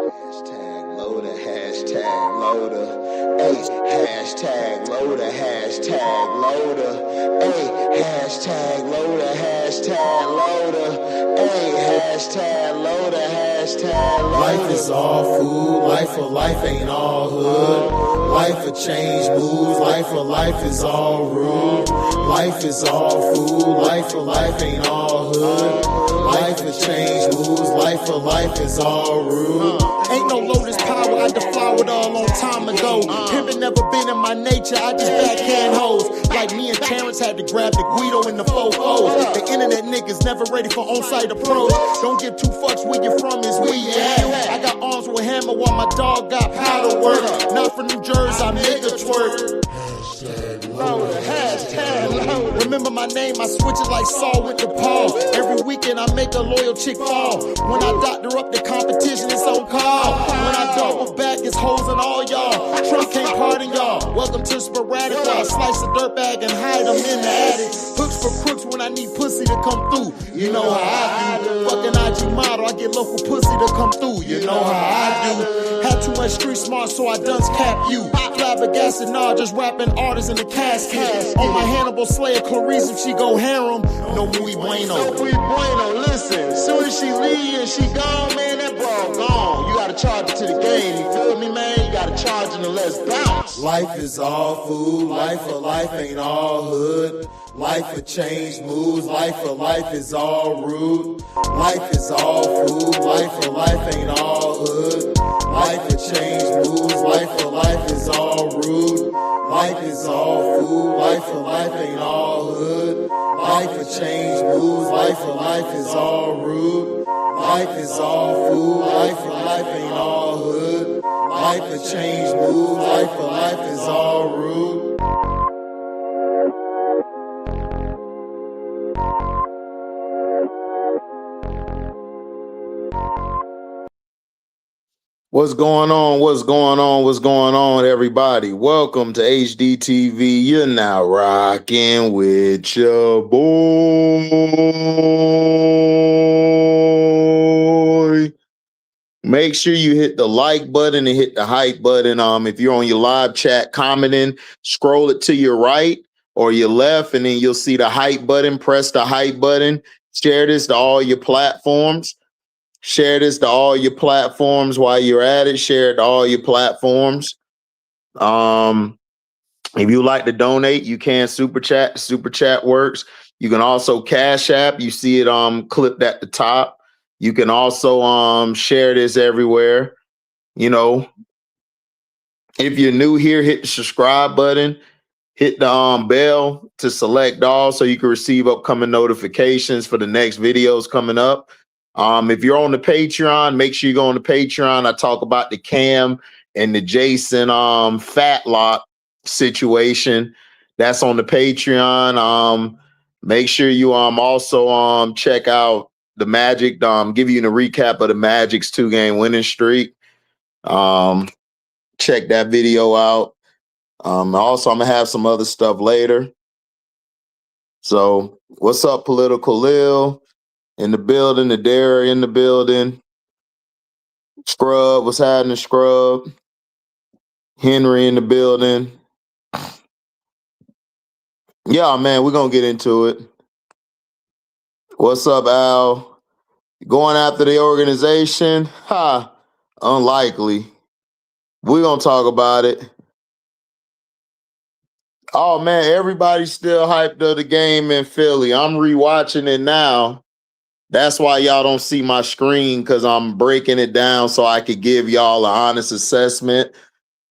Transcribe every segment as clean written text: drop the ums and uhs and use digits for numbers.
Hashtag loader, hashtag loader. Hey, hashtag loader, hashtag loader. Hey, hashtag loader, hashtag loader. Hey, hashtag loader, hashtag loader. Life is all food, life for life ain't all hood. Life for change moves, life for life is all rude. Life is all food, life for life ain't all hood. Life for change moves, life for life is all rude. Ain't no lotus power, I deflowered all long time ago. Pimpin' never been in my nature, I just backhand hoes. Like me and Terrence had to grab the Guido in the fofos. The internet niggas never ready for on-site approach. Don't give two fucks where you from is where you at. I got arms with hammer while my dog got powder work. Not from New Jersey, I make a twerk. Hashtag loader. Remember my name, I switch it like Saul with the paw. Every weekend I make a loyal chick fall. When I doctor up the competition, it's on call. When I double back, it's hoes and all y'all. Trump can't pardon y'all. Welcome to sporadic, where I slice a dirt bag and hide them in the attic. Hooks for crooks when I need pussy to come through. You know how I do. Fucking IG model, I get local pussy to come through. You know how I do. Had too much street smart, so I done cap you. Flabbergasted, nah, just rapping artists in the casket. On my Hannibal Slayer, Clarice, if she go harem, no muy bueno. No muy bueno, listen. Soon as she leave and she gone, man, that ball gone. You gotta charge it to the game, you feel me, man? You gotta charge it and let's bounce. Life is all food, life for life ain't all hood. Life for change moves, life for life is all rude. Life is all food, life for life ain't all hood. Life for change moves, life for life is all rude. Life is all food, life for life ain't all hood. Life for change moves, life for life is all rude. Life is all food, life for life ain't all hood. Life for change moves, life for life is all rude. What's going on? What's going on? What's going on, everybody? Welcome to HDiiTV. You're now rocking with your boy. Make sure you hit the like button and hit the hype button. If you're on your live chat commenting, scroll it to your right or your left, and then you'll see the hype button. Press the hype button. Share this to all your platforms. Share this to all your platforms while you're at it. Share it to all your platforms. If you like to donate, you can super chat. Super chat works. You can also Cash App. You see it clipped at the top. You can also share this everywhere. You know, if you're new here, hit the subscribe button. Hit the bell to select all so you can receive upcoming notifications for the next videos coming up. If you're on the Patreon, make sure you go on the Patreon. I talk about the Cam and the Jason fat lock situation. That's on the Patreon. Make sure you also check out the Magic. Give you the recap of the Magic's 2-game winning streak. Check that video out. Also, I'm gonna have some other stuff later. So, what's up, Political Lil? In the building, the Dare in the building. Scrub, what's happening, Scrub? Henry in the building. Yeah, man, we're going to get into it. What's up, Al? Going after the organization? Ha, unlikely. We're going to talk about it. Oh, man, everybody's still hyped up the game in Philly. I'm rewatching it now. That's why y'all don't see my screen, because I'm breaking it down so I could give y'all an honest assessment.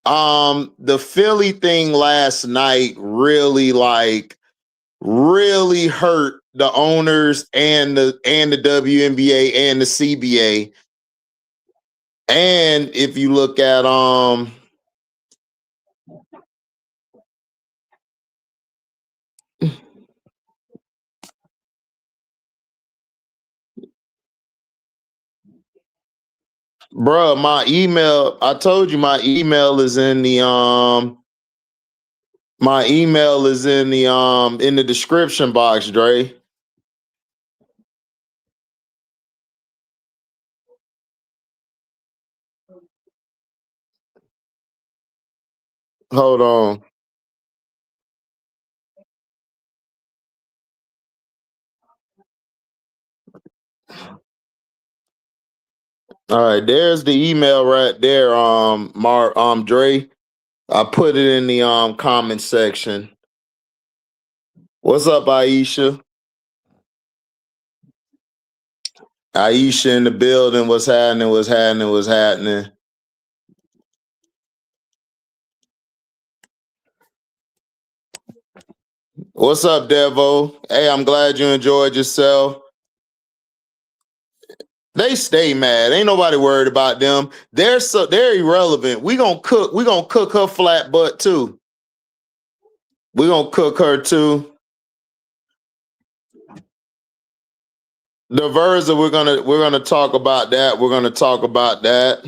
The Philly thing last night really hurt the owners and the WNBA and the CBA. And if you look at bruh, my email, I told you my email is in the in the description box, Dre. Hold on. All right, there's the email right there. Dre. I put it in the comment section. What's up, Aisha? Aisha in the building. What's happening? What's happening? What's happening? What's up, Devo? Hey, I'm glad you enjoyed yourself. They stay mad. Ain't nobody worried about them. They're irrelevant. We gonna cook her flat butt too. We gonna cook her too. The Versa, we're gonna talk about that. We're gonna talk about that.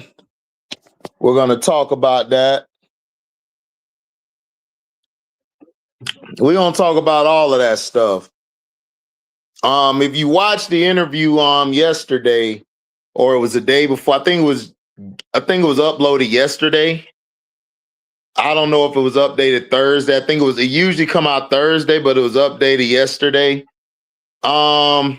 We're gonna talk about that. We're gonna talk about all of that stuff. If you watched the interview yesterday, or it was the day before, I think it was uploaded yesterday. I don't know if it was updated Thursday. I think it usually come out Thursday, but it was updated yesterday. Angel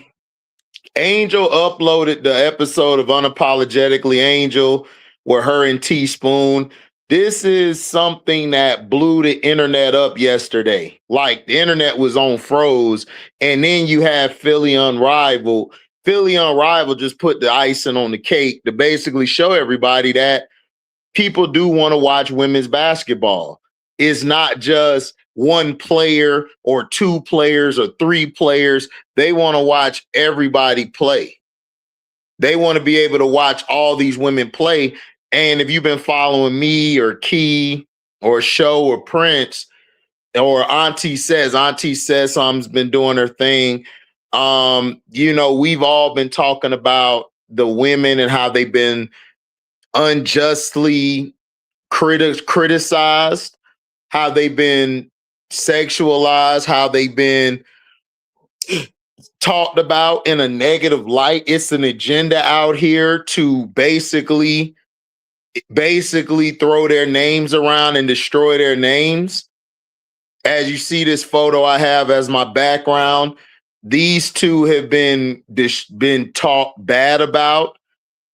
uploaded the episode of Unapologetically Angel with her and Tspoon. This is something that blew the internet up yesterday. Like, the internet was on froze. And then you have Philly Unrivaled. Philly Unrivaled just put the icing on the cake to basically show everybody that people do want to watch women's basketball. It's not just one player or two players or three players. They want to watch everybody play. They want to be able to watch all these women play. And if you've been following me or Key or Show or Prince or Auntie Says something's been doing her thing. We've all been talking about the women and how they've been unjustly criticized, how they've been sexualized, how they've been talked about in a negative light. It's an agenda out here to basically throw their names around and destroy their names. As you see this photo I have as my background, these two have been talked bad about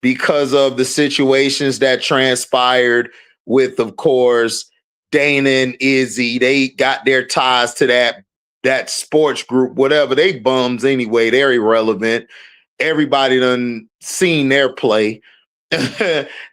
because of the situations that transpired with, of course, Dana and Izzy. They got their ties to that sports group, whatever. They bums anyway. They're irrelevant. Everybody done seen their play.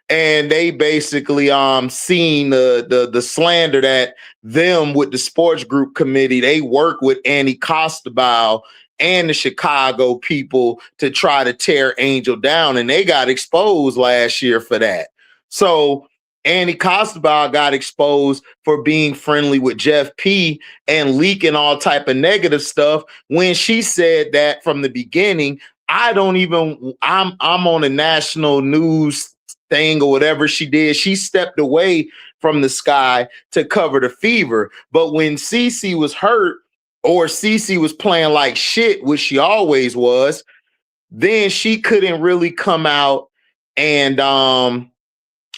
And they basically seen the slander that them with the sports group committee, they work with Annie Costabile and the Chicago people to try to tear Angel down, and they got exposed last year for that. So Annie Costabile got exposed for being friendly with Jeff P and leaking all type of negative stuff when she said that from the beginning. I'm on a national news thing or whatever she did. She stepped away from the sky to cover the fever. But when Cece was hurt or Cece was playing like shit, which she always was, then she couldn't really come out and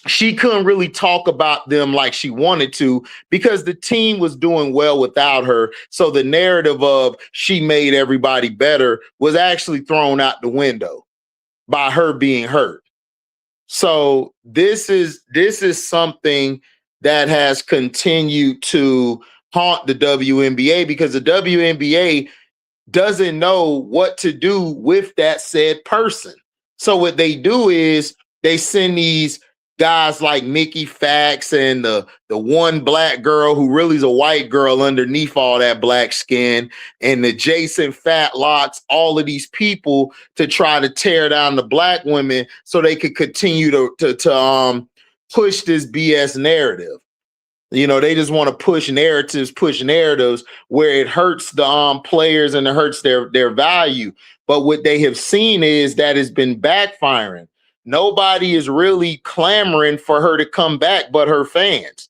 she couldn't really talk about them like she wanted to because the team was doing well without her. So the narrative of she made everybody better was actually thrown out the window by her being hurt. So this is something that has continued to haunt the WNBA because the WNBA doesn't know what to do with that said person. So what they do is they send these guys like Mickey Fax and the one black girl who really is a white girl underneath all that black skin, and the Jason Fatlocks, all of these people to try to tear down the black women so they could continue to push this BS narrative. You know, they just want to push narratives where it hurts the players and it hurts their value. But what they have seen is that it's been backfiring. Nobody is really clamoring for her to come back but her fans.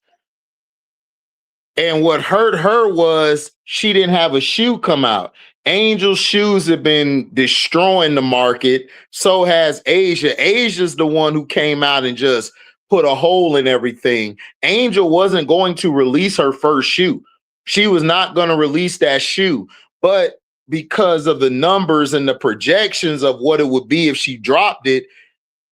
And what hurt her was she didn't have a shoe come out. Angel's shoes have been destroying the market. So has Asia. Asia's the one who came out and just put a hole in everything. Angel wasn't going to release her first shoe. She was not going to release that shoe. But because of the numbers and the projections of what it would be if she dropped it,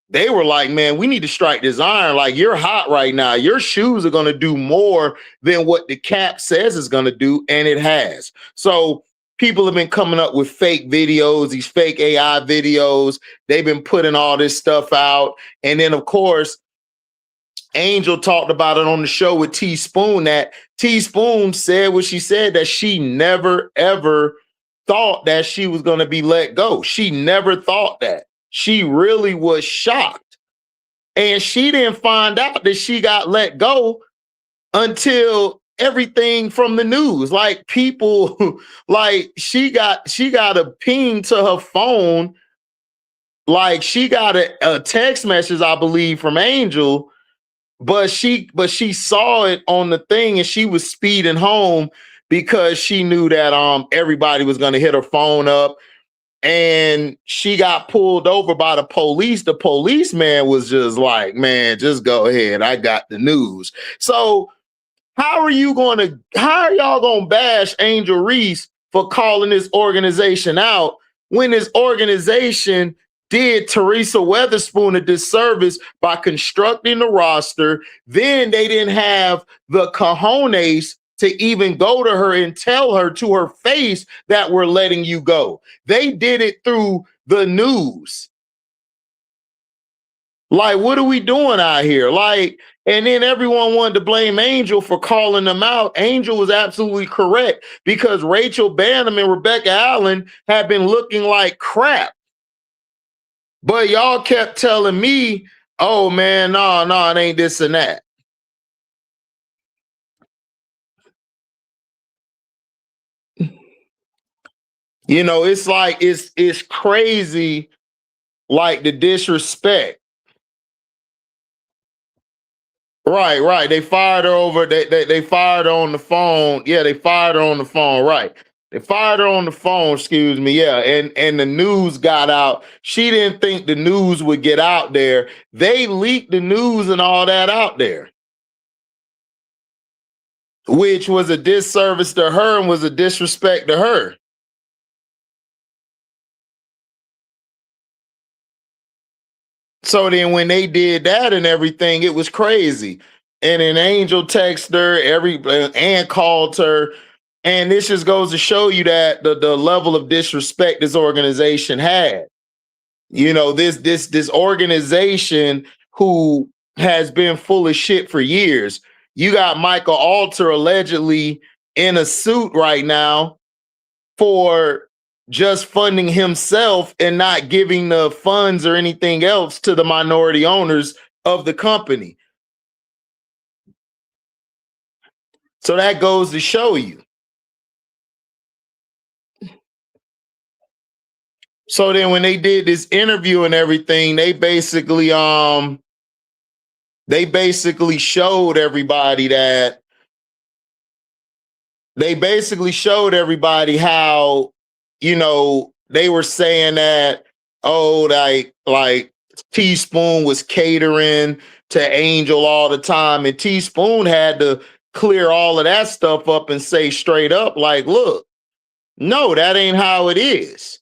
they were like, man, we need to strike this iron. Like, you're hot right now. Your shoes are going to do more than what the cap says is going to do. And it has. So people have been coming up with fake videos, these fake AI videos. They've been putting all this stuff out. And then, of course, Angel talked about it on the show with Tspoon, that Tspoon said what she said, that she never, ever thought that she was going to be let go. She never thought that. She really was shocked. And she didn't find out that she got let go until everything from the news. Like, people, like, she got a ping to her phone. Like, she got a text message, I believe, from Angel, but she saw it on the thing and she was speeding home because she knew that everybody was going to hit her phone up. And she got pulled over by the police. The policeman was just like, man, just go ahead. I got the news. So how are y'all going to bash Angel Reese for calling this organization out when this organization did Teresa Weatherspoon a disservice by constructing the roster? Then they didn't have the cojones to even go to her and tell her to her face that we're letting you go. They did it through the news. Like, what are we doing out here? Like, and then everyone wanted to blame Angel for calling them out. Angel was absolutely correct because Rachel Banham and Rebecca Allen had been looking like crap. But y'all kept telling me, oh man, no, it ain't this and that. You know, it's like, it's crazy, like the disrespect. Right. They fired her over. They fired her on the phone. Yeah, they fired her on the phone. Right. They fired her on the phone, excuse me. Yeah. And the news got out. She didn't think the news would get out there. They leaked the news and all that out there, which was a disservice to her and was a disrespect to her. So then when they did that and everything, it was crazy. And then Angel texted her, and called her. And this just goes to show you that the level of disrespect this organization had. You know, this organization who has been full of shit for years. You got Michael Alter allegedly in a suit right now for just funding himself and not giving the funds or anything else to the minority owners of the company. So that goes to show you. So then when they did this interview and everything, they basically showed everybody how, you know, they were saying that, oh, like Tspoon was catering to Angel all the time. And Tspoon had to clear all of that stuff up and say straight up, like, look, no, that ain't how it is.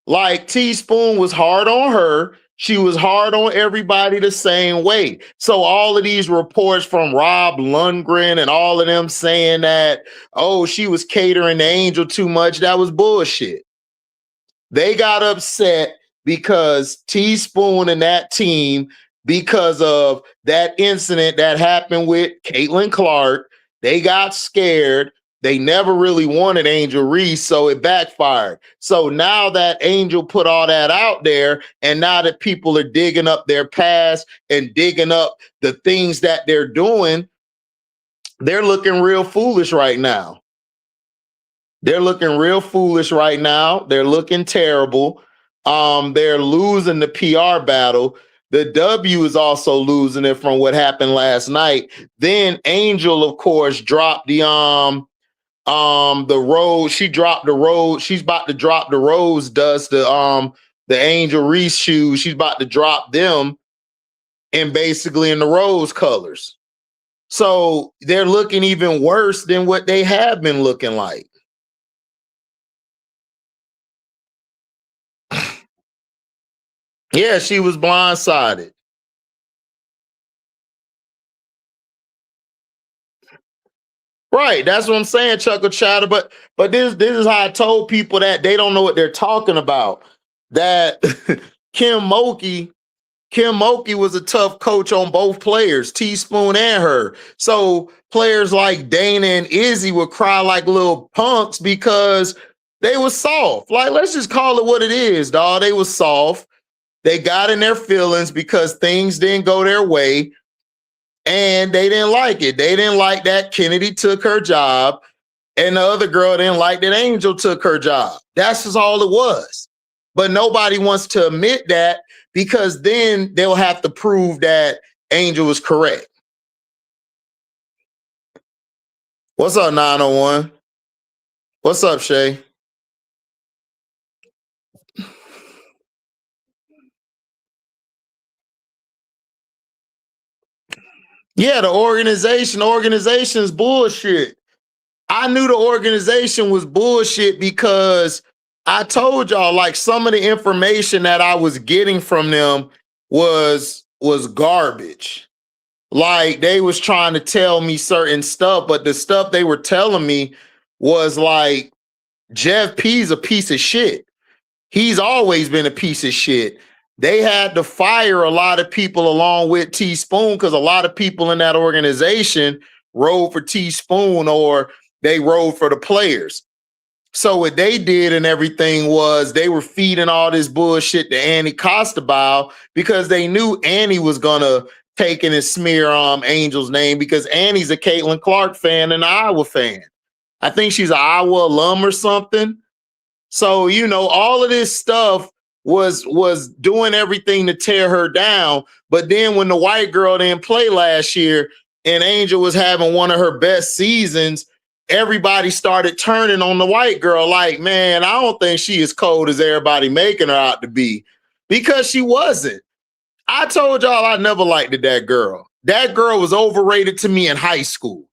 Like, Tspoon was hard on her. She was hard on everybody the same way. So all of these reports from Rob Lundgren and all of them saying that, oh, she was catering to Angel too much, that was bullshit. They got upset because Tspoon and that team, because of that incident that happened with Caitlin Clark, they got scared. They never really wanted Angel Reese, so it backfired. So now that Angel put all that out there, and now that people are digging up their past and digging up the things that they're doing, they're looking real foolish right now. They're looking real foolish right now. They're looking terrible. They're losing the PR battle. The W is also losing it from what happened last night. Then Angel, of course, dropped the rose. She dropped the rose. She's about to drop the rose dust, the Angel Reese shoes. She's about to drop them. and basically in the rose colors. So they're looking even worse than what they have been looking like. Yeah, she was blindsided. Right, that's what I'm saying, Chuckle Chatter. But this is how I told people that they don't know what they're talking about. That Kim Mulkey was a tough coach on both players, Tspoon and her. So players like Dana and Izzy would cry like little punks because they were soft. Like, let's just call it what it is, dog. They were soft. They got in their feelings because things didn't go their way. And they didn't like it. They didn't like that Kennedy took her job, and the other girl didn't like that Angel took her job. That's just all it was. But nobody wants to admit that because then they'll have to prove that Angel was correct. What's up, 901? What's up, Shay? Yeah, the organization is bullshit. I knew the organization was bullshit because I told y'all, like, some of the information that I was getting from them was garbage. Like, they was trying to tell me certain stuff, but the stuff they were telling me was like, Jeff P's a piece of shit. He's always been a piece of shit. They had to fire a lot of people along with Tspoon because a lot of people in that organization rode for Tspoon or they rode for the players. So what they did and everything was they were feeding all this bullshit to Annie Costabile because they knew Annie was going to take it and smear Angel's name because Annie's a Caitlin Clark fan and an Iowa fan. I think she's an Iowa alum or something. So, you know, all of this stuff was doing everything to tear her down. But then when the white girl didn't play last year and Angel was having one of her best seasons, everybody started turning on the white girl like, man, I don't think she is cold as everybody making her out to be because she wasn't. I told y'all I never liked that girl. That girl was overrated to me in high school.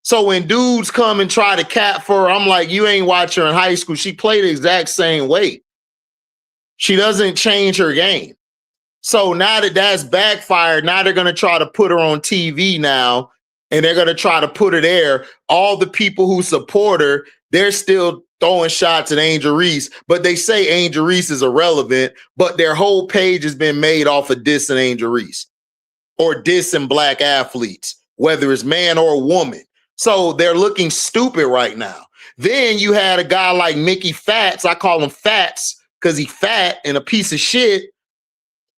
So when dudes come and try to cap for her, I'm like, you ain't watch her in high school. She played the exact same way. She doesn't change her game. So now that that's backfired, now they're going to try to put her on TV now, and they're going to try to put her there. All the people who support her, they're still throwing shots at Angel Reese, but they say Angel Reese is irrelevant, but their whole page has been made off of dissing Angel Reese or dissing black athletes, whether it's man or woman. So they're looking stupid right now. Then you had a guy like Mickey Fats. I call him Fats because he fat and a piece of shit.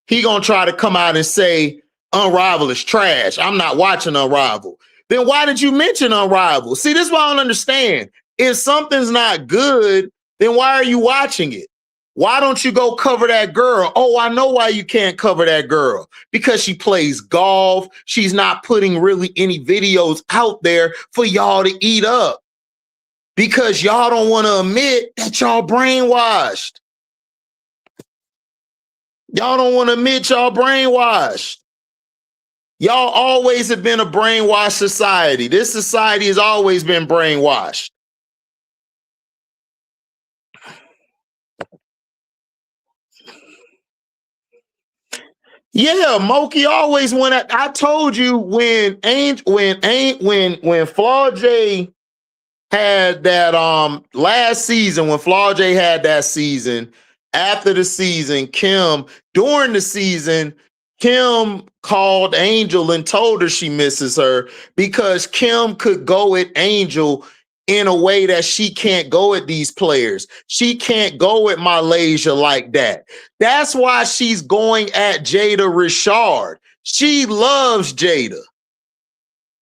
He gonna try to come out and say Unrivaled is trash. I'm not watching Unrivaled. Then why did you mention Unrivaled? See, this is what I don't understand. If something's not good, then why are you watching it? Why don't you go cover that girl? Oh, I know why you can't cover that girl. Because she plays golf. She's not putting really any videos out there for y'all to eat up. Because y'all don't want to admit that y'all brainwashed. Y'all don't want to admit y'all brainwashed. Y'all always have been a brainwashed society. This society has always been brainwashed. Yeah, Moki always went at, I told you when Flaw J had that last season, when Flaw J had that season, after the season, during the season, Kim called Angel and told her she misses her because Kim could go at Angel in a way that she can't go at these players. She can't go at Malaysia like that. That's why she's going at Jada Richard. She loves Jada.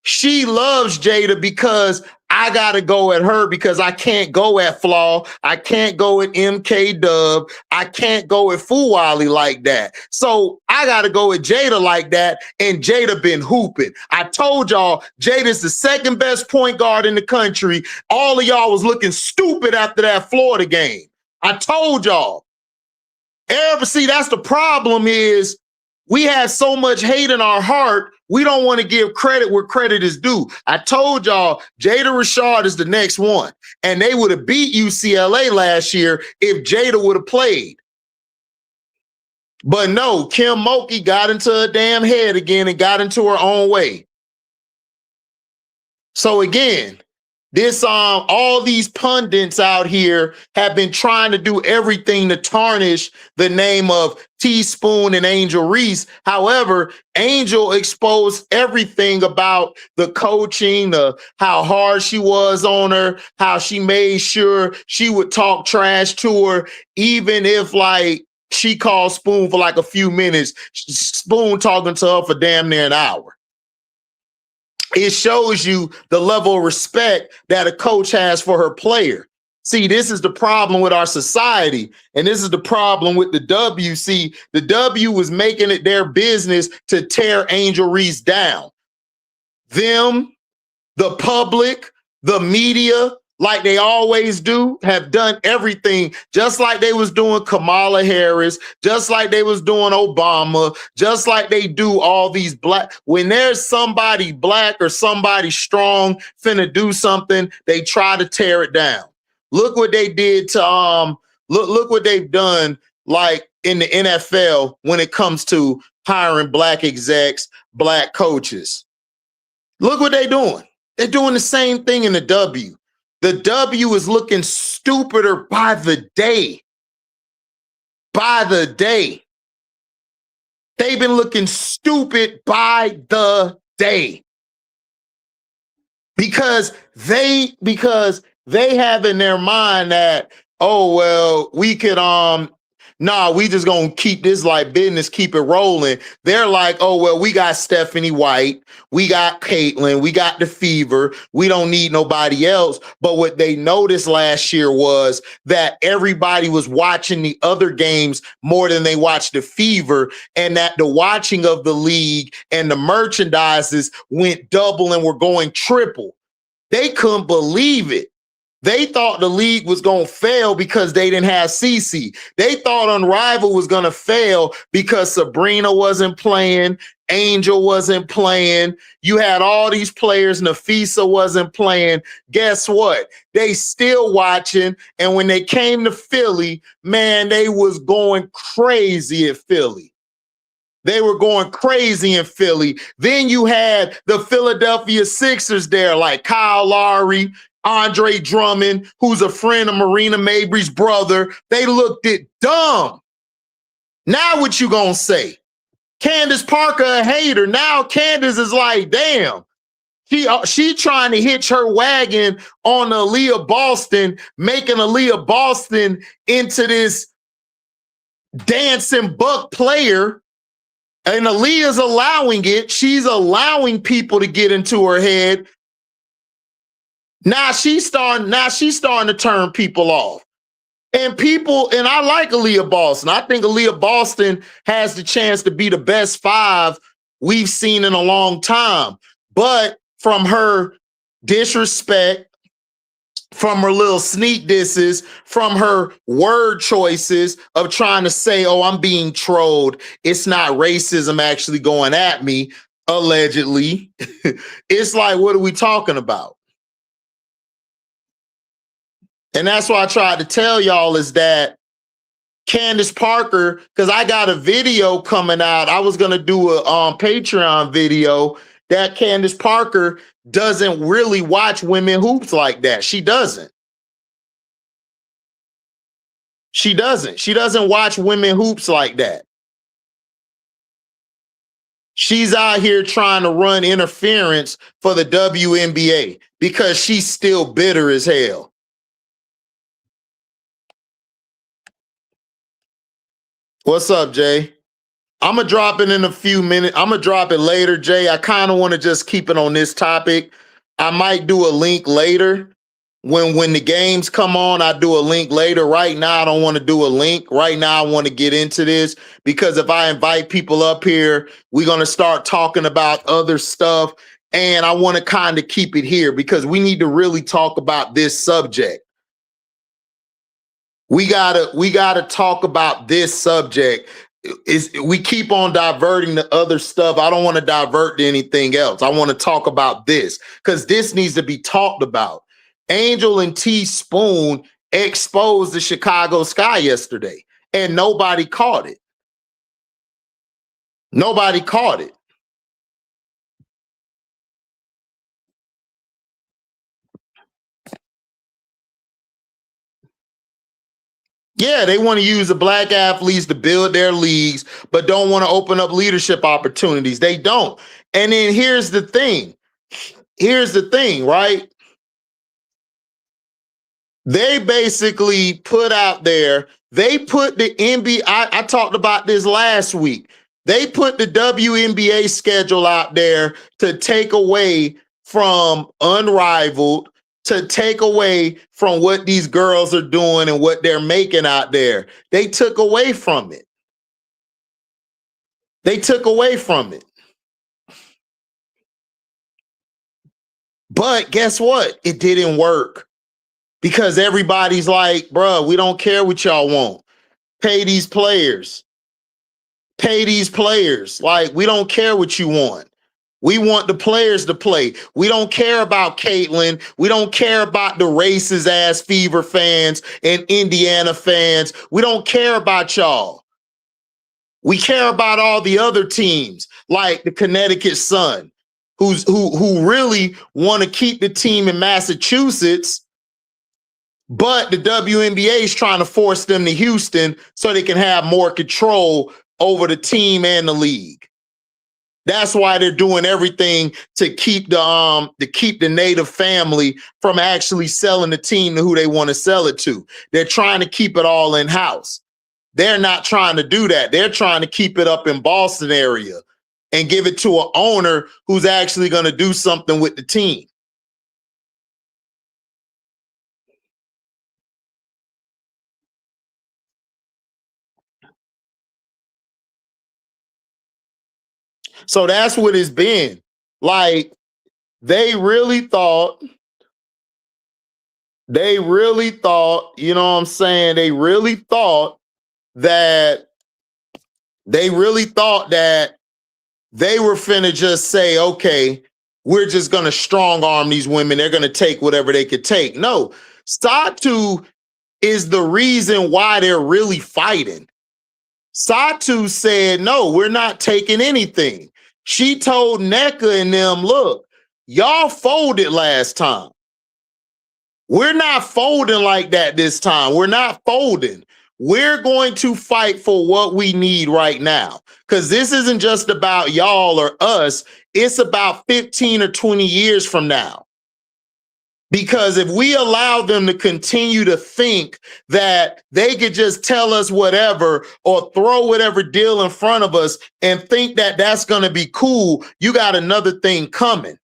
She loves Jada because I got to go at her because I can't go at Flaw. I can't go at MK Dub. I can't go at Fuwali like that. So I got to go at Jada like that. And Jada been hooping. I told y'all Jada's the second best point guard in the country. All of y'all was looking stupid after that Florida game. I told y'all. See, that's the problem is We have so much hate in our heart, we don't want to give credit where credit is due. I told y'all Jada Rashad is the next one, and they would have beat UCLA last year if Jada would have played. But no, Kim Mulkey got into her damn head again and got into her own way. So again, this all these pundits out here have been trying to do everything to tarnish the name of Tspoon and Angel Reese. However, Angel exposed everything about the coaching, how hard she was on her, how she made sure she would talk trash to her, even if like she called Spoon for like a few minutes, Spoon talking to her for damn near an hour. It shows you the level of respect that a coach has for her player. See, this is the problem with our society, and this is the problem with the W. See, the W was making it their business to tear Angel Reese down. Them, the public, the media, like they always do, have done everything, just like they was doing Kamala Harris, just like they was doing Obama, just like they do all these black. When there's somebody black or somebody strong finna do something, they try to tear it down. Look what they did to look what they've done like in the NFL when it comes to hiring black execs, black coaches. Look what they're doing. They're doing the same thing in the W. The W is looking stupider by the day. By the day. They've been looking stupid by the day. Because they have in their mind that, oh, well, we could, we just gonna keep this like business, keep it rolling. They're like, oh, well, we got Stephanie White, we got Caitlin, we got the Fever, we don't need nobody else. But what they noticed last year was that everybody was watching the other games more than they watched the Fever, and that the watching of the league and the merchandises went double and were going triple. They couldn't believe it. They thought the league was going to fail because they didn't have CeCe. They thought Unrivaled was going to fail because Sabrina wasn't playing, Angel wasn't playing. You had all these players, Nafisa wasn't playing. Guess what? They still watching, and when they came to Philly, man, they was going crazy at Philly. They were going crazy in Philly. Then you had the Philadelphia Sixers there, like Kyle Lowry, Andre Drummond, who's a friend of Marina Mabry's brother. They looked it dumb. Now what you gonna say? Candace Parker a hater. Now Candace is like, damn. She trying to hitch her wagon on Aaliyah Boston, making Aaliyah Boston into this dancing buck player. And Aaliyah's allowing it. She's allowing people to get into her head. Now she's starting to turn people off. And I like Aaliyah Boston. I think Aaliyah Boston has the chance to be the best five we've seen in a long time. But from her disrespect, from her little sneak disses, from her word choices of trying to say, oh, I'm being trolled, it's not racism actually going at me, allegedly. It's like, what are we talking about? And that's why I tried to tell y'all is that Candace Parker, because I got a video coming out. I was going to do a Patreon video that Candace Parker doesn't really watch women hoops like that. She doesn't. She doesn't. She doesn't watch women hoops like that. She's out here trying to run interference for the WNBA because she's still bitter as hell. What's up, Jay? I'm going to drop it in a few minutes. I'm going to drop it later, Jay. I kind of want to just keep it on this topic. I might do a link later. When the games come on, I do a link later. Right now, I don't want to do a link. Right now, I want to get into this because if I invite people up here, we're going to start talking about other stuff. And I want to kind of keep it here because we need to really talk about this subject. We gotta talk about this subject. we keep on diverting to other stuff. I don't want to divert to anything else. I want to talk about this because this needs to be talked about. Angel and Tspoon exposed the Chicago Sky yesterday, and nobody caught it. Nobody caught it. Yeah, they want to use the black athletes to build their leagues, but don't want to open up leadership opportunities. They don't. And then here's the thing. Here's the thing, right? They basically put out there, they put the NBA, I talked about this last week. They put the WNBA schedule out there to take away from Unrivaled, to take away from what these girls are doing and what they're making out there. They took away from it. They took away from it. But guess what? It didn't work because everybody's like, bruh, we don't care what y'all want. Pay these players. Pay these players. Like, we don't care what you want. We want the players to play. We don't care about Caitlin. We don't care about the racist ass Fever fans and Indiana fans. We don't care about y'all. We care about all the other teams, like the Connecticut Sun, who really want to keep the team in Massachusetts, but the WNBA is trying to force them to Houston so they can have more control over the team and the league. That's why they're doing everything to keep the native family from actually selling the team to who they want to sell it to. They're trying to keep it all in-house. They're not trying to do that. They're trying to keep it up in Boston area and give it to an owner who's actually going to do something with the team. So that's what it's been. Like, they really thought, you know what I'm saying? They really thought that they were finna just say, okay, we're just going to strong arm these women. They're going to take whatever they could take. No, Satu is the reason why they're really fighting. Satu said, no, we're not taking anything. She told NECA and them, look, y'all folded last time. We're not folding like that this time. We're not folding. We're going to fight for what we need right now. Because this isn't just about y'all or us. It's about 15 or 20 years from now. Because if we allow them to continue to think that they could just tell us whatever or throw whatever deal in front of us and think that that's going to be cool, you got another thing coming.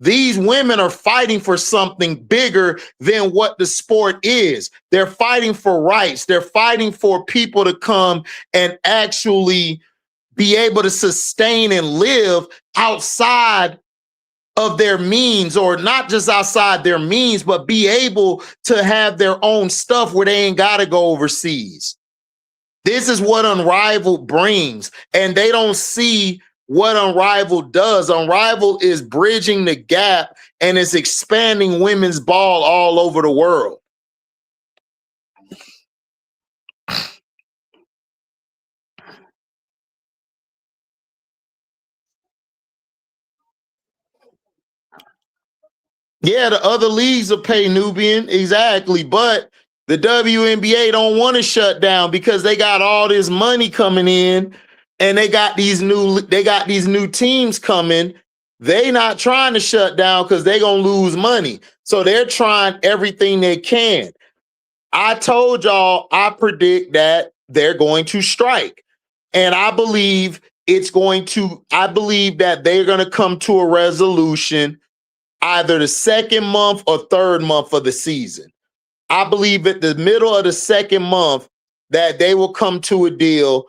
These women are fighting for something bigger than what the sport is. They're fighting for rights. They're fighting for people to come and actually be able to sustain and live outside of their means, or not just outside their means, but be able to have their own stuff where they ain't got to go overseas. This is what Unrivaled brings, and they don't see what Unrivaled does. Unrivaled is bridging the gap and is expanding women's ball all over the world. Yeah, the other leagues will pay Nubian, exactly, but the WNBA don't want to shut down because they got all this money coming in, and they got these new teams coming. They not trying to shut down because they're gonna lose money, so they're trying everything they can. I told y'all I predict that they're going to strike, and I believe that they're going to come to a resolution either the second month or third month of the season. I believe at the middle of the second month that they will come to a deal.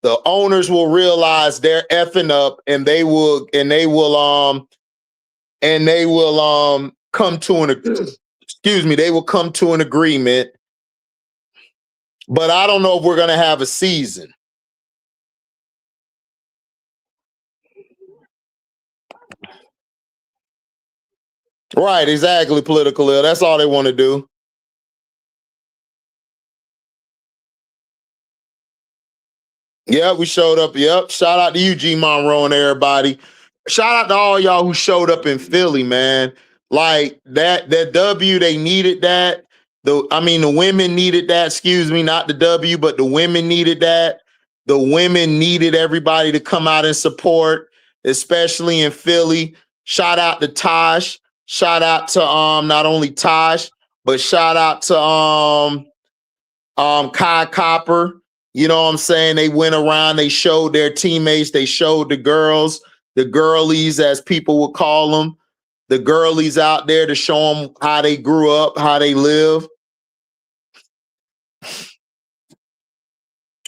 The owners will realize they're effing up, and they will come to an agreement. But I don't know if we're going to have a season. Right, exactly, political ill. That's all they want to do. Yeah, we showed up. Yep. Shout out to you, G Monroe, and everybody. Shout out to all y'all who showed up in Philly, man. Like that W, they needed that. The women needed that. Excuse me, not the W, but the women needed that. The women needed everybody to come out and support, especially in Philly. Shout out to Tosh. Shout out to not only Tosh, but shout out to Kai Copper. You know what I'm saying? They went around, they showed their teammates, they showed the girls, the girlies, as people would call them, the girlies out there to show them how they grew up, how they live.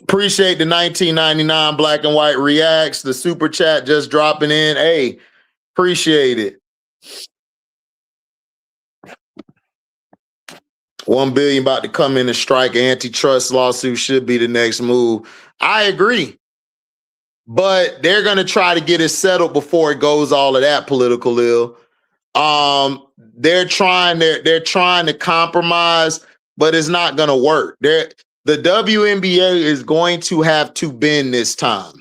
Appreciate the 1999 Black and White Reacts, the super chat just dropping in. Hey, appreciate it. 1 billion about to come in and strike. Antitrust lawsuit should be the next move. I agree. But they're going to try to get it settled before it goes all of that political ill. They're trying to compromise, but it's not going to work. The WNBA is going to have to bend this time.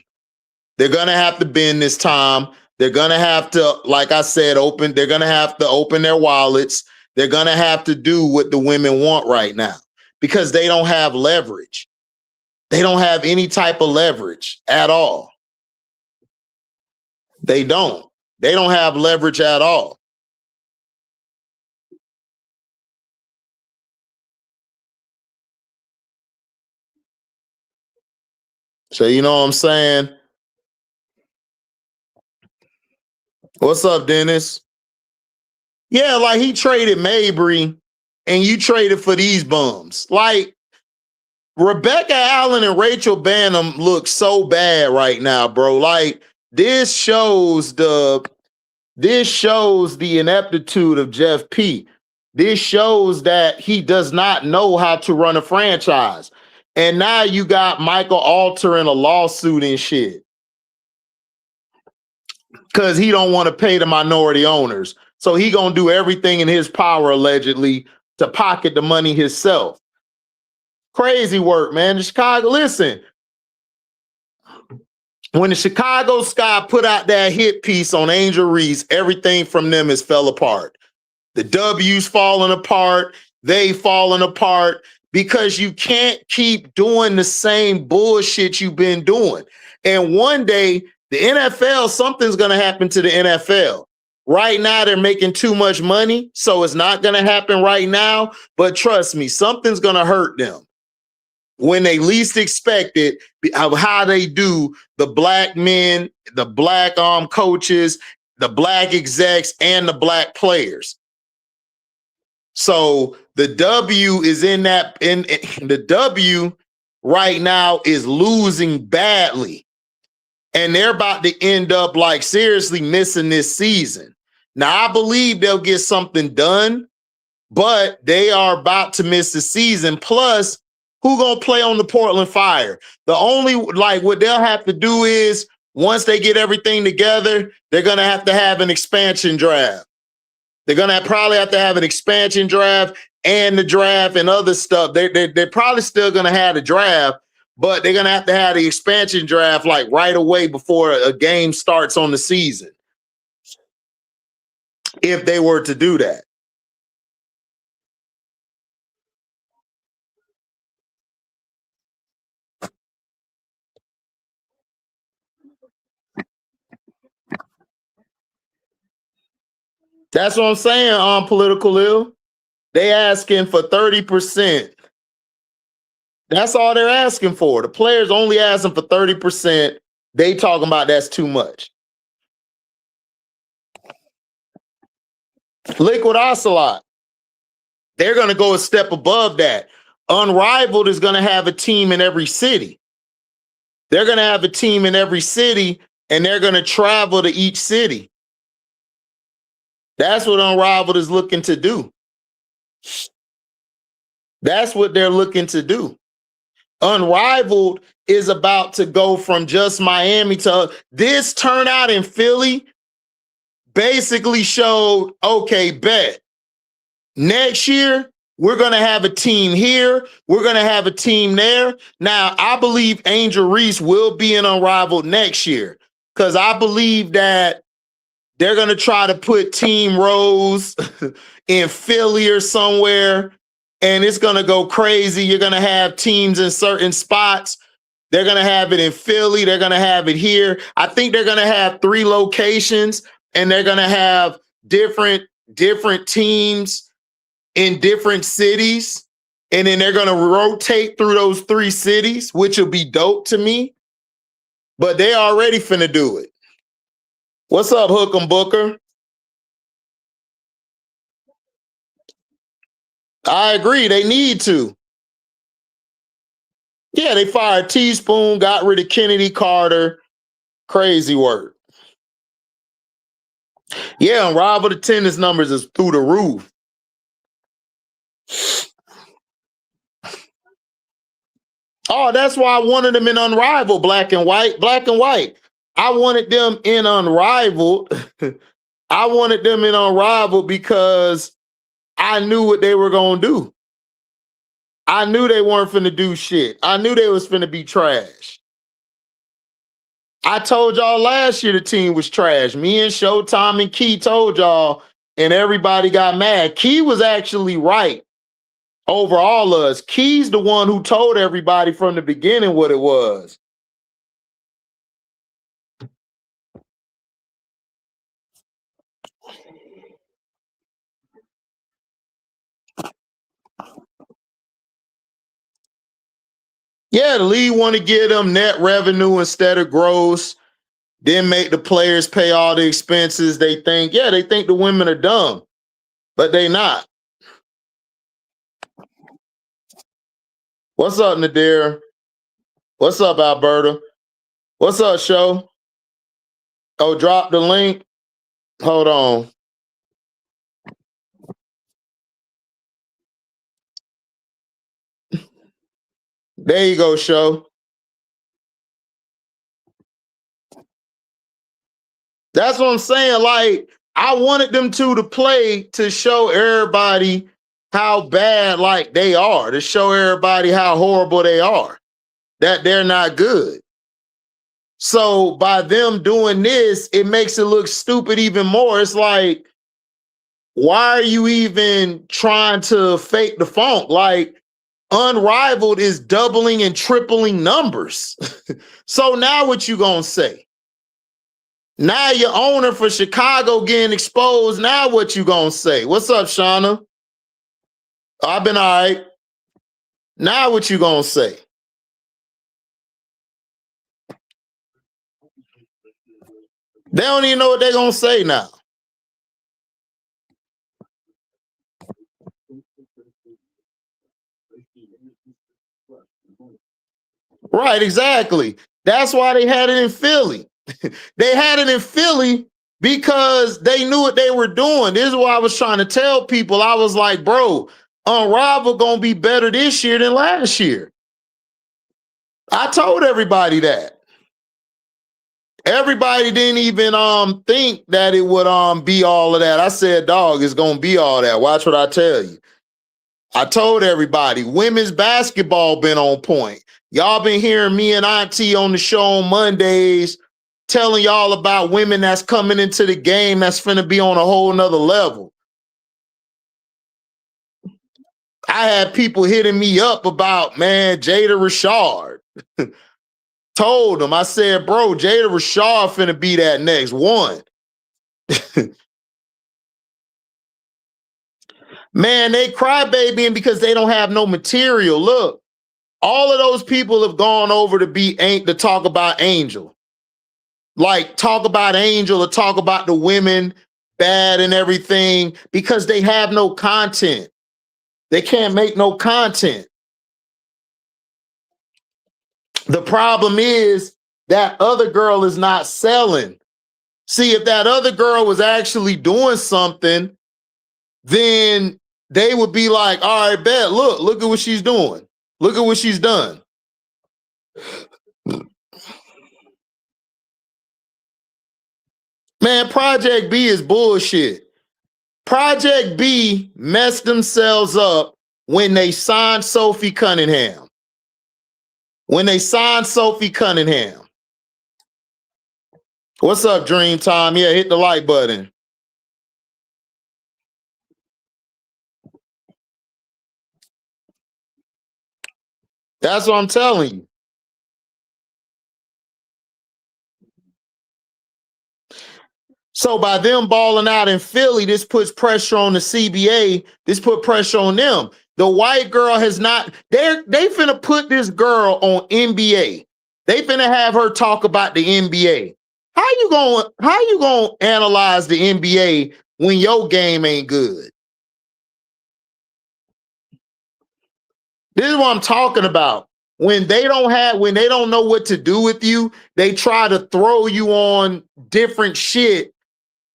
They're going to have to bend this time. They're going to have to, like I said, they're going to have to open their wallets. They're going to have to do what the women want right now because they don't have leverage. They don't have any type of leverage at all. They don't have leverage at all. So, you know what I'm saying? What's up, Dennis? Yeah, like he traded Mabry and you traded for these bums. Like Rebecca Allen and Rachel Bannum look so bad right now, bro. Like this shows the ineptitude of Jeff P. This shows that he does not know how to run a franchise. And now you got Michael Alter in a lawsuit and shit. Because he don't want to pay the minority owners. So he gonna do everything in his power, allegedly, to pocket the money himself. Crazy work, man. The Chicago, listen. When the Chicago Sky put out that hit piece on Angel Reese, everything from them is fell apart. The W's falling apart, they falling apart because you can't keep doing the same bullshit you've been doing. And one day, the NFL, something's going to happen to the NFL. Right now, they're making too much money, so it's not going to happen right now. But trust me, something's going to hurt them when they least expect it, of how they do the black men, the black coaches, the black execs, and the black players. So the W is in the W right now is losing badly. And they're about to end up like seriously missing this season. Now, I believe they'll get something done, but they are about to miss the season. Plus, who gonna play on the Portland Fire? The only, what they'll have to do is, once they get everything together, they're gonna have to have an expansion draft. They're gonna probably have to have an expansion draft and the draft and other stuff. They're probably still gonna have the draft, but they're gonna have to have the expansion draft right away before a game starts on the season. If they were to do that. That's what I'm saying on political ill. They asking for 30%. That's all they're asking for. The players only asking for 30%. They talking about that's too much. Liquid Ocelot, they're going to go a step above that. Unrivaled is going to have a team in every city. They're going to have a team in every city, and they're going to travel to each city. That's what Unrivaled is looking to do. That's what they're looking to do. Unrivaled is about to go from just Miami to this turnout in Philly. basically showed, okay, bet. Next year, we're going to have a team here. We're going to have a team there. Now, I believe Angel Reese will be in Unrivaled next year because I believe that they're going to try to put Team Rose in Philly or somewhere, and it's going to go crazy. You're going to have teams in certain spots. They're going to have it in Philly. They're going to have it here. I think they're going to have 3 locations, and they're going to have different teams in different cities, and then they're going to rotate through those 3 cities, which will be dope to me. But they already finna do it. What's up, Hook'em Booker? I agree. They need to. Yeah, they fired Tspoon, got rid of Kennedy Carter. Crazy work. Yeah, Unrivaled attendance numbers is through the roof. Oh, that's why I wanted them in Unrivaled, black and white. Black and white. I wanted them in Unrivaled. I wanted them in Unrivaled because I knew what they were going to do. I knew they weren't finna do shit. I knew they was finna be trash. I told y'all last year the team was trash. Me and Showtime and Key told y'all, and everybody got mad. Key was actually right over all of us. Key's the one who told everybody from the beginning what it was. Yeah, the league want to give them net revenue instead of gross, then make the players pay all the expenses. They think the women are dumb, but they not. What's up, Nadir? What's up, Alberta? What's up, Show? Oh, drop the link. Hold on. There you go, Show. That's what I'm saying. Like, I wanted them to play to show everybody how bad, like, they are, to show everybody how horrible they are, that they're not good. So by them doing this, it makes it look stupid even more. It's like, why are you even trying to fake the funk? Like, Unrivaled is doubling and tripling numbers. So now what you gonna say? Now your owner for Chicago getting exposed. Now what you gonna say? What's up, Shauna? I've been all right. Now what you gonna say? They don't even know what they're gonna say now. Right, exactly. That's why they had it in Philly. They had it in Philly because they knew what they were doing. This is what I was trying to tell people. I was like, bro, Unrivaled gonna be better this year than last year. I told everybody that. Everybody didn't even think that it would be all of that. I said, dog, it's gonna be all that. Watch what I tell you. I told everybody, women's basketball been on point. Y'all been hearing me and Auntie on the show on Mondays telling y'all about women that's coming into the game that's finna be on a whole nother level. I had people hitting me up about, man, Jada Rashard. Told them, I said, bro, Jada Rashard finna be that next one. Man, they crybabying because they don't have no material. Look, all of those people have gone over to talk about Angel. Like, talk about Angel or talk about the women bad and everything because they have no content. They can't make no content. The problem is that other girl is not selling. See, if that other girl was actually doing something, then they would be like, all right, bet, look at what she's doing. Look at what she's done. Man, Project B is bullshit. Project B messed themselves up when they signed Sophie Cunningham. What's up, Dreamtime? Yeah, hit the like button. That's what I'm telling you. So by them balling out in Philly, this puts pressure on the CBA. This put pressure on them. The white girl has not. They finna put this girl on NBA. They finna have her talk about the NBA. How you gonna analyze the NBA when your game ain't good? This is what I'm talking about. When they don't know what to do with you, they try to throw you on different shit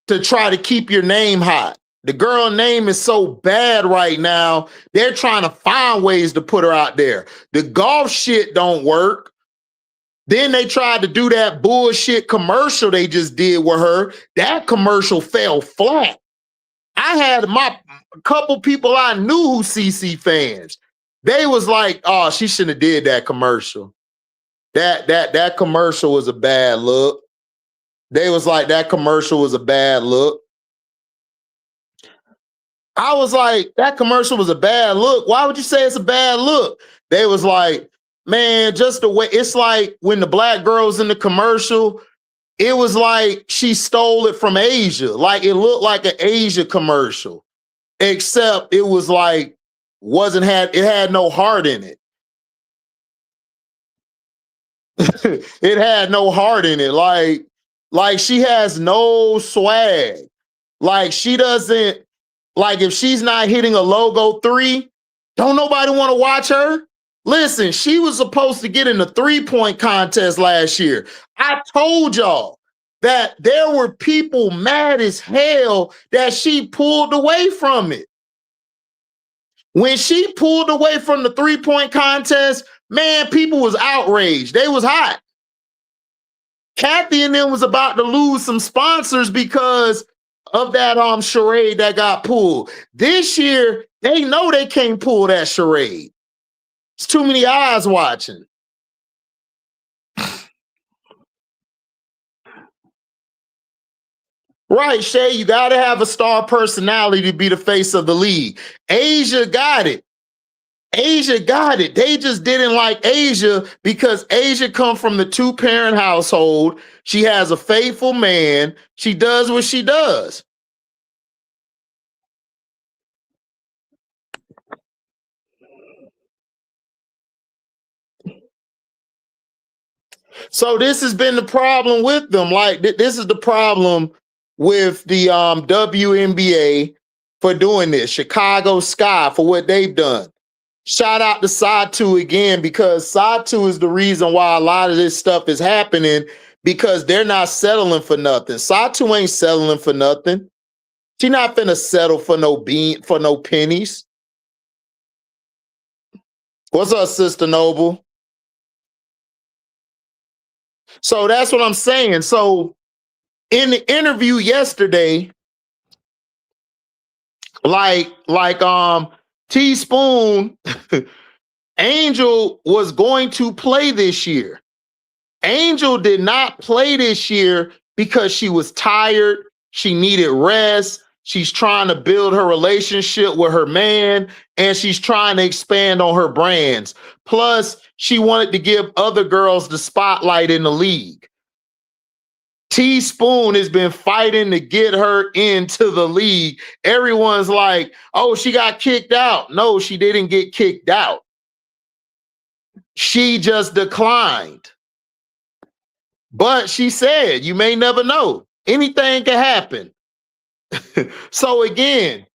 to try to keep your name hot. The girl name is so bad right now, they're trying to find ways to put her out there. The golf shit don't work. Then they tried to do that bullshit commercial they just did with her. That commercial fell flat. I had a couple people I knew who CC fans. They was like, oh, she shouldn't have did that commercial. That commercial was a bad look. They was like, that commercial was a bad look. I was like, that commercial was a bad look. Why would you say it's a bad look? They was like, man, just the way, it's like when the black girl's in the commercial, it was like she stole it from Asia. Like it looked like an Asia commercial, except it was like, it had no heart in it. It had no heart in it. Like she has no swag. Like she doesn't, like if she's not hitting a logo 3, don't nobody want to watch her? Listen, she was supposed to get in the 3-point contest last year. I told y'all that there were people mad as hell that she pulled away from it. When she pulled away from the 3-point contest, man, people was outraged. They was hot. Kathy and them was about to lose some sponsors because of that charade that got pulled. This year, they know they can't pull that charade. It's too many eyes watching. Right, Shay, you got to have a star personality to be the face of the league. Asia got it. Asia got it. They just didn't like Asia because Asia come from the 2-parent household. She has a faithful man. She does what she does. So this has been the problem with them. Like this is the problem with the WNBA for doing this. Chicago Sky for what they've done. Shout out to Satu again, because Satu is the reason why a lot of this stuff is happening, because they're not settling for nothing. Satu ain't settling for nothing. She not finna settle for no pennies. What's up, Sister Noble? So that's what I'm saying. So in the interview yesterday, like Tspoon, Angel was going to play this year. Angel did not play this year because she was tired. She needed rest. She's trying to build her relationship with her man, and she's trying to expand on her brands. Plus, she wanted to give other girls the spotlight in the league. Tspoon has been fighting to get her into the league. Everyone's like, oh, she got kicked out. No, she didn't get kicked out. She just declined. But she said, you may never know. Anything can happen. So again,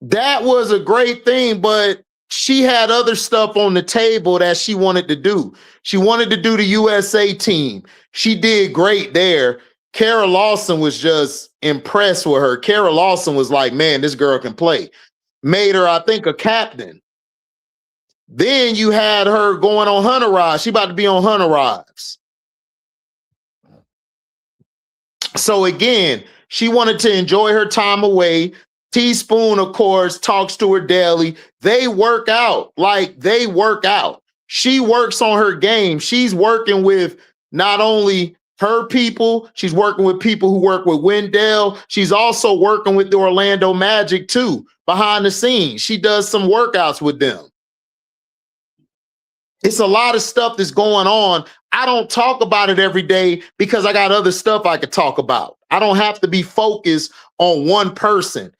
that was a great thing, but she had other stuff on the table that she wanted to do. She wanted to do the USA team. She did great there. Kara Lawson was just impressed with her. Kara Lawson was like, man, this girl can play. Made her, I think, a captain. Then you had her going on Hunter Rise. She about to be on Hunter Rise. So again, she wanted to enjoy her time away. Tspoon, of course, talks to her daily. They work out. Like, they work out. She works on her game. She's working with not only her people, she's working with people who work with Wendell. She's also working with the Orlando Magic too, behind the scenes. She does some workouts with them. It's a lot of stuff that's going on. I don't talk about it every day because I got other stuff I could talk about. I don't have to be focused on one person.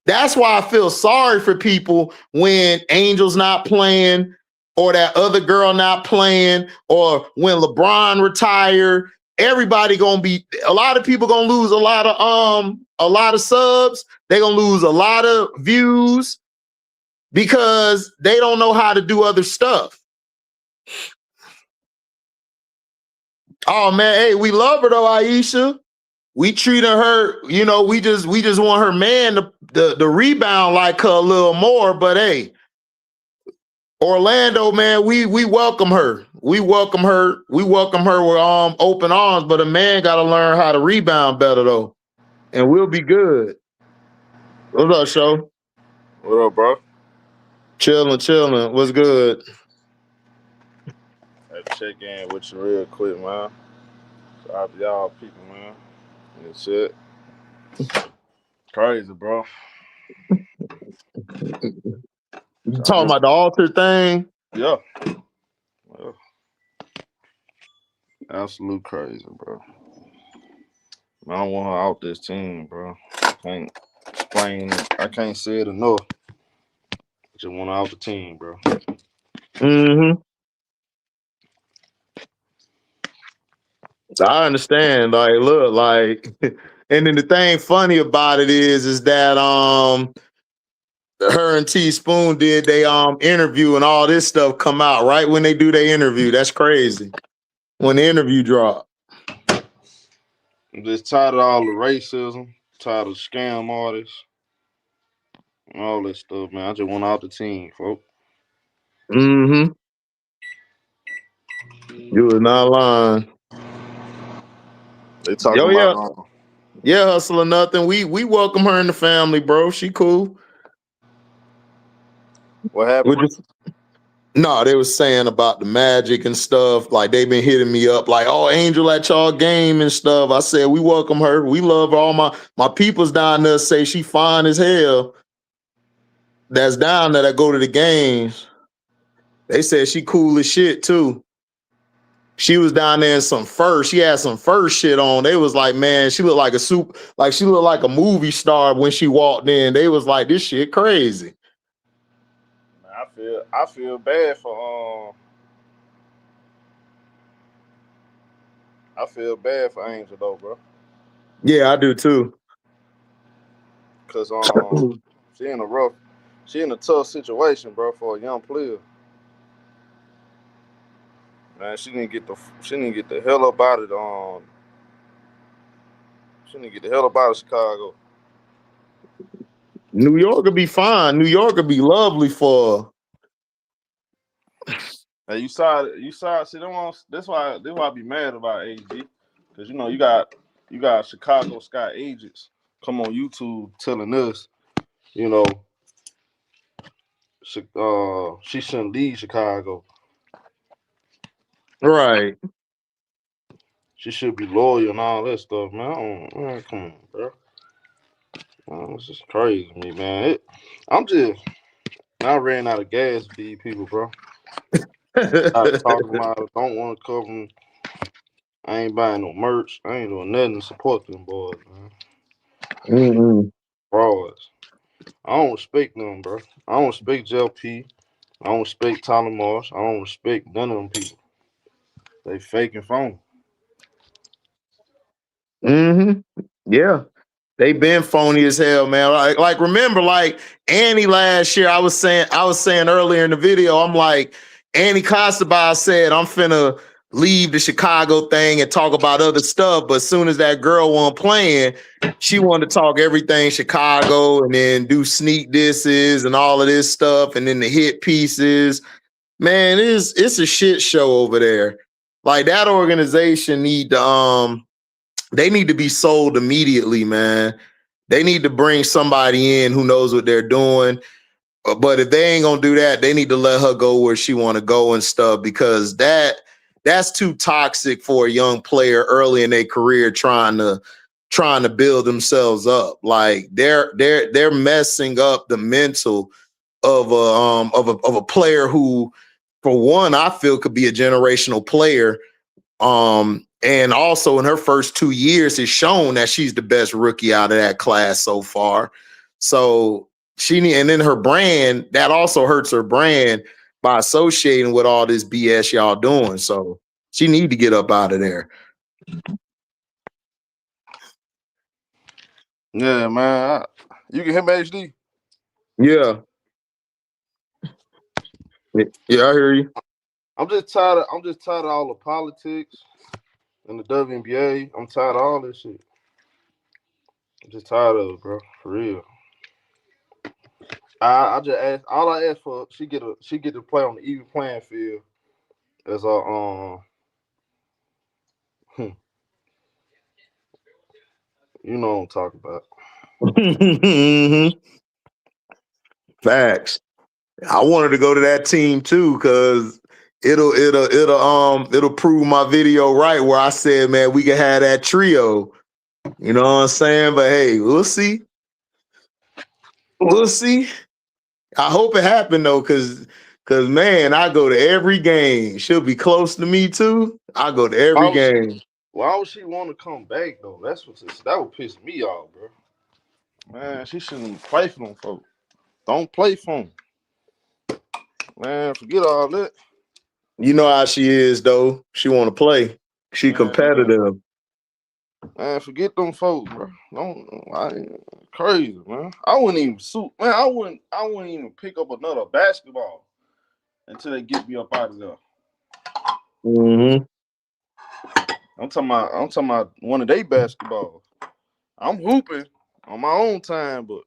That's why I feel sorry for people when Angel's not playing, or that other girl not playing, or when LeBron retired. Everybody gonna be, a lot of people gonna lose a lot of subs. They're gonna lose a lot of views because they don't know how to do other stuff. Oh man, hey, we love her though, Aisha. We treating her, you know, we just want her man to rebound like her a little more. But hey, Orlando, man, we welcome her. We welcome her. We welcome her with open arms. But a man got to learn how to rebound better though, and we'll be good. What's up, show? What up, bro? Chilling. What's good? I had to check in with you real quick, man. Shout out to y'all people, man. And shit. Crazy, bro. You talking about the altar thing? Yeah. Well, absolute crazy, bro. I don't want her out this team, bro. I can't explain it. I can't say it enough. Just want her out the team, bro. Mm-hmm. I understand. Like, look, like, and then the thing funny about it is that her and Tspoon did they interview and all this stuff come out right when they do their interview. That's crazy. When the interview dropped. I'm just tired of all the racism, tired of scam artists, and all this stuff, man. I just want her out the team, folks. Mm-hmm. You was not lying. They talking about yeah, hustle or nothing. We welcome her in the family, bro. She cool. what happened? No, they was saying about the Magic and stuff. Like, they've been hitting me up like, oh, Angel at y'all game and stuff. I said, we welcome her. We love her. All my peoples down there say she fine as hell. That's down there that go to the games. They said she cool as shit too. She was down there in some fur. She had some fur shit on. They was like, man, she looked like she looked like a movie star when she walked in. They was like, this shit crazy. I feel bad for I feel bad for Angel though, bro. Yeah, I do too. Cause she in a tough situation, bro, for a young player. Man, she didn't get the hell up out of she didn't get the hell up out of Chicago. New York would be fine. New York would be lovely for her. Now you saw see that's why I be mad about AG. Cause you know you got Chicago Sky agents come on YouTube telling us, you know, she shouldn't leave Chicago. Right. She should be loyal and all that stuff, man. Come on, bro. Man, this is crazy to me, man. I ran out of gas for these people, bro. I talking about it, don't want to cover them. I ain't buying no merch. I ain't doing nothing to support them boys, man. Mm-hmm. Frauds. I don't respect them, bro. I don't respect JLP. I don't respect Tyler Marsh. I don't respect none of them people. They fake and phony. Mm-hmm. Yeah. They been phony as hell, man. Like remember, like Annie last year, I was saying earlier in the video, I'm like, Annie Costabile said, I'm finna leave the Chicago thing and talk about other stuff. But as soon as that girl wasn't playing, she wanted to talk everything Chicago and then do sneak disses and all of this stuff and then the hit pieces. Man, it's a shit show over there. Like, that organization need to they need to be sold immediately, man. They need to bring somebody in who knows what they're doing. But if they ain't gonna do that, they need to let her go where she want to go and stuff, because that's too toxic for a young player early in their career trying to build themselves up. Like they're messing up the mental of a player who, for one, I feel could be a generational player. And also in her first 2 years has shown that she's the best rookie out of that class so far. So and then her brand, that also hurts her brand by associating with all this BS y'all doing. So she need to get up out of there. Yeah, man. You can hear me, HD? Yeah. Yeah, I hear you. I'm just tired of all the politics and the WNBA. I'm tired of all this shit. I'm just tired of it, bro. For real. I just asked. All I asked for, she get to play on the even playing field as a you know what I'm talking about. Mm-hmm. Facts. I wanted to go to that team too, because it'll prove my video right where I said, man, we can have that trio. You know what I'm saying? But hey, we'll see. We'll see. I hope it happened though, because man, I go to every game. She'll be close to me too. I go to every game. Why would she want to come back though? That would piss me off, bro. Man, she shouldn't play for them folks. Don't play for them. Man, forget all that. You know how she is though. She want to play. She competitive. Man, forget them folks, bro. Crazy, man. I wouldn't even suit, man. I wouldn't even pick up another basketball until they get me up out of there. Mm-hmm. I'm talking about one of their basketballs. I'm hooping on my own time, but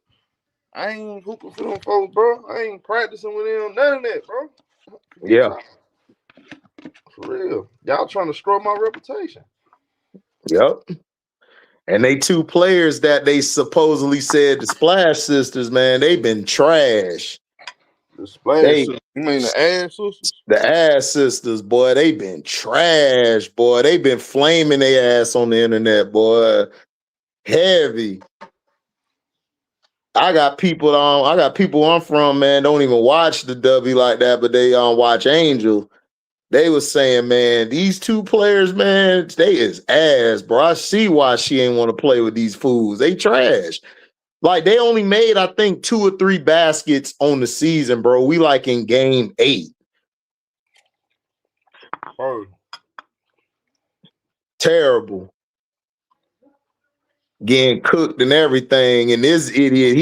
I ain't hooping for them folks, bro. I ain't practicing with them, none of that, bro. Yeah. For real. Y'all trying to destroy my reputation. Yep. And they two players that they supposedly said the Splash Sisters, man, they've been trash. The Splash Sisters? You mean the Ass Sisters? The Ass Sisters, boy, they been trash, boy. They been flaming their ass on the internet, boy. Heavy. I got people I'm from, man, don't even watch the W like that, but they watch Angel. They was saying, man, these two players, man, they is ass, bro. I see why she ain't want to play with these fools. They trash. Like, they only made, I think, 2 or 3 baskets on the season, bro. We like in game 8. Oh. Terrible. Getting cooked and everything. And this idiot,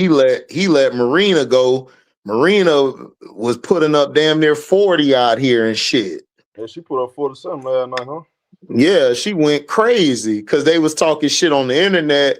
he let Marina go. Marina was putting up damn near 40 out here and shit. Yeah, she put up 40-something last night, huh? Yeah, she went crazy because they was talking shit on the internet.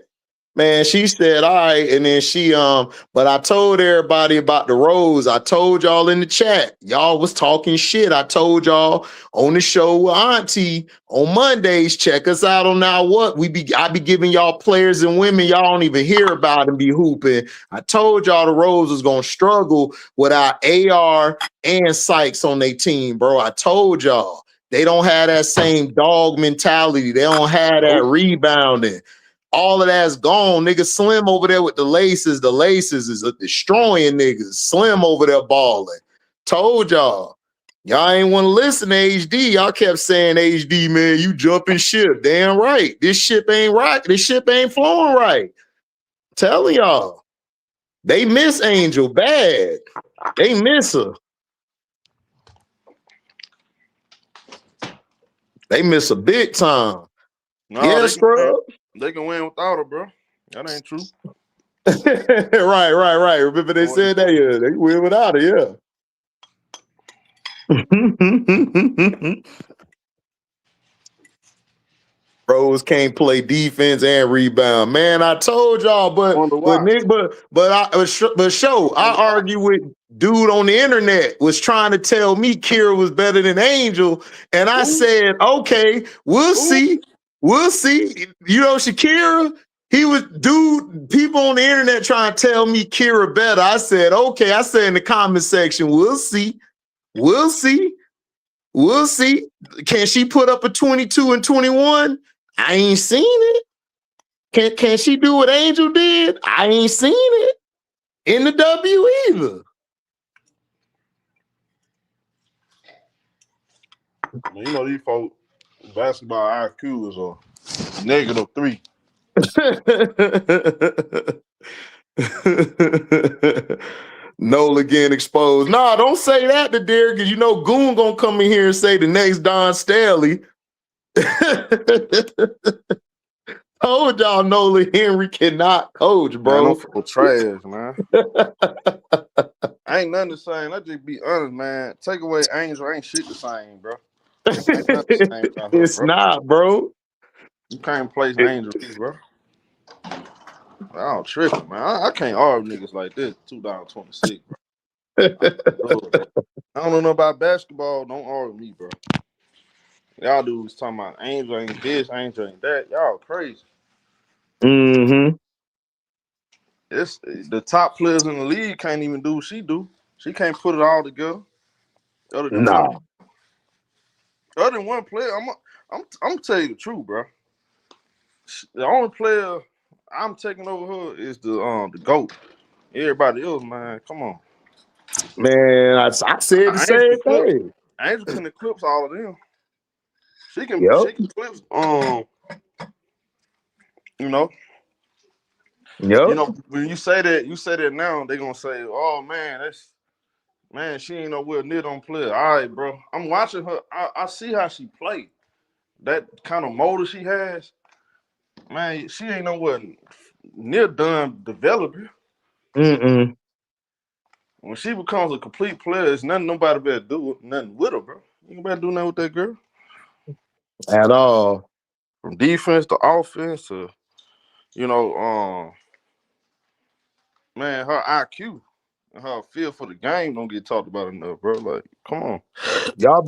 Man, she said, all right, and then she but I told everybody about the Rose. I told y'all in the chat. Y'all was talking shit. I told y'all on the show with Auntie on Mondays. Check us out on Now What. I be giving y'all players and women y'all don't even hear about and be hooping. I told y'all the Rose was gonna struggle without AR and Sykes on their team, bro. I told y'all. They don't have that same dog mentality. They don't have that rebounding. All of that's gone. Nigga Slim over there with the laces. The laces is destroying niggas. Slim over there balling. Told y'all. Y'all ain't want to listen to HD. Y'all kept saying, HD, man, you jumping ship. Damn right. This ship ain't right. This ship ain't flowing right. Telling y'all. They miss Angel bad. They miss her. They miss a big time. No, Yes, bro. They can win without her, bro. That ain't true. Right. Remember they said that, yeah. They win without her, yeah. Bros can't play defense and rebound. Man, I told y'all, but I argue with dude on the internet was trying to tell me Kira was better than Angel, and I said, okay, we'll see. We'll see. You know, Shakira, people on the internet trying to tell me Kira better. I said, okay. I said in the comment section, we'll see. We'll see. We'll see. Can she put up a 22 and 21? I ain't seen it. Can she do what Angel did? I ain't seen it in the W either. You know, these folks, basketball IQ is a -3. Nola getting exposed. Nah, don't say that to Derek, because you know Goon gonna come in here and say the next Don Staley. Told y'all Nola Henry cannot coach, bro. Man, I'm trash, man. I ain't nothing the same. I just be honest, man. Take away Angel, ain't shit the same, bro. It's bro. not, bro. You can't place Angel, bro. I'm tripping, man. I can't argue niggas like this. 2026, bro. I don't know about basketball. Don't argue me, bro. Y'all dudes talking about Angel ain't this, Angel ain't that. Y'all crazy. Mm-hmm. It's the top players in the league can't even do what she do. She can't put it all together. Other than one player, I'm tell you the truth, bro. The only player I'm taking over her is the GOAT. Everybody else, man, come on. Man, I said the same thing. Angel can eclipse all of them. She can eclipse you know. Yep. You know, when you say that now, they're gonna say, oh man, she ain't nowhere near on player. All right, bro. I'm watching her. I see how she play. That kind of motor she has, man, she ain't nowhere near done developing. Mm-mm. When she becomes a complete player, it's nothing nobody better do nothing with her, bro. You better do nothing with that girl. At all. From defense to offense to, you know, man, her IQ and her feel for the game don't get talked about enough, bro. Like, come on. Y'all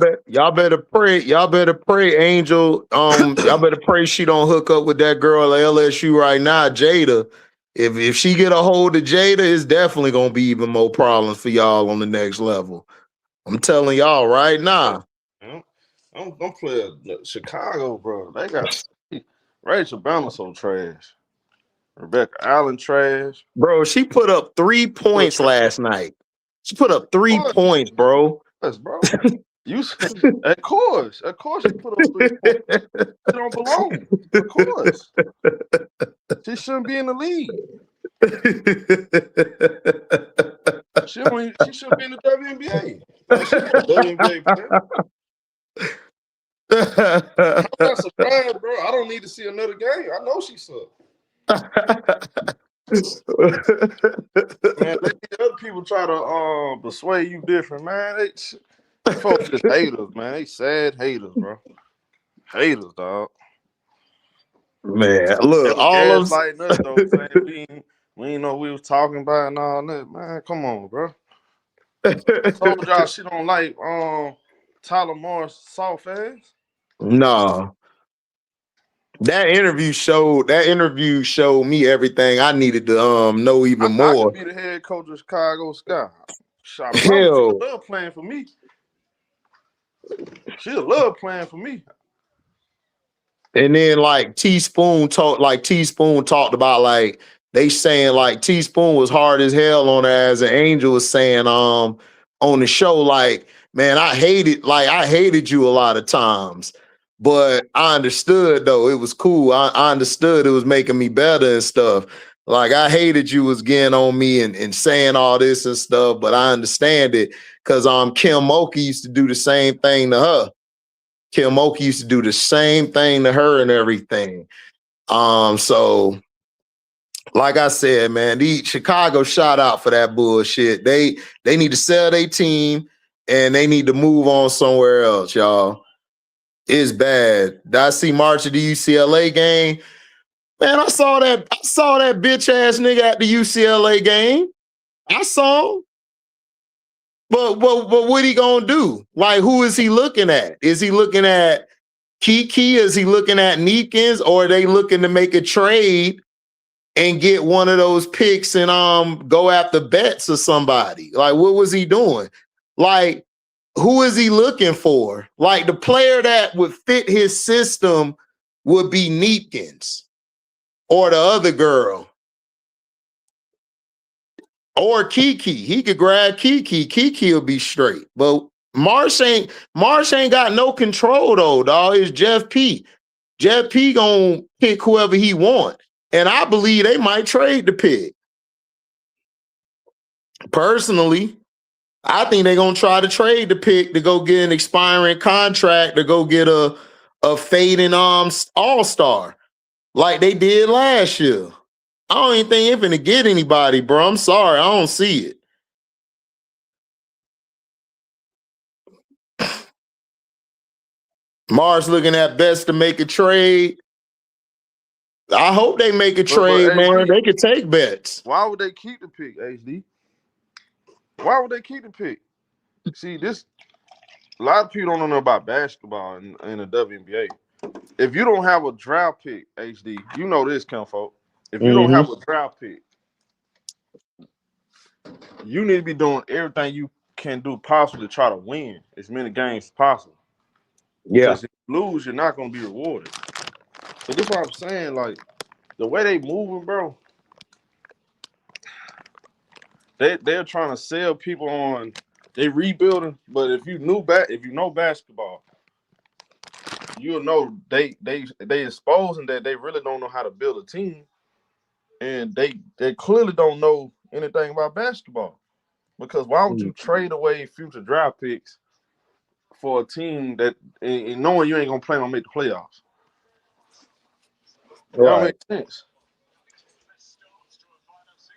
better pray. Y'all better pray, Angel. Y'all better pray she don't hook up with that girl at LSU right now, Jada. If she get a hold of Jada, it's definitely gonna be even more problems for y'all on the next level. I'm telling y'all right now. I'm playing Chicago, bro. They got Rachel Banner so trash. Rebecca Allen trash. Bro, she put up 3 points last night. She put up 3 points, bro. Yes, bro. Of course she put up 3 points. She don't belong. Of course. She shouldn't be in the league. She should be in the WNBA. She a WNBA player. I'm not surprised, bro. I don't need to see another game. I know she sucks. Man, other people try to persuade you different, man. They folks just haters, man. They sad haters, bro. Haters, dog. Man, look, all of like us though, saying we ain't know we was talking about and all that. Man, come on, bro. I told y'all she don't like Tyler Moore's soft ass. No. That interview showed me everything I needed to know even more. I could be the head coach of Chicago Sky. She love playing for me. She love playing for me. And then like Tspoon talked about like they saying like Tspoon was hard as hell on her, as an Angel was saying on the show, like, man, I hated you a lot of times. But I understood though, it was cool. I understood it was making me better and stuff. Like I hated you was getting on me and saying all this and stuff, but I understand it because Kim Mulkey used to do the same thing to her. Kim Mulkey used to do the same thing to her and everything. So like I said, man, Chicago shout out for that bullshit. They need to sell their team and they need to move on somewhere else, y'all. It's bad. Did I see March at the UCLA game? Man, I saw that bitch ass nigga at the UCLA game. I saw him. But what he gonna do? Like, who is he looking at? Is he looking at Kiki, is he looking at Neekins, or are they looking to make a trade and get one of those picks and go after Betts or somebody? Like, what was he doing? Like, who is he looking for? Like, the player that would fit his system would be Neekins or the other girl. Or Kiki. He could grab Kiki. Kiki will be straight. But Marsh ain't got no control though, dog. It's Jeff P. Jeff P gonna pick whoever he want. And I believe they might trade the pick. Personally, I think they're gonna try to trade the pick to go get an expiring contract, to go get a fading all-star like they did last year. I don't even think they're finna get anybody, bro. I'm sorry, I don't see it. Mars looking at best to make a trade. I hope they make a trade, man. They could take Betts. Why would they keep the pick, HD? Why would they keep the pick? See, this a lot of people don't know about basketball in the WNBA. If you don't have a draft pick, HD, you know this, Kenfolk. If you don't have a draft pick, you need to be doing everything you can do possible to try to win as many games as possible. Yeah. Because if you lose, you're not going to be rewarded. So this is what I'm saying. Like, the way they moving, bro, they're trying to sell people on they rebuilding. But if you know basketball, you'll know they exposing that they really don't know how to build a team. And they clearly don't know anything about basketball. Because why would you trade away future draft picks for a team that, and knowing you ain't gonna plan on make the playoffs? That don't make sense.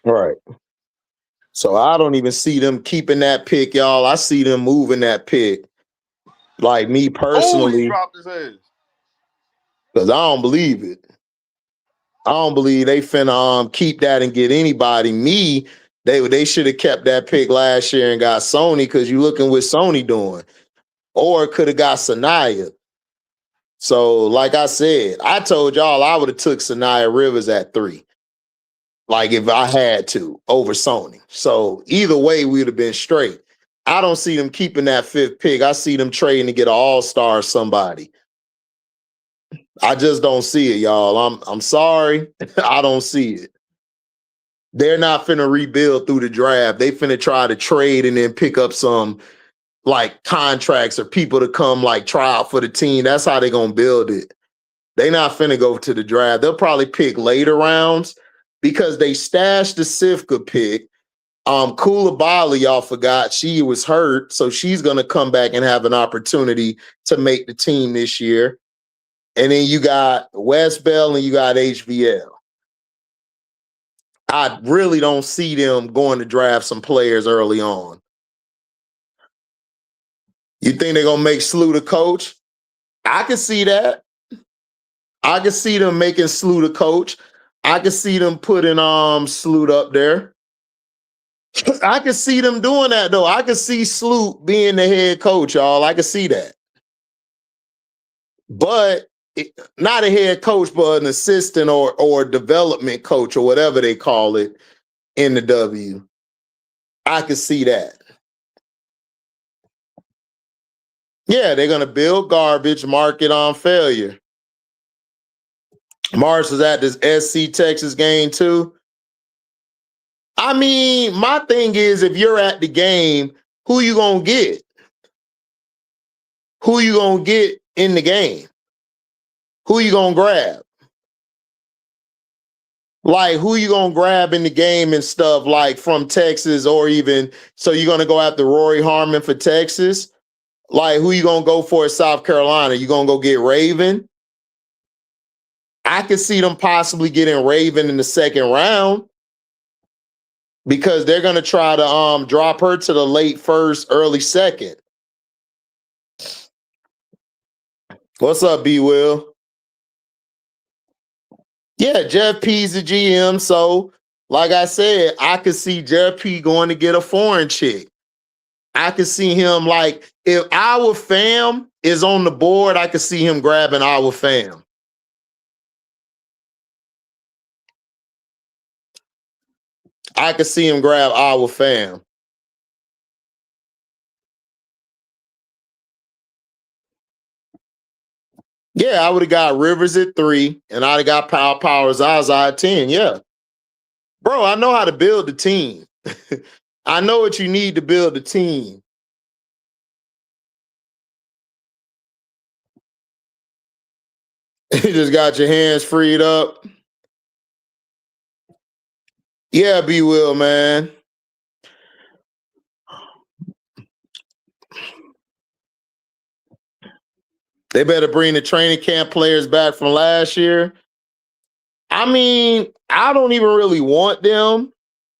Right. So I don't even see them keeping that pick, y'all. I see them moving that pick. Like me personally. He dropped his ass. Because I don't believe it. I don't believe they finna keep that and get anybody. Me, they should have kept that pick last year and got Sony, because you looking what Sony doing. Or could have got Sanaya. So, like I said, I told y'all I would have took Sanaya Rivers at 3. Like if I had to, over Sony. So either way, we would have been straight. I don't see them keeping that 5th pick. I see them trading to get an all-star or somebody. I just don't see it, y'all. I'm sorry. I don't see it. They're not finna rebuild through the draft. They finna try to trade and then pick up some like contracts or people to come like try out for the team. That's how they're gonna build it. They not finna go to the draft. They'll probably pick later rounds because they stashed the Sifka pick. Koulibaly, y'all forgot, she was hurt, so she's gonna come back and have an opportunity to make the team this year. And then you got West Bell and you got HVL. I really don't see them going to draft some players early on. You think they're going to make Slew the coach? I can see that. I can see them making Slew the coach. I can see them putting Slew up there. I can see them doing that, though. I can see Slew being the head coach, y'all. I can see that. But not a head coach, but an assistant or development coach or whatever they call it in the W. I could see that. Yeah, they're going to build garbage, market on failure. Mars was at this SC Texas game too. I mean, my thing is, if you're at the game, who you going to get? Who you going to get in the game? Who you going to grab? Like, who you going to grab in the game and stuff, like from Texas, or even, so you're going to go after Rory Harmon for Texas? Like, who you going to go for at South Carolina? You going to go get Raven? I could see them possibly getting Raven in the 2nd round because they're going to try to drop her to the late 1st, early 2nd. What's up, B. Will? Yeah, Jeff P's the GM. So, like I said, I could see Jeff P going to get a foreign chick. I could see him, like, if our fam is on the board, I could see him grabbing our fam. I could see him grab our fam. Yeah, I would have got Rivers at 3, and I'd have got Power Zaza at 10. Yeah. Bro, I know how to build a team. I know what you need to build a team. You just got your hands freed up. Yeah, B Will, man. They better bring the training camp players back from last year. I mean, I don't even really want them.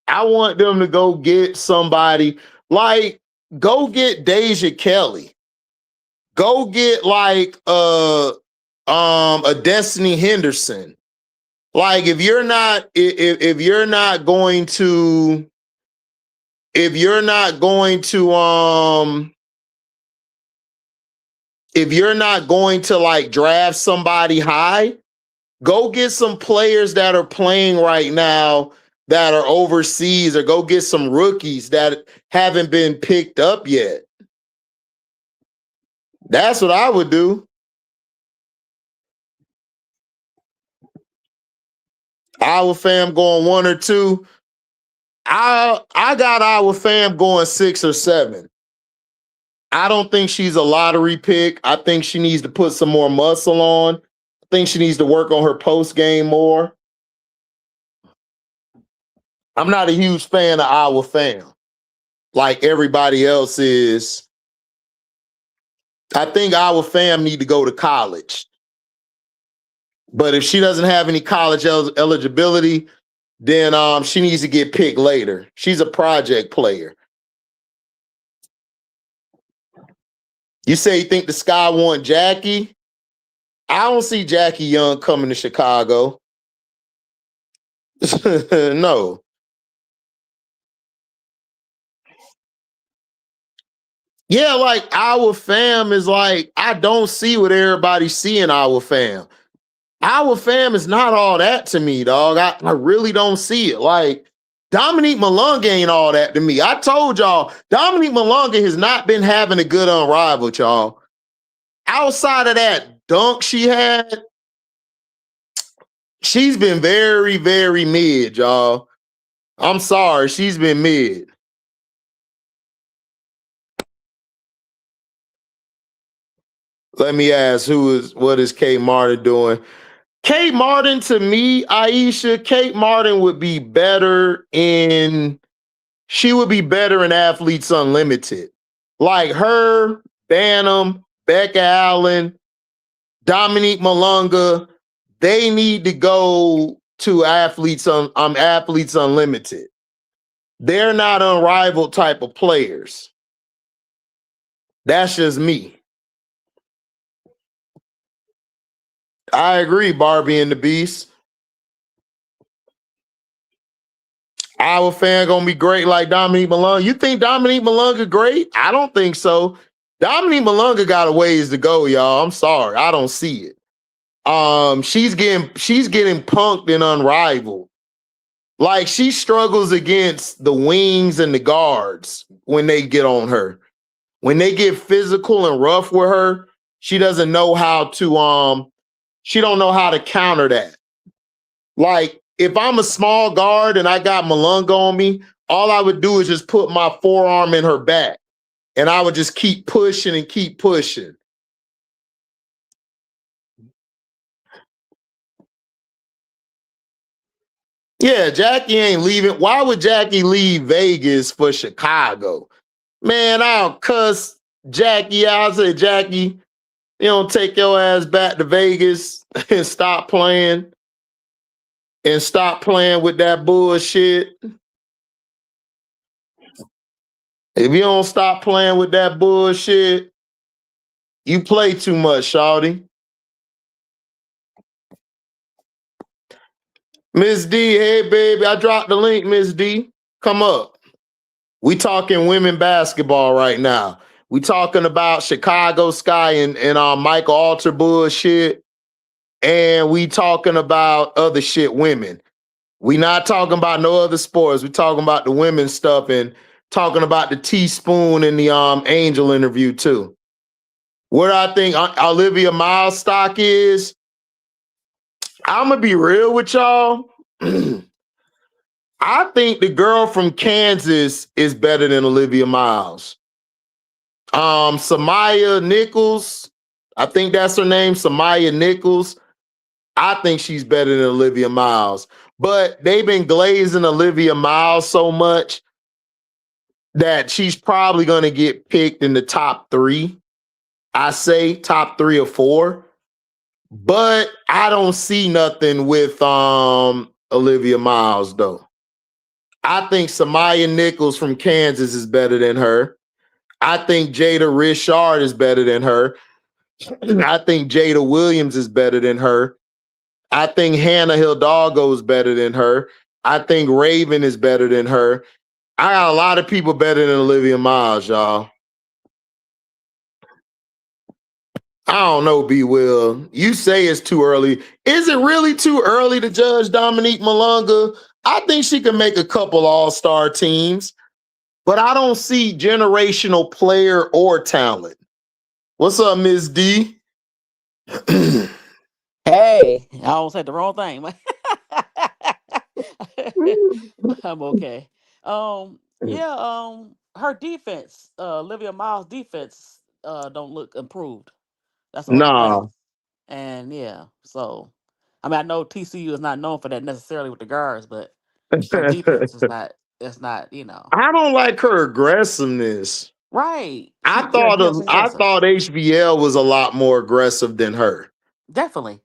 I want them to go get somebody like go get Deja Kelly. Go get like a Destiny Henderson. Like if you're not going to like draft somebody high, go get some players that are playing right now that are overseas, or go get some rookies that haven't been picked up yet. That's what I would do. Our fam going 1 or 2. I got our fam going 6 or 7. I don't think she's a lottery pick. I think she needs to put some more muscle on. I think she needs to work on her post game more. I'm not a huge fan of our fam like everybody else is. I think our fam need to go to college. But if she doesn't have any college eligibility, then she needs to get picked later. She's a project player. You say you think the Sky want Jackie? I don't see Jackie Young coming to Chicago. No. Yeah, like our fam is like, I don't see what everybody's seeing our fam. Our fam is not all that to me, dog. I really don't see it. Like, Dominique Malunga ain't all that to me. I told y'all, Dominique Malunga has not been having a good Unrivaled, y'all. Outside of that dunk she had, she's been very, very mid, y'all. I'm sorry, she's been mid. Let me ask, what is Kate Martin doing? Kate Martin, to me, Aisha, Kate Martin would be better in Athletes Unlimited. Like her, Bantam, Becca Allen, Dominique Malunga, they need to go to Athletes Unlimited. They're not Unrivaled type of players. That's just me. I agree, Barbie and the Beast. Our fan gonna be great like Dominique Malunga. You think Dominique Malunga great? I don't think so. Dominique Malunga got a ways to go, y'all. I'm sorry, I don't see it. She's getting punked and Unrivaled. Like she struggles against the wings and the guards when they get on her. When they get physical and rough with her, she doesn't know how to she don't know how to counter that. Like if I'm a small guard and I got Malunga on me, all I would do is just put my forearm in her back and I would just keep pushing and keep pushing. Yeah, Jackie ain't leaving. Why would Jackie leave Vegas for Chicago? Man, I'll cuss Jackie out. I say, Jackie, you don't take your ass back to Vegas and stop playing with that bullshit. If you don't stop playing with that bullshit, you play too much, shawty. Miss D, hey baby, I dropped the link, Miss D. Come up. We talking women basketball right now. We talking about Chicago Sky and Michael Alter bullshit. And we talking about other shit women. We not talking about no other sports. We talking about the women's stuff and talking about the Tspoon and the Angel interview too. What I think Olivia Miles' stock is, I'm gonna be real with y'all. I think the girl from Kansas is better than Olivia Miles. Samaya Nichols, I think that's her name, Samaya Nichols. I think she's better than Olivia Miles. But they've been glazing Olivia Miles so much that she's probably going to get picked in the top 3. I say top 3 or 4. But I don't see nothing with Olivia Miles, though. I think Samaya Nichols from Kansas is better than her. I think Jada Richard is better than her. I think Jada Williams is better than her. I think Hannah Hidalgo is better than her. I think Raven is better than her. I got a lot of people better than Olivia Miles, y'all. I don't know, B. Will. You say it's too early. Is it really too early to judge Dominique Malunga? I think she can make a couple all-star teams, but I don't see generational player or talent. What's up, Ms. D? Hey, I almost said the wrong thing. I'm okay. Her defense, Olivia Miles' defense, don't look improved. That's the only Nah. thing. And yeah, so I mean, I know TCU is not known for that necessarily with the guards, but her defense is not. It's not, I don't like her aggressiveness. right. I She's thought HBL was a lot more aggressive than her. Definitely.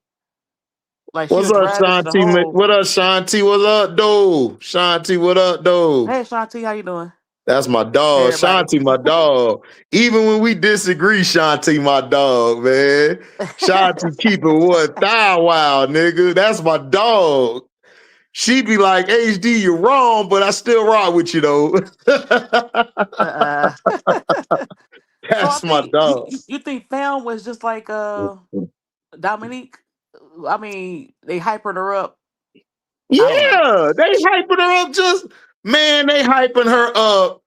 Like she What's up, addressed the Shanti? whole. What up, Shanti? What up, dude? Shanti, what up, dude? Hey, Shanti, how you doing? That's my dog. Hey, everybody. Shanti, my dog. Even when we disagree, Shanti, my dog, man. Shanti keep it what? Thou wow, nigga. That's my dog. She be like, HD, you're wrong, but I still rock with you, though. That's So my dog. you think Fam was just like Dominique? I mean, they hyping her up. Yeah, they hyping her up they hyping her up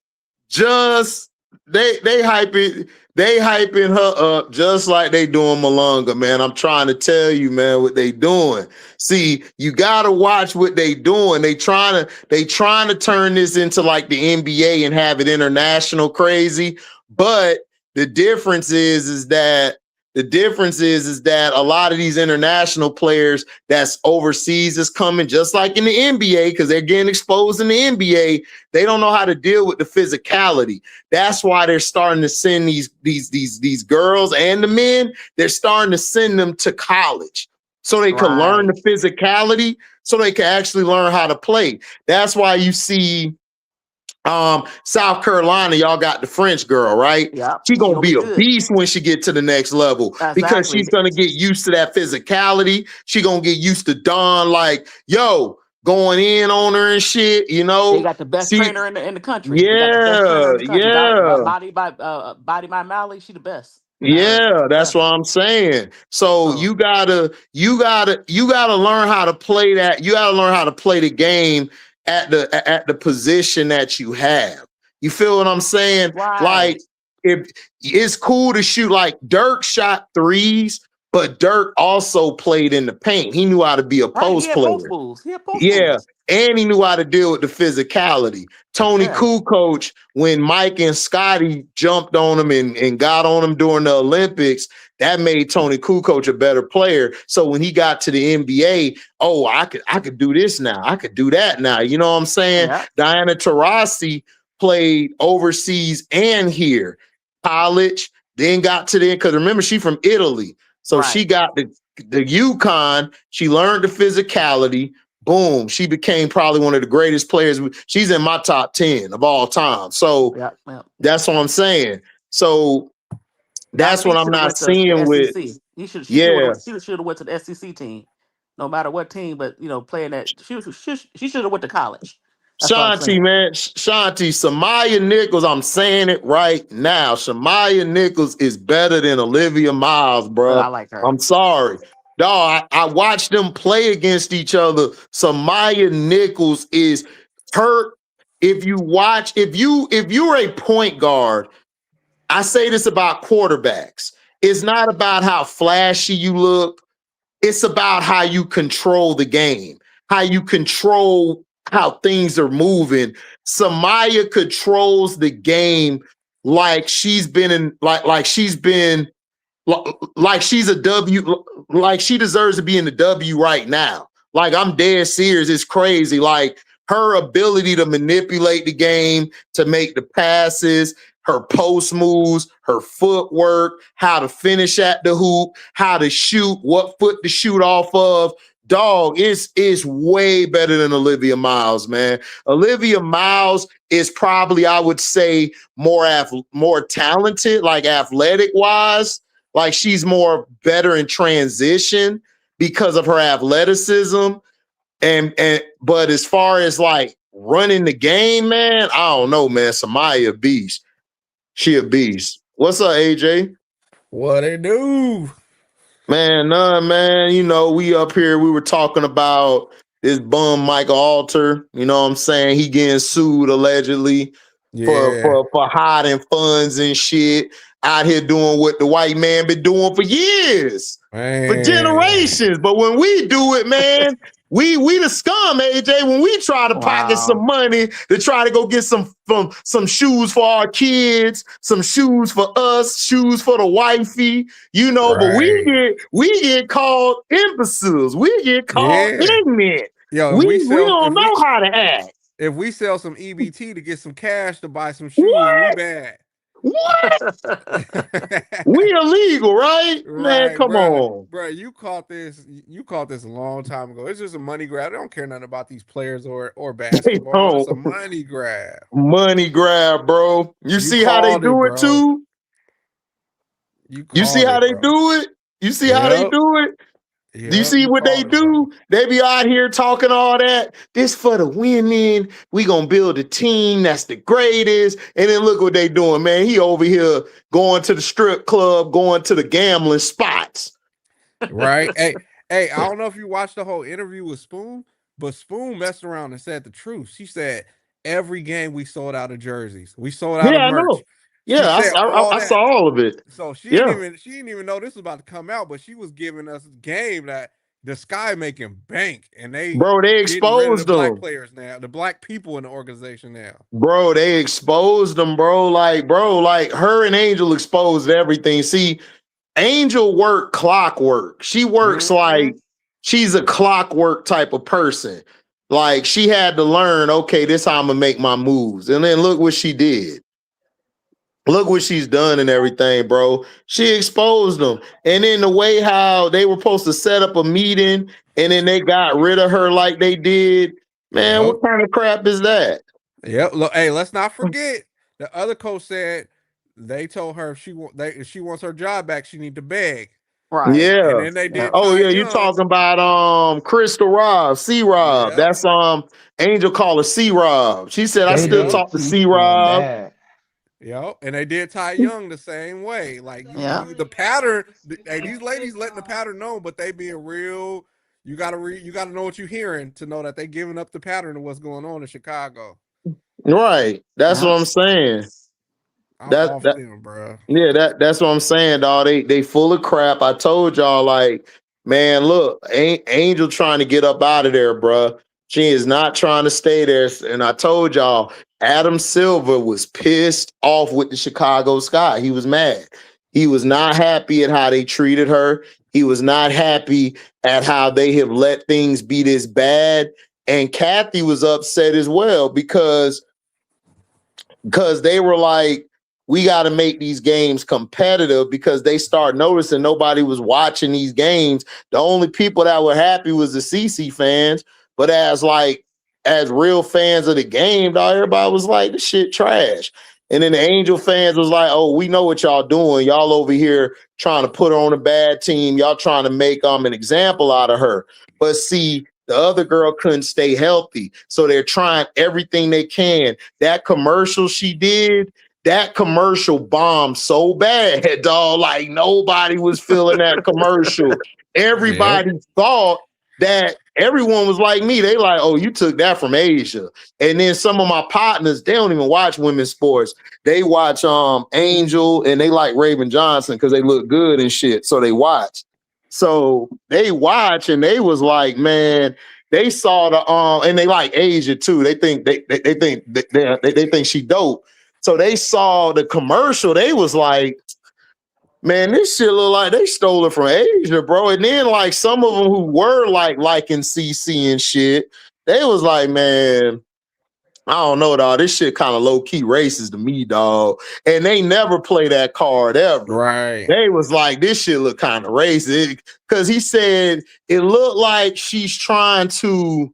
just they hyping her up just like they doing Malunga, man. I'm trying to tell you, man, what they doing. See, you gotta watch what they doing. They trying to turn this into like the NBA and have it international crazy. But the difference is that a lot of these international players that's overseas is coming just like in the NBA because they're getting exposed in the NBA. They don't know how to deal with the physicality. That's why they're starting to send these girls and the men. They're starting to send them to college so they can learn the physicality, so they can actually learn how to play. That's why you see South Carolina, y'all got the French girl, right? Yeah, She gonna be a good. beast when she get to the next level because she's gonna get used to that physicality. She gonna get used to Dawn, like, yo, going in on her and shit, They got the best trainer in the country. Body by Mally, she the best. Yeah, that's what I'm saying. So you gotta learn how to play that. You gotta learn how to play the game at the position that you have. You feel what I'm saying? Right. Like, if it's cool to shoot, like Dirk shot threes, but Dirk also played in the paint. He knew how to be a post player. Moves. And he knew how to deal with the physicality. Tony Kukoc, when Mike and Scotty jumped on him and got on him during the Olympics, that made Tony Kukoc a better player. So when he got to the NBA, I could do this now. I could do that now. You know what I'm saying? Yeah. Diana Taurasi played overseas and here. College, then got to because remember, she from Italy. So she got the UConn. She learned the physicality. Boom, she became probably one of the greatest players. She's in my top 10 of all time. So that's what I'm saying. So that's what I'm not seeing with. She should have went to the SEC team, no matter what team. But playing that, she should have went to college. That's what I'm Shanti, saying. man. Shanti, Samaya Nichols, I'm saying it right now. Samaya Nichols is better than Olivia Miles, But bro. I like her. I'm sorry. Dog, I watched them play against each other. Samaya Nichols is hurt. If you're a point guard, I say this about quarterbacks. It's not about how flashy you look. It's about how you control the game, how you control how things are moving. Samaya controls the game like she's been in, like she's been like she's a W, like she deserves to be in the W right now. Like I'm dead serious. It's crazy. Like her ability to manipulate the game, to make the passes, her post moves, her footwork, how to finish at the hoop, how to shoot, what foot to shoot off of. Dog, is way better than Olivia Miles, man. Olivia Miles is probably, I would say, more talented, like athletic wise. Like she's more better in transition because of her athleticism. And but as far as like running the game, man, I don't know, man. Samaya a beast. She a beast. What's up, AJ? What they do? Man, none, man. You know, we up here, we were talking about this bum Michael Alter. You know what I'm saying? He getting sued allegedly for hiding funds and shit. Out here doing what the white man been doing for years, for generations. But when we do it, man, we the scum, AJ. When we try to pocket some money to try to go get some shoes for our kids, some shoes for us, shoes for the wifey, you know. But we get called imbeciles. We get called ignorant. Yo, we don't know how to act. If we sell some EBT to get some cash to buy some shoes, we bad. What? We illegal, right? Man, come on. Bro, you caught this a long time ago. It's just a money grab. I don't care nothing about these players or basketball. It's a money grab. Money grab, bro. You see how they do it too? You see how they do it? You see how they do it? Do you see what they do? They be out here talking all that. This for the women. We gonna build a team that's the greatest. And then look what they doing, man. He over here going to the strip club, going to the gambling spots. Right. Hey, I don't know if you watched the whole interview with Tspoon, but Tspoon messed around and said the truth. She said every game we sold out of jerseys. We sold out of merch. I know. Yeah, I saw all of it. So she didn't even know this was about to come out, but she was giving us game that the Sky making bank, and they exposed the them. black players now, the black people in the organization now. Bro, they exposed them, bro. Like her and Angel exposed everything. See, Angel work clockwork. She works like she's a clockwork type of person. Like she had to learn, okay, this how I'm gonna make my moves. And then look what she did. Look what she's done and everything, bro. She exposed them. And then the way how they were supposed to set up a meeting and then they got rid of her like they did. Man, what kind of crap is that? Yeah. Look, hey, let's not forget the other coach said they told her if she wants her job back, she need to beg. Right. Yeah. And then they did. Oh, yeah, you talking about Crystal Rob, C-Rob. Yep. That's Angel call her C-Rob. She said, I still talk to C-Rob. Yep, and they did Ty Young the same way. Like the pattern, these ladies letting the pattern know, but they being real. You gotta know what you're hearing to know that they giving up the pattern of what's going on in Chicago. Right, that's what I'm saying. That's bro. Yeah, that's what I'm saying, dog. They full of crap. I told y'all, like, man, look, Angel trying to get up out of there, bro. She is not trying to stay there. And I told y'all, Adam Silver was pissed off with the Chicago Sky. He was mad. He was not happy at how they treated her. He was not happy at how they have let things be this bad. And Kathy was upset as well because they were like, we got to make these games competitive because they start noticing nobody was watching these games. The only people that were happy was the CC fans. But as real fans of the game, dog, everybody was like, this shit trash. And then the Angel fans was like, oh, we know what y'all doing. Y'all over here trying to put her on a bad team. Y'all trying to make an example out of her. But see, The other girl couldn't stay healthy. So they're trying everything they can. That commercial she did, that commercial bombed so bad, dog. Like nobody was feeling that commercial. Everybody thought that everyone was like me. They like, oh, you took that from Asia. And then some of my partners, they don't even watch women's sports. They watch Angel and they like Raven Johnson because they look good and shit. So they watch. So they watch and they was like, man, they saw the and they like Asia too. They think they think she dope. So they saw the commercial. They was like, man, this shit look like they stole it from Asia, bro. And then like some of them who were like liking CC and shit, they was like, man, I don't know, dog. This shit kind of low-key racist to me, dog. And they never play that card ever. Right. They was like, this shit look kind of racist. Because he said it looked like she's trying to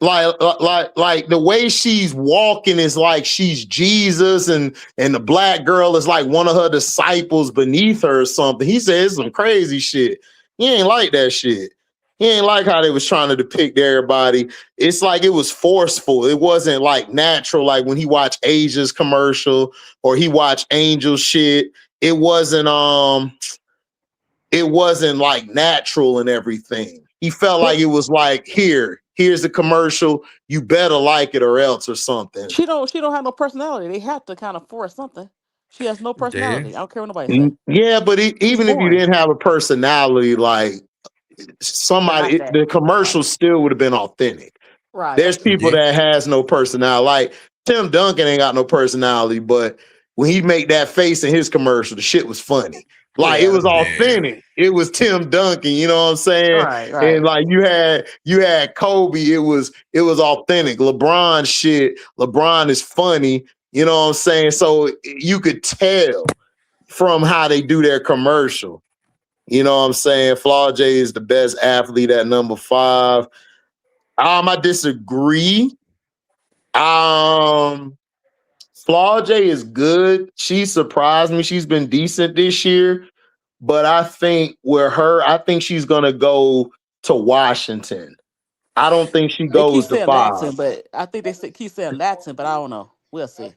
like the way she's walking is like she's Jesus and the black girl is like one of her disciples beneath her or something. He says some crazy shit. He ain't like that shit. He ain't like how they was trying to depict everybody. It's like it was forceful. It wasn't like natural. Like when he watched Asia's commercial or he watched Angel shit, it wasn't like natural and everything. He felt like it was like, here's the commercial. You better like it or else or something. She don't have no personality. They have to kind of force something. She has no personality. I don't care what nobody says. Yeah, but even if you didn't have a personality, like somebody, the commercial still would have been authentic. Right. There's people that has no personality. Like Tim Duncan ain't got no personality, but when he made that face in his commercial, the shit was funny. Like it was authentic. It was Tim Duncan, you know what I'm saying? Right. And like you had Kobe, it was authentic. LeBron shit, LeBron is funny, you know what I'm saying? So you could tell from how they do their commercial. You know what I'm saying? Flaw J is the best athlete at number 5. I disagree. Flaw J is good. She surprised me. She's been decent this year. But I think I think she's gonna go to Washington. I don't think she goes to 5. Latson, but I think they keep saying Latson, but I don't know. We'll see.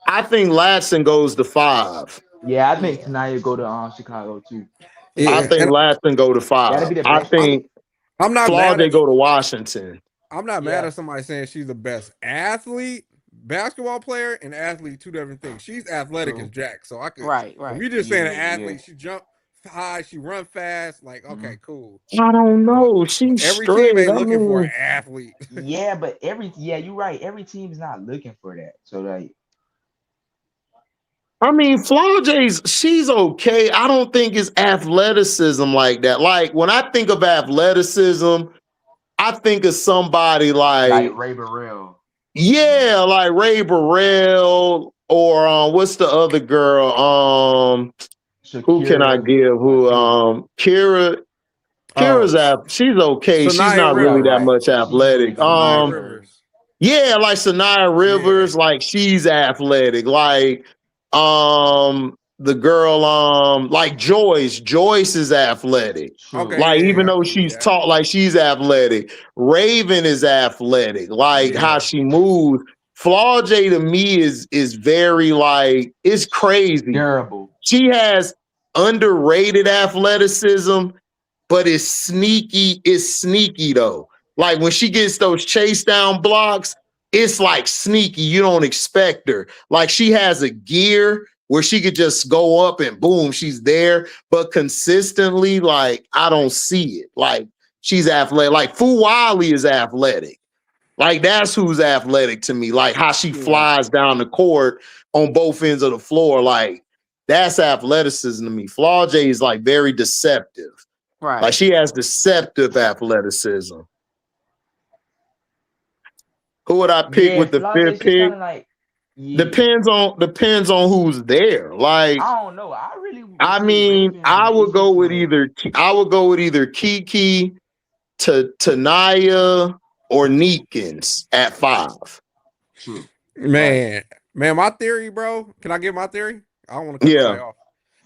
I think Latson goes to 5. Yeah, I think Tanaya go to Chicago too. Yeah, I think Latson go to 5. I think I'm not Flaw mad J at go to Washington. I'm not mad at somebody saying she's the best athlete, basketball player, and athlete, two different things. She's athletic as Jack, so I could. Right. If you're just saying an athlete, she jump high, she run fast. Like, okay, cool. I don't know. She's every straight. team ain't looking for an athlete. Yeah, but you're right. Every team is not looking for that. So like, I mean, Flaw J's, she's okay. I don't think it's athleticism like that. Like when I think of athleticism, I think of somebody like Ray Burrell. Yeah, like Ray Burrell or what's the other girl? Shakira, who can I give? Who Kira's she's okay. She's not really that much athletic. Yeah, like Sanaya Rivers, like she's athletic. Like the girl like Joyce is athletic. Okay, like even though she's taught like she's athletic. Raven is athletic. Like how she moves. Flaw J to me is very like it's crazy. Durable. She has underrated athleticism, but it's sneaky. It's sneaky though. Like when she gets those chase down blocks, it's like sneaky. You don't expect her. Like she has a gear where she could just go up and boom, she's there. But consistently, like I don't see it. Like she's athletic. Like Fu Wally is athletic. Like that's who's athletic to me. Like how she flies down the court on both ends of the floor. Like that's athleticism to me. Flaw J is like very deceptive. Right. Like she has deceptive athleticism. Who would I pick with the 5th pick? Like, depends on who's there. Like I don't know. I would go with either Kiki to Tanaya or Neekins at 5. Man, my theory, bro. Can I give my theory? I don't want to cut you off.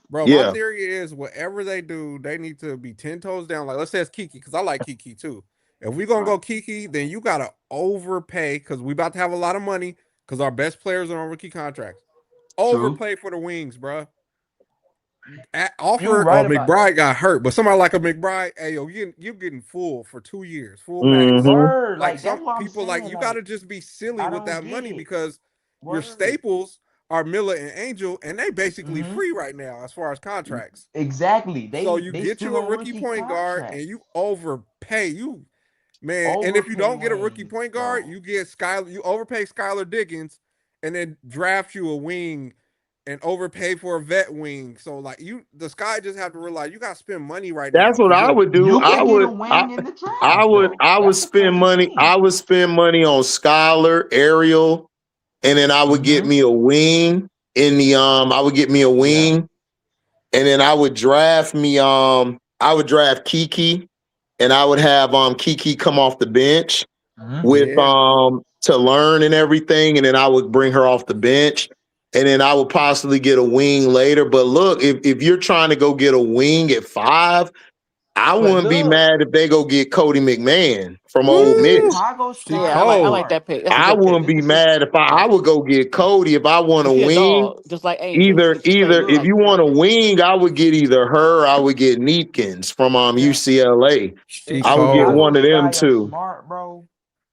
Bro, my theory is whatever they do, they need to be 10 toes down. Like let's say it's Kiki, because I like Kiki too. If we gonna go Kiki, then you gotta overpay because we about to have a lot of money because our best players are on rookie contracts. Overpay for the wings, bro. You Offer right about McBride got hurt, but somebody like a McBride, hey yo, you're getting full for 2 years, full max. word. Like Like that's some what I'm people, like saying. you Like gotta just be silly I with don't that get money it. because your Word. staples are Miller and Angel, and they basically free right now as far as contracts. Exactly. So you They get still you a on rookie rookie point guard, and contracts. you overpay you. Man, and if you Overpay don't get a rookie wings, point guard, bro. you get you overpay Skylar Diggins, and then draft you a wing and overpay for a vet wing. So like the Sky just have to realize you got to spend money right now That's what because I would do. You can get a wing in the draft, though. I would That's the spend crazy money. thing. I would spend money on Skylar, Ariel, and then I would get me a wing in the I would get me a wing, and then I would draft me I would draft Kiki, and I would have Kiki come off the bench with to learn and everything, and then I would bring her off the bench, and then I would possibly get a wing later. But look, if you're trying to go get a wing at 5, I But wouldn't be look, mad if they go get Cody McMahon from Ole the Miss. Chicago She Sky Yeah, is cold. I like smart. that pick. That's a I good pick. wouldn't be mad if I would go get Cody if I want a She a wing. dog, just like Angel. Either She play if like you want a wing, I would get either her. Or I would get Neepkins from UCLA. She If I the would get Chicago one of them Sky are too. smart, bro,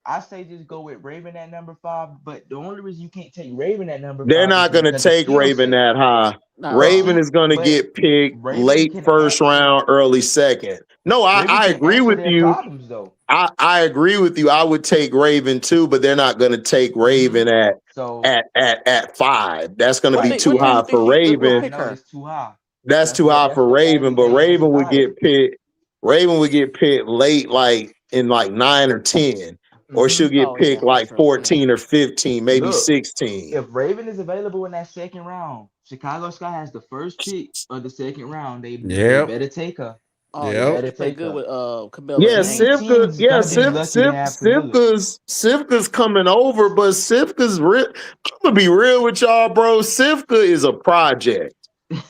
I say just go with Raven at number 5. But the only reason you can't take Raven at number They're 5 is not going to because of take skill Raven set. that high. no. Raven is going to But get picked Raven late can first round, early second. No, I agree answer with their you. problems though. I agree with you. I would take Raven too, but they're not going to take Raven So at 5. That's going to What be team? too What team high you think for will I Raven. pick know her? it's too high. That's too high That's for the Raven, only but thing Raven would about it. get picked. Raven would get picked late, like in like 9 or 10, or she'll get Oh yeah, picked that's like true. Yeah. 14 or 15, maybe Look, 16. if Raven is available in that second round, Chicago Sky has the first pick of the second round. They better take her. Oh They yeah, Yep. better she played take good her. with Camilla Yeah, and Any Angel. team is gonna be lucky to have Camilla. Sivka's coming over, but Sivka's real. I'm gonna be real with y'all, bro. Sivka is a project.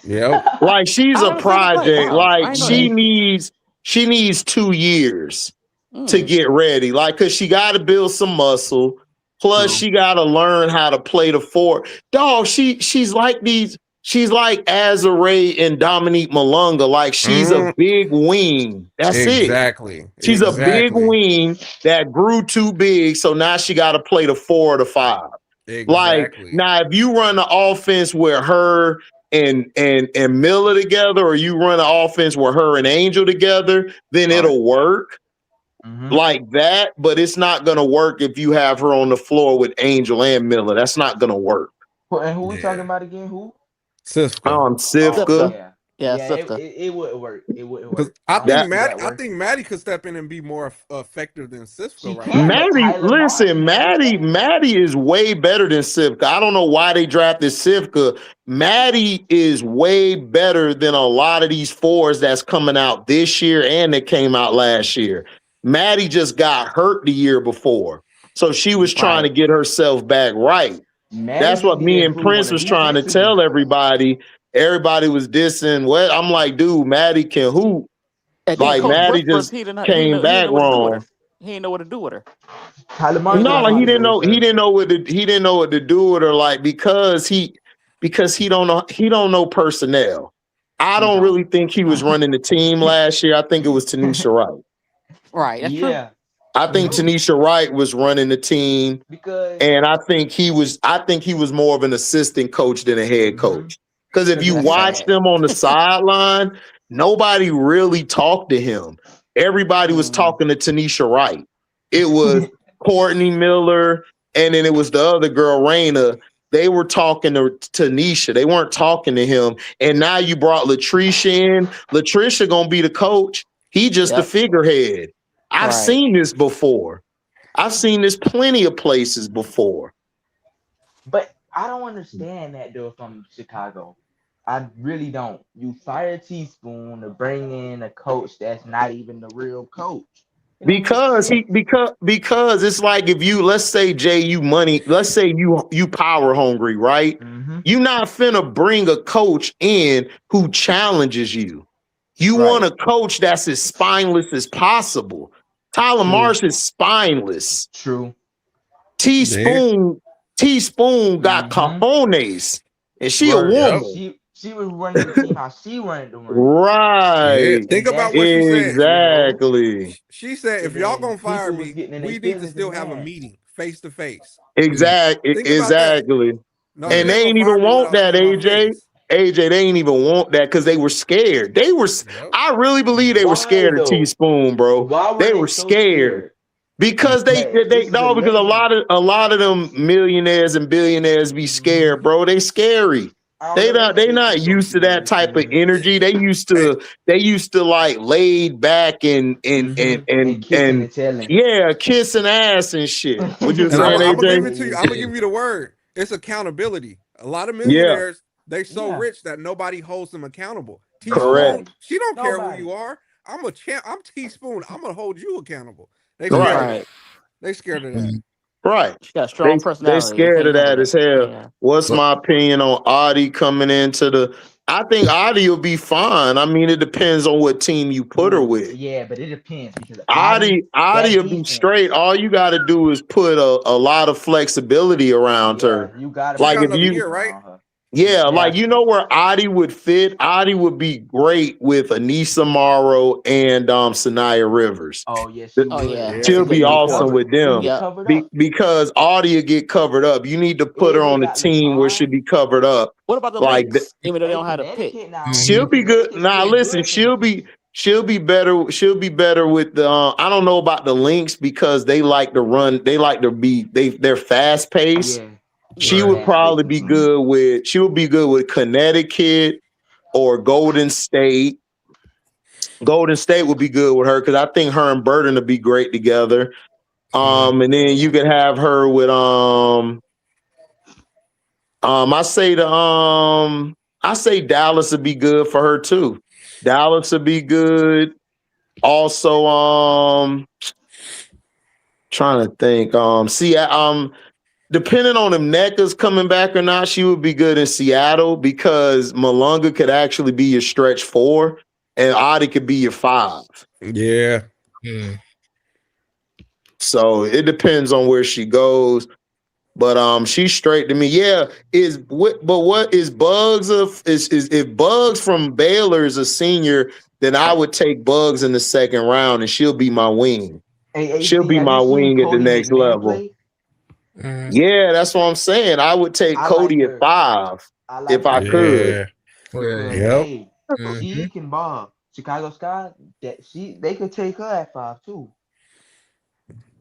Yep. Like she's I a never seen her play. project. Wow, I Like didn't know that. she needs 2 years to Mm. get ready. Like, cause she got to build some muscle. Plus, True. she got to learn how to play the 4. Dog, she's like these. She's like Azare and Dominique Malunga. Like she's a big wing. That's it. Exactly. She's a big Exactly. wing that grew too big, so now she got to play the 4 or the 5. Like Exactly. now, if you run the offense with her and Miller together, or you run an offense with her and Angel together, then it'll work like that. But it's not gonna work if you have her on the floor with Angel and Miller. That's not gonna work. And who we talking about again? Who? Sivka. Sivka. Yeah, Sivka. It wouldn't work. It wouldn't work. I think Maddie could step in and be more effective than Sivka right now. Maddie is way better than Sivka. I don't know why they drafted Sivka. Maddie is way better than a lot of these 4s that's coming out this year and that came out last year. Maddie just got hurt the year before, so she was trying to get herself back right. That's what me and Prince was trying to tell everybody. Everybody was dissing. What I'm like, dude, Maddie can hoop. Like Maddie just came back wrong. He didn't know what to do with her. No, like he didn't know what to do with her. Like because he don't know personnel. I don't really think he was running the team last year. I think it was Tanisha Wright. Right. That's true. I think Tanisha Wright was running the team, and I think he was more of an assistant coach than a head coach. Because if you watch them on the sideline, nobody really talked to him. Everybody was talking to Tanisha Wright. It was Courtney Miller, and then it was the other girl, Raina. They were talking to Tanisha. They weren't talking to him. And now you brought Latricia in. Latricia gonna be the coach. He just the figurehead. I've seen this before. I've seen this plenty of places before. But I don't understand that though from Chicago. I really don't. You fire Tspoon to bring in a coach that's not even the real coach. Because it's like if you, let's say Jay, let's say you power hungry, right? You're not finna bring a coach in who challenges you. You want a coach that's as spineless as possible. Tyler Marsh is spineless. True. Tspoon got cojones, and she a woman. She was running the team how she wanted to run. Right. Yeah, think about what she said. Exactly. She said, if y'all gonna fire me, we need to still have a meeting face to face. Exactly. No, and they ain't even want that, AJ. AJ, they ain't even want that because they were scared. They were. I really believe they were scared of Tspoon, bro. They were scared because because a lot of them millionaires and billionaires be scared, bro. They scary. They not used to that type of energy. They used to like laid back and kissing ass and shit. What you saying, AJ? I'm gonna give it to you. I'm gonna give you the word. It's accountability. A lot of millionaires, they so rich that nobody holds them accountable. Correct. She don't care who you are. I'm a champ. I'm Tspoon. I'm gonna hold you accountable. They scared of that. Right. She got a strong personality. They scared of that as hell. Yeah. What's my opinion on Adi coming into the? I think Adi will be fine. I mean, it depends on what team you put her with. Yeah, but it depends because Adi will be straight. All you got to do is put a lot of flexibility around her. You got like if you right. Yeah, like you know where Adi would fit? Adi would be great with Anissa Morrow and Sanaya Rivers. Oh, yes. She'll be awesome with them. Because Adi will get covered up. You need to put her on a team where she'll be covered up. What about the Lynx? Even though they don't have a pick. She'll be good. Now listen, she'll be better. She'll be better with the I don't know about the Lynx because they like to run, they're fast paced. Yeah. She would probably be good with. She would be good with Connecticut or Golden State. Golden State would be good with her because I think her and Burton would be great together. And then you could have her with I say Dallas would be good for her too. Dallas would be good. Also, trying to think. Depending on if NECA's coming back or not, she would be good in Seattle because Malunga could actually be your stretch 4 and Adi could be your 5. Yeah. So it depends on where she goes. But she's straight to me. Yeah. What is Bugs if Bugs from Baylor is a senior, then I would take Bugs in the second round and she'll be my wing. She'll be my wing at the next level. Yeah, that's what I'm saying. I would take Cody at 5 if I could. Hey, she can ball. Chicago Sky, they could take her at 5 too.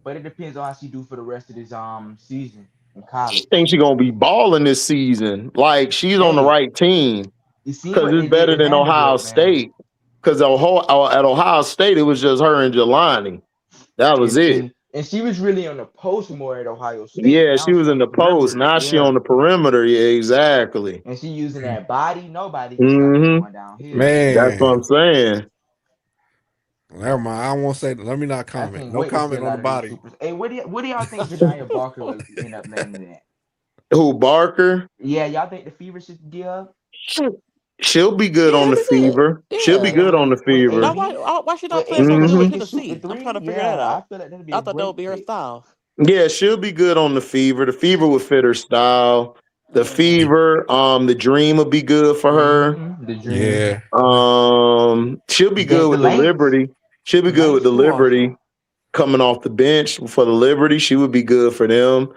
But it depends on how she do for the rest of this season in college. I think she's gonna be balling this season. Like she's on the right team because it's better than Ohio State. Because at Ohio State, it was just her and Jelani. That was it. And she was really on the post more at Ohio State. Yeah, she was in the post. Now she on the perimeter. Yeah, exactly. And she using that body. Nobody going down here. Man, that's what I'm saying. Never mind. I won't say. Let me not comment. No comment on the body. Hey, what do y'all think Ja'Nia Barker will end up landing at? Who, Barker? Yeah, y'all think the Fever should get up? She'll be good on the Fever. Yeah. She'll be good on the Fever. Now, why she not playing so good with Tennessee? I'm trying to figure that out. I thought that would be her style. Yeah, she'll be good on the Fever. The Fever would fit her style. The Fever, the Dream would be good for her. The Dream. Yeah. She'll be good with the Liberty. She'll be good with the Liberty. Coming off the bench for the Liberty, she would be good for them.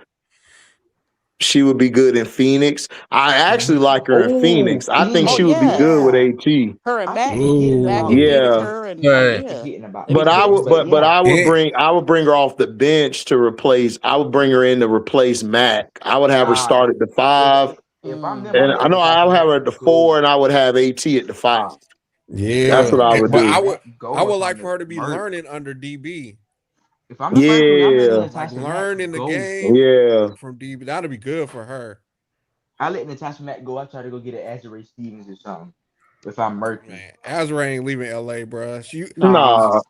She would be good in Phoenix. I actually like her in Phoenix. I think she would be good with AT. Her and Mac. But I would bring her off the bench to replace. I would bring her in to replace Mac. I would have her start at the 5. And I know I would have her at the 4, and I would have AT at the 5. Yeah, that's what I would do. I would like for her to be learning under DB. If I'm the learning the game, from DB, that'd be good for her. I let Natasha Mack go. I try to go get an Azure Stevens or something. If I'm murky, man, Azure ain't leaving LA, bro. Azure not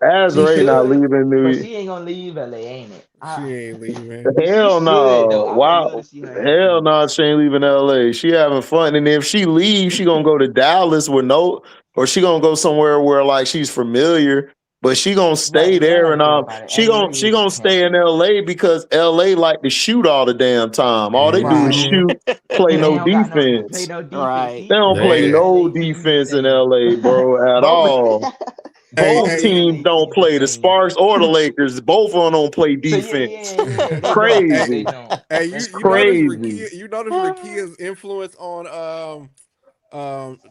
leaving New York. She ain't gonna leave LA, ain't it? She ain't leaving. Hell no! Wow, hell no! She ain't leaving LA. She having fun, and if she leaves, she gonna go to Dallas or she gonna go somewhere where like she's familiar. But she gonna stay there, and she gonna stay in LA because LA like to shoot all the damn time. All they do is shoot, play no defense. Right. They don't play no defense in LA, bro, at all. Both teams don't play, the Sparks or the Lakers. Both of them don't play defense. Crazy. Hey, you crazy. Notice Rakia's influence on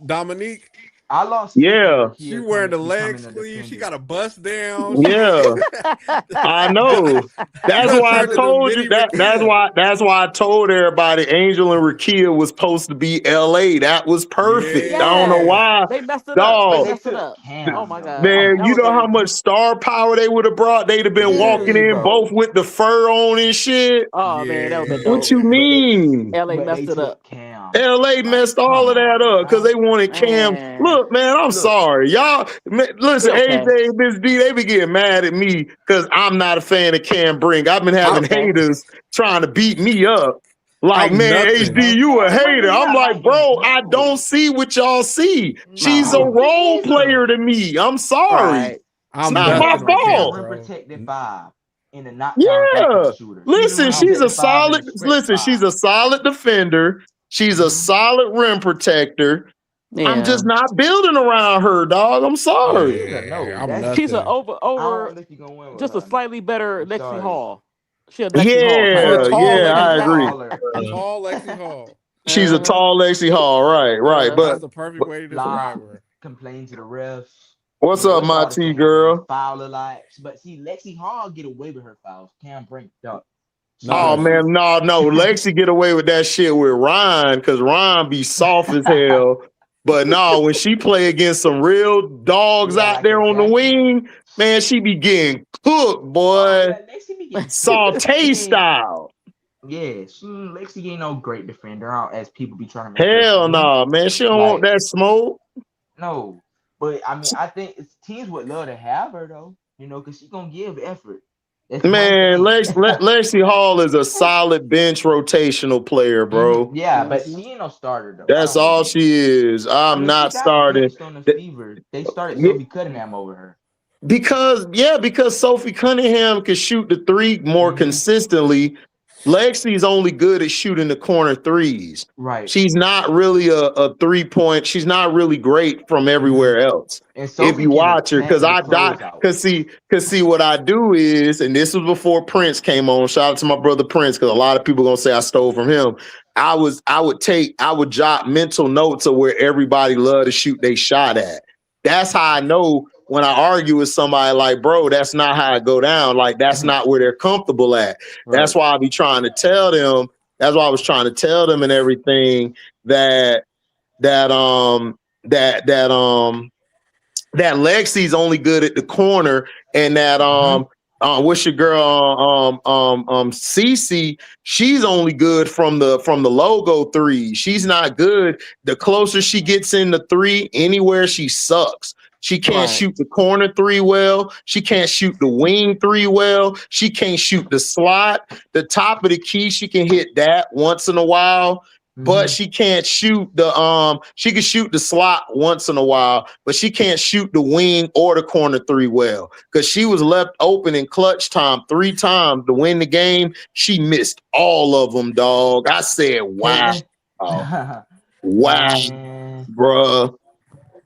Dominique. I lost. Yeah, she wearing the leg sleeve. She got a bust down. Yeah, I know. That's why I told you that. That's why I told everybody Angel and Rakia was supposed to be LA. That was perfect. Yeah. I don't know why. They messed it Dog. up. They messed it up. Oh my god, man! You know how much star power they would have brought? They'd have been walking in both with the fur on and shit. Oh man, that was a dope. What you mean? LA messed it up. LA messed all of that up because they wanted Cam. Look, man, I'm sorry. Y'all, listen, AJ and Miss D, they be getting mad at me because I'm not a fan of Cam Brink. I've been having haters trying to beat me up. Like, man, HD, you a hater. I'm like, bro, I don't see what y'all see. She's a role player to me. I'm sorry. It's not my fault. Yeah. Listen, she's a solid defender. She's a solid rim protector. Yeah. I'm just not building around her, dog. I'm sorry. She's an over just a slightly better Lexi Hall. I agree. A tall Lexi Hall. She's a tall Lexi Hall, right. But that's the perfect way to describe her. Complain to the refs. What's up, my T girl? Foul a lot, but see, Lexi Hall get away with her fouls. Cam Brink don't. Oh man, no. Lexi get away with that shit with Ryan because Ryan be soft as hell. But no, when she play against some real dogs out there on the wing, man, she be getting cooked, boy. Saute style. Yeah, Lexi ain't no great defender, as people be trying to make hell no, man. She don't want that smoke. No, but I mean, I think teams would love to have her though, because she gonna give effort. Man, Lexi Hall is a solid bench rotational player, bro. Yeah, but she ain't no starter though. That's all she is. I'm not starting. They started Sophie Cunningham over her. Because Sophie Cunningham can shoot the three more consistently. Lexi's only good at shooting the corner threes. Right. She's not really a 3-point. She's not really great from everywhere else. If you watch her, because see what I do is, and this was before Prince came on. Shout out to my brother Prince, because a lot of people gonna say I stole from him. I would jot mental notes of where everybody loved to shoot they shot at. That's how I know when I argue with somebody like, bro, that's not how I go down. Like, that's not where they're comfortable at. Right. That's why I be trying to tell them. That's why I was trying to tell them and everything that Lexi's only good at the corner, and that what's your girl Cece, she's only good from the logo three. She's not good. The closer she gets in the three, anywhere she sucks. She can't shoot the corner three well. She can't shoot the wing three well. She can't shoot the slot. The top of the key, she can hit that once in a while, but she can't shoot the she can shoot the slot once in a while, but she can't shoot the wing or the corner three well. Because she was left open in clutch time 3 times to win the game. She missed all of them, dog. I said, wow. Wow, bruh.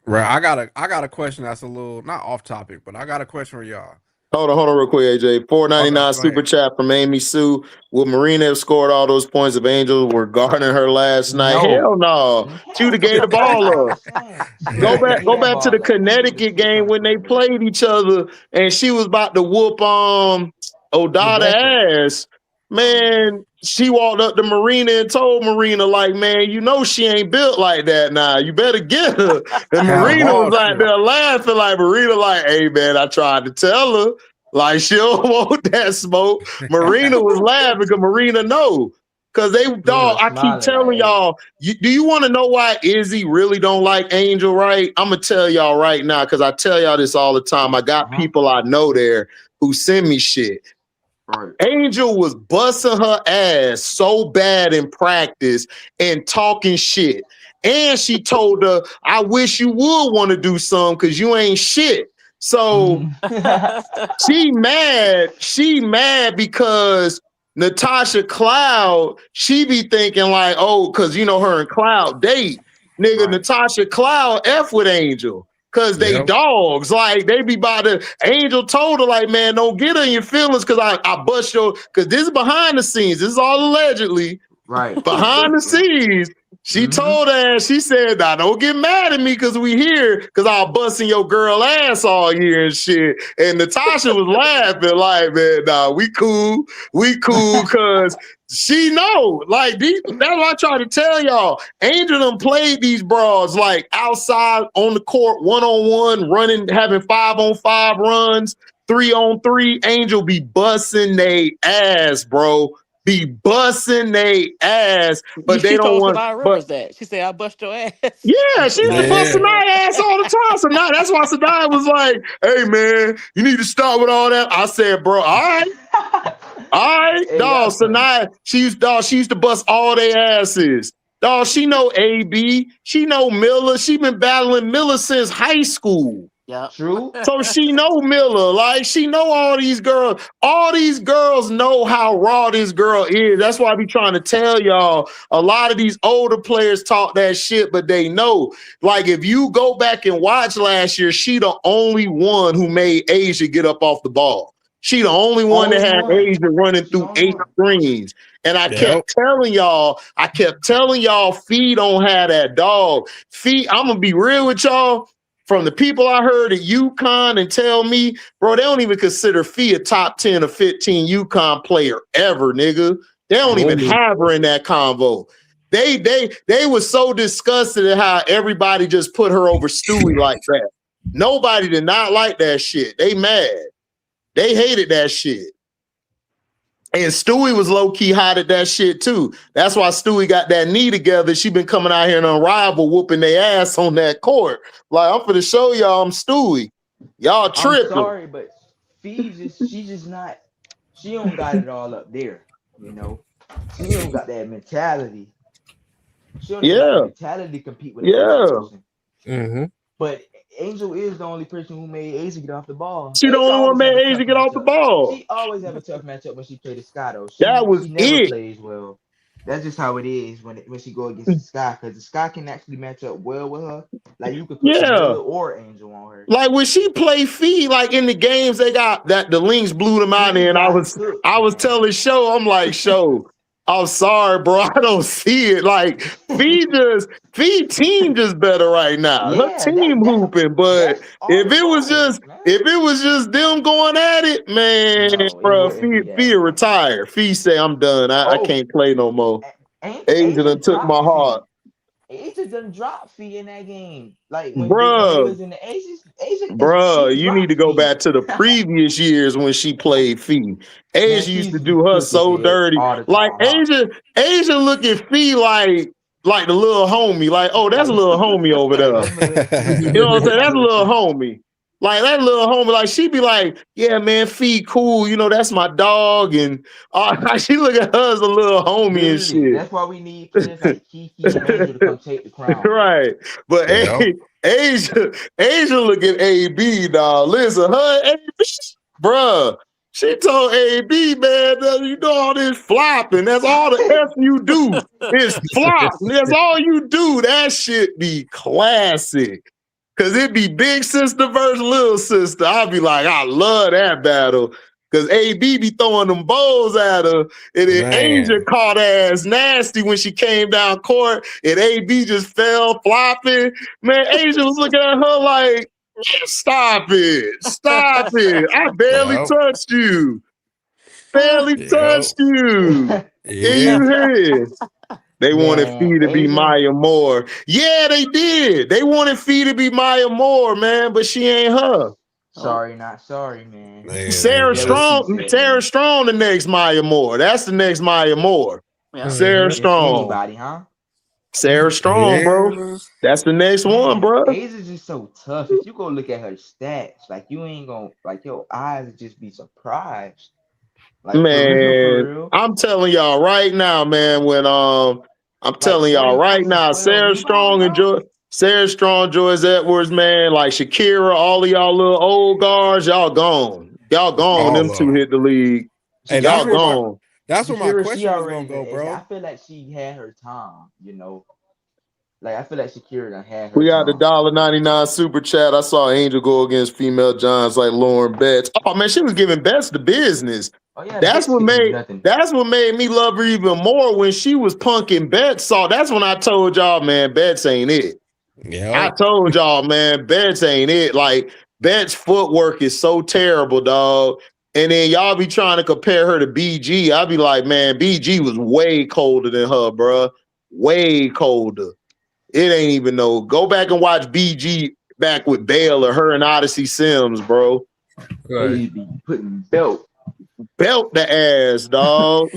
Right, I got a question that's a little not off topic, but I got a question for y'all. Hold on real quick, AJ. $4.99 super chat from Amy Sue. Would Marina have scored all those points if Angels were guarding her last night? Hell no. She would have gave the ball up. Go back to the Connecticut game when they played each other and she was about to whoop Odada ass. Man, she walked up to Marina and told Marina, like, man, you know she ain't built like that now. You better get her. And Marina was like there laughing, like Marina, like, hey man, I tried to tell her. Like, she don't want that smoke. Marina was laughing because Marina know. Cause I keep telling y'all, do you want to know why Izzy really don't like Angel, right? I'm gonna tell y'all right now, because I tell y'all this all the time. I got people I know there who send me shit. Right. Angel was busting her ass so bad in practice and talking shit. And she told her, I wish you would want to do something because you ain't shit. So she mad because Natasha Cloud, she be thinking like, oh, because you know her and Cloud date. Nigga, Right. Natasha Cloud F with Angel. Cause they dogs. Like they be by the Angel told her, like, man, don't get her in your feelings because I bust your cause this is behind the scenes. This is all allegedly. Right. Behind the scenes. She told her, she said, nah, don't get mad at me because we here, because I'll busting your girl ass all year and shit. And Natasha was laughing like, man, nah, we cool, because she know. Like, that's what I try to tell y'all. Angel done played these bras like outside on the court, 1-on-1, running, having 5-on-5 runs, 3-on-3. Angel be busting they ass, bro. Be busting they ass, but they don't want. Rivers that she said, "I bust your ass." Yeah, she used to bust Sanaya ass all the time. So now that's why Sanaya was like, "Hey man, you need to start with all that." I said, "Bro, all right, hey, dog." Sanaya, she used to bust all their asses. Dog, she know AB, she know Miller. She been battling Miller since high school. Yeah, true. So she know Miller, like she know all these girls. All these girls know how raw this girl is. That's why I be trying to tell y'all. A lot of these older players talk that shit, but they know. Like if you go back and watch last year, she the only one who made Asia get up off the ball. She the only one that had Asia running through 8 screens. And I kept telling y'all, Fee don't have that dog. Fee, I'm gonna be real with y'all. From the people I heard at UConn and tell me, bro, they don't even consider Fee a top 10 or 15 UConn player ever, nigga. They don't even have her in that convo. They were so disgusted at how everybody just put her over Stewie like that. Nobody did not like that shit. They mad. They hated that shit. And Stewie was low-key hot at that shit too. That's why Stewie got that knee together. She been coming out here and Unrivaled whooping their ass on that court. Like, I'm finna show y'all I'm Stewie. Y'all tripping. I'm sorry, but she don't got it all up there, you know. She don't got that mentality. She don't got that mentality to compete with another person. But Angel is the only person who made Asia get off the ball. She the only one made Asia get off the ball. She always have a tough matchup when she played the Sky, though. She never plays well. That's just how it is when she go against the Sky, because the Sky can actually match up well with her. Like you could put Miller or Angel on her. Like when she play Fee, like in the games they got that the Lynx blew them out in. I was telling Show, I'm like, Show, I'm sorry, bro. I don't see it. Like Fee team just better right now. Her team hooping, but if it was just them going at it, man, bro, Fee retire. Fee say I'm done. I can't play no more. Asia done took my heart. Asia done dropped Fee in that game. Like when bro, he was in the Asia, bro, you need to go back to the previous years when she played Fee. Asia used to do her so dirty. Like Asia look at Fee like the little homie. Like, oh, that's a little homie over there. You know what I'm saying? That's a little homie. Like that little homie, like she be like, yeah, man, Fee cool, you know, that's my dog, and she look at her as a little homie and shit. That's why we need players like Kiki and Angel to come take the crown. Right, but Asia look at AB, dog. Listen, her AB, bruh, she told AB, man, you know all this flopping. That's all the F you do is flop. That's all you do. That shit be classic. Cause it be big sister versus little sister. I'll be like, I love that battle. Cause AB be throwing them bowls at her. And then Asia caught ass nasty when she came down court. And AB just fell flopping. Man, Asia was looking at her like, stop it. Stop it. I barely touched you. Barely touched you. In your head. They wanted Fee to be Maya Moore. Yeah, they did. They wanted Fee to be Maya Moore, man, but she ain't her. Sorry, not sorry, man. Sarah Strong, the next Maya Moore. That's the next Maya Moore. Yeah. Sarah Strong. Anybody, huh? Sarah Strong, bro. That's the next one, bro. Asia's just so tough. If you go look at her stats, like you ain't gonna, like your eyes would just be surprised. Like, man, for real. I'm telling y'all right now, man, when I'm telling y'all right now, Sarah Strong and Sarah Strong, Joyce Edwards, man, like Shakira, all of y'all little old guards, y'all gone. Y'all gone. Them two hit the league. Hey, Y'all gone. That's where my Shakira, she question was already. gonna go, bro. I feel like she had her time. You know, like I feel like Shakira done had her We got the time. $1.99 super chat. I saw Angel go against female giants like Lauren Betts. Oh man, she was giving Betts the business. Oh yeah, That's what made me love her even more when she was punking Betts. So that's when I told y'all, man, Betts ain't it. Yeah, I told y'all, man, Betts ain't it. Like Betts' footwork is so terrible, dog. And then y'all be trying to compare her to BG. I be like, man, BG was way colder than her, bro. Way colder. It ain't even no. Go back and watch BG back with Baylor, her and Odyssey Sims, bro. They be putting belt the ass, dog.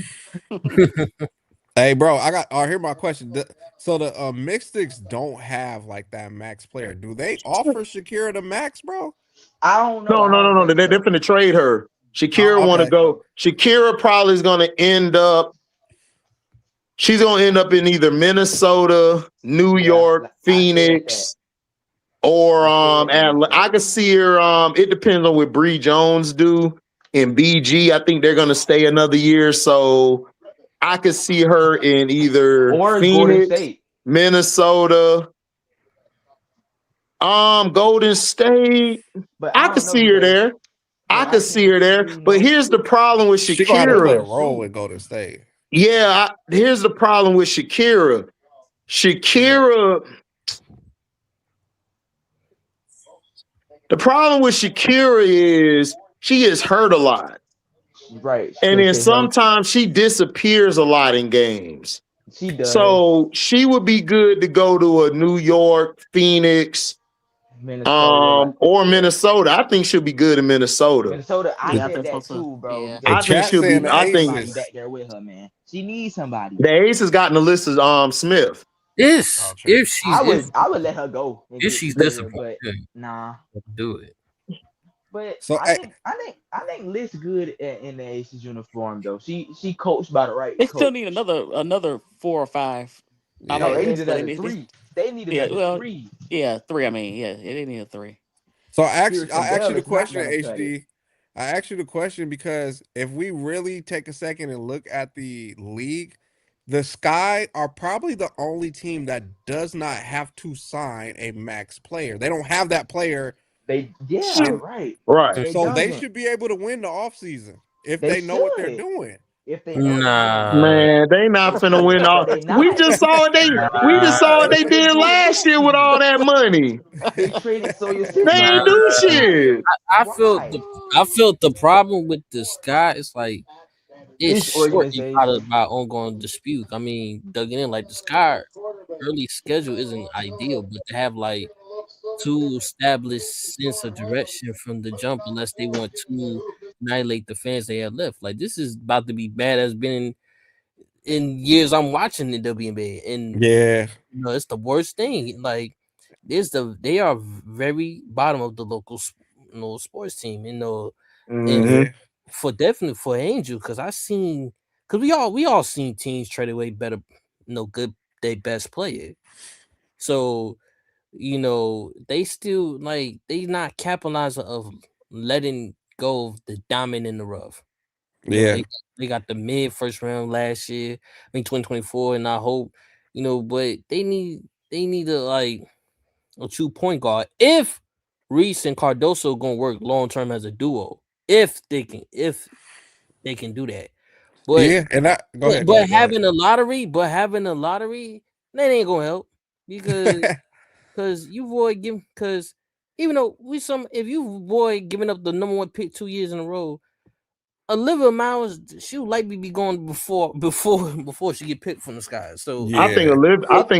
Hey, bro, here's my question. So the Mystics don't have like that max player. Do they offer Shakira the max, bro? I don't know. No. They're finna trade her. Shakira want to go. Shakira probably is gonna end up. She's gonna end up in either Minnesota, New York, Phoenix, or Atlanta. I could see her. It depends on what Bree Jones do in BG. I think they're gonna stay another year, so I could see her in either Phoenix, Minnesota, Golden State. But I could see her there. I could see her there. But here's the problem with Shakira. She gonna have to play a role with Golden State. Yeah, here's the problem with Shakira. The problem with Shakira is she gets hurt a lot. Right. And then sometimes she disappears a lot in games. She does. So she would be good to go to a New York, Phoenix, Minnesota, or Minnesota. I think she'll be good in Minnesota. I said that too, bro. Yeah. I think she'll be. I think somebody back there with her, man. She needs somebody. The Ace has gotten the list of Smith. If I would let her go. If she's disappointed, but nah, do it. But so I think Liz good in the Aces uniform though. She coached by the right. They still need another 4 or 5. Yeah. No, they needed another 3. They needed another 3. Yeah, 3. I mean, yeah, they need a 3. So I asked you the question, HD. I asked you the question because if we really take a second and look at the league, the Sky are probably the only team that does not have to sign a max player. They don't have that player. Right. So they should be able to win the offseason if they know what they're doing. If they man, they not finna win all. We just saw what they did last year with all that money. They traded Sawyer. They ain't do shit. I felt the problem with the Sky. It's like it's shortly part by ongoing dispute. I mean, dug in like the Sky early schedule isn't ideal, but to have like 2 established sense of direction from the jump, unless they want to annihilate the fans they have left. Like this is about to be bad as been in years I'm watching the WNBA, and it's the worst thing. Like they are very bottom of the local sports team, and for Angel, because we all seen teams trade away better, good their best player. So they still they not capitalizing of letting go of the diamond in the rough. They got the mid first round last year, I think 2024, and I hope but they need a true point guard if Reese and Cardoso gonna work long term as a duo. If they can do that. But having a lottery, that ain't gonna help because you avoid giving even though if you avoid giving up the number 1 pick 2 years in a row, Olivia Miles she'll likely be going before she get picked from the Sky. So I think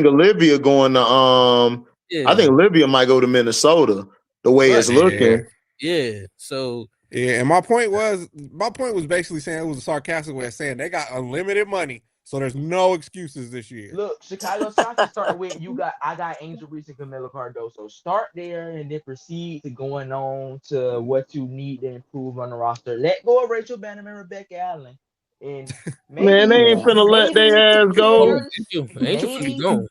Olivia going to I think Olivia might go to Minnesota the way it's looking. Yeah. So and my point was basically saying, it was a sarcastic way of saying they got unlimited money, so there's no excuses this year. Look, Chicago Soccer started with I got Angel Reese and Camila Cardoso. Start there and then proceed to going on to what you need to improve on the roster. Let go of Rachel Bannerman and Rebecca Allen. And man, they ain't finna let their ass go. Angel finna be gone.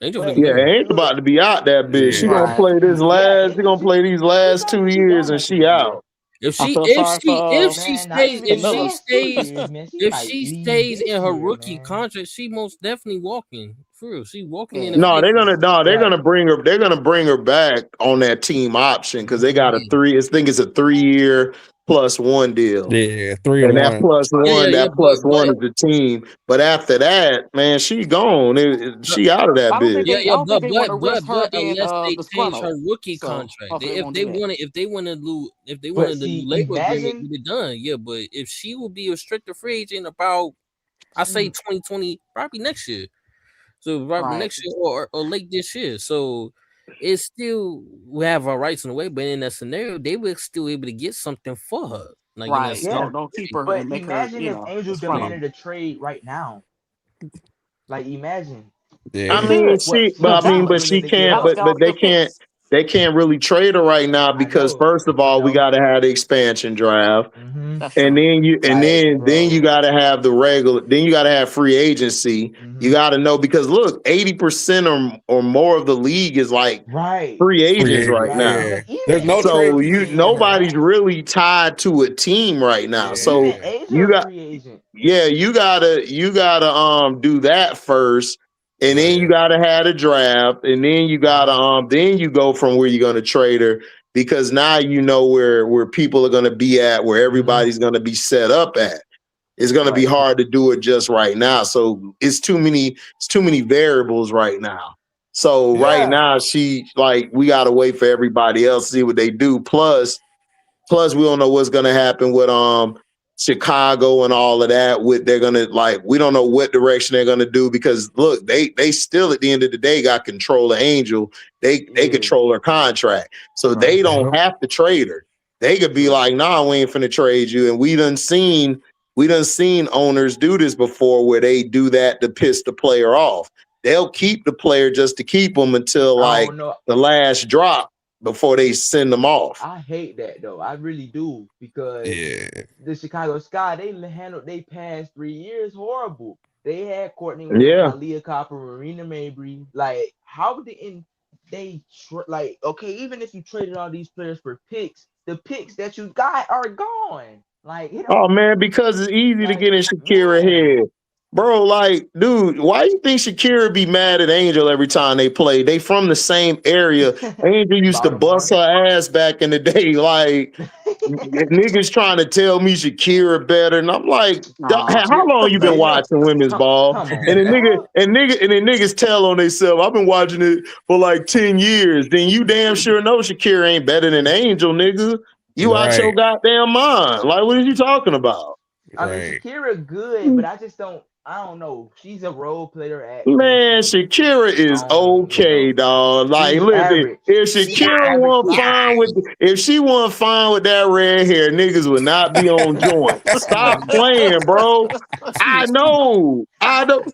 Angel But Angel about to be out that bitch. She gonna Right. play this yeah, last. She gonna play these last 2 years, and she out. If I she feel if sorry she if for she man, not stays even if these she Camilla. last 2 stays years, man. She if might she leave stays this in her year, rookie man. contract, she most definitely walking. For real. She walking in the Yeah. No, they're 50s. Right. gonna bring her. They're gonna bring her back on that team option because they got a Yeah. 3. I think it's a 3-year +1 deal. Yeah, 3 and And that 1. plus one, Yeah, that plus one but is the team. But after that, man, she gone. She out of that I don't think bitch. they. I don't think they want to risk her but being unless they change her disgruntled. rookie So contract, hopefully they if won't they do that. want to, if they But wanted the see, new labor agreement, imagine get it done. Yeah, but if she will be a restricted free agent about, I say 2020, probably next year. So probably Right. next year or late this year. So it still will have her rights in a way, but in that scenario, they were still able to get something for her, like in that Right. yeah. scenario. Don't keep her But and make her, imagine if Angel disgruntled. demanded a trade right now. Like imagine. They I Yeah. mean, should. What No what she doubt. was but she willing to give can't. Dallas up. got all But the they good can't. picks. They can't really trade her right now I because know. first of I all, we know. got to have the expansion draft, That's and true. then Like, you bro. got to have the regular. Then you got to have free agency. You got to know because look, 80% or more of the league is like Right. free Free agents right agent. Right. now. Yeah. But even There's no Angel trade So a period free no agent, more. nobody's man. really tied to a team right now. Even So Yeah. Angel you a got free agent. you gotta do that first, and then you Yeah. gotta have a draft, and then you gotta then you go from where you're gonna trade her because now you know where people are gonna be at, where everybody's gonna be set up at. It's gonna be Right. hard to do it just right now. So it's too many variables right now. So right Yeah. now we gotta wait for everybody else to see what they do. Plus, we don't know what's gonna happen with Chicago and all of that. They're gonna we don't know what direction they're gonna do because look, they still at the end of the day got control of Angel. They Yeah. control her contract, so Right. they don't Yep. have to trade her. They could be True. like, nah, we ain't finna trade you. And we done seen owners do this before where they do that to piss the player off. They'll keep the player just to keep them until I like don't know. the last drop before they send them off. I hate that though. I really do because Yeah. the Chicago Sky they handled they past 3 years horrible. They had Courtney Williams, Yeah. Aaliyah Copper, Marina Mabry. Like, how didn't they like? Okay, even if you traded all these players for picks, the picks that you got are gone. Like, it Oh don't man, because it's easy to like get in Shakira man. head. Bro, like, dude, why you think Shakira be mad at Angel every time they play? They from the same area. Angel used to bust Baltimore. her ass back in the day. Like, niggas trying to tell me Shakira better. And I'm like, No. how long you been Man, look, watching women's ball? come And on, then dog. niggas tell on themselves, I've been watching it for like 10 years. Then you damn sure know Shakira ain't better than Angel, nigga. You out your Right. goddamn mind. Like, what are you talking about? I mean, Right. Shakira good, but I just don't. I don't know. She's a role player actress, Man, and Shakira I is don't okay, know. dog. Like, She's listen, average. if She's an Shakira average wasn't player. fine if she wasn't fine with that red hair, niggas would not be on joint. Stop playing, bro. I know. I don't.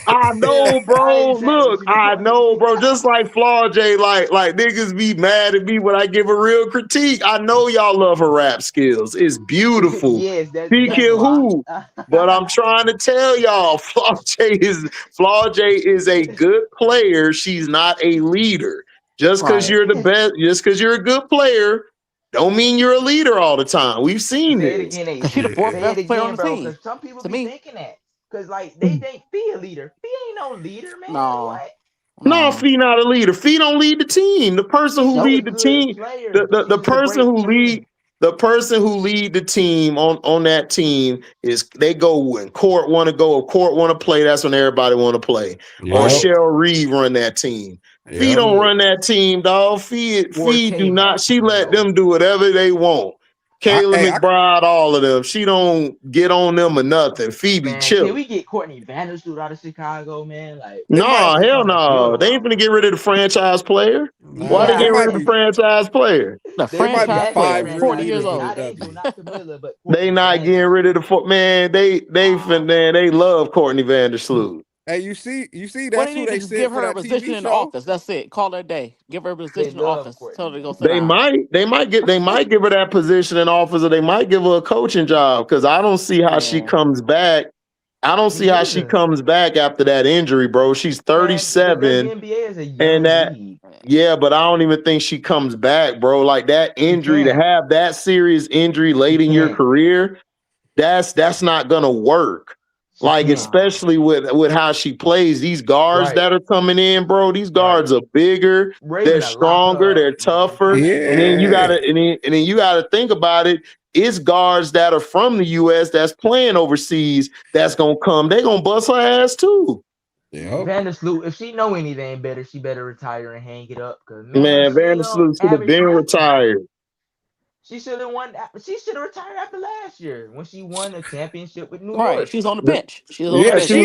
I Yeah, know, I bro. exactly what Look, you I mean. know, bro. Just like Flaw J, like niggas be mad at me when I give a real critique. I know y'all love her rap skills. It's beautiful. Yes, Speak that's it why. who? But I'm trying to tell y'all, Flaw J is a good player. She's not a leader. Just because Right. you're the best, just because you're a good player, don't mean you're a leader all the time. We've seen Say it this. again, Cause she Ace. the fourth Yeah. Say it best player on again, the bro. team. Because some people To be me. thinking that. Because like they think Fee a leader. Fee ain't no leader, man. No. What? No, No. Fee not a leader. Fee don't lead the team. The person who She's a lead the good team, player. the She's a person great who lead team. the person who lead the team on that team is they go when court want to go, if court want to play, that's when everybody want to play. Or Yep. Right. Cheryl Reed run that team. Fee Yep. don't run Yes. that team, dog. Or Fee do not. K-Mac, She you let know. them do whatever they want. Kayla Hey, McBride, all of them. She don't get on them or nothing. Fee be Man, can chilling. we get Courtney Vandersloot out of Chicago, man? Like, it might No, that's hell something to build no. They ain't around. gonna get rid of the franchise player. Why they nah, get it Yeah, rid might of the be franchise player? The it might be franchise exactly player the 5 is years 40 franchise years leader player. though, old. Not Angel, definitely. not Camilla, but They Courtney not getting rid of Vandersloot. the man. They love Courtney Vandersloot. Hey, you see What that's they who need to they just said give for her a that position TV in the show. office. That's it. Call it a day. Give her a They position in the love office. Courtney Tell her to go sit They Vandersloot. down. might give her that position in office, or they might give her a coaching job because I don't see how she Yeah. comes back I don't see how she comes back after that injury, bro. She's 37. The WNBA is a young and that, league. yeah, but I don't even think she comes back, bro. Like that injury, to have that serious injury late in your career, that's not gonna work. Like, especially with how she plays, these guards that are coming in, bro. These guards are bigger, they're stronger, they're tougher. Yeah. And then you gotta think about it. It's guards that are from the US that's playing overseas that's gonna come. They're gonna bust her ass too. Yeah. Vandersloot, if she know anything better, she better retire and hang it up. Cause man Vandersloot should have been retired. She should have won. She should have retired after last year when she won a championship with New York. Right, she was on the bench. She was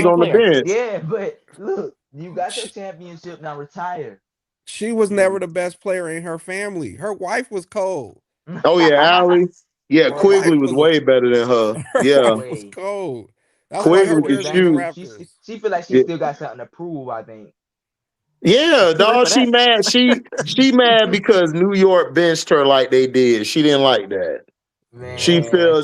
on the bench. Yeah, but look, you got your championship, now retire. She was never the best player in her family. Her wife was cold. Oh yeah, Allie. Yeah, Quigley was way better than her. Yeah, was cold. That's Quigley could shoot. She feel like she still got something to prove, I think. Yeah, dog. She mad. She mad because New York benched her like they did. She didn't like that. Man, she feel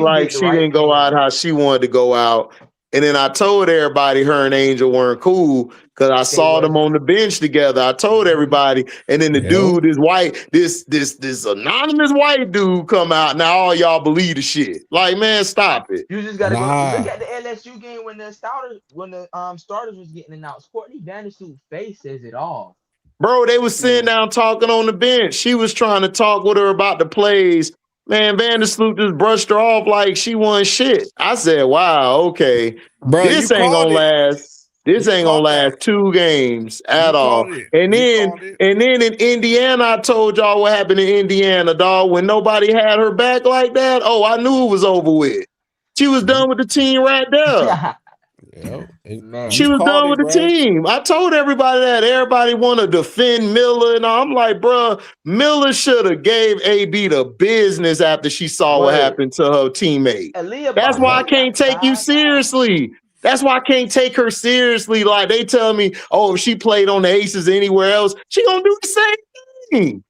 like she didn't go out how she wanted to go out. And then I told everybody her and Angel weren't cool because I saw them on the bench together. I told everybody, and then the dude, this anonymous white dude come out. Now all y'all believe the shit. Like, man, stop it. You just gotta go look at the LSU game when the starters was getting announced. Courtney Vandersloot's face says it all. Bro, they was sitting down talking on the bench. She was trying to talk with her about the plays. Man, Vandersloot just brushed her off like she won shit. I said, wow, okay. Bro, this ain't gonna last. This ain't gonna last 2 games at all. And then in Indiana, I told y'all what happened in Indiana, dog. When nobody had her back like that, oh, I knew it was over with. She was done with the team right there. Man, she was done with the team. I told everybody that. Everybody want to defend Miller, and I'm like, bro, Miller should have gave AB the business after she saw what happened to her teammate. That's why I can't take you seriously. That's why I can't take her seriously. Like, they tell me, oh, if she played on the Aces anywhere else, she gonna do the same thing.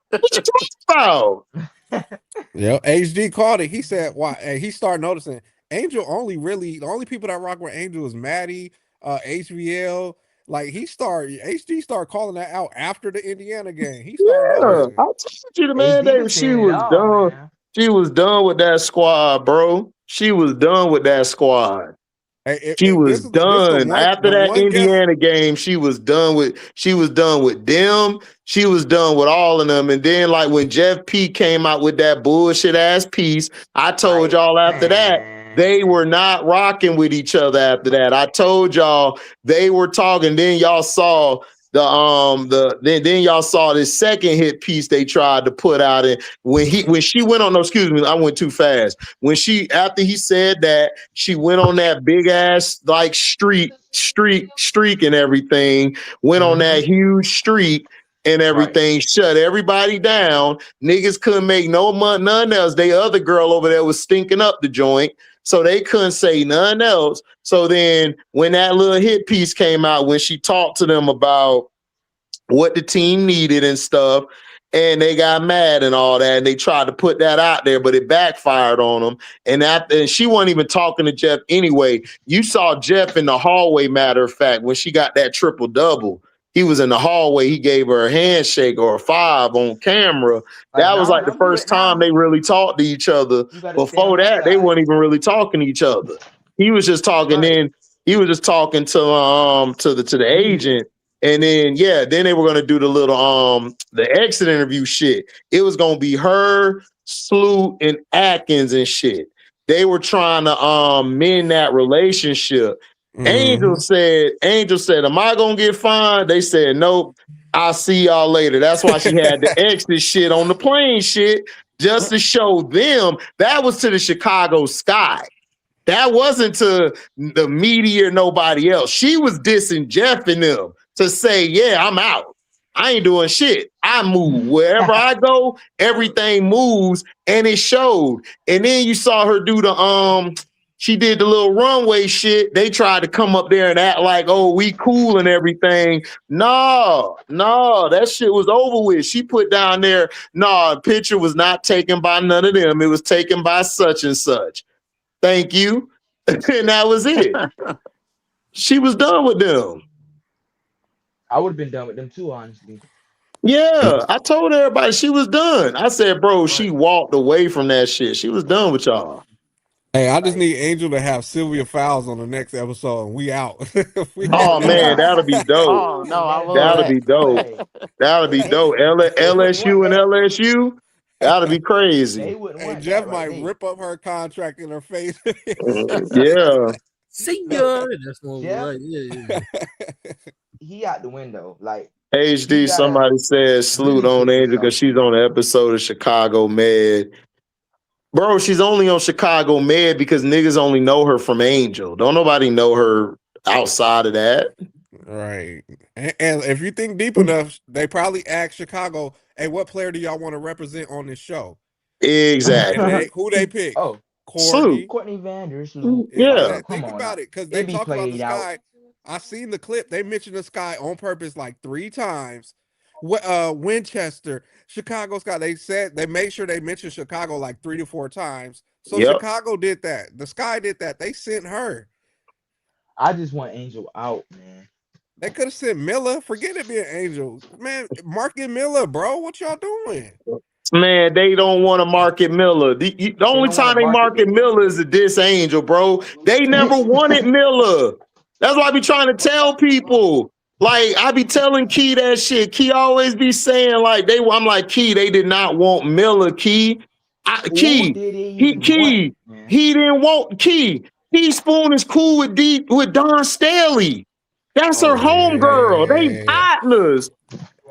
What you talking about? HD called it. He said, why? And he started noticing Angel the only people that rock with Angel is Maddie, HVL. Like, HD started calling that out after the Indiana game. He started I told you the man that she was done. Man. She was done with that squad, bro. She was done with that squad. She was done after that Indiana game. She was done with them. She was done with all of them. And then, like, when Jeff P came out with that bullshit ass piece, I told y'all after that they were not rocking with each other. After that, I told y'all they were talking. Then y'all saw then y'all saw this second hit piece they tried to put out. And when she went on, no, excuse me, I went too fast. After he said that, she went on that big ass like streak and everything, went on that huge streak and everything, shut everybody down. Niggas couldn't make no money, none else. The other girl over there was stinking up the joint, so they couldn't say nothing else. So then when that little hit piece came out, when she talked to them about what the team needed and stuff, and they got mad and all that, and they tried to put that out there, but it backfired on them. And she wasn't even talking to Jeff anyway. You saw Jeff in the hallway, matter of fact, when she got that triple-double. He was in the hallway. He gave her a handshake or a 5 on camera. That was like the first time they really talked to each other. Before that, they weren't even really talking to each other. He was just talking. Then he was just talking to the agent. And then then they were gonna do the little the exit interview shit. It was gonna be her, Sloot, and Atkins and shit. They were trying to mend that relationship. Angel said, am I gonna get fined? They said, nope, I'll see y'all later. That's why she had the exit shit on the plane shit, just to show them. That was to the Chicago Sky. That wasn't to the media or nobody else. She was dissing Jeff and them to say, yeah, I'm out. I ain't doing shit. I move. Wherever I go, everything moves, and it showed. And then you saw her do the she did the little runway shit. They tried to come up there and act like, oh, we cool and everything. No, that shit was over with. She put down there, picture was not taken by none of them. It was taken by such and such. Thank you. And that was it. She was done with them. I would have been done with them too, honestly. Yeah, I told everybody she was done. I said, bro, she walked away from that shit. She was done with y'all. Hey, I just need Angel to have Sylvia Fowles on the next episode, and we out. Oh man, that'll be dope. Oh no, I love That'll that. be dope. That'll be dope. LSU and LSU. That'll be crazy. They wouldn't Hey, want Jeff that, might right? rip up her contract in her face. Yeah. See ya. That's what Jeff? like, yeah. He out the window. Like HD, gotta somebody said salute really on fix Angel because she's on the episode of Chicago Med. Bro, she's only on Chicago Med because niggas only know her from Angel. Don't nobody know her outside of that. Right. And if you think deep enough, they probably asked Chicago, hey, what player do y'all want to represent on this show? Exactly. And who they pick? Oh, Courtney Vandersloot. Yeah. Think about it, because they talk about the Sky. I seen the clip. They mentioned the Sky on purpose like 3 times. Winchester, Chicago Sky. They made sure they mentioned Chicago like 3 to 4 times. So Chicago did that. The Sky did that. They sent her. I just want Angel out, man. They could have sent Miller. Forget it being Angel. Man, market Miller, bro. What y'all doing? Man, they don't want to market Miller. The only time they market Miller is a diss Angel, bro. They never wanted Miller. That's why I be trying to tell people. Like, I be telling Key that shit. Key always be saying, like, I'm like, Key, they did not want Miller, Key. He didn't want Key. Tspoon is cool with Don Staley. That's her homegirl. They partners.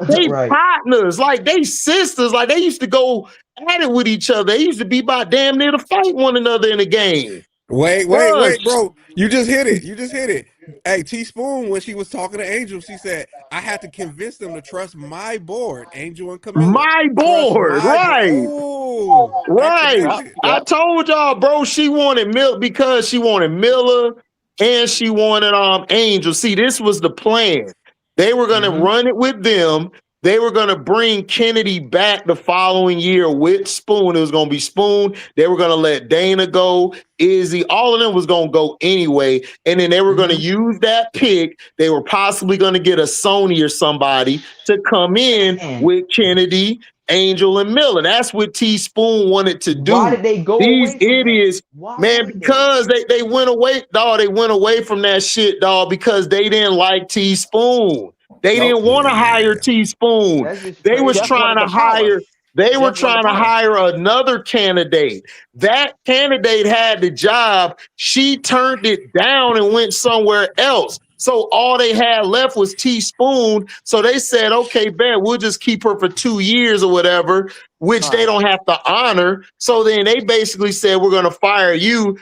They partners. Like, they sisters. Like, they used to go at it with each other. They used to be about damn near to fight one another in the game. Wait, bro. You just hit it. Hey, Tspoon, when she was talking to Angel, she said, I had to convince them to trust my board, Angel and Camilla. My board, right. Ooh, right. I told y'all, bro, she wanted Miller because she wanted Miller and she wanted Angel. See, this was the plan. They were going to run it with them. They were going to bring Kennedy back the following year with Spoon. It was going to be Spoon. They were going to let Dana go. Izzy, all of them was going to go anyway. And then they were going to use that pick. They were possibly going to get a Sony or somebody to come in with Kennedy, Angel, and Miller. That's what Tspoon wanted to do. Why did they go These away idiots, man, because they went away, dog. They went away from that shit, dog, because they didn't like Tspoon. They didn't want to hire Tspoon. They was trying to hire. They were trying to hire another candidate. That candidate had the job. She turned it down and went somewhere else. So all they had left was Tspoon. So they said, okay, bet we'll just keep her for 2 years or whatever, which they don't have to honor. So then they basically said, we're going to fire you.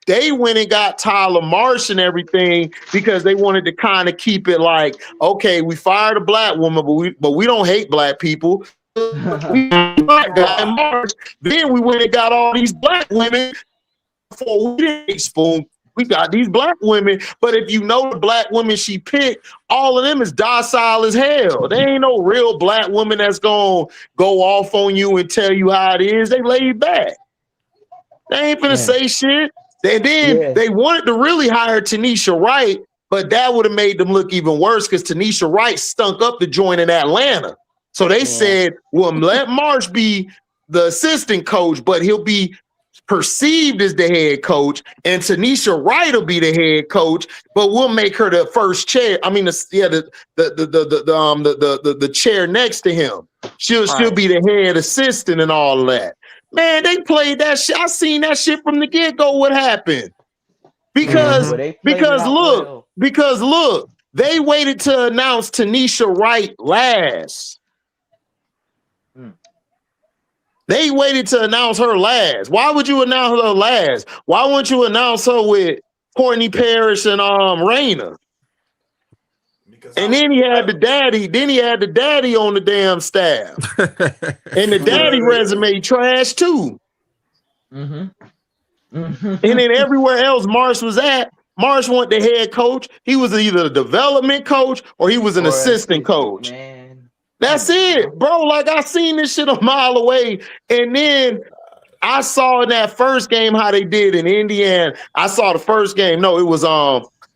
They went and got Tyler Marsh and everything because they wanted to kind of keep it like, okay, we fired a black woman, but we don't hate black people. We black guy Marsh. Then we went and got all these black women before we didn't hate Spoon. We got these black women, but if you know the black women she picked, all of them is docile as hell. They ain't no real black woman that's gonna go off on you and tell you how it is. They laid back. They ain't finna say shit. And then they wanted to really hire Tanisha Wright, but that would have made them look even worse because Tanisha Wright stunk up the joint in Atlanta. So they said, well, let Marsh be the assistant coach, but he'll be perceived as the head coach, and Tanisha Wright will be the head coach, but we'll make her the first chair. I mean, the chair next to him. She'll be the head assistant and all of that. Man, they played that shit. I seen that shit from the get-go. What happened? Because look, they waited to announce Tanisha Wright last. They waited to announce her last. Why would you announce her last? Why wouldn't you announce her with Courtney Parrish and Raina? And then he had the daddy. Then he had the daddy on the damn staff. And the daddy resume trash too. And then everywhere else Marsh was at, Marsh wasn't the head coach. He was either a development coach or he was an assistant coach. Man. That's it, bro. Like, I seen this shit a mile away. And then I saw in that first game how they did in Indiana. I saw the first game. No, it was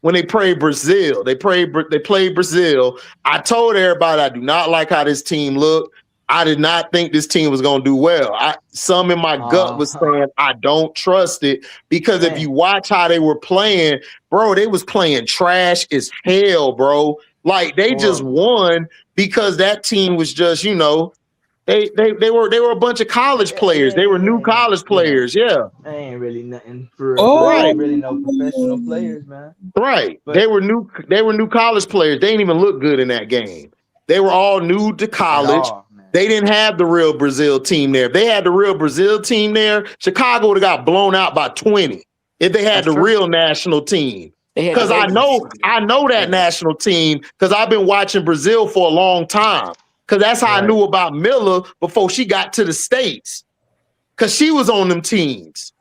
when they played Brazil. They played Brazil. I told everybody I do not like how this team looked. I did not think this team was going to do well. Some in my gut was saying I don't trust it because if you watch how they were playing, bro, they was playing trash as hell, bro. Like they just won because that team was just, you know, they were a bunch of college players. They were new college players. Yeah. They ain't really nothing for real. They ain't really no professional players, man. Right. But they were new college players. They didn't even look good in that game. They were all new to college. They didn't have the real Brazil team there. If they had the real Brazil team there, Chicago would have got blown out by 20 if they had real national team. Because I know that national team because I've been watching Brazil for a long time. Because that's how I knew about Miller before she got to the States. Because she was on them teams.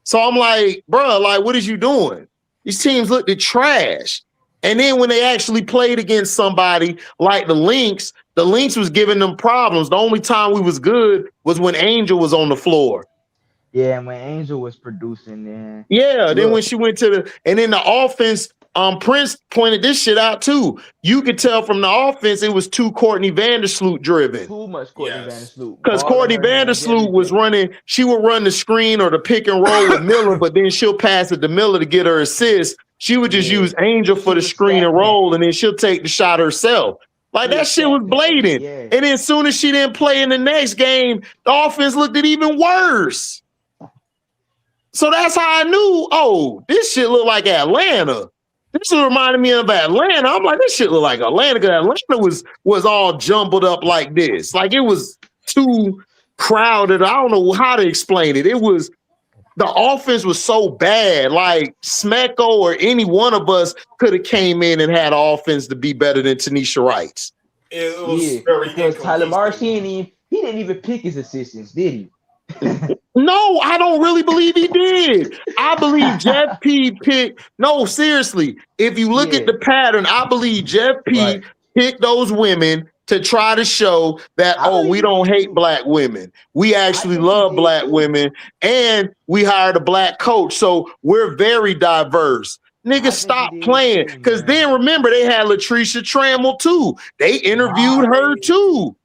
So I'm like, bro, like, what is you doing? These teams looked at trash. And then when they actually played against somebody like the Lynx was giving them problems. The only time we was good was when Angel was on the floor. Yeah, and when Angel was producing, then. Yeah, then when she went to and then the offense, Prince pointed this shit out too. You could tell from the offense it was too Courtney Vandersloot driven. Too much Courtney Vandersloot. Because Courtney Vandersloot was running, she would run the screen or the pick and roll with Miller, but then she'll pass it to Miller to get her assist. She would just use Angel for the screen and roll, and then she'll take the shot herself. Like that shit was blatant. And then as soon as she didn't play in the next game, the offense looked even worse. So that's how I knew, oh, this shit looked like Atlanta. This reminded me of Atlanta. I'm like, this shit look like Atlanta because Atlanta was all jumbled up like this. Like it was too crowded. I don't know how to explain it. It was the offense was so bad. Like Smecko or any one of us could have came in and had offense to be better than Tanisha Wright's. It was very because Tyler Marsh, he didn't even pick his assistants, did he? No, I don't really believe he did. I believe Jeff P picked. No, seriously. If you look at the pattern, I believe Jeff P picked those women to try to show that, we don't hate black women. We actually love black women, and we hired a black coach. So we're very diverse. Niggas, stop playing. Because then remember, they had Latricia Trammell too. They interviewed her too.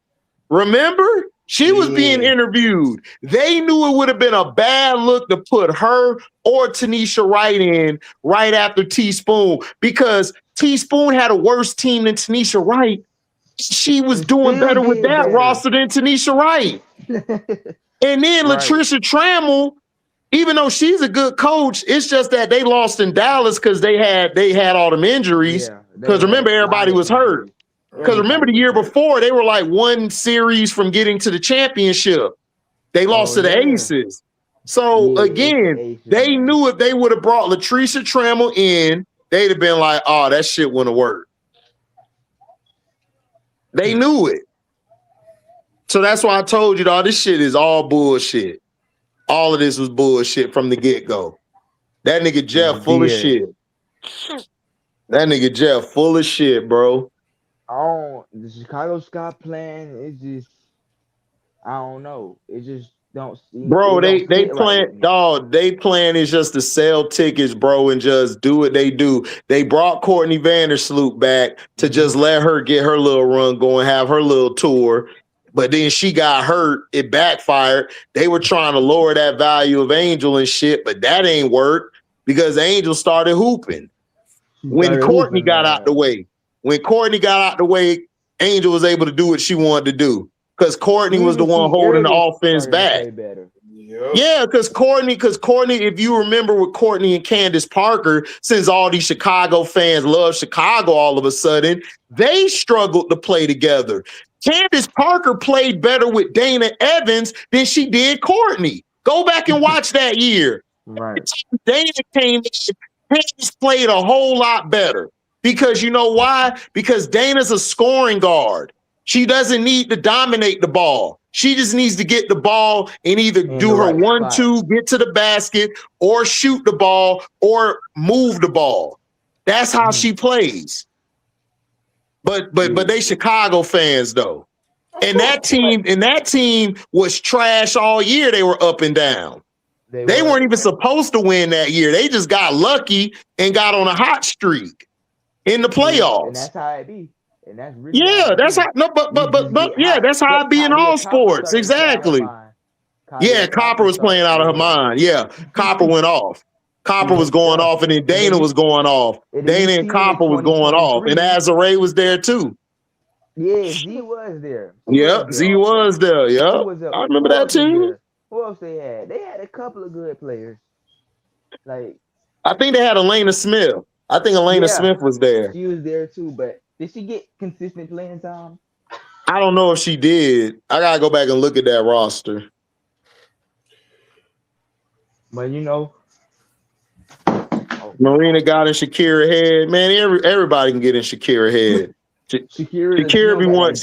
Remember? She was being interviewed. They knew it would have been a bad look to put her or Tanisha Wright in right after Tspoon because Tspoon had a worse team than Tanisha Wright. She was doing better with that roster than Tanisha Wright. And then Latricia Trammell, even though she's a good coach, it's just that they lost in Dallas because they had all them injuries. Because remember, everybody was hurt. Because remember the year before, they were like one series from getting to the championship. They lost to the Aces. So again, they knew if they would have brought Latricia Trammell in, they'd have been like, oh, that shit wouldn't have worked. They knew it. So that's why I told you, dog, this shit is all bullshit. All of this was bullshit from the get-go. That nigga Jeff full of shit. That nigga Jeff full of shit, bro. The Chicago Sky plan is just, I don't know. It just don't seem. Bro, they plan, dog. They plan is just to sell tickets, bro, and just do what they do. They brought Courtney Vandersloot back to just let her get her little run going, have her little tour. But then she got hurt. It backfired. They were trying to lower that value of Angel and shit, but that ain't worked because Angel started hooping. When Courtney got out the way. When Courtney got out the way, Angel was able to do what she wanted to do because Courtney was the one holding the offense back. Yeah, because Courtney, if you remember with Courtney and Candace Parker, since all these Chicago fans love Chicago all of a sudden, they struggled to play together. Candace Parker played better with Dana Evans than she did Courtney. Go back and watch that year. Right. Dana came in, Candace played a whole lot better. Because you know why? Because Dana's a scoring guard. She doesn't need to dominate the ball. She just needs to get the ball and either do her 1-2, get to the basket, or shoot the ball, or move the ball. That's how she plays. But they Chicago fans though. And that team was trash all year. They were up and down. They weren't even supposed to win that year. They just got lucky and got on a hot streak in the playoffs. And that's how it be. And that's really that's how. No, but that's how it be in all sports. Exactly. Yeah, Copper was playing out of her mind. Yeah, Copper went off. Copper was going off, and then Dana was going off. Dana and Copper was going off, and Azare was there too. Yeah, Z was there. Yep, Z was there. Yep, I remember that team. Who else they had? They had a couple of good players. Like, I think they had Elena Smith. I think Elena Smith was there. She was there too, but did she get consistent playing time? I don't know if she did. I gotta go back and look at that roster. But you know, Marina got in Shakira head. Man, everybody can get in Shakira head. Shakira want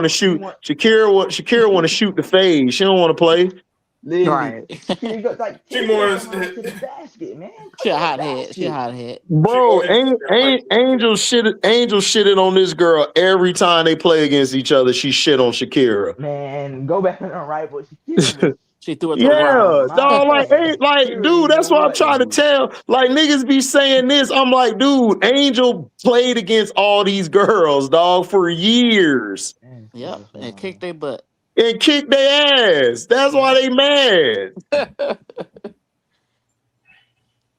to shoot. Shakira want to shoot the fade. She don't want to play. Right. She wants to the basket, man. She a hot head. Bro, Angel shitted on this girl every time they play against each other. She shit on Shakira. Man, go back on Unrivaled. She threw it to the ground. Dog, dude, that's what I'm trying to tell. Like, niggas be saying this. I'm like, dude, Angel played against all these girls, dog, for years. Yep, and kicked their butt. And kicked their ass. That's why they mad.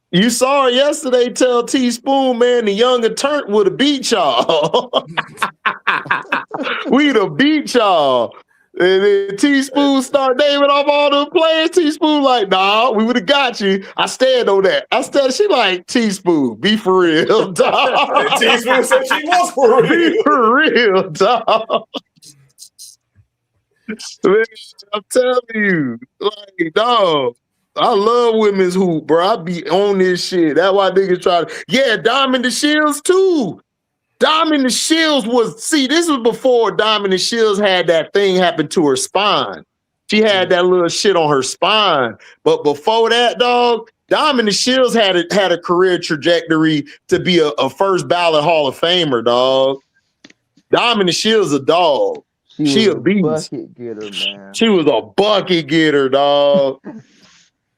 You saw her yesterday tell Tspoon, man, the young attorney would have beat y'all. We'd have beat y'all. And then Tspoon start naming off all the players. Tspoon like, nah, we would have got you. I stand on that. She like, Tspoon, be for real, dog. Tspoon said she was for real. Be for real, dog. Man, I'm telling you, like, dog, I love women's hoop, bro. I be on this shit. That's why niggas try to. Yeah, Diamond the Shields too. Diamond the Shields this was before Diamond the Shields had that thing happen to her spine. She had that little shit on her spine. But before that, dog, Diamond the Shields had a career trajectory to be a first ballot Hall of Famer, dog. Diamond the Shields a dog. She a beast. Bucket getter, man. She was a bucket getter, dog.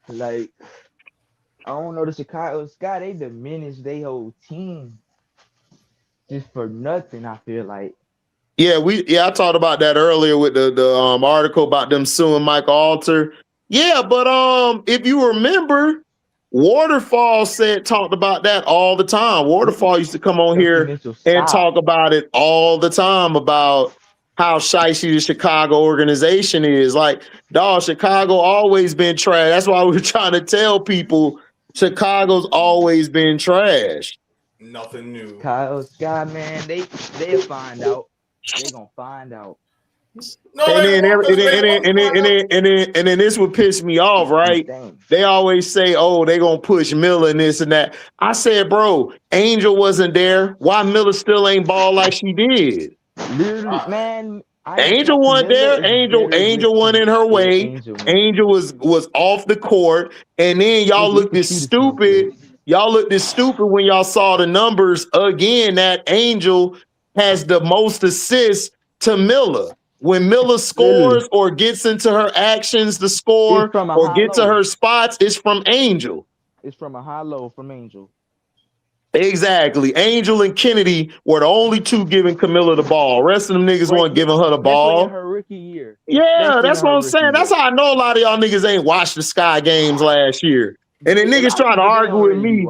Like, I don't know, the Chicago Sky, they diminished their whole team just for nothing, I feel like. Yeah, I talked about that earlier with the article about them suing Michael Alter. Yeah, but if you remember, Waterfall talked about that all the time. Waterfall used to come on here and talk about it all the time about how shicey the Chicago organization is. Like, dog, Chicago always been trash. That's why we're trying to tell people Chicago's always been trash. Nothing new. Kyle Sky, man, they'll find out. They gonna find out. And then this would piss me off, right? They always say, oh, they gonna push Miller and this and that. I said, bro, Angel wasn't there. Why Miller still ain't ball like she did? Literally, man. Angel wasn't there. Angel went in her way. Angel was off the court, and then y'all looked this stupid. Y'all looked this stupid when y'all saw the numbers again. That Angel has the most assists to Miller. When Miller scores or gets into her actions to score or get to her spots, it's from Angel. It's from a high low from Angel. Exactly. Angel and Kennedy were the only two giving Camilla the ball. Rest of them niggas weren't giving her the ball. Her rookie year. Yeah, that's what I'm saying. That's how I know a lot of y'all niggas ain't watched the Sky games last year. And then niggas try to argue with me.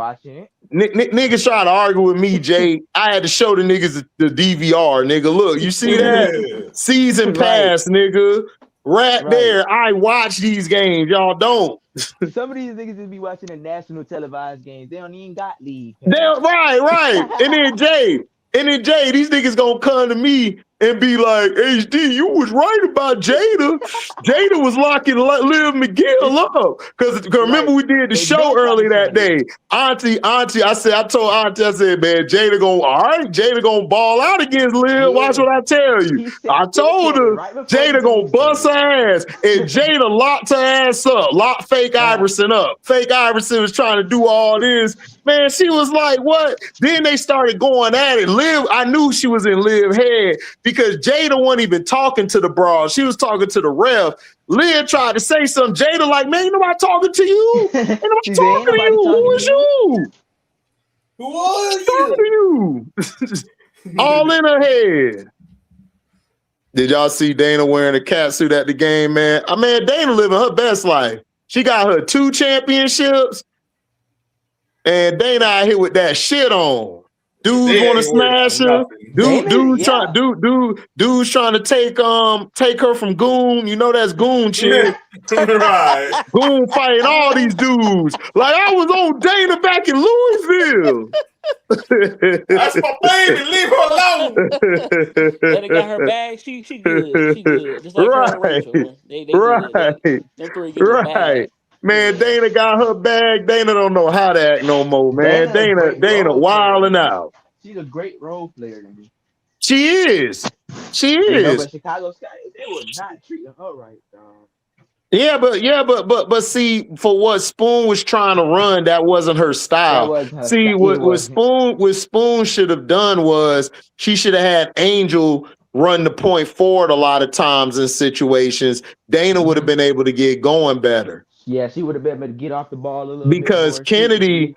Niggas try to argue with me, Jay. I had to show the niggas the DVR, nigga. Look, you see that? Season pass, nigga. Right there. I watch these games. Y'all don't. Some of these niggas just be watching the national televised games. They don't even got league. Right. And then Jay, these niggas gonna come to me and be like, HD, you was right about Jada. Jada was locking Liv McGill up. Because remember we did the show early that day. Auntie, I told Auntie, I said, man, Jada gonna ball out against Liv. Yeah. Watch what I tell you. I told her, Jada gonna bust her ass. And Jada locked her ass up, locked Fake Iverson up. Fake Iverson was trying to do all this. Man, she was like, what? Then they started going at it. Liv, I knew she was in Liv head because Jada wasn't even talking to the broad. She was talking to the ref. Leah tried to say something. Jada like, man, ain't nobody talking to you. Ain't nobody talking to you. Who is you? Who was you? All in her head. Did y'all see Dana wearing a catsuit at the game, man? Dana living her best life. She got her 2 championships, and Dana out here with that shit on. Dudes want to smash her. Dude's trying to take her from Goon. You know that's Goon shit. Right. Goon fighting all these dudes. Like I was on Dana back in Louisville. That's my baby. Leave her alone. They got her bag. She good. She good. Just like her and Rachel. They good. Them 3 get the bag. Man, Dana got her bag. Dana don't know how to act no more, man. Dana wilding out. She's a great role player to me. She is. But Chicago Sky, they were not treating her right, dog. But see, for what Spoon was trying to run, that wasn't her style. What Spoon should have done was she should have had Angel run the point forward a lot of times in situations. Dana would have been able to get going better. Yeah, she would have been able to get off the ball a little because bit more. Kennedy,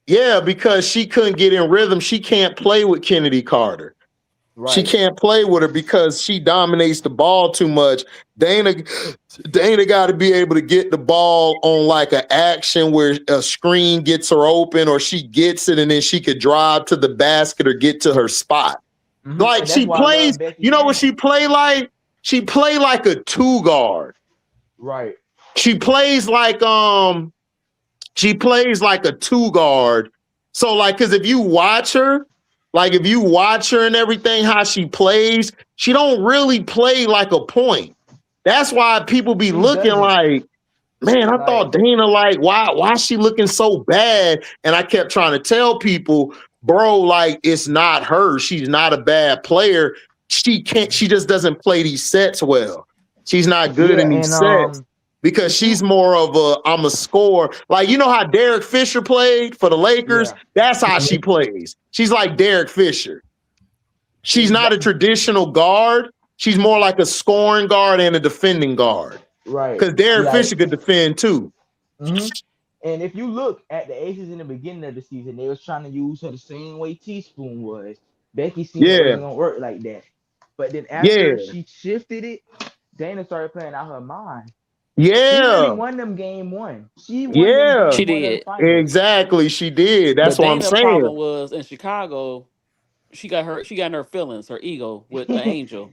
because she couldn't get in rhythm. She can't play with Kennedy Carter. Right. She can't play with her because she dominates the ball too much. Dana got to be able to get the ball on like an action where a screen gets her open, or she gets it and then she could drive to the basket or get to her spot. Mm-hmm. Like she plays, you know what she play like? She play like a 2 guard. Right. She plays like a 2 guard. So like, cause if you watch her and everything, how she plays, she don't really play like a point. That's why people be looking like, man, I thought Dana, like, why she looking so bad? And I kept trying to tell people, bro, like, it's not her. She's not a bad player. She just doesn't play these sets well. She's not good in these sets. Because she's more of I'm a scorer. Like, you know how Derek Fisher played for the Lakers? Yeah. That's how she plays. She's like Derek Fisher. She's not a traditional guard. She's more like a scoring guard and a defending guard. Right. Because Derek Fisher could defend too. Mm-hmm. And if you look at the Aces in the beginning of the season, they was trying to use her the same way Tspoon was. Becky seen it wasn't going to work like that. But then after she shifted it, Dana started playing out her mind. Yeah, she really won them game 1. She won she did exactly. She did. That's what I'm saying. The problem was in Chicago, she got in her feelings, her ego with the Angel.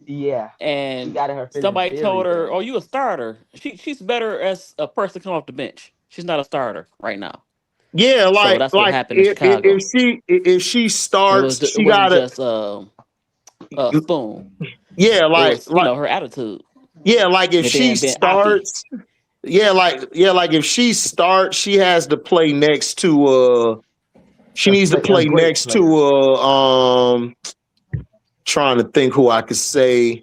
And she got in her somebody told her, "Oh, you a starter." She's better as a person coming off the bench. She's not a starter right now. Yeah, like so that's what happened in Chicago. If she starts, she got just Spoon. Yeah, like her attitude. Yeah, like if she starts, like if she starts, she has to play next to she needs to play next to trying to think who I could say.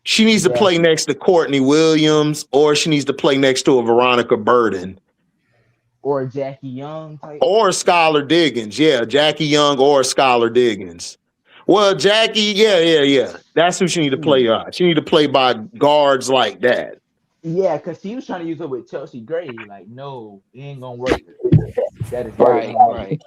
She needs to play next to Courtney Williams, or she needs to play next to a Veronica Burden. Or Jackie Young type. Or Skylar Diggins. Yeah, Jackie Young or Skylar Diggins. Well, Jackie, yeah. That's who she need to play on. She need to play by guards like that. Yeah, because he was trying to use her with Chelsea Gray. Like, no, it ain't gonna work. That is right.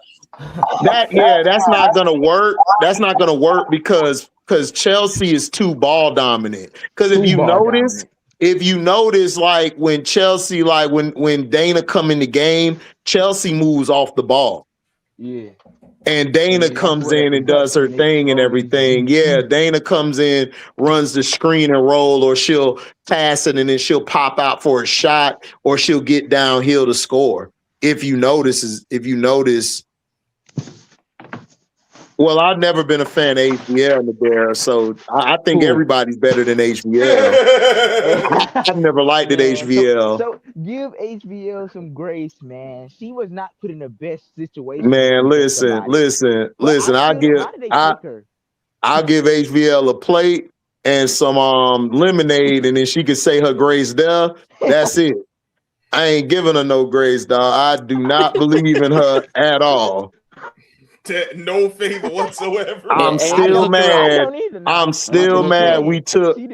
That's not gonna work. That's not gonna work because Chelsea is too ball dominant. Because if you notice, like when Chelsea, like when Dana come in the game, Chelsea moves off the ball. Yeah. And Dana comes in and does her thing and everything. Yeah, Dana comes in, runs the screen and roll, or she'll pass it and then she'll pop out for a shot, or she'll get downhill to score. If you notice, well, I've never been a fan of HDL in the bear, so I think everybody's better than HDL. I've never liked it, HDL. So give HDL some grace, man. She was not put in the best situation. Man, listen. I'll give HDL a plate and some lemonade, and then she can say her grace there. That's it. I ain't giving her no grace, dog. I do not believe in her at all. No favor whatsoever. I'm still mad. I'm still mad.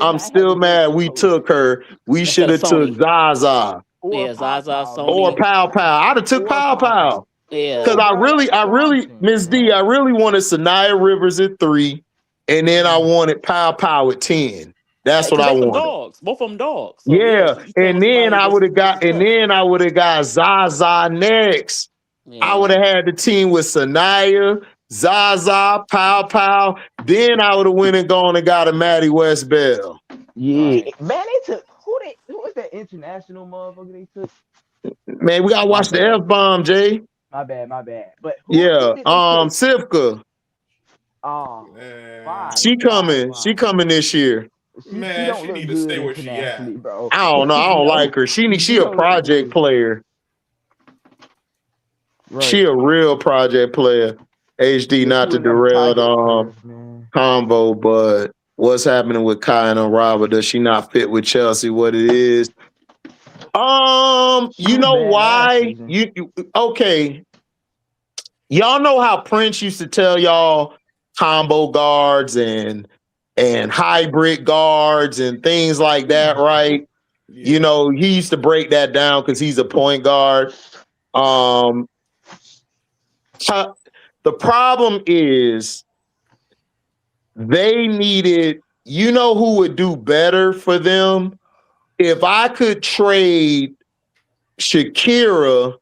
I'm still mad. We took her. We should have took Zaza. Yeah, Zaza, Or Sony. Pow Pow. I'd have took Pow Pow. Yeah. Because I really, Miss D, I really wanted Sanaya Rivers at 3, and then I wanted Pow Pow at 10. That's what I Both wanted. dogs. Both of them dogs. So, yeah. And then I would have got, Zaza next. Yeah. I would have had the team with Sanaya, Zaza, Pow Pow. Then I would have went and gone and got a Maddie West Bell. Yeah, man, they took who was that international motherfucker they took? Man, we gotta watch the F-bomb, Jay. My bad. But Sivka. Oh, She coming this year. Man, she need to stay where she at, bro. I don't know. I don't like her. She a project player. Right. She a real project player. HD, not to derail combo, but what's happening with Kai and Unrivaled? Does she not fit with Chelsea? What it is? You know why? Okay. Y'all know how Prince used to tell y'all combo guards and hybrid guards and things like that, right? Yeah. You know, he used to break that down because he's a point guard. The problem is they needed, you know who would do better for them? If I could trade Shakira,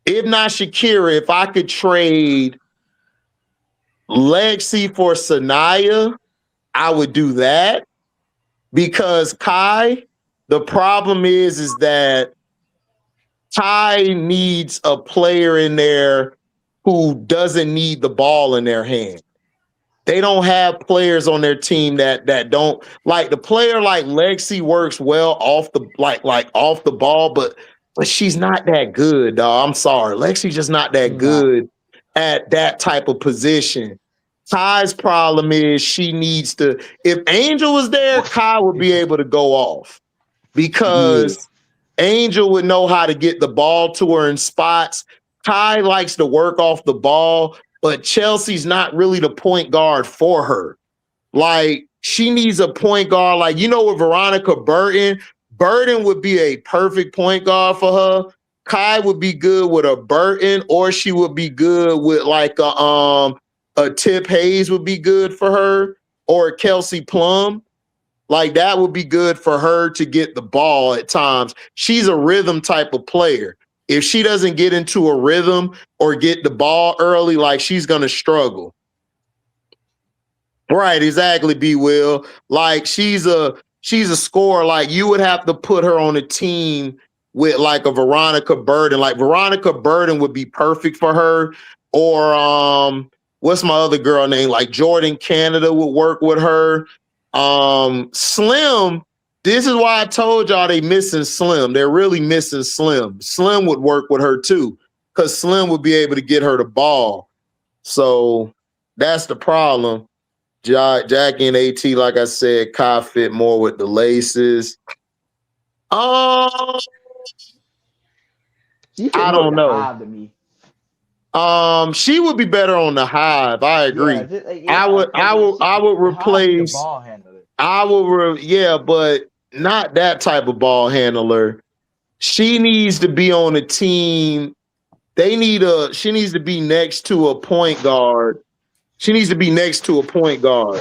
if not Shakira, if I could trade Lexi for Sanaya, I would do that. Because Kai, the problem is that Kai needs a player in there who doesn't need the ball in their hand. They don't have players on their team that don't like the player like Lexi works well off the off the ball, but she's not that good, dog. I'm sorry. Lexi's just not that good at that type of position. Kai's problem is she needs to, if Angel was there, Kai would be able to go off because Angel would know how to get the ball to her in spots. Kai likes to work off the ball, but Chelsea's not really the point guard for her. Like, she needs a point guard. Like, you know, with Veronica Burton would be a perfect point guard for her. Kai would be good with a Burton, or she would be good with like a Tip Hayes would be good for her, or a Kelsey Plum. Like, that would be good for her to get the ball at times. She's a rhythm type of player. If she doesn't get into a rhythm or get the ball early, like, she's going to struggle. Right, exactly, B. Will. Like, she's a scorer. Like, you would have to put her on a team with like a Veronica Burton. Like, Veronica Burton would be perfect for her. Or what's my other girl name? Like, Jordan Canada would work with her. Slim, this is why I told y'all they missing Slim. They're really missing Slim. Slim would work with her too, because Slim would be able to get her the ball. So that's the problem. Jackie and AT, like I said, Kai fit more with the laces. I don't know. She would be better on the Hive. I agree. I would replace. But not that type of ball handler. She needs to be on a team. She needs to be next to a point guard. She needs to be next to a point guard.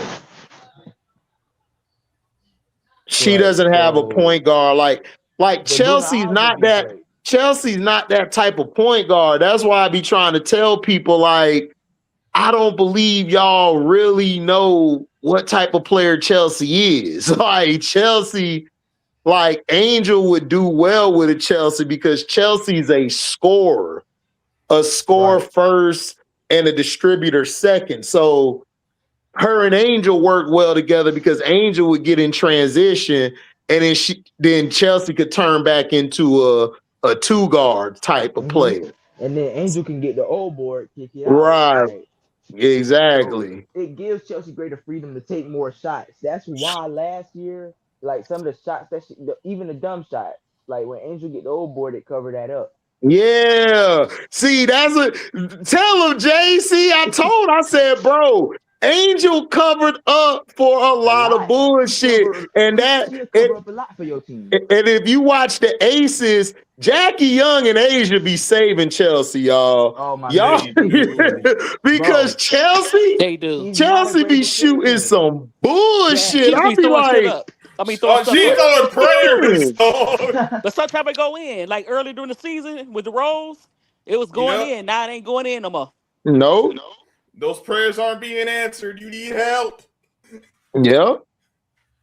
She doesn't have a point guard. Like Chelsea's not that. Chelsea's not that type of point guard. That's why I be trying to tell people, like, I don't believe y'all really know what type of player Chelsea is. Like, Chelsea, like, Angel would do well with a Chelsea because Chelsea's a scorer first and a distributor second. So her and Angel work well together because Angel would get in transition, and then Chelsea could turn back into a two guard type of player. And then Angel can get the old board, kick it out. Right. Like, exactly. So it gives Chelsea greater freedom to take more shots. That's why last year, like, some of the shots even the dumb shots, like when Angel get the old board, it covered that up. Yeah. See, that's a tell him, JC. I said, bro, Angel covered up for a lot of bullshit. She'll cover up a lot for your team. And if you watch the Aces, Jackie Young and Asia be saving Chelsea, y'all. Oh my y'all, because Chelsea, they do. Chelsea be shooting some bullshit. I be like, shit up. I mean, throwing prayers. But sometimes it go in. Like early during the season with the Rose, it was going in. Now it ain't going in no more. No. Those prayers aren't being answered. You need help. Yep.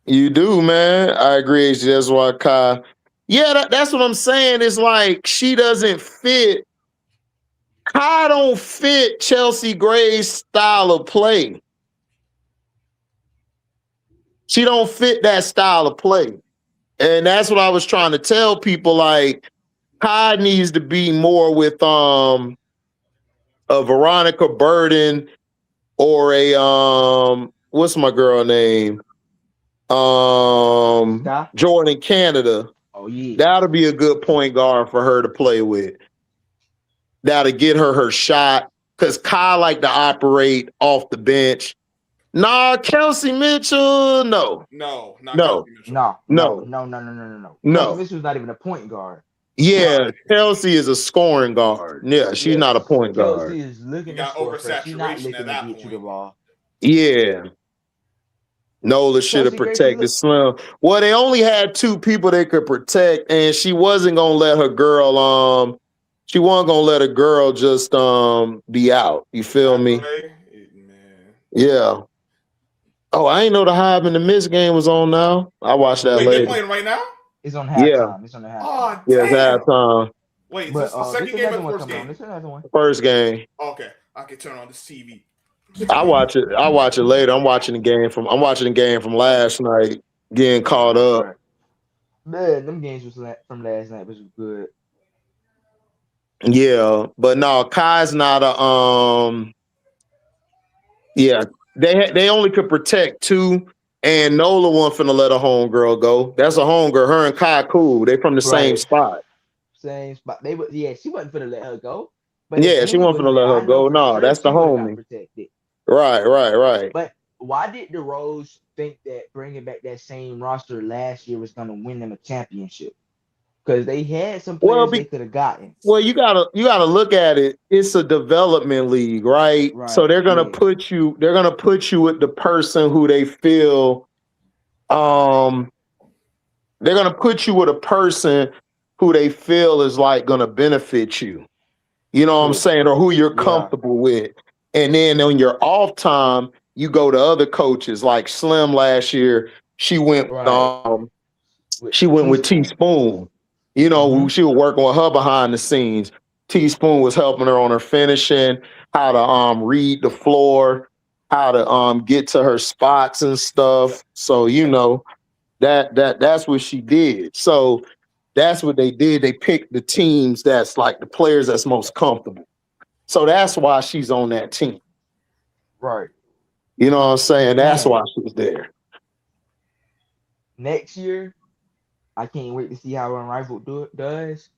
You do, man. I agree. That's why Kai. Yeah, that's what I'm saying. It's like she doesn't fit. Kai don't fit Chelsea Gray's style of play. She don't fit that style of play. And that's what I was trying to tell people. Like, Kai needs to be more with a Veronica Burden or a what's my girl name? Jordan Canada. Oh yeah. That'll be a good point guard for her to play with. That'll get her shot. Because Kai like to operate off the bench. Nah, Kelsey Mitchell, no. No. Kelsey Mitchell's not even a point guard. Yeah, Kelsey is a scoring guard. Yeah, she's not a point guard. Kelsey is looking to score. She's not looking to get you the ball. Yeah. Nola should have protected Slim. Well, they only had two people they could protect, and she wasn't gonna let her girl she wasn't gonna let a girl just be out. You feel me? Yeah. Oh, I ain't know the Hive and the Miss game was on now. I watched that later. They're playing right now? It's on halftime. Yeah. It's on the halftime. Oh, yeah, it's halftime. Wait, is this the second game or the first game? It's another one. First game. Okay, I can turn on this TV. I watch it later. I'm watching the game from last night, getting caught up. Man, them games from last night was good. Yeah, but no, Kai's not a yeah. They only could protect two, and Nola wasn't finna let a homegirl go. That's a homegirl. Her and Kai cool. They from the same spot. Same spot. She wasn't finna let her go. But yeah, she wasn't finna let her go. No, that's the homie. Right. But why did the Rose think that bringing back that same roster last year was gonna win them a championship? Because they had some players they could have gotten. Well, you gotta look at it. It's a development league, right? So they're gonna put you with the person who they feel they're gonna put you with a person who they feel is like gonna benefit you. You know what I'm saying? Or who you're comfortable with. And then on your off time, you go to other coaches like Slim last year. She went with Tspoon. You know, she was working with her behind the scenes. Tspoon was helping her on her finishing, how to read the floor, how to get to her spots and stuff. So, you know, that's what she did. So that's what they did. They picked the teams that's like the players that's most comfortable. So that's why she's on that team. Right. You know what I'm saying? That's why she's there. Next year, I can't wait to see how Unrivaled does,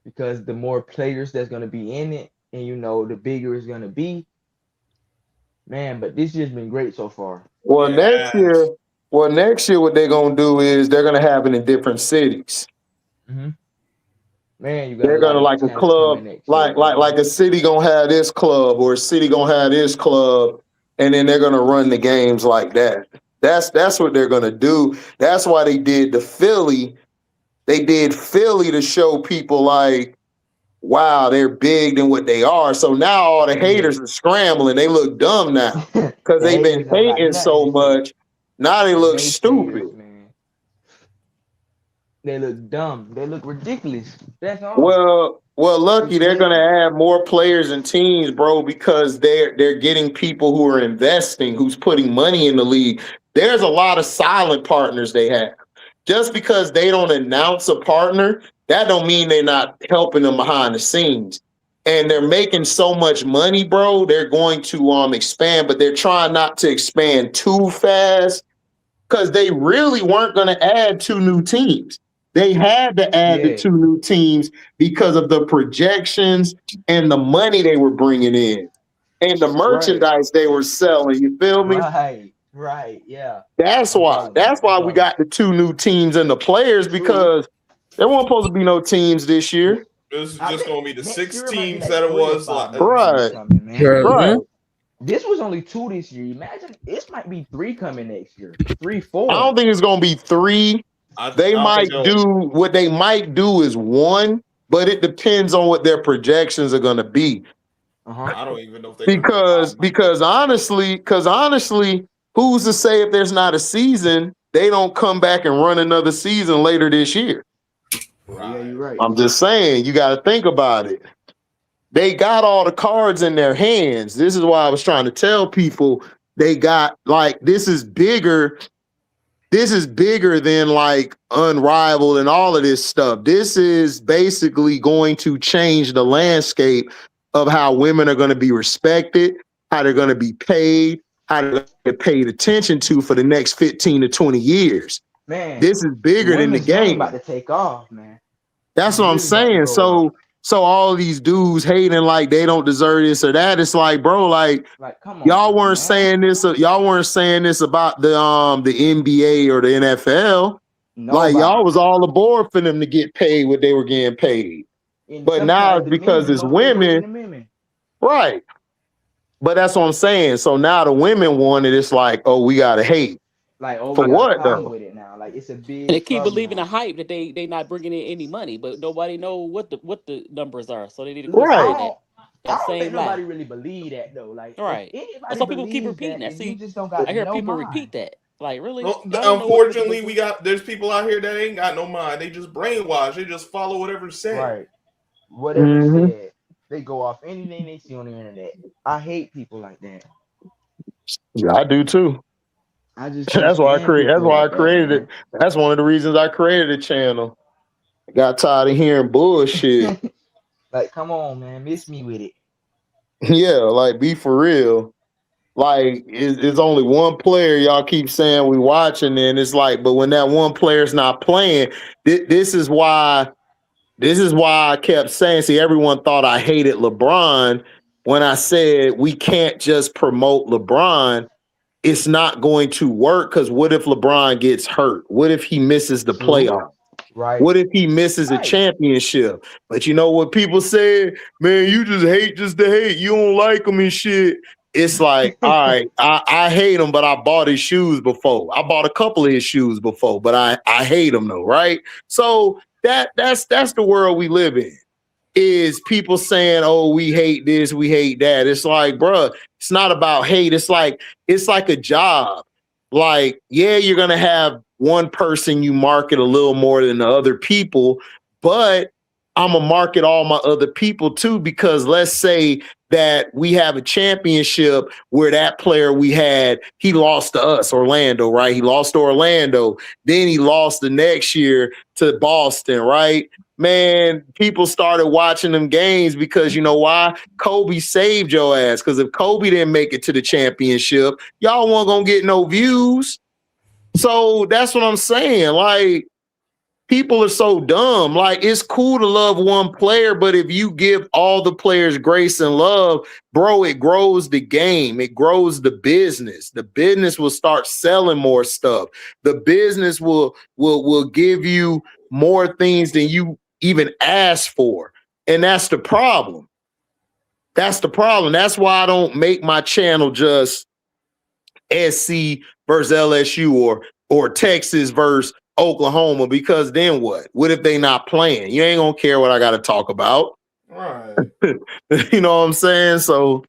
because the more players that's going to be in it, and you know, the bigger it's going to be. Man, but this year's been great so far. Well, next year, what they're going to do is they're going to have it in different cities. Mm-hmm. Man, they're going to like a club, like a city going to have this club, or a city going to have this club, and then they're going to run the games like that. That's what they're gonna do. That's why they did the Philly. They did Philly to show people like, wow, they're big than what they are. So now all the haters are scrambling. They look dumb now because they've been hating so much. Now they look stupid. They look dumb. They look ridiculous. That's all. Well, lucky they're gonna add more players and teams, bro, because they're getting people who are investing, who's putting money in the league. There's a lot of silent partners they have. Just because they don't announce a partner, that don't mean they're not helping them behind the scenes. And they're making so much money, bro. They're going to expand, but they're trying not to expand too fast because they really weren't going to add 2 new teams. They had to add the 2 new teams because of the projections and the money they were bringing in and the merchandise they were selling. You feel me? Right, yeah. That's why. That's why we got the 2 new teams and the players because there weren't supposed to be no teams this year. This is just gonna be the 6 teams that it was like. Right. This was only 2 this year. Imagine this might be 3 coming next year. 3, 4. I don't think it's gonna be 3. They might do what they might do is 1, but it depends on what their projections are gonna be. I don't even know if they because honestly, who's to say if there's not a season, they don't come back and run another season later this year? Yeah, you're right. I'm just saying, you got to think about it. They got all the cards in their hands. This is why I was trying to tell people they got like this is bigger than like Unrivaled and all of this stuff. This is basically going to change the landscape of how women are going to be respected, how they're going to be paid, how they're going to get paid attention to for the next 15 to 20 years. Man, this is bigger than the game. About to take off, man. That's what I'm saying. So all these dudes hating like they don't deserve this or that. It's like, bro, like come on, y'all weren't saying this. Y'all weren't saying this about the NBA or the NFL. Like y'all was all aboard for them to get paid what they were getting paid. But now it's because it's women, right? But that's what I'm saying. So now the women want it. It's like, oh, we gotta hate. Like, oh, for what though? With it now. Like it's a big. And they keep believing the hype that they not bringing in any money, but nobody know what the numbers are. So they need to quit saying that. I don't think nobody really believe that though. Like, and some people keep repeating that. See, just don't got I hear people repeat that. Like, really? Well, unfortunately, there's people out here that ain't got no mind. They just brainwashed. They just follow whatever's said. Right. Whatever said. They go off anything they see on the internet. I hate people like that. Yeah, I do too. That's why I created it. That's one of the reasons I created the channel. I got tired of hearing bullshit. Like, come on, man, miss me with it. Yeah, like be for real. Like it's only one player y'all keep saying we watching, and it's like, but when that one player's not playing, this is why I kept saying. See, everyone thought I hated LeBron when I said we can't just promote LeBron. It's not going to work because what if LeBron gets hurt? What if he misses the playoff? Right. What if he misses a championship? But you know what people say? Man, you just hate just to hate. You don't like him and shit. It's like, all right, I hate him, but I bought his shoes before. I bought a couple of his shoes before, but I hate him though, right? So that's the world we live in. Is people saying, oh, we hate this, we hate that. It's like, bruh, it's not about hate. It's like a job. Like, yeah, you're going to have one person you market a little more than the other people, but I'm going to market all my other people too, because let's say that we have a championship where that player we had, he lost to us, Orlando, right? He lost to Orlando. Then he lost the next year to Boston, right? Man, people started watching them games because you know why? Kobe saved your ass. Because if Kobe didn't make it to the championship, y'all weren't gonna get no views. So that's what I'm saying. Like, people are so dumb. Like, it's cool to love one player, but if you give all the players grace and love, bro, it grows the game. It grows the business. The business will start selling more stuff. The business will give you more things than you even ask for. And that's the problem. That's the problem. That's why I don't make my channel just SC versus LSU or Texas versus Oklahoma, because then what? What if they not playing? You ain't gonna care what I got to talk about. Right. You know what I'm saying? So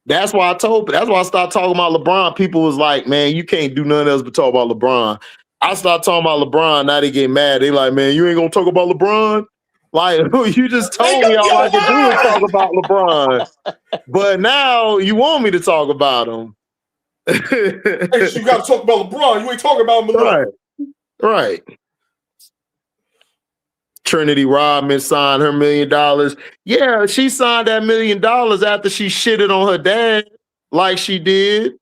that's why I started talking about LeBron. People was like, man, you can't do nothing else but talk about LeBron. I start talking about LeBron. Now they get mad. They like, man, you ain't gonna talk about LeBron? Like, you just told me all I could do is talk about LeBron. But now you want me to talk about him. Hey, you gotta talk about LeBron. You ain't talking about him. Right. Trinity Rodman signed her $1 million. Yeah, she signed that $1 million after she shitted on her dad like she did.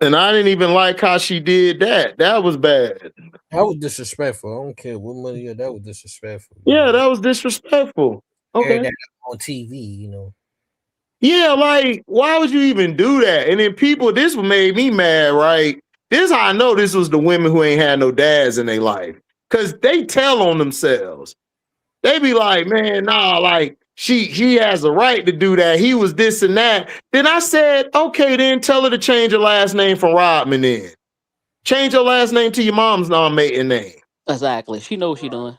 And I didn't even like how she did that. That was bad. That was disrespectful. I don't care what money. That was disrespectful. Yeah, that was disrespectful. Okay. That on TV, you know. Yeah, like, why would you even do that? And then people, this made me mad, right? This is how I know this was the women who ain't had no dads in their life. Because they tell on themselves. They be like, man, nah, like, he has a right to do that. He was this and that. Then I said, okay, then tell her to change her last name from Rodman then. Change your last name to your mom's non-maiden name. Exactly. She knows what she doing.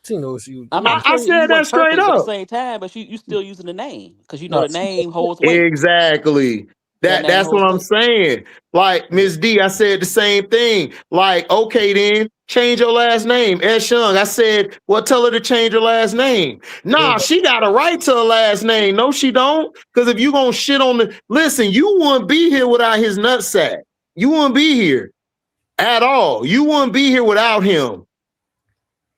She knows she. I mean, I said that straight up. But at the up. same time, but you still using the name because you know the name holds weight. Exactly. That's what I'm saying. Like Miss D, I said the same thing. Like, okay, then change your last name. S. Young. I said, well, tell her to change her last name. Nah, she got a right to her last name. No, she don't. Because if you gonna shit on the listen, you wouldn't be here without his nutsack. You wouldn't be here at all. You wouldn't be here without him.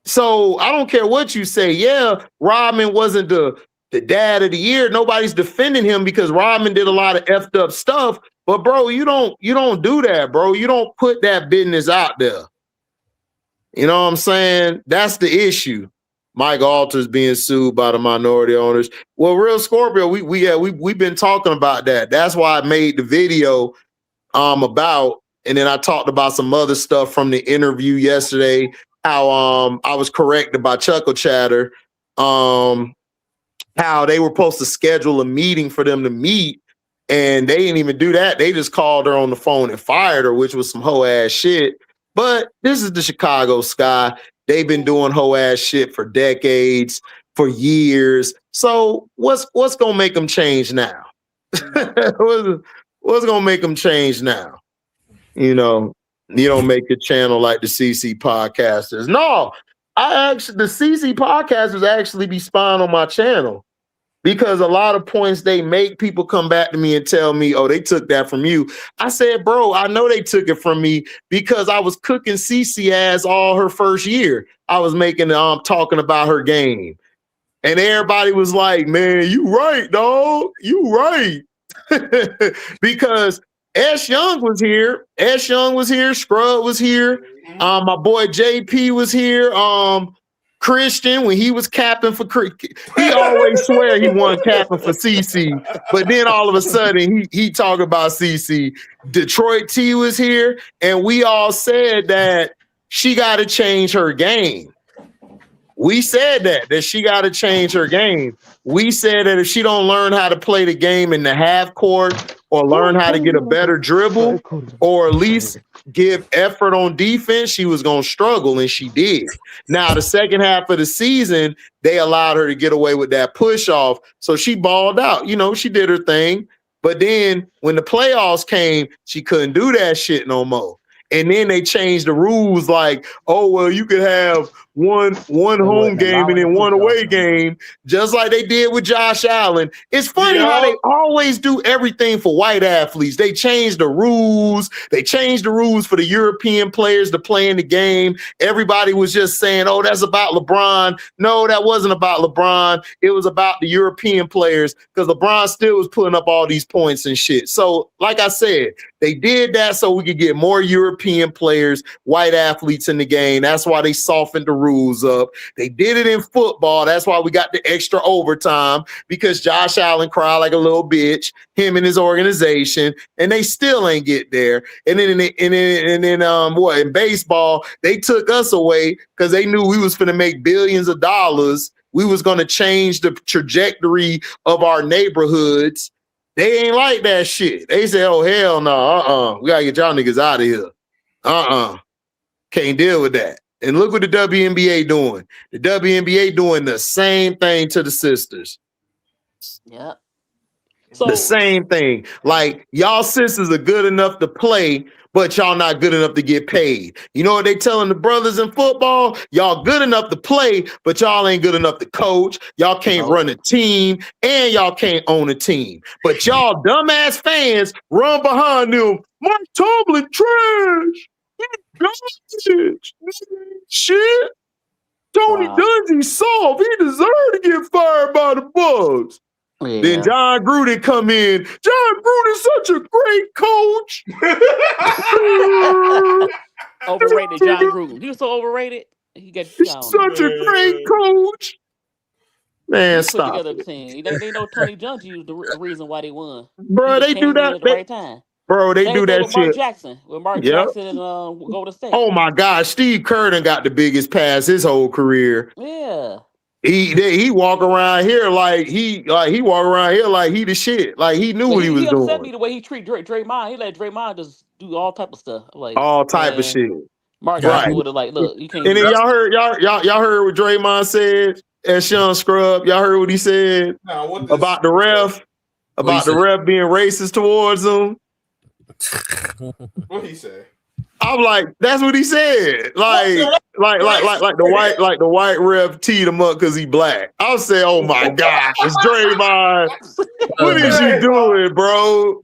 So I don't care what you say. Yeah, Rodman wasn't the dad of the year. Nobody's defending him because Rodman did a lot of effed up stuff. But bro, you don't do that, bro. You don't put that business out there. You know what I'm saying? That's the issue. Mike Alters being sued by the minority owners. Well, Real Scorpio, we've been talking about that. That's why I made the video about, and then I talked about some other stuff from the interview yesterday. How I was corrected by Chuckle Chatter. How they were supposed to schedule a meeting for them to meet, and they didn't even do that. They just called her on the phone and fired her, which was some hoe ass shit. But this is the Chicago Sky. They've been doing hoe ass shit for decades, for years. So what's gonna make them change now? What's gonna make them change now? You know, you don't make a channel like the CC Podcasters. No, the CC Podcasters actually be spying on my channel because a lot of points they make, people come back to me and tell me, oh, they took that from you. I said, bro, I know they took it from me because I was cooking CC ass all her first year. I was making talking about her game. And everybody was like, man, you right, dog. You right. Because S. Young was here. Scrub was here. My boy JP was here. Christian, when he was capping for he always swear he won capping for CC, but then all of a sudden he talk about CC. Detroit T was here, and we all said that she got to change her game. We said that she got to change her game. We said that if she don't learn how to play the game in the half court or learn how to get a better dribble or at least give effort on defense, she was going to struggle, and she did. Now, the second half of the season, they allowed her to get away with that push off, so she balled out. You know, she did her thing. But then when the playoffs came, she couldn't do that shit no more. And then they changed the rules like, oh, well, you could have one home game and then one away game, just like they did with Josh Allen. It's funny how they always do everything for white athletes. They changed the rules. They changed the rules for the European players to play in the game. Everybody was just saying, oh, that's about LeBron. No, that wasn't about LeBron. It was about the European players because LeBron still was putting up all these points and shit. So, like I said, they did that so we could get more European players, white athletes in the game. That's why they softened the rules up. They did it in football. That's why we got the extra overtime, because Josh Allen cried like a little bitch, him and his organization, and they still ain't get there. And then in baseball, they took us away because they knew we was finna make billions of dollars. We was gonna change the trajectory of our neighborhoods. They ain't like that shit. They said, oh, hell no, we gotta get y'all niggas out of here. Can't deal with that. And look what the WNBA doing. The WNBA doing the same thing to the sisters. Yeah. So, the same thing. Like, y'all sisters are good enough to play, but y'all not good enough to get paid. You know what they telling the brothers in football? Y'all good enough to play, but y'all ain't good enough to coach. Y'all can't run a team, and y'all can't own a team. But y'all dumbass fans run behind them. Mike Tomlin trash. Garbage. Shit. Tony Dungy soft. He deserved to get fired by the Bucks. Yeah. Then John Gruden come in. John Gruden's such a great coach. Overrated John Gruden. He was so overrated. He got He's I don't know. such a great coach. Man, He put stop together a it. team. They know Tony Dungy was the reason why they won. He Bro, just they do came in that. at the right time. They Same do thing that with Mark shit. Jackson. With Mark Yep. Jackson and Golden State. Oh my God, Steve Kerr done got the biggest pass his whole career. Yeah. He walk around here like he walk around here like he the shit. Like he knew what he was He upset doing. me the way he treat Draymond. He let Draymond just do all type of stuff. Like All type of shit. Mark Right. Jackson would have like, look, you can't. And do then that. y'all heard what Draymond said at Sean Scrub. Y'all heard what he said about the ref, about the ref being racist towards him. What he say? I'm like, that's what he said. Like the white ref teed him up because he black. I'll say, oh my gosh, Draymond, what is you doing, bro?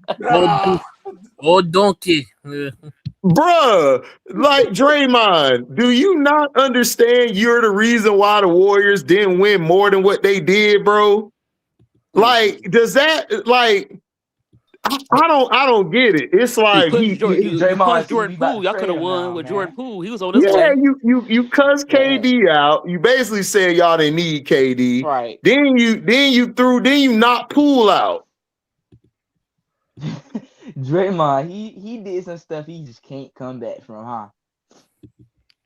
Oh, donkey. Bruh, like Draymond, do you not understand you're the reason why the Warriors didn't win more than what they did, bro? Like, does that like I don't get it. It's like you punched Jordan Poole. Y'all could have won with Jordan Poole. He was on this way. You cuss KD out. You basically said y'all didn't need KD. Right. Then you knocked Poole out. Draymond, he did some stuff he just can't come back from, huh?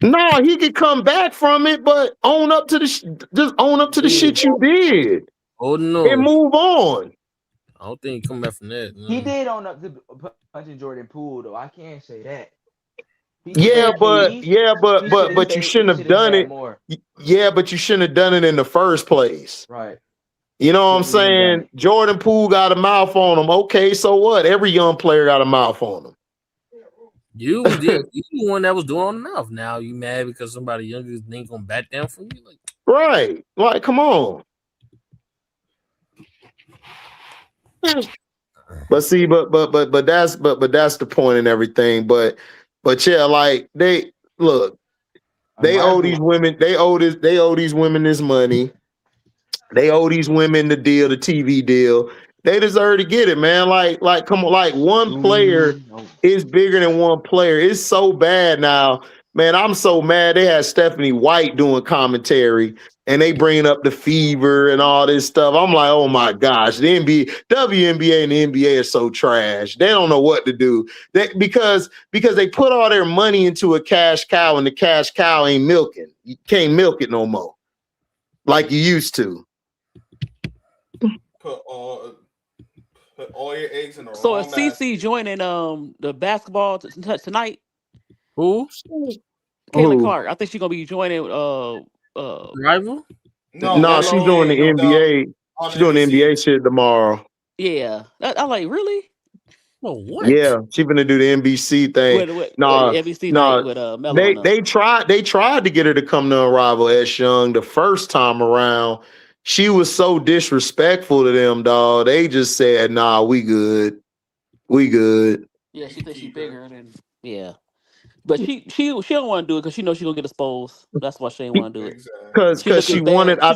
No, he could come back from it, but own up to the shit you did. Oh no, and move on. I don't think he come back from that. No. He did own up to punching Jordan Poole, though. I can't say that. But you shouldn't have done it. More. Yeah, but you shouldn't have done it in the first place. Right. You know what I'm saying? Jordan Poole got a mouth on him. Okay, so what? Every young player got a mouth on him. You the one that was doing enough. Now you mad because somebody younger ain't gonna back down for you? Like, right. Like, come on. But see, but that's the point and everything. But yeah, like they owe these women, they owe these women this money. They owe these women the deal, the TV deal. They deserve to get it, man. Like, come on, like one player is bigger than one player. It's so bad now, man. I'm so mad. They had Stephanie White doing commentary, and they bringing up the fever and all this stuff. I'm like, oh my gosh, the NBA, WNBA, and the NBA are so trash. They don't know what to do. Because they put all their money into a cash cow, and the cash cow ain't milking. You can't milk it no more, like you used to. Put all your eggs in the so wrong is CC joining the basketball tonight? Who? Caitlin Clark. I think she's gonna be joining Rival? No, she's doing the NBA. She's doing the NBA shit tomorrow. Yeah. I'm like, really? Well, what? Yeah, she's gonna do the NBC thing. NBC night with Melo. They tried to get her to come to Unrivaled S Young the first time around. She was so disrespectful to them, dog. They just said, "Nah, we good. We good." Yeah, she thinks she's bigger than but she don't want to do it because she knows she's gonna get exposed. That's why she ain't want to do it. Because she wanted, I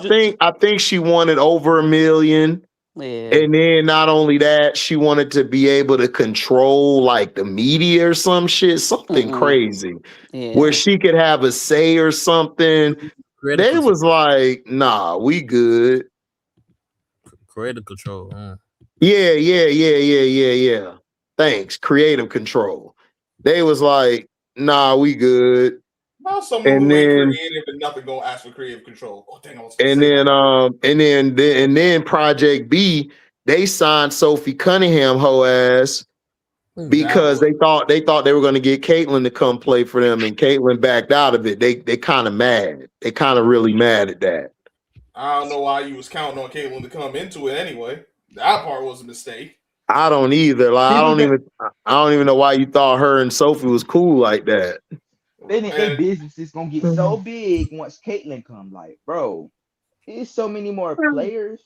think she wanted over $1 million. Yeah. And then not only that, she wanted to be able to control like the media or some shit, something crazy, where she could have a say or something. They was like, nah, we good. Creative control. Yeah. Thanks. Creative control. They was like, nah, we good. Now someone who ain't creative and nothing gonna ask for creative control. Oh, dang, and then Project B, they signed Sophie Cunningham hoe ass because they thought they were gonna get Caitlin to come play for them, and Caitlin backed out of it. They kind of mad. They kind of really mad at that. I don't know why you was counting on Caitlin to come into it anyway. That part was a mistake. I don't either. Like, I don't even know why you thought her and Sophie was cool like that. They think their business is gonna get so big once Caitlin come. Like, bro, there's so many more players.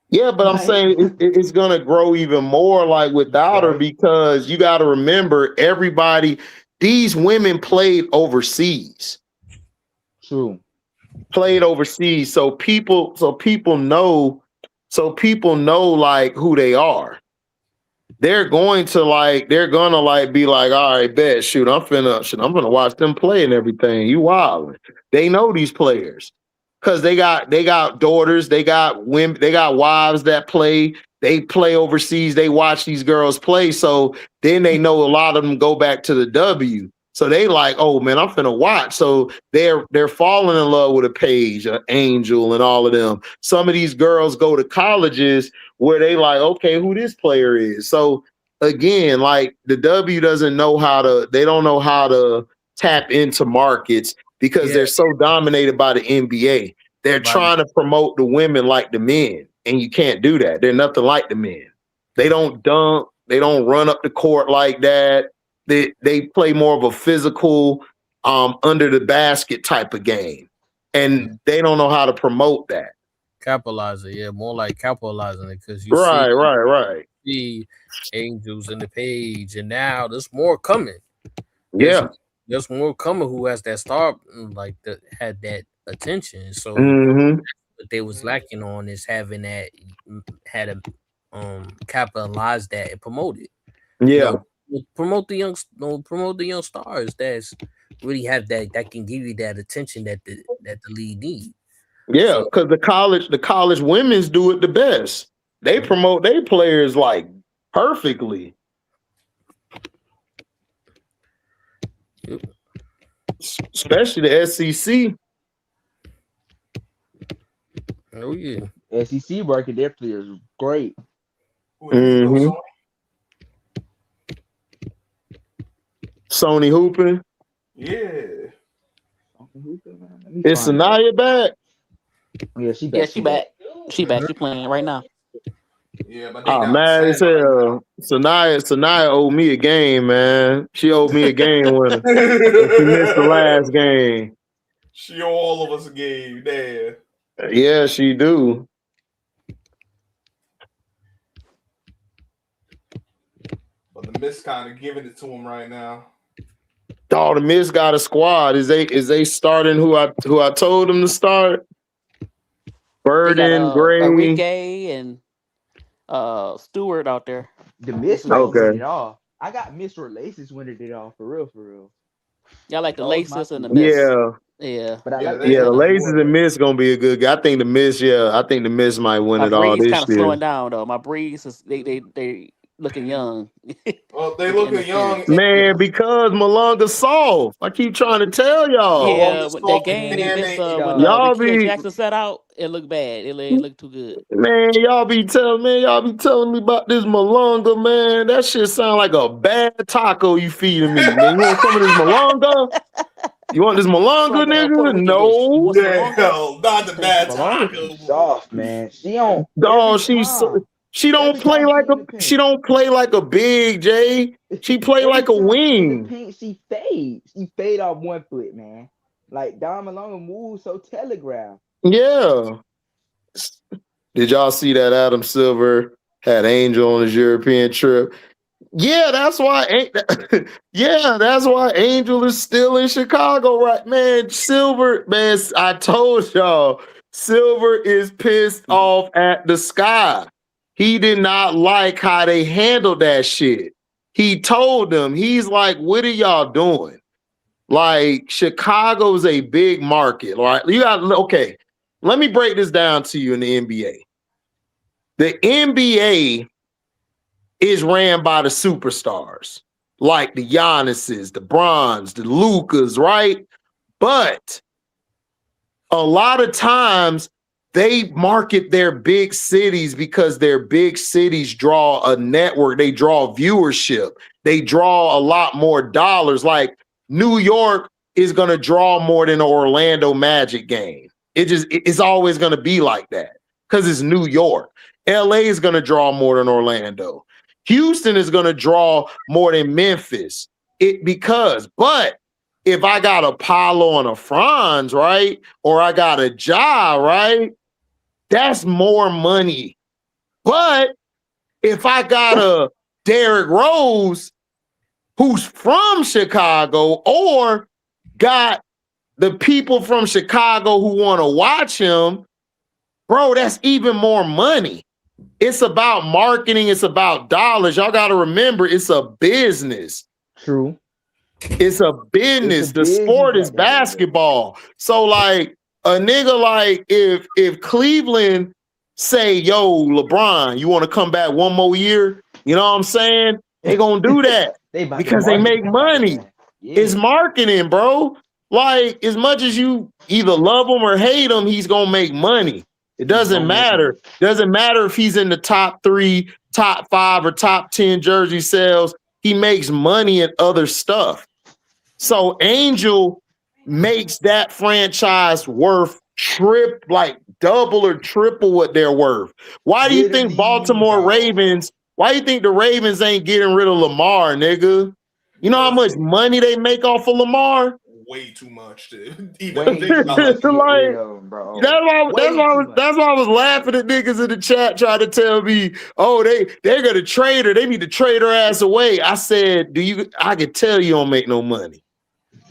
Yeah, but I'm saying it's gonna grow even more like without her, because you got to remember these women played overseas. True. Played overseas, so people know like who they are. they're gonna be like, all right, bet, shoot, I'm gonna watch them play and everything. You wildin'. They know these players because they got daughters, they got women, they got wives that play. They play overseas. They watch these girls play, so then they know a lot of them go back to the W. So they like, oh man, I'm finna watch. So they're falling in love with a Paige, an Angel, and all of them. Some of these girls go to colleges where they like, okay, who this player is. So again, like the W doesn't know they don't know how to tap into markets because they're so dominated by the NBA. They're trying to promote the women like the men, and you can't do that. They're nothing like the men. They don't dunk. They don't run up the court like that. They play more of a physical, under the basket type of game, and they don't know how to promote that. Capitalizing, yeah, more like capitalizing it because you right. see Angels in the Page, and now there's more coming. There's more coming who has that star, like that had that attention. So what they was lacking on is having that capitalize that and promote it. Yeah. Promote the young stars that's really have that can give you that attention that the league needs. Yeah, because the college women's do it the best. They promote their players like perfectly. Especially the SEC. Oh yeah. SEC working their players great. Sony hooping. Yeah. Is Sanaya back? Yeah, she back. She back. She playing right now. Yeah, but I'm mad as hell. Sanaya owed me a game, man. She owed me a game winner. She missed the last game. She owe all of us a game, damn. Yeah, she do. But the Miss kind of giving it to him right now. Oh, the Miss got a squad. Is they starting who I told them to start? Burden, Gray, Enrique, and Stewart out there. The Miss might win it all. I got Miss or Laces winning it all for real. Y'all like the Laces and the Miss. Yeah. But I like the Laces and Miss gonna be a good guy. I think the Miss might win it all this year. Kind of slowing down though. My Breeze is they looking young. Well, they looking young, man, because Malonga's soft. I keep trying to tell y'all. Yeah, with that game they missed when Jackson set out, it looked bad. It looked too good. Man, y'all be telling me about this Malonga, man. That shit sound like a bad taco you feeding me, man. You want some of this Malonga? You want this Malonga, nigga? No. Hell, not the bad taco. Soft, man. She don't. Dog, she don't play like a big J. She play like a wing. She fades. She fade off one foot, man. Like Dom Malonga moves so telegraphed. Yeah. Did y'all see that Adam Silver had Angel on his European trip? Yeah, that's why Angel is still in Chicago, right? Man, Silver, man, I told y'all, Silver is pissed off at the Sky. He did not like how they handled that shit. He told them, he's like, what are y'all doing? Like, Chicago's a big market, right? Okay, let me break this down to you in the NBA. The NBA is ran by the superstars, like the Giannis's, the Brons, the Lukas, right? But a lot of times they market their big cities because their big cities draw a network. They draw viewership. They draw a lot more dollars. Like New York is going to draw more than an Orlando Magic game. It's always going to be like that because it's New York. LA is going to draw more than Orlando. Houston is going to draw more than Memphis. But if I got a Paolo and a Franz, right? Or I got a Ja, right? That's more money. But if I got a Derrick Rose, who's from Chicago, or got the people from Chicago who want to watch him, bro, that's even more money. It's about marketing. It's about dollars. Y'all got to remember, it's a business. True. It's a business. The sport is basketball. So like a nigga, like if Cleveland say, yo, LeBron, you want to come back one more year? You know what I'm saying? They gonna do that because they make money. Yeah. It's marketing, bro. Like as much as you either love him or hate him, he's gonna make money. It doesn't matter. Doesn't matter if he's in the top 3, top 5, or top 10 jersey sales. He makes money in other stuff. So Angel makes that franchise worth double or triple what they're worth. Why do you think Baltimore Ravens? Why do you think the Ravens ain't getting rid of Lamar, nigga? You know how much money they make off of Lamar? Way too much to even think about. That's why I was laughing at niggas in the chat trying to tell me, oh, they're gonna trade her. They need to trade her ass away. I said, I could tell you don't make no money.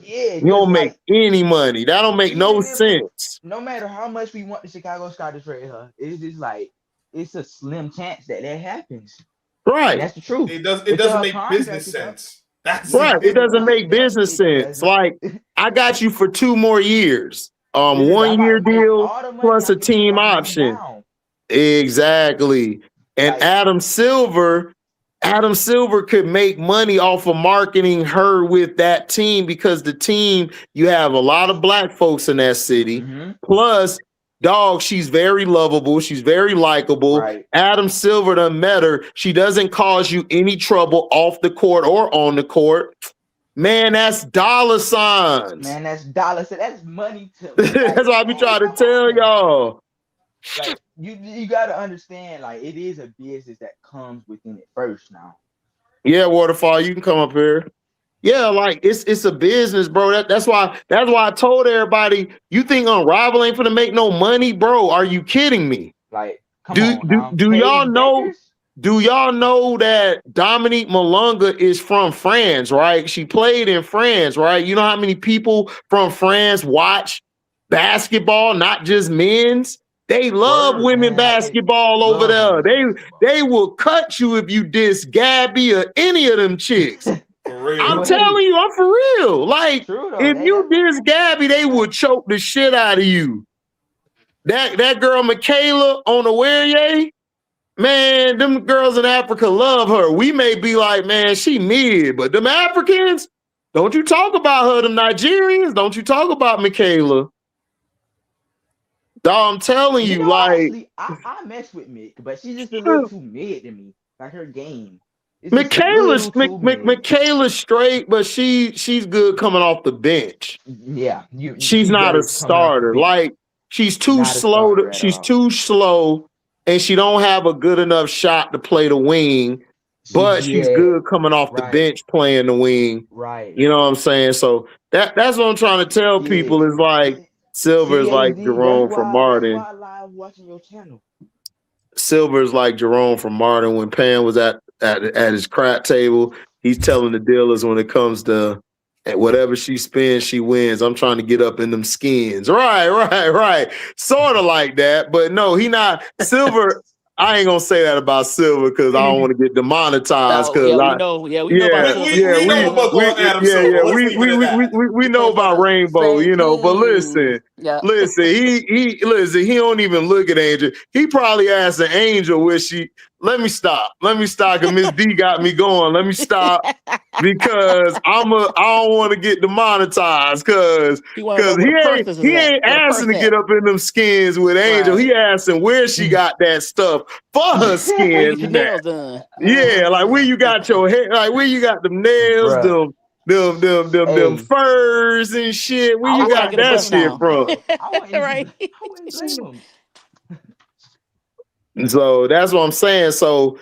Yeah, you don't make any money. That don't make no sense. No matter how much we want the Chicago Sky to trade her, it's just like it's a slim chance that happens. Right. And that's the truth. It doesn't make business sense. That's right. It doesn't make business sense. Like I got you for 2 more years. 1 year deal plus a team option. Exactly. And Adam Silver could make money off of marketing her with that team because the team, you have a lot of black folks in that city. Mm-hmm. Plus, dog, she's very lovable. She's very likable. Right. Adam Silver done met her. She doesn't cause you any trouble off the court or on the court. Man, that's dollar signs. Man, that's dollar signs. That's money to that's what I be trying to tell y'all. Like you gotta understand, like it is a business that comes within it first now. Yeah, Waterfall, you can come up here. Yeah, like it's a business, bro. That's why I told everybody, you think Unrivaled ain't gonna make no money, bro? Are you kidding me? Like, do y'all know? Do y'all know that Dominique Malunga is from France, right? She played in France, right? You know how many people from France watch basketball, not just men's? They love women basketball over there. They will cut you if you diss Gabby or any of them chicks. I'm telling you, I'm for real. Like, if you diss Gabby, they will choke the shit out of you. That girl Michaela on the Warrior, man, them girls in Africa love her. We may be like, man, she mid, but them Africans, don't you talk about her. Them Nigerians, don't you talk about Michaela. Dog, I'm telling you, like, honestly, I mess with Mick, but she's just a little too mid to me. Like her game. Michaela's straight, but she's good coming off the bench. Yeah, she's not a starter. Like she's too slow. She's too slow, and she don't have a good enough shot to play the wing. But she's good coming off the bench playing the wing. Right. You know what I'm saying? So that's what I'm trying to tell people is like. Silver's like Jerome from Martin. That's why I love watching your channel. Silver's like Jerome from Martin when Pan was at his crack table. He's telling the dealers when it comes to whatever she spends, she wins. I'm trying to get up in them skins. Right. Sort of like that. But no, he not. Silver, I ain't gonna say that about Silver because I don't want to get demonetized. We know about Rainbow, you know. But listen, he don't even look at Angel. He probably asked an Angel where she. Let me stop. Cause Miss D got me going. Let me stop because I don't want to get demonetized because he ain't asking to get up in them skins with Angel. He asking where she got that stuff for her skins. Yeah, like where you got your hair, like where you got them nails, them furs and shit. Where you got that shit from? Right. So that's what I'm saying. So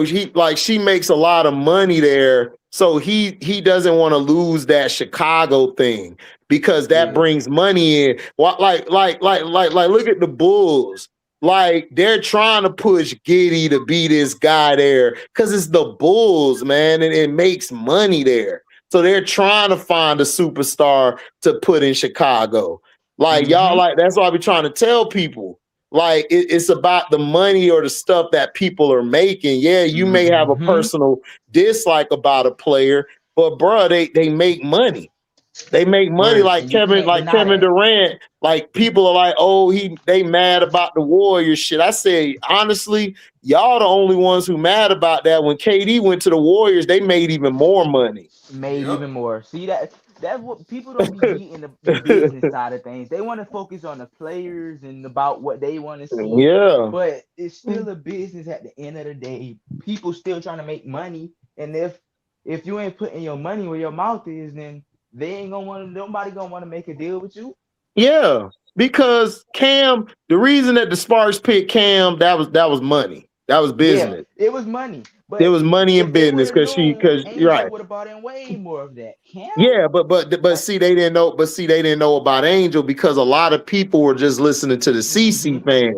she makes a lot of money there. So he doesn't want to lose that Chicago thing because that brings money in. Like look at the Bulls. Like they're trying to push Giddey to be this guy there because it's the Bulls, man, and it makes money there. So they're trying to find a superstar to put in Chicago. Like y'all, like that's why I be trying to tell people. like it's about the money or the stuff that people are making. Yeah, you may have a personal dislike about a player, but bro, they make money. They make money. Like Kevin Durant. Like people are like, oh, they mad about the Warriors shit. I say honestly, y'all the only ones who mad about that. When KD went to the Warriors, they made even more money. Even more. See that's what people don't be getting the business side of things. They want to focus on the players and about what they want to see. Yeah. But it's still a business at the end of the day. People still trying to make money, and if you ain't putting your money where your mouth is, then nobody gonna want to make a deal with you. Yeah, because Cam, the reason that the Sparks picked Cam, that was money. That was business. Yeah, it was money. But it was money in business because you're right. Would have bought in way more of that. Cam? Yeah, but see, they didn't know. But see, they didn't know about Angel because a lot of people were just listening to the CC fans.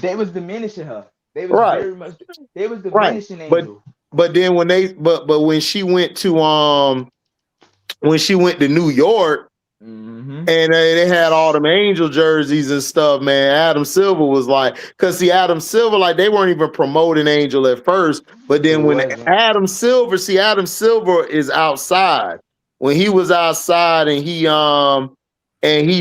They was diminishing her. They was very much. They was diminishing Angel. But then when she went to New York. And they had all them Angel jerseys and stuff, man. Adam Silver was like, because Adam Silver, like they weren't even promoting Angel at first, but then Adam Silver is outside. When he was outside and he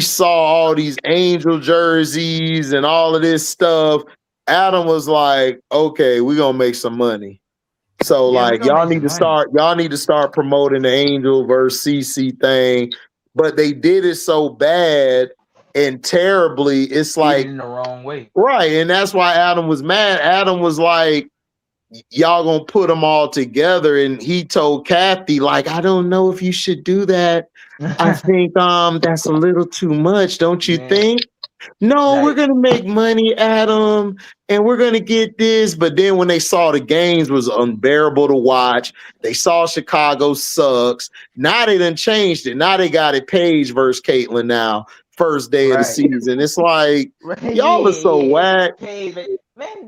saw all these Angel jerseys and all of this stuff, Adam was like, okay, we're gonna make some money. So like y'all need to start promoting the Angel versus CC thing. But they did it so bad and terribly. It's like in the wrong way, right? And that's why Adam was mad. Adam was like, "Y'all gonna put them all together?" And he told Kathy, "Like, I don't know if you should do that. I think that's a little too much, don't you think?" No, we're gonna make money, Adam, and we're gonna get this. But then when they saw the games was unbearable to watch, they saw Chicago sucks. Now they done changed it. Now they got it Paige versus Caitlyn now, first day of the season. It's like y'all are so whack.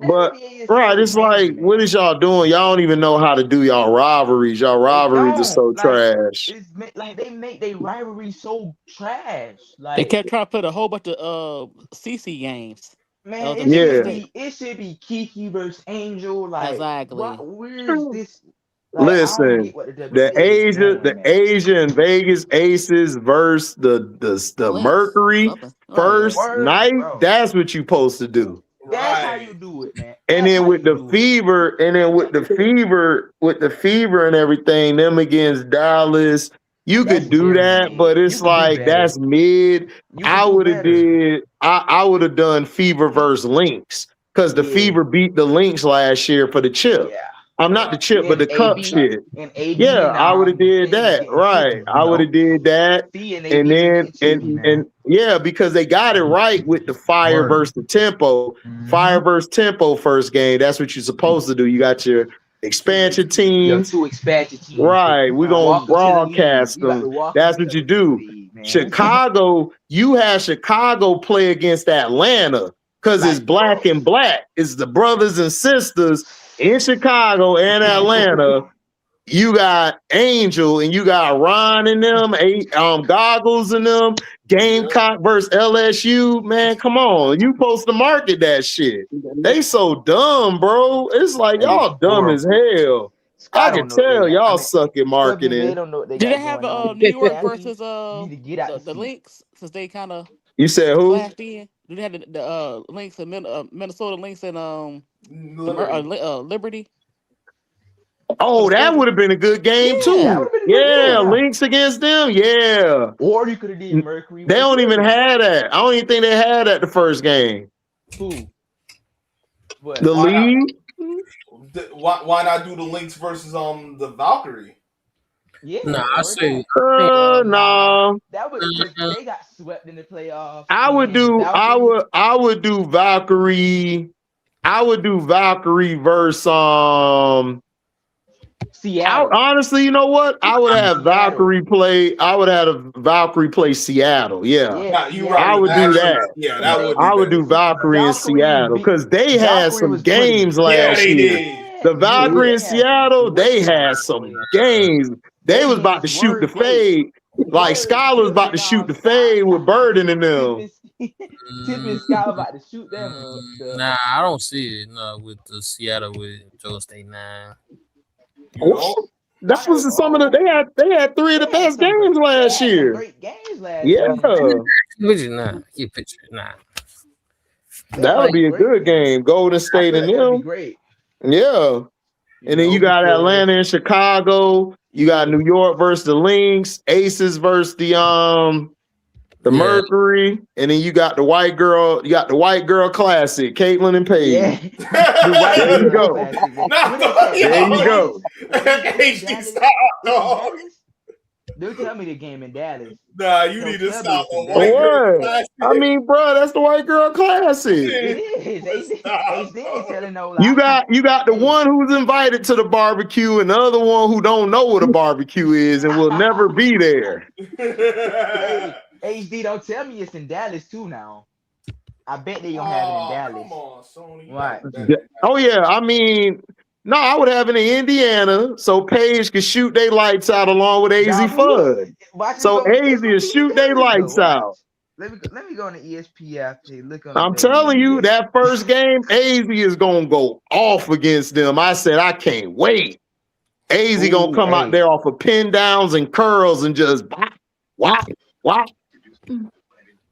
But it's like, what is y'all doing? Y'all don't even know how to do y'all rivalries. Y'all rivalries are so trash. Like they make their rivalry so trash. Like they kept trying to put a whole bunch of CC games. Man, it should be Kiki versus Angel. Like exactly. Where's this? Like, listen, the Asia and Vegas Aces versus the Mercury first night. Bro. That's what you supposed to do. That's how you do it, man. And then with the fever, with the fever and everything, them against Dallas, you could do that, but it's like that's mid. I would have done Fever versus Lynx because the Fever beat the Lynx last year for the chip. Yeah. I'm not the chip, but the cup shit. I would have did that. Right. I would have did that. And then because they got it right with the fire versus the tempo. Fire versus tempo first game. That's what you're supposed to do. You got your expansion teams. 2 expansion teams. Right. We're gonna broadcast them. That's what you do. Chicago, you have Chicago play against Atlanta because it's black and black. It's the brothers and sisters. In Chicago and Atlanta, you got Angel and you got Ron and them, Goggles and them, Gamecock versus LSU. Man, come on. You supposed to market that shit. They so dumb, bro. It's like y'all dumb as hell. I can tell y'all suck at marketing. Did they have New York versus the Lynx since they kind of you said who? Do they have the Lynx and Minnesota Lynx and Liberty? Oh, that would have been a good game too. Yeah, Lynx against them. Yeah. Or you could have did Mercury. They don't even have that. I don't even think they had that the first game. Who? The league. Why not do the Lynx versus the Valkyrie? Yeah, I say no. That was they got swept in the playoffs. I would do Valkyrie. I would do Valkyrie versus Seattle. Honestly, you know what? I would have Valkyrie play. I would have Valkyrie play Seattle. Yeah, I would do that. Yeah, that would. I would do Valkyrie in Seattle because they had some games last year. The Valkyrie in Seattle, they had some games. They was about to shoot the fade. Like Skylar was about to shoot the fade with Burden in them. Tipping Scott about to shoot them. Nah, I don't see it. No, with the Seattle with Joe State 9. That was some of the they had 3 of the best games last year. Great games last year. Nah, keep picture. Nah. That would be a good game. Golden State and them. Great. Yeah. And then you got Atlanta and Chicago. You got New York versus the Lynx, Aces versus the Mercury, and then you got the white girl. You got the white girl classic, Caitlin and Paige. Yeah. There you go. There you go. Don't tell me the game in Dallas. Nah, you need to stop. I mean, bro, that's the white girl classic. It is. They telling no You got the one who's invited to the barbecue, and the other one who don't know what a barbecue is and will never be there. HD, don't tell me it's in Dallas too now. I bet they gonna have it in Dallas. Come on, Sony. Right. Oh yeah, I mean, no, I would have it in Indiana so Paige could shoot their lights out along with AZ Fudd. So AZ will shoot their lights out. Let me go on the ESPN. Look on. I'm telling you, that first game, AZ is gonna go off against them. I said I can't wait. AZ gonna come out there off of pin downs and curls and just whop.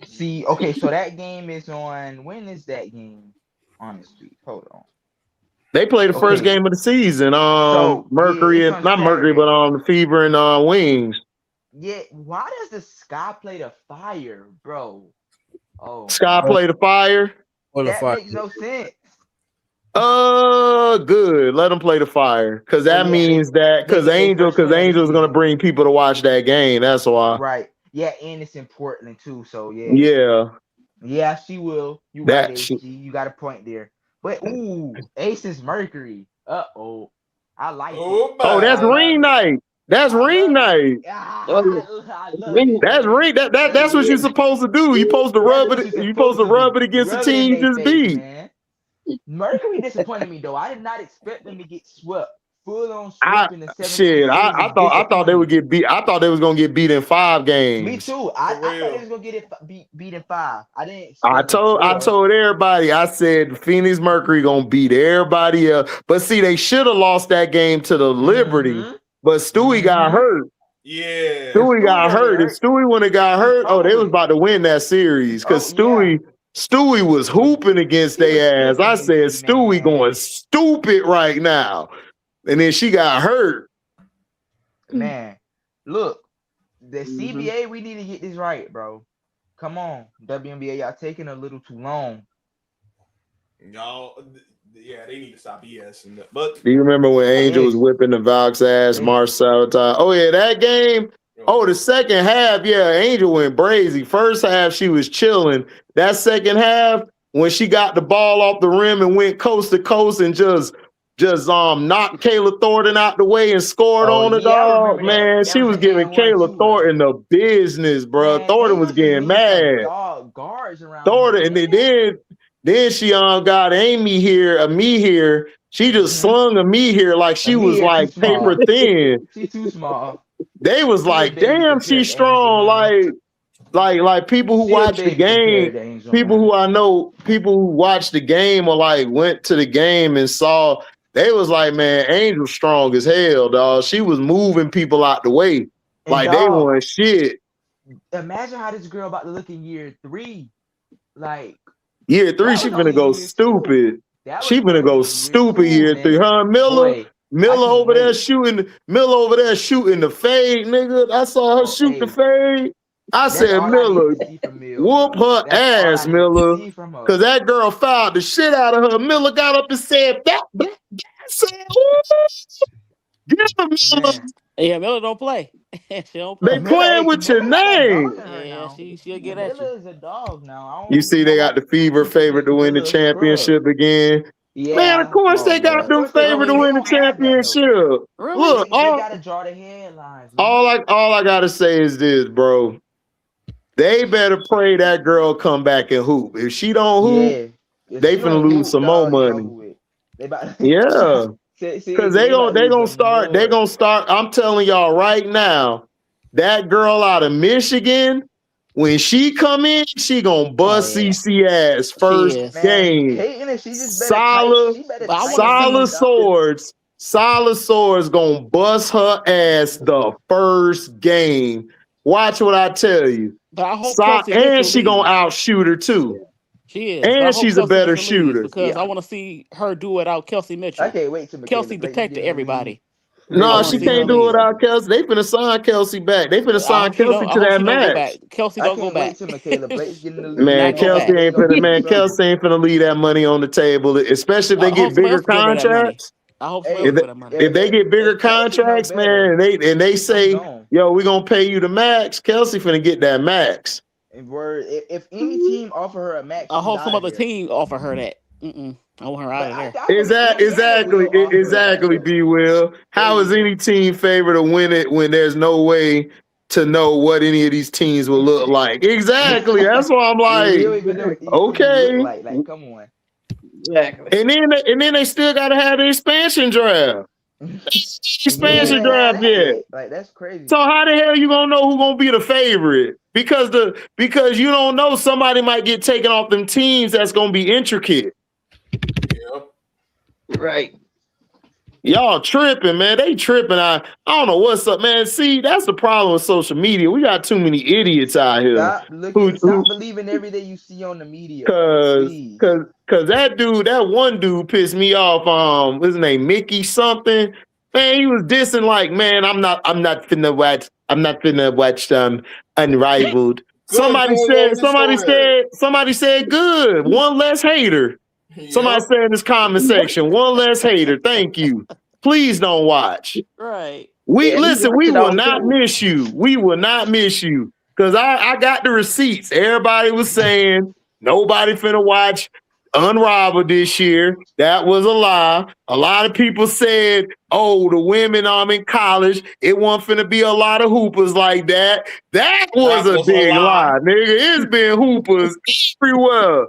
See, okay, so that game is on. When is that game? Honestly, hold on. They played the first game of the season. Mercury and not Mercury, but the Fever and Wings. Yeah, why does the Sky play the Fire, bro? Oh, Sky play the Fire. That makes no sense. Good. Let them play the Fire, because that means that Angel's gonna bring people to watch that game. That's why. Right. Yeah, and it's in Portland too. So yeah, she will. You got you got a point there. But Aces Mercury. I like it. That's ring night. That's ring night. That's ring. That's what you're supposed to do. You're supposed to rub it. You're supposed to rub it against the team you just beat. Man. Mercury disappointed me though. I did not expect them to get swept. Full on sweep in the 17th. I thought they would get beat. I thought they was gonna get beat in 5 games. Me too. I thought they was gonna get it beat in 5. I didn't. I told everybody. I said Phoenix Mercury gonna beat everybody else. But see, they should have lost that game to the Liberty. But Stewie got hurt. Yeah, Stewie got hurt. If Stewie wouldn't have got hurt, they was about to win that series because Stewie was hooping against their ass. I said Stewie going stupid right now. And then she got hurt. Man, look, the CBA, we need to get this right, bro. Come on, WNBA, y'all taking a little too long. Y'all, they need to stop BSing. But do you remember when Angel was whipping the Valks ass, Marcel? Oh yeah, that game. Oh, the second half, Angel went brazy. First half, she was chilling. That second half, when she got the ball off the rim and went coast to coast and just knocked Kayla Thornton out the way and scored on the dog. Man, she was giving Kayla Thornton the business, bro. Man, Thornton was getting mad. Guards around Thornton, and then she got Amy here, me here. She just slung a me here like she was like paper thin. She's too small. They was like, damn, she's strong. Like people who watch the game, people who I know, people who watch the game or like went to the game and saw. They was like, man, Angel's strong as hell, dog. She was moving people out the way. Like, they want shit. Imagine how this girl about to look in year 3. Like, year 3, she finna go stupid. She finna go stupid year 3. Her and Miller over there shooting the fade, nigga. I saw her shoot the fade. I said, Miller, whoop her ass, Miller. Because that girl fouled the shit out of her. Miller got up and said, get him, Miller. Yeah, Miller don't play. She don't play. They playing with your name. Yeah, she'll get at you. Miller is a dog now. You see, they got the Fever favorite to win the championship again. Yeah, man, of course they got them favored to win the championship. Really? Look, they gotta draw the headlines. All I gotta say is this, bro. They better pray that girl come back and hoop. If she don't hoop, they finna lose some more money. Yeah. Because they gonna start. I'm telling y'all right now, that girl out of Michigan, When she come in, she gonna bust CC ass first game. Solid swords. Solid Swords gonna bust her ass the first game. Watch what I tell you. But I hope Kelsey and she gonna outshoot her too. She is. And she's a better shooter. Because I want to see her do it out Kelsey Mitchell. I can't wait to Kelsey protected everybody. No, she can't do it without Kelsey. They finna sign Kelsey back. They finna sign Kelsey to that match. Kelsey don't go back. Man, Kelsey ain't finna leave that money on the table, especially if they get bigger contracts. I hope if they get bigger contracts, man, and they say, yo, we're gonna pay you the max, Kelsey finna get that max. If any team offer her a max, I hope some other team offer her that. I want her out of there. Exactly, B. Will. How is any team favored to win it when there's no way to know what any of these teams will look like? Exactly. That's why I'm like, okay. Like, come on. Exactly. And then they still gotta have the expansion draft. Draft, yeah. Like, that's crazy. So how the hell you gonna know who gonna be the favorite? Because you don't know, somebody might get taken off them teams that's gonna be intricate. Right. Y'all tripping, man. They tripping. I don't know what's up, man. See, that's the problem with social media. We got too many idiots out here. Stop believing everything you see on the media. Cause that one dude pissed me off. What's his name? Mickey something. Man, he was dissing like, man, I'm not finna watch Unrivaled. Somebody said good. One less hater. Somebody said in this comment section, one less hater. Thank you. Please don't watch. Right. We will not miss you. We will not miss you. Because I got the receipts. Everybody was saying nobody finna watch Unrivaled this year. That was a lie. A lot of people said, oh, the women in college, it wasn't finna be a lot of hoopers like that. That was a big lie, nigga. It's been hoopers everywhere.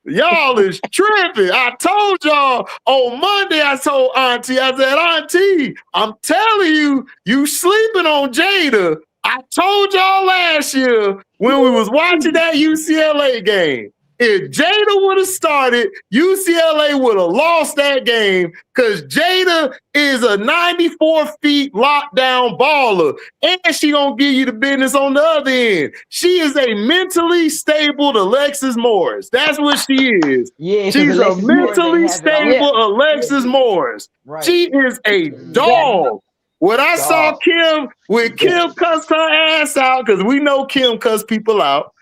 Y'all is tripping. I told y'all on Monday, I told Auntie, I said, Auntie, I'm telling you, you sleeping on Jada. I told y'all last year when we was watching that UCLA game, if Jada would have started, UCLA would have lost that game because Jada is a 94 feet lockdown baller, and she gonna give you the business on the other end. She is a mentally stable Alexis Morris. That's what she is. Yeah, she's a mentally stable Alexis Morris. Right. She is a dog. When I saw Kim, when Kim cussed her ass out, because we know Kim cussed people out.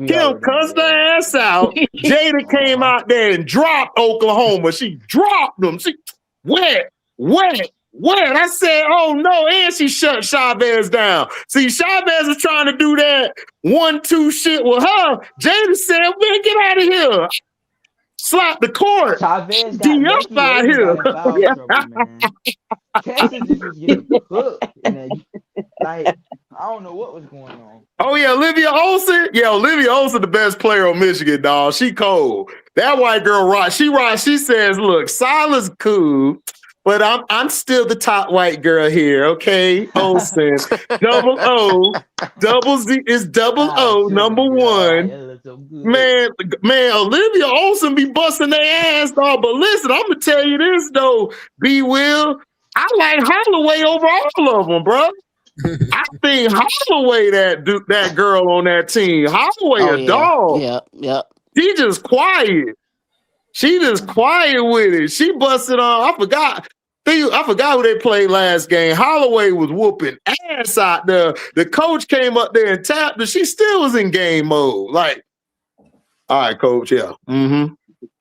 Kim cussed her ass out. Jada came out there and dropped Oklahoma. She dropped them. She wet. I said, oh no, and she shut Chavez down. See, Chavez is trying to do that 1-2 shit with her. Jada said, man, get out of here. Slap the court. Chavez got out here. Texas just was getting cooked. Like, I don't know what was going on. Oh yeah, Olivia Olson. Yeah, Olivia Olson, the best player on Michigan, dog. She cold. That white girl rock. She says, look, Silas cool, but I'm still the top white girl here. Okay, Olson, double O, double Z is double O, number one. Man, Olivia Olson be busting their ass, dog. But listen, I'm gonna tell you this though, B. Will. I like Holloway over all of them, bro. I think Holloway that girl on that team. Holloway dog. Yeah. She just quiet. With it. She busted on. I forgot who they played last game. Holloway was whooping ass out there. The coach came up there and tapped her. She still was in game mode. Like, all right, coach. Yeah.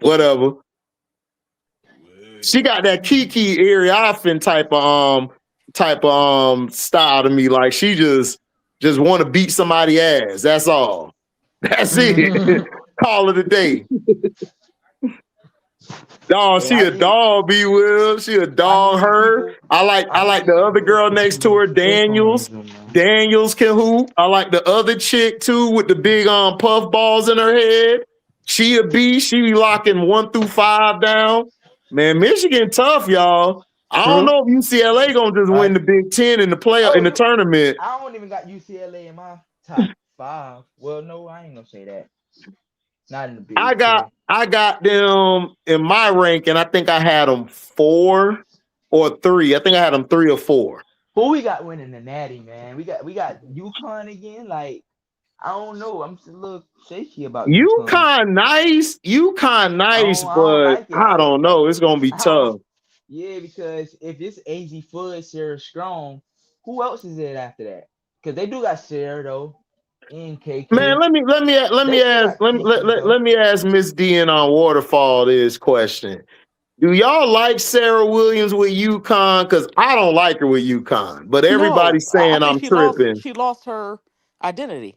Whatever. She got that Kiki Ariafen type of style to me. Like she just want to beat somebody's ass. That's all. That's it. Call it a day. Dog, she a dog, B. Will. She a dog. Her. I like the other girl next to her, Daniels. Daniels can hoop. I like the other chick too with the big puff balls in her head. She a B. She be locking 1 through 5 down. Man, Michigan tough, y'all. I don't know if UCLA gonna just win the Big Ten in the in the tournament. I don't even got UCLA in my top. 5. Well, no, I ain't gonna say that. Not in the I Big 10. got them in my ranking. I think I had them 4 or 3. I think I had them 3 or 4. Who we got winning the Natty, man? We got UConn again. Like, I don't know. I'm just a little shaky about UConn nice, I don't but like it. I don't know. It's gonna be tough. Yeah, because if it's AZ Fudge, Sarah Strong, who else is it after that? Because they do got Sarah though, and KK. Man, let me ask Miss D and on Waterfall this question. Do y'all like Sarah Williams with UConn? Because I don't like her with UConn, but everybody's saying I think I'm tripping. she lost her identity.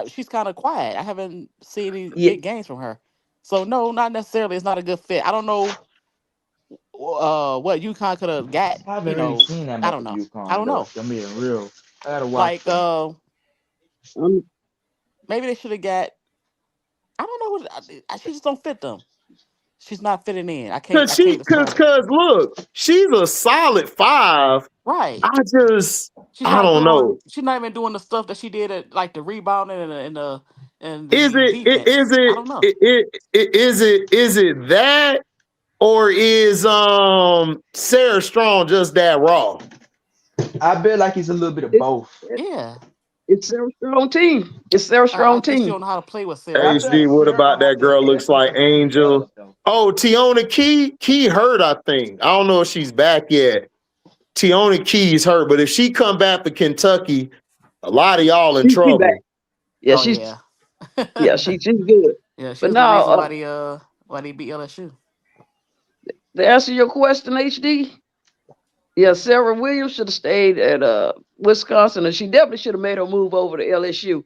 She's kind of quiet. I haven't seen any big games from her. So no, not necessarily. It's not a good fit. I don't know what UConn could have got. I haven't really seen that much of UConn. I don't know. I'm being real. I gotta watch. Maybe they should have got. I don't know. She just don't fit them. She's not fitting in. I can't. Because look, she's a solid 5. Right. I don't know. She's not even doing the stuff that she did at like the rebounding and the is defense. I don't know. Is it that, or is Sarah Strong just that raw? I feel like it's a little bit of both. Yeah. It's Sarah Strong team. It's Sarah Strong team. She don't know how to play with Sarah. HD, what about that girl looks like Angel? Oh, Tiona Key hurt, I think. I don't know if she's back yet. Tiona Key's hurt, but if she come back for Kentucky, a lot of y'all in trouble. Yeah, she's good. Yeah, she's the reason why they beat LSU. To answer your question, HD, yeah, Sarah Williams should have stayed at Wisconsin, and she definitely should have made her move over to LSU.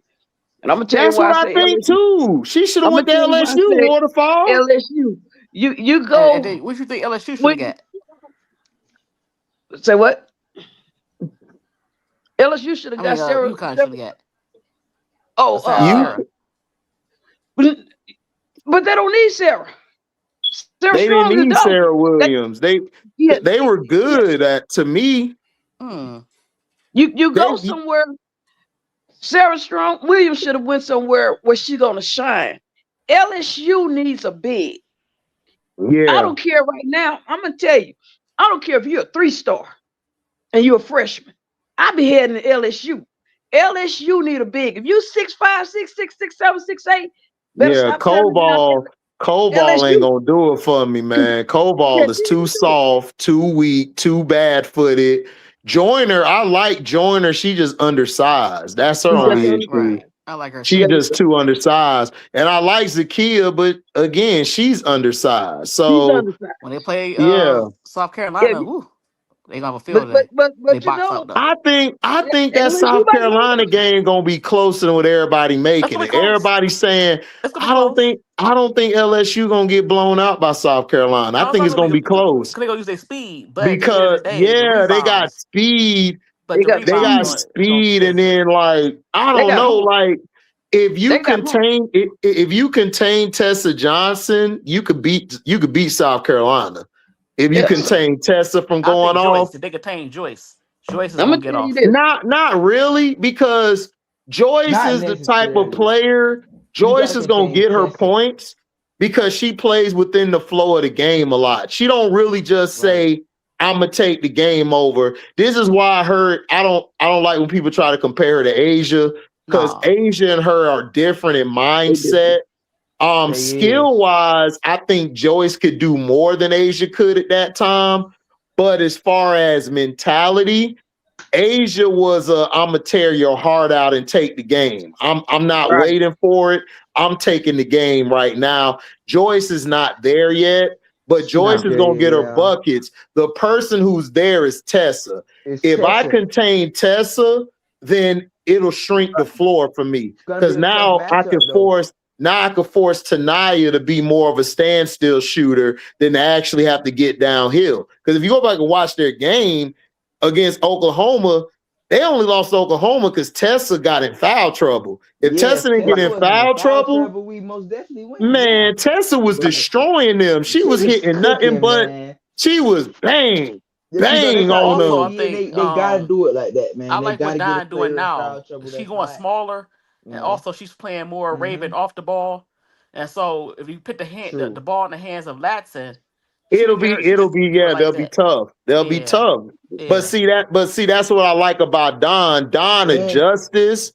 And I'm gonna tell you why I say think LSU too. She should have went to LSU. Waterfall. LSU. You go. What you think LSU should get? Say what? LSU should have got Sarah. UConn should have got. But they don't need Sarah. They didn't need Sarah Williams. They were good to me. You go somewhere. Sarah Strong Williams should have went somewhere where she's gonna shine. LSU needs a big. Yeah. I don't care right now. I'm gonna tell you. I don't care if you're a 3-star and you're a freshman. I'll be heading to LSU. LSU need a big. If you 6'5", 6'6", 6'7", 6'8", better stop Coball ain't gonna do it for me, man. Coball is too soft, too weak, too bad-footed. Joyner, I like Joyner. She just undersized. That's her only issue. Right. I like her. She just too undersized. And I like Zakia, but again, she's undersized. So when they play South Carolina, they gonna have a field day. But they you know, I think that South Carolina game gonna be closer than what everybody making it. Everybody's saying I don't think LSU gonna get blown out by South Carolina. I think it's gonna be close. They gonna use their speed, but because they got speed. They got speed, and then like I don't know, like if you contain Tessa Johnson, you could beat South Carolina. If you contain Tessa from going off, they contain Joyce. Joyce is gonna get off. Not really, because Joyce is the type of player. Joyce is gonna get her points because she plays within the flow of the game a lot. She don't really just say, I'm gonna take the game over. This is why I don't like when people try to compare her to Asia, because Asia and her are different in mindset. Skill wise, I think Joyce could do more than Asia could at that time. But as far as mentality, Asia was I'm gonna tear your heart out and take the game. I'm not waiting for it. I'm taking the game right now. Joyce is not there yet. But Joyce is going to get her buckets. The person who's there is Tessa. If I contain Tessa, then it'll shrink the floor for me. Because now I can force Tanaya to be more of a standstill shooter than to actually have to get downhill. Because if you go back and watch their game against Oklahoma, they only lost to Oklahoma because Tessa got in foul trouble. If Tessa didn't get in foul trouble, we most definitely win. Man, Tessa was destroying them. She was hitting nothing but she was bang on them. They gotta do it like that, man. I like what Don doing now. She going smaller. and also she's playing more Raven off the ball. And so if you put the ball in the hands of Latson, It'll be like they'll be that. tough. They'll be Yeah. tough. Yeah. But see that's what I like about Dawn. Dawn adjusts this.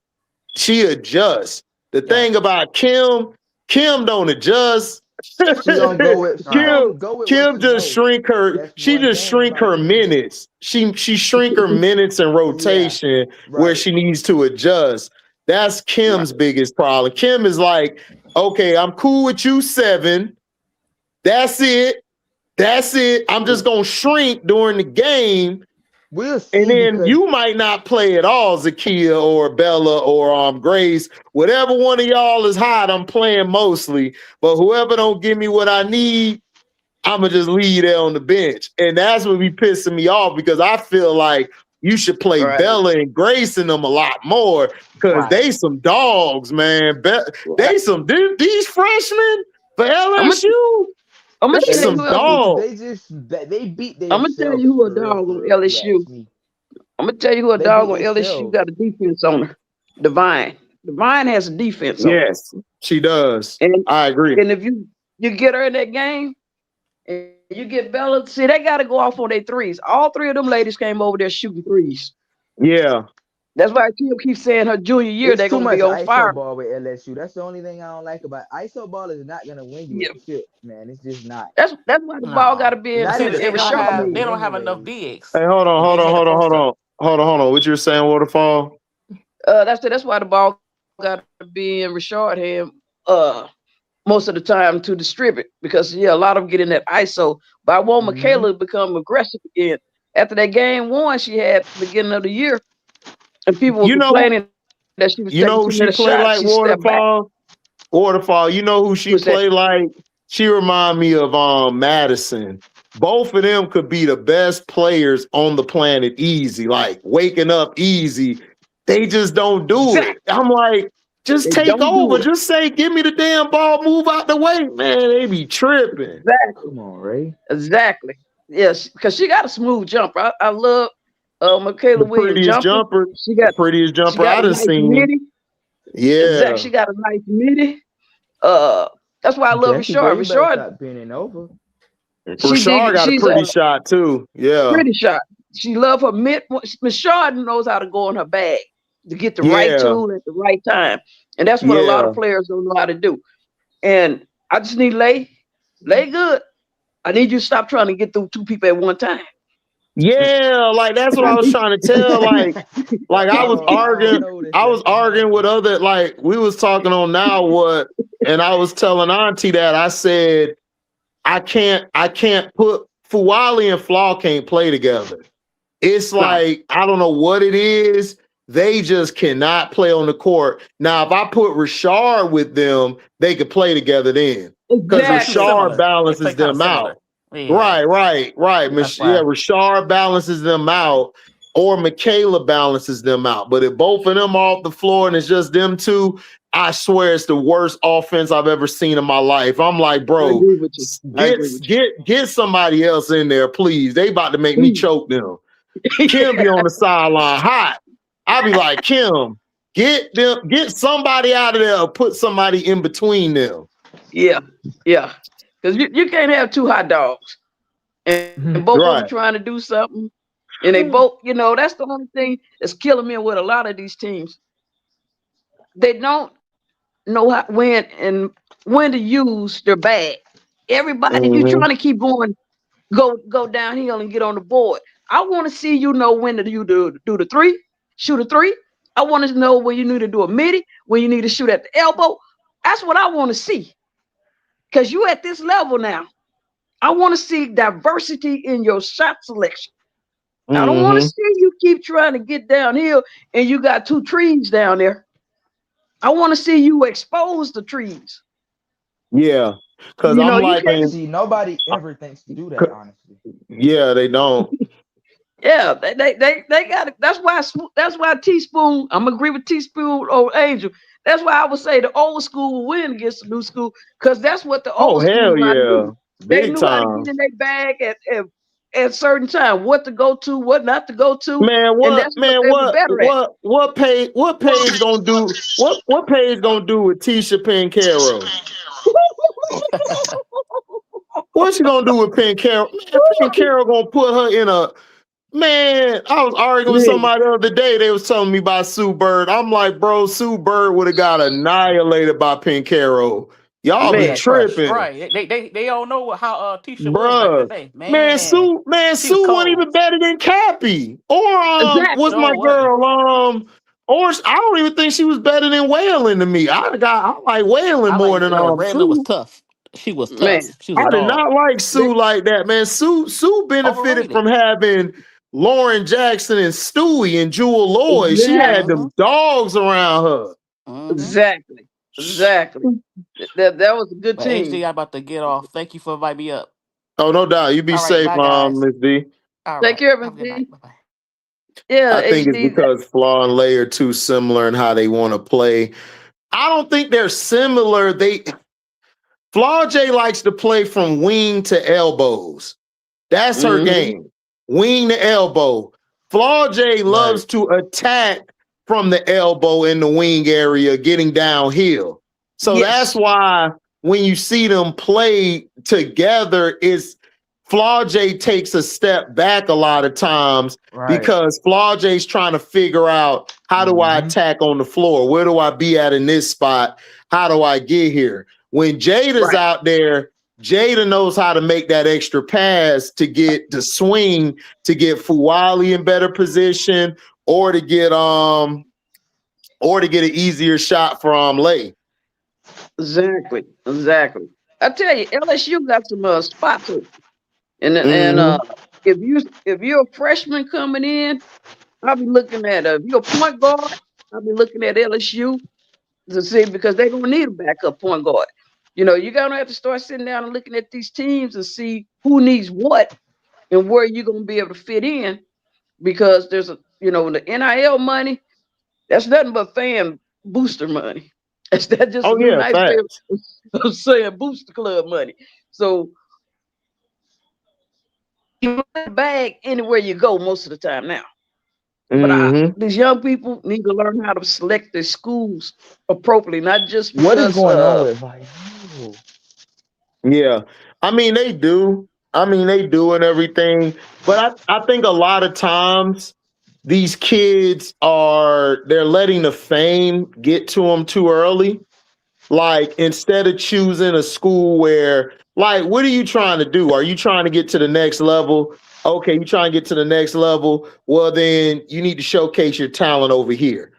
She adjusts. The thing about Kim don't adjust. She don't go with Kim just shrink her. She just shrink her minutes. She shrink her minutes and rotation where she needs to adjust. That's Kim's biggest problem. Kim is like, okay, I'm cool with you 7. That's it. I'm just gonna shrink during the game. We'll see. And then you might not play at all, Zakia or Bella or Grace. Whatever one of y'all is hot, I'm playing mostly. But whoever don't give me what I need, I'ma just leave there on the bench. And that's what be pissing me off because I feel like you should play Bella and Grace in them a lot more because they some dogs, man. These freshmen for LSU. I'm gonna tell some dogs. They beat them. I'm gonna tell you who a dog on LSU. I'm gonna tell you who a dog on LSU got a defense on her. Divine. Divine has a defense on her. Yes, she does. And I agree. And if you get her in that game and you get Bella, see, they gotta go off on their threes. All 3 of them ladies came over there shooting threes. Yeah. That's why Kim keeps saying her junior year they're gonna be on fire. Ball with LSU. That's the only thing I don't like about ISO ball is not gonna win you with shit, man. It's just not. That's why the ball gotta be in every shot. They don't have enough bigs. Hey, hold on. What you're saying, Waterfall? That's why the ball gotta be in Rashard hand most of the time to distribute because a lot of them get in that ISO. But I want Michaela to become aggressive again. After that game 1 she had at the beginning of the year. And people were complaining that she was taking she played like Waterfall. Waterfall, you know who she played like? She remind me of Madison. Both of them could be the best players on the planet easy, like waking up easy. They just don't do it. I'm like, just take over. Just say, give me the damn ball, move out the way. Man, they be tripping. Exactly. Come on, Ray. Exactly. Yes, because she got a smooth jumper. I love Michaela Williams jumper. She got the prettiest jumper I've nice seen. Midi. Yeah, exactly. She got a nice midi. That's why I love Rashard. Rashard being over. Rashard got a pretty shot too. Yeah, pretty shot. She love her mid. Rashard knows how to go in her bag to get the right tool at the right time, and that's what a lot of players don't know how to do. And I just need lay good. I need you to stop trying to get through 2 people at one time. Yeah, like that's what I was trying to tell. Like I was arguing with other, like we was talking on Now What, and I was telling Auntie that I said I can't put Fuwali and Flaw can't play together. It's like I don't know what it is. They just cannot play on the court. Now, if I put Rashard with them, they could play together then. Because Rashard balances them out. Yeah. Right. Rashard balances them out, or Michaela balances them out. But if both of them are off the floor and it's just them 2, I swear it's the worst offense I've ever seen in my life. I'm like, bro, get somebody else in there, please. They about to make me choke them. Kim be on the sideline hot. I'll be like, Kim, get somebody out of there or put somebody in between them. Yeah. Because you can't have 2 hot dogs. And both of them trying to do something. And they both, that's the only thing that's killing me with a lot of these teams. They don't know when to use their bag. Everybody, you're trying to keep going, go downhill and get on the board. I want to see when to do the 3, shoot a 3. I want to know when you need to do a midi, when you need to shoot at the elbow. That's what I want to see. Because you at this level now. I want to see diversity in your shot selection. I don't want to see you keep trying to get downhill and you got 2 trees down there. I want to see you expose the trees. Yeah. Because I'm like, see, nobody ever thinks to do that, honestly. Yeah, they don't. Yeah, they got it. That's why Tspoon, I'm agree with Tspoon or Angel. That's why I would say the old school will win against the new school, because that's what the old school hell yeah. do. They knew how to get in their bag at certain time, what to go to, what not to go to. Man, and that's what they were better at. What page gonna do what page gonna do with Tisha Pancaro? What's she gonna do with Pancaro? Man, Pancaro gonna put her in a man. I was arguing with somebody the other day. They was telling me about Sue Bird. I'm like, bro, Sue Bird would have got annihilated by Pancaro. Y'all be tripping, right? They all know how Tisha bruh. was back in the day. Sue wasn't even better than Cappy or what's my girl or I don't even think she was better than Whalen to me. I like Whalen more than Sue was tough. She was tough. Man, she was I did not like Sue like that, man. Sue benefited from having Lauren Jackson and Stewie and Jewel Lloyd. Exactly. She had them dogs around her. Exactly. That was a good team. HD, I'm about to get off. Thank you for inviting me up. Oh, no doubt. You be safe, Miss D. Take care, Miss D. Yeah, I think it's because Flaw and Lay are too similar in how they want to play. I don't think they're similar. Flaw J likes to play from wing to elbows. That's her game. Wing to elbow. Flaw J loves to attack from the elbow in the wing area, getting downhill. So that's why when you see them play together, Flaw J takes a step back a lot of times because Flaw J's trying to figure out, how do I attack on the floor? Where do I be at in this spot? How do I get here? When Jada's out there, Jada knows how to make that extra pass to get the swing, to get Fuwali in better position, or to get an easier shot from Lay. Exactly. I tell you, LSU got some spots open. And if you're a freshman coming in, I'll be looking at if you're a point guard, I'll be looking at LSU to see, because they're gonna need a backup point guard. You're gonna have to start sitting down and looking at these teams and see who needs what and where you're gonna be able to fit in, because there's the NIL money, that's nothing but fan booster money. That's just a nice way of saying booster club money. So you put the bag anywhere you go most of the time now. But these young people need to learn how to select their schools appropriately, not just because, what is going on with Bayou? Yeah, I mean they do and everything, but I think a lot of times these kids they're letting the fame get to them too early. Like, instead of choosing a school where, like, what are you trying to do? Are you trying to get to the next level? Okay, you trying to get to the next level? Well, then you need to showcase your talent over here.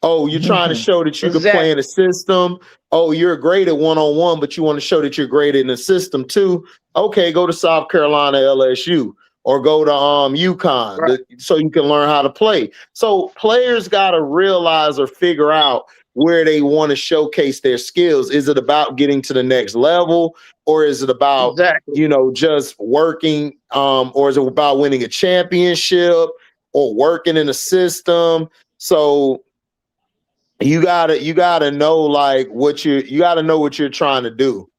Oh, you're trying to show that you can play in a system. Oh, you're great at one-on-one, but you want to show that you're great in the system too. Okay, go to South Carolina, LSU, or go to UConn so you can learn how to play. So players got to realize or figure out where they want to showcase their skills. Is it about getting to the next level, or is it about just working, or is it about winning a championship or working in a system? So you gotta know, like, you gotta know what you're trying to do.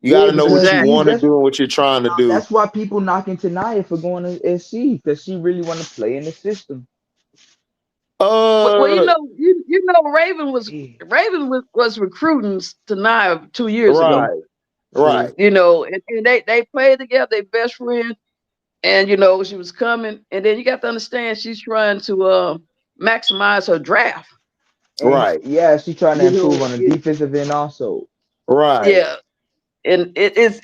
You gotta know what you want to do and what you're trying to do. That's why people knocking Tanaya for going to SC, because she really want to play in the system. Well, Raven was recruiting Tanaya 2 years ago. Right. And they played together, they best friends, and she was coming, and then you got to understand she's trying to maximize her draft. Right. Yeah, she's trying to improve on the defensive end also. Right. Yeah. And it's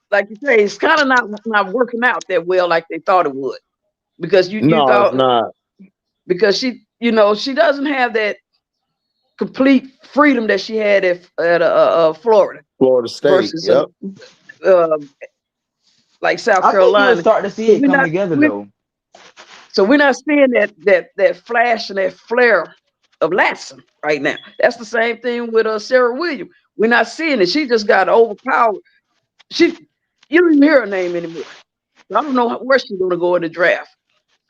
like you say, it's kind of not working out that well like they thought it would. Because you thought it's not. Because she doesn't have that complete freedom that she had at Florida State versus like South Carolina. You'll start to see it come together though. So we're not seeing that flash and that flare of Latson right now. That's the same thing with Sarah Williams. We're not seeing it. She just got overpowered. You don't even hear her name anymore. I don't know where she's gonna go in the draft.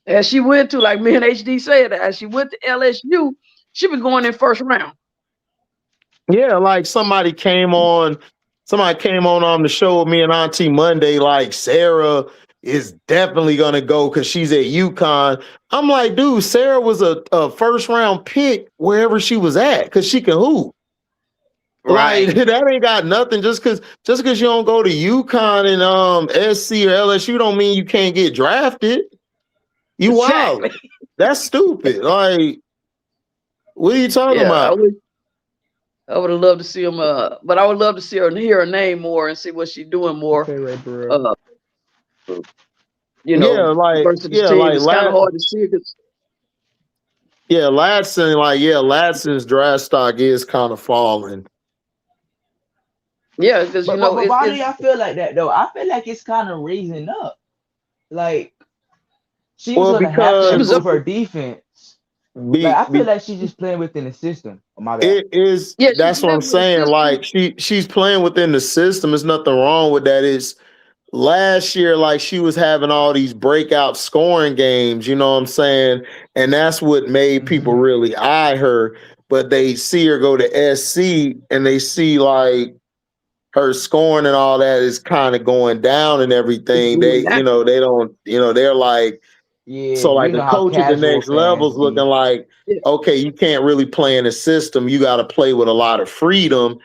As she went to, like me and HD said, as she went to LSU, she was going in first round. Yeah, like somebody came on the show with me and Auntie Monday, like Sarah is definitely gonna go because she's at UConn. I'm like, dude, Sarah was a first round pick wherever she was at because she can hoop. Right. Like that ain't got nothing. Just because you don't go to UConn and SC or LSU don't mean you can't get drafted. You Exactly. wild. That's stupid. Like, what are you talking about? I would have loved to see him, but I would love to see her hear her name more and see what she's doing more. You know, versus the team. It's kind of hard to see because Ladson's draft stock is kind of falling. Yeah, because but why do y'all feel like that though? I feel like it's kind of raising up. Like she was gonna have to improve her defense. I feel like she's just playing within the system. Oh, my bad. It is. Yeah, that's what I'm saying. Like she's playing within the system. There's nothing wrong with that. Is last year, like she was having all these breakout scoring games. You know what I'm saying? And that's what made people really eye her. But they see her go to SC and they see like her scoring and all that is kind of going down and everything. They don't. They're like. Yeah, so like the coach at the next level is looking like, okay, you can't really play in a system. You got to play with a lot of freedom.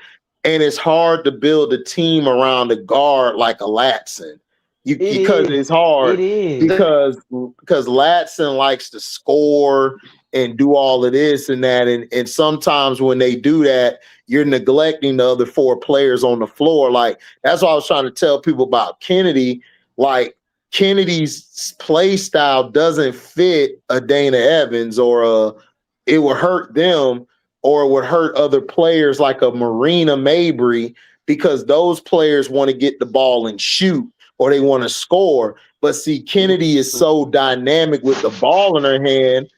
And it's hard to build a team around a guard like a Latson. Because it's hard. Because Latson likes to score and do all of this and that. And sometimes when they do that, you're neglecting the other four players on the floor. Like, that's what I was trying to tell people about Kennedy. Like, Kennedy's play style doesn't fit a Dana Evans it would hurt them or it would hurt other players like a Marina Mabry because those players want to get the ball and shoot or they want to score. But see, Kennedy is so dynamic with the ball in her hand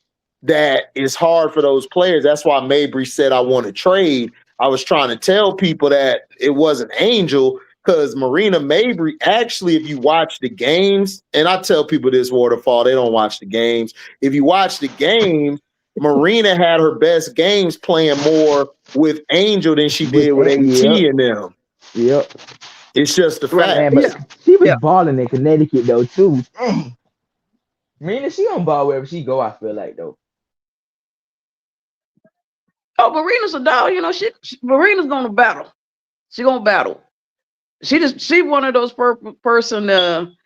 that it's hard for those players. That's why Mabry said, I want to trade. I was trying to tell people that it wasn't Angel because Marina Mabry, actually, if you watch the games, and I tell people this, Waterfall, they don't watch the games. If you watch the games, Marina had her best games playing more with Angel than she did with AT and them. Yep. It's just the fact. Man, but she was balling in Connecticut, though, too. Dang. Marina, she gonna ball wherever she go, I feel like, though. Oh, Marina's a dog. You know, Marina's gonna battle. She gonna battle. She one of those person. I'm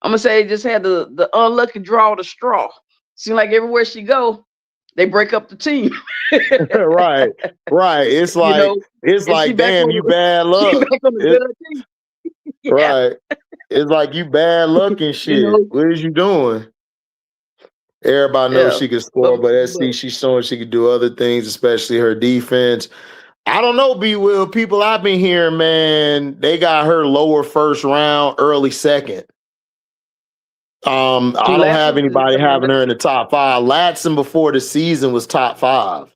gonna say just had the unlucky draw the straw. Seems like everywhere she go, they break up the team. right. It's like damn, you bad luck. Right. It's like you bad luck and shit. What is you doing? Everybody knows she can score, but SC, she's showing she can do other things, especially her defense. I don't know, B. Will. People I've been hearing, man, they got her lower first round, early second. I don't have anybody having her in the top 5. Latson before the season was top 5.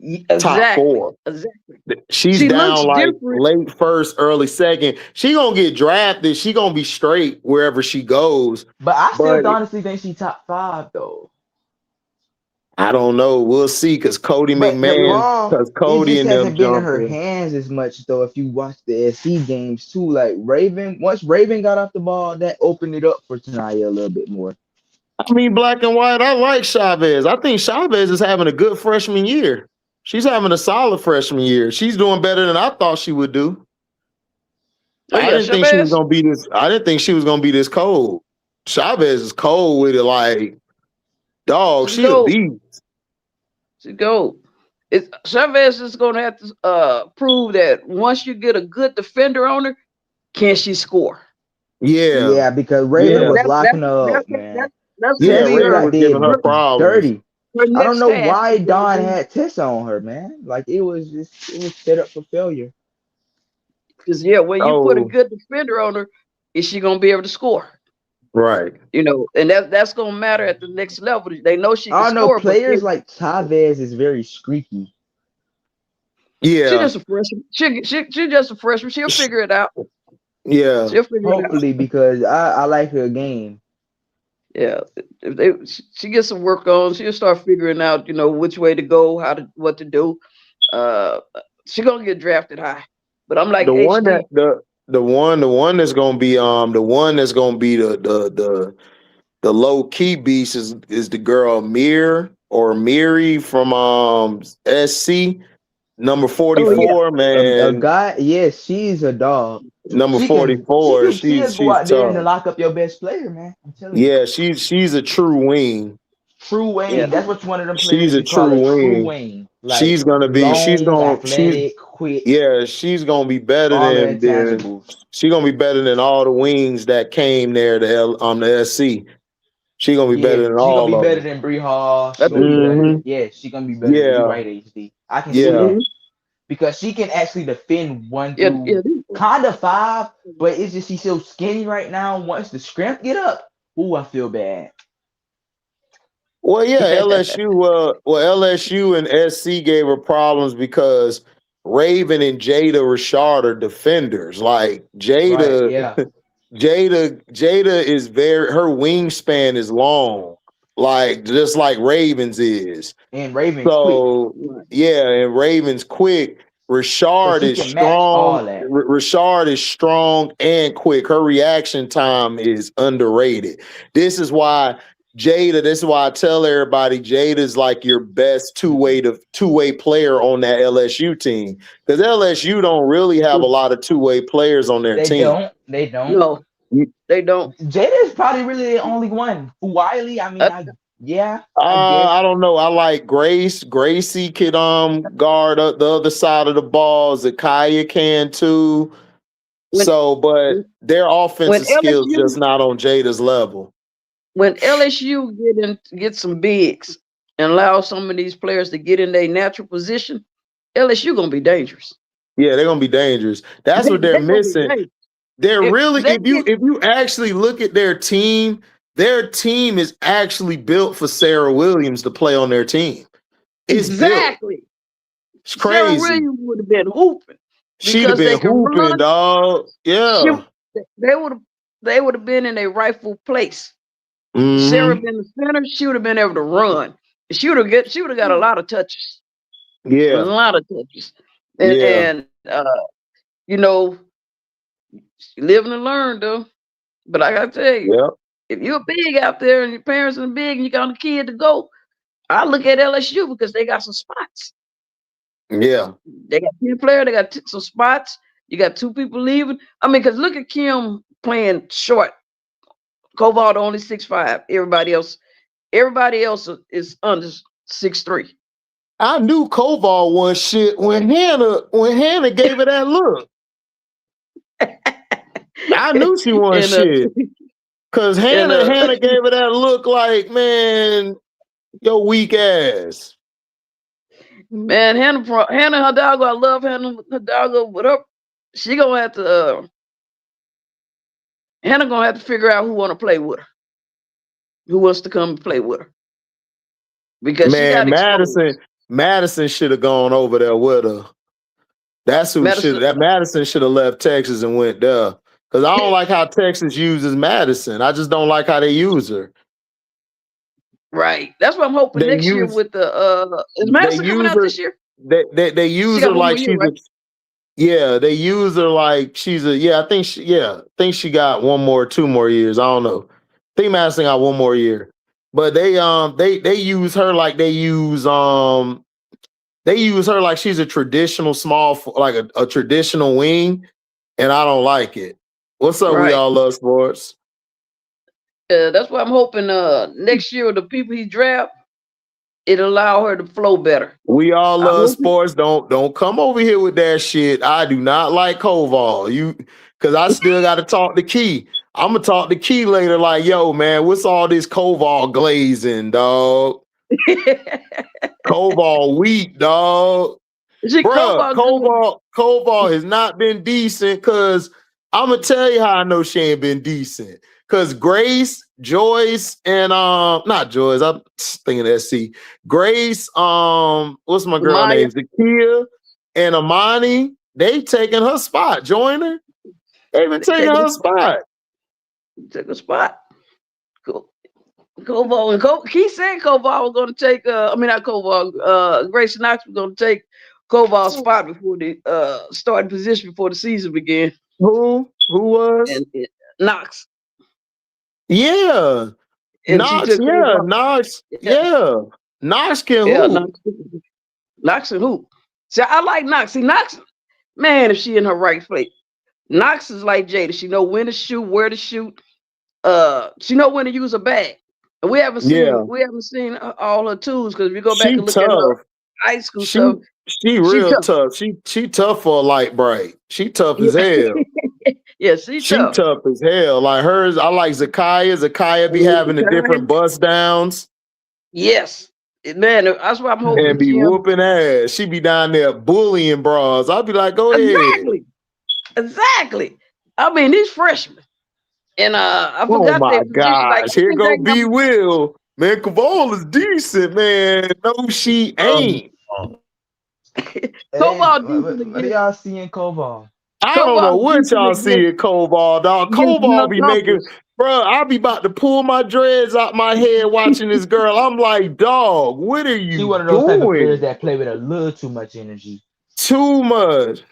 Exactly. Top 4. Exactly. She's down like late first, early second. She gonna get drafted. She gonna be straight wherever she goes. But I still honestly think she's top 5 though. I don't know. We'll see because Cody McMahon, because Cody and them hasn't been in her hands as much though. If you watch the SC games too, like once Raven got off the ball, that opened it up for Tanaya a little bit more. I mean, black and white. I like Chavez. I think Chavez is having a good freshman year. She's having a solid freshman year. She's doing better than I thought she would do. I didn't think she was gonna be this. I didn't think she was gonna be this cold. Chavez is cold with it, like dog. She a beast. She go. Chavez is gonna have to prove that once you get a good defender on her, can she score? Yeah, because Raven was locking her up, man. Raven was giving her problems. Dirty. I don't know why Don had Tessa on her, man. Like it was set up for failure. Because when you put a good defender on her, is she gonna be able to score? Right. You know, and that's gonna matter at the next level. They know she can score. I know players like Chavez is very squeaky. Yeah. She's just a freshman. She's just a freshman. She'll figure it out. Yeah. She'll figure Hopefully, because I like her game. Yeah. If she gets some work on, she'll start figuring out, you know, which way to go, what to do. She's gonna get drafted high. But I'm like the the one that's gonna be the low key beast is the girl Miri from SC number 44, A man. guy, yes, she's a dog. Number She can 44, she'll go she's out there and tough. lock up your best player, man. I'm telling you. Yeah, she's a true wing. True Yeah. wing. That's what one of them She's players a you call true a true wing. wing. Like She's gonna be athletic, quick, she's gonna be better all the than intangibles. she's gonna be better than all the wings that came there to the SC. She gonna be better Yeah, than she gonna all be of better them. than Bree Hall. I She gonna believe be that. better. Mm-hmm. Yeah, she gonna be better. You Yeah, right, HD. I can see yeah. that because she can actually defend 1 Yeah, through kind of 5, but it's just she's so skinny right now. Once the strength get up, ooh, I feel bad. Well, yeah, LSU and SC gave her problems because Raven and Jada Rashard are defenders. Like Right? Jada, Yeah. Jada is her wingspan is long, like just like Ravens is. And Raven's quick, So yeah, and Raven's quick. so Rashard she is can match strong. all that. Rashard is strong and quick. Her reaction time is underrated. This is why This is why I tell everybody Jada's like your best two-way player on that LSU team. Because LSU don't really have a lot of two-way players on their They team. don't. They don't. No, they don't. Jada's probably really the only one. Wiley, I mean, I guess. I don't know. I like Grace. Gracie could guard up the other side of the ball. Zakaya can too. But their offensive skills just not on Jada's level. When LSU get some bigs and allow some of these players to get in their natural position, LSU gonna be dangerous. Yeah, they're gonna be dangerous. That's what they're missing. They're really if you actually look at their team is actually built for Sarah Williams to play on their team. Exactly. Built. It's crazy. Sarah Williams would have been hooping. She'd have been hooping, dog. Yeah. They would have been in a rightful place. Mm-hmm. Sarah been the center, she would have been able to run. She would have got a lot of touches. Yeah. A lot of touches. And you know, living and learn though. But I gotta tell you, if you're big out there and your parents are big and you got a kid to go, I look at LSU because they got some spots. Yeah. They got 10 players, they got some spots. You got 2 people leaving. I mean, because look at Kim playing short. Koval only 6'5". Everybody else is under 6'3". I knew Koval was shit when Hannah gave her that look. I knew she was shit. Cause Hannah gave her that look like, man, your weak ass. Man, Hannah Hidalgo, I love Hannah Hidalgo. What up? She gonna have to Hannah gonna have to figure out who want to play with her. Who wants to come and play with her? Because Madison should have gone over there with her. That's who Madison should have left Texas and went there. Because I don't like how Texas uses Madison. I just don't like how they use her. Right. That's what I'm hoping next year with the is Madison coming out this year? They use her like she's they use her like she's I think she got 2 more years. I don't know. I think Madison got 1 more year. But they use her like they use her like she's a traditional a traditional wing, and I don't like it. What's up? We all love sports. That's why I'm hoping next year the people he draft, it allow her to flow better. We all love sports. Don't come over here with that shit. I do not like Koval. Because I still got to talk to Key. I'm gonna talk to Key later. Like, yo, man, what's all this Koval glazing, dog? Koval weak, dog. Bruh, Koval has not been decent. Cause I'm gonna tell you how I know she ain't been decent. Cause Grace, Joyce, and not Joyce, I'm thinking of SC. Grace, what's my girl name? Zakia and Amani, they taking her spot. Join her. They've been taking her spot. Took a spot. Cool. Koval and he said Koval was gonna take not Koval, Grace Knox was gonna take Koval's spot before the starting position before the season began. Who was? And Knox. Yeah. And she Knox, took yeah. over. Knox, yeah. Knox can hoop. Knox and hoop. See, I like Knox. See, Knox, man, if she in her right place. Knox is like Jada. She know when to shoot, where to shoot. She know when to use a bag. And we haven't seen all her tools, because if you go back and look at her high school stuff, she real tough. She tough for a light bright. She tough as hell. Yeah, she tough as hell. Like hers, I like Zakiya. Zakiya be having the different bust downs. Yes. Man, that's why I'm hoping. And be whooping ass. She be down there bullying bras. I'll be like, go ahead. Exactly. I mean, these freshmen. And I forgot my their position. Like, here go B Will. Man, Koval is decent, man. No, she ain't. Koval, what y'all see in Koval? I don't know what y'all see in Koval, dog. Koval be making, bro, I be about to pull my dreads out my head watching this girl. I'm like, dog, what are you doing? She one of those type of players that play with a little too much energy. Too much.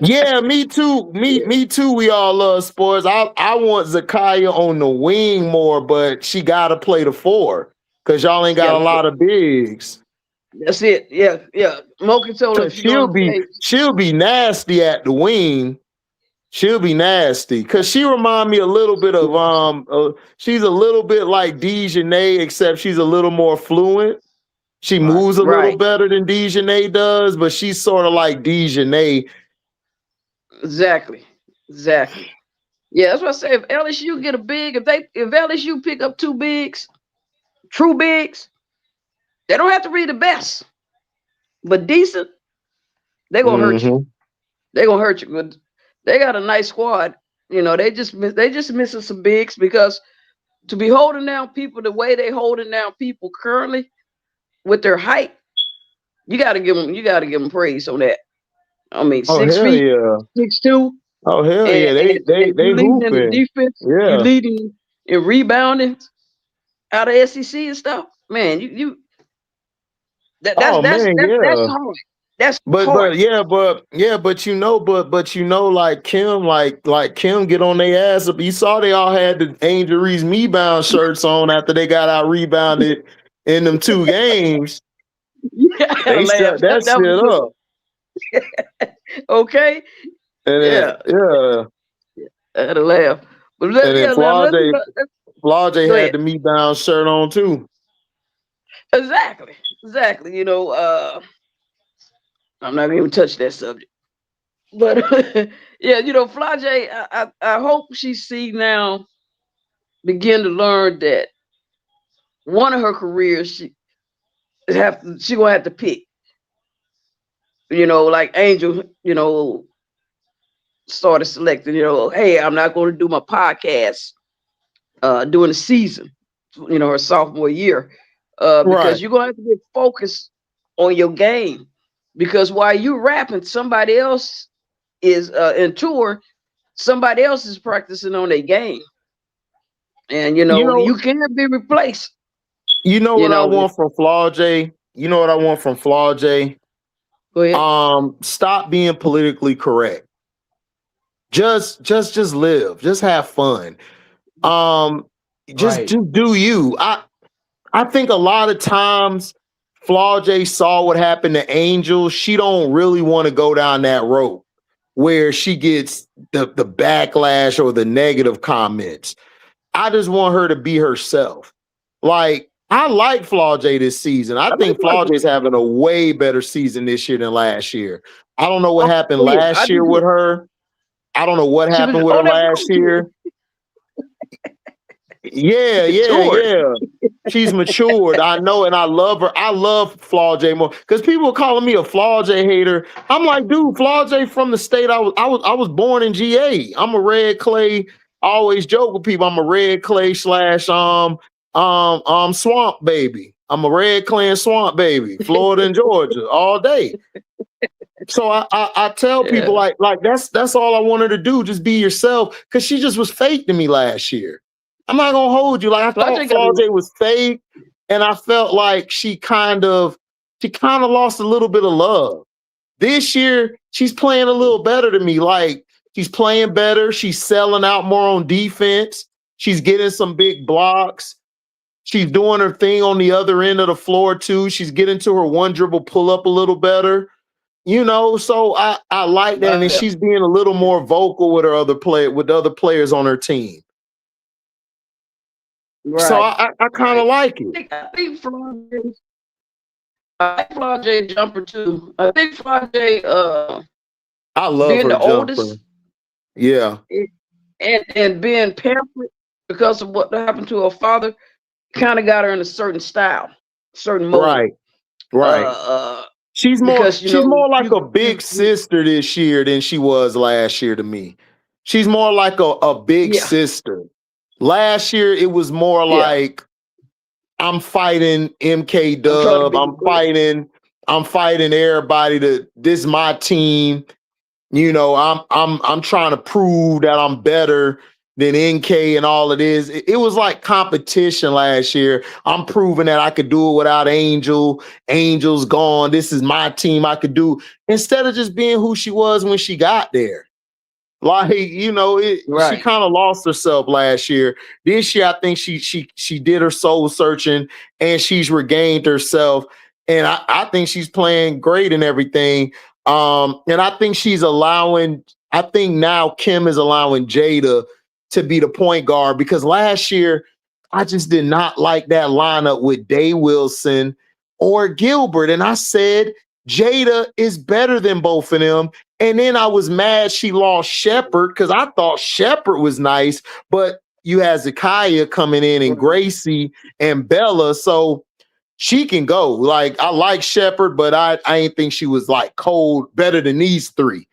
Yeah, me too. Me too. We all love sports. I want Zakiya on the wing more, but she gotta play the 4 because y'all ain't got a lot of bigs. That's it. Yeah. Mocha told her she'll be nasty at the wing. She'll be nasty because she remind me a little bit of she's a little bit like Dejanay, except she's a little more fluent. She moves a little better than Dejanay does, but she's sort of like Dejanay. Exactly. Yeah, that's what I say. If LSU get a big, if LSU pick up 2 bigs, true bigs, they don't have to be the best, but decent. They gonna hurt you. They gonna hurt you. But they got a nice squad. You know, they just missing some bigs, because to be holding down people the way they holding down people currently with their height, you gotta give them praise on that. I mean, 6 feet, 6'2". Oh hell yeah, they leading in the defense. Yeah, you leading in rebounding out of SEC and stuff. Man, that's hard. That's hard. But you know, like Kim get on their ass. You saw they all had the Angel Reese Me Bound shirts on after they got out rebounded in them 2 games. Yeah, they shut that shit up. Okay. And I had to laugh. But Flaude had the Me Bound shirt on too. Exactly. You know, I'm not gonna even touch that subject. But yeah, you know, Flaude, I hope she begin to learn that one of her careers she gonna have to pick. You know, like Angel, you know, started selecting, you know, hey, I'm not going to do my podcast during the season, you know, her sophomore year, because you're going to have to be focused on your game, because while you rapping, somebody else is in tour, somebody else is practicing on their game, and you can't be replaced. You know what I want from Flaude? You know what I want from Flaude? Go ahead. Stop being politically correct. Just live. Just have fun. Just do you. I think a lot of times Flaude saw what happened to Angel. She don't really want to go down that road where she gets the backlash or the negative comments. I just want her to be herself. Like, I like Flaude this season. I think Flaude is having a way better season this year than last year. I don't know what happened last year with her. I don't know what happened with her last year. Yeah. She's matured. I know, and I love her. I love Flaude more because people are calling me a Flaude hater. I'm like, dude, Flaude from the state. I was born in GA. I'm a red clay. I always joke with people. I'm a red clay / swamp baby. I'm a red clay and swamp baby. Florida and Georgia all day. So I tell people like that's all I want her to do. Just be yourself, because she just was fake to me last year. I'm not gonna hold you. Like, I thought Flaude was fake, and I felt like she kind of lost a little bit of love. This year, she's playing a little better to me. Like, she's playing better. She's selling out more on defense. She's getting some big blocks. She's doing her thing on the other end of the floor, too. She's getting to her one dribble pull up a little better. You know, so I like that. And she's being a little more vocal with with other players on her team. Right. So I kind of like it. I think Flau'jae jumper too. I think Flau'jae I love being her the jumper. oldest. Yeah. And being pampered because of what happened to her father kind of got her in a certain style, certain mode. Right. She's more like a big sister this year than she was last year to me. She's more like a big sister. Last year it was more like I'm fighting MK Dub. I'm fighting everybody. This is my team. You know, I'm trying to prove that I'm better than NK and all it is. It was like competition last year. I'm proving that I could do it without Angel. Angel's gone. This is my team. I could do, instead of just being who she was when she got there. Like, you know, she kind of lost herself last year. This year, I think she did her soul searching and she's regained herself. And I think she's playing great and everything. And I think I think now Kim is allowing Jada to be the point guard, because last year I just did not like that lineup with Day Wilson or Gilbert. And I said, Jada is better than both of them. And then I was mad she lost Shepard because I thought Shepard was nice, but you had Zakaya coming in and Gracie and Bella. So she can go. Like, I like Shepard, but I ain't think she was like cold, better than these three.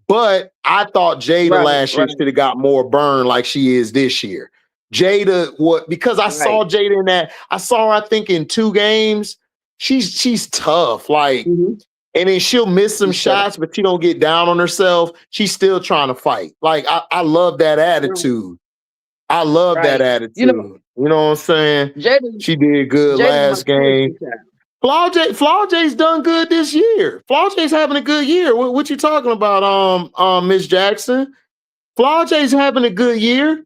But I thought Jada last year should have got more burn like she is this year. Jada, because I saw Jada in that. I saw her, I think, in 2 games. She's tough. Like, and then she'll miss some shots, but she don't get down on herself. She's still trying to fight. Like, I love that attitude. I love that attitude. You know what I'm saying? She did good last game. Flau'jae's done good this year. Flau'jae's having a good year. What you talking about, Miss Jackson? Flau'jae's having a good year.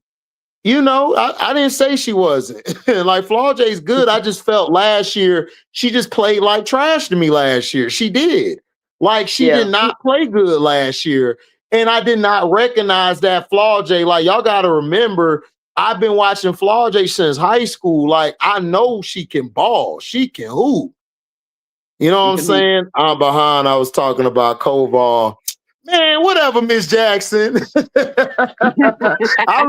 You know, I didn't say she wasn't. Like, Flau'jae's good. I just felt last year she just played like trash to me last year. She did. Like, she did not play good last year. And I did not recognize that Flau'jae. Like, y'all got to remember, I've been watching Flau'jae since high school. Like, I know she can ball. She can hoop. You know what I'm saying? I'm behind. I was talking about Koval. Man, whatever, Miss Jackson. I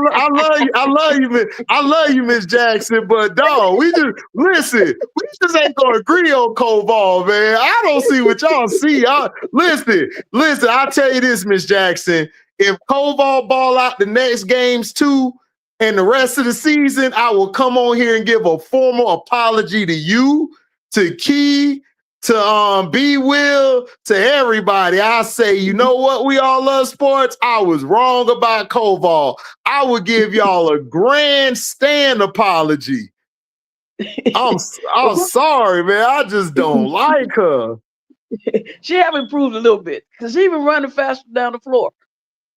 love you, Miss Jackson. But dog, we just ain't gonna agree on Koval, man. I don't see what y'all see. Listen. I'll tell you this, Miss Jackson. If Koval ball out the next games too, and the rest of the season, I will come on here and give a formal apology to you, to Key, to B Will, to everybody. I say, you know what? We all love sports. I was wrong about Koval. I would give y'all a grandstand apology. I'm sorry, man. I just don't like her. She have improved a little bit because she been running faster down the floor.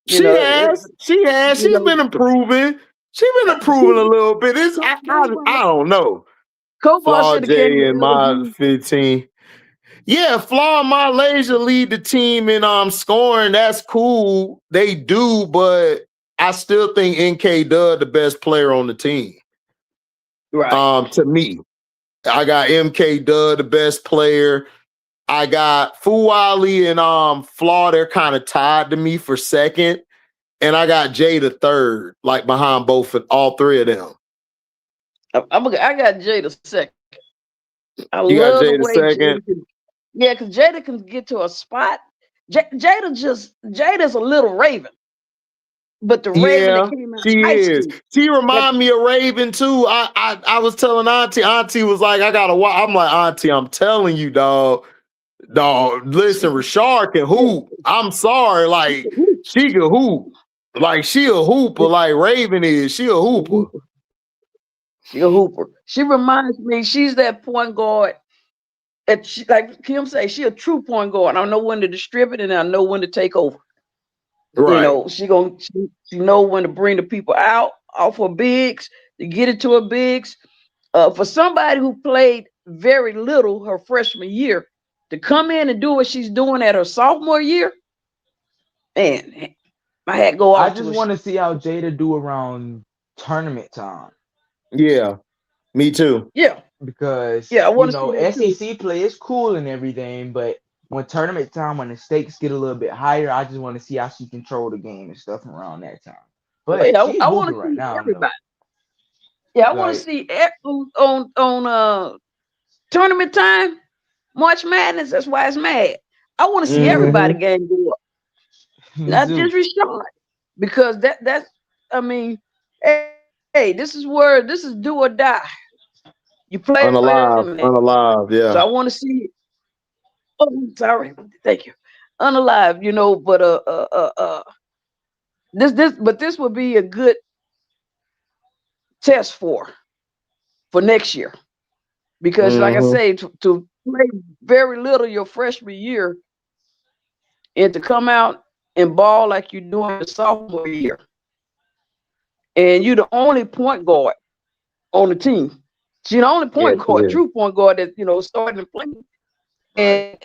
She has. She's been improving. She's been improving a little bit. I don't know. Flau'jae in my 15. Yeah, Flaw and Malaysia lead the team in scoring. That's cool. They do, but I still think NK Dub the best player on the team. Right. To me. I got MK Dub the best player. I got Fuwali and Flaw, they're kind of tied to me for second. And I got Jada third, like behind all 3 of them. I got Jada second. You got Jada second? Yeah, because Jada can get to a spot. Jada's a little Raven. But the Raven that came out she is. School, she remind me of Raven too. I was telling Auntie was like, I gotta watch. I'm like, Auntie, I'm telling you, dog, listen, Rashard can hoop. I'm sorry, like, she can hoop. Like, she a hooper, like Raven is. She a hooper. She a hooper. She reminds me, she's that point guard like Kim say, she a true point guard. I know when to distribute and I know when to take over. Right. You know, she know when to bring the people out off her bigs, to get it to her bigs. For somebody who played very little her freshman year, to come in and do what she's doing at her sophomore year, man, my hat go off. I just want to see how Jada do around tournament time. Yeah, me too. Yeah, because I want to see SEC play is cool and everything, but when tournament time, when the stakes get a little bit higher, I just want to see how she control the game and stuff around that time. But she's I want to right see now, everybody. Though. Yeah, I want to see on tournament time, March Madness. That's why it's mad. I want to see everybody game go up, not just Rashad, because that's. I mean, hey, this is do or die. You play unalive, yeah. So I want to see it. Oh, sorry, thank you. Unalive, you know, but this would be a good test for next year, because like I say, to play very little your freshman year and to come out and ball like you're doing the sophomore year, and you're the only point guard on the team. She's the only point guard, true point guard that starting to play, and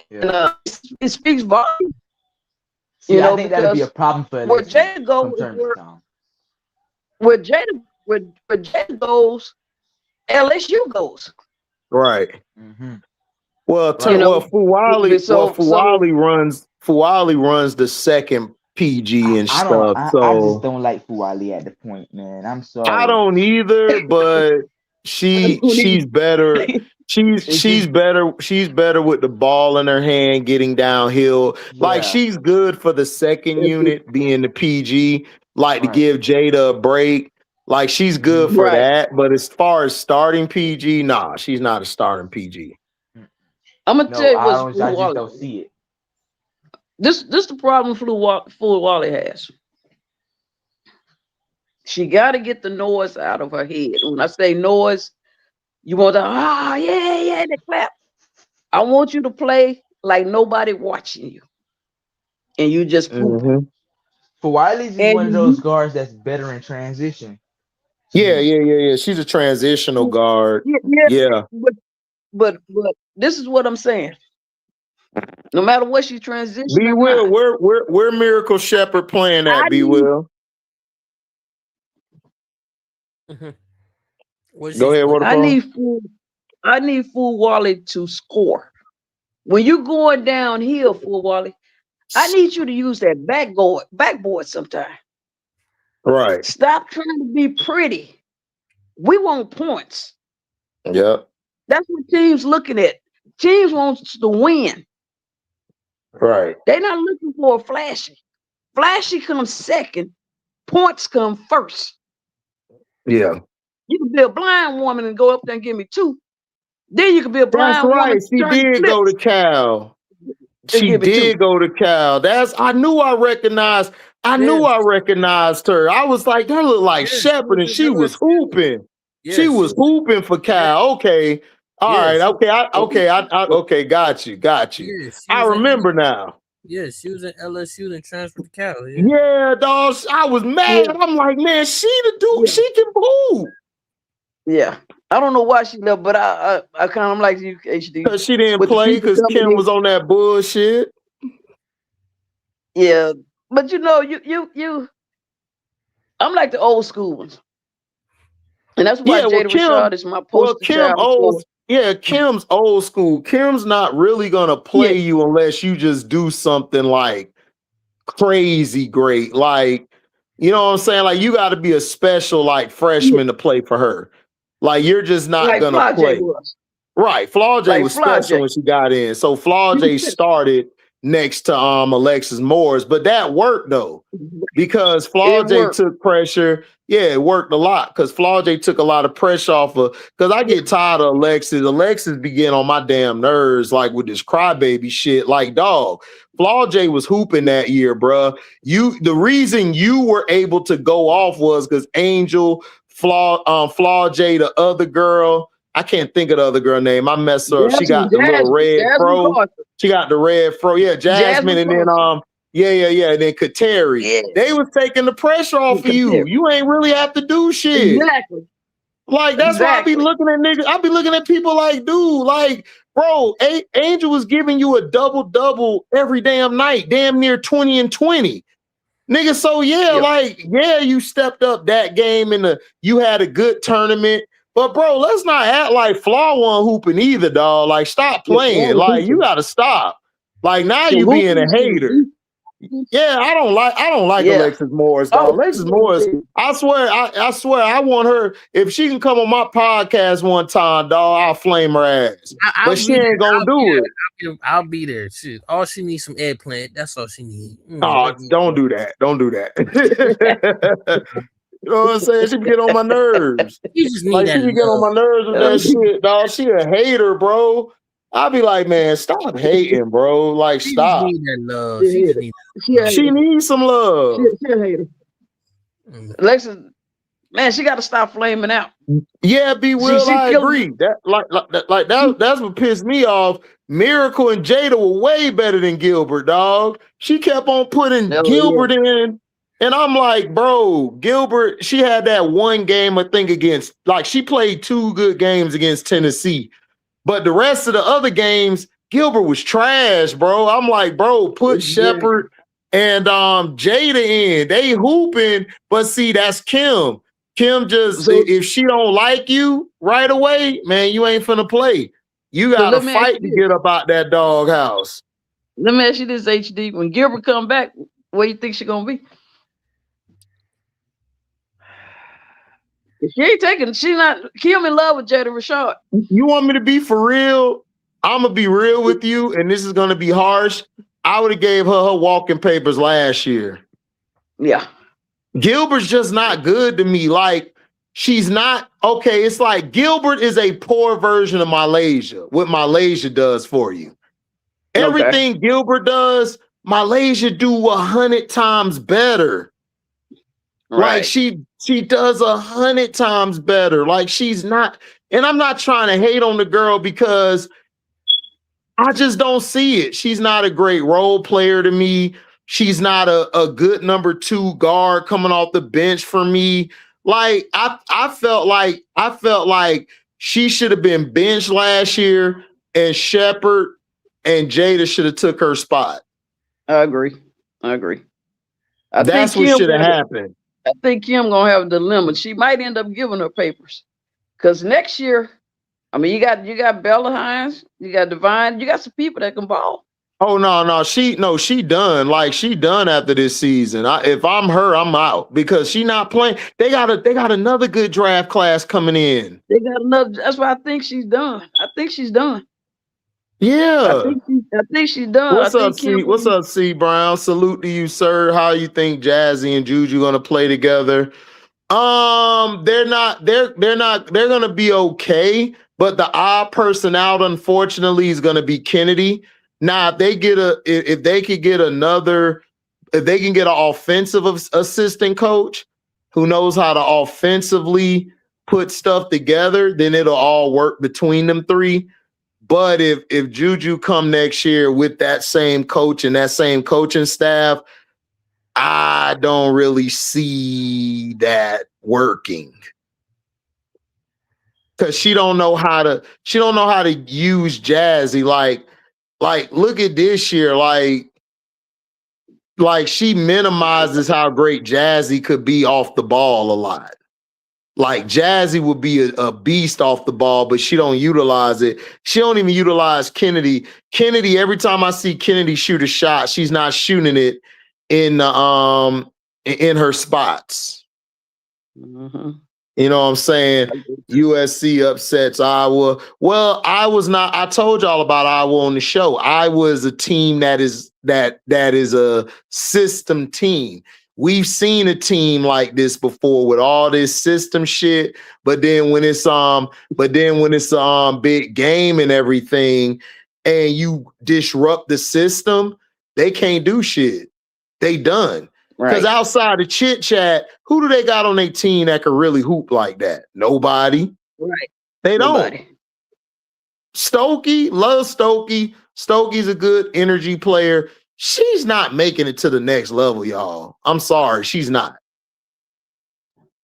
it speaks volumes. I think that'd be a problem for where Jada goes. Where Jada goes, LSU goes. Right. Mm-hmm. Well, Fuwali runs the second PG and stuff. I just don't like Fuwali at the point, man. I'm sorry. I don't either, but she's better. She's better. She's better with the ball in her hand, getting downhill. Yeah. Like she's good for the second unit, being the PG. Like to give Jada a break. Like she's good for that. But as far as starting PG, nah, she's not a starting PG. I'm gonna tell you what's I just don't see it. This the problem Fuwali has. She got to get the noise out of her head. When I say noise, you want to the clap. I want you to play like nobody watching you, and you just poop. Fuwali's is one of those guards that's better in transition. Yeah. She's a transitional guard. Yeah. But this is what I'm saying. No matter what she transitions, B Will, where Miracle Shepherd playing at? B Will. Go ahead. I need Fuwali to score. When you're going downhill, Fuwali, I need you to use that backboard sometime. Right. Stop trying to be pretty. We want points. Yep. That's what teams looking at. Teams wants to win. Right. They're not looking for a flashy. Flashy comes second. Points come first. Yeah. You can be a blind woman and go up there and give me 2. Then you can be a blind woman. She did go to Cal. She did go to Cal. I knew I recognized her. I was like, that looked like Shepherd, and she was hooping. She was hooping for Cal. Okay. All right. Okay. Got you. Yes, I remember now. Yeah, she was in LSU and transferred to Cal. Yeah, dog. I was mad. Yeah. I'm like, man, she the dude. Yeah. She can hoop. Yeah. I don't know why she left, but I kind of like you, HD. Because she didn't play because Kim was on that bullshit. Yeah. But you I'm like the old school ones. And that's why Jada Rashad is my poster child. Kim's old school. Kim's not really gonna play you unless you just do something like crazy great. Like, you know what I'm saying? Like you gotta be a special like freshman to play for her. Like you're just not gonna play. Right. Flau'jae was special when she got in. So Flau'jae started next to Alexis Morris, but that worked though. Because Flau'jae took pressure. Yeah, it worked a lot because Flau'jae took a lot of pressure off of, because I get tired of Alexis. Alexis be getting on my damn nerves, like with this crybaby shit. Like, dog, Flau'jae was hooping that year, bruh. The reason you were able to go off was because Angel, Flau'jae, the other girl, I can't think of the other girl name. I messed her up. She got the little Jasmine, red fro. Carter. She got the red fro. Yeah, Jasmine, and then and then Kateri. Yeah. They was taking the pressure off of you. You ain't really have to do shit. Exactly. Like, that's why I be looking at niggas. I be looking at people like, dude, like, bro, Angel was giving you a double-double every damn night, damn near 20 and 20. Nigga, so you stepped up that game and you had a good tournament. But, bro, let's not act like Flaw one hooping either, dog. Like, stop playing. Like, you got to stop. Like, now you being a hater. Yeah, I don't like Alexis Morris, dog. Alexis Morris, I swear, I want her. If she can come on my podcast one time, dog, I'll flame her ass. But she ain't gonna do it. I'll be there. Shit. All she needs some eggplant. That's all she needs. Oh, don't do that. Don't do that. You know what I'm saying? She be getting on my nerves. You just need like, that. She be getting on my nerves with that shit, dog. She a hater, bro. I'll be like, man, stop hating, bro. Like, stop. She need that love. She needs some love. She a hater. Alexis, man, she got to stop flaming out. Yeah, I agree. That's what pissed me off. Miracle and Jada were way better than Gilbert, dog. She kept on putting Gilbert in. And I'm like, bro, Gilbert, she had that one game, I think, against, like, she played 2 good games against Tennessee. But the rest of the other games, Gilbert was trash, bro. I'm like, bro, put Shepard and Jada in. They hooping, but see, that's Kim. Kim just, if she don't like you right away, man, you ain't finna play. You got to fight to get up out that doghouse. Let me ask you this, HD. When Gilbert come back, where you think she gonna be? She ain't taking. She not. Kim in love with Jada Rashad. You want me to be for real? I'm gonna be real with you, and this is gonna be harsh. I would have gave her walking papers last year. Yeah, Gilbert's just not good to me. Like, she's not okay. It's like Gilbert is a poor version of Malaysia. What Malaysia does for you, everything Gilbert does, Malaysia do 100 times better. Right. Like she does 100 times better. Like, she's not, and I'm not trying to hate on the girl because I just don't see it. She's not a great role player to me. She's not a good number 2 guard coming off the bench for me. Like, I felt like she should have been benched last year, and Shepard and Jada should have took her spot. I agree. That's what should have happened. I think Kim gonna have a dilemma. She might end up giving her papers, because next year, I mean, you got Bella Hines, you got Divine, you got some people that can ball. Oh no, she done. Like, she done after this season. If I'm her, I'm out because she not playing. They got another good draft class coming in. They got another. That's why I think she's done. Yeah, I think she's done. What's up, C? What's up, C Brown? Salute to you, sir. How you think Jazzy and Juju gonna play together? They're gonna be okay, but the odd person out, unfortunately, is gonna be Kennedy. Now, if they can get an offensive assistant coach who knows how to offensively put stuff together, then it'll all work between them 3. But if Juju come next year with that same coach and that same coaching staff, I don't really see that working. Cause she don't know how to use Jazzy. Like look at this year. Like she minimizes how great Jazzy could be off the ball a lot. Like, Jazzy would be a beast off the ball, but she don't utilize it. She don't even utilize Kennedy. Kennedy, every time I see Kennedy shoot a shot, she's not shooting it in her spots. Mm-hmm. You know what I'm saying? USC upsets Iowa. Well, I told y'all about Iowa on the show. Iowa a team that is a system team. We've seen a team like this before with all this system shit, but then when it's big game and everything, and you disrupt the system, they can't do shit. They done. Because outside of chit chat, who do they got on their team that can really hoop like that? Nobody. Right. They Nobody. don't. Stokey, love Stokey. Stokey's a good energy player. She's not making it to the next level, y'all. I'm sorry, she's not.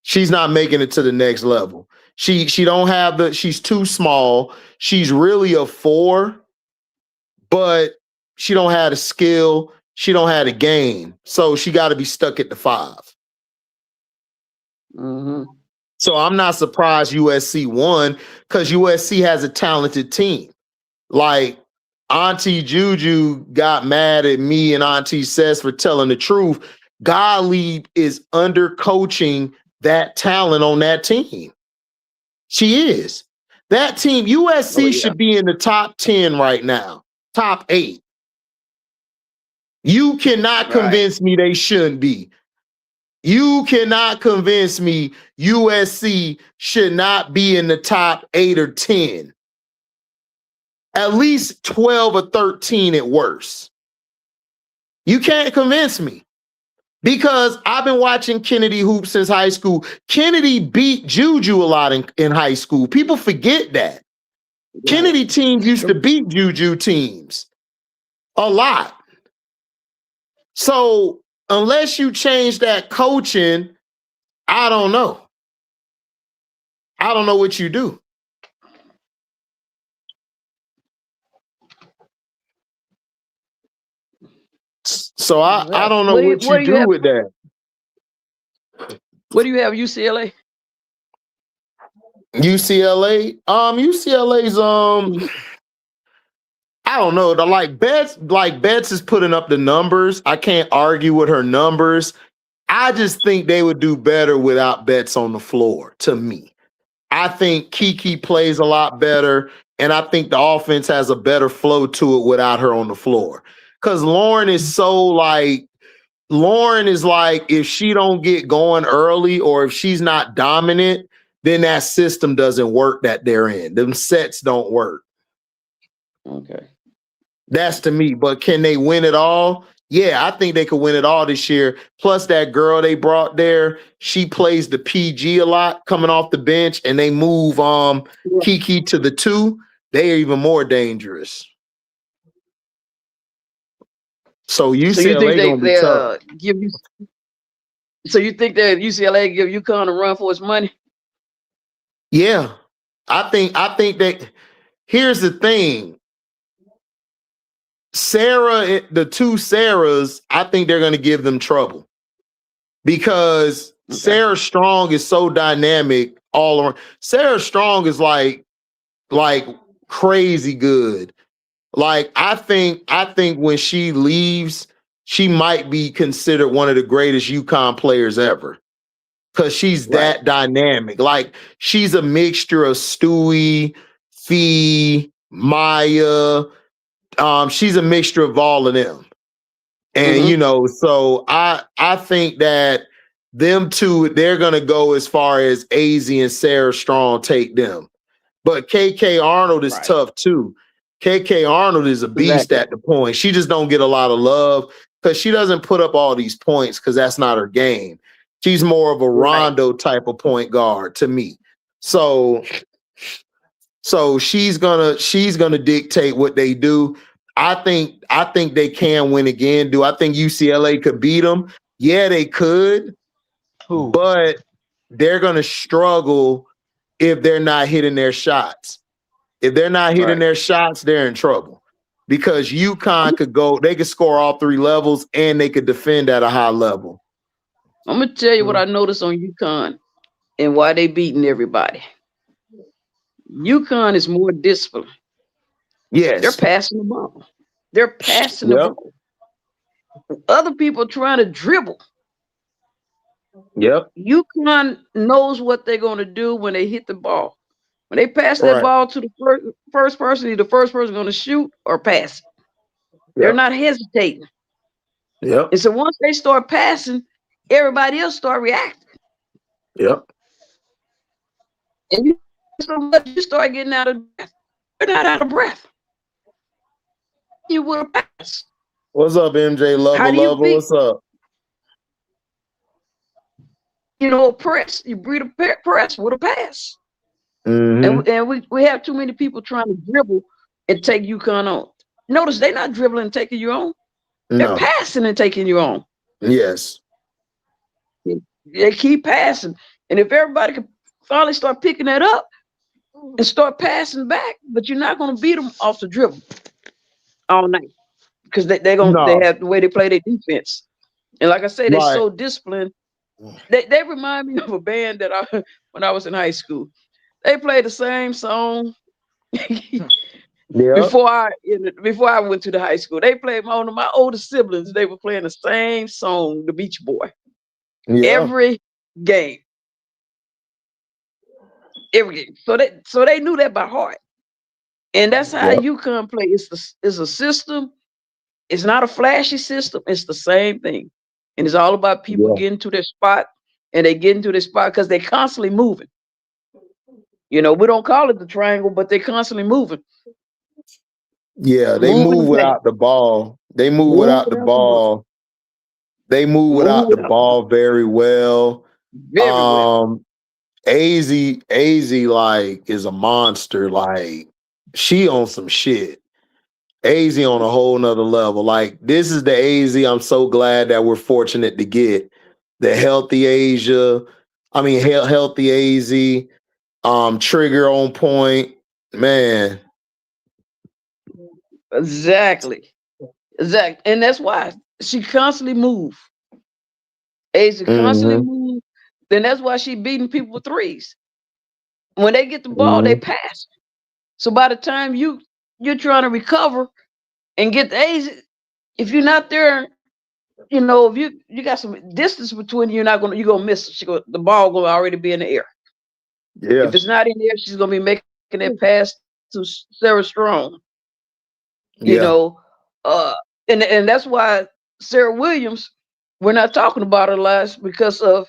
She's not making it to the next level. She don't have the. She's too small. She's really a 4, but she don't have the skill. She don't have the game, so she got to be stuck at the 5. Mm-hmm. So I'm not surprised USC won because USC has a talented team. Like Auntie Juju got mad at me and Auntie Sess for telling the truth. Gottlieb is undercoaching that talent on that team. She is. That team, USC should be in the top 10 right now, top 8. You cannot convince me they shouldn't be. You cannot convince me USC should not be in the top 8 or 10. At least 12 or 13 at worst. You can't convince me. Because I've been watching Kennedy hoop since high school. Kennedy beat Juju a lot in high school. People forget that. Kennedy teams used to beat Juju teams a lot. So unless you change that coaching, I don't know. I don't know what you do. So I don't know what you do with that. What do you have, UCLA? UCLA? UCLA's I don't know. Like Betts is putting up the numbers. I can't argue with her numbers. I just think they would do better without Betts on the floor, to me. I think Kiki plays a lot better, and I think the offense has a better flow to it without her on the floor. Because Lauren is like, if she don't get going early or if she's not dominant, then that system doesn't work that they're in. Them sets don't work. Okay. That's to me. But can they win it all? Yeah, I think they could win it all this year. Plus, that girl they brought there, she plays the PG a lot coming off the bench, and they move Kiki to the 2. They are even more dangerous. So UCLA gonna be tough. So you think that UCLA give UConn a run for its money? Yeah, I think that. Here's the thing. Sarah, the 2 Sarahs, I think they're going to give them trouble because Sarah Strong is so dynamic all around. Sarah Strong is like crazy good. Like I think when she leaves, she might be considered one of the greatest UConn players ever because she's that dynamic. Like she's a mixture of Stewie, Fee, Maya. She's a mixture of all of them. And, so I think that them 2, they're going to go as far as AZ and Sarah Strong take them. But KK Arnold is tough too. KK Arnold is a beast at the point. She just don't get a lot of love because she doesn't put up all these points because that's not her game. She's more of a Rondo type of point guard to me. So she's gonna dictate what they do. I think they can win again. Do I think UCLA could beat them? Yeah, they could. But they're gonna struggle if they're not hitting their shots. If they're not hitting their shots, they're in trouble. Because UConn they could score all 3 levels and they could defend at a high level. I'm gonna tell you what I noticed on UConn and why they beating everybody. UConn is more disciplined. Yes. They're passing the ball. They're passing the ball. Other people trying to dribble. Yep. UConn knows what they're going to do when they hit the ball. When they pass that ball to the first person, the first person going to shoot or pass. They're not hesitating. Yep. And so once they start passing, everybody else start reacting. Yep. And you start getting out of breath. You're not out of breath. You will pass. What's up, MJ? Lover. What's up? Press. You breed a press with a pass. And we have too many people trying to dribble and take UConn on. Notice they're not dribbling and taking you on. They're passing and taking you on. Yes. They keep passing. And if everybody could finally start picking that up and start passing back, but you're not going to beat them off the dribble all night because they have the way they play their defense. And like I say, they're so disciplined. They remind me of a band that when I was in high school. They played the same song before I went to the high school. They played one of my older siblings. They were playing the same song, The Beach Boy, every game. Every game. So they knew that by heart, and that's how UConn play. It's a system. It's not a flashy system. It's the same thing, and it's all about people getting to their spot, and they get into their spot because they're constantly moving. You know, we don't call it the triangle, but they're constantly moving. Yeah, they move without the ball. They move without the ball. They move without the ball very well. Very well. AZ like is a monster. Like she on some shit. AZ on a whole nother level. Like this is the AZ I'm so glad that we're fortunate to get. The healthy Asia. I mean healthy AZ. Trigger on point. Man. Exactly. And that's why she constantly move. AZ constantly move. Then that's why she beating people with threes. When they get the ball, they pass. So by the time you're trying to recover and get the AZ, if you're not there, you know, if you got some distance between you, you're gonna miss it. The ball gonna already be in the air. Yeah. If it's not in the air, she's gonna be making that pass to Sarah Strong. You know, and that's why Sarah Williams, we're not talking about her last because of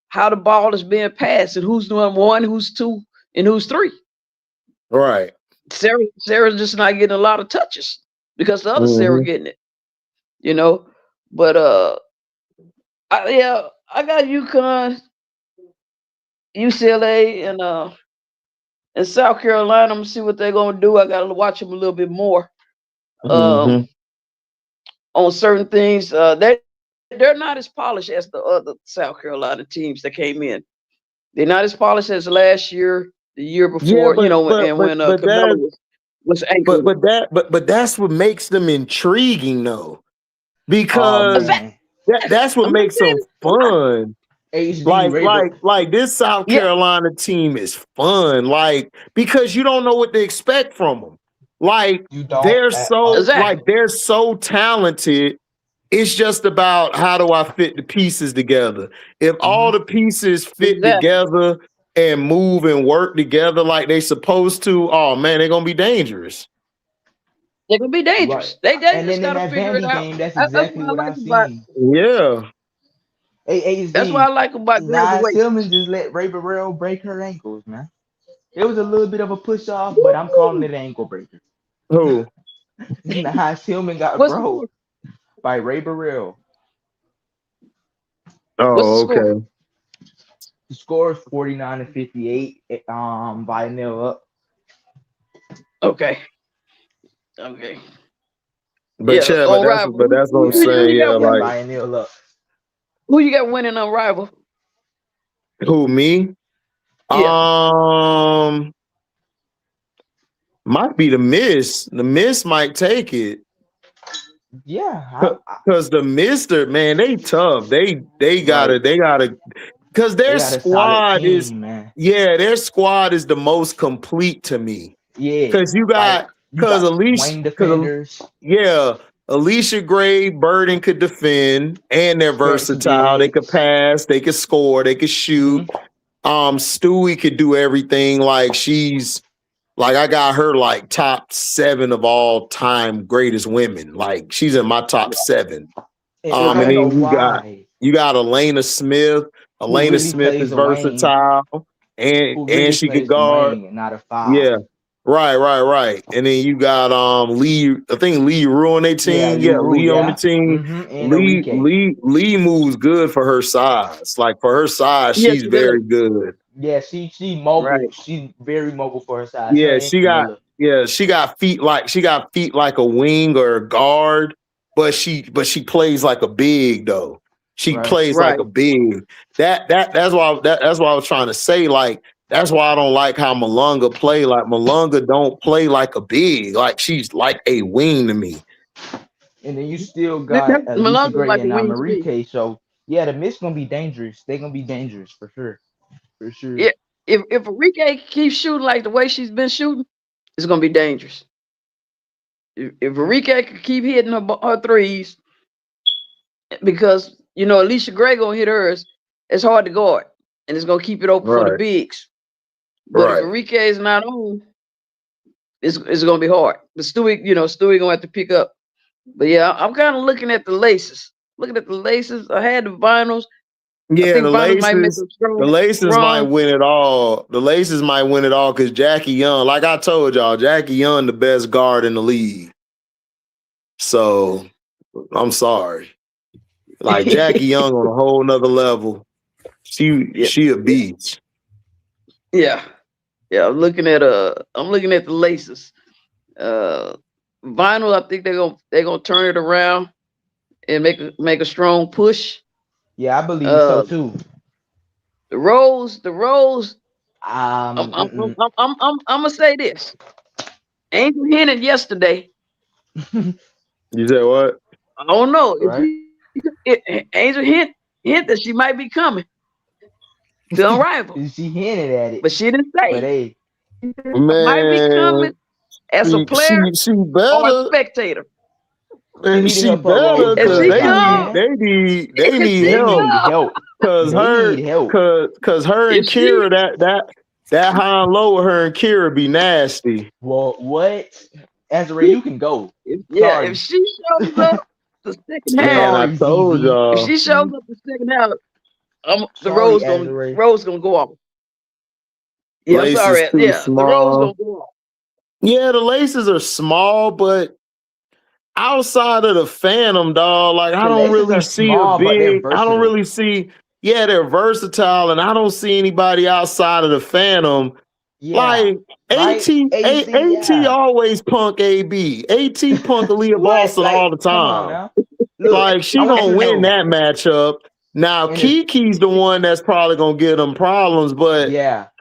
how the ball is being passed and who's doing one, who's two, and who's three. Right. Sarah's just not getting a lot of touches because the other Sarah getting it. You know, but I got UConn, UCLA, and South Carolina. I'm gonna see what they're gonna do. I gotta watch them a little bit more. On certain things, they're not as polished as the other South Carolina teams that came in. They're not as polished as last year, the year before, when Camilla was anchored. But that's what makes them intriguing, though, because that's what makes them fun. Like this South Carolina team is fun, like because you don't know what to expect from them. Like they're so talented. It's just about how do I fit the pieces together. If all the pieces fit together and move and work together like they supposed to, oh man, they're gonna be dangerous. They're gonna be dangerous. Right. They and just then in gotta that figure it Vandy out. game, that's exactly what I seen. Yeah. That's what I like about Nia Simmons just let Ray Burrell break her ankles, man. It was a little bit of a push off, but I'm calling it an ankle breaker. Who? Nia Simmons got broke by Ray Burrell. Oh, okay. The score is 49-58. Bayou up. Okay. But that's what I'm saying. Yeah, like Bayou up. Who you got winning on Rival? Who, me? Yeah. Might be the Miss. The Miss might take it. Yeah, because the Mister, man, they tough. They gotta because their squad is their squad is the most complete to me. Yeah, because you got Alicia Gray, Burden could defend, and they're versatile. They could pass, they could score, they could shoot. Stewie could do everything. Like she's like I got her like top 7 of all time greatest women. Like she's in my top 7. And then you got Elena Smith. Elena Smith is versatile and she can guard. Not a foul. Yeah. Right. And then you got Lee. I think Lee Rue on their team. Lee on the team. Lee moves good for her size. Like for her size, she's very good. Yeah, she mobile. Right. She's very mobile for her size. Her Yeah, and Camilla. she got feet like a wing or a guard, but she plays like a big though. She Right. plays like a big. That's why I was trying to say, like, that's why I don't like how Malunga play. Like, Malunga don't play like a big. Like, she's like a wing to me. And then you still got Alicia Malunga's Gray like a and wing to me. Marike. So yeah, the Miss gonna be dangerous. They're gonna be dangerous for sure. For sure. Yeah. If Enrique keeps shooting like the way she's been shooting, it's gonna be dangerous. If Enrique could keep hitting her threes, because Alicia Gray gonna hit hers, it's hard to guard, and it's gonna keep it open for the bigs. But if Enrique is not on, it's gonna be hard. But Stewie gonna have to pick up. But yeah, I'm kind of looking at the laces. Looking at the laces, I had the vinyls. Yeah, the laces might run. win it all. The laces might win it all because Jackie Young, like I told y'all, Jackie Young, the best guard in the league. So I'm sorry. Like, Jackie Young on a whole nother level. She a beast. Yeah. Yeah, I'm looking at the laces. Vinyl, I think they're gonna turn it around and make a strong push. Yeah, I believe so too. The Rose. I'm gonna say this. Angel hinted yesterday. You said what? I don't know. Right. Angel hint that she might be coming to Unrivaled. She hinted at it, but she didn't say. But hey, might be coming as a player she or better. a spectator. And she better because they need help. Because her and Kira, that high and low with her and Kira be nasty. Well, what? Ezra, you can go. If she shows up the second half, I told y'all. If she shows up the second half, the Rose gonna go off. Yeah, I'm sorry. Yeah, the Rose gonna go off. Yeah, the laces are small, but outside of the Phantom, dog, like I don't really see a big. I don't really see. Yeah, they're versatile, and I don't see anybody outside of the Phantom. Yeah, like AT always punk AB. AT punk Aaliyah Boston all the time. Like, she gonna win that matchup. Now Kiki's the one that's probably gonna give them problems, but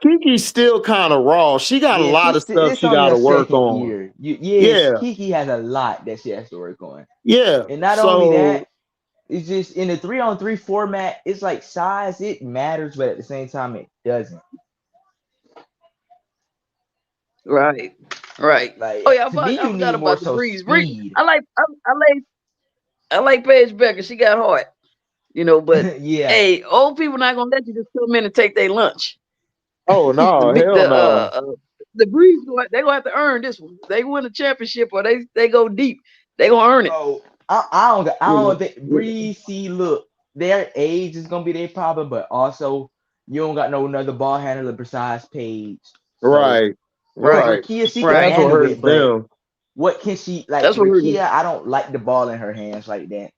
Kiki's still kind of raw. She got a lot of stuff she got to work on. Kiki has a lot that she has to work on. Yeah, and not only that, it's just in the 3-on-3 format. It's like size, it matters, but at the same time, it doesn't. Right. Like, oh yeah, I forgot about the Breeze. I like Paige Becker. She got heart, But hey, old people not gonna let you just come in and take their lunch. Oh no, no. The Breeze, they gonna have to earn this one. They win a championship or they go deep. They gonna earn it. Oh, I don't think Breeze. See, look, their age is gonna be their problem, but also you don't got no another ball handler besides Paige. So, right. Rakia, she can handle it, but what can she like? Rakia, I don't like the ball in her hands like that.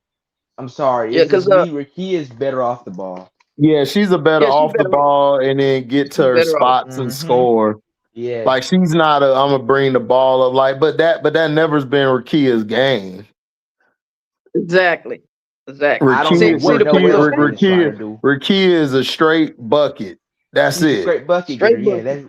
I'm sorry. Yeah, because Rakia is better off the ball. Yeah, she's off the ball and then get to her spots and score. Yeah, like she's not I'm gonna bring the ball up, like, but that never's been Rakia's game. Exactly. Rakia is a straight bucket. That's it. Straight bucket. That's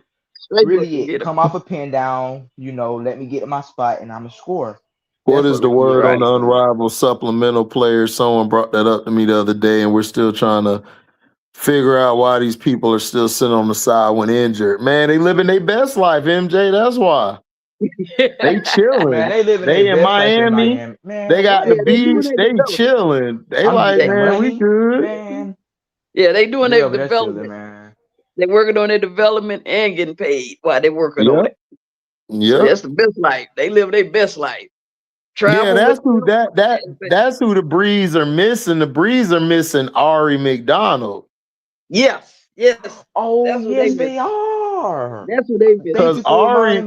really it. Come off a pin down, let me get in my spot and I'm a score. What is the word on the Unrivaled supplemental players? Someone brought that up to me the other day, and we're still trying to figure out why these people are still sitting on the side when injured. Man, they living their best life, MJ. That's why. They chilling. Man, they in Miami. Man, they got the beach. They chilling. They we good. Man. Yeah, they doing their development. Man. They working on their development and getting paid while they working on it. Yeah, so that's the best life. They live their best life. Yeah, that's who that's who the Breeze are missing. The Breeze are missing Ari McDonald. Yes. Oh, yes, they are. That's what they did. Because Ari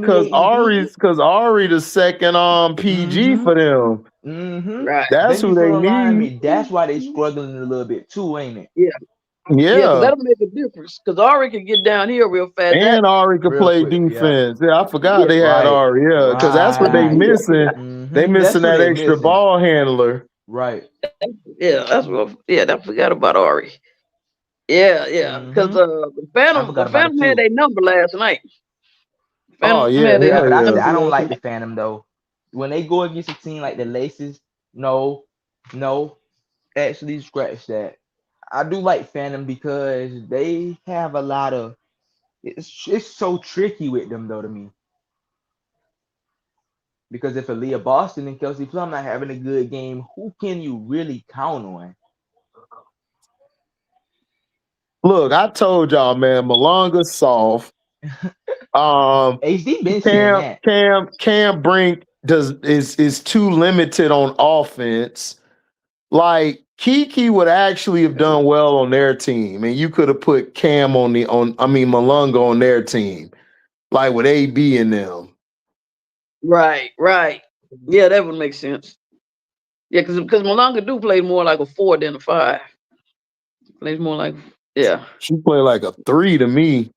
the second PG for them. Mm-hmm. Right. That's who they need. That's why they struggling a little bit too, ain't it? Yeah. Yeah, Yeah. that'll make a difference. Because Ari can get down here real fast. And Ari could Real play quick, yeah. defense. Yeah, I forgot they had Right, Ari. Yeah, because that's what they right. missing. They That's missing what that they extra missing. ball handler. Right. Yeah, that's what. Yeah, I forgot about Ari. Yeah. Because the Phantom had a number last night. Oh yeah, had Yeah, a but I number don't last like the night. Phantom though. When they go against a team like the Laces, no, actually scratch that. I do like Phantom because they have a lot of. It's so tricky with them though to me. Because if Aaliyah Boston and Kelsey Plum not having a good game, who can you really count on? Look, I told y'all, man, Malonga's soft. HD been saying that. Cam Brink is too limited on offense. Like Kiki would actually have done well on their team, and you could have put Malonga on their team, like with AB in them. Right. Yeah, that would make sense. Yeah, because Malonga do play more like a 4 than a 5. Plays more like She played like a 3 to me.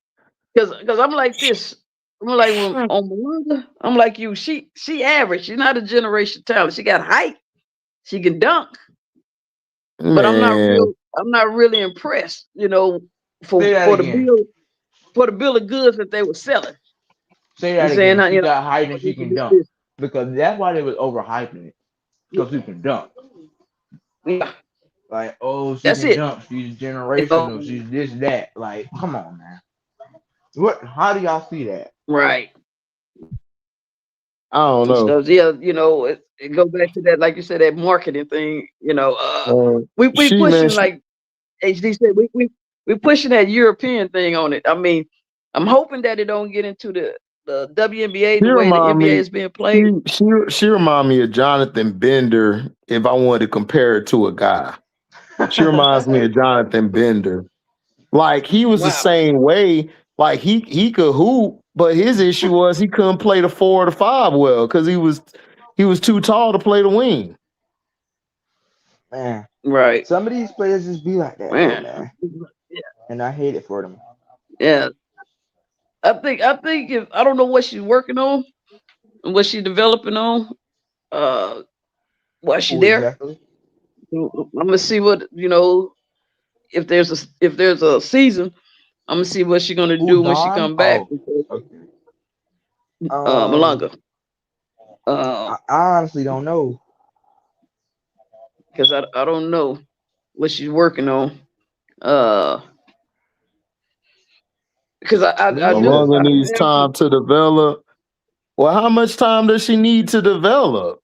Because I'm like this. I'm like on Malonga. I'm like you. She average. She's not a generation talent. She got height. She can dunk. Man. But I'm not really impressed. For the bill of goods that they were selling. Say that again. She got height and she can dunk. Because that's why they was overhyping it. Because she can dunk. Yeah. Like, she can dunk. She's generational. She's this, that. Like, come on, man. How do y'all see that? Right. I don't know. Yeah, it goes back to that, like you said, that marketing thing. We pushing like HD said. We pushing that European thing on it. I mean, I'm hoping that it don't get into the WNBA the way the NBA is being played. She remind me of Jonathan Bender if I wanted to compare it to a guy. She reminds me of Jonathan Bender. Like he was the same way. Like he could hoop, but his issue was he couldn't play the 4 or the 5 well because he was too tall to play the wing. Man, right. Some of these players just be like that, man. Yeah. And I hate it for them. Yeah. I think if I don't know what she's working on and what she's developing on, while she's there. Exactly. I'm gonna see what if there's a season. I'm gonna see what she's gonna do when she come back. Okay. Malonga. I honestly don't know. Because I don't know what she's working on. Because Malonga needs time to develop. Well, how much time does she need to develop?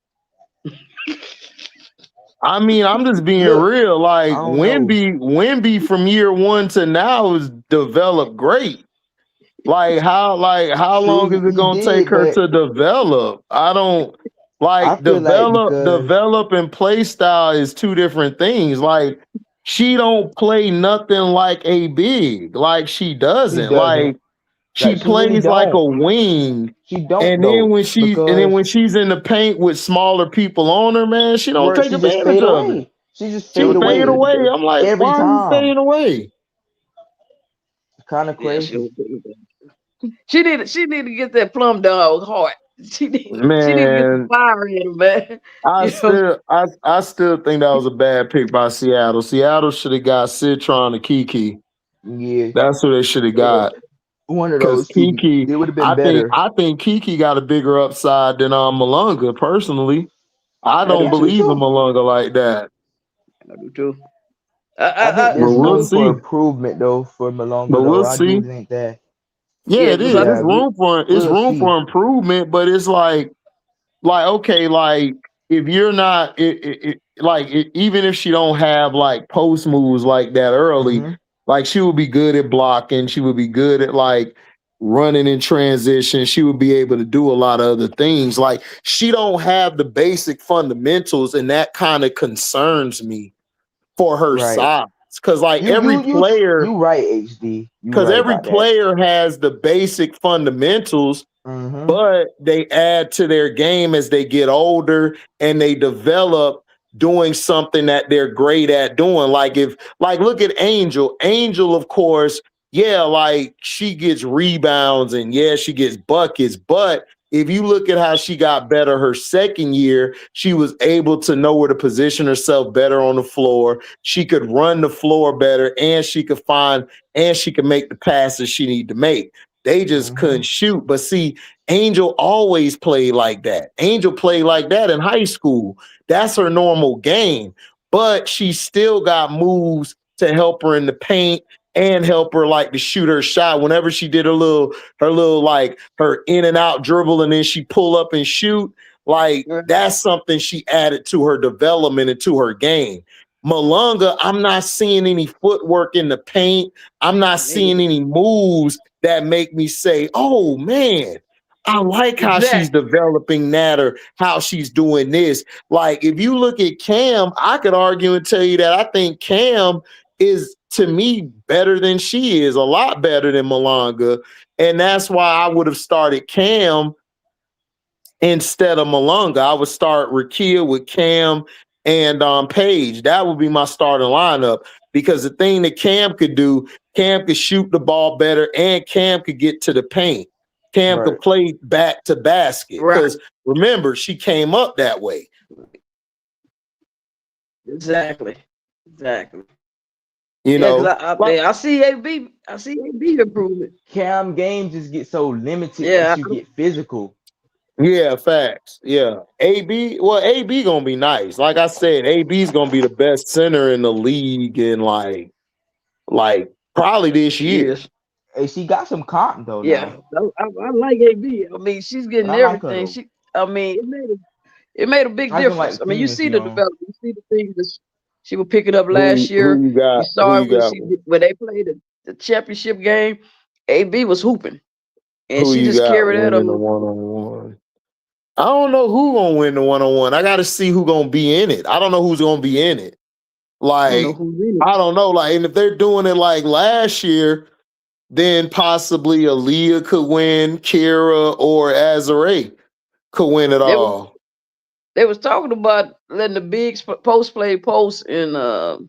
I mean, I'm just being real. Like Wemby from year 1 to now is developed great. Like how long is it gonna take her to develop? I don't like develop and play style is 2 different things. Like she don't play nothing like a big. Like she doesn't. Like she plays really like a wing. She don't. And then when she's in the paint with smaller people on her, man, she don't take advantage of it. She just fade away. I'm like, why are you fading away? Kind of crazy. She need to get that plum dog heart. She need to get the fire in her, man. I still think that was a bad pick by Seattle. Seattle should have got Citron or Kiki. Yeah, that's who they should have got. One of those. Kiki, it would have been better. I think Kiki got a bigger upside than Malonga. Personally, I don't believe in Malonga like that. I do too. I think there's room for improvement though for Malonga. But we'll see. I do think that. Yeah, it is. There's room for improvement, but it's like okay, like if you're not even if she don't have like post moves like that early, like she would be good at blocking, she would be good at like running in transition, she would be able to do a lot of other things. Like she don't have the basic fundamentals, and that kind of concerns me for her size. Because like every player, you right, HD. Because every player has the basic fundamentals, but they add to their game as they get older and they develop doing something that they're great at doing. Like look at Angel. Angel, of course, yeah, like she gets rebounds and yeah, she gets buckets, but if you look at how she got better her second year, she was able to know where to position herself better on the floor. She could run the floor better, and she could make the passes she needed to make. They just couldn't shoot. But see, Angel always played like that. Angel played like that in high school. That's her normal game. But she still got moves to help her in the paint and help her like to shoot her shot. Whenever she did her little like her in and out dribble and then she pull up and shoot, like that's something she added to her development and to her game. Malunga, I'm not seeing any footwork in the paint. I'm not seeing any moves that make me say, oh man, I like how she's developing that or how she's doing this. Like if you look at Cam, I could argue and tell you that I think Cam is, to me, better than she is, a lot better than Malunga. And that's why I would have started Cam instead of Malunga. I would start Rakia with Cam and Paige. That would be my starting lineup, because the thing that Cam could do, Cam could shoot the ball better and Cam could get to the paint. Cam could play back to basket, because remember, she came up that way. Exactly. You know, I see AB improvement. Cam games just get so limited that you get physical. Yeah, facts. Yeah. AB gonna be nice. Like I said, AB's gonna be the best center in the league in like probably this year. Yes. Hey, she got some comp though. Yeah, I like AB. I mean, she's getting everything. It made a big difference. I mean, you see the development. You see the things that she was picking up last year. You saw it when they played the championship game. AB was hooping, and she just carried that on the one-on-one. I don't know who gonna win the one-on-one. I got to see who gonna be in it. I don't know who's gonna be in it. Like I don't know. Like, and if they're doing it like last year, then possibly Aaliyah could win, Kira or Azare could win it all. They was talking about letting the bigs play post and the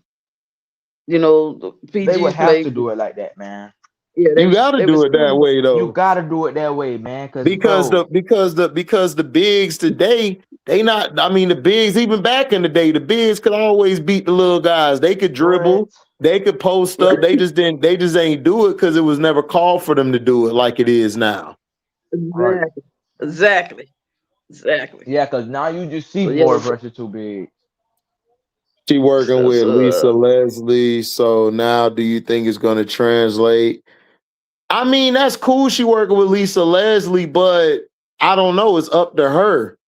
PGs they would have to do it like that, man. Yeah, you got to do it that way though. You got to do it that way, man. Because the bigs today, they not. I mean, the bigs even back in the day, the bigs could always beat the little guys. They could dribble, they could post up. They just didn't. They just ain't do it because it was never called for them to do it like it is now. Exactly. Yeah, because now you just see more versatile bigs. She working with Lisa Leslie. So now, do you think it's going to translate? I mean, that's cool. She working with Lisa Leslie, but I don't know. It's up to her.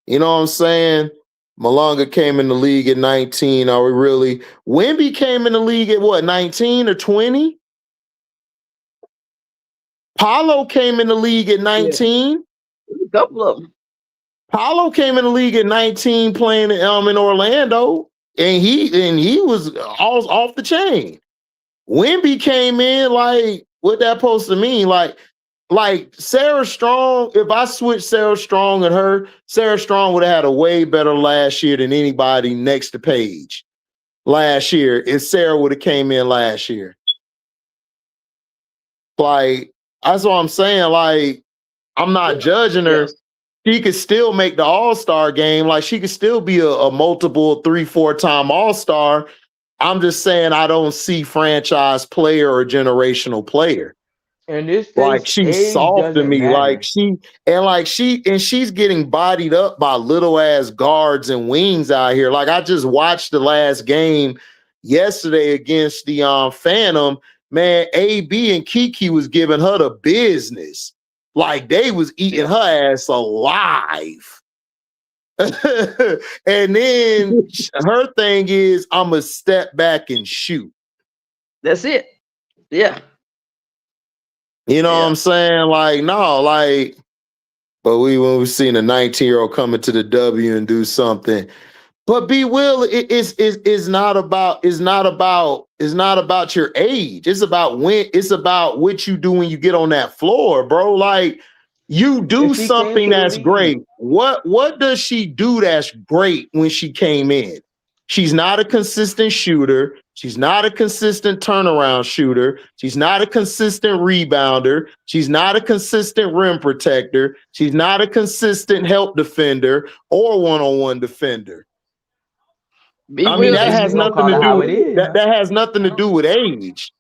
You know what I'm saying? Malunga came in the league at 19. Are we really? Wemby came in the league at what, 19 or 20? Paulo came in the league at 19. A couple of them. Paulo came in the league at 19 playing in Orlando, and he was all off the chain. Wemby came in like, what that supposed to mean? Like Sarah Strong, if I switched Sarah Strong and her, Sarah Strong would have had a way better last year than anybody next to Paige last year if Sarah would have came in last year. Like, that's what I'm saying. Like, I'm not judging her. She could still make the All-Star game. Like, she could still be a multiple 3-4 time All-Star. I'm just saying I don't see franchise player or generational player. And this case, like she's soft to me. Matter. She's getting bodied up by little ass guards and wings out here. Like, I just watched the last game yesterday against the Phantom. Man, AB and Kiki was giving her the business. Like, they was eating her ass alive. And then her thing is, I'm going to step back and shoot. That's it. Yeah. You know what I'm saying? Like, no, like, but when we seen a 19-year-old coming to the W and do something. But B Will, it's not about your age. It's about what you do when you get on that floor, bro. Like, You do If she came something to the that's league, great. What does she do that's great when she came in? She's not a consistent shooter. She's not a consistent turnaround shooter. She's not a consistent rebounder. She's not a consistent rim protector. She's not a consistent help defender or one-on-one defender. I mean, that has nothing to do with that has nothing to do with age.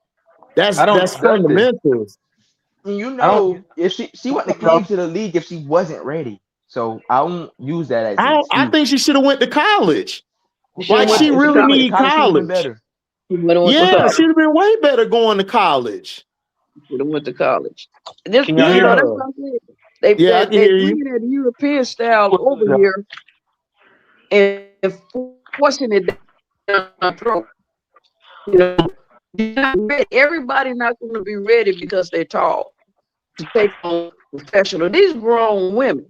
That's fundamentals. You know, if she wouldn't have came to the league if she wasn't ready. So I won't use that as an excuse. I think she should have went to college. Like she really need college. Better. Yeah, she'd have been way better going to college. Should have went to college. This, Can y'all hear that's her? what I'm saying. They bringing that European style over here and forcing it down our throat. You know, everybody not going to be ready because they're tall to take on professional. These grown women.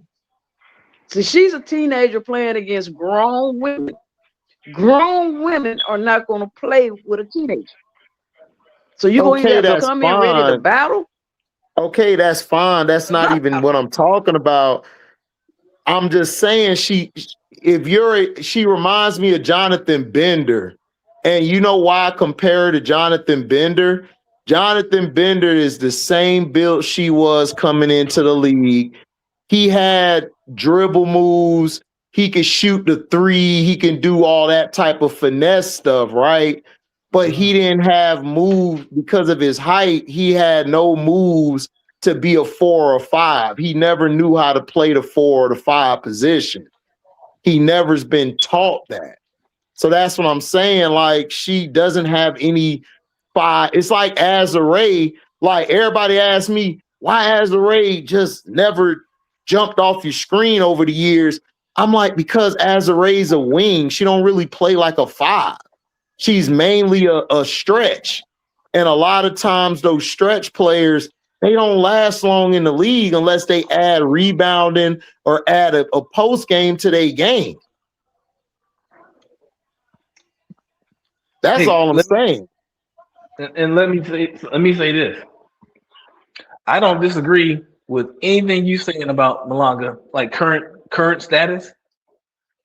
So she's a teenager playing against grown women. Grown women are not going to play with a teenager. So you're going to either have to come in ready to battle. Okay, that's fine. That's not even what I'm talking about. I'm just saying she reminds me of Jonathan Bender. And you know why I compare her to Jonathan Bender? Jonathan Bender is the same build she was coming into the league. He had dribble moves. He could shoot the three. He can do all that type of finesse stuff, right? But he didn't have moves because of his height. He had no moves to be a 4 or 5. He never knew how to play the 4 or the 5 position. He never's been taught that. So that's what I'm saying. Like, she doesn't have any 5. It's like Azarae. Like, everybody asks me, why Azarae just never jumped off your screen over the years? I'm like, because Azarae's a wing. She don't really play like a 5. She's mainly a stretch. And a lot of times those stretch players, they don't last long in the league unless they add rebounding or add a post game to their game. That's all I'm saying. And let me say this. I don't disagree with anything you saying about Malanga, like current status,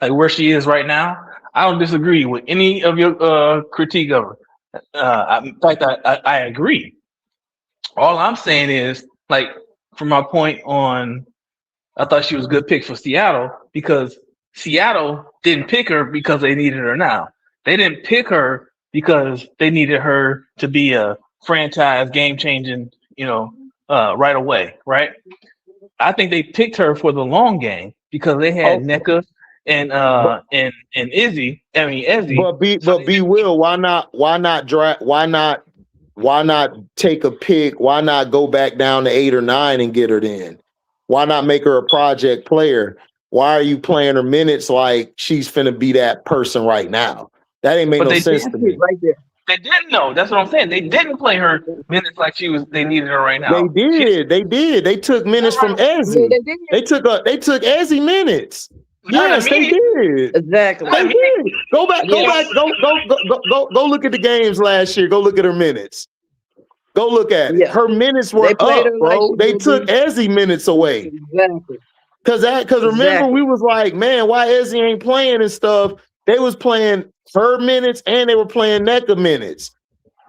like where she is right now. I don't disagree with any of your critique of her. In fact, I agree. All I'm saying is, like, from my point on, I thought she was a good pick for Seattle because Seattle didn't pick her because they needed her now. They didn't pick her because they needed her to be a franchise game-changing, right away, right? I think they picked her for the long game because they had NECA and Izzy. I mean Ezzy. But B Will, why not take a pick? Why not go back down to 8 or 9 and get her then? Why not make her a project player? Why are you playing her minutes like she's finna be that person right now? That ain't make no sense to me. Right there. They didn't know. That's what I'm saying. They didn't play her minutes like they needed her right now. They did. They took minutes from Ezzy. They took Ezzy minutes. Yes, they did. Exactly. They did. Go look at the games last year. Go look at her minutes. Go look at it. Her minutes were up, bro. They took Ezzy minutes away. Exactly. Because remember, we was like, man, why Ezzy ain't playing and stuff? They was playing her minutes and they were playing NECA minutes.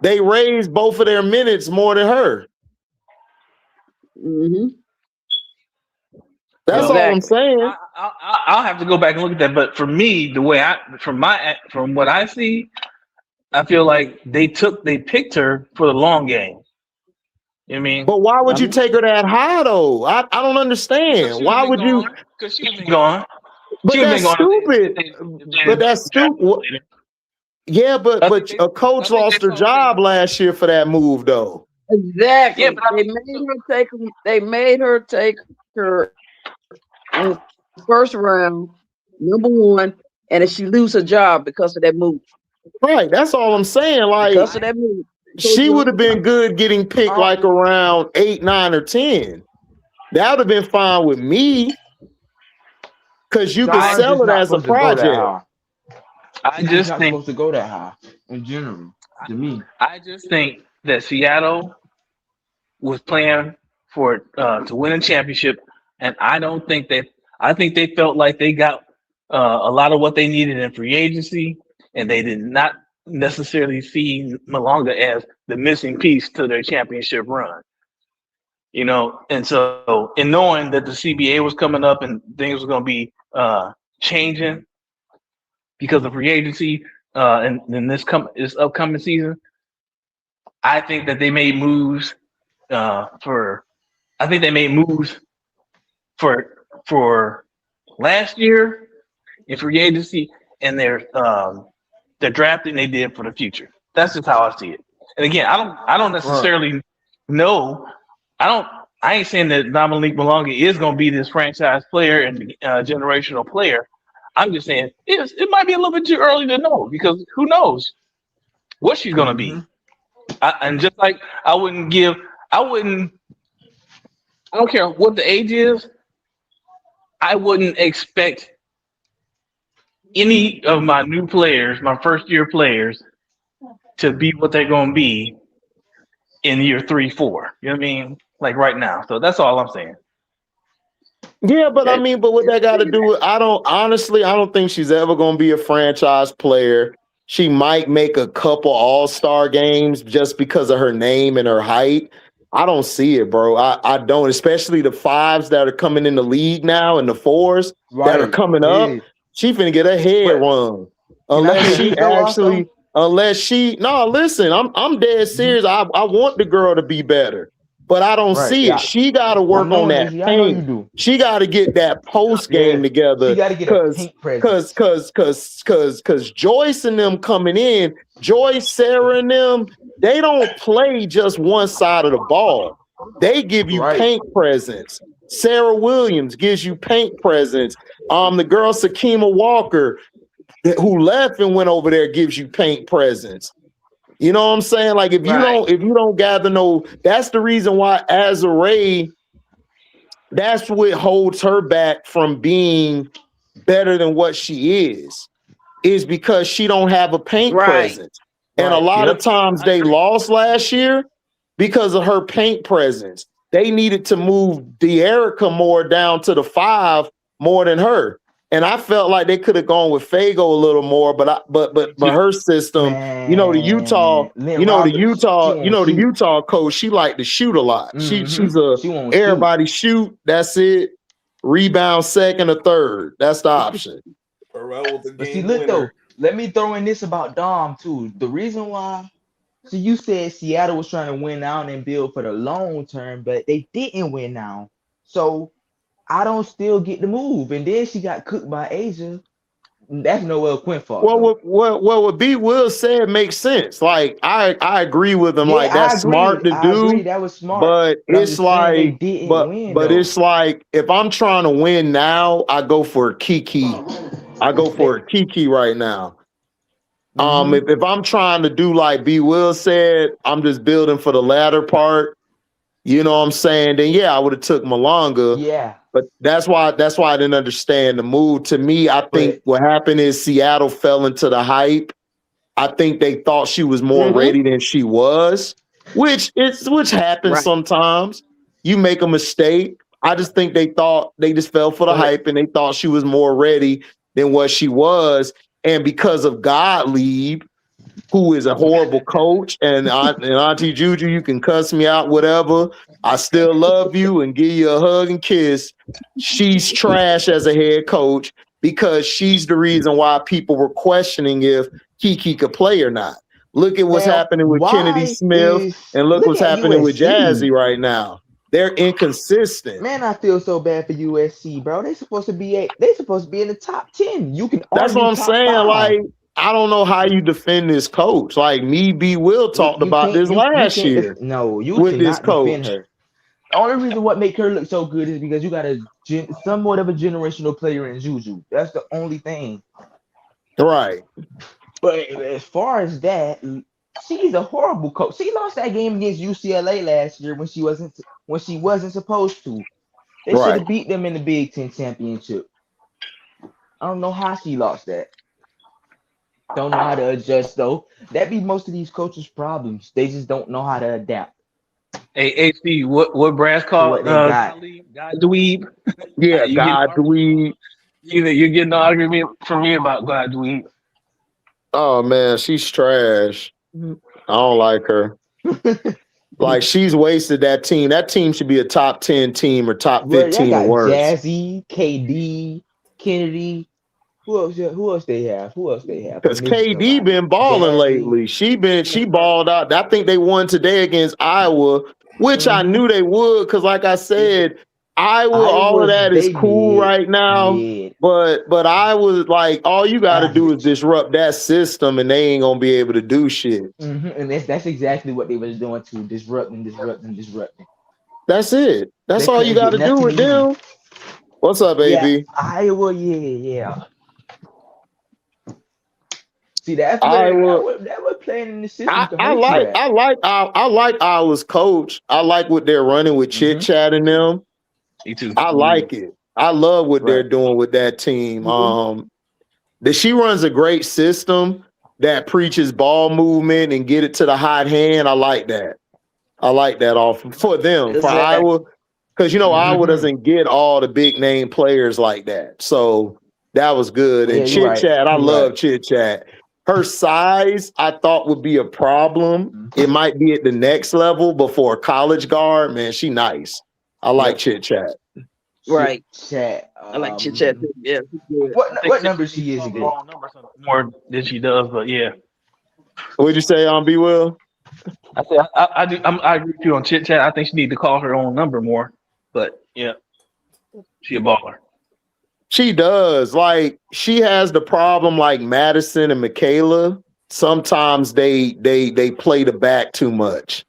They raised both of their minutes more than her. Mm-hmm. That's all I'm saying. I'll have to go back and look at that. But for me, from what I see, I feel like they picked her for the long game. You know what I mean? But why would you take her that high though? I don't understand. Why would you? Because she's been gone. But that's stupid. But that's stupid. Yeah, but a coach lost her job last year for that move though. Exactly. Yeah, they made her take her in the first round, number 1, and if she lose her job because of that move. Right. That's all I'm saying. Like, because of that move. She would have been good getting picked like around 8, 9, or 10. That would have been fine with me. Because you can sell it as a project. I just think supposed to go that high in general. To me, I just think that Seattle was playing for to win a championship And I think they felt like they got a lot of what they needed in free agency, and they did not necessarily see Malonga as the missing piece to their championship run. And so in knowing that the CBA was coming up and things were going to be changing because of free agency and then this upcoming season, I think that they made moves for last year in free agency, and their drafting they did for the future. That's just how I see it. And again, I don't necessarily know. I ain't saying that Dominique Malonga is going to be this franchise player and generational player. I'm just saying it might be a little bit too early to know, because who knows what she's going to be. And just like I don't care what the age is, I wouldn't expect any of my new players, my first year players, to be what they're going to be in year 3, 4. You know what I mean? Like right now. So that's all I'm saying. Yeah, but I mean, but what that got to do with, I don't think she's ever going to be a franchise player. She might make a couple all-star games just because of her name and her height. I don't see it, bro. I don't, especially the 5s that are coming in the league now and the 4s that are coming up. She finna get her head run. Unless she no, listen, I'm dead serious. I want the girl to be better, but I don't see it. She got to work on that paint. She got to get that post game together. She got to get a paint presence. Cause Joyce and them coming in, Joyce, Sarah and them, they don't play just one side of the ball. They give you paint presence. Sarah Williams gives you paint presence. The girl Sakima Walker, who left and went over there, gives you paint presence. You know what I'm saying? Like if you don't gather that's the reason why Azarae, that's what holds her back from being better than what she is because she don't have a paint presence. And a lot of times they lost last year because of her paint presence. They needed to move De'Erica more down to the 5 more than her. And I felt like they could have gone with Fago a little more, but her system, the Utah coach, she liked to shoot a lot. She's everybody shoot. That's it. Rebound second or third. That's the option. But see, look though, let me throw in this about Dom too. The reason why, so you said Seattle was trying to win now and build for the long term, but they didn't win now. So I don't still get the move. And then she got cooked by Asia. That's Noel Quinn fault. Well, what B. Will said makes sense. Like I agree with him. Like that's smart to do. Agree. That was smart. But it's like, it's like if I'm trying to win now, I go for Kiki. I go for a Kiki right now. If I'm trying to do like B. Will said, I'm just building for the latter part. You know what I'm saying? Then I would have took Malonga. Yeah. But that's why I didn't understand the move. To me, I think what happened is Seattle fell into the hype. I think they thought she was more ready than she was, which happens sometimes. You make a mistake. I just think they just fell for the hype and they thought she was more ready than what she was. And because of Gottlieb, who is a horrible coach, and Auntie Juju, you can cuss me out, whatever. I still love you and give you a hug and kiss. She's trash as a head coach because she's the reason why people were questioning if Kiki could play or not. Look at what's happening with Kennedy Smith, and look what's happening with Jazzy right now. They're inconsistent. Man, I feel so bad for USC, bro. They supposed to be in the top 10. You can. That's what I'm saying. 5. Like, I don't know how you defend this coach. Like me, B. Will talked about this last year. No, you with cannot this coach. Defend her. The only reason what make her look so good is because you got somewhat of a generational player in Juju. That's the only thing. Right. But as far as that, she's a horrible coach. She lost that game against UCLA last year when she wasn't supposed to. They should have beat them in the Big Ten championship. I don't know how she lost that. Don't know how to adjust though. That be most of these coaches' problems. They just don't know how to adapt. Hey, HC, what Brad's called? What they got? God dweeb. Yeah, You God dweeb. You're getting an argument from me about God dweeb. Oh man, she's trash. I don't like her. Like she's wasted that team. That team should be a top 10 team or top 15 or worse. Jazzy, KD, Kennedy. Who else they have? Because KD been balling lately. She balled out. I think they won today against Iowa, which I knew they would. Because like I said, Iowa, all of that is cool right now. But I was like, all you got to do is disrupt that system, and they ain't gonna be able to do shit. And that's exactly what they was doing too, disrupting. That's it. That's all you got to do with them. What's up, baby? Yeah, Iowa, yeah. See, that's what that was playing in the system. I like Iowa's coach. I like what they're running with Chit Chat and them. Me too. I like it. I love what they're doing with that team. That she runs a great system that preaches ball movement and get it to the hot hand. I like that. All for them, for Iowa, because Iowa doesn't get all the big name players like that. So that was good. And Chit Chat, I love Chit Chat. Her size, I thought would be a problem. It might be at the next level, but for a college guard, man, she nice. I like Chit Chat. Right. Chat. I like Chit Chat. Yeah. What number she is again? More than she does, but yeah. What'd you say, B. Will? I said I agree with you on Chit Chat. I think she need to call her own number more. But yeah, she a baller. She does. Like she has the problem like Madison and Michaela. Sometimes they play the back too much.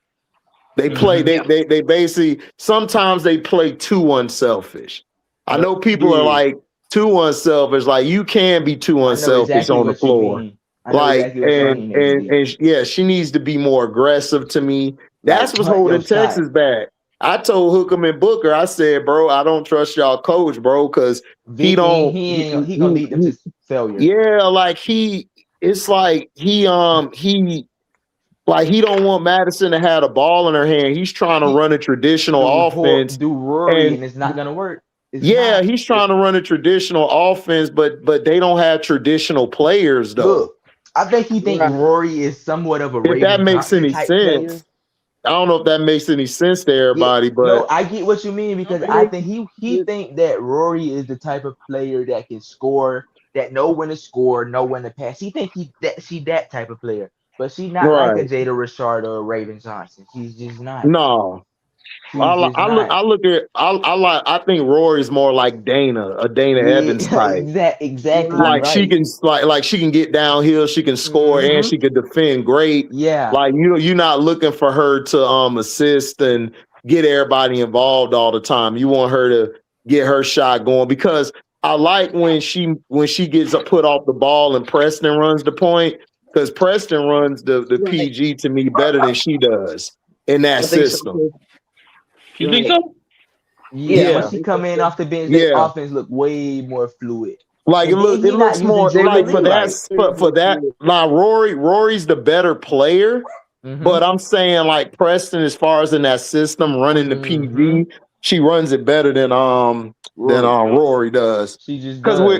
They play they basically sometimes they play too unselfish. I know people are like too unselfish. Like you can be too unselfish on the floor. Like and yeah, she needs to be more aggressive to me. That's what's holding Texas back. I told Hookham and Booker, I said, bro, I don't trust y'all coach, bro, because he gonna lead them to failure. Yeah, like he don't want Madison to have the ball in her hand. He's trying to run a traditional offense. Do Rory and it's not gonna work. He's trying to run a traditional offense, but they don't have traditional players though. Look, I think he thinks Rory is somewhat of a if that makes any sense. Player. I don't know if that makes any sense to everybody, but no, I get what you mean because I think he think that Rory is the type of player that can score, that know when to score, know when to pass. He think she that type of player, but she's not like a Jada Rashard or a Raven Johnson. She's just not. No. I think Rory's more like Dana, a Dana Evans type. Exactly. Like she can she can get downhill, she can score, and she can defend great. Yeah. Like you're not looking for her to assist and get everybody involved all the time. You want her to get her shot going because I like when she gets put off the ball and Preston runs the point because Preston runs the PG to me better than she does in that system. You think so? Yeah, when she come in off the bench, the offense look way more fluid. Like it looks more like for that. Now Rory's the better player, but I'm saying like Preston, as far as in that system running the PG, she runs it better than Rory does. She just because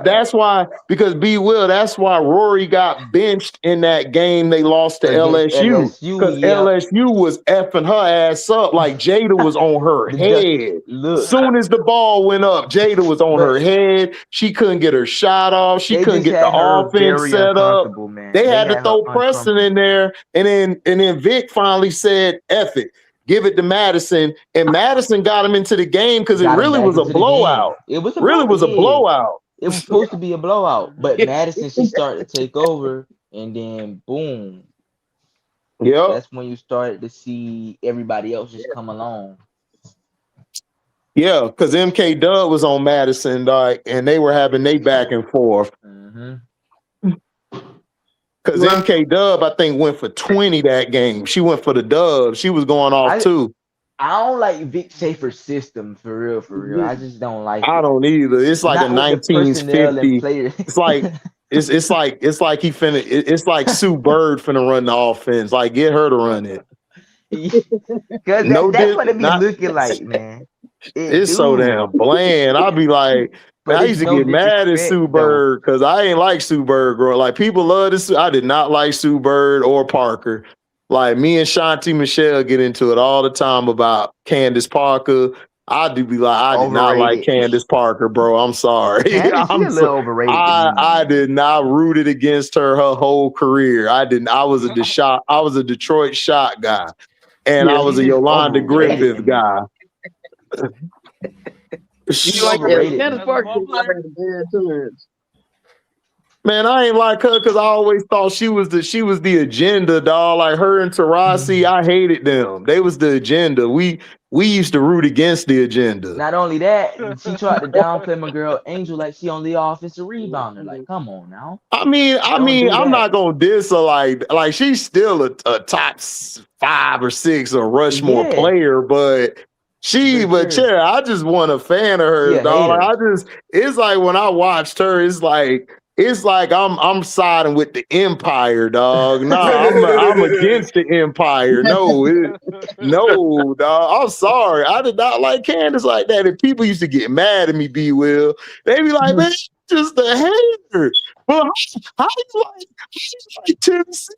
that's why that's why Rory got benched in that game they lost to LSU because LSU was effing her ass up like Jada was on her head. Soon as the ball went up, Jada was on her head. She couldn't get her shot off. She couldn't get the offense set up. They had to throw Preston in there, and then Vic finally said, "F it." Give it to Madison, and Madison got him into the game because it really was a blowout. It was a blowout. It was supposed to be a blowout, but Madison she started to take over, and then boom. Yeah, that's when you started to see everybody else just come along. Yeah, because MK Dub was on Madison, and they were having they back and forth. Because MK Dub, I think, went for 20 that game. She went for the dub. She was going off too. I don't like Vic Schaefer's system for real. I just don't like it. I don't either. It's like a 1950. It's like it's like he finna. It's like Sue Bird finna run the offense. Like get her to run it. Because that's what it be looking like, man. It's so damn bland. I'll be like, man, I used to get mad at Sue Bird because I ain't like Sue Bird growing. Like people love this. I did not like Sue Bird or Parker. Like me and Shanti Michelle get into it all the time about Candace Parker. I do be like, I did not like Candace Parker, bro. I'm sorry. I'm a little overrated. I did not root it against her whole career. I didn't. I was a Detroit shot guy, and I was a Yolanda Griffith guy. You like Candace Parker? Man, I ain't like her because I always thought she was the agenda, dog. Like her and Tarasi, I hated them. They was the agenda. We used to root against the agenda. Not only that, she tried to downplay my girl Angel like she only offensive rebounder. Like, come on now. I mean, I'm not gonna diss her like she's still a top 5 or 6 or Rushmore player, but I just want a fan of hers, dog. Like, it's like when I watched her, it's like I'm siding with the Empire, dog. No, I'm against the Empire. No, dog. I'm sorry. I did not like Candace like that. And people used to get mad at me, B. Will. They be like, man, just a hater. Well, how you like Tennessee?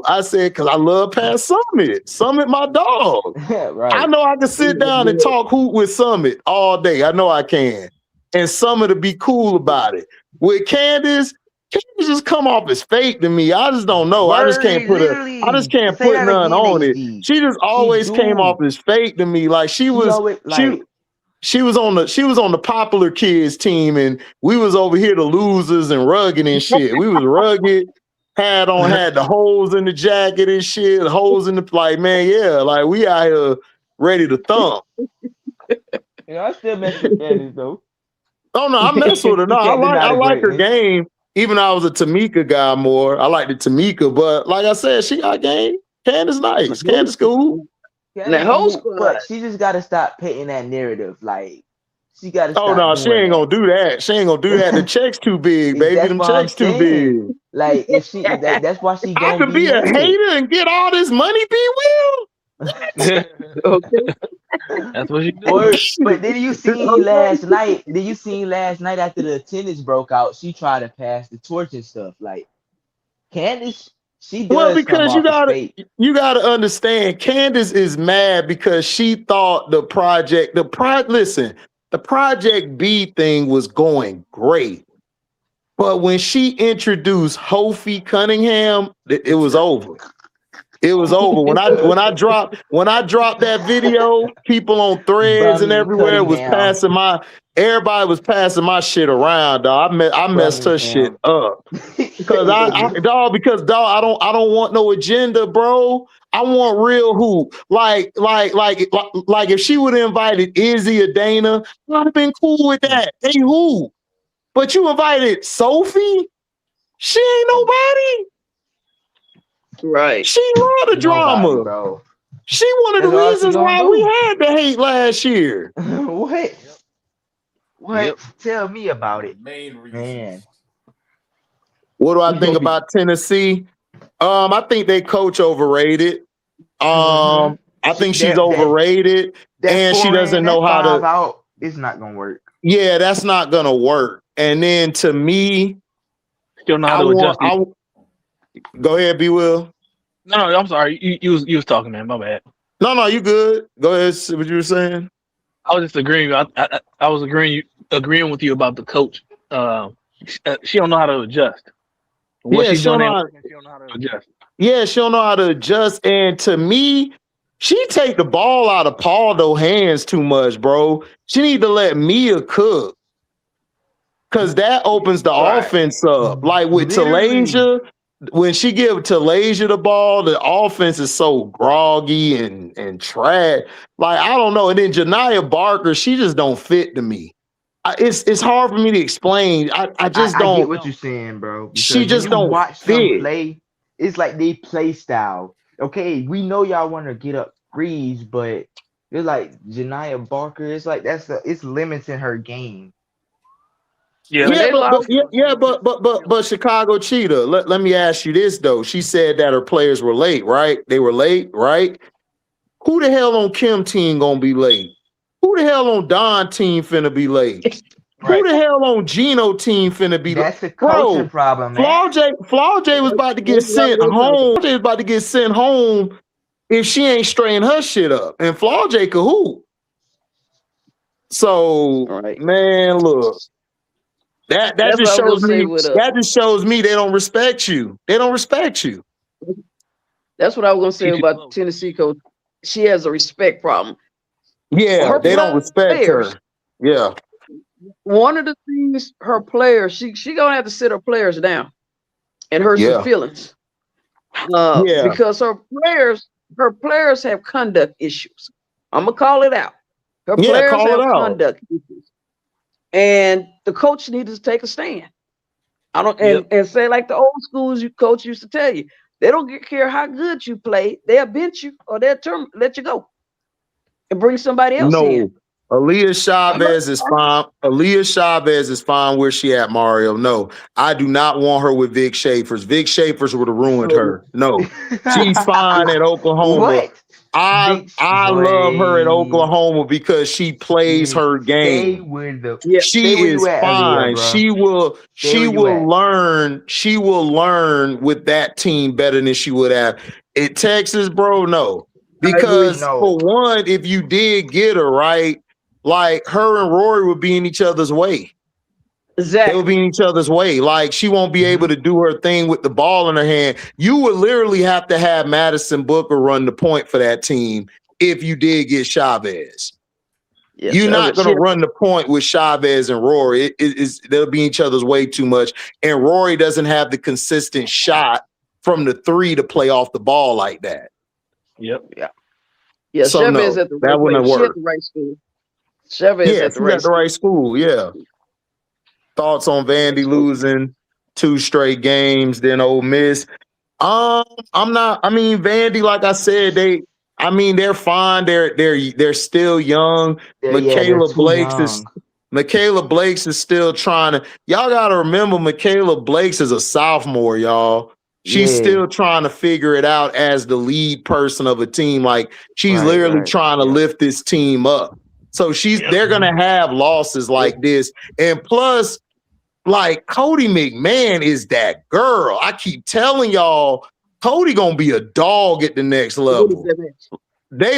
I said, because I love Pat Summit. Summit, my dog. Right. I know I can sit down and talk hoop with Summit all day. I know I can. And Summit to be cool about it. With Candace just come off as fake to me. I just don't know. I just can't put none on it. She just always came off as fake to me. Like she was on the popular kids team, and we was over here the losers and rugged and shit. We was rugged, had the holes in the jacket and shit, holes in the like we out here ready to thump. I still mess with Candace though. Oh no, I mess with her. No, I like her game. Even though I was a Tamika guy more, I like the Tamika. But like I said, she got game. Candace nice. Candace cool. But she just got to stop painting that narrative. Like she got to. Oh no, she ain't gonna do that. She ain't gonna do that. The check's too big, baby. Them checks too big. Like if she, that's why she. I could be a hater and get all this money. Be Will. Okay. That's what you do. But did you see last night? Did you see last night after the attendance broke out? She tried to pass the torch and stuff. Like Candace, she does. Well, because you gotta understand, Candace is mad because she thought the Project B thing was going great. But when she introduced Hofi Cunningham, it was over. It was over. When I dropped that video, people on threads and everywhere was everybody was passing my shit around, dog. I messed her shit up. Because I don't want no agenda, bro. I want real hoop. Like if she would have invited Izzy or Dana, I'd have been cool with that. They hoop. But you invited Sophie? She ain't nobody. Right. She love the drama. Bro. She one of the reasons why we had the hate last year. What? Yep. Tell me about it. Main reason. Man. What do I think about Tennessee? I think they coach overrated. I think she's overrated. And she doesn't know how to. It's not gonna work. Yeah, that's not gonna work. And then to me, still not how to adjust. Go ahead, B. Will. No, I'm sorry. You was talking, man. My bad. No, you good. Go ahead. See what you were saying. I was just agreeing. I was agreeing with you about the coach. She don't know how to adjust. She don't know how to adjust. Yeah, she don't know how to adjust. And to me, she take the ball out of Paul's hands too much, bro. She need to let Mia cook. Because that opens the offense up. Like with Talasia, when she give Talasia the ball, the offense is so groggy and trash. Like, I don't know. And then Janiyah Barker, she just don't fit to me. It's hard for me to explain. I just don't. I get what you're saying, bro. She just don't watch them play. It's like they play style. Okay, we know y'all want to get up threes, but it's like Janiyah Barker. It's like it's limiting her game. But Chicago Cheetah. Let me ask you this though. She said that her players were late, right? They were late, right? Who the hell on Kim team gonna be late? Who the hell on Don team finna be late? Right. Who the hell on Gino team finna be late? That's a coaching problem, man. Flaw J was about to get sent home. Flaw J was about to get sent home if she ain't straighten her shit up. And Flaw J could hoop. So, man, look. That just shows me that just shows me they don't respect you. They don't respect you. That's what I was gonna say about the Tennessee coach. She has a respect problem. Yeah, they don't respect her. Yeah. One of the things her players, she gonna have to sit her players down and hurt some feelings. Because her players have conduct issues. I'm gonna call it out. Her players have conduct issues. And the coach needs to take a stand. And say like the old schools coach used to tell you, they don't care how good you play, they'll bench you or they'll let you go and bring somebody else in. Aaliyah Chavez is fine. Aaliyah Chavez is fine where she at, Mario. No, I do not want her with Vic Schaefer's. Vic Schaefer's would have ruined her. No, she's fine at Oklahoma. What? I love her at Oklahoma because she plays her game. She is fine. She will learn. She will learn with that team better than she would have at Texas, bro. No, because for one, if you did get her right, like her and Rory would be in each other's way. Exactly. They will be in each other's way. Like she won't be able to do her thing with the ball in her hand. You would literally have to have Madison Booker run the point for that team if you did get Chavez. Yeah, you're not going to run the point with Chavez and Rory. They'll be in each other's way too much. And Rory doesn't have the consistent shot from the three to play off the ball like that. Yep. Yeah. So Chavez at the that wouldn't work. At the right school. Chavez at the right school. Yeah. Thoughts on Vandy losing 2 straight games, then Ole Miss? Vandy, like I said, they're fine. They're still young. Michaela Blakes is still trying to. Y'all gotta remember, Michaela Blakes is a sophomore, y'all. She's still trying to figure it out as the lead person of a team. Like she's literally trying to lift this team up. So they're gonna have losses like this, and plus. Like Cody McMahon is that girl. I keep telling y'all, Cody gonna be a dog at the next level. They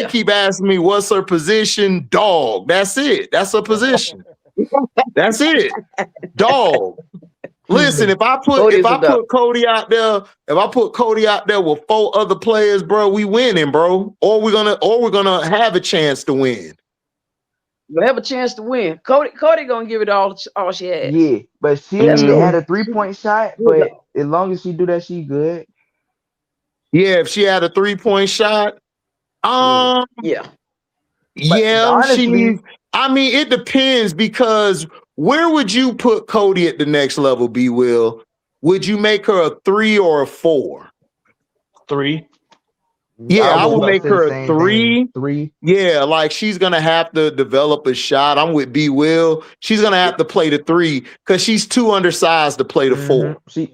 keep asking me what's her position. Dog. That's it. That's her position. That's it. Dog. Listen, if I put Cody out there with 4 other players, bro, we winning, bro. Or we're gonna have a chance to win. We'll have a chance to win. Cody gonna give it all she has. Yeah, but she has to add a 3-point shot. But as long as she do that, she good. Yeah, if she had a 3-point shot, she needs. I mean, it depends because where would you put Cody at the next level? B. Will, would you make her a 3 or a 4? 3. Yeah, I would make her a 3. 3. Yeah, like she's gonna have to develop a shot. I'm with B. Will. She's gonna have to play the 3 because she's too undersized to play the 4. She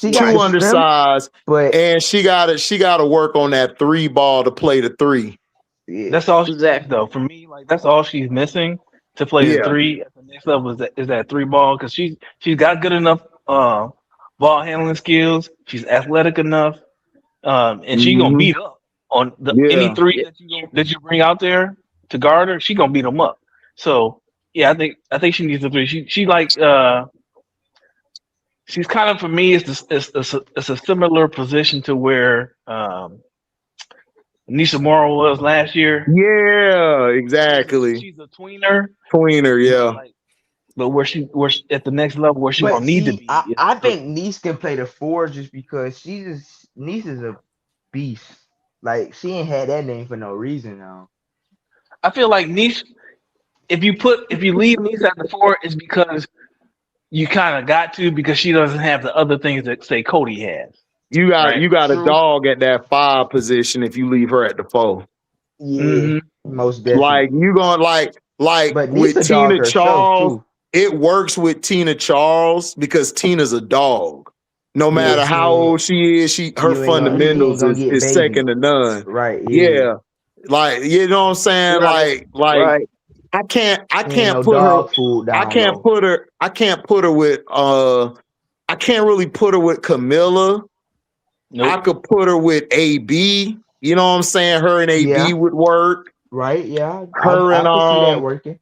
too undersized, and she gotta work on that 3 ball to play the 3. Yeah. That's all exactly though. For me, like that's all she's missing to play the 3 at the next level is that 3 ball because she's got good enough ball handling skills. She's athletic enough, and she's gonna beat up. On any 3 that you bring out there to guard her, she gonna beat them up. So yeah, I think she needs a 3. She like she's kind of for me it's a similar position to where Nisha Morrow was last year. Yeah, exactly. She's a tweener. Yeah. But where she at the next level where she gonna need to be. I think Nice can play the 4 just because Nice is a beast. Like she ain't had that name for no reason now. I feel like Niche, if you leave Niche at the 4, it's because you kind of got to because she doesn't have the other things that say Cody has. You got a dog at that 5 position if you leave her at the 4. Yeah, most definitely. Like you gonna like with Tina Charles. It works with Tina Charles because Tina's a dog. No matter how old she is, her fundamentals is second to none. Right. Yeah. Like, you know what I'm saying? Right. Like Right. I can't No put dog her food I down can't low. put her with I can't really put her with Camilla. Nope. I could put her with AB. You know what I'm saying? Her and AB would work. Right, yeah. Her I can see that working.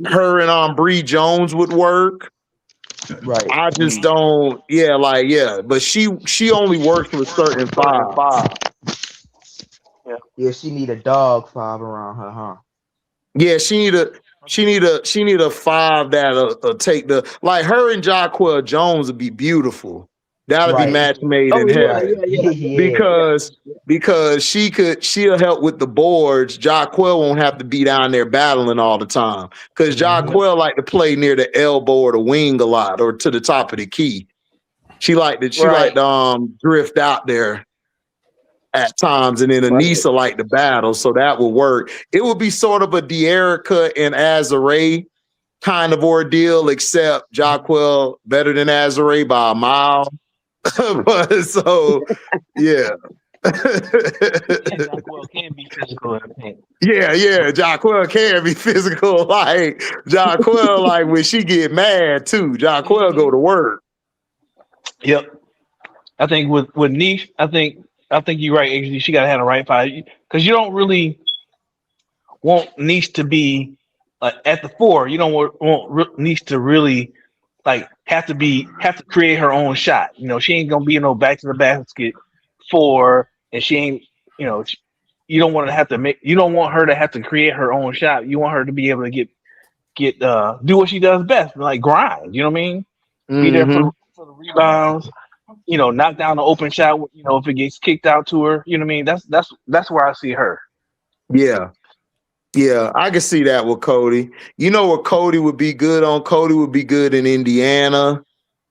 Her and Bree Jones would work. Right. I just don't, but she only works with certain fives. Yeah, she need a dog 5 around her, huh? Yeah, she need a 5 that'll take the, like, her and Jaquel Jones would be beautiful. That'll be match made in heaven. Because she'll help with the boards. Jaquel won't have to be down there battling all the time. Because Jaquel like to play near the elbow or the wing a lot, or to the top of the key. She like to drift out there at times, and then Anissa like the battle, so that will work. It would be sort of a De'Erica and Azare kind of ordeal, except Jaquel better than Azare by a mile. But so yeah. Jaquel can be physical in the paint. Yeah, Jaquel can be physical. Like Jaquel, like when she get mad too, Jaquel go to work. Yep. I think with Niche, I think you're right, HD. She gotta have the right 5, because you don't really want Niche to be at the 4. You don't want Niche to really like have to create her own shot. You know, she ain't gonna be no back to the basket 4, and she ain't. You know, you don't want her to have to create her own shot. You want her to be able to get do what she does best, like grind. You know what I mean? Be there for the rebounds. You know, knock down the open shot. You know, if it gets kicked out to her. You know what I mean? That's where I see her. Yeah, I can see that with Cody. You know what Cody would be good on? Cody would be good in Indiana.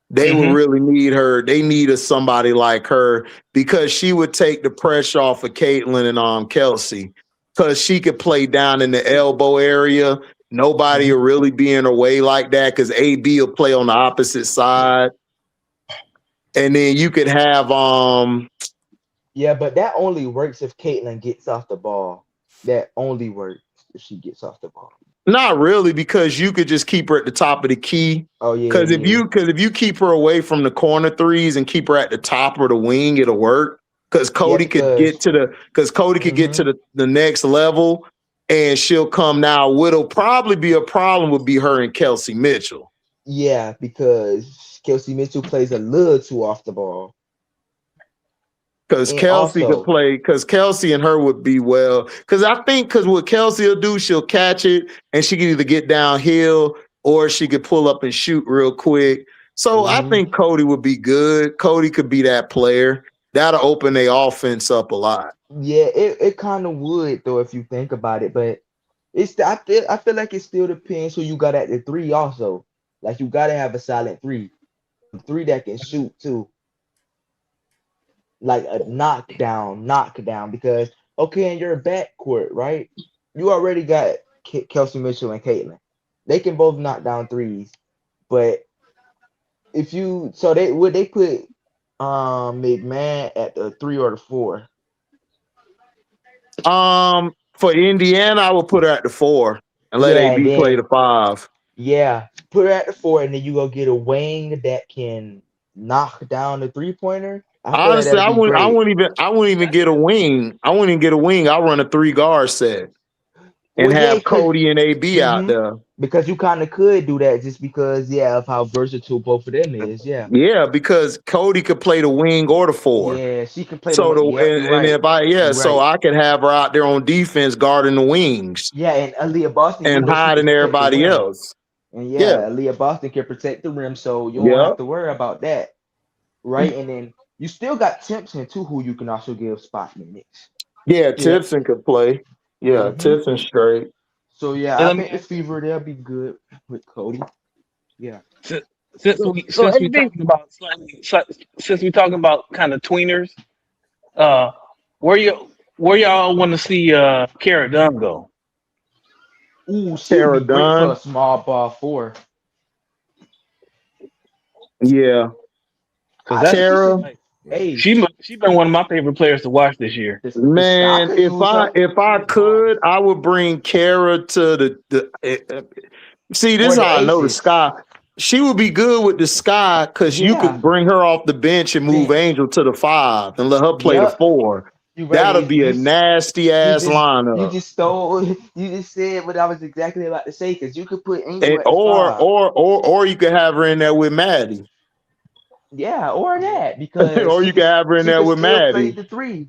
They would really need her. They need somebody like her, because she would take the pressure off of Caitlin and Kelsey, because she could play down in the elbow area. Nobody will really be in her way like that, because AB will play on the opposite side. And then you could have yeah, but that only works if Caitlin gets off the ball. That only works if she gets off the ball. Not really, because you could just keep her at the top of the key. Oh yeah. Because if you keep her away from the corner threes and keep her at the top or the wing, it'll work. Because Cody could get to the next level, and she'll come now. What'll probably be a problem would be her and Kelsey Mitchell. Yeah, because Kelsey Mitchell plays a little too off the ball. Because Kelsey could play, because Kelsey and her would be well. Because what Kelsey will do, she'll catch it and she can either get downhill or she could pull up and shoot real quick. So I think Cody would be good. Cody could be that player. That'll open their offense up a lot. Yeah, it kind of would though if you think about it, but I feel like it still depends who you got at the 3 also. Like you gotta have a solid 3 that can shoot too. Like a knockdown, because in your backcourt, right? You already got Kelsey Mitchell and Caitlin. They can both knock down 3s, but if you they put McMahon at the 3 or the 4? For Indiana, I would put her at the 4 and let AB play the 5. Yeah, put her at the 4, and then you go get a wing that can knock down the 3-pointer. Honestly, I wouldn't even get a wing. I wouldn't even get a wing. I'll run a 3-guard set and have Cody and AB out there. Because you kind of could do that just because, of how versatile both of them is. Yeah. Yeah, because Cody could play the wing or the 4. Yeah, she can play so the wing. So I could have her out there on defense guarding the wings. Yeah, and Aaliyah Boston and hiding everybody else. And Aaliyah Boston can protect the rim, so you don't have to worry about that. Right? And then you still got Timpson too, who you can also give spot minutes. Yeah, Timpson could play. Yeah, Timpson straight. So I think the fever they'll be good with Cody. Yeah. Since we talking about kind of tweeners, where y'all want to see Cara Dunn go? Ooh, Cara Dunn for a small ball 4. Yeah. Tara. She's been one of my favorite players to watch this year. Man, if I could, I would bring Kara to the see, this is how I know the Sky. She would be good with the Sky because you could bring her off the bench and move Angel to the 5 and let her play the 4. That'll be a nasty ass lineup. You just said what I was exactly about to say, because you could put Angel at the 5. Or you could have her in there with Maddie. Yeah, or that, because or you could have her in there with Maddie. Play the 3.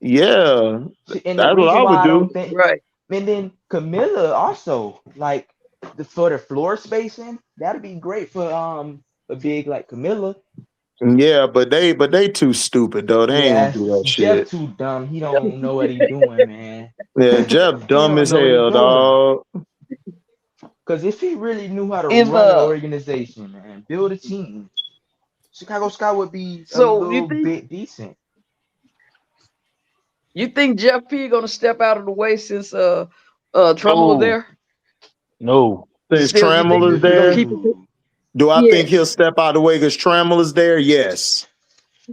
Yeah, that's what I would do. Right. And then Camilla also, like, for the floor spacing, that'd be great for a big like Camilla. Yeah, but they too stupid though. They ain't gonna do that shit. Jeff too dumb. He don't know what he's doing, man. Yeah, Jeff dumb as hell, dog. Because if he really knew how to run an organization and build a team, Chicago Sky would be a little bit decent. You think Jeff P gonna step out of the way since Trammell was there? No. Since Trammell is there, do I think he'll step out of the way because Trammell is there? Yes.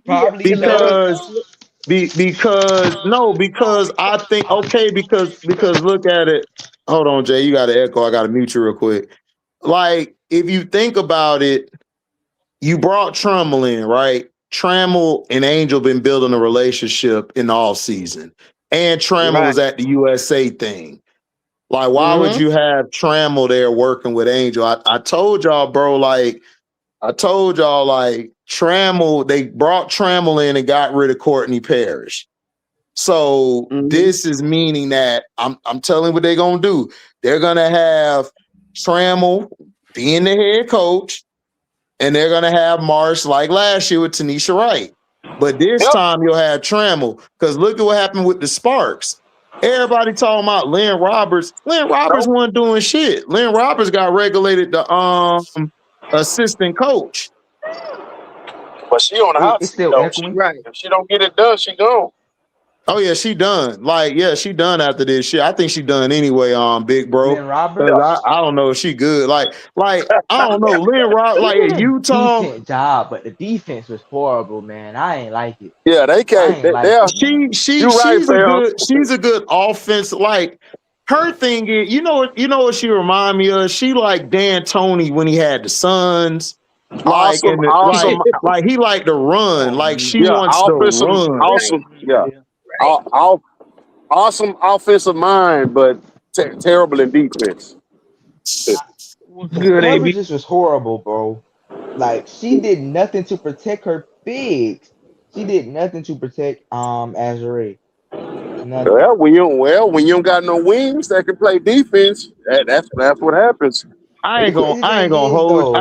Probably because I think because look at it. Hold on, Jay. You got to echo. I got to mute you real quick. Like, if you think about it, you brought Trammell in, right? Trammell and Angel been building a relationship in the off season, and Trammell was at the USA thing. Like, why would you have Trammell there working with Angel? I told y'all, bro. Like, Trammell. They brought Trammell in and got rid of Courtney Parrish. So this is meaning that I'm telling you what they're gonna do. They're gonna have Trammell being the head coach, and they're gonna have Marsh like last year with Tanisha Wright. But this time you'll have Trammell, because look at what happened with the Sparks. Everybody talking about Lynn Roberts. Lynn Roberts wasn't doing shit. Lynn Roberts got regulated to assistant coach. But she on the hot seat, though. If she don't get it done, she gone. Oh yeah, she done. Like, yeah, she done after this shit. I think she done anyway, big bro. Lynn Roberts. I don't know if she good. Like I don't know. Lynn Roberts, like at Utah. Decent job, but the defense was horrible, man. I ain't like it. Yeah, they can't. She's a good offense. Like, her thing is, you know what she remind me of? She like Dan Toney when he had the Suns. Like, like he liked to run. Like, she wants to run. Awesome, yeah. Awesome offensive mind, but terrible in defense. This was horrible, bro. Like, she did nothing to protect her bigs. She did nothing to protect Azure. Well, when you don't got no wings that can play defense, that's what happens. I ain't gonna hold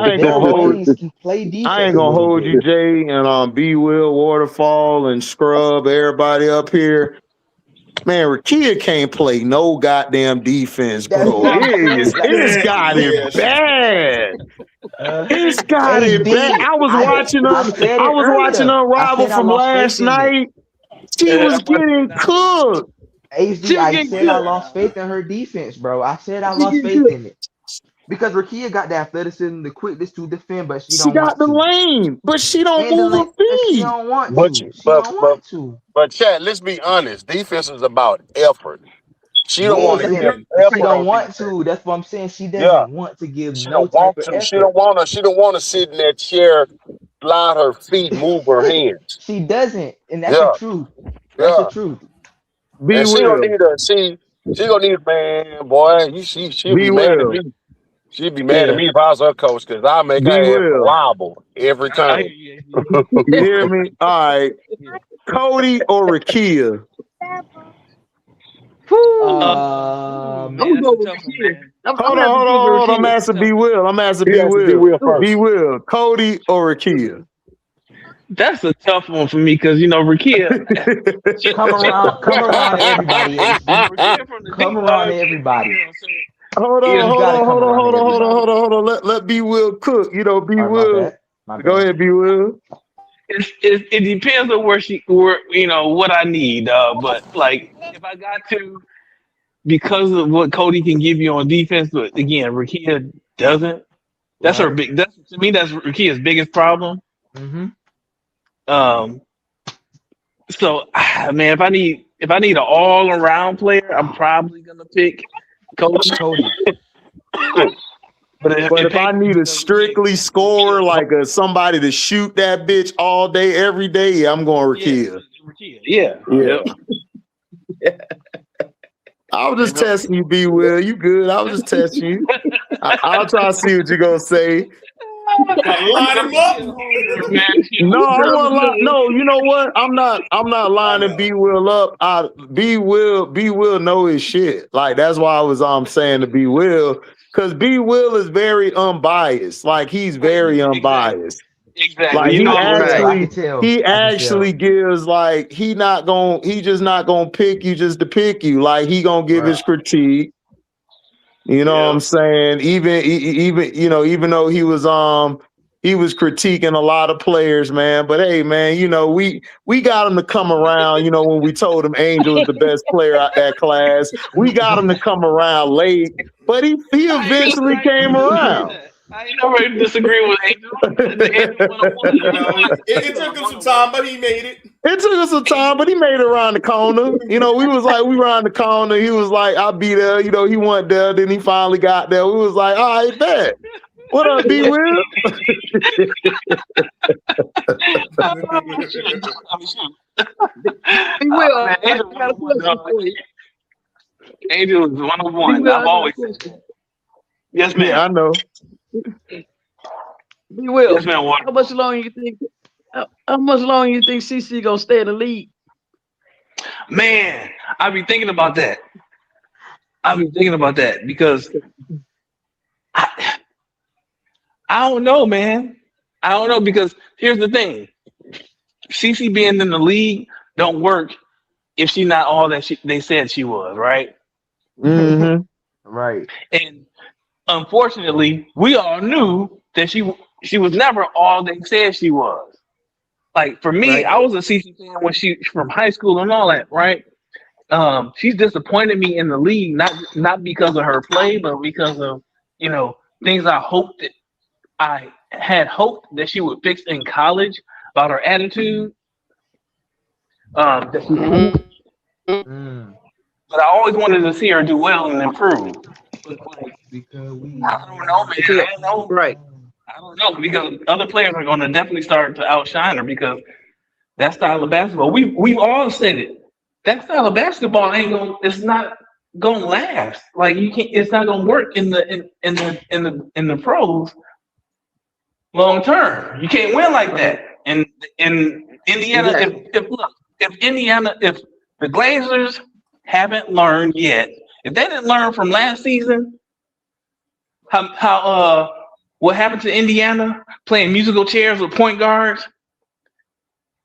you, Jay, and B Will, Waterfall, and Scrub, everybody up here. Man, Rakia can't play no goddamn defense, bro. It's got it bad. It's got it bad. I was watching Unrivaled from last night. She was getting cooked. HD, I said I lost faith in her defense, bro. I said I lost faith in it. Because Rakia got the athleticism, the quickness to defend, but she got the lane, but she don't move her feet. She don't want to. But Chad, let's be honest. Defense is about effort. She don't want to give effort. She don't want to. That's what I'm saying. She doesn't want to give no type of effort. She don't want to sit in that chair, slide her feet, move her hands. She doesn't, and that's the truth. That's the truth. She don't need her. She gonna need, man, boy. She'll be mad at me. She'd be mad at me if I was her coach, because I make her reliable every time. You hear me? All right. Cody or Rakia? Hold on. I'm asking B Will. B Will. Cody or Rakia? That's a tough one for me, because Rakia. come around everybody. Come around everybody. Hold on. Let B Will cook. B Will. Go ahead, B Will. It depends on what I need. But like, if I got to, because of what Cody can give you on defense, but again, Rakia doesn't. That's her big. To me, that's Rakia's biggest problem. Mm-hmm. So man, if I need an all around player, I'm probably gonna pick Cody. But if I need a strictly scorer, like somebody to shoot that bitch all day, every day, yeah, I'm going Rakia. Yeah. I was just testing you, B. Will. You good? I was just testing you. I'll try to see what you're gonna say. Line him up. No, I won't lie. No, you know what? I'm not lining B Will up. B Will know his shit. Like that's why I was saying to B Will, because B Will is very unbiased. Like he's very unbiased. Exactly. Like he actually tell. gives like he just not gonna pick you just to pick you. Like he gonna give his critique. You know what I'm saying? Even even though he was critiquing a lot of players, man. But hey, man, we got him to come around. When we told him Angel was the best player out that class, we got him to come around late, but he eventually came around. I ain't never disagree with Angel. It took him some time, but he made it. It took us some time, but he made it around the corner. We was like, we around the corner. He was like, I'll be there. He wasn't there. Then he finally got there. We was like, all right, bet. What up, B. Will? Angel is 101. I've always said that. Yes, ma'am. Yeah, I know. B. Will. Yes, ma'am. How much longer you think CC gonna stay in the league? Man, I be thinking about that. Because I don't know, man. I don't know, because here's the thing. CC being in the league don't work if she's not all that they said she was, right? Mm-hmm. Right. And unfortunately, we all knew that she was never all they said she was. Like for me, I was a CC fan when she from high school and all that, right? She's disappointed me in the league, not because of her play, but because of things I had hoped that she would fix in college about her attitude. But I always wanted to see her do well and improve. But I don't know, man. I don't know. Right. I don't know, because other players are going to definitely start to outshine her, because that style of basketball, we've all said it. That style of basketball it's not gonna last. Like it's not gonna work in the pros long term. You can't win like that. And in Indiana, if the Glazers haven't learned yet, if they didn't learn from last season, how what happened to Indiana playing musical chairs with point guards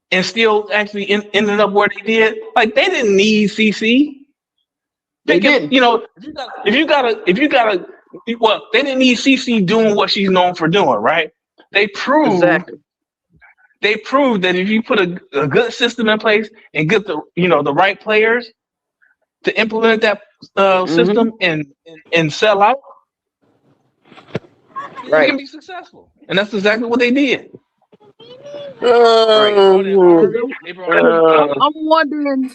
and still actually ended up where they did, like they didn't need CC. They didn't. If you gotta, well, they didn't need CC doing what she's known for doing, right? They proved that if you put a good system in place and get the right players to implement that system and sell out, you can be successful. And that's exactly what they did. I'm wondering.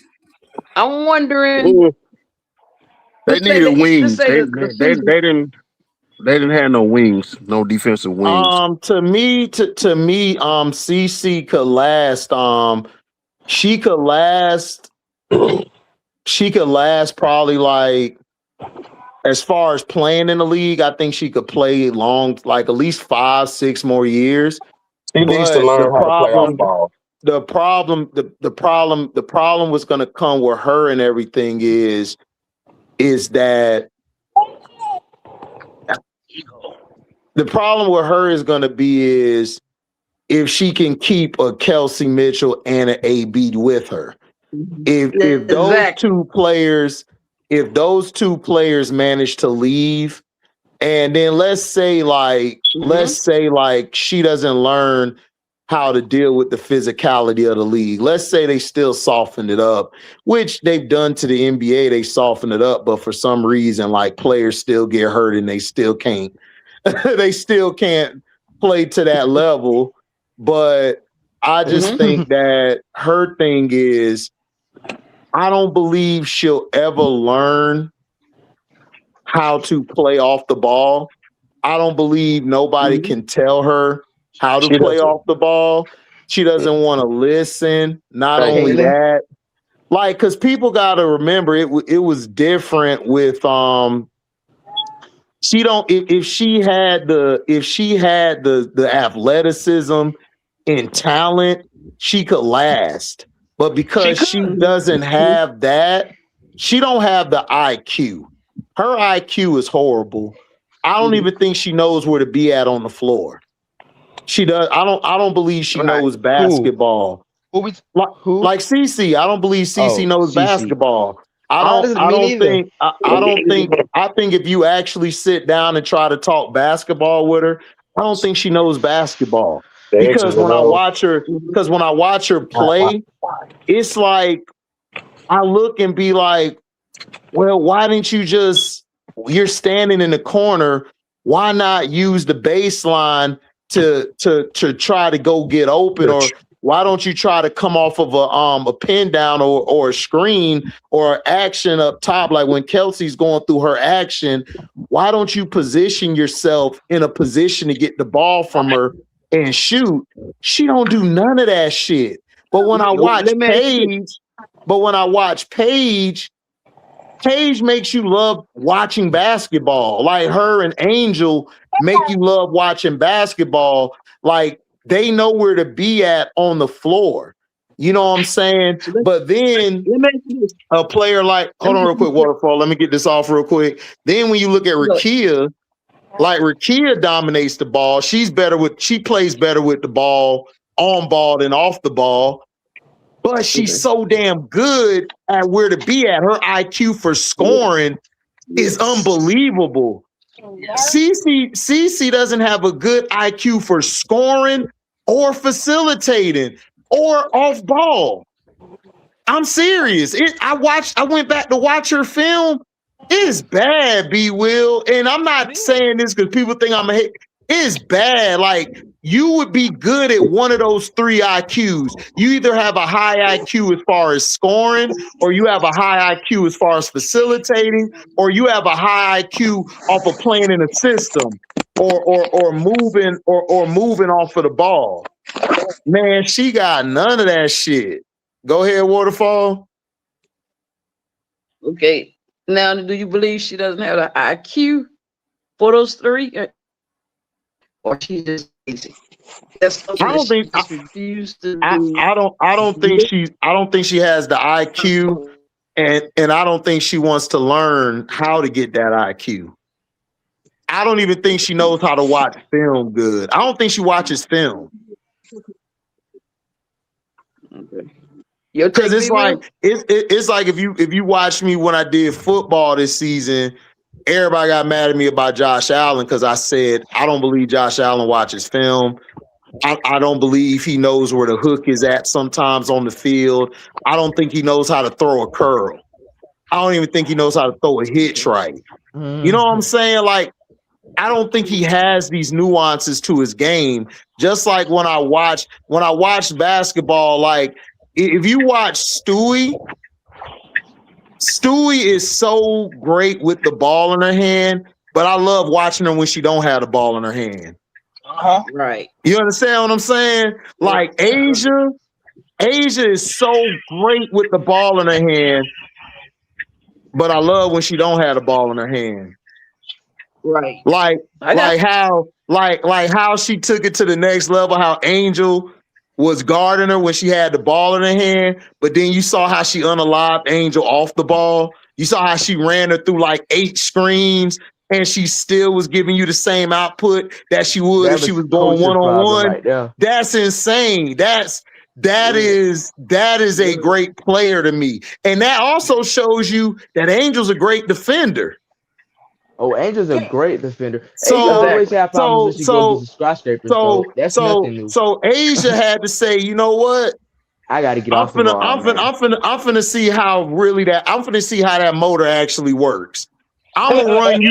They needed wings. They didn't have no wings, no defensive wings. To me, CC could last. She could last probably like, as far as playing in the league, I think she could play long, like at least 5-6 more years. She needs to learn how to play off ball. The problem was going to come with her and everything is that the problem with her is going to be is if she can keep a Kelsey Mitchell and an AB with her. If those two players manage to leave, and then let's say she doesn't learn how to deal with the physicality of the league. Let's say they still softened it up, which they've done to the NBA. They softened it up, but for some reason, like players still get hurt and they still can't. They still can't play to that level. But I just think that her thing is, I don't believe she'll ever learn how to play off the ball. I don't believe nobody can tell her how to play off the ball. She doesn't want to listen. Not only that, like, because people got to remember it was different with she don't if she had the athleticism and talent, she could last. But because she doesn't have that, she don't have the IQ. Her IQ is horrible. I don't even think she knows where to be at on the floor. She does. I don't believe she knows basketball. Like Cece, I don't believe Cece knows basketball. I think if you actually sit down and try to talk basketball with her, I don't think she knows basketball. Because when I watch her play, it's like I look and be like, well, why didn't you you're standing in the corner, why not use the baseline to try to go get open? Or why don't you try to come off of a pin down or a screen or action up top? Like when Kelsey's going through her action, why don't you position yourself in a position to get the ball from her and shoot? She don't do none of that shit. But when I watch Paige, Paige makes you love watching basketball. Like her and Angel make you love watching basketball. Like they know where to be at on the floor. You know what I'm saying? But then a player like, hold on real quick, Waterfall, let me get this off real quick. Then when you look at Rakia, like Rakia dominates the ball. She plays better with the ball, on ball than off the ball. But she's so damn good at where to be at. Her IQ for scoring is unbelievable. Cece doesn't have a good IQ for scoring or facilitating or off ball. I'm serious. I went back to watch her film. It's bad, B. Will. And I'm not saying this because people think I'm a hate. It's bad. Like, you would be good at one of those three IQs. You either have a high IQ as far as scoring, or you have a high IQ as far as facilitating, or you have a high IQ off of playing in a system or moving off of the ball. Man, she got none of that shit. Go ahead, Waterfall. Okay. Now, do you believe she doesn't have the IQ for those three? Or she's just lazy? I don't think she has the IQ, and I don't think she wants to learn how to get that IQ. I don't even think she knows how to watch film good. I don't think she watches film. Okay. Because it's like if you watch me when I did football this season, everybody got mad at me about Josh Allen because I said I don't believe Josh Allen watches film. I don't believe he knows where the hook is at sometimes on the field. I don't think he knows how to throw a curl. I don't even think he knows how to throw a hitch right. You know what I'm saying? Like, I don't think he has these nuances to his game. Just like when I watch basketball, like if you watch Stewie is so great with the ball in her hand, but I love watching her when she don't have the ball in her hand. Right. You understand what I'm saying? Like Asia is so great with the ball in her hand, but I love when she don't have the ball in her hand. Right. Like how she took it to the next level, how Angel was guarding her when she had the ball in her hand, but then you saw how she unalived Angel off the ball. You saw how she ran her through like 8 screens, and she still was giving you the same output that she would if she was going one-on-one. Right. That's insane. That is a great player to me. And that also shows you that Angel's a great defender. Oh, Angel's a great defender. So, Angel always have problems when she goes to the skyscraper. So that's nothing new. So Asia had to say, you know what? I got to get off the ball. I'm finna see how that motor actually works. I'm gonna run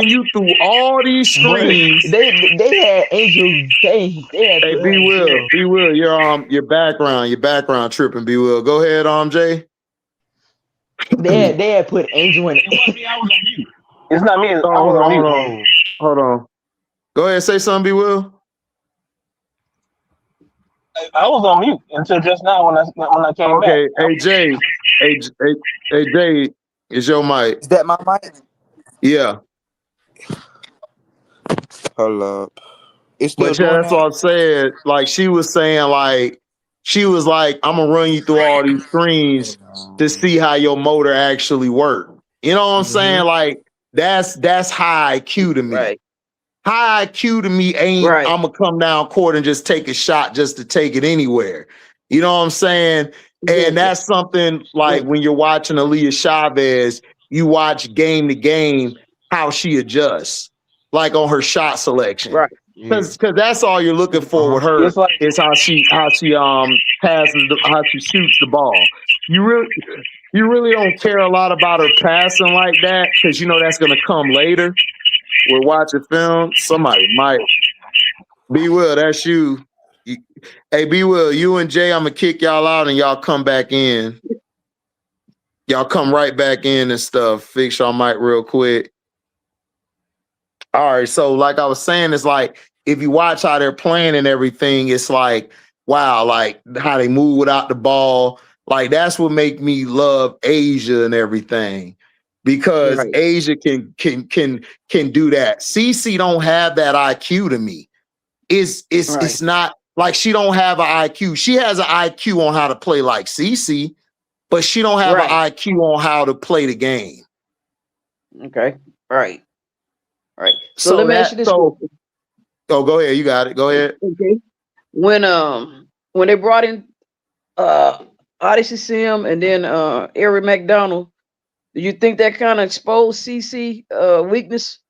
you through all these screens. They had Angel saying Hey, B Will, your background tripping, B Will. Go ahead, Jay. They had put Angel in. It's not me. I was on mute. Hold on. Go ahead, say something, B Will. I was on mute until just now when I came back. Okay, hey Jay, it's your mic. Is that my mic? Yeah. Hold up. It's still that's what I said. Like she was saying, I'm gonna run you through all these screens to see how your motor actually work. You know what I'm saying? Like that's high IQ to me. Right. High IQ to me ain't I'm gonna come down court and just take a shot just to take it anywhere. You know what I'm saying? And that's something like when you're watching Aaliyah Chavez, you watch game to game how she adjusts, like on her shot selection. Right. Because that's all you're looking for with her is how she passes how she shoots the ball. You really don't care a lot about her passing like that because you know that's gonna come later. We're watching film. Somebody might. B Will, that's you. Hey, B Will, you and Jay, I'm gonna kick y'all out and y'all come back in. Y'all come right back in and stuff. Fix y'all mic real quick. All right, so like I was saying, it's like if you watch how they're playing and everything, it's like wow, like how they move without the ball. Like that's what make me love Asia and everything. Because Asia can do that. CC don't have that IQ to me. It's not like she don't have an IQ. She has an IQ on how to play like CC, but she don't have an IQ on how to play the game. Okay. Right. So let me ask you this. Oh, go ahead. You got it. Go ahead. Okay. When they brought in Odyssey Sim and then Eric McDonald, do you think that kind of exposed CC weakness?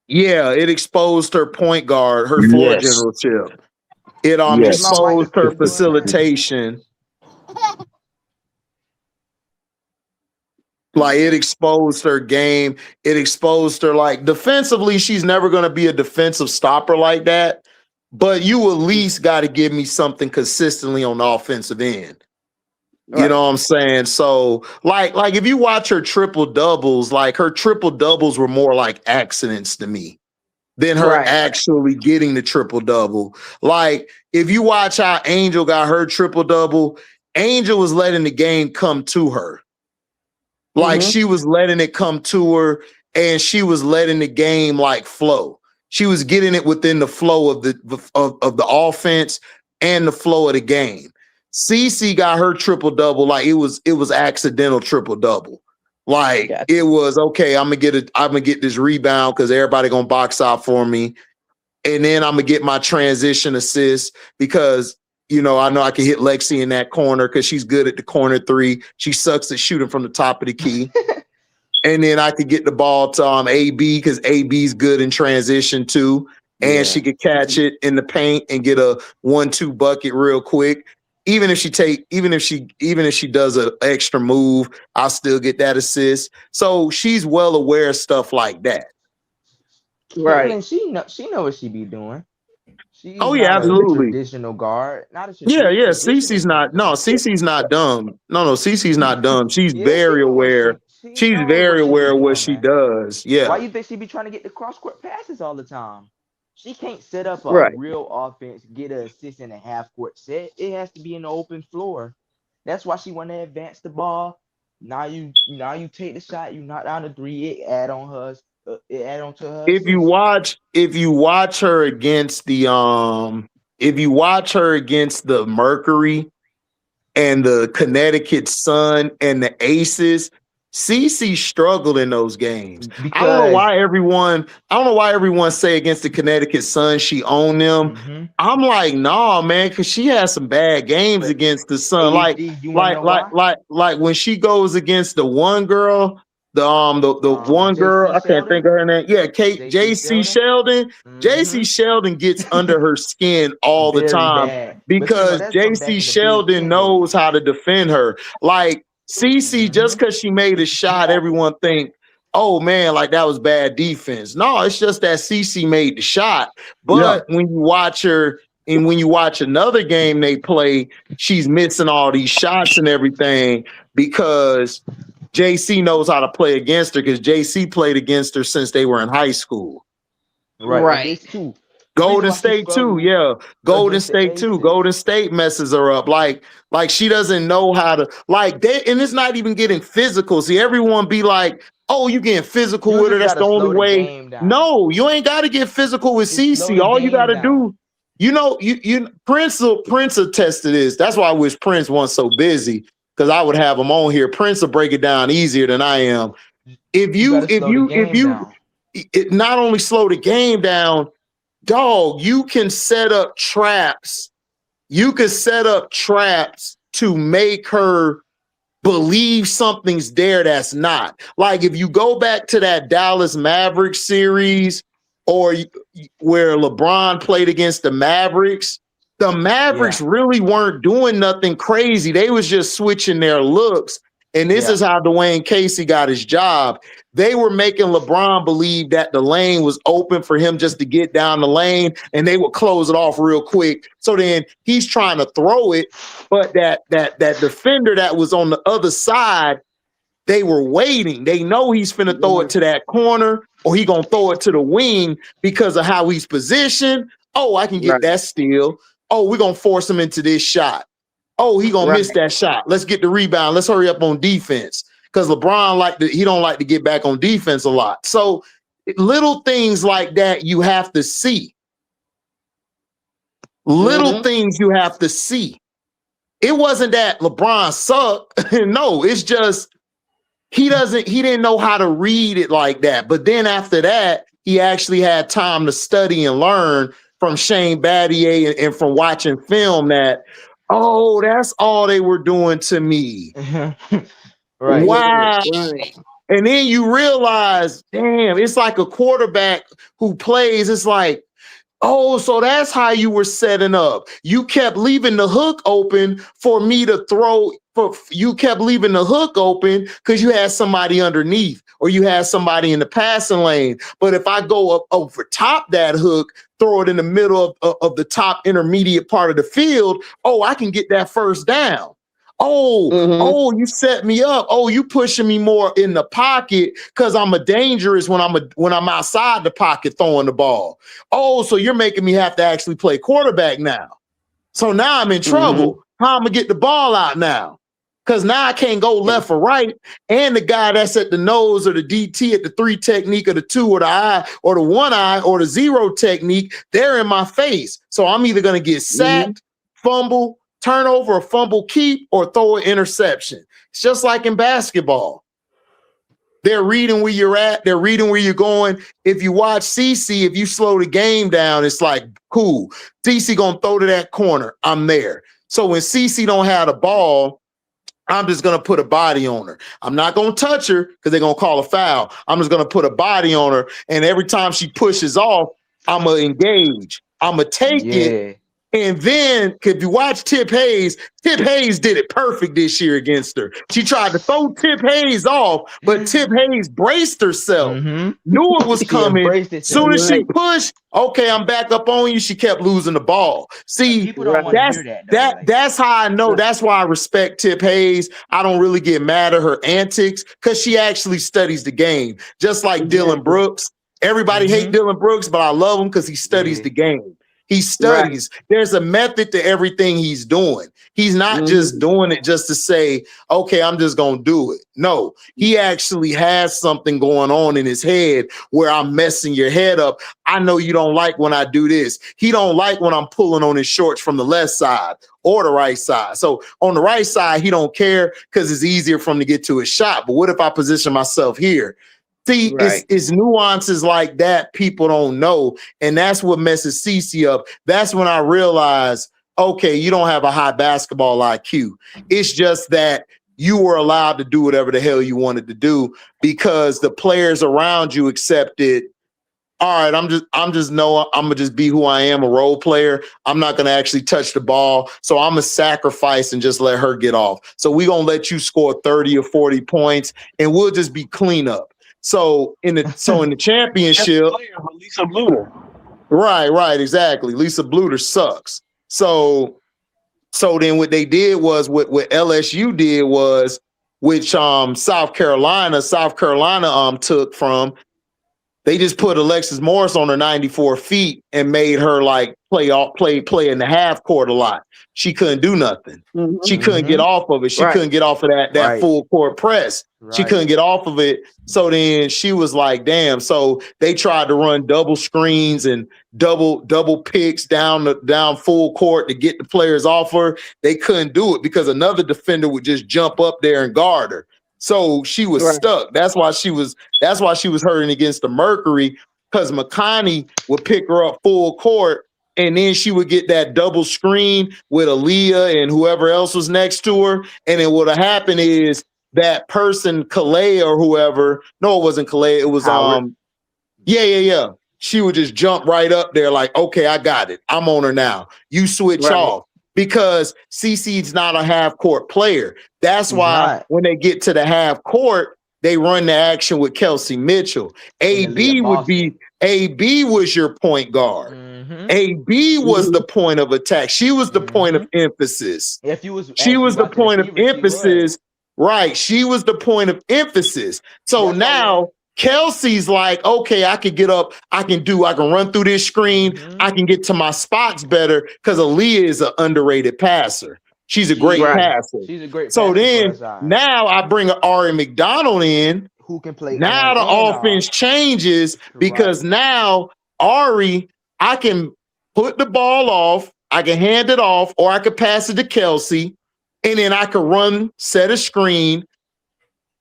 Yeah, it exposed her point guard, her floor generalship. It exposed her facilitation. Like it exposed her game. It exposed her like defensively. She's never going to be a defensive stopper like that. But you at least got to give me something consistently on the offensive end. You know what I'm saying? So like if you watch her triple doubles, like her triple doubles were more like accidents to me than her actually getting the triple double. Like if you watch how Angel got her triple double, Angel was letting the game come to her. Like she was letting it come to her and she was letting the game like flow. She was getting it within the flow of the offense and the flow of the game. CC got her triple double like it was accidental triple double. Like it was okay. I'm gonna get this rebound because everybody gonna box out for me, and then I'm gonna get my transition assist because I know I can hit Lexi in that corner because she's good at the corner three. She sucks at shooting from the top of the key, and then I could get the ball to AB because AB's good in transition too, and she could catch it in the paint and get a 1-2 bucket real quick. Even if she does an extra move, I'll still get that assist. So she's well aware of stuff like that. Right. And she know what she be doing. She's absolutely. Traditional guard. Not a CC's not. No, CC's not dumb. No, CC's not dumb. She's very aware. She's very aware of what she does. Yeah. Why you think she be trying to get the cross court passes all the time? She can't set up a real offense, get an assist in a half court set. It has to be an open floor. That's why she want to advance the ball. Now you take the shot, you knock down the three, it add on to her. If you watch her against the Mercury and the Connecticut Sun and the Aces, CC struggled in those games. I don't know why everyone say against the Connecticut Sun she owned them. I'm like, nah, man, because she has some bad games against the Sun. Like when she goes against the one girl, the one girl, I can't think of her name. Yeah, JC Sheldon. JC Sheldon gets under her skin all the time because JC Sheldon knows how to defend her. Like CC, just because she made a shot, everyone think, oh man, like that was bad defense. No, it's just that CC made the shot. But when you watch her and when you watch another game they play, she's missing all these shots and everything because JC knows how to play against her because JC played against her since they were in high school. Right. Golden State too, yeah. Golden State too. Golden State messes her up. Like she doesn't know how to and it's not even getting physical. See, everyone be like, oh, you getting physical with her. That's the only way. No, you ain't got to get physical with CC. All you got to do, Prince attested this. That's why I wish Prince wasn't so busy because I would have him on here. Prince will break it down easier than I am. If you not only slow the game down, dog, you can set up traps. You can set up traps to make her believe something's there that's not. Like if you go back to that Dallas Mavericks series or where LeBron played against the Mavericks really weren't doing nothing crazy. They was just switching their looks. And this is how Dwayne Casey got his job. They were making LeBron believe that the lane was open for him just to get down the lane, and they would close it off real quick. So then he's trying to throw it, but that defender that was on the other side, they were waiting. They know he's finna throw it to that corner or he gonna throw it to the wing because of how he's positioned. Oh, I can get that steal. Oh, we're gonna force him into this shot. Oh, he gonna miss that shot. Let's get the rebound. Let's hurry up on defense. Because LeBron he don't like to get back on defense a lot. So little things like that you have to see. Little things you have to see. It wasn't that LeBron sucked. No, it's just he didn't know how to read it like that. But then after that, he actually had time to study and learn from Shane Battier and from watching film that, oh, that's all they were doing to me. Wow. And then you realize, damn, it's like a quarterback who plays. It's like, oh, so that's how you were setting up. You kept leaving the hook open for me to throw. You kept leaving the hook open because you had somebody underneath or you had somebody in the passing lane. But if I go up over top that hook, throw it in the middle of the top intermediate part of the field, oh, I can get that first down. Oh, you set me up. Oh, you pushing me more in the pocket because I'm a dangerous when I'm outside the pocket throwing the ball. Oh, so you're making me have to actually play quarterback now. So now I'm in trouble. How I'm gonna get the ball out now? Because now I can't go left or right. And the guy that's at the nose or the DT at the 3 technique or the 2 or the eye or the 1 eye or the 0 technique, they're in my face. So I'm either gonna get sacked, fumble, turnover, or fumble keep, or throw an interception. It's just like in basketball. They're reading where you're at. They're reading where you're going. If you watch CC, if you slow the game down, it's like, cool. CC gonna throw to that corner. I'm there. So when CC don't have the ball, I'm just going to put a body on her. I'm not going to touch her because they're going to call a foul. I'm just going to put a body on her. And every time she pushes off, I'm going to engage. I'm going to take it. And then, if you watch Tip Hayes did it perfect this year against her. She tried to throw Tip Hayes off, but Tip Hayes braced herself, knew it was coming. Soon as she pushed, okay, I'm back up on you. She kept losing the ball. See, that's how I know. That's why I respect Tip Hayes. I don't really get mad at her antics because she actually studies the game, just like Dylan Brooks. Everybody hate Dylan Brooks, but I love him because he studies the game. He studies. There's a method to everything he's doing. He's not just doing it just to say, okay, I'm just going to do it. No, he actually has something going on in his head where I'm messing your head up. I know you don't like when I do this. He don't like when I'm pulling on his shorts from the left side or the right side. So on the right side, he don't care because it's easier for him to get to his shot. But what if I position myself here? See, it's nuances like that people don't know, and that's what messes CC up. That's when I realized, okay, you don't have a high basketball IQ. It's just that you were allowed to do whatever the hell you wanted to do because the players around you accepted, all right, I'm gonna just be who I am, a role player. I'm not gonna actually touch the ball. So I'm gonna sacrifice and just let her get off. So we're gonna let you score 30 or 40 points and we'll just be cleanup. So in the championship, Lisa Bluter. Right, exactly. Lisa Bluter sucks. So then what they did was what LSU did was, which South Carolina took from. They just put Alexis Morris on her 94 feet and made her like play in the half court a lot. She couldn't do nothing. She couldn't get off of it. She couldn't get off of that full court press. She couldn't get off of it. So then she was like, damn. So they tried to run double screens and double picks down full court to get the players off her. They couldn't do it because another defender would just jump up there and guard her. So she was stuck. That's why she was hurting against the Mercury, because McConney would pick her up full court, and then she would get that double screen with Aaliyah and whoever else was next to her. And then what would happen is that person, Calais or whoever, no, it wasn't Calais, it was Howard. Yeah. She would just jump right up there like, okay, I got it. I'm on her now. You switch off. Because CeCe's not a half court player. That's why when they get to the half court, they run the action with Kelsey Mitchell. AB was your point guard. AB was the point of attack. She was the point of emphasis. She was the point of emphasis. Right. She was the point of emphasis. So now Kelsey's like, okay, I can get up. I can run through this screen. I can get to my spots better because Aaliyah is an underrated passer. She's a great passer. She's a great So passer then now I bring Ari McDonald in. Who can play? Now the offense changes because now Ari, I can put the ball off, I can hand it off, or I could pass it to Kelsey, and then I can set a screen.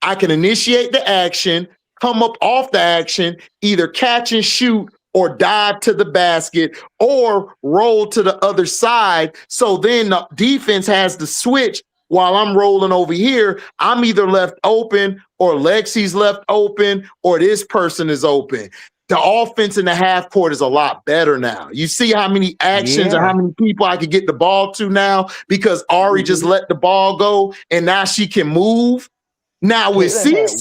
I can initiate the action, come up off the action, either catch and shoot or dive to the basket or roll to the other side. So then the defense has to switch while I'm rolling over here. I'm either left open or Lexi's left open or this person is open. The offense in the half court is a lot better now. You see how many actions or how many people I could get the ball to now because Ari just let the ball go and now she can move. Now with CeCe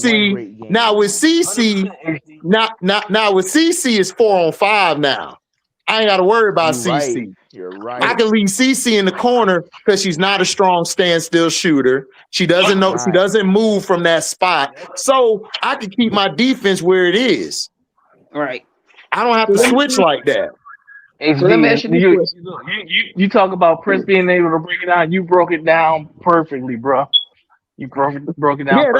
is 4-on-5 now. I ain't got to worry about CeCe. You're right. I can leave CeCe in the corner because she's not a strong standstill shooter. She doesn't know. She doesn't move from that spot. So I can keep my defense where it is. Right. I don't have to switch like that. So let me ask you talk about Prince being able to break it down. You broke it down perfectly, bro. You broke it down.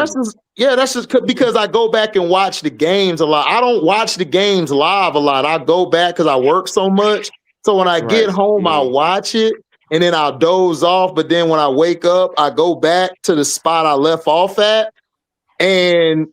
Yeah, that's just because I go back and watch the games a lot. I don't watch the games live a lot. I go back because I work so much. So when I get home, I watch it and then I'll doze off. But then when I wake up, I go back to the spot I left off at, and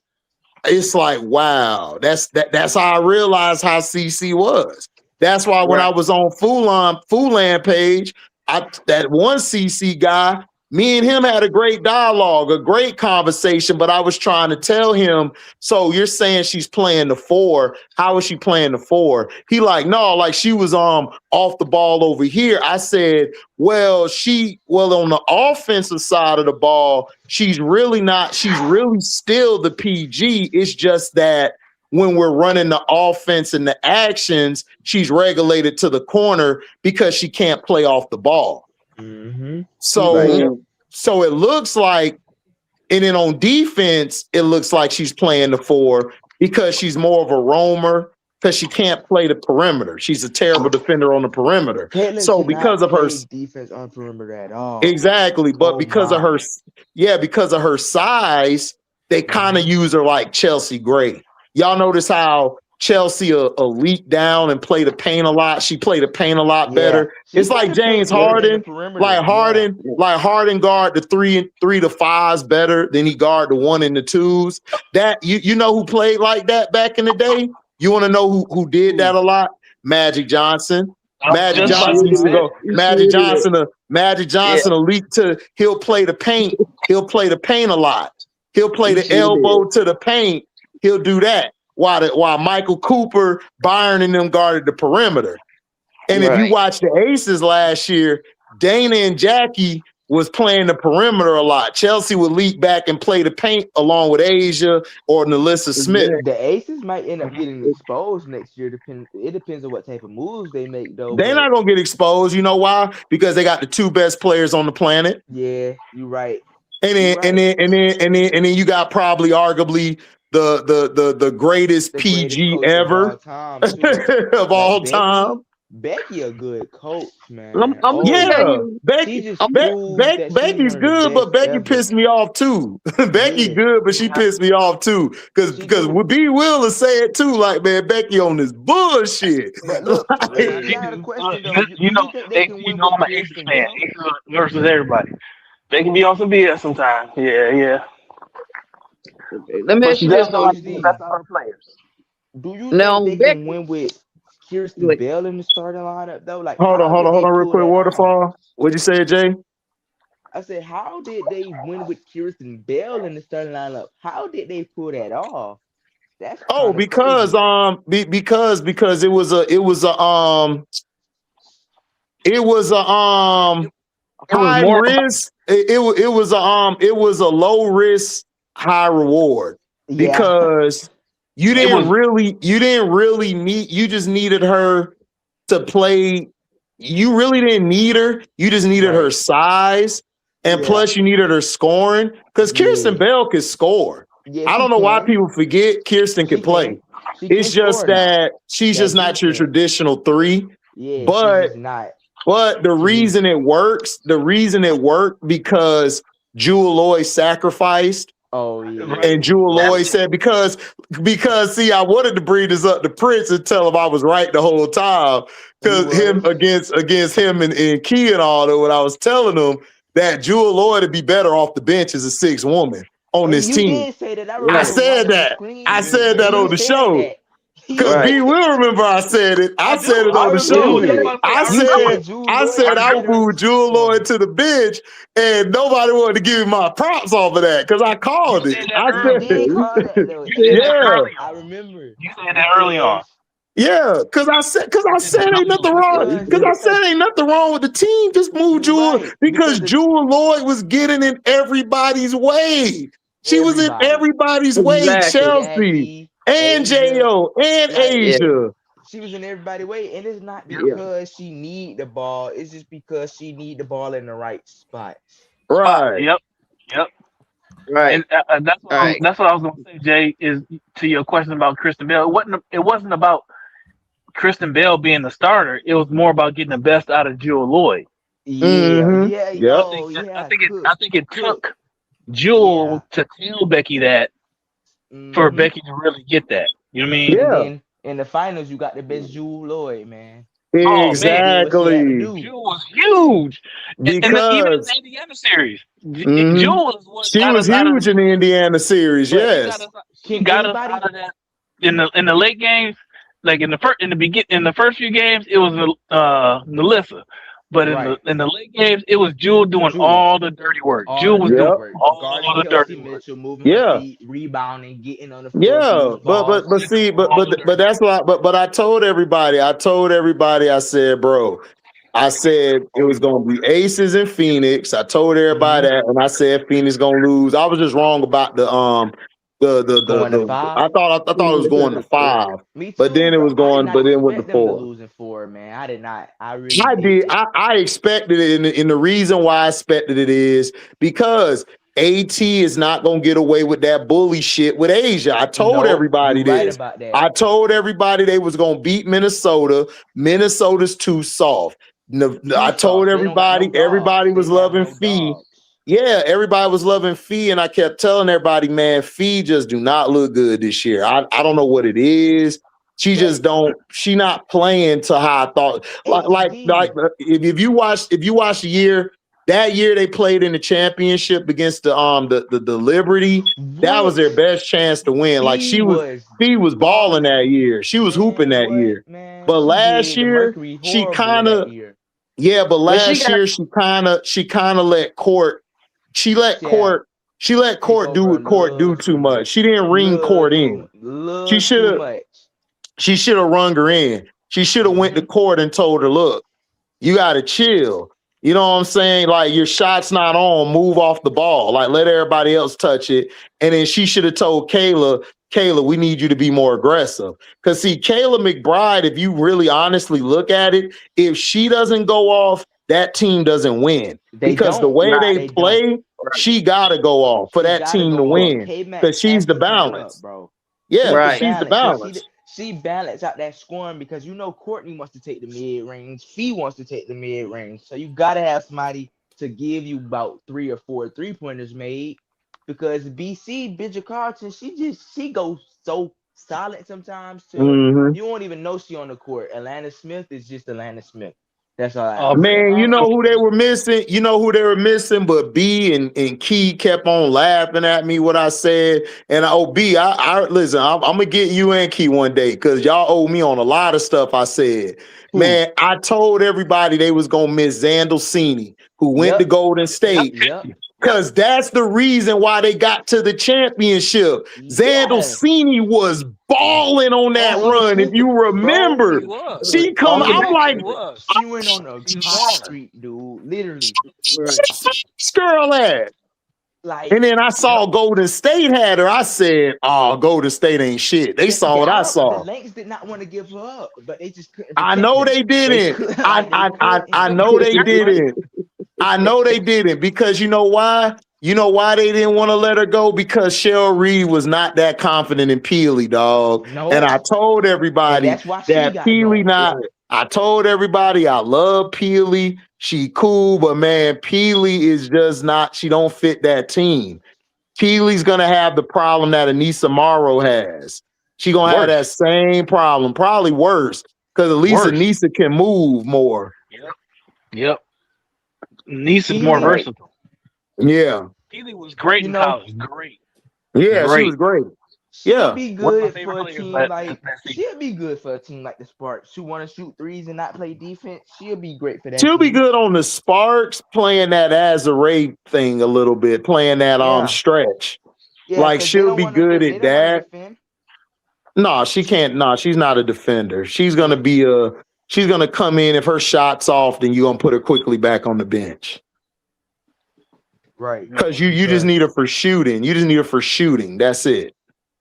it's like, wow, that's how I realized how CeCe was. That's why when I was on Foolland page, that one CeCe guy, me and him had a great dialogue, a great conversation, but I was trying to tell him, so you're saying she's playing the 4. How is she playing the 4? He like, no, like she was off the ball over here. I said, well, on the offensive side of the ball, she's really still the PG. It's just that when we're running the offense and the actions, she's regulated to the corner because she can't play off the ball. So it looks like, and then on defense, it looks like she's playing the 4 because she's more of a roamer because she can't play the perimeter. She's a terrible defender on the perimeter. So because of her defense on perimeter at all. Exactly, but because of her size, they kind of use her like Chelsea Gray. Y'all notice how Chelsea will leak down and play the paint a lot. She played the paint a lot better. It's like James Harden. Harden guard the 3 to 5s better than he guard the 1 and the 2s. That you know who played like that back in the day? You want to know who did that a lot? Magic Johnson. Magic Johnson used to go. Magic Johnson will leak to. He'll play the paint. He'll play the paint a lot. He'll play the elbow to the paint. He'll do that. While Michael Cooper, Byron, and them guarded the perimeter. And if you watch the Aces last year, Dana and Jackie was playing the perimeter a lot. Chelsea would leap back and play the paint along with Asia or Nalissa Smith. The Aces might end up getting exposed next year. It depends on what type of moves they make, though. They're not gonna get exposed. You know why? Because they got the 2 best players on the planet. Yeah, you're right. And then you got probably arguably the greatest PG ever of all time. Becky a good coach, man. Becky's good, but Becky pissed me off too. Becky good, but she pissed me off too. Because B Will have said too, like, man, Becky on this bullshit. But look, I got a question though. I'm an Aces fan. Aces versus everybody. They can be on some BS sometimes. Yeah. Let me ask you this though. That's our players. Do you think they can win with Kirsten Bell in the starting lineup though? Like, hold on, real quick. Waterfall. What'd you say, Jay? I said, how did they win with Kirsten Bell in the starting lineup? How did they pull that off? That's because it was high risk. It was a low risk, high reward because you didn't really need. You just needed her to play. You really didn't need her. You just needed her size, and plus you needed her scoring because Kirsten Bell could score. I don't know why people forget Kirsten can play. It's just that she's just not your traditional 3. Yeah, but not. But the reason it worked because Jewel Lloyd sacrificed. Oh yeah. And Jewel Lloyd said because see, I wanted to bring this up to Prince and tell him I was right the whole time. Because him against him and Key and all that, when I was telling him that Jewel Lloyd would be better off the bench as a 6th woman on this team. Did say that. I said that on the show. Because B will remember I said it. I said it on the show. I said I would move Jewel Lloyd to the bench, and nobody wanted to give me my props off of that because I called it. I remember. You said that early on. Yeah, because I said ain't nothing wrong. Because I said ain't nothing wrong with the team. Just move Jewel because Jewel Lloyd was getting in everybody's way. She was in everybody's way. Chelsea. And J.O. and Asia. She was in everybody's way, and it's not because she need the ball. It's just because she need the ball in the right spot. Right. Yep. Right. And that's what I was going to say, Jay, is to your question about Kristen Bell. It wasn't about Kristen Bell being the starter. It was more about getting the best out of Jewel Lloyd. Yeah. I think it took Jewel to tell Becky that. For Becky to really get that. You know what I mean? Yeah. And in the finals, you got the best Jewel Lloyd, man. Exactly. Jewel was huge. Because even in the Indiana series. Jewel was she was huge in the Indiana series, yes. She got us out of that. In the late games, like in the first few games, it was Nalissa. But in the late games, it was Jewel doing all the dirty work. Jewel was doing all the dirty work. Moving rebounding, getting on the floor. But that's why. But I told everybody. I said, bro. I said it was gonna be Aces in Phoenix. I told everybody that, and I said Phoenix gonna lose. I was just wrong about the I thought it was going to 5. Me too, but then it was going, but then with the 4. Losing 4, man. I did not. I did. I expected it, and the reason why I expected it is because AT is not gonna get away with that bully shit with Asia. I told everybody this. I told everybody they was gonna beat Minnesota. Minnesota's too soft. I told everybody. Everybody was loving Fee. Yeah, everybody was loving Fee, and I kept telling everybody, man, Fee just do not look good this year. I don't know what it is. She just don't. She not playing to how I thought. Like if you watch the year, that year they played in the championship against the Liberty. That was their best chance to win. Like Fee was balling that year. She was hooping that year. But last year she kind of But last year she kind of let Court. She let Court do what Court do too much. She didn't ring Court in. She should have rung her in. She should have went to Court and told her, look, you gotta chill. You know what I'm saying? Like, your shot's not on, move off the ball. Like, let everybody else touch it. And then she should have told Kayla, we need you to be more aggressive. Because, see, Kayla McBride, if you really honestly look at it, if she doesn't go off, that team doesn't win. Because the way they play, she got to go off for that team to win. Because she's the balance. Bro. Yeah, she's the balance. She balance out that scoring because you know Courtney wants to take the mid range, Fee wants to take the mid range, so you gotta have somebody to give you about 3 or 4 3-pointers made. Because BC Bridget Carlton, she goes so solid sometimes too. You won't even know she on the court. Atlanta Smith is just Atlanta Smith. That's all. Man, you know who they were missing? You know who they were missing? But B and Key kept on laughing at me what I said. And B, I listen, I'm gonna get you and Key one day because y'all owe me on a lot of stuff I said. Man, I told everybody they was gonna miss Xandel Cini, who went to Golden State. Because that's the reason why they got to the championship. Xandel Cini was balling on that run. If you remember, she come. I'm like, she went on a hot streak, dude. Literally, this girl at. Like, and then I saw Golden State had her. I said, "Oh, Golden State ain't shit." They saw what I saw. The Lakers did not want to give her up, but they just couldn't. I know they didn't. I know they didn't. I know they didn't because you know why? You know why they didn't want to let her go? Because Cheryl Reed was not that confident in Peely, dog. No. And I told everybody that Peely not. I told everybody I love Peely. She cool, but man, Peely is just not. She don't fit that team. Peely's gonna have the problem that Anissa Morrow has. She gonna have that same problem, probably worse, because at least Anissa can move more. Yep. Niece is more versatile. Yeah. Peely was great in college. Great. Yeah, she was great. She'll be good for a team like she'll be good for a team like the Sparks who want to shoot threes and not play defense. She'll be great for that. She'll be good on the Sparks, playing that Azare thing a little bit, playing that stretch. Yeah, like she'll be good at that. No, she can't. No, she's not a defender. She's gonna be she's gonna come in if her shot's off, then you're gonna put her quickly back on the bench. Right. Because you just need her for shooting. You just need her for shooting. That's it.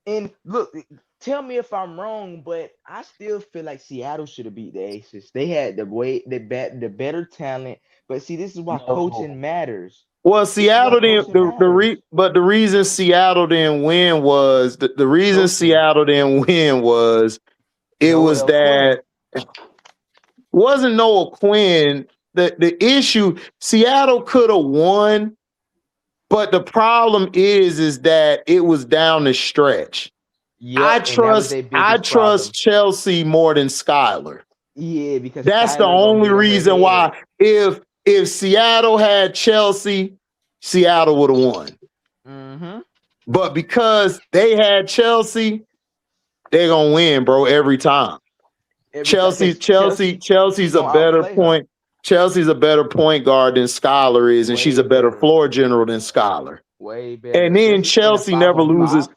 And look, tell me if I'm wrong, but I still feel like Seattle should have beat the Aces. They had the better talent. But see, this is why coaching matters. Well, Seattle didn't. But the reason Seattle didn't win was the reason Seattle didn't win was it was that wasn't Noah Quinn. The issue Seattle could have won. But the problem is that it was down the stretch. Yep, I trust Chelsea more than Skylar. Yeah, because that's the only reason why. If Seattle had Chelsea, Seattle would have won. Mm-hmm. But because they had Chelsea, they're gonna win, bro, every time. Chelsea's a better point. Chelsea's a better point guard than Skylar is, and she's a better floor general than Skylar. Way better. And then Chelsea never loses.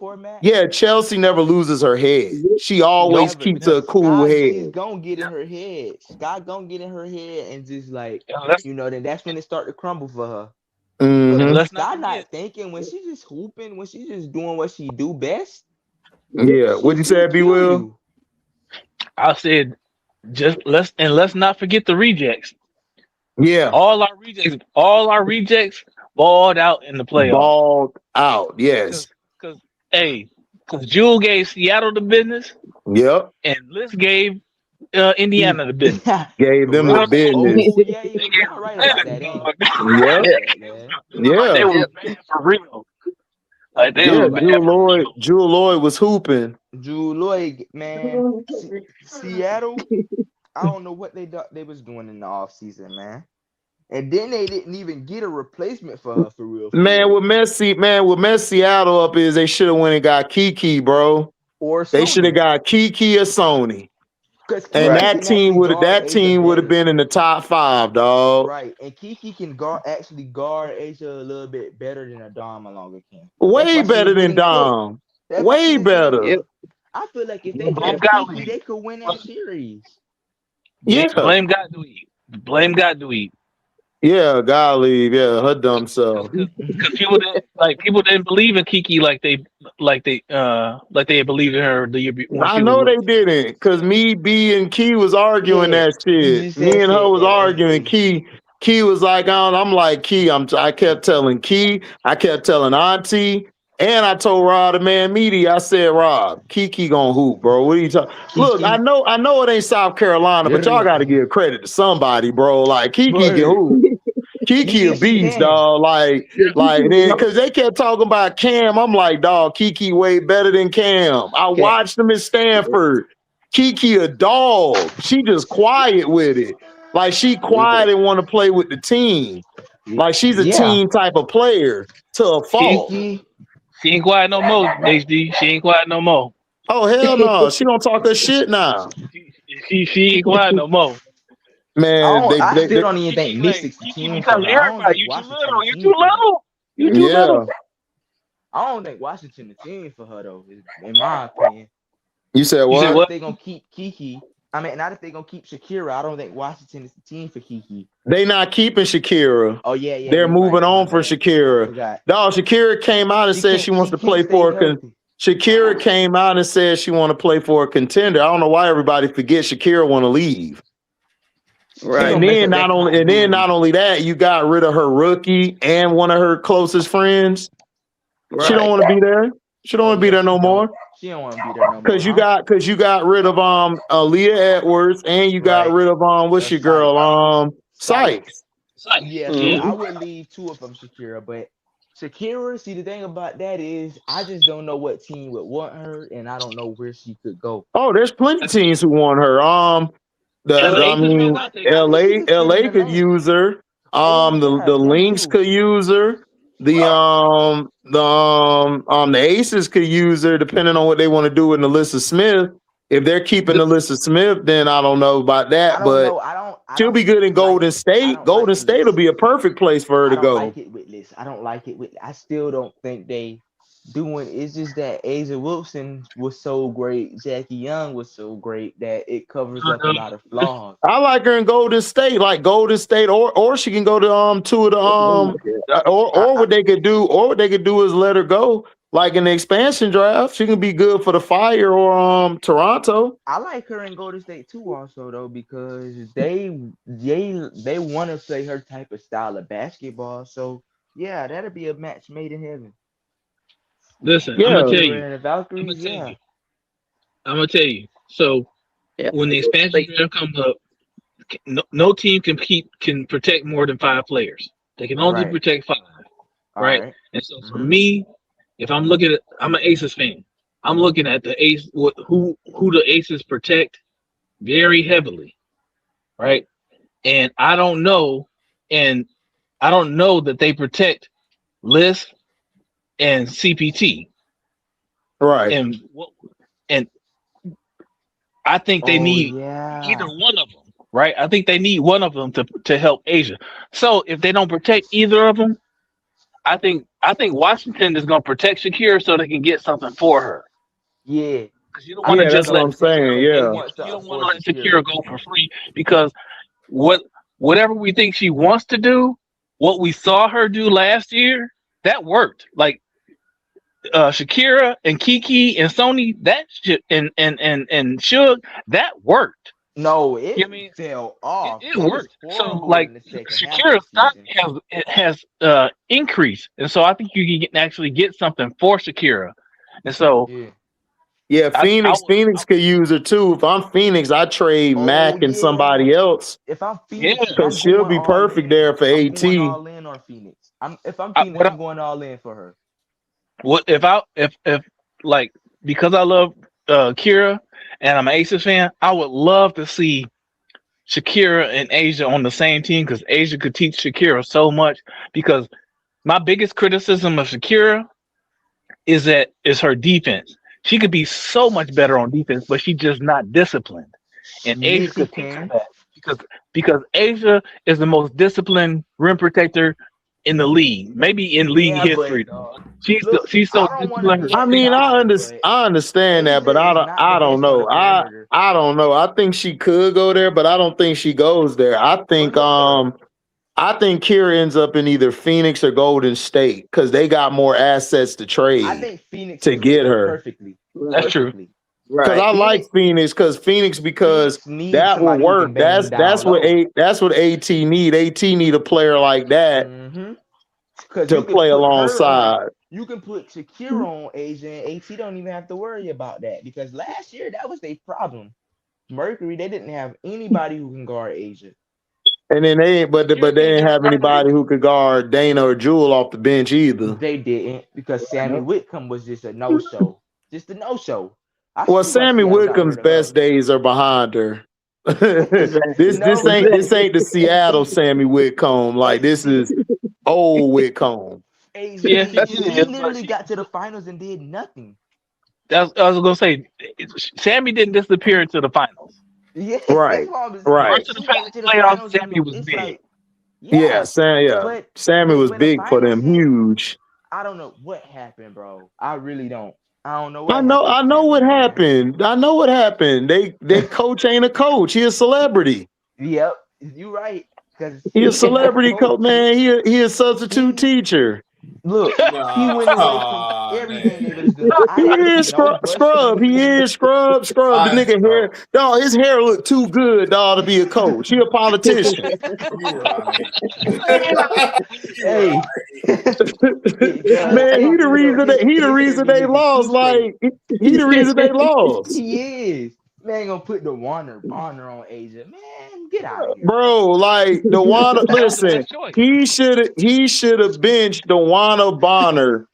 Yeah, Chelsea never loses her head. She always keeps a cool head. She's gonna get in her head. Scott gonna get in her head and just like then that's when it start to crumble for her. Mm-hmm. Scott not thinking when she's just hooping, when she's just doing what she do best. Yeah, what'd you say, B. Will? I said let's not forget the rejects. Yeah, all our rejects balled out in the playoffs. Balled out, yes. Because Jewel gave Seattle the business. Yep. And Liz gave Indiana the business. Gave them the business. Oh, yeah, you're right about that. Yeah. They were bad for real. Like Jewel Lloyd was hooping. Jewel Lloyd, man. Seattle. I don't know what they was doing in the offseason, man. And then they didn't even get a replacement for her for real. Man, what messed Seattle up is they should have went and got Kiki, bro. Or Sony. They should have got Kiki or Sony. And that team would have been in the top 5, dog. Right. And Kiki can guard Asia a little bit better than a Dom longer can. Way better than Dom. Way better. Yep. I feel like if they had Kiki, they could win that series. Yeah. Blame God to eat. Yeah, gotta leave. Yeah, her dumb self. Because people didn't believe in Kiki like they believed in her the year when I she was know they with. didn't, cause me, B, and Key was arguing Yeah, that you shit. just Me and her said was that arguing. Key was like, I'm like Key. I kept telling Key. I kept telling Auntie, and I told Rob the man media. I said, Rob, Kiki gonna hoop, bro. What are you talking? Look, I Kiki. know it ain't South Carolina, but y'all got to give credit to somebody, bro. Like Kiki can Word. hoop. Kiki a Yes, she beast, can. dog. Like then because they kept talking about Cam. I'm like, dog, Kiki way better than Cam. I Can. watched them at Stanford. Kiki a dog. She just quiet with it. Like she quiet and want to play with the team. Like she's a Yeah. team type of player to a fault. Kiki. She ain't quiet no more, HD. She ain't quiet no more. Oh hell no, she don't talk her shit now. She ain't quiet no more. Man, I still don't even Kiki think like Mystics the Kiki be team for telling her. I don't everybody, think you too Washington little, the you team too for her. little, you too yeah. little. I don't think Washington the team for her though, in my opinion. You said what? Not if they gonna keep Kiki. I mean, not if they gonna keep Shakira. I don't think Washington is the team for Kiki. They not keeping Shakira. Oh yeah. They're moving right. on for Shakira. Dog, Shakira came out and said she wants to play for a Shakira came out and said she want to play for a contender. I don't know why everybody forgets Shakira want to leave. Right. And then not only that, you got rid of her rookie and one of her closest friends. Right. She don't want to be there. She don't want to be there no more. She don't want to be there no more. Because you got rid of Leah Edwards and you got rid of what's your girl? Sykes. Yeah, so I would leave two of them Shakira, but Shakira, see the thing about that is I just don't know what team would want her and I don't know where she could go. Oh, there's plenty of teams who want her. LA could use her. The Lynx could use her. The Aces could use her, depending on what they want to do with Alyssa Smith. If they're keeping Alyssa Smith, then I don't know about that. She'll be good in Golden State. Golden State will be a perfect place for her to go. I don't like it with I still don't think they doing. It's just that Asia Wilson was so great, Jackie Young was so great that it covers up a lot of flaws. I like her in Golden State, or she can go to two of the or what they could do is let her go. Like in the expansion draft, she can be good for the Fire or Toronto. I like her in Golden State too, also though, because they want to play her type of style of basketball. So yeah, that'll be a match made in heaven. Listen, I'm gonna tell you. So when the expansion draft comes up, no team can protect more than 5 players. They can only protect 5. Right? And so for me, if I'm looking at, I'm an Aces fan. I'm looking at the Ace, who the Aces protect very heavily, right? And I don't know that they protect List and CPT, right? And I think they need either one of them, right? I think they need one of them to help Asia. So if they don't protect either of them, I think Washington is going to protect Shakira so they can get something for her. Yeah, because you don't want to just let. That's what I'm saying. Yeah, you don't want to let Shakira go for free because whatever we think she wants to do, what we saw her do last year, that worked. Like Shakira and Kiki and Sony, that shit and Suge, that worked. No, it fell off. It worked. So like Shakira's stock has increased, and so I think you can actually get something for Shakira, and so Phoenix could use her too. If I'm Phoenix, I trade Mac and somebody else. If I'm Phoenix, because she'll be perfect there for AT. I'm going all in on Phoenix. If I'm Phoenix, I'm going all in for her. What if because I love Kira and I'm an Aces fan, I would love to see Shakira and Asia on the same team because Asia could teach Shakira so much. Because my biggest criticism of Shakira is her defense. She could be so much better on defense, but she's just not disciplined. And Asia could teach her that because Asia is the most disciplined rim protector in the league, maybe in league history. Dog. She's so disciplined. I mean, I understand that, but I don't know. I don't know. I think she could go there, but I don't think she goes there. I think I think Kira ends up in either Phoenix or Golden State because they got more assets to trade. I think Phoenix to will get fit her. perfectly. That's true. Because I like Phoenix because that will work. That's what AT need. AT need a player like that to play alongside. You can put Shakira on Asia, and AT don't even have to worry about that because last year that was their problem. Mercury, they didn't have anybody who can guard Asia. And then they didn't have anybody who could guard Dana or Jewel off the bench either. They didn't because Sammy Whitcomb was just a no-show. Just a no-show. Well, Sammy Whitcomb's best days are behind her. This ain't the Seattle Sammy Whitcomb. Like this is old Whitcomb. He literally got to the finals and did nothing. I was gonna say, Sammy didn't disappear into the finals. Yeah, right. Playoffs, Sammy was big. Sammy was big for them, huge. I don't know what happened, bro. I really don't. I don't know. I know what happened. They coach ain't a coach. He a celebrity. Yep, you right. He a celebrity coach, man. He a substitute teacher. Look, he went away from everything they was doing. He is scrub. He is scrub. The nigga hair, dog. His hair look too good, dog, to be a coach. He a politician. Hey, man, he the reason they lost. Like he the reason they lost. He is. Man, gonna put the Bonner on Asia. Man, get out of here. Bro, like DeWanna, listen, he should have benched DeWanna Bonner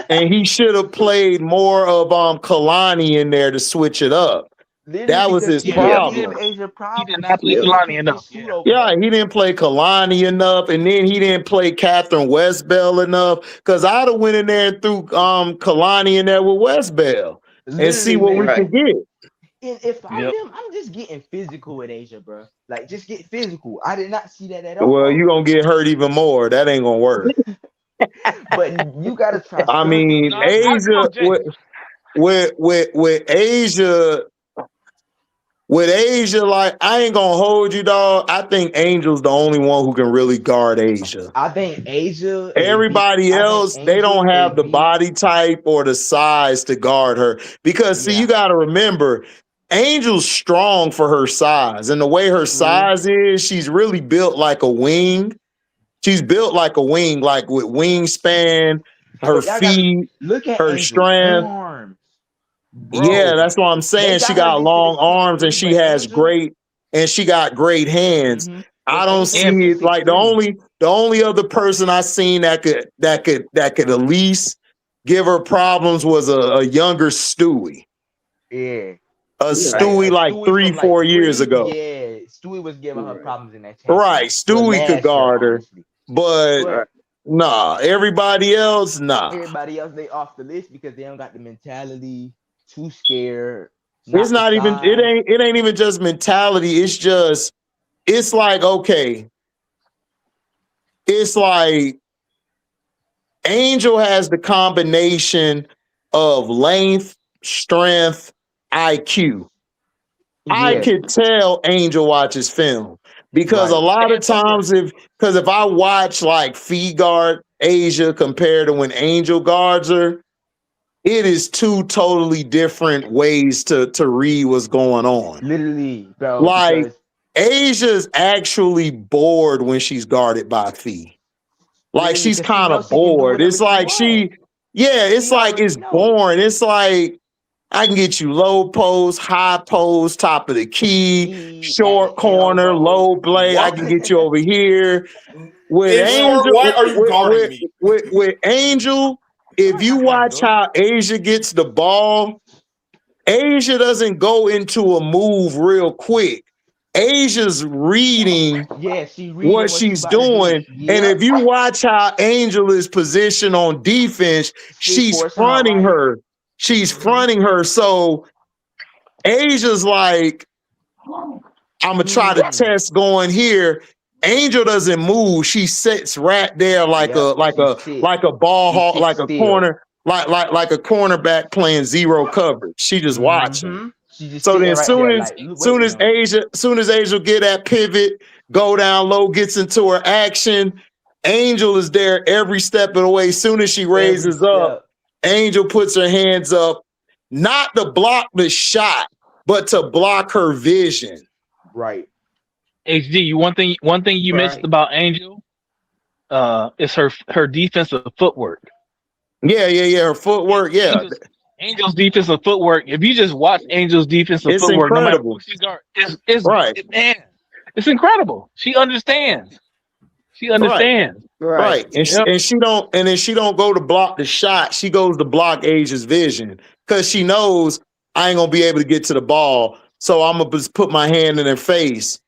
and he should have played more of Kalani in there to switch it up. That was his problem. He did not play Kalani enough. Yeah, he didn't play Kalani enough, and then he didn't play Catherine Westbell enough. Because I'd have went in there and threw Kalani in there with Westbell and see what we could get. And if I'm them, I'm just getting physical with Asia, bro. Like, just get physical. I did not see that at all. Well, you're going to get hurt even more. That ain't going to work. But you got to try. I mean, Asia, with Asia, like, I ain't going to hold you, dog. I think Angel's the only one who can really guard Asia. I think Asia. Everybody else, they don't have the body type or the size to guard her. Because, see, you got to remember, Angel's strong for her size. And the way her size is, she's really built like a wing. She's built like a wing, like with wingspan, her feet, her strength. Arms. Yeah, that's what I'm saying. She got long arms and she has great hands. I don't see it like the only other person I seen that could at least give her problems was a younger Stewie. Yeah. Stewie like 3-4 years ago. Yeah, Stewie was giving her problems in that championship. Right, Stewie could guard her, but nah, everybody else, nah. Everybody else, they off the list because they don't got the mentality, too scared. It's not even, it ain't even just mentality, it's like, okay. It's like Angel has the combination of length, strength, IQ. I could tell Angel watches film because a lot of times if I watch like feed guard Asia compared to when Angel guards her, it is two totally different ways to read what's going on. Literally, bro. Like Asia's actually bored when she's guarded by Fee. Like she's kind of bored. It's like it's boring. It's like I can get you low post, high post, top of the key, short corner, low blade. I can get you over here. With Angel, why are you guarding me? With Angel, if you watch how Asia gets the ball, Asia doesn't go into a move real quick. Asia's reading what she's doing. And if you watch how Angel is positioned on defense, she's fronting her. She's fronting her. So Asia's like, I'm gonna try to test going here. Angel doesn't move. She sits right there like a ball hawk, like a corner, like a cornerback playing zero coverage. She just watching. So then soon as Asia get that pivot, go down low, gets into her action. Angel is there every step of the way. As soon as she raises up, Angel puts her hands up, not to block the shot, but to block her vision. Right. HD, one thing you missed about Angel is her defensive footwork. Yeah. Her footwork, yeah. Angel's defensive footwork. If you just watch Angel's defensive It's footwork, incredible. no matter who she guards, it's incredible. She understands. Right. And she don't go to block the shot. She goes to block Asia's vision because she knows I ain't gonna be able to get to the ball. So I'm gonna just put my hand in her face.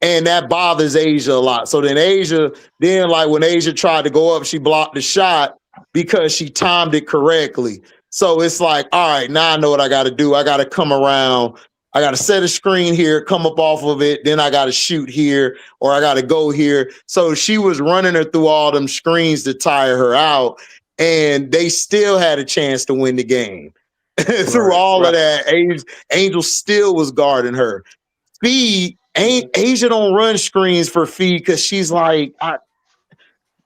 And that bothers Asia a lot. So then like when Asia tried to go up, she blocked the shot because she timed it correctly. So it's like, all right, now I know what I got to do. I got to come around. I got to set a screen here, come up off of it. Then I got to shoot here or I got to go here. So she was running her through all them screens to tire her out. And they still had a chance to win the game. Through all of that, Angel still was guarding her. Speed, Asia don't run screens for Fee because she's like,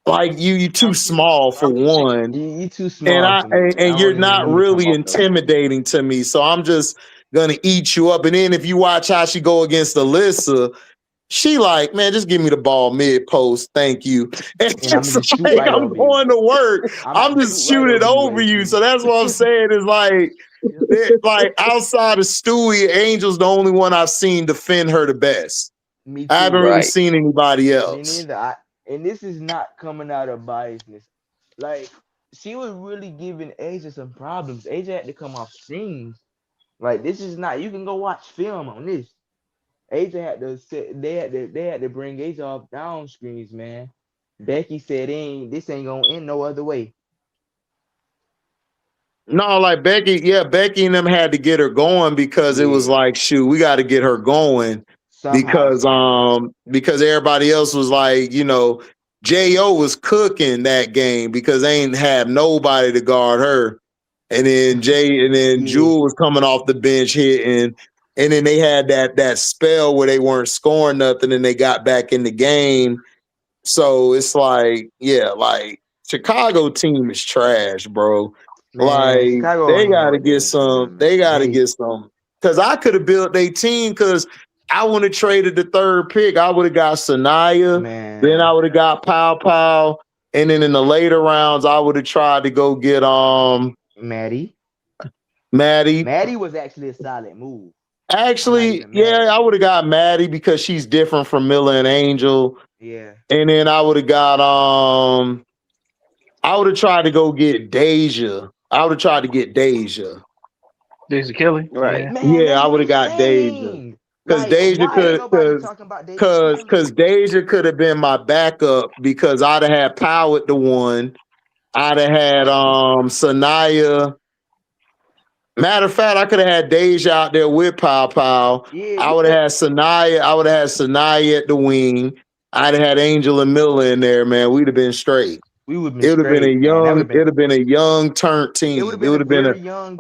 you too small for one. You too small. And you're not really intimidating to me. So I'm just gonna eat you up. And then if you watch how she go against Alyssa, she like, man, just give me the ball mid post. Thank you. And it's like I'm going to work. I'm just shooting over you. So that's what I'm saying is like outside of Stewie, Angel's the only one I've seen defend her the best. Me too. I haven't really seen anybody else. Me neither. And this is not coming out of biasness. Like, she was really giving Asia some problems. Asia had to come off screens. Like, this is not, you can go watch film on this. Asia had to they had to bring Asia off down screens, man. Becky said this ain't gonna end no other way. No, like Becky and them had to get her going because it was like, shoot, we got to get her going. Somehow. Because everybody else was like, J.O. was cooking that game because they ain't have nobody to guard her. And then Jewel was coming off the bench hitting. And then they had that spell where they weren't scoring nothing and they got back in the game. So it's like, Chicago team is trash, bro. Man, like they gotta get some. Because I could have built their team because I would have traded the third pick. I would have got Sanaya. Man. Then I would have got Pow. And then in the later rounds, I would have tried to go get Maddie. Maddie was actually a solid move. Actually, I would have got Maddie because she's different from Miller and Angel. Yeah. And then I would have got I would have tried to go get Deja. Deja Kelly. Right. Man, I would have got Deja. Because Deja could have been my backup because I'd have had Pow at the one. I'd have had Sanaya. Matter of fact, I could have had Deja out there with Pow. Yeah, I would have had Sanaya. At the wing. I'd have had Angel and Miller in there, man. We'd have been straight. It would have been a young turnt team. It would have been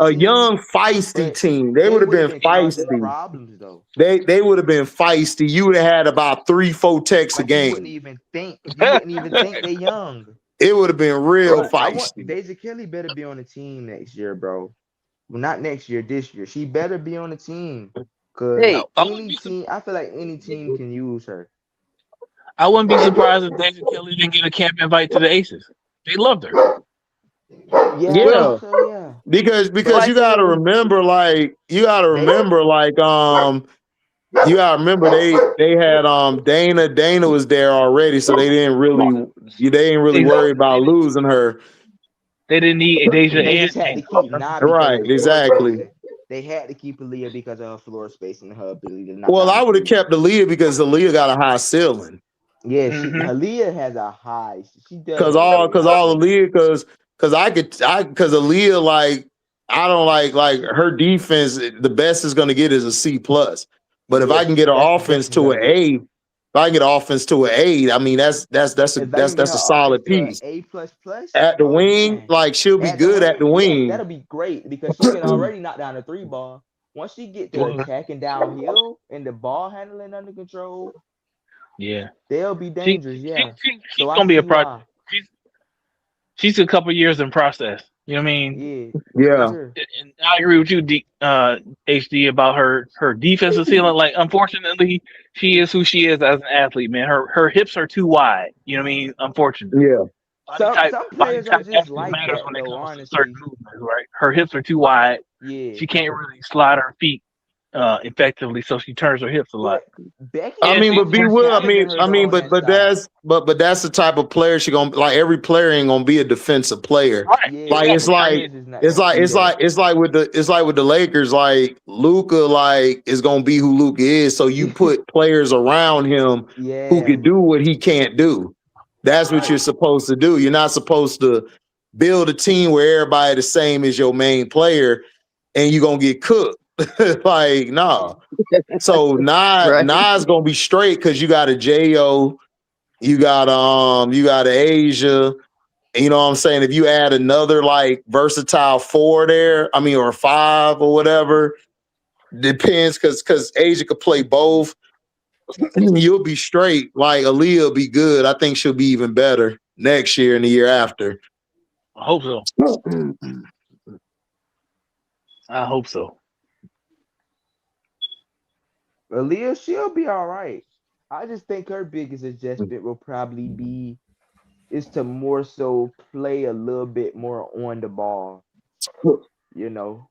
a young feisty team. They would have been feisty. Problems, though. They would have been feisty. You would have had about 3-4 texts a game. You wouldn't even think they're young. It would have been real feisty. Deja Kelly better be on the team next year, bro. Well, not next year, this year. She better be on the team. Cause I feel like any team can use her. I wouldn't be surprised if Deja Kelly didn't get a camp invite to the Aces. They loved her. Yeah. Because you gotta remember they had Dana was there already, so they didn't really worry about losing her. They didn't need Deja and right, exactly. They had to keep Aaliyah because of her floor space and her ability to not. Well, I would have kept Aaliyah because Aaliyah got a high ceiling. Yeah, Aaliyah has a high. She does because Aaliyah because Aaliyah I don't like her defense. The best is going to get is a C+. But if I can get her offense to an A, I mean that's a solid piece. A++ at the wing, man. She'll be good at the wing. That'll be great because she can already knock down a 3-ball. Once she get to attacking downhill and the ball handling under control, Yeah, they'll be dangerous. she's So I gonna be a see project. why. She's a couple years in process. You know what I mean? Yeah, for Yeah. sure. And I agree with you, HD, about her defensive ceiling. Like, unfortunately, she is who she is as an athlete. Man, her hips are too wide. You know what I mean? Unfortunately, Yeah. Some body players are type just actually like matters that when it though. comes to certain Honestly, movements. Right? Her hips are too wide. yeah. She can't really slide her feet effectively, so she turns her hips a lot. But Becky I And mean, got she, but some B more will. talent than her though on that side. But that's the type of player she gonna like. Every player ain't gonna be a defensive player. right, Yeah, Like every it's exactly. like players is not gonna be that. it's like with the Lakers. Like Luca, like is gonna be who Luca is. So you put players around him who Yeah, can do what he can't do. That's what Right. you're supposed to do. You're not supposed to build a team where everybody the same as your main player, and you're gonna get cooked. Like no. So Nas gonna be straight because you got a Jo, you got a Asia. You know what I'm saying? If you add another like versatile 4 there, I mean, or 5 or whatever, depends because Asia could play both. You'll be straight. Like Aaliyah will be good. I think she'll be even better next year and the year after. I hope so. I hope so. Aaliyah, she'll be all right. I just think her biggest adjustment will probably be is to more so play a little bit more on the ball. You know.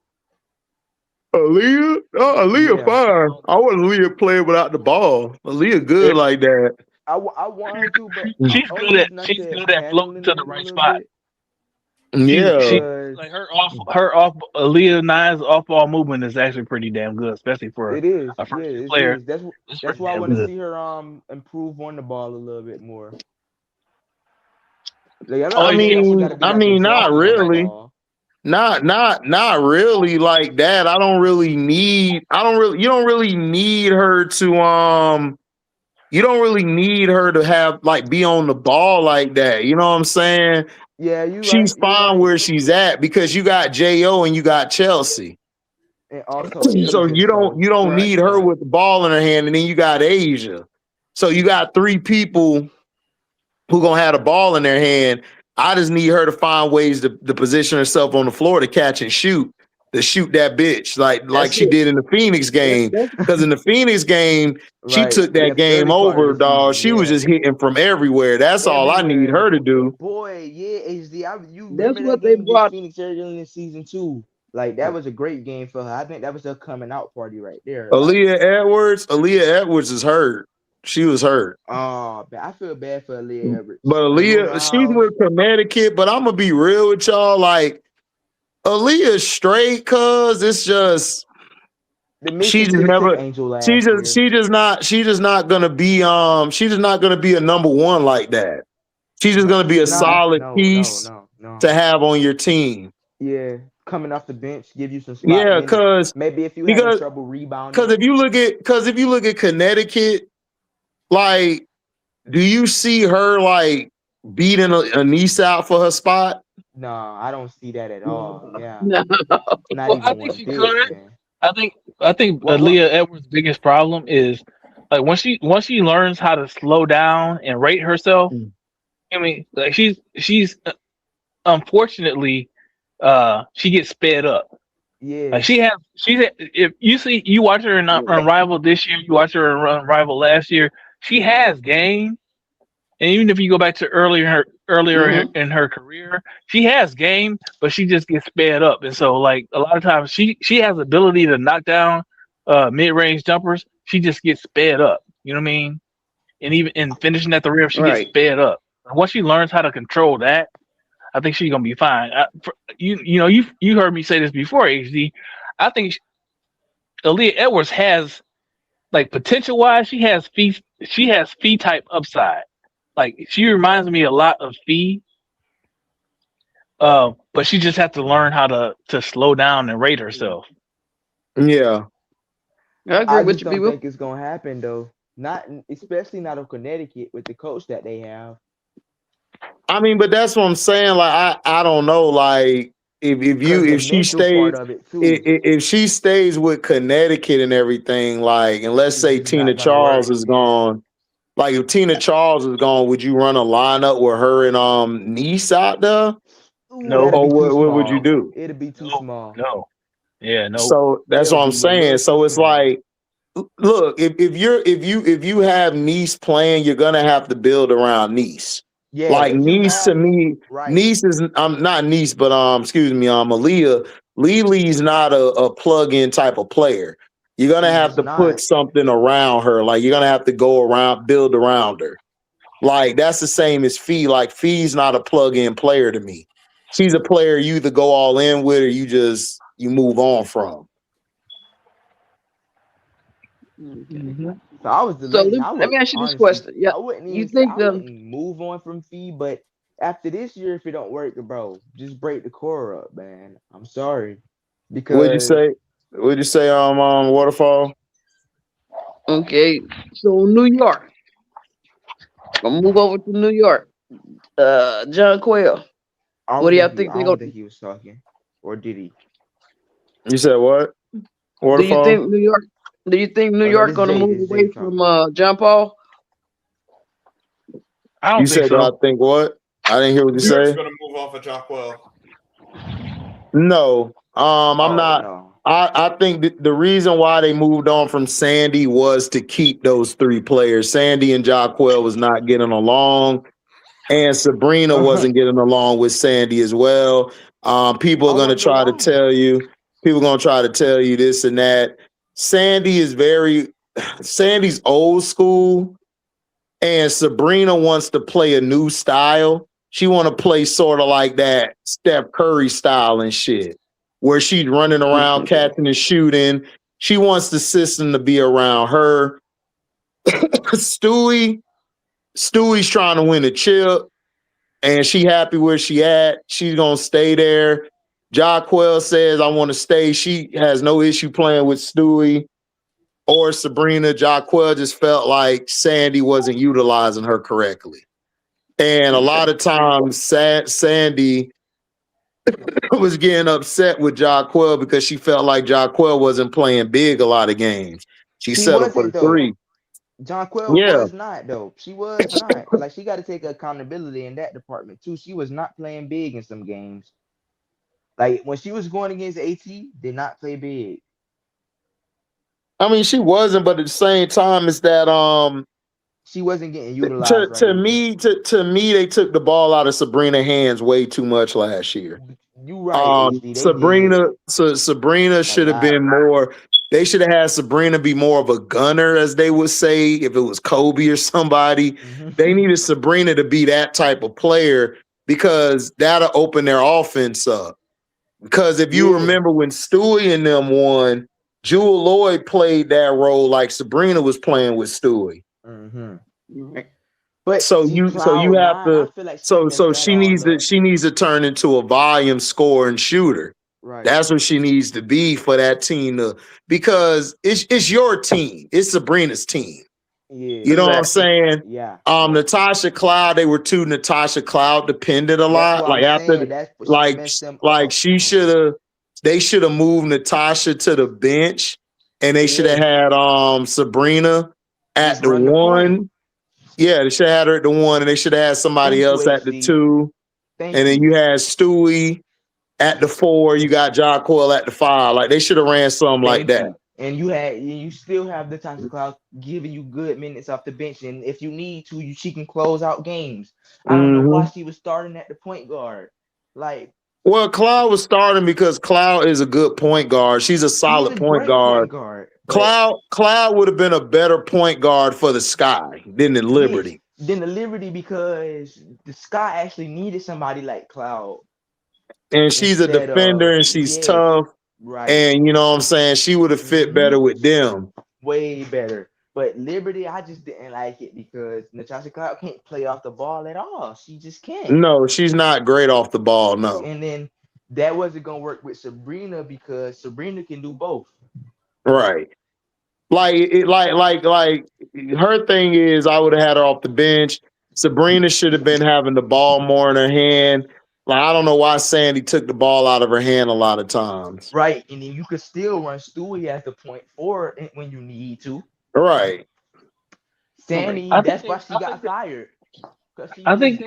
Aaliyah Yeah. fine. I want Aaliyah playing without the ball. Aaliyah good like that. I want her to, but She's only good at reason I she's said good at floating handling to the it a right little spot. bit She Yeah. because like her off Aaliyah Nine's off ball movement is actually pretty damn good, especially for it is. a Yeah, first year it player. is. It's That's pretty why I damn want to good. see her improve on the ball a little bit more. Like, I Oh, don't she think she also got got to a be I good like mean, not exhausted on the really. ball. Not really like that. I don't really need you don't really need her to you don't really need her to have like be on the ball like that. You know what I'm saying? Yeah, you right. She's You're fine right. where she's at because you got Jo and you got Chelsea. And also So Asia. So you don't need her right. with the ball in her hand, and then you got Asia. So you got 3 people who gonna have the ball in their hand. I just need her to find ways to position herself on the floor to catch and shoot, to shoot that bitch like she did in the Phoenix game. Because in the Phoenix game, she Right. took Yeah, that game early part of over, the dog. season. She was Yeah. just hitting from everywhere. That's all I need Everywhere. her to do. Boy, yeah, HD. You That's remember that what they game against brought. Phoenix early in the season too? Like that was a great game for her. I think that was her coming out party right there. Like, Aaliyah Edwards is hurt. She was hurt. oh, I feel bad for Aaliyah But Edwards. Cause you know Aaliyah, she's how with Connecticut. But I'm gonna be real with y'all. Like Aaliyah's straight, cause it's just the she missing just tip never angel last year. she just not gonna be she's just not gonna be a number 1 like that. She's just No, gonna be she's a not. solid No, no, piece no, no. to have on your team. Yeah, coming off the bench, give you some spot Yeah, minutes. cause Maybe if you having because trouble because rebounding. if you look at Connecticut, like, do you see her like beating a niece out for her spot? No, I don't see that at all. Yeah, No. not Well, I even think one she bit, could. man. I think What? Aaliyah Edwards' biggest problem is like once she learns how to slow down and rate herself. I mean, like she's unfortunately she gets sped up. Yeah, Like if you watch her in Unrivaled this year, you watch her in Unrivaled last year, she has game. And even if you go back to earlier in her career, she has game, but she just gets sped up. And so like a lot of times she has ability to knock down mid range jumpers. She just gets sped up. You know what I mean? And even in finishing at the rim, she gets Right. sped up. And once she learns how to control that, I think she's gonna be fine. You heard me say this before, HD. I think Aaliyah Edwards has like potential wise, she has fee type upside. Like she reminds me a lot of Fee, but she just has to learn how to slow down and rate herself. Yeah. I agree I with just you, don't people. think it's gonna happen though. Not especially not of Connecticut with the coach that they have. I mean, but that's what I'm saying. Like, I don't know. Like, Cause the if she mental part stays of it too, if she stays with Connecticut and everything, like, and let's it's say just Tina not gonna Charles work. is Yeah. gone, Like if Tina Charles is gone, would you run a lineup with her and Niece out there? No, Or what would you do? It'd be too small. No. Yeah, no. So that's what I'm saying. So it's like, look, if you have Niece playing, you're gonna have to build around Niece. Yeah, like Niece to me, Niece is not Niece, but excuse me, Aaliyah. Lily's not a plug-in type of player. You're gonna have to put something around her. Like you're gonna have to go around, build around her. Like that's the same as Fee. Like Fee's not a plug-in player to me. She's a player you either go all in with or you move on from. So I was let me ask you this question. Yeah, I wouldn't move on from Fee, but after this year, if it don't work, bro, just break the core up, man. I'm sorry. Because What'd you say, Waterfall? Okay, so New York. I'll move over to New York. John Quayle. What do y'all think I don't think he was talking, or did he? You said what? Waterfall? Do you think New York gonna move away from John Paul? I don't think so. I think what? I didn't hear what you said. New York's gonna move off of Jacquel. No, I'm not. No. I think the reason why they moved on from Sandy was to keep those three players. Sandy and Jacquel was not getting along, and Sabrina wasn't getting along with Sandy as well. People are going to try to tell you this and that. Sandy's old school, and Sabrina wants to play a new style. She want to play sort of like that Steph Curry style and shit, where she's running around catching and shooting. She wants the system to be around her. Stewie's trying to win a chip, and she happy where she at. She's gonna stay there. Jacquel says, I want to stay. She has no issue playing with Stewie or Sabrina. Jacquel just felt like Sandy wasn't utilizing her correctly. And a lot of times Sandy was getting upset with Jacquel because she felt like Jacquel wasn't playing big a lot of games. She settled for the three. Jacquel was not, though. She was not. Like, she got to take accountability in that department, too. She was not playing big in some games. Like, when she was going against AT, did not play big. I mean, she wasn't, but at the same time, it's that she wasn't getting utilized. To me, they took the ball out of Sabrina's hands way too much last year. You right. Sabrina should have been more. They should have had Sabrina be more of a gunner, as they would say, if it was Kobe or somebody. They needed Sabrina to be that type of player because that'll open their offense up. Because if you remember when Stewie and them won, Jewel Lloyd played that role like Sabrina was playing with Stewie. But she needs to turn into a volume scorer and shooter. Right. That's what she needs to be for that team because it's your team. It's Sabrina's team. Yeah, you know what I'm saying? Yeah. Natasha Cloud, they were too Natasha Cloud dependent a lot. Like after they should have moved Natasha to the bench and they should have had Sabrina at the one. Yeah, they should have had her at the one, and they should have had somebody else at the two. And then you had Stewie at the 4. You got Jacquel at the 5. Like they should have ran something like that. And you still have the Natasha Cloud giving you good minutes off the bench, and if you need to, she can close out games. I don't know why she was starting at the point guard. Well, Cloud was starting because Cloud is a good point guard. She's a solid point guard. Cloud would have been a better point guard for the Sky than the Liberty. Because the Sky actually needed somebody like Cloud. And she's a defender and she's tough. Right. And you know what I'm saying? She would have fit better with them. Way better. But Liberty, I just didn't like it because Natasha Cloud can't play off the ball at all. She just can't. No, she's not great off the ball, no. And then that wasn't going to work with Sabrina because Sabrina can do both. Right. Like her thing is I would have had her off the bench. Sabrina should have been having the ball more in her hand. Like, I don't know why Sandy took the ball out of her hand a lot of times. Right. And then you could still run Stewie at the point forward when you need to. Right. Sandy, that's why she got fired. I think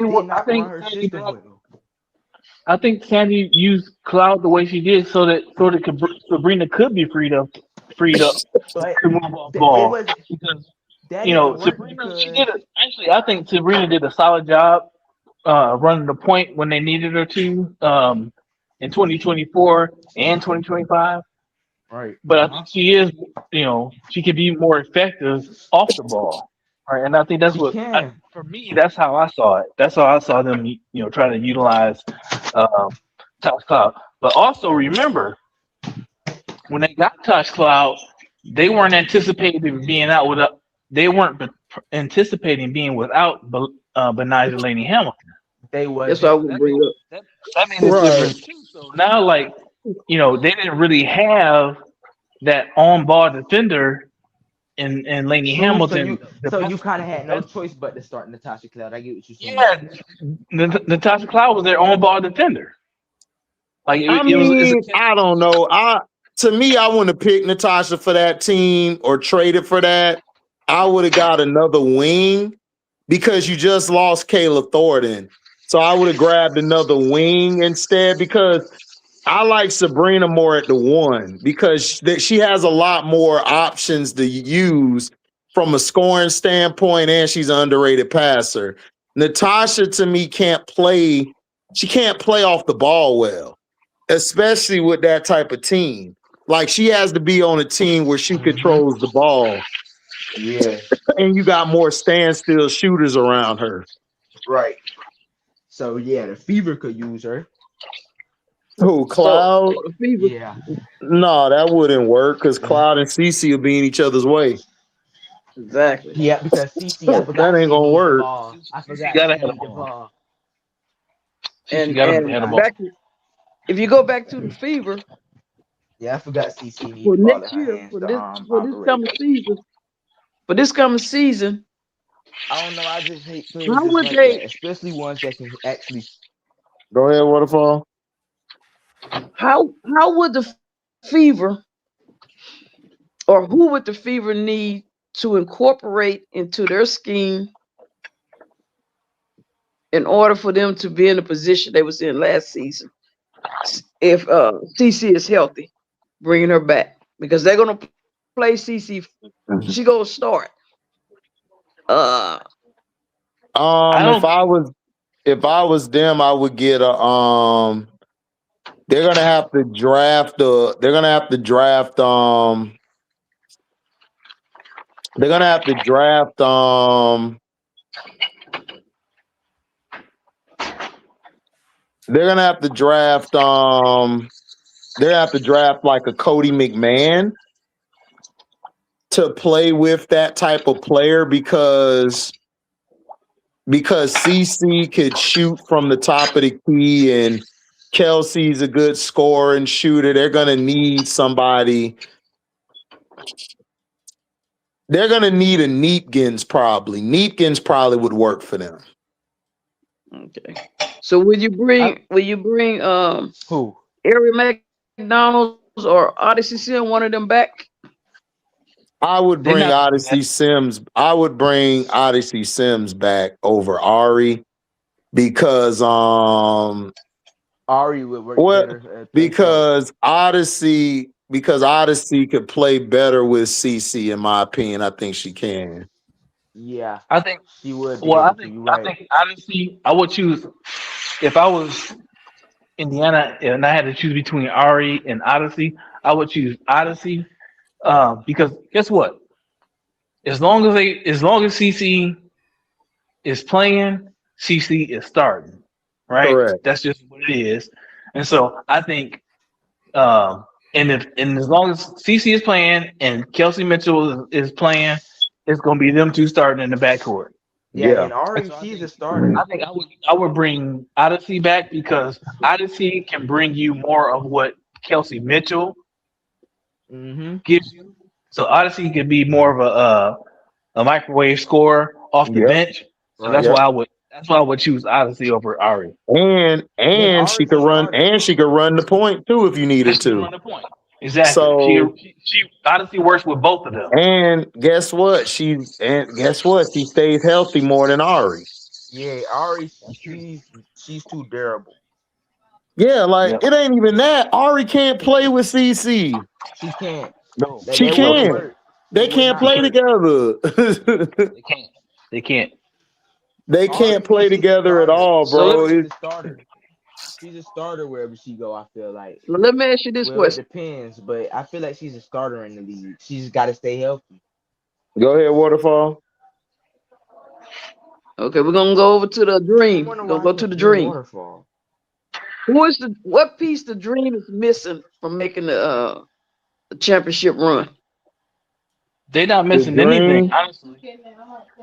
used Cloud the way she did so that Sabrina could be freed up to move off ball. Because Sabrina, I think Sabrina did a solid job running the point when they needed her to in 2024 and 2025. Right. But I think she is, she can be more effective off the ball. Right. And I think that's for me, that's how I saw it. That's how I saw them, trying to utilize Tosh Cloud. But also remember, when they got Tosh Cloud, they weren't anticipating being out without. They weren't anticipating being without Benijah Laney Hamilton. They was. That's what I would bring up. That made a difference too. So now, they didn't really have that on-ball defender in Laney Hamilton. So you kind of had no choice but to start Natasha Cloud. I get what you're saying. Yeah, Natasha Cloud was their on-ball defender. I don't know. To me, I wouldn't have picked Natasha for that team or traded for that. I would have got another wing because you just lost Kayla Thornton. So I would have grabbed another wing instead because I like Sabrina more at the 1 because she has a lot more options to use from a scoring standpoint, and she's an underrated passer. Natasha, to me, can't play. She can't play off the ball well, especially with that type of team. Like, she has to be on a team where she controls the ball. Yeah. And you got more standstill shooters around her. Right. So, yeah, the Fever could use her. Who, Cloud? Yeah. No, that wouldn't work because Cloud and CeCe will be in each other's way. Exactly. Yeah, because CeCe, I forgot that ain't gonna work. I forgot she needed the ball. And if you go back to the Fever. Yeah, I forgot CeCe needed for the ball next in her year, hands for this coming season. I don't know. I just hate players that, especially ones that can actually. Go ahead, Waterfall. How would the Fever, or who would the Fever need to incorporate into their scheme in order for them to be in the position they was in last season? If CeCe is healthy, bringing her back because they're gonna play CeCe. She gonna start. If I was them, I would get a they're gonna have to draft they're gonna have to draft like a Cody McMahon to play with that type of player because CeCe could shoot from the top of the key and Kelsey's a good scorer and shooter. They're gonna need somebody. They're gonna need a Neepkins probably. Neepkins probably would work for them. Okay. So will you bring who? Ari McDonald's or Odyssey Sim, one of them back? I would bring Odyssey Sims. I would bring Odyssey Sims back over Ari because Ari would work better because Odyssey could play better with CeCe, in my opinion. I think she can. Yeah, I think she would. Well, I think Odyssey. I would choose if I was Indiana and I had to choose between Ari and Odyssey. I would choose Odyssey because guess what? As long as CeCe is playing, CeCe is starting. Right? Correct. That's just what it is. And so I think, and as long as CeCe is playing and Kelsey Mitchell is playing, it's going to be them two starting in the backcourt. Yeah, and Ari, she's a starter. I think I would bring Odyssey back because Odyssey can bring you more of what Kelsey Mitchell gives you. So Odyssey could be more of a microwave scorer off the bench. So that's why I would choose Odyssey over Ari. And she could run the point too if you needed to. Run the point. Exactly. So She honestly works with both of them. and guess what? She stays healthy more than Ari. Yeah, Ari, she's too durable. Yeah, like it ain't even that. Ari can't play with CC. She can't. No, She can't. They can't play together. They can't. They can't play together at all, bro. She's a starter. She's a starter wherever she go. I feel like. Let me ask you this question. It depends, but I feel like she's a starter in the league. She's got to stay healthy. Go ahead, Waterfall. Okay, we're gonna go over to the dream. We're gonna go to the dream. Waterfall. What piece the dream is missing from making the championship run? They're not missing anything, honestly.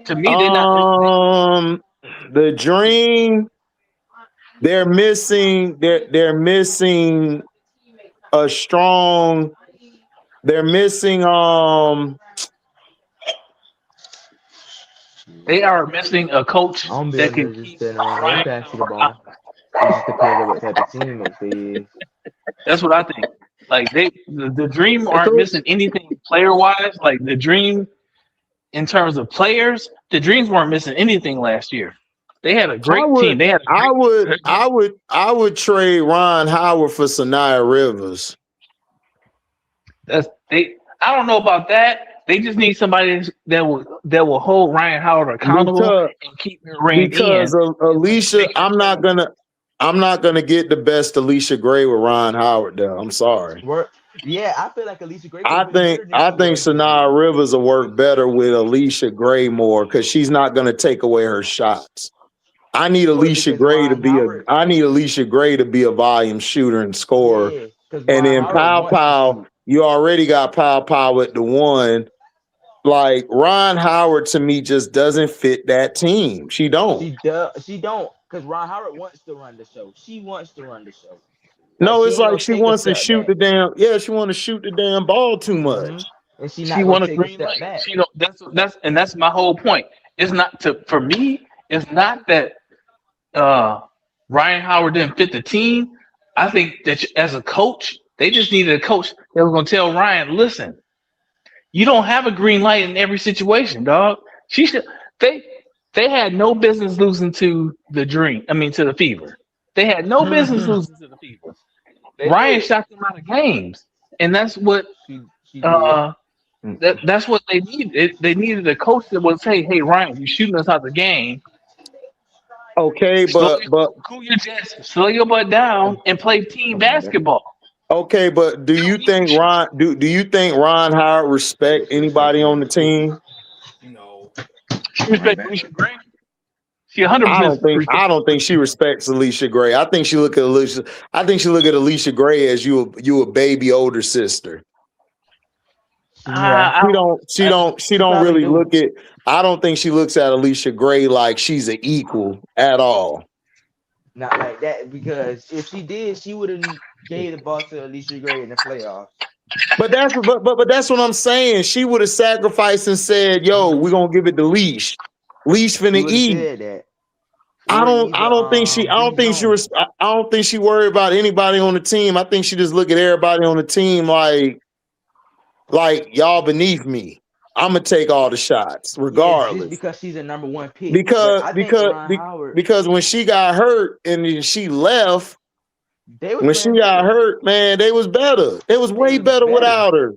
To me, they're not. The dream. They're missing. They're missing a strong. They're missing. They are missing a coach that can keep Ryan basketball. It just depends on what type of team it is. That's what I think. Like the Dream aren't missing anything player wise. Like the Dream, in terms of players, the Dreams weren't missing anything last year. They had a great team. They had. I would trade Ron Howard for Sanaya Rivers. I don't know about that. They just need somebody that will hold Ryan Howard accountable and keep it reined in. Because Alicia, I'm not gonna get the best Alicia Gray with Ryan Howard though. I'm sorry. Yeah, I feel like Alicia Gray. I think Sanaya Rivers will work better with Alicia Gray more because she's not gonna take away her shots. I need Alicia Gray to be a volume shooter and scorer. Yeah, and then Pow, you already got Pow at the one. Like Ron Howard to me just doesn't fit that team. She don't. She don't, because Ron Howard wants to run the show. She wants to run the show. No, it's like she wants to shoot the damn. Yeah, she want to shoot the damn ball too much. And she want to green light. That's my whole point. It's not for me. It's not that Ryan Howard didn't fit the team. I think that as a coach, they just needed a coach that was going to tell Ryan, listen, you don't have a green light in every situation, dog. They had no business losing to the Dream. I mean, to the Fever. They had no business losing to the Fever. Ryan shot them out of games, and that's what that's what they needed. They needed a coach that would say, "Hey, Ryan, you're shooting us out the game. Okay, but cool your jets, slow your butt down, and play team basketball." Okay, but do you think Ron Howard respect anybody on the team? No. She respects Alicia Gray. She 100%. I don't think she respects Alicia Gray. I think she look at Alicia Gray as you a baby older sister. Yeah. She don't really look at. I don't think she looks at Alicia Gray like she's an equal at all. Not like that, because if she did, she would have gave the ball to Alicia Gray in the playoffs. But that's what I'm saying. She would have sacrificed and said, "Yo, we're gonna give it to Leash. Leash finna eat." I don't think she worried about anybody on the team. I think she just look at everybody on the team like y'all beneath me. I'm gonna take all the shots regardless. Just because she's a number one pick. Because when she got hurt and she left, when she got hurt, man, they was better. It was way better without her.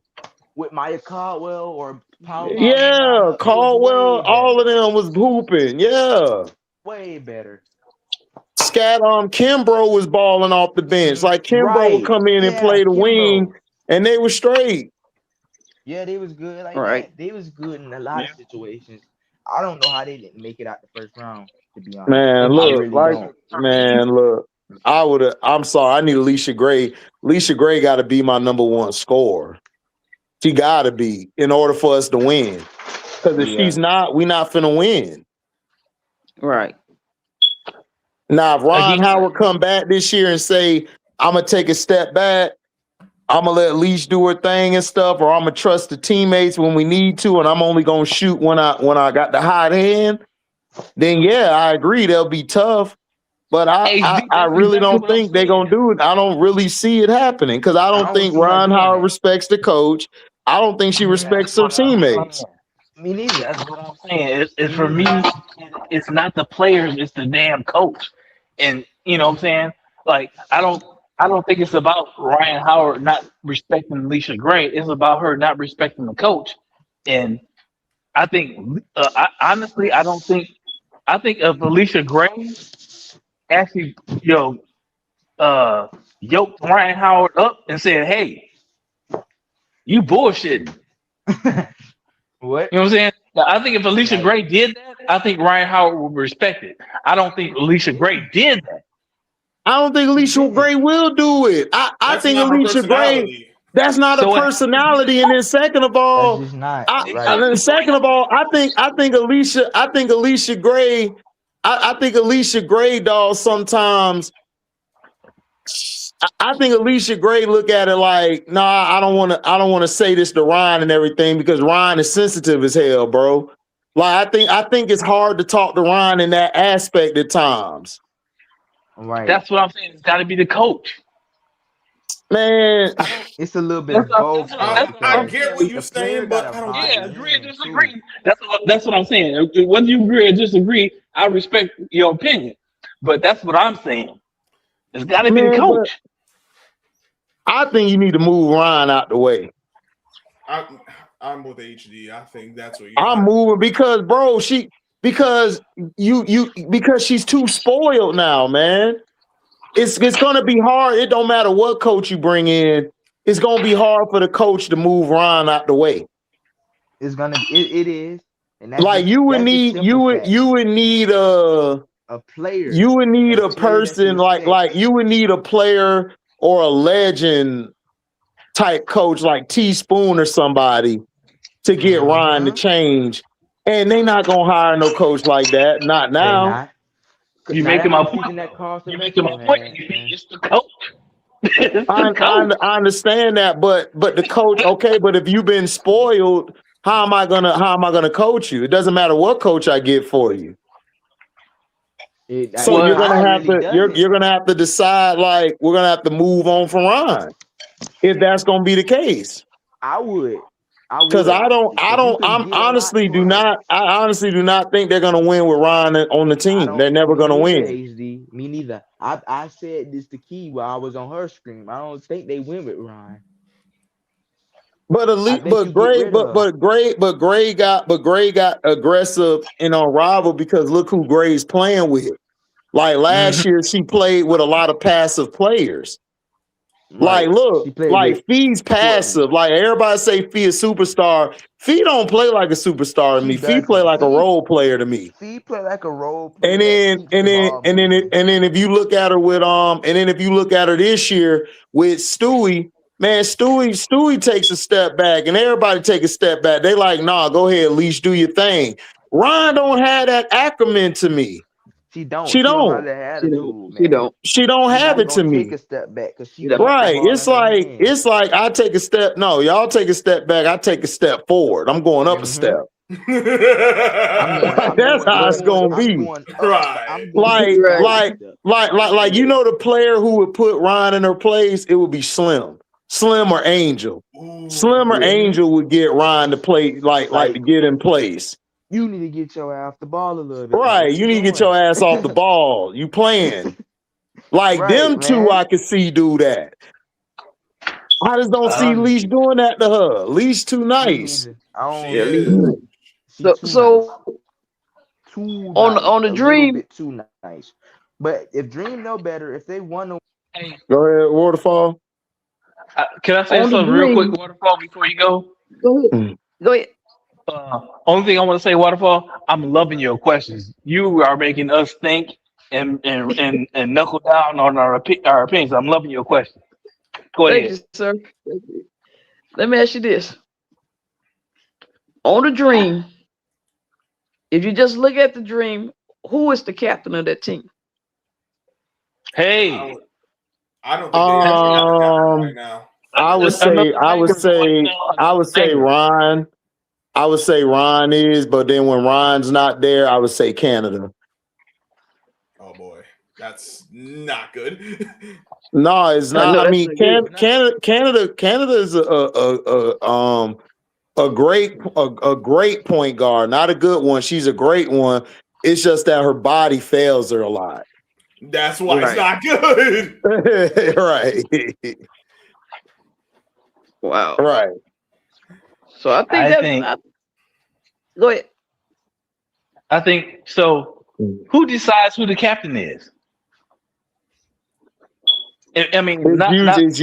With Maya Caldwell or Powell. Yeah, Caldwell, all of them was hooping. Yeah. Way better. Kimbrough was balling off the bench. Like Kimbrough would come in and play the wing, and they were straight. Yeah, they was good. That. They was good in a lot of situations. I don't know how they didn't make it out the first round, to be honest. I'm sorry. I need Alicia Gray. Alicia Gray got to be my number one scorer. She got to be in order for us to win. Because if she's not, we're not finna win. Right. Now, if Ron Howard come back this year and say, I'm going to take a step back, I'm going to let Leash do her thing and stuff, or I'm going to trust the teammates when we need to, and I'm only going to shoot when I got the hot hand, then yeah, I agree, they'll be tough. But I really don't think they're gonna do it. I don't really see it happening because I don't think Ron Howard respects the coach. I don't think she respects her teammates. Me neither. That's what I'm saying. It's for me, it's not the players, it's the damn coach. And you know what I'm saying? Like I don't think it's about Ryan Howard not respecting Alicia Gray. It's about her not respecting the coach. And I think honestly, I think if Alicia Gray actually, yoked Ryan Howard up and said, "Hey, you bullshitting." What? You know what I'm saying? Now, I think if Alicia Gray did that, I think Ryan Howard would respect it. I don't think Alicia Gray did that. I don't think Alicia Gray will do it. I think Alicia Gray. That's not a personality. And then second of all, that's just not and then second of all, I think Alicia Gray. I think Alicia Gray, dog. Sometimes I think Alicia Gray look at it like, nah, I don't want to say this to Ryan and everything because Ryan is sensitive as hell, bro. Like I think it's hard to talk to Ryan in that aspect at times. Right. That's what I'm saying. It's got to be the coach. Man, it's a little bit of both. I get what you're saying, but I don't. Yeah, agree or disagree. That's what I'm saying. Whether you agree or disagree, I respect your opinion. But that's what I'm saying. It's got to be the coach. I think you need to move Ryan out the way. I'm with HD. I think that's what I'm moving because, bro, because she's too spoiled now, man. It's gonna be hard. It don't matter what coach you bring in. It's gonna be hard for the coach to move Ryan out the way. It's gonna. It is. And that's like you would need a player. You would need a person like you would need a player or a legend type coach like Tspoon or somebody to get Ryan to change. And they not gonna hire no coach like that. Not now. You making my point. You making my point. It's the coach. I understand that, but the coach, okay, but if you've been spoiled, how am I gonna coach you? It doesn't matter what coach I get for you. So you're gonna have to decide, like, we're gonna have to move on from Ron if that's gonna be the case. I would. Because I honestly do not think they're gonna win with Ron on the team. They're never gonna win. HD, me neither. I said this to Key while I was on her screen. I don't think they win with Ron. Gray got aggressive in Unrivaled because look who Gray's playing with. Like last year, she played with a lot of passive players. Like, look, like Fee's passive. Like everybody say Fee a superstar. Fee don't play like a superstar to me. Fee play like a role player to me. Fee play like a role player. And then if you look at her with if you look at her this year with Stewie, man, Stewie takes a step back, and everybody take a step back. They like, nah, go ahead, Leash, do your thing. Ryan don't have that acumen to me. She don't. She don't have it to me. Take a step back because she right. It's like I take a step. No, y'all take a step back. I take a step forward. I'm going up a step. That's how it's gonna be. Like you know the player who would put Ryan in her place, it would be Slim or Angel. Slim or Angel would get Ryan to play like to get in place. You need to get your ass off the ball a little bit. Right, you need to get your ass off the ball. You playing. Like them two, I could see do that. I just don't see Leash doing that to her. Leash too nice. So on the Dream, too nice. But if Dream know better, if they want to, go ahead, Waterfall. Can I say something real quick, Waterfall, before you go? Go ahead. Only thing I want to say, Waterfall, I'm loving your questions. You are making us think and knuckle down on our opinions. I'm loving your questions. Go ahead. Thank you, sir. Let me ask you this. On the Dream, if you just look at the Dream, who is the captain of that team? Hey. I don't think they right now. I would say Ron. I would say Ron is, but then when Ron's not there, I would say Canada. Oh boy. That's not good. No, it's not. I mean, Canada is a great point guard, not a good one. She's a great one. It's just that her body fails her a lot. That's why it's not good. Right. Wow. Right. So I think go ahead. I think so. Who decides who the captain is? I mean, it's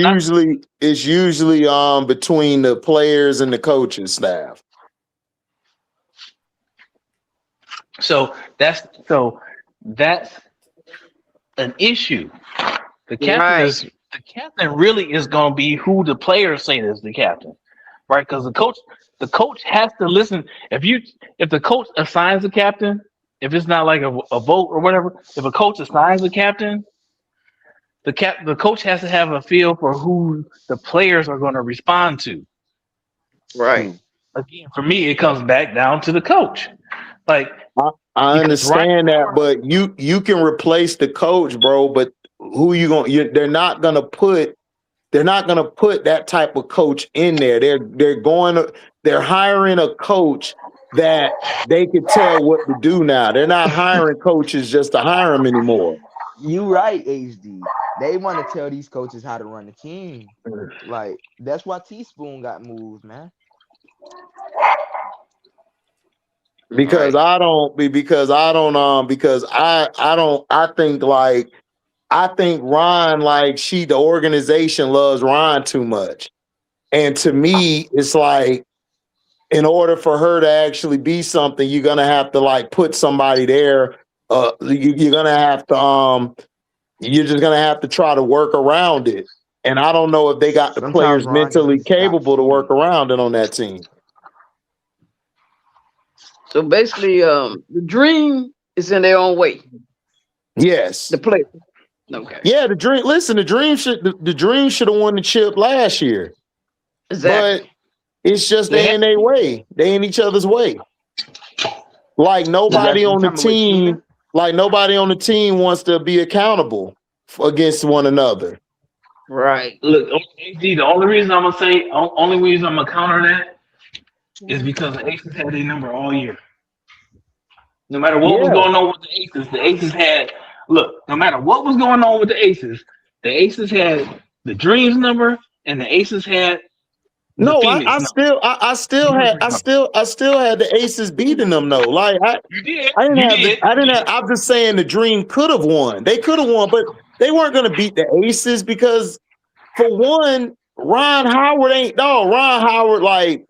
usually between the players and the coaching staff. So that's an issue. The captain really is going to be who the players say is the captain, right? Because the coach has to listen. If the coach assigns a captain, if it's not like a vote or whatever, if a coach assigns a captain, the coach has to have a feel for who the players are going to respond to. Right. Again, for me, it comes back down to the coach. Like I understand that, but you can replace the coach, bro. But who you going? They're not gonna put that type of coach in there. They're hiring a coach that they can tell what to do now. They're not hiring coaches just to hire them anymore. You right, HD. They want to tell these coaches how to run the team. Like that's why Tspoon got moved, man. Because I think Ron, like the organization loves Ron too much. And to me, it's like, in order for her to actually be something, you're gonna have to like put somebody there. You're gonna have to you're just gonna have to try to work around it. And I don't know if they got the players mentally capable to work around it on that team. So basically, the dream is in their own way. Yes. The player. Okay. Yeah, the dream should have won the chip last year. Exactly. But it's just they in their way. They in each other's way. Like nobody on the team wants to be accountable against one another. Right. Look, the only reason I'm gonna counter that is because the Aces had their number all year. No matter what was going on with the Aces had. Look, no matter what was going on with the Aces had the Dreams number, and the Aces had. I still had the Aces beating them though. Like I'm just saying the Dream could have won. They could have won, but they weren't going to beat the Aces because, for one, Ron Howard, like,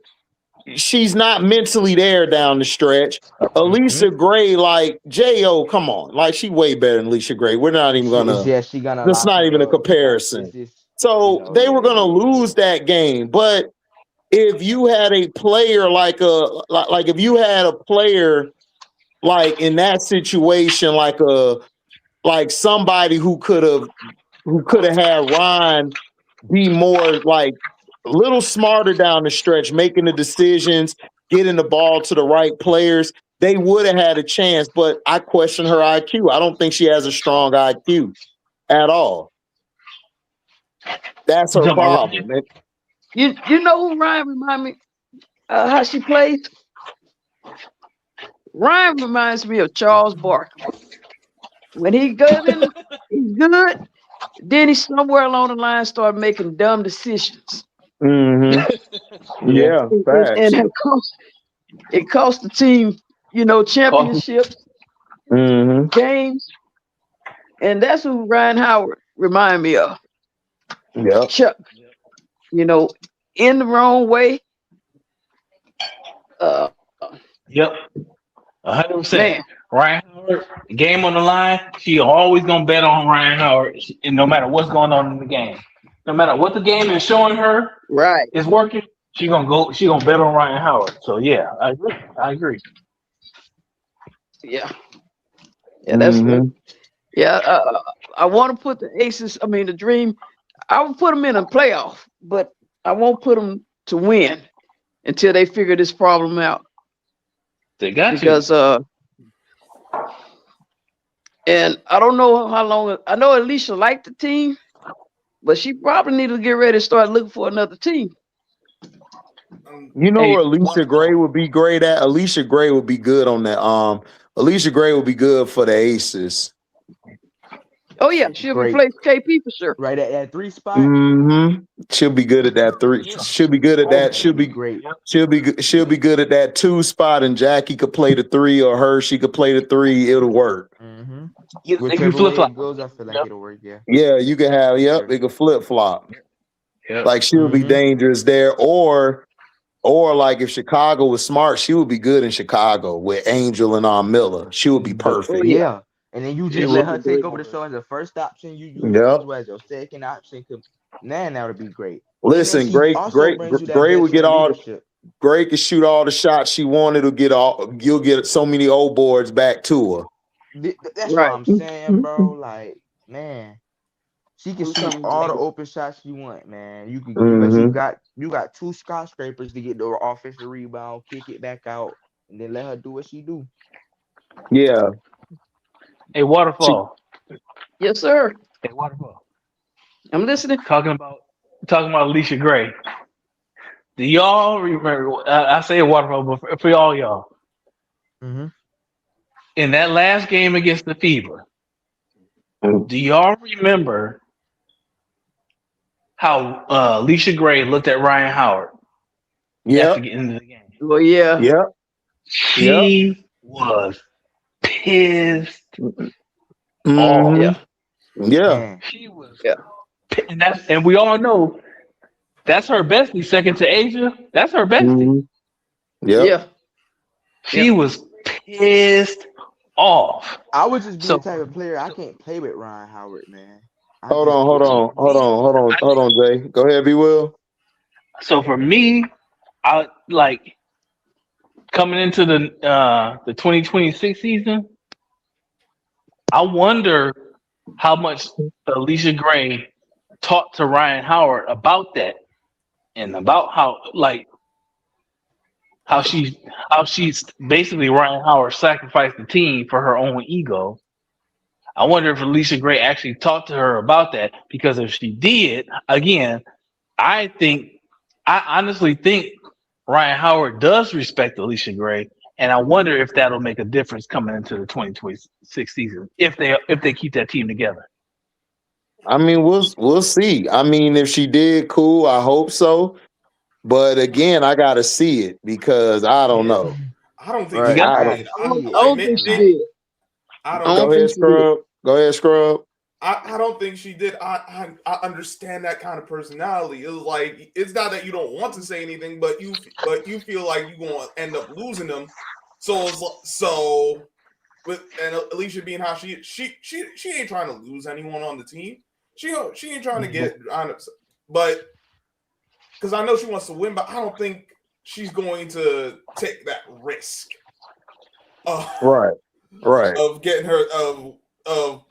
she's not mentally there down the stretch. Alicia Gray, like, J.O., come on. Like, she way better than Alicia Gray. We're not even going to. That's not even a comparison. So they were going to lose that game. But if you had a player like in that situation, like somebody who could have had Ron be more like a little smarter down the stretch, making the decisions, getting the ball to the right players, they would have had a chance. But I question her IQ. I don't think she has a strong IQ at all. That's her problem. You know who Ryan remind me how she plays? Ryan reminds me of Charles Barkley. When he goes in, he's good. Then he somewhere along the line started making dumb decisions. Mm-hmm. Yeah, and it cost the team, championships, games, and that's who Ryan Howard remind me of. Yeah, Chuck. In the wrong way. Yep. 100%. Ryan Howard, game on the line, she always gonna bet on Ryan Howard, and no matter what's going on in the game, no matter what the game is showing her, is working, she gonna bet on Ryan Howard. So yeah, I agree. Yeah, that's good. Yeah, I want to put the Aces. I mean, the Dream. I would put them in a playoff, but I won't put them to win until they figure this problem out. They got because And I don't know how long. I know Alicia liked the team, but she probably needs to get ready to start looking for another team. You know where Alicia Gray would be great at? Alicia Gray would be good on that. Alicia Gray would be good for the Aces. Oh yeah, she'll replace KP for sure. Right at that 3 spot. Mm-hmm. She'll be good at that 3. She'll be good at that. She'll be great. She'll be good at that 2 spot, and Jackie could play the 3, or her she could play the 3. It'll work. Mm-hmm. Whichever flip flop goes, I feel like it'll work. Yeah. Yeah, you can have. Yep, it could flip flop. Yep. Like she'll be dangerous there, or like if Chicago was smart, she would be good in Chicago with Angel and Miller. She would be perfect. Yeah. And then you just let her take over the show as the first option. You use Angel as your second option. Man, that would be great. Listen, Gray would get all. Gray can shoot all the shots she wanted to get all. You'll get so many old boards back to her. That's what I'm saying, bro. Like, man, she can shoot all the open shots she want, man. You can, but you got 2 skyscrapers to get the offensive rebound, kick it back out, and then let her do what she do. Yeah. Hey, Waterfall. Yes, sir. Hey, Waterfall. I'm listening. Talking about Alicia Gray. Do y'all remember? I say Waterfall, but for y'all. Mm-hmm. In that last game against the Fever, do y'all remember how Alicia Gray looked at Ryan Howard? After getting into the game. Well, yeah. Yeah. She was pissed off. Yeah. Yeah. She was. Yeah. And we all know that's her bestie, second to Asia. That's her bestie. Yeah. She was pissed off. I would just be the type of player I can't play with Ryan Howard, man. Hold on, Jay. Go ahead, B. Will. So for me, I like coming into the 2026 season. I wonder how much Alicia Gray talked to Ryan Howard about that, and about how she's basically Ryan Howard sacrificed the team for her own ego. I wonder if Alicia Gray actually talked to her about that, because if she did, again, I honestly think Ryan Howard does respect Alicia Gray, and I wonder if that'll make a difference coming into the 2026 season if they keep that team together. I mean, we'll see. I mean, if she did, cool. I hope so. But again, I gotta see it because I don't know. I don't think I don't think she did. Go ahead, Scrub. I don't think she did. I understand that kind of personality. It was like, it's not that you don't want to say anything, but you feel like you're going to end up losing them. So with Alicia being how she ain't trying to lose anyone on the team. She ain't trying to get honest, but because I know she wants to win, but I don't think she's going to take that risk. Right. Of getting her of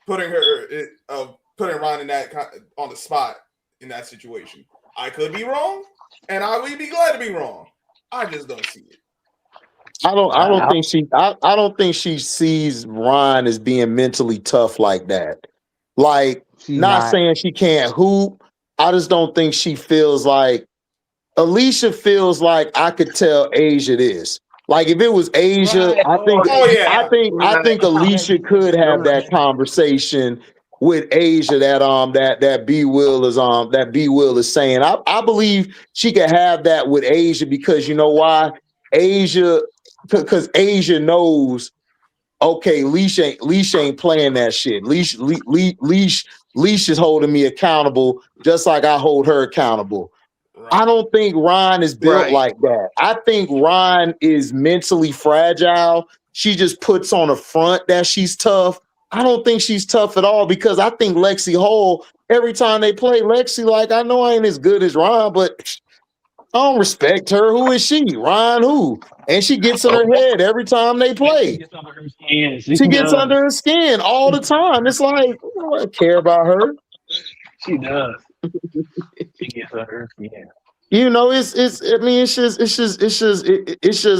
putting Ryan in that on the spot in that situation. I could be wrong, and I would be glad to be wrong. I just don't see it. I don't think she sees Ryan as being mentally tough like that. Like, not saying she can't hoop. I just don't think she feels like Alicia feels like I could tell Asia this. Like if it was Asia, I think Alicia could have that conversation with Asia that B Will is saying. I believe she could have that with Asia because you know why? Because Asia knows, okay, Leash ain't playing that shit. Leash is holding me accountable just like I hold her accountable. Right. I don't think Ryan is built like that. I think Ryan is mentally fragile. She just puts on a front that she's tough. I don't think she's tough at all because I think Lexi Hall, every time they play, Lexi, like, I know I ain't as good as Ryan, but I don't respect her. Who is she? Ryan who? And she gets in her head every time they play. She gets under her skin all the time. It's like, I don't care about her. She does. She gets under her skin. You know, it's I mean, it's just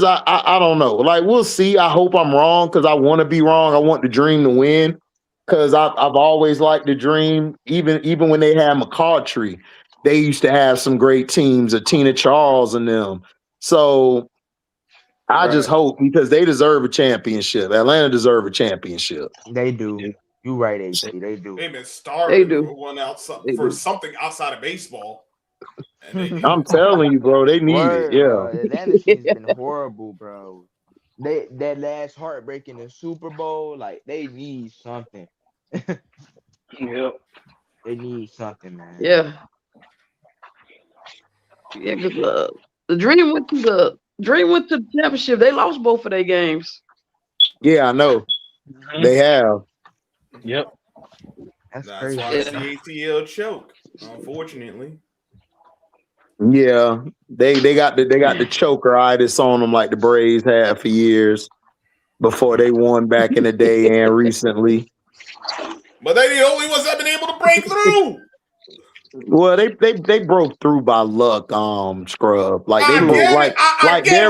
I don't know. Like, we'll see. I hope I'm wrong because I want to be wrong. I want the Dream to win because I've always liked the Dream. Even when they had McCautry, they used to have some great teams, of Tina Charles and them. So I just hope, because they deserve a championship. Atlanta deserve a championship. They do. You right, HG. They do. They've been starving for one outside for something outside of baseball. And I'm telling you, bro, they need it. Yeah. Bro, Atlanta team's been horrible, bro. That last heartbreak in the Super Bowl, like they need something. Yep. They need something, man. Yeah. Yeah, because the Dream went to the championship. They lost both of their games. Yeah, I know. They have. Yep. That's crazy. Why the ATL choke, unfortunately. Yeah, they got the choker-itis on them like the Braves had for years before they won back in the day and recently. But they the only ones that been able to break through. Well, they broke through by luck, Scrub. Like they broke, their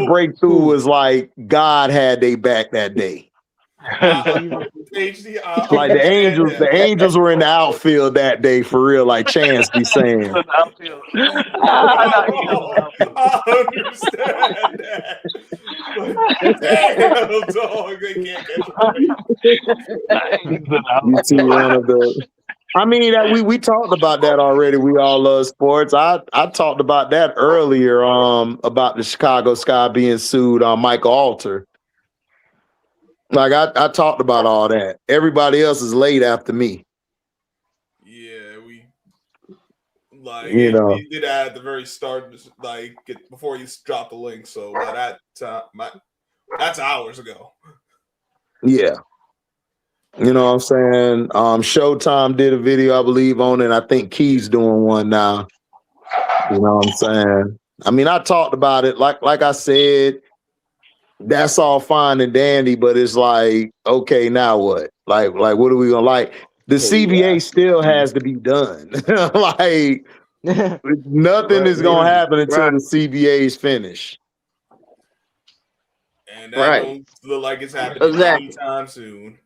breakthrough was like God had they back that day. Like the Angels were in the outfield that day for real, like Chance be saying. I understand that. Damn, dog, they can't You see one of the. I mean, we talked about that already. We all love sports. I talked about that earlier. About the Chicago Sky being sued on Michael Alter. Like I talked about all that. Everybody else is late after me. Yeah, we like you know. he did that at the very start, like before you dropped the link. So by that time, that's hours ago. Yeah. You know what I'm saying? Showtime did a video, I believe, on it. I think Key's doing one now. You know what I'm saying? I mean, I talked about it. Like I said, that's all fine and dandy, but it's like, okay, now what? Like what are we gonna like? The CBA still has to be done. Like nothing is gonna happen until the CBA is finished. And that don't look like it's happening anytime soon.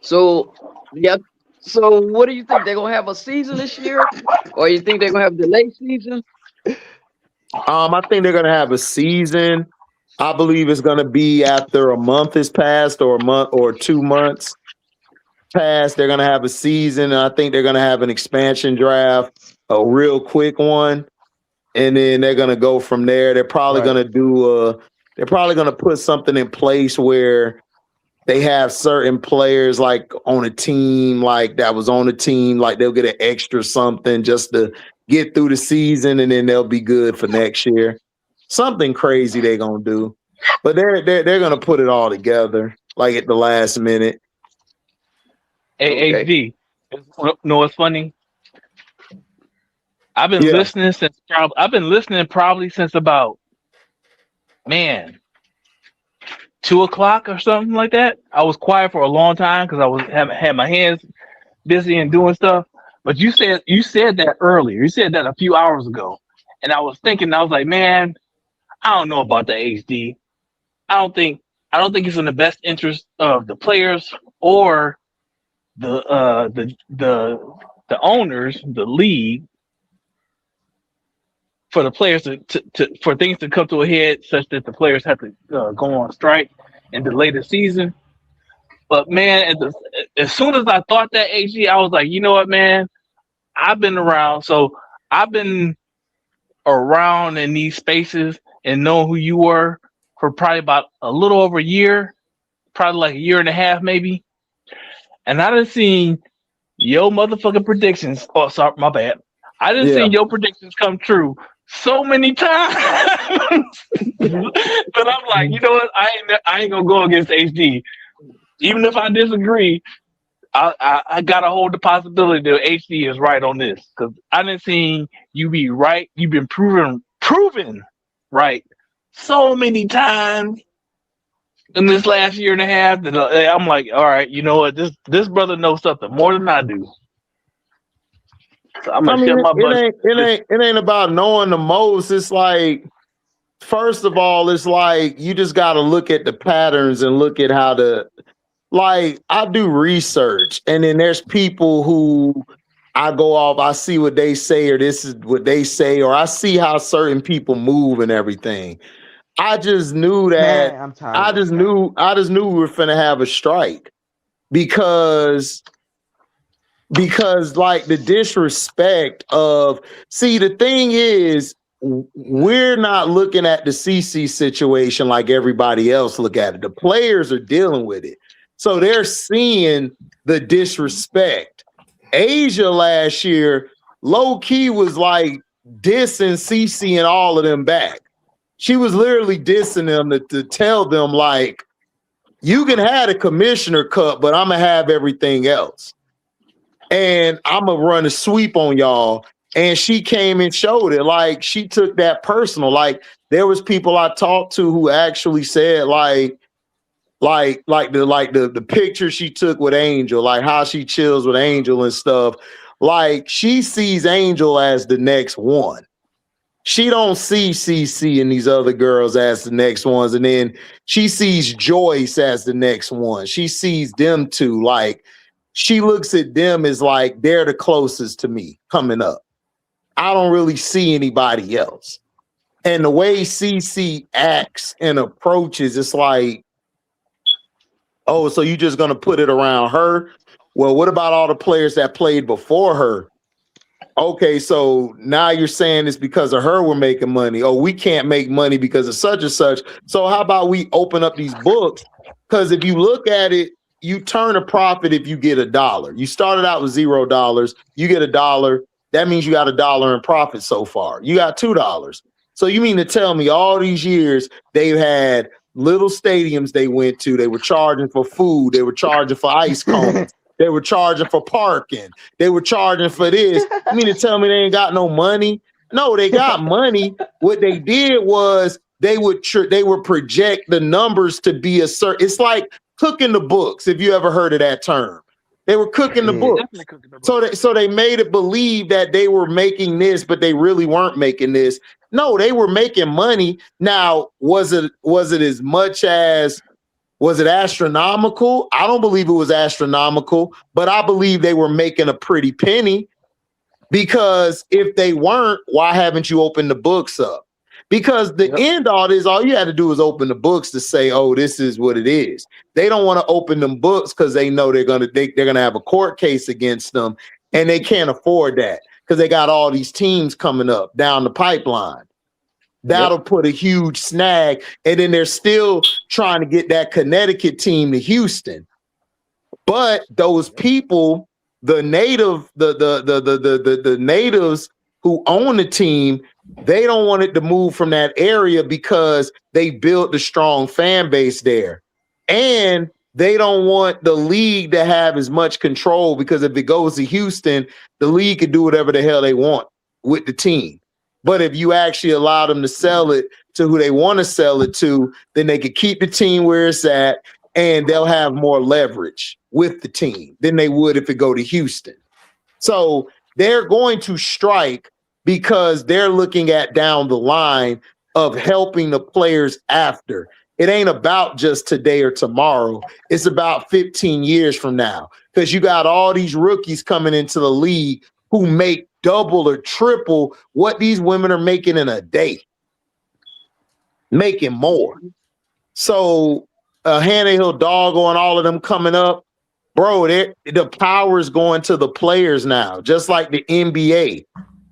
So, yeah. So, what do you think? They're gonna have a season this year, or you think they're gonna have a delayed season? I think they're gonna have a season. I believe it's gonna be after a month has passed, or a month or 2 months passed. They're gonna have a season, and I think they're gonna have an expansion draft, a real quick one, and then they're gonna go from there. They're probably gonna do they're probably gonna put something in place where they have certain players like on a team, like that was on the team, like they'll get an extra something just to get through the season, and then they'll be good for next year. Something crazy they're gonna do, but they're gonna put it all together like at the last minute. Hey, HD, know what's funny? I've been listening probably since about 2:00 or something like that. I was quiet for a long time because I was had my hands busy and doing stuff. But you said that earlier. You said that a few hours ago, and I was thinking, I was like, man, I don't know about the HD. I don't think it's in the best interest of the players or the owners, the league, for the players for things to come to a head such that the players have to go on strike and delay the season. But man, as soon as I thought that, HG, I was like, you know what, man? I've been around in these spaces and know who you were for probably about a little over a year, probably like a year and a half, maybe. And I done seen your motherfucking predictions. Oh, sorry, my bad. I done seen your predictions come true so many times. But I'm like, you know what? I ain't gonna go against HD. Even if I disagree, I gotta hold the possibility that HD is right on this, because I didn't see you be right. You've been proven right so many times in this last year and a half that I'm like, all right, you know what? This brother knows something more than I do. So I'm gonna shut my butt. It ain't about knowing the most. It's like, first of all, it's like you just got to look at the patterns and look at how to. Like, I do research, and then there's people who I go off, I see what they say, or this is what they say, or I see how certain people move and everything. I just knew that. Man, I'm tired. I just knew we were finna have a strike because like the disrespect of, see, the thing is, we're not looking at the CC situation like everybody else look at it. The players are dealing with it. So they're seeing the disrespect. Asia last year, low key was like dissing CC and all of them back. She was literally dissing them to tell them, like, you can have a commissioner cup, but I'm going to have everything else. And I'm going to run a sweep on y'all. And she came and showed it. Like, she took that personal. Like, there was people I talked to who actually said, like the picture she took with Angel, like how she chills with Angel and stuff. Like, she sees Angel as the next one. She don't see CC and these other girls as the next ones. And then she sees Joyce as the next one. She sees them two. Like, she looks at them as like, they're the closest to me coming up. I don't really see anybody else. And the way CC acts and approaches, it's like, oh, so you just going to put it around her? Well, what about all the players that played before her? Okay, so now you're saying it's because of her we're making money. Oh, we can't make money because of such and such. So how about we open up these books? Because if you look at it, you turn a profit if you get $1. You started out with $0. You get $1. That means you got $1 in profit so far. You got $2. So you mean to tell me all these years they've had little stadiums they went to, they were charging for food, they were charging for ice cones, they were charging for parking, they were charging for this. You mean to tell me they ain't got no money? No, they got money. What they did was they would project the numbers to be a certain. It's like cooking the books, if you ever heard of that term. They were cooking the books. So they made it believe that they were making this, but they really weren't making this. No, they were making money. Now, was it as much as, was it astronomical? I don't believe it was astronomical, but I believe they were making a pretty penny, because if they weren't, why haven't you opened the books up? Because the end all this, all you had to do is open the books to say, oh, this is what it is. They don't want to open them books because they know they're gonna have a court case against them, and they can't afford that because they got all these teams coming up down the pipeline. That'll put a huge snag, and then they're still trying to get that Connecticut team to Houston. But those people, the natives who own the team, they don't want it to move from that area because they built a strong fan base there. And they don't want the league to have as much control, because if it goes to Houston, the league can do whatever the hell they want with the team. But if you actually allow them to sell it to who they want to sell it to, then they could keep the team where it's at, and they'll have more leverage with the team than they would if it go to Houston. So they're going to strike because they're looking at down the line of helping the players after. It ain't about just today or tomorrow. It's about 15 years from now, because you got all these rookies coming into the league who make double or triple what these women are making in a day, making more. So Hannah Hill Doggo and all of them coming up, bro, the power is going to the players now, just like the NBA.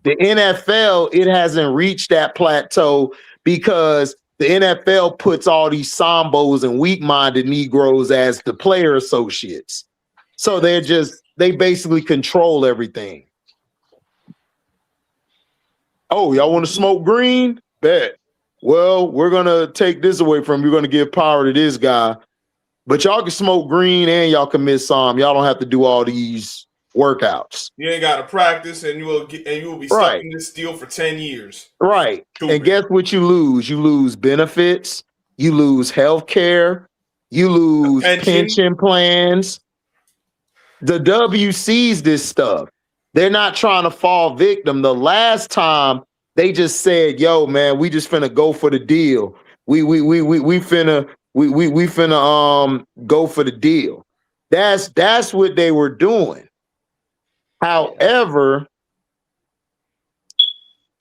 The NFL, it hasn't reached that plateau because the NFL puts all these Sambos and weak-minded Negroes as the player associates. So they basically control everything. Oh, y'all want to smoke green? Bet. Well, we're going to take this away from you. We're going to give power to this guy. But y'all can smoke green and y'all can miss some. Y'all don't have to do all these workouts. You ain't got to practice, and you will be stuck in this deal for 10 years. Right. And guess what you lose? You lose benefits. You lose health care. You lose pension plans. The W sees this stuff. They're not trying to fall victim. The last time they just said, "Yo, man, we just finna go for the deal. We finna go for the deal." That's what they were doing. However,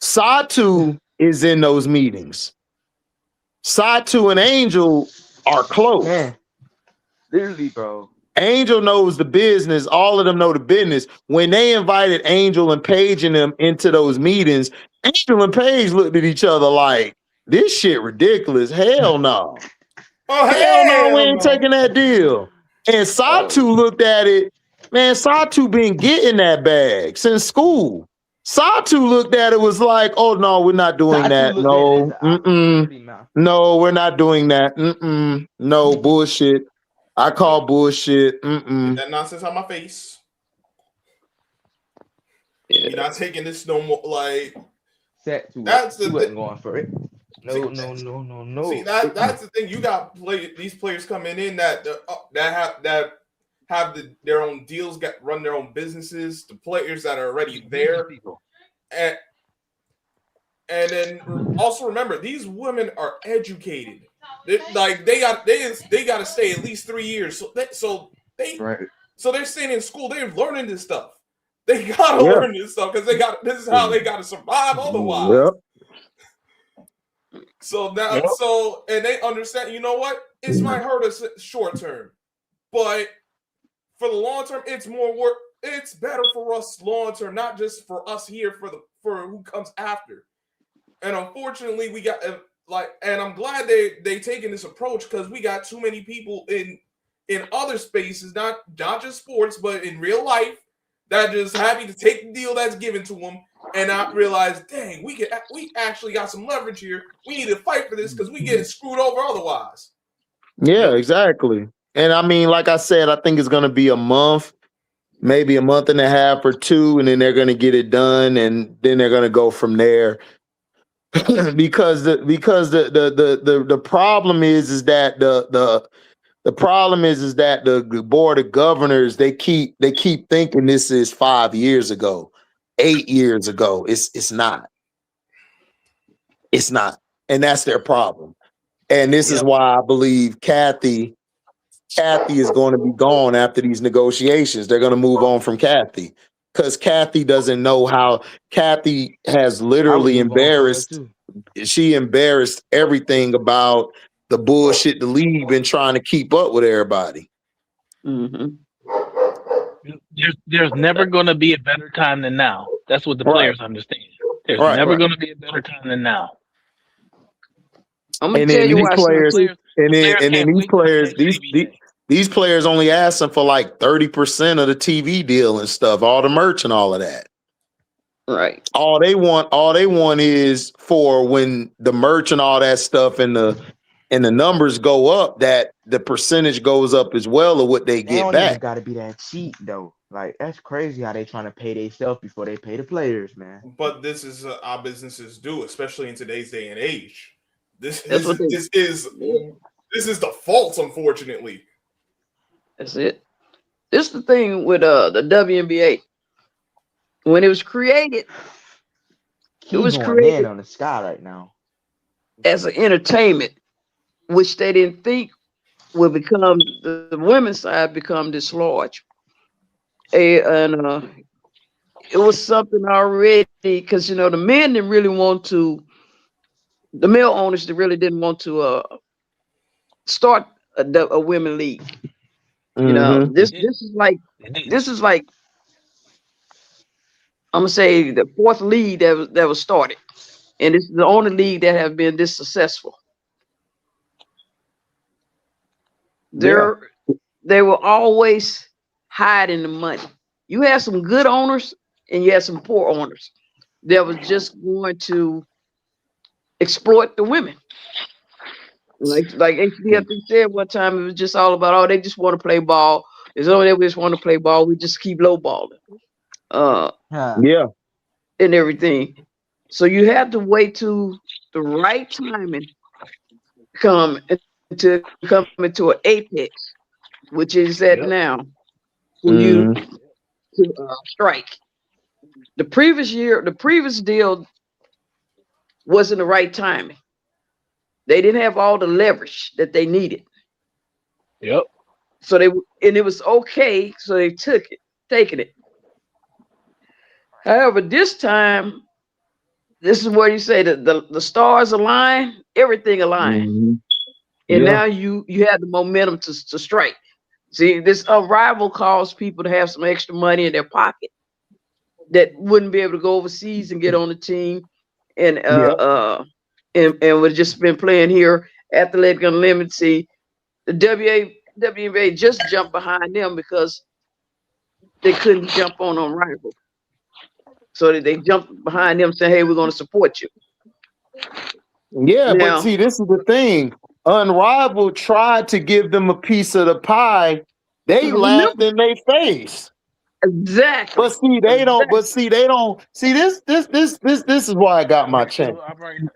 Satu is in those meetings. Satu and Angel are close. Man, literally, bro. Angel knows the business. All of them know the business. When they invited Angel and Paige and them into those meetings, Angel and Paige looked at each other like, this shit ridiculous. Hell no. Oh, hell no, we ain't taking that deal. And Satu looked at it. Man, Satu been getting that bag since school. Satu looked at it, was like, oh no, we're not doing that. No, no, we're not doing that. No, bullshit. I call bullshit. Get that nonsense out my face. You're not taking this no more. Like that's the thing. Going for it. No. See, that's the thing. You got these players coming in that have their own deals, run their own businesses. The players that are already there, and then also remember, these women are educated. They got to stay at least 3 years. So they're staying in school. They're learning this stuff. They gotta learn this stuff because this is how they gotta survive otherwise. So now, and they understand. You know what? It might hurt us short term, but for the long term, it's more work. It's better for us long term, not just for us here. For who comes after. And unfortunately, we got. And I'm glad they taking this approach because we got too many people in other spaces, not just sports, but in real life, that just happy to take the deal that's given to them and not realize, dang, we actually got some leverage here. We need to fight for this because we get screwed over otherwise. Yeah, exactly. And I mean, like I said, I think it's going to be a month, maybe a month and a half or two, and then they're going to get it done, and then they're going to go from there. because the problem is that the problem is that the board of governors they keep thinking this is 5 years ago, 8 years ago. It's not, and that's their problem. And this is why I believe Kathy is going to be gone after these negotiations. They're going to move on from Kathy because Kathy doesn't know how. Kathy has literally embarrassed. She embarrassed everything about the bullshit the league been trying to keep up with everybody. There's never going to be a better time than now. That's what the players understand. There's never going to be a better time than now. I'm gonna tell you why. These players only asking for like 30% of the TV deal and stuff, all the merch and all of that. Right. All they want is for when the merch and all that stuff and the numbers go up, that the percentage goes up as well of what they get back. Got to be that cheap though. Like that's crazy how they trying to pay themselves before they pay the players, man. But this is how businesses do, especially in today's day and age. This is the fault, unfortunately. That's it. This is the thing with the WNBA. When it was created, it was created on the sky right now as an entertainment, which they didn't think would become the women's side become this large. And it was something already because the men didn't really want to. The male owners really didn't want to start a women league. This is like I'm gonna say the fourth league that was started, and it's the only league that have been this successful. They were always hiding the money. You had some good owners and you had some poor owners that was just going to exploit the women. Like HDiiTV said one time, it was just all about, they just want to play ball. It's only that we just want to play ball. We just keep lowballing. And everything. So you have to wait to the right timing come into an apex, which is at now for you to strike. The previous deal wasn't the right timing. They didn't have all the leverage that they needed. Yep. So it was okay. So they taking it. However, this time, this is where you say that the stars align, everything align, and now you have the momentum to strike. See, this Unrivaled caused people to have some extra money in their pocket that wouldn't be able to go overseas and get on the team, and would just been playing here. Athletic Unlimited. See, the WNBA just jumped behind them because they couldn't jump on Unrivaled. So they jumped behind them saying, hey, we're going to support you. Yeah, but see, this is the thing. Unrivaled tried to give them a piece of the pie. They laughed in their face. Exactly. But see, they don't. But see, they don't. See, this is why I got my chance.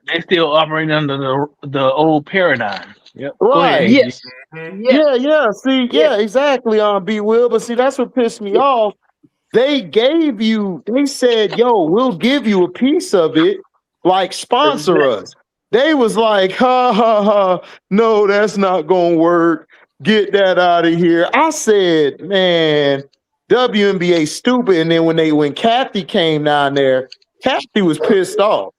They still operating under the old paradigm. Yep. Right. Yes. Yeah. See, yeah, exactly. B Will. But see, that's what pissed me off. They said, yo, we'll give you a piece of it, like sponsor us. They was like, ha, no, that's not gonna work. Get that out of here. I said, man, WNBA stupid. And then when Kathy came down there, Kathy was pissed off.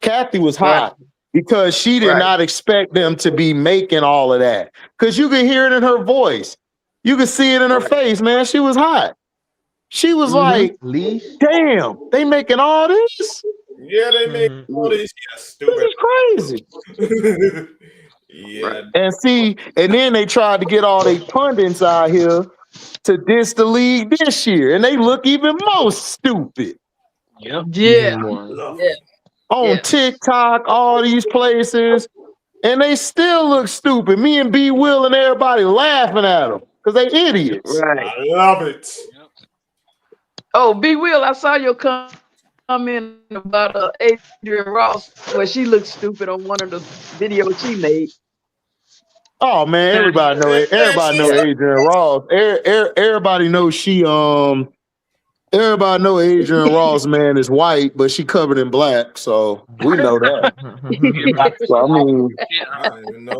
Kathy was hot because she did not expect them to be making all of that. Because you could hear it in her voice. You could see it in her face, man. She was hot. She was like, damn, they making all this? Yeah, they make all this. Yeah, stupid. This is crazy. Yeah. And then they tried to get all their pundits out here to diss the league this year. And they look even more stupid. Yep. Yeah. On TikTok, all these places. And they still look stupid. Me and B Will and everybody laughing at them because they idiots. Right. I love it. Oh, B Will, I saw your comment about Adrian Ross where she looked stupid on one of the videos she made. Oh man, everybody know Adrian Ross. Everybody knows everybody know Adrian Ross, man, is white, but she covered in black, so we know that. So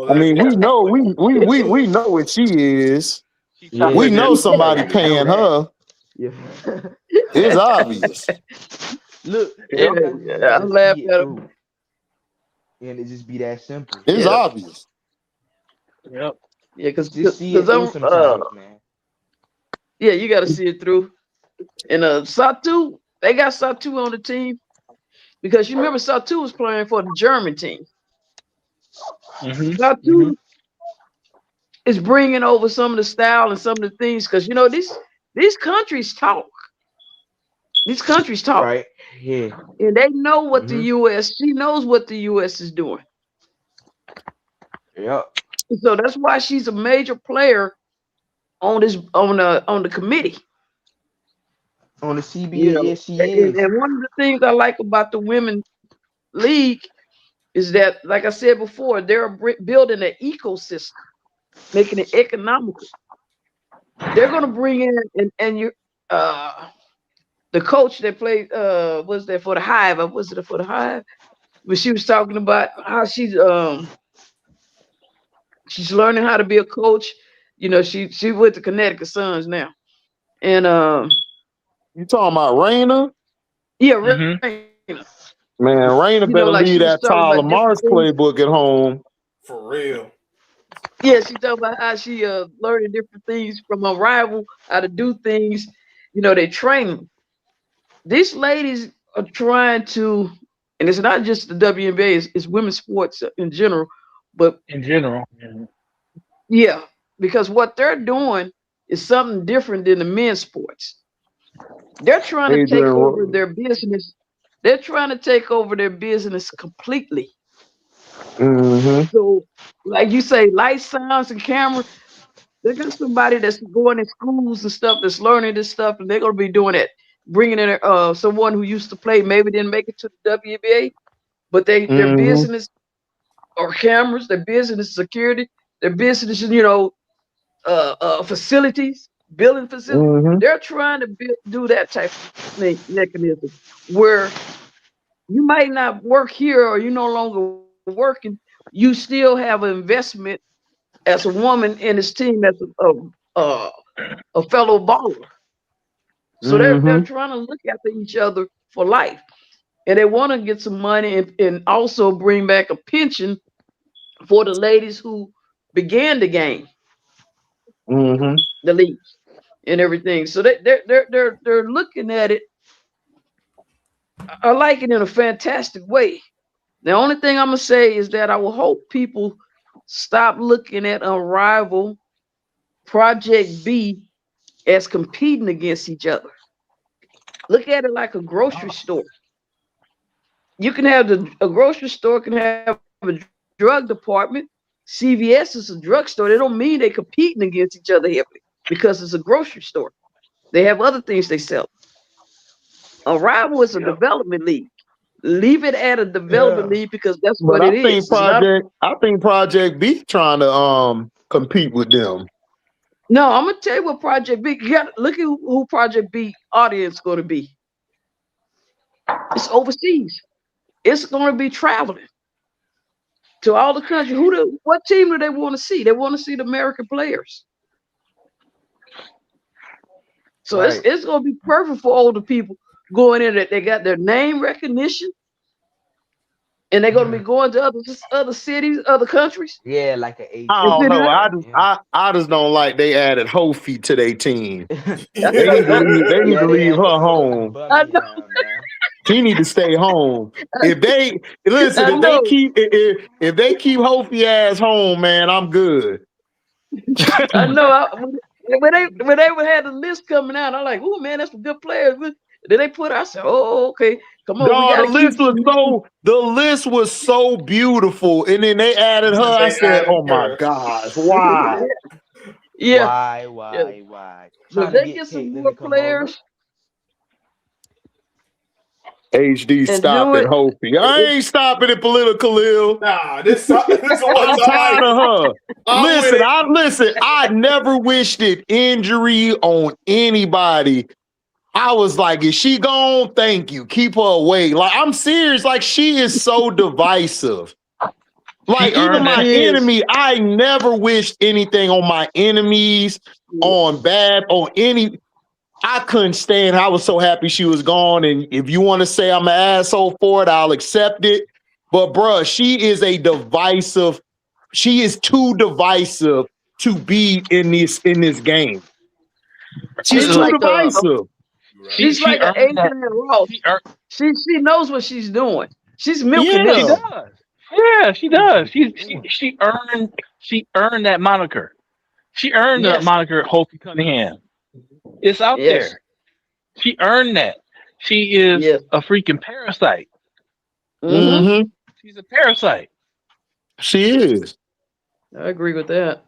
I mean, we know what she is. We know somebody paying her. It's obvious. Look, I laughed at him. And it just be that simple. It's obvious. Yep. Yeah, because man. Yeah, you got to see it through. And Satu, they got Satu on the team because you remember Satu was playing for the German team. Satu is bringing over some of the style and some of the things because these countries talk. These countries talk. Right. Yeah. And they know what the U.S. She knows what the U.S. is doing. Yep. So that's why she's a major player on the committee. On the CBA, yes, she is. And one of the things I like about the women's league is that, like I said before, they're building an ecosystem, making it economical. They're going to bring in the coach that played was there for the Hive? Was it for the Hive? But she was talking about how she's learning how to be a coach. She with the Connecticut Suns now, and you talking about Raina? Yeah, Raina. Man, Raina better leave that Tyler Mars playbook at home. For real. Yeah, she talking about how she learning different things from her rival, how to do things. They train them. These ladies are trying to, and it's not just the WNBA, it's women's sports in general, but yeah, because what they're doing is something different than the men's sports. They're trying to take over their business. They're trying to take over their business completely. So, like you say, light, sounds, and camera. They got somebody that's going in schools and stuff that's learning this stuff, and they're gonna be doing it. Bringing in someone who used to play, maybe didn't make it to the WNBA, but their business or cameras, their business security, their business, facilities. billing facility. They're trying to do that type of mechanism where you might not work here or you no longer working. You still have an investment as a woman in this team as a fellow baller. So they're trying to look after each other for life. And they want to get some money and also bring back a pension for the ladies who began the game, the leagues and everything. So they're looking at it. I like it in a fantastic way. The only thing I'm gonna say is that I will hope people stop looking at Unrivaled, Project B as competing against each other. Look at it like a grocery store. You can have a grocery store can have a drug department. CVS is a drugstore. They don't mean they're competing against each other heavily because it's a grocery store. They have other things they sell. Unrivaled is a development league. Leave it at a development league because that's But what it is. I think Project B trying to compete with them. No, I'm gonna tell you what Project B. Look at who Project B audience going to be. It's overseas. It's going to be traveling to all the countries. What team do they want to see? They want to see the American players. So it's going to be perfect for older people going in that they got their name recognition, and they're going to be going to other cities, other countries. Yeah, like an 18. I don't know. I just don't like they added Hofi to their team. They need to leave her home. I know. She need to stay home. If they keep Hofi ass home, man, I'm good. I know. When they had the list coming out, I'm like, oh man, that's some good players. Then they put, I said, oh okay, come on. No, the list was so beautiful, and then they added her. I said, oh my gosh, why? Yeah. Why? So they get some more players. HD stop it, Hopi. I ain't stopping it, Political Lil. Nah, this I'm tired of her. Listen, I never wished it injury on anybody. I was like, is she gone? Thank you. Keep her away. Like, I'm serious. Like, she is so divisive. Like, even my enemy, I never wished anything on my enemies, on any. I couldn't stand. I was so happy she was gone. And if you want to say I'm an asshole for it, I'll accept it. But bruh, she is too divisive to be in this game. She's too divisive. She's like an Adrian Ross. She knows what she's doing. She's milking it. She does. Yeah, she does. She earned that moniker. She earned the moniker Hopi Cunningham. It's out there. She earned that. She is a freaking parasite. Mm-hmm. She's a parasite. She is. I agree with that.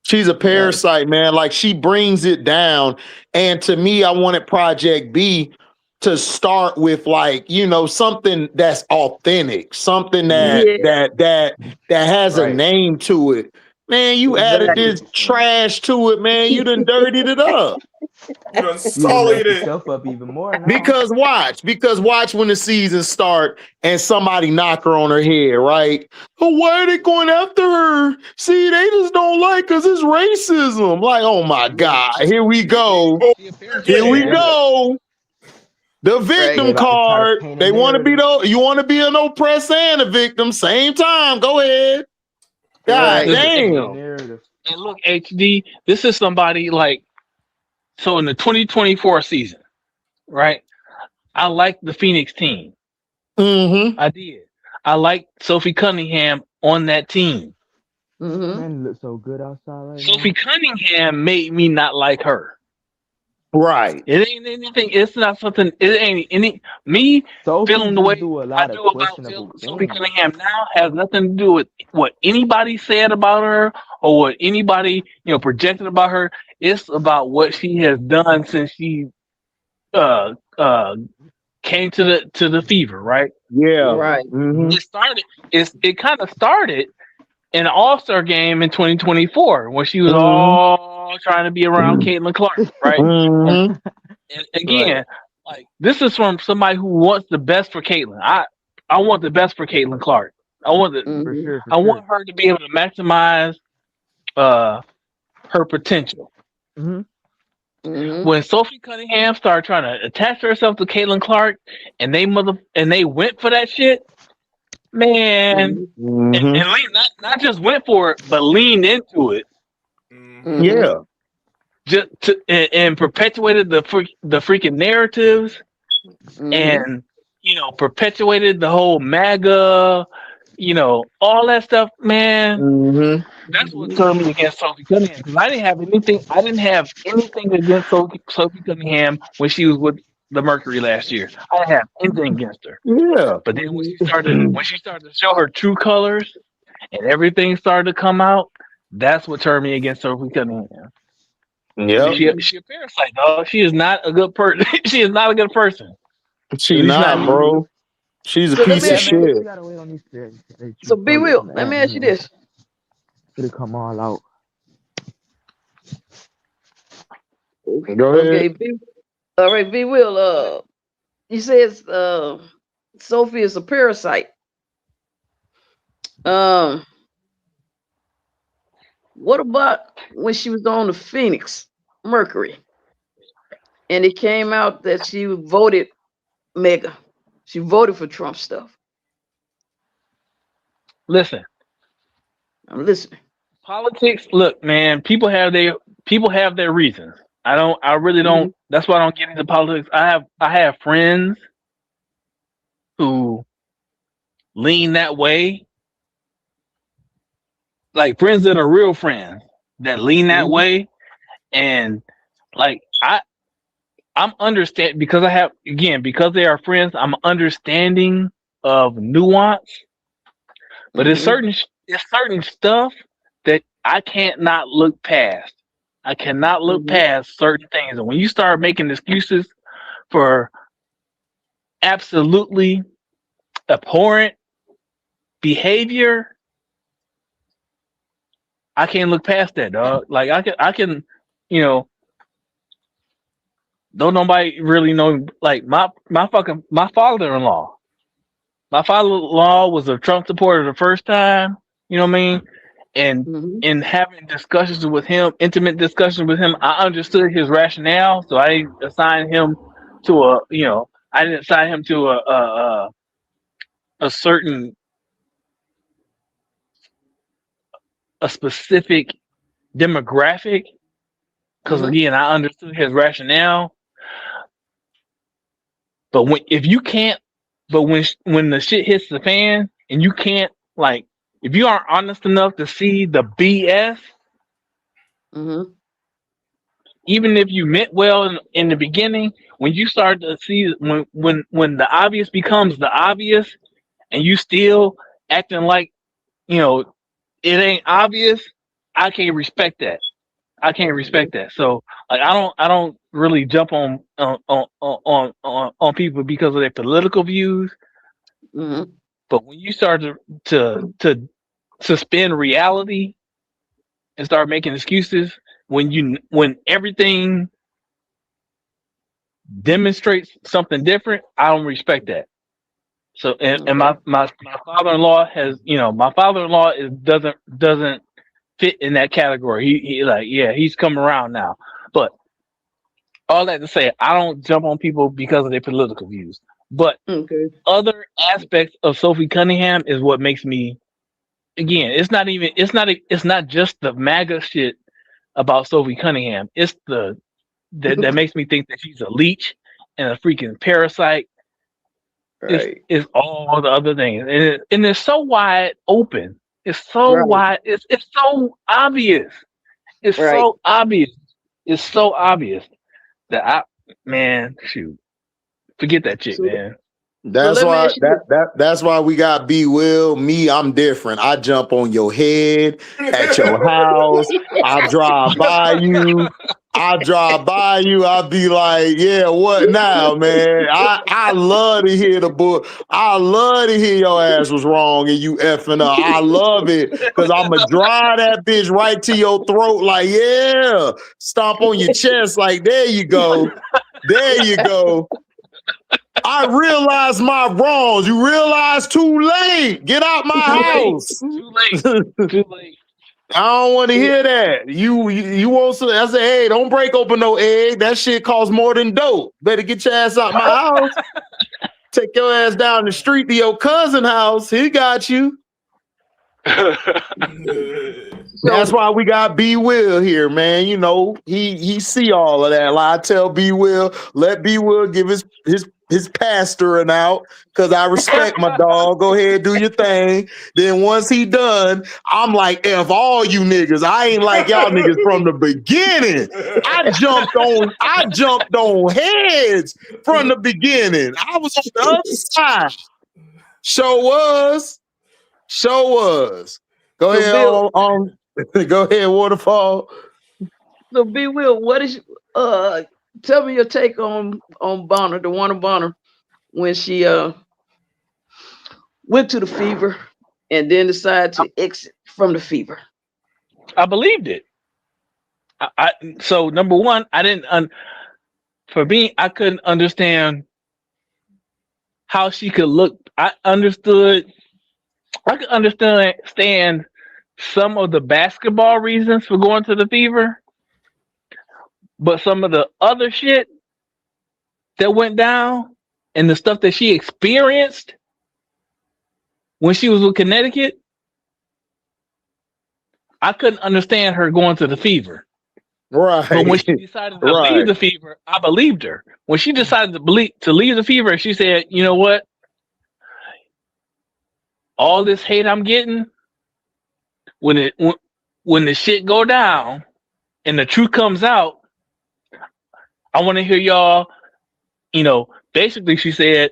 She's a parasite, man. Like, she brings it down. And to me, I wanted Project B to start with, like, something that's authentic, something that has a name to it. Man, you added this trash to it, man. You done dirtied it up. You done sullied it. Up even more now. Because watch when the season start and somebody knock her on her head, right? But why are they going after her? See, they just don't like us. It's racism. Like, oh my God, here we go. Here we go. The victim card. They want to be you want to be an oppressor and a victim, same time. Go ahead. God damn. And look, HD, this is somebody like, so in the 2024 season, right? I liked the Phoenix team. Mm-hmm. I did. I liked Sophie Cunningham on that team. Mm-hmm. Man, look so good outside right Sophie Cunningham made me not like her. Right. It ain't anything. It's not something. It ain't any. Me feeling the way I do about Sophie Cunningham now has nothing to do with what anybody said about her or what anybody projected about her. It's about what she has done since she came to the Fever, right? Yeah. Right. Mm-hmm. It kind of started in an All-Star game in 2024 when she was all trying to be around Caitlin Clark, right? Mm-hmm. And again, like this is from somebody who wants the best for Caitlin. I want the best for Caitlin Clark. I want I want her to be able to maximize her potential. When Sophie Cunningham started trying to attach herself to Caitlin Clark, and they went for that shit, man, and not just went for it, but leaned into it. Yeah, just and perpetuated the freaking narratives, and perpetuated the whole MAGA, all that stuff, man. That's what turned me against Sophie Cunningham, because I didn't have anything against Sophie Cunningham when she was with the Mercury last year. I didn't have anything against her. Yeah. But then when she started to show her true colors and everything started to come out, that's what turned me against Sophie Cunningham. Yeah. She a parasite, dog. She is not a good person. She is not a good person. She's not, bro. She's a piece of shit. So B Will, let me ask you this. It'll come all out. Go ahead. Okay, all right, B Will. He says Sophie is a parasite. What about when she was on the Phoenix Mercury, and it came out that she voted MAGA? She voted for Trump stuff. Listen, I'm listening. Politics. Look, man. People have their reasons. I really don't. That's why I don't get into politics. I have friends who lean that way. Like friends that are real friends that lean that way, and like I'm understand because because they are friends. I'm understanding of nuance, but it's certain stuff that I can't not look past. I cannot look past certain things, and when you start making excuses for absolutely abhorrent behavior, I can't look past that, dog. Like I can, don't nobody really know. Like my father-in-law. My father-in-law was a Trump supporter the first time. You know what I mean? And in having discussions with him, intimate discussions with him, I understood his rationale. So I didn't assign him to a certain specific demographic, because again, I understood his rationale. But when the shit hits the fan and you can't, like, if you aren't honest enough to see the BS, even if you meant well in the beginning, when you start to see when the obvious becomes the obvious, and you still acting like it ain't obvious, I can't respect that. So like I don't really jump on people because of their political views. But when you start to suspend reality and start making excuses when everything demonstrates something different, I don't respect that. So and my father-in-law has doesn't fit in that category. He's come around now. But all that to say, I don't jump on people because of their political views. But other aspects of Sophie Cunningham is what makes me, again, it's not just the MAGA shit about Sophie Cunningham. It's that makes me think that she's a leech and a freaking parasite. Right. It's all the other things, and it's so wide open. It's so wide. It's so obvious. It's so obvious. It's so obvious that forget that chick, man. That's why we got B Will. Me, I'm different. I jump on your head at your house. I drive by you. I drive by you, I'll be like, yeah, what now, man? I love to hear the book. I love to hear your ass was wrong and you effing up. I love it because I'm going to drive that bitch right to your throat like, yeah. Stomp on your chest like, there you go. There you go. I realized my wrongs. You realize too late. Get out my house. Too late. Too late. I don't want to hear that. You want some? I say, hey, don't break open no egg. That shit costs more than dope. Better get your ass out my house. Take your ass down the street to your cousin house. He got you. That's why we got B Will here, man. You know, he see all of that. Like I tell B Will, let B Will give his pastoring out because I respect my dog. Go ahead, do your thing. Then once he done, I'm like, F all you niggas. I ain't like y'all niggas from the beginning. I jumped on heads from the beginning. I was on the other side. Show was. Go ahead, go ahead, Waterfall. So B Will, what is tell me your take on Bonner, the Warner Bonner, when she went to the fever and then decided to exit from the fever. I believed it. So number one, I didn't for me, I couldn't understand how she could look. I could understand some of the basketball reasons for going to the fever, but some of the other shit that went down and the stuff that she experienced when she was with Connecticut, I couldn't understand her going to the fever. Right. But when she decided to leave the fever, I believed her. When she decided to leave the fever, she said, you know what? All this hate I'm getting, when the shit go down and the truth comes out, I want to hear y'all, basically she said,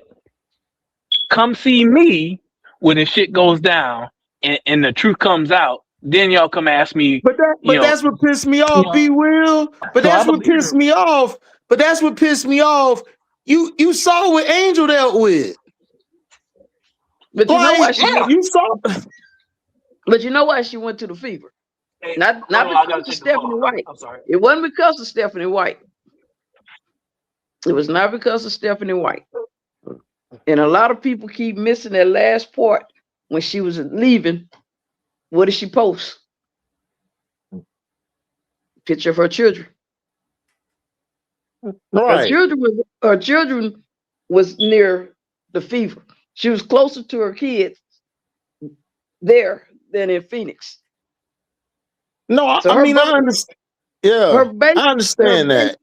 come see me when the shit goes down and the truth comes out. Then y'all come ask me. But that's what pissed me off, B Will. But that's what pissed me off. But that's what pissed me off. You saw what Angel dealt with. But you know why you saw. But you know why she went to the fever? Not because of Stephanie White. I'm sorry. It wasn't because of Stephanie White. It was not because of Stephanie White. And a lot of people keep missing that last part when she was leaving. What did she post? Picture of her children. Right. Her children was near the fever. She was closer to her kids there than in Phoenix. No, so I mean, I understand. Yeah, I understand that.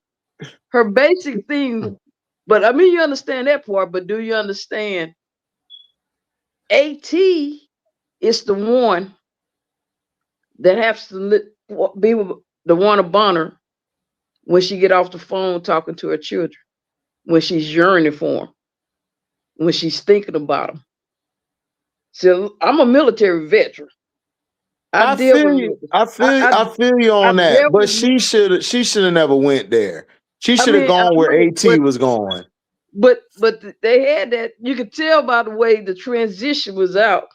Her basic thing, but I mean, you understand that part, but do you understand AT is the one that has to be with the Warner Bonner when she get off the phone talking to her children, when she's yearning for them, when she's thinking about them. So I'm a military veteran. I feel you on that, but she should have never went there. She should have gone where AT was going. But they had that. You could tell by the way the transition was out.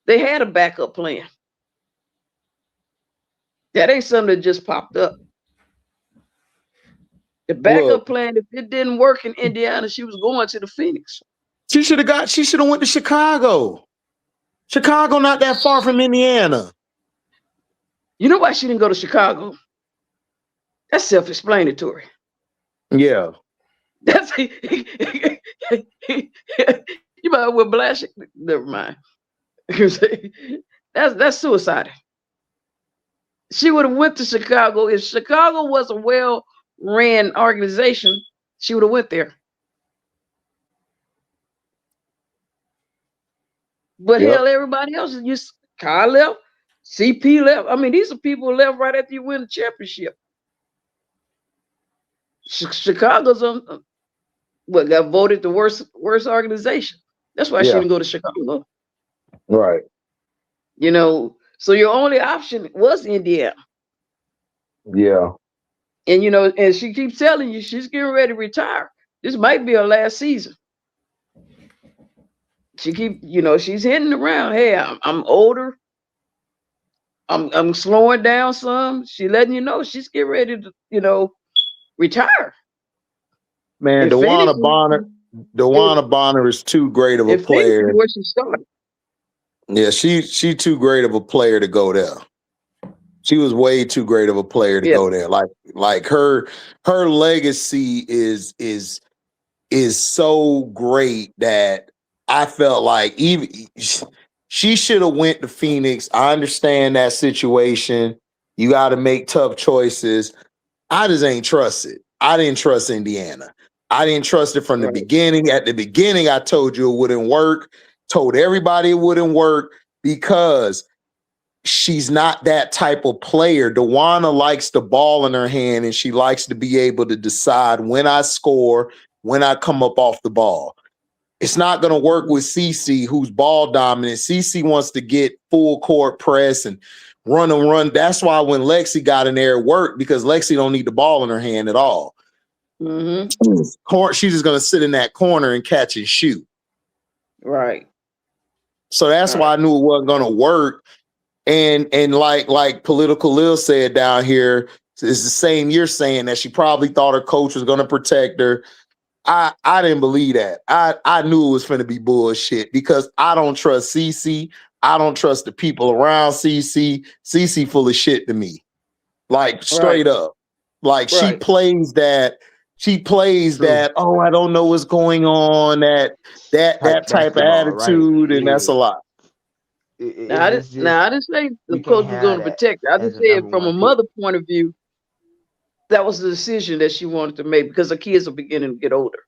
They had a backup plan. That ain't something that just popped up. The backup plan, if it didn't work in Indiana, she was going to the Phoenix. She should have went to Chicago. Chicago not that far from Indiana. You know why she didn't go to Chicago? That's self-explanatory. Yeah. That's you might well blast it. Never mind. That's suicide. She would have went to Chicago. If Chicago was a well-ran organization, she would have went there. But hell, everybody else is just Kyle left, CP left. I mean, these are people who left right after you win the championship. Chicago's got voted the worst organization. That's why she didn't go to Chicago. Right. So your only option was Indiana. Yeah. And and she keeps telling you she's getting ready to retire. This might be her last season. She she's hitting around. Hey, I'm older. I'm slowing down some. She letting you know she's getting ready to retire. Man, If anything, Dewana Bonner is too great of a if anything, player. where she started. Yeah, she too great of a player to go there. She was way too great of a player to go there. Like her legacy is so great that I felt like even she should have went to Phoenix. I understand that situation. You got to make tough choices. I just ain't trust it. I didn't trust Indiana. I didn't trust it from the beginning. At the beginning, I told you it wouldn't work. Told everybody it wouldn't work because she's not that type of player. Dewana likes the ball in her hand, and she likes to be able to decide when I score, when I come up off the ball. It's not going to work with CC, who's ball dominant. CC wants to get full court press and run. That's why when Lexi got in there, it worked, because Lexi don't need the ball in her hand at all. Mm-hmm. She's just going to sit in that corner and catch and shoot. Right. So that's why I knew it wasn't going to work. And like Political Lil said down here, it's the same you're saying, that she probably thought her coach was going to protect her. I didn't believe that. I knew it was going to be bullshit, because I don't trust CC. I don't trust the people around CC. CC full of shit to me. Like straight up. Like she plays that. She plays that. Oh, I don't know what's going on. That type of attitude, and that's a lot. Now, I didn't say the coach was going to protect her. I just said from a mother point of view, that was the decision that she wanted to make, because her kids are beginning to get older.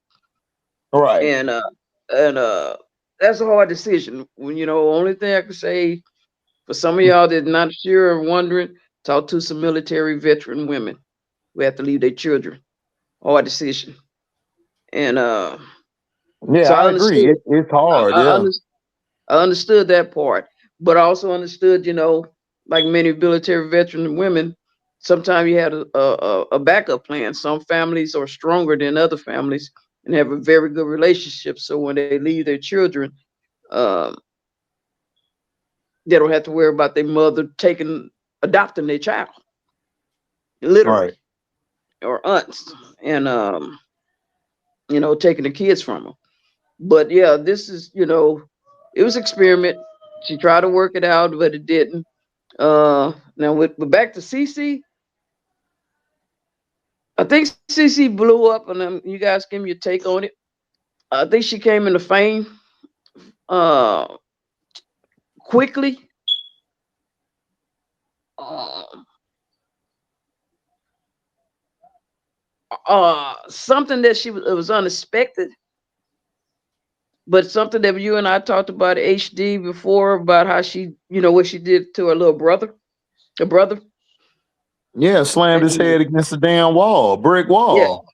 Right. And that's a hard decision. When only thing I can say for some of y'all that not sure or wondering, talk to some military veteran women who have to leave their children. Hard decision. And yeah, so I agree. It's hard. I understood that part, but I also understood, like many military veteran women, sometimes you had a backup plan. Some families are stronger than other families and have a very good relationship. So when they leave their children, they don't have to worry about their mother adopting their child, literally, or aunts, and taking the kids from them. But yeah, this is, it was experiment. She tried to work it out, but it didn't. Now with back to CC, I think CC blew up, and you guys give me your take on it. I think she came into fame quickly. Something that it was unexpected, but something that you and I talked about HD before, about how she, what she did to her little brother, her brother. Yeah, slammed his head against the damn wall, brick wall.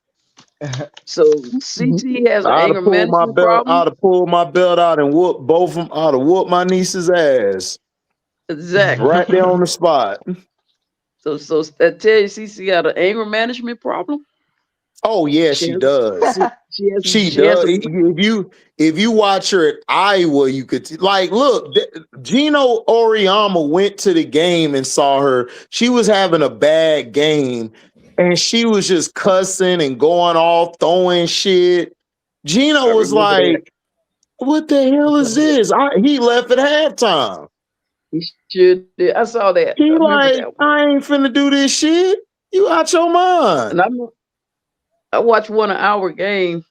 Yeah. So CC has an anger management problem. I'd have pulled my belt out and whooped both of them. I'd have whooped my niece's ass. Exactly. Right there on the spot. So that tells you CC got an anger management problem. Oh yeah, she does. She does. If you watch her at Iowa, you could look. Gino Oriama went to the game and saw her. She was having a bad game, and she was just cussing and going off, throwing shit. Gino was like, "What the hell is this?" He left at halftime. He sure did. I saw that. He I ain't finna do this shit. You out your mind. And I watched 1 hour game,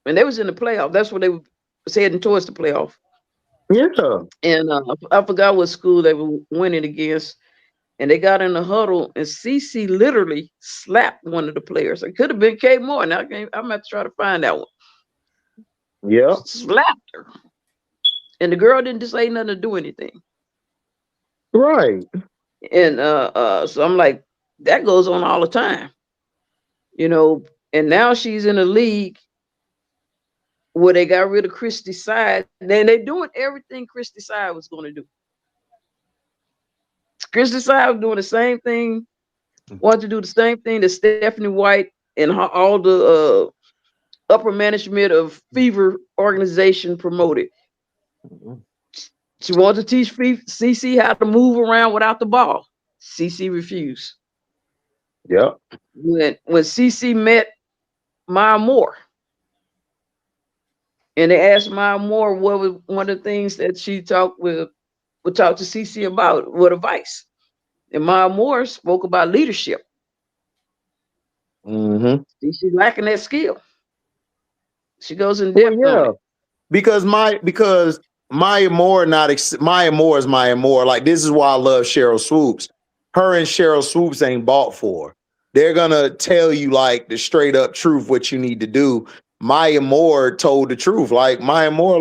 and they was in the playoff. That's what they was heading towards the playoff. Yeah. And I forgot what school they were winning against, and they got in the huddle, and CC literally slapped one of the players. It could have been K Moore. Now I'm gonna have to try to find that one. Yeah. Slapped her. And the girl didn't say nothing to do anything. Right. And so I'm like, that goes on all the time. And now she's in a league where they got rid of Christy Side. Then they're doing everything Christy Side was going to do. Christy Side was doing the same thing wanted to do the same thing that Stephanie White and all the upper management of Fever organization promoted. She wanted to teach CC how to move around without the ball. CC refused. Yep. When CC met Maya Moore, and they asked Maya Moore what was one of the things that she would talk to CC about, what advice. And Maya Moore spoke about leadership. Mm-hmm. She's lacking that skill. She goes in depth on it. Because Maya Moore Maya Moore is Maya Moore. Like, this is why I love Cheryl Swoops. Her and Cheryl Swoops ain't bought for. They're gonna tell you like the straight up truth what you need to do. Maya Moore told the truth. Like Maya Moore,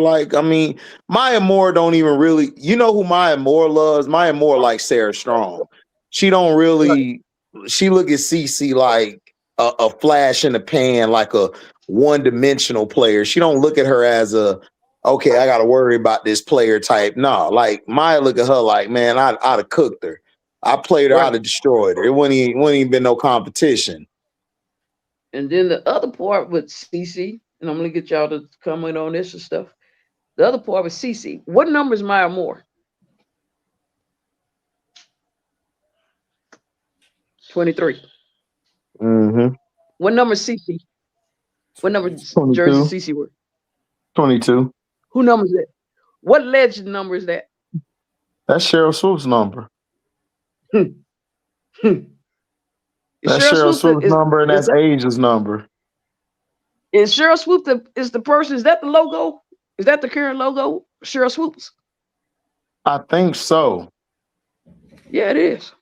Maya Moore don't even really, you know who Maya Moore loves? Maya Moore like Sarah Strong. She don't really, she look at CC like a flash in the pan, like a one-dimensional player. She don't look at her as okay, I gotta worry about this player type. No, like Maya look at her like, man, I'd have cooked her. I played her, I'd have destroyed her. It wouldn't even been no competition. And then the other part with CC, and I'm gonna get y'all to comment on this and stuff. The other part with CC, what number is Maya Moore? 23. Mm-hmm. What number is CC? What number jersey CC wear? 22. Who number is that? What legend number is that? That's Cheryl Swoop's number. That's Cheryl Swoop's number, and that's Asia's number. Is Cheryl Swoop the person? Is that the logo? Is that the current logo? Cheryl Swoops? I think so. Yeah, it is.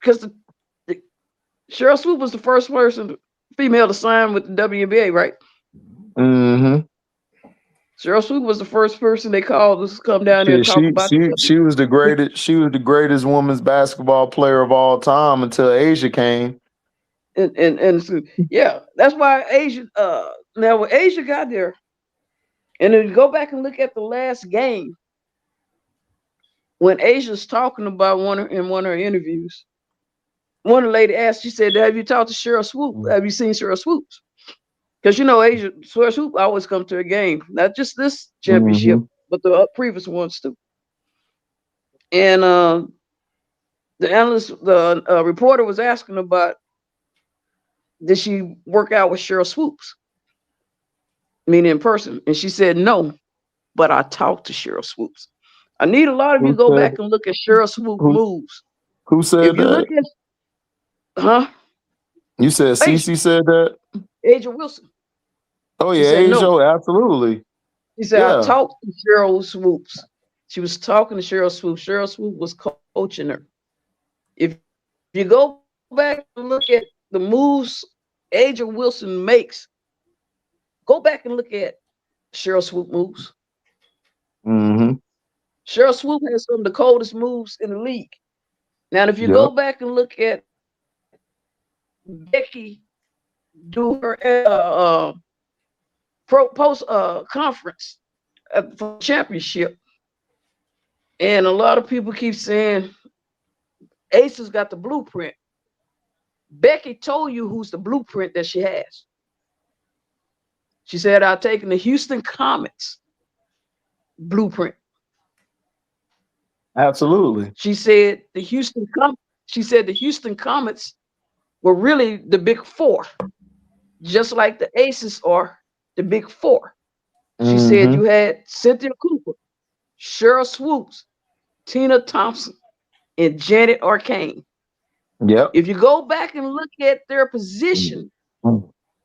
Because Cheryl Swoop was the first female to sign with the WNBA, right? Mm-hmm. Cheryl Swoop was the first person they called to come down here and talk about. She was the greatest. She was the greatest women's basketball player of all time until Asia came. And yeah, that's why Asia. Now when Asia got there, and then you go back and look at the last game when Asia's talking about one of her interviews. One of the lady asked, she said, "Have you talked to Cheryl Swoop? Have you seen Cheryl Swoops?" Because you know, Cheryl Swoop always come to a game, not just this championship, but the previous ones too. And the analyst, the reporter was asking about, did she work out with Cheryl Swoops, meaning in person? And she said, no, but I talked to Cheryl Swoops. I need a lot of you go back and look at Cheryl Swoop moves. Who said if you that? Look at, You said CC said that? Asia Wilson. Oh yeah, Asia, no. Absolutely. She said, I talked to Cheryl Swoops. She was talking to Cheryl Swoops. Cheryl Swoops was coaching her. If you go back and look at the moves Asia Wilson makes, go back and look at Cheryl Swoop moves. Mm-hmm. Cheryl Swoop has some of the coldest moves in the league. Now, if you go back and look at Becky do her post conference for championship, and a lot of people keep saying Ace's got the blueprint. Becky told you who's the blueprint that she has. She said, I've taken the Houston Comets blueprint. Absolutely. She said the Houston Comets were really the big four, just like the Aces are the big four. She said you had Cynthia Cooper, Cheryl Swoops, Tina Thompson, and Janet Arcane. Yep. If you go back and look at their position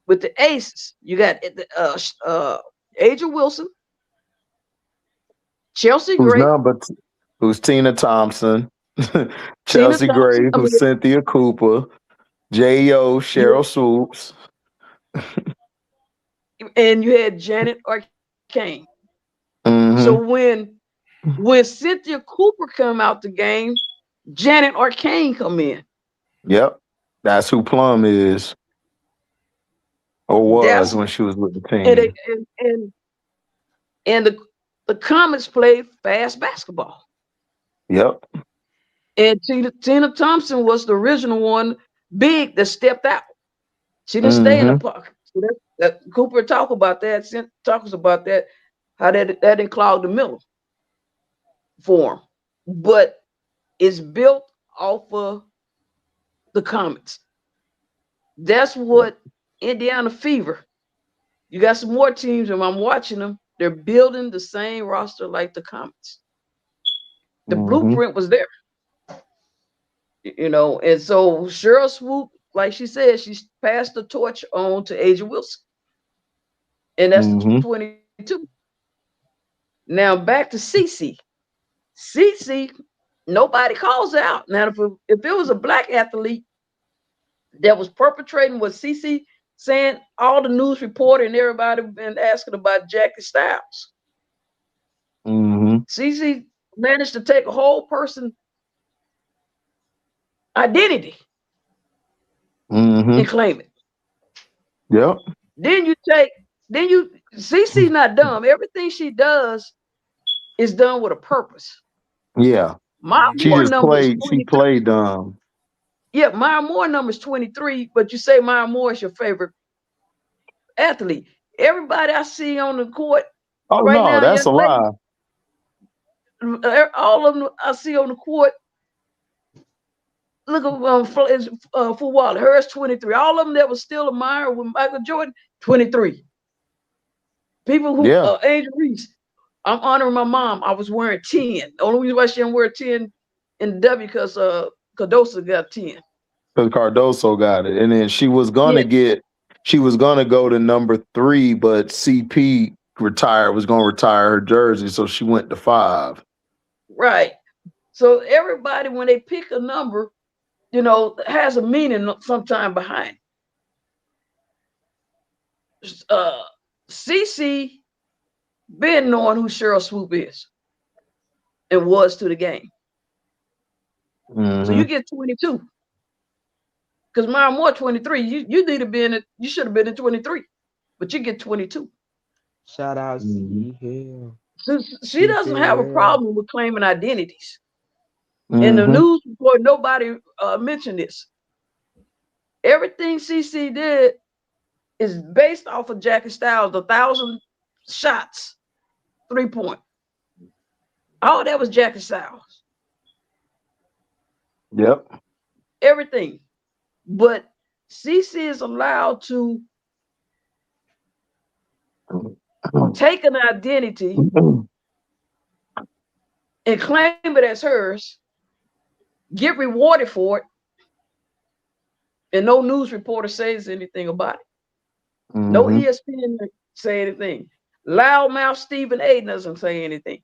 with the Aces, you got Asia Wilson, Chelsea Gray, who's Tina Thompson, Chelsea Gray, who's Cynthia Cooper, J.O. Cheryl Swoops. And you had Janet Arcane. So when Cynthia Cooper come out the game, Janet Arcane come in. Yep. That's who Plum is. Or was when she was with the team. And the Comets play fast basketball. Yep. And Tina Thompson was the original one, big, that stepped out. She didn't stay in the pocket. So that Cooper talks about that, how that didn't clog the middle for him. But it's built off of the Comets. That's what Indiana Fever. You got some more teams, and I'm watching them. They're building the same roster like the Comets. The blueprint was there. And so Cheryl Swoop, like she said, she's passed the torch on to Asia Wilson. And that's the 22. Now back to Cece. Cece, nobody calls out. Now, if it was a black athlete that was perpetrating what Cece saying, all the news reporter and everybody been asking about Jackie Styles. Cece managed to take a whole person identity and claim it. Yep. Cece's not dumb. Everything she does is done with a purpose. Yeah. She played dumb. Yeah, Maya Moore number's 23, but you say Maya Moore is your favorite athlete. Everybody I see on the court now, that's a lie. All of them I see on the court. Look at Full Waller. Hers 23. All of them that was still admired with Michael Jordan, 23. People who Angel Reese. I'm honoring my mom. I was wearing 10. The only reason why she didn't wear 10 in W because Cardoso got 10. Because Cardoso got it. And then she was gonna go to number 3, but CP was gonna retire her jersey, so she went to 5. Right. So everybody, when they pick a number, has a meaning sometime behind. CC been knowing who Cheryl Swoop is and was to the game. So you get 22. Because Maya Moore 23, you need to be in it. You should have been in 23, but you get 22. Shout out C Hill. She doesn't have a problem with claiming identities. In the news report, nobody mentioned this. Everything CC did is based off of Jackie Styles, 1,000 shots, 3-point. All that was Jackie Styles. Yep. Everything. But CC is allowed to take an identity and claim it as hers, get rewarded for it, and no news reporter says anything about it. No ESPN say anything. Loudmouth Stephen A doesn't say anything.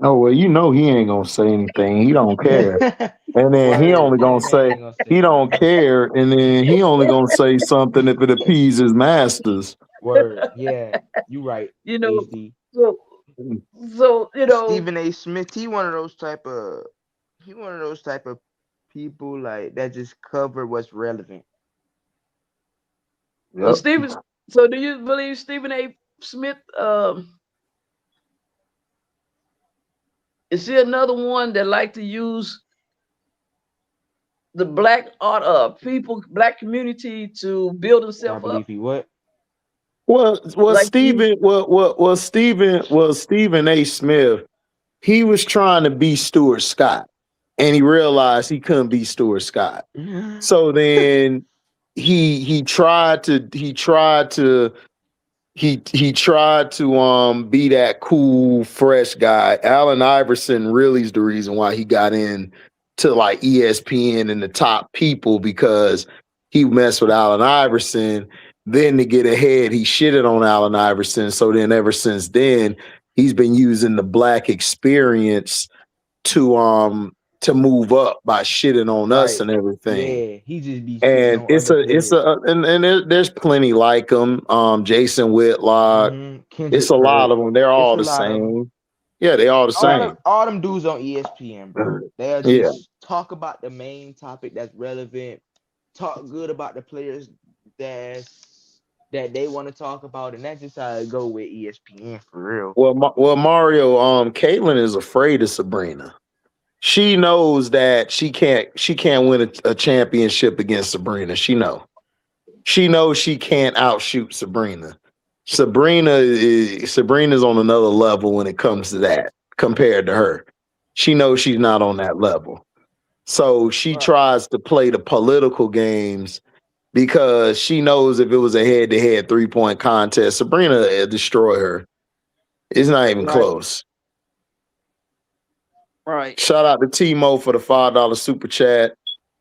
Oh, well, he ain't gonna say anything. He don't care. And then he only gonna say he don't care, and then he only gonna say something if it appeases his masters. Word. Yeah, you right. So Stephen A. Smith, he one of those type of people like that just cover what's relevant. Yep. So do you believe Stephen A. Smith is he another one that like to use the black black community to build himself up? He what? Well, Stephen A. Smith, he was trying to be Stuart Scott, and he realized he couldn't be Stuart Scott. So then he tried to be that cool, fresh guy. Allen Iverson really is the reason why he got in to like ESPN and the top people, because he messed with Allen Iverson. Then to get ahead, he shitted on Allen Iverson. So then ever since then, he's been using the black experience to move up by shitting on us and everything. Yeah, he just be and there's plenty like him. Jason Whitlock. It's a lot of them. They're all the same. Yeah, they all the same. All them dudes on ESPN, bro. They'll just talk about the main topic that's relevant. Talk good about the players that they want to talk about, and that's just how I go with ESPN for real. Well, Mario, Caitlin is afraid of Sabrina. she knows that she can't win a championship against Sabrina. She knows she can't outshoot Sabrina. Sabrina's on another level when it comes to that compared to her. She knows she's not on that level. So she tries to play the political games because she knows if it was a head-to-head 3-point contest, Sabrina would destroy her. It's not even close. Right. Shout out to T-Mo for the $5 super chat.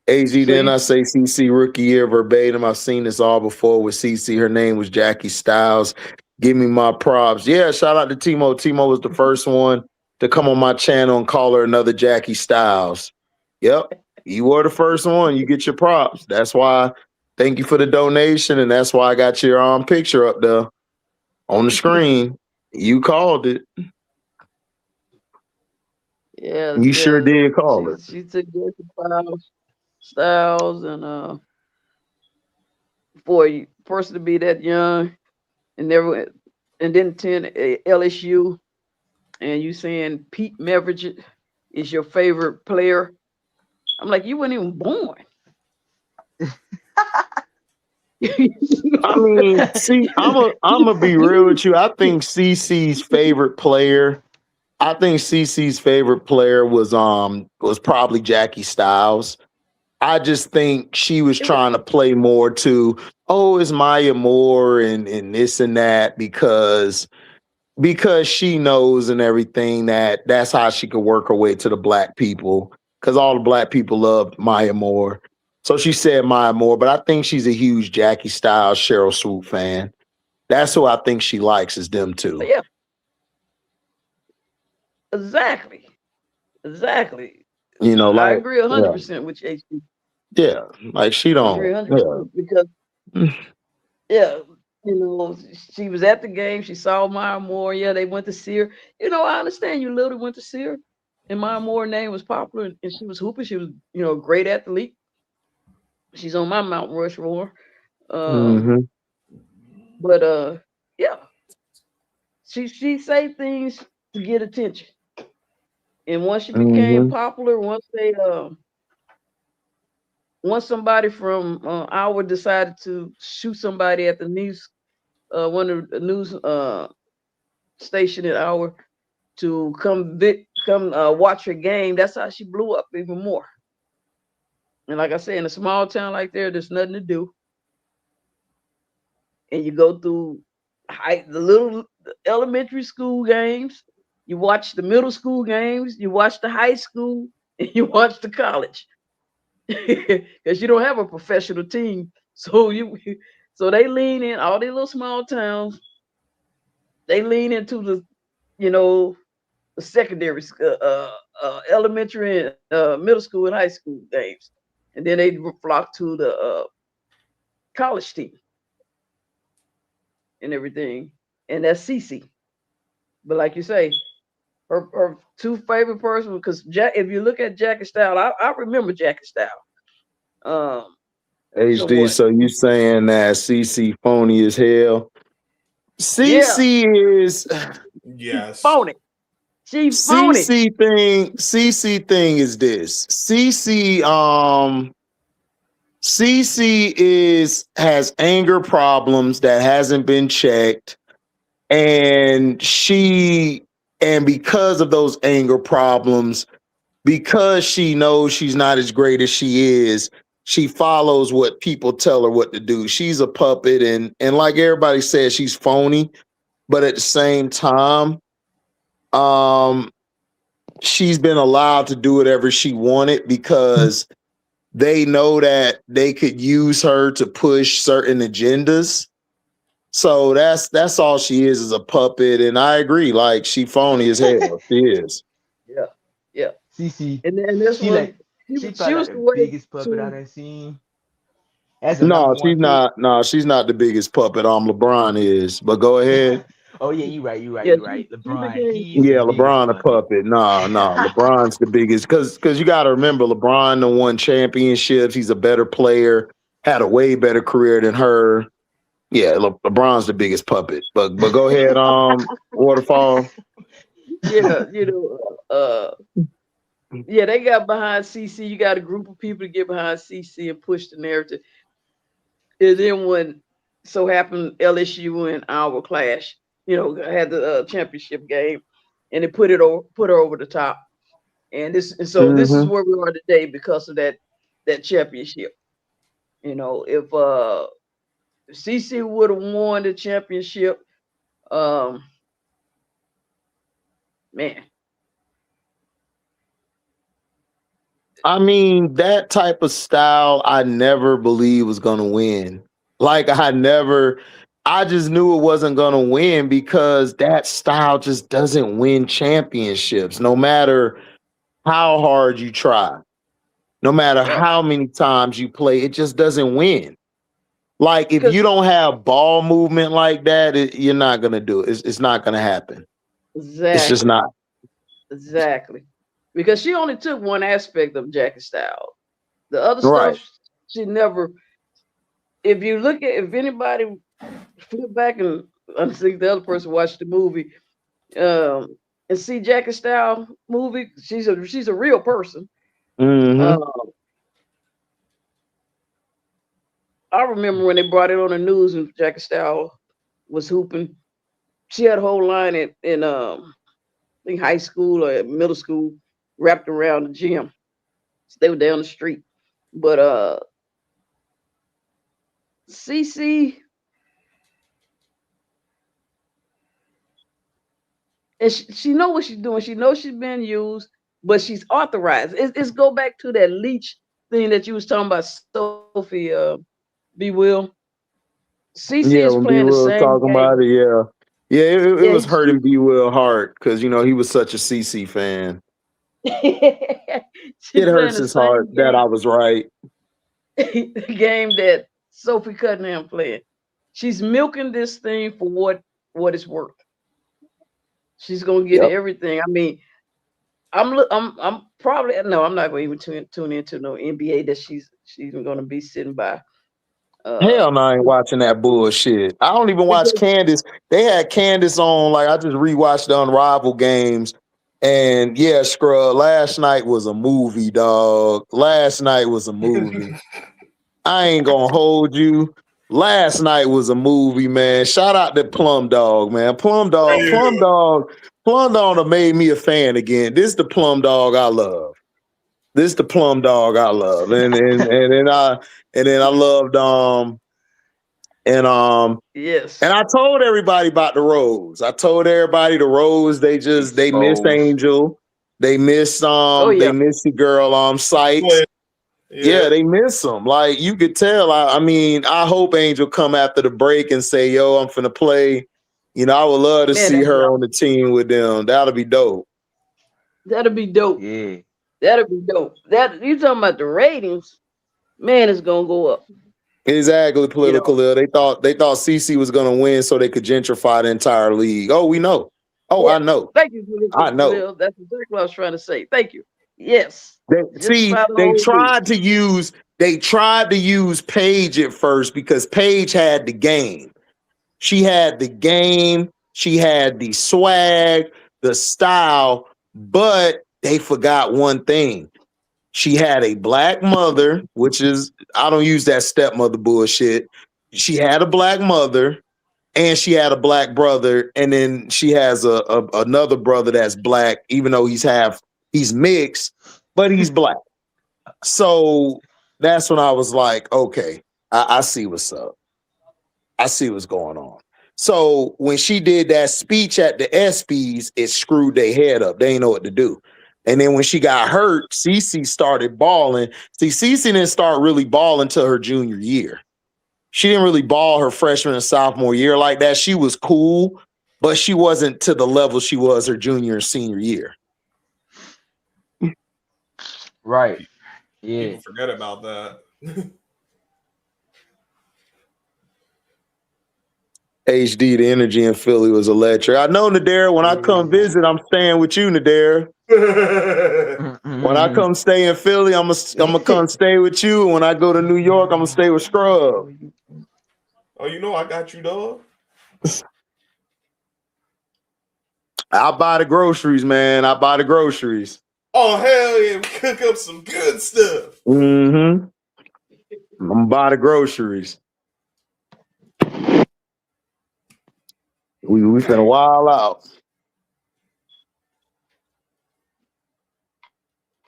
AZ, didn't I say CC rookie year verbatim? I've seen this all before with CC. Her name was Jackie Styles. Give me my props. Yeah, shout out to T-Mo. T-Mo was the first one to come on my channel and call her another Jackie Styles. Yep, you were the first one. You get your props. That's why. Thank you for the donation, and that's why I got your picture up there on the screen. You called it. Yeah, you sure did call it. She took Jackie Styles, and for a person to be that young and then attend LSU, and you saying Pete Maravich is your favorite player. I'm like, you weren't even born. I mean, see, I'm gonna be real with you. I think CC's favorite player was probably Jackie Styles. I just think she was trying to play more to, it's Maya Moore and this and that because she knows and everything that's how she could work her way to the black people because all the black people love Maya Moore. So she said Maya Moore, but I think she's a huge Jackie Styles, Cheryl Swoop fan. That's who I think she likes is them two. Yeah. Exactly. You know, I agree 100% with you. Yeah, like she don't. Because she was at the game. She saw Maya Moore. Yeah, they went to see her. I understand you literally went to see her, and Maya Moore's name was popular, and she was hooping. She was, a great athlete. She's on my Mount Rushmore. But yeah, she say things to get attention, and once she became popular, once somebody from Iowa decided to shoot somebody at the news, one of the news station in Iowa, to come watch her game, that's how she blew up even more. And like I said, in a small town like there's nothing to do, and you go through the little elementary school games, you watch the middle school games, you watch the high school, and you watch the college. Because you don't have a professional team, so they lean in all these little small towns. They lean into the secondary, elementary, and middle school and high school games, and then they flock to the college team and everything, and that's CC. But like you say, her two favorite persons, because if you look at Jackie Style, I remember Jackie Style. HD, so you saying that CC phony as hell? CC is phony. She's phony. CC thing is this. CC has anger problems that hasn't been checked, and because of those anger problems, because she knows she's not as great as she is, she follows what people tell her what to do. She's a puppet, and like everybody says, she's phony. But at the same time, she's been allowed to do whatever she wanted because they know that they could use her to push certain agendas. So that's all she is a puppet. And I agree, like she phony as hell. She is. Yeah. CC. And this one, she was the biggest puppet I've seen. No, she's not. No, she's not the biggest puppet. LeBron is. But go ahead. Oh yeah, you're right. LeBron. LeBron a puppet. No, LeBron's the biggest because you got to remember LeBron won championships. He's a better player. Had a way better career than her. Yeah, LeBron's the biggest puppet. But go ahead, Waterfall. Yeah, Yeah, they got behind CC. You got a group of people to get behind CC and push the narrative. And then when so happened LSU and our clash, had the championship game, and it put her over the top. And so this is where we are today because of that championship. If CC would have won the championship, man. I mean, that type of style I never believed was gonna win. Like I just knew it wasn't gonna win because that style just doesn't win championships, no matter how hard you try, no matter how many times you play, it just doesn't win. Like if you don't have ball movement like that, you're not gonna do it. It's not gonna happen. Exactly. It's just not. Exactly. Because she only took one aspect of Jackie style. The other stuff, she never. If anybody flip back and I think the other person watched the movie, and see Jackie style movie, she's a real person. I remember when they brought it on the news and Jackie style was hooping. She had a whole line in I think high school or middle school wrapped around the gym. So they were down the street. But CC, and she know what she's doing. She knows she's being used, but she's authorized. It's go back to that leech thing that you was talking about, Sophie B. Will. CC is When playing the same talking game. about it, it was hurting B. Will heart because he was such a CC fan. It hurts his heart that I was right. The game that Sophie Cunningham playing. She's milking this thing for what it's worth. She's gonna get everything. I mean, I'm probably I'm not going to even tune into no NBA that she's gonna be sitting by. Hell no, I ain't watching that bullshit. I don't even watch Candace. They had Candace on, like I just rewatched the Unrivaled games. And yeah, Scrub, last night was a movie, dog. Last night was a movie. I ain't gonna hold you. Last night was a movie, man. Shout out to Plum Dog, man. Plum Dog have made me a fan again. This is the Plum Dog I love. This is the Plum Dog I love. And then I loved yes. And I told everybody about the Rose. I told everybody the Rose, they miss Angel. They miss they miss the girl Sykes. Yeah, they miss them. Like you could tell. I mean, I hope Angel come after the break and say, "Yo, I'm finna play." I would love to see her on the team with them. That'll be dope. That'll be dope. Yeah. That'll be dope. That you talking about the ratings? Man, it's gonna go up. Exactly, political. They thought CC was gonna win so they could gentrify the entire league. Oh, we know. Oh, I know. Thank you. I know. That's exactly what I was trying to say. Thank you. Yes. They tried to use Paige at first because Paige had the game. She had the game, she had the swag, the style, but they forgot one thing. She had a black mother, which is, I don't use that stepmother bullshit. She had a black mother and she had a black brother. And then she has another brother that's black, even though he's mixed, but he's black. So that's when I was like, okay, I see what's up. I see what's going on. So when she did that speech at the ESPYs, it screwed their head up. They didn't know what to do. And then when she got hurt, Cece started balling. See, Cece didn't start really balling until her junior year. She didn't really ball her freshman and sophomore year like that. She was cool, but she wasn't to the level she was her junior and senior year. Right. Yeah. People forget about that. HD, the energy in Philly was electric. I know, Nadir, when I come visit, I'm staying with you, Nadir. When I come stay in Philly, I'm gonna come stay with you. And when I go to New York, I'm gonna stay with Scrub. Oh, I got you, dog. I buy the groceries, man. I buy the groceries. Oh hell yeah, we cook up some good stuff. Mm-hmm. I'm gonna buy the groceries. We finna wild out.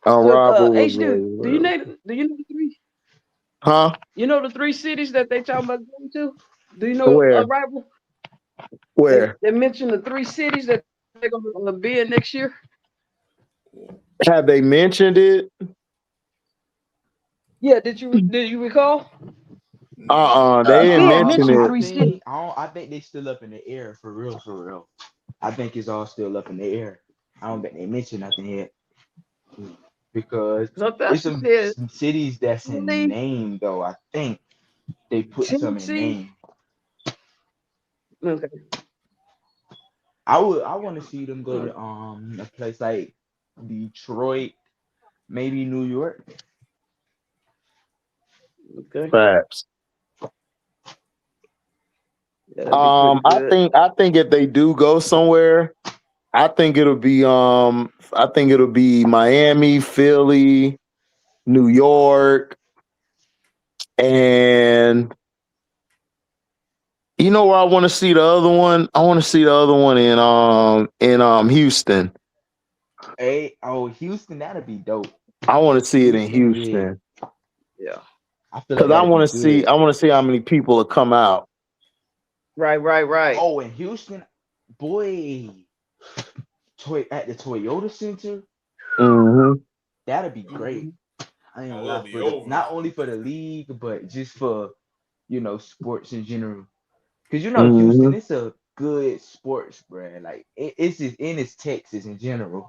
So, Unrivaled do you know the three? Huh? You know the 3 cities that they talking about going to? Do you know Where? Unrivaled? Where? They mentioned the 3 cities that they're gonna be in next year. Have they mentioned it? Yeah, did you recall? They didn't Ben mention mentioned it. 3 cities. I think they still up in the air for real, for real. I think it's all still up in the air. I don't think they mentioned nothing yet because it's some cities that's in name though. I think they put some in name. Okay. I want to see them go to a place like Detroit, maybe New York. Okay. Facts. Yeah, I think if they do go somewhere, I think it'll be Miami, Philly, New York, and you know where I want to see the other one? I want to see the other one in Houston. Houston, that'd be dope. I want to see it in Houston. Yeah. I feel because like I want to see how many people will come out. Right. Oh, in Houston, boy, at the Toyota Center, that'd be great. I ain't gonna lie, not only for the league, but just for sports in general. Because Houston, it's a good sports brand. Like it's just in its Texas in general.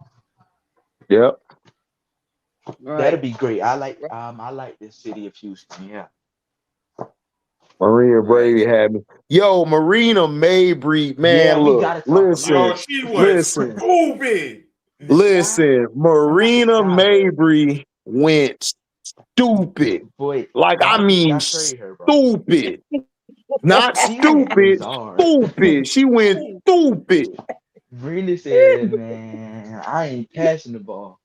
Yep. Right. That'd be great. I like the city of Houston. Yeah. Marina Brady had me. Yo, Marina Mabry, man, look, listen. Yo, she was stupid. Listen, Marina Mabry went stupid. Boy, I mean stupid. Not stupid, stupid. She went stupid. Marina said, man, I ain't passing the ball.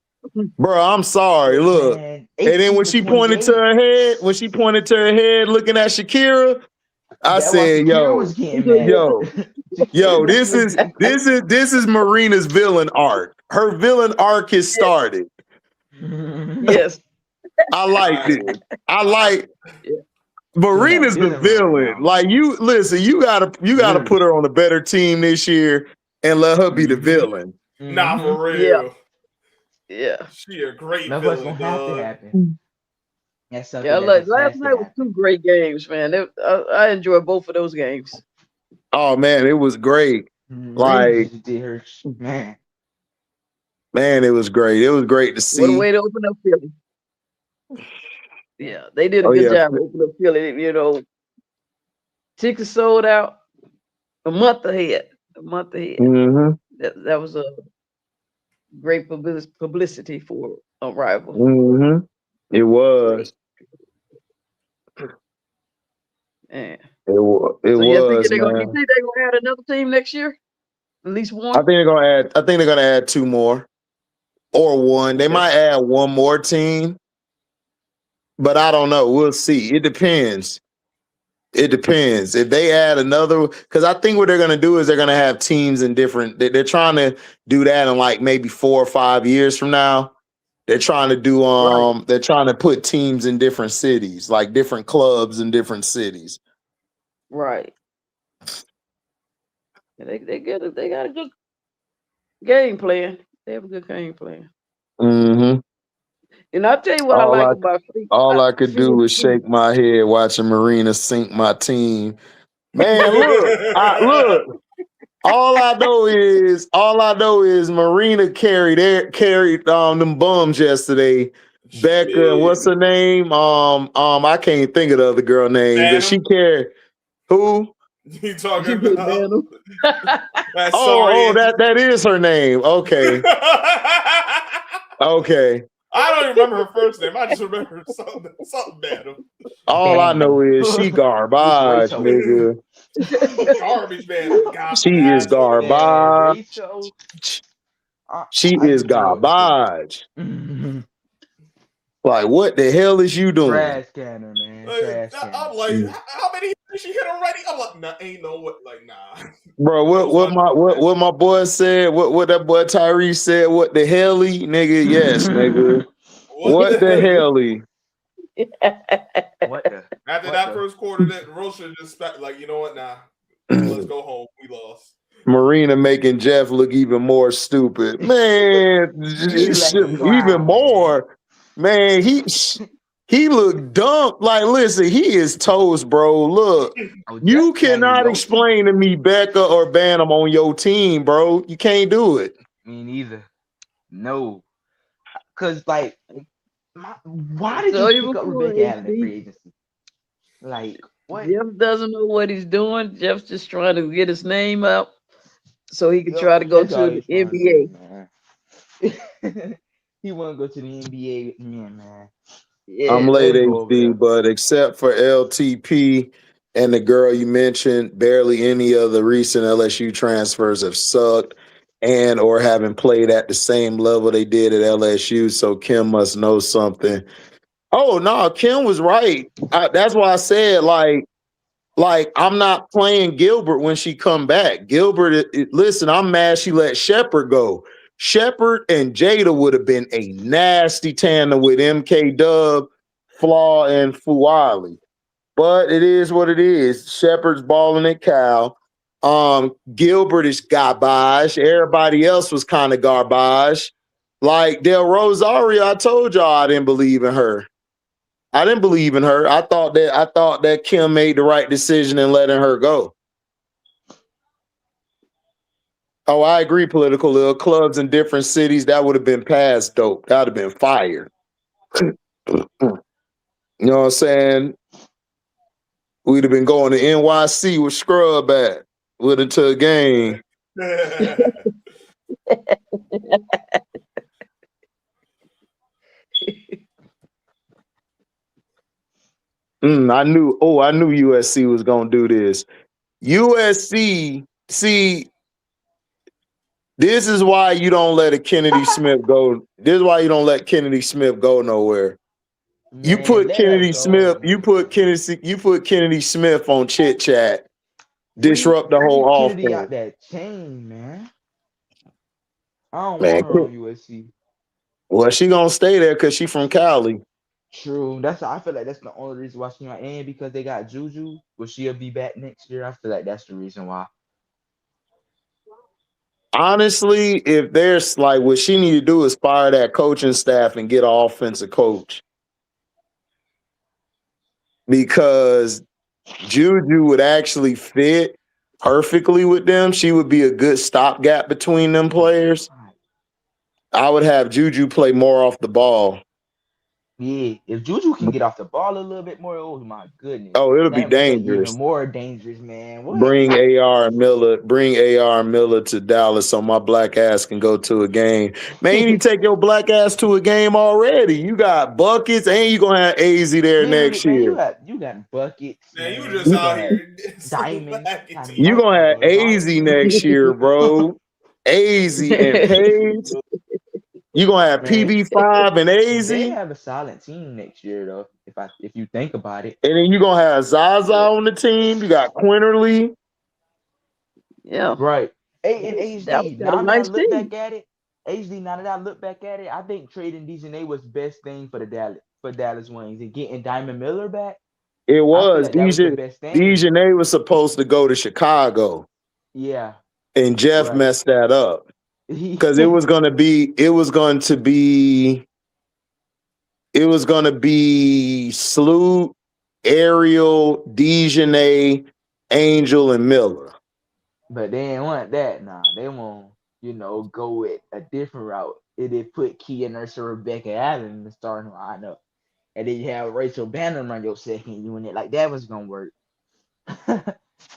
Bro, I'm sorry. Look. Man, and then when she pointed to her head, looking at Shakira, I said, yo, this is Marina's villain arc. Her villain arc has started. Yes. I like this. Marina's the villain. Like you gotta put her on a better team this year and let her be the villain. Nah, for real. Yeah. She a great villain. That's what's gonna have to happen. Last night was 2 great games, man. I enjoyed both of those games. Oh man, it was great. Like man, it was great. It was great to see. What a way to open up Philly. Yeah, they did a good job opening up Philly. Tickets sold out a month ahead. Mm-hmm. That was a great publicity for Unrivaled. Mm-hmm. It was. Man. It was. You think they're gonna add another team next year? At least one. I think they're gonna add 2 more or 1. They might add 1 more team, but I don't know. We'll see. It depends. If they add another, because I think what they're gonna do is they're gonna have teams in different. They're trying to do that in like maybe 4 or 5 years from now. They're trying to do They're trying to put teams in different cities, like different clubs in different cities. Right. They got a good game plan. They have a good game plan. Mm-hmm. And I'll tell you what I like about all I could do was shake my head watching Marina sink my team. Man, look. All I know is Marina carried them bums yesterday. Becca, and what's her name? I can't think of the other girl name, but she carried who? You talking about? That is her name. Okay. Okay. I don't even remember her first name. I just remember something bad. All I know is she garbage, nigga. Garbage, man. She is garbage. She I is get you what you're garbage. saying. Like, what the hell is you doing? Trash canner, man. Trash canner. I'm like, how many did she hit already? I'm like, nah, ain't no what, like, nah. Bro, what my boy said, what that boy Tyrese said, what the hell nigga? Yes, nigga. What the hell What the? After that first quarter, that Rocha just like, you know what, nah. Let's go home. We lost. Marina making Jeff look even more stupid. Man, even more. Man, he looked dumb. Like, listen, he is toast, bro. Look, you cannot explain to me Becca or Bantam on your team, bro. You can't do it. Me neither. No. Because, like, why did you pick up Rebecca Allen in free agency? Like, what? Jeff doesn't know what he's doing. Jeff's just trying to get his name up so he can try to go to the NBA. He want to go to the NBA with me, man. Yeah, I'm late HD, but except for LTP and the girl you mentioned, barely any of the recent LSU transfers have sucked and or haven't played at the same level they did at LSU. So Kim must know something. Oh no, Kim was right. That's why I said like I'm not playing Gilbert when she come back. Gilbert, listen, I'm mad she let Shepard go. Shepard and Jada would have been a nasty tandem with MK Dub, Flaw, and Fuali. But it is what it is. Shepard's balling at Cal. Gilbert is garbage. Everybody else was kind of garbage. Like Del Rosario, I told y'all I didn't believe in her. I didn't believe in her. I thought that Kim made the right decision in letting her go. Oh, I agree, political. Little clubs in different cities, that would have been past dope. That would have been fire. You know what I'm saying? We'd have been going to NYC with Scrub at with it to a game. I knew USC was gonna do this. USC, see, this is why you don't let a Kennedy Smith go. This is why you don't let Kennedy Smith go nowhere. Man, you put Kennedy Smith on Chit Chat, disrupt the whole offense. Kennedy out that chain, man. I don't want her on USC. Well, she gonna stay there because she from Cali. True. I feel like that's the only reason why she's not in, because they got Juju. But she'll be back next year. I feel like that's the reason why. Honestly, if there's like what she need to do is fire that coaching staff and get an offensive coach. Because Juju would actually fit perfectly with them. She would be a good stopgap between them players. I would have Juju play more off the ball. Yeah, if Juju can get off the ball a little bit more, oh my goodness. Oh, it'll be dangerous. Even more dangerous, man. What? Bring AR Miller to Dallas so my black ass can go to a game. Man, you need to take your black ass to a game already. You got buckets and you gonna have AZ there next year. You got buckets. Man, you just out here. Diamond. You gonna have AZ next year, bro. AZ and Page. You gonna have PB5 and AZ. They have a solid team next year, though. If you think about it. And then you gonna have Zaza on the team. You got Quinterly. Yeah. Right. Hey, and HD. Now that I look back at it, I think trading DeJounte was the best thing for Dallas Wings and getting Diamond Miller back. It was. DeJounte was supposed to go to Chicago. Yeah. And Jeff messed that up. Because it was going to be Sloot, Ariel, DeJounte, Angel, and Miller. But they didn't want that. Nah, they want go with a different route. They put Kia Nurse or Rebecca Allen in the starting lineup, and then you have Rachel Bantam run your second unit. Like that was gonna work. Did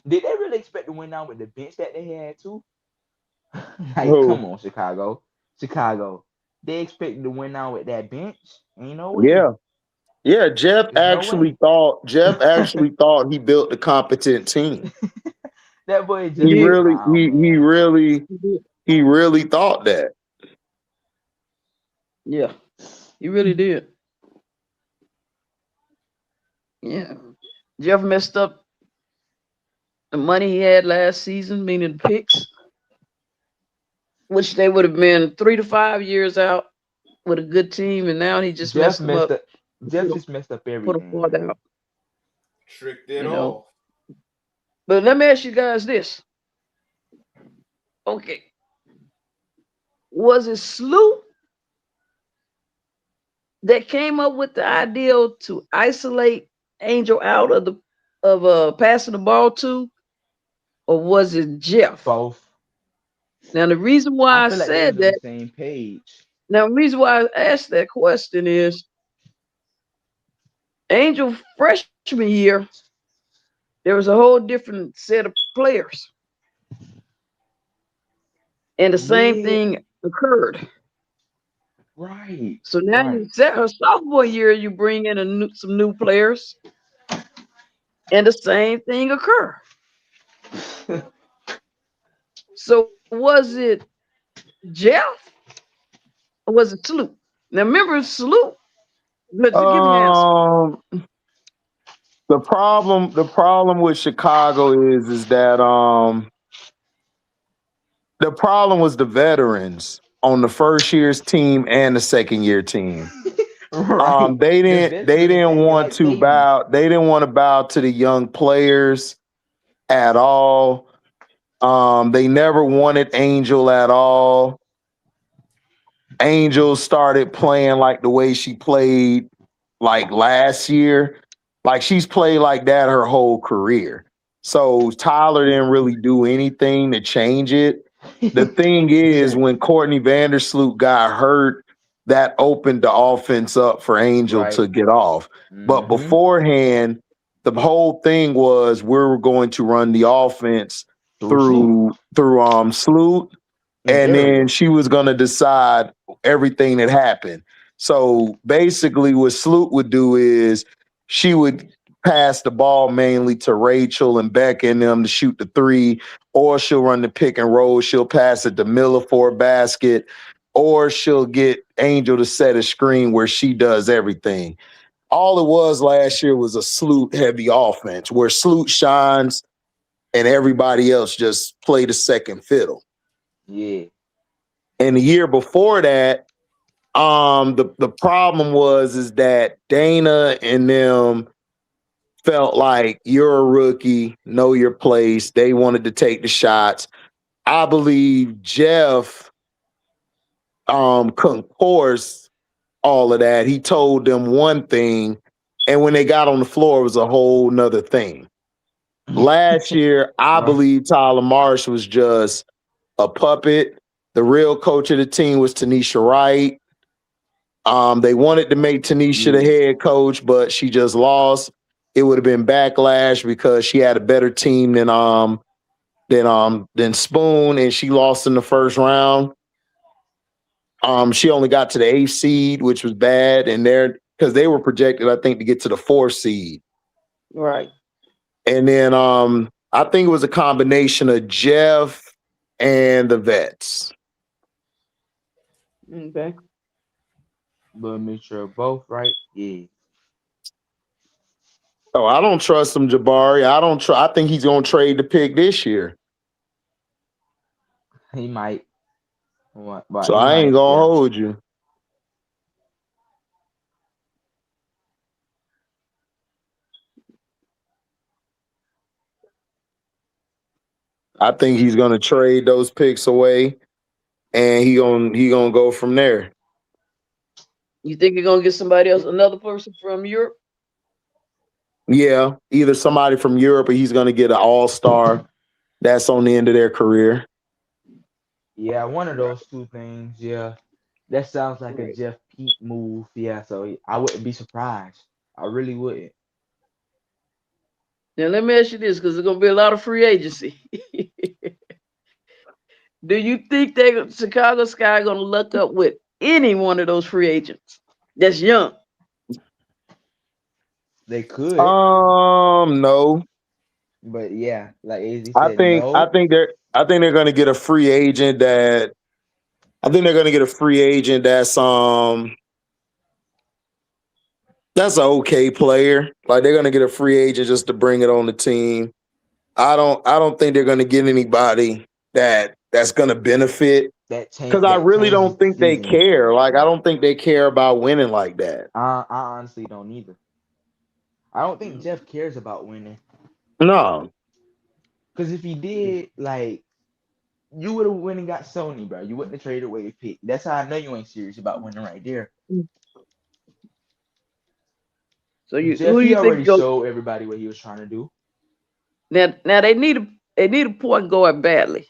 they really expect to win out with the bench that they had too? Come on, Chicago. They expected to win out with that bench. Ain't no way. Yeah. Jeff actually thought he built a competent team. That boy, he really thought that. Yeah, he really did. Yeah, Jeff messed up the money he had last season, meaning picks, which they would have been 3 to 5 years out with a good team, and now he just Jeff messed them messed up. up. Jeff just messed up Put a everything, part man. out, Tricked it you know. off. But let me ask you guys this. Okay. Was it Slew that came up with the idea to isolate Angel out of passing the ball to, or was it Jeff? Both. Now the reason why I I feel like they was said on the that, same page. now the reason why I asked that question is Angel freshman year, there was a whole different set of players. And the same Yeah. thing occurred. Right. So now Right. you set her sophomore year, you bring in some new players, and the same thing occur. So was it Jeff or was it Sloop? Now remember Sloop. But you give me an answer. The problem with Chicago is that the problem was the veterans on the first year's team and the second year team. Right. They The veterans acting want like to babies. they didn't want to bow to the young players at all. They never wanted Angel at all. Angel started playing like the way she played like last year. Like she's played like that her whole career. So Tyler didn't really do anything to change it. The thing is, Yeah. when Courtney Vandersloot got hurt, that opened the offense up for Angel Right. to get off. But Mm-hmm. beforehand, the whole thing was we were going to run the offense through Sloot, And and then Ariel. she was going to decide everything that happened. So basically, what Sloot would do is she would pass the ball mainly to Rachel and Beck and them to shoot the three, or she'll run the pick and roll. She'll pass it to Miller for a basket, or she'll get Angel to set a screen where she does everything. All it was last year was a Sloot heavy offense where Sloot shines and everybody else just play the second fiddle. Yeah. And the year before that, the problem is that Dana and them felt like you're a rookie, know your place. They wanted to take the shots. I believe Jeff couldn't force all of that. He told them one thing, and when they got on the floor, it was a whole nother thing. Last year, I Right. believe Tyler Marsh was just a puppet. The real coach of the team was Tanisha Wright. They wanted to make Tanisha the head coach, but she just lost. It would have been backlash because she had a better team than Tspoon, and she lost in the first round. She only got to the 8th seed, which was bad, and because they were projected, I think, to get to the 4th seed. Right. And then I think it was a combination of Jeff and the vets. Okay. But make sure both right. Yeah. Oh, I don't trust him, Jabari. I think he's gonna trade the pick this year. He might. But So he I ain't might. gonna Yeah. hold you. I think he's gonna trade those picks away, and he gonna go from there. You think you're gonna get somebody else, another person from Europe? Yeah, either somebody from Europe or he's gonna get an all-star that's on the end of their career. Yeah, one of those two things. Yeah. That sounds like a Jeff Pete move. Yeah, so I wouldn't be surprised. I really wouldn't. Now let me ask you this, because there's gonna be a lot of free agency. Do you think Chicago Sky gonna luck up with any one of those free agents that's young? They could. No. But yeah, like AZ I said, think no. they're gonna get a free agent that I think they're gonna get a free agent that's an okay player. Like they're gonna get a free agent just to bring it on the team. I don't think they're gonna get anybody that's gonna benefit. Because I really don't think they care. Like I don't think they care about winning like that. I honestly don't either. I don't think Jeff cares about winning. No. Because if he did, like, you would have went and got Sony, bro. You wouldn't have traded away a pick. That's how I know you ain't serious about winning right there. So Jeff, who do you already think showed everybody what he was trying to do. Now they need a point guard badly.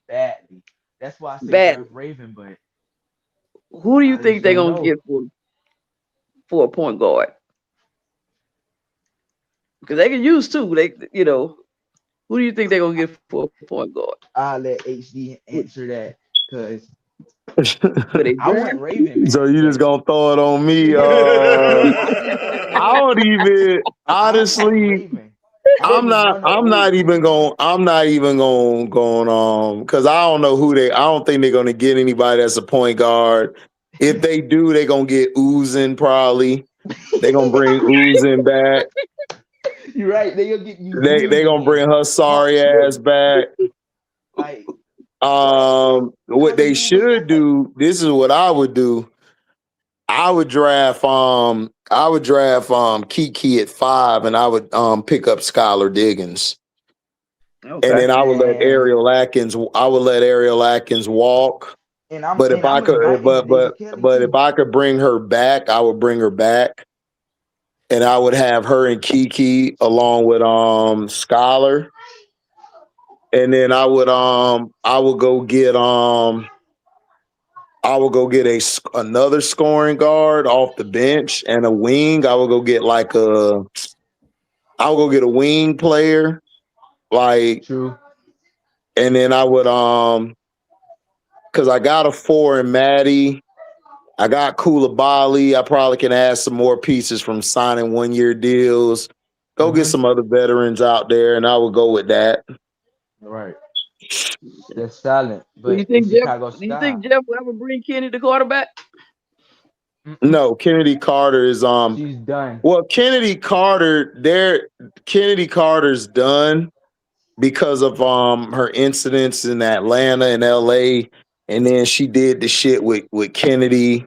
Badly. That's why I say Jeff Raven, but who do you think they're gonna get for a point guard? Because they can use two. Who do you think they're gonna get for a point guard? I'll let HD answer that because I want Raven, man. So you just gonna throw it on me? I don't even honestly. I'm not even going because I don't know I don't think they're gonna get anybody that's a point guard. If they do, they're gonna get Oozin probably. They're gonna bring Oozin back. You're right. They're gonna get you. They gonna bring her sorry ass back. Like, what they should do, this is what I would do. I would draft Kiki at 5 and I would pick up Skylar Diggins. Okay. And then I would let Ariel Atkins walk. But if I could bring her back, I would bring her back. And I would have her and Kiki along with Skylar. And then I would go get another scoring guard off the bench and a wing. I would go get a wing player, like. True. And then I would because I got a 4 in Maddie. I got Koulibaly. I probably can add some more pieces from signing 1-year deals. Go get some other veterans out there, and I would go with that. Right. That's silent. But do you think Jeff will ever bring Kenny the quarterback? No, Kennedy Carter is she's done. Well, Kennedy Carter's done because of her incidents in Atlanta and LA, and then she did the shit with Kennedy.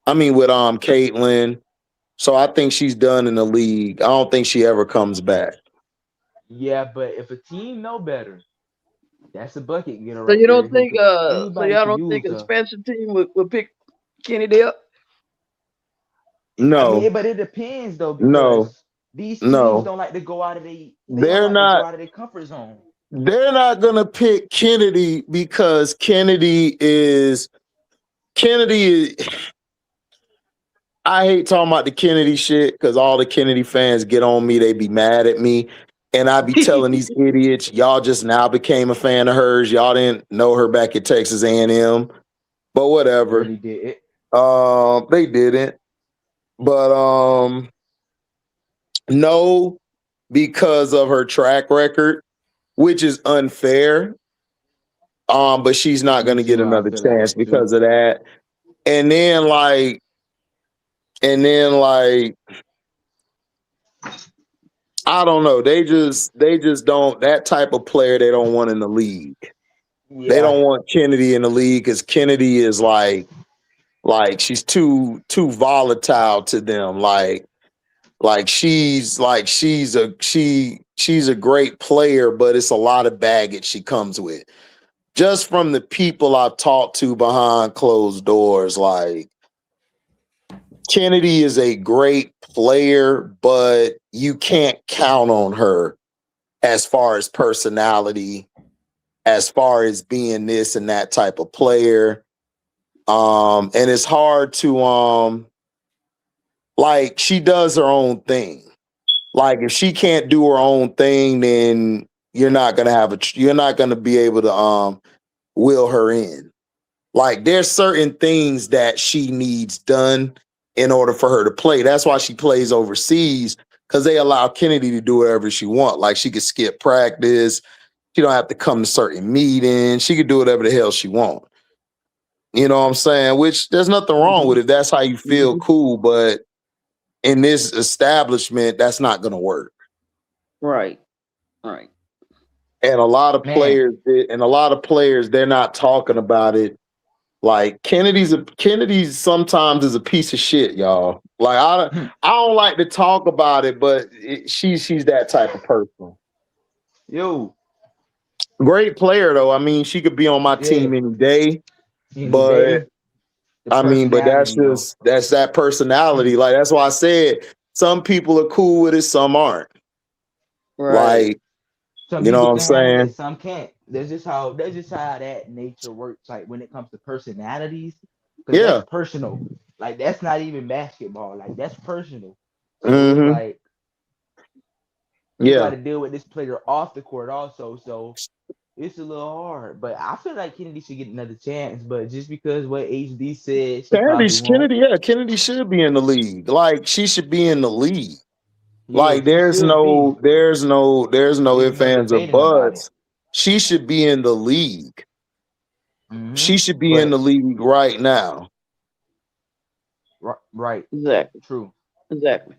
I mean with Caitlin. So I think she's done in the league. I don't think she ever comes back. Yeah, but if a team know better, that's a bucket getter. So you don't think y'all don't think a expansion team would pick Kennedy up? No. I mean, but it depends though, because these teams don't like to go out of their comfort zone. They're not gonna pick Kennedy because Kennedy is. I hate talking about the Kennedy shit because all the Kennedy fans get on me. They be mad at me. And I be telling these idiots, y'all just now became a fan of hers. Y'all didn't know her back at Texas A&M. But whatever. They did it. They didn't. But no, because of her track record, which is unfair. But she's not gonna get another chance because of that. And then I don't know. They just don't, that type of player they don't want in the league. Yeah. They don't want Kennedy in the league because Kennedy is like she's too volatile to them. She's a great player, but it's a lot of baggage she comes with. Just from the people I've talked to behind closed doors, like Kennedy is a great player, but you can't count on her as far as personality, as far as being this and that type of player. And it's hard to she does her own thing. Like if she can't do her own thing, then you're not gonna be able to will her in. Like there's certain things that she needs done in order for her to play. That's why she plays overseas, because they allow Kennedy to do whatever she wants. Like she could skip practice. She don't have to come to certain meetings. She could do whatever the hell she wants. You know what I'm saying? Which there's nothing wrong with it. If that's how you feel, cool. But in this establishment, that's not going to work. Right. Right. And a lot of players, they're not talking about it. Like Kennedy sometimes is a piece of shit, y'all. Like I don't like to talk about it, but she's that type of person. Yo, great player though. I mean, she could be on my team any day, but I mean, but that's that personality. Like that's why I said some people are cool with it, some aren't. Right. Like, some you know what I'm can handle saying? it, some can't. That's just how that nature works. Like when it comes to personalities, because that's personal. Like that's not even basketball. Like that's personal. So it's like you got to deal with this player off the court also. So it's a little hard. But I feel like Kennedy should get another chance. But just because what HD said, she probably won't. Kennedy should be in the league. Like she should be in the league. Yeah, like there's no ifs, ands, or buts. She should be in the league. She should be in the league right now. Right. Exactly. True. Exactly.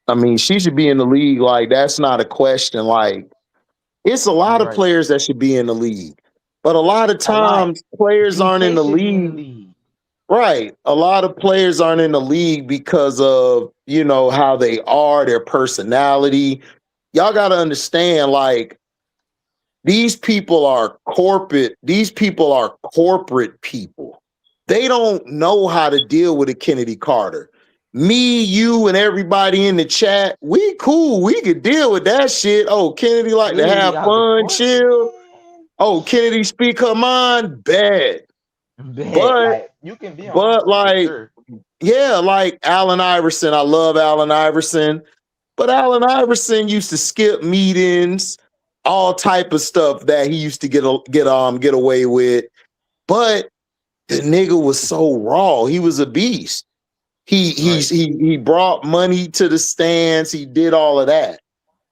I mean, she should be in the league. Like, that's not a question. Like, it's a lot of players that should be in the league. But a lot of times, players aren't in the league. Right. A lot of players aren't in the league because of, you know, how they are, their personality. Y'all got to understand, like, these people are corporate people. They don't know how to deal with a Kennedy Carter. Me, you, and everybody in the chat, we cool. We could deal with that shit. Oh, Kennedy like to have fun, chill. Oh, Kennedy speak her mind, bad. But like, you can be on but like, yeah, like Allen Iverson. I love Allen Iverson. But Allen Iverson used to skip meetings, all type of stuff that he used to get away with. But the nigga was so raw. He was a beast. He brought money to the stands. He did all of that.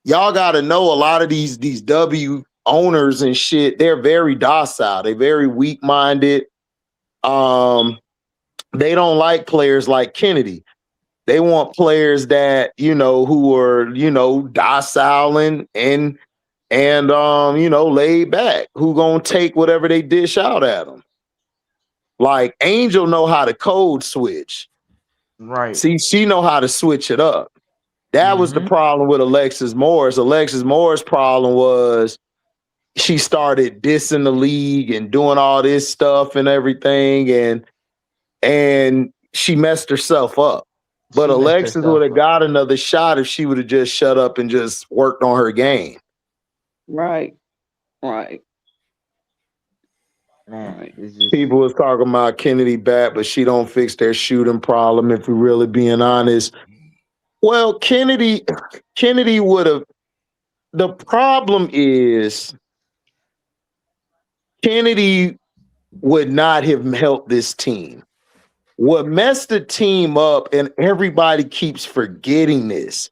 Y'all got to know a lot of these W owners and shit. They're very docile. They're very weak minded. They don't like players like Kennedy. They want players that, you know, who are, you know, docile and you know, laid back, who gonna take whatever they dish out at them. Like Angel know how to code switch. Right. See, she know how to switch it up. That was the problem with Alexis Morris. Alexis Morris' problem was she started dissing the league and doing all this stuff and everything, and she messed herself up. But Alexis would have got another shot if she would have just shut up and just worked on her game. Right. Right. Man, people was talking about Kennedy back, but she don't fix their shooting problem. If we're really being honest, well, Kennedy would have. The problem is Kennedy would not have helped this team. What messed the team up, and everybody keeps forgetting this,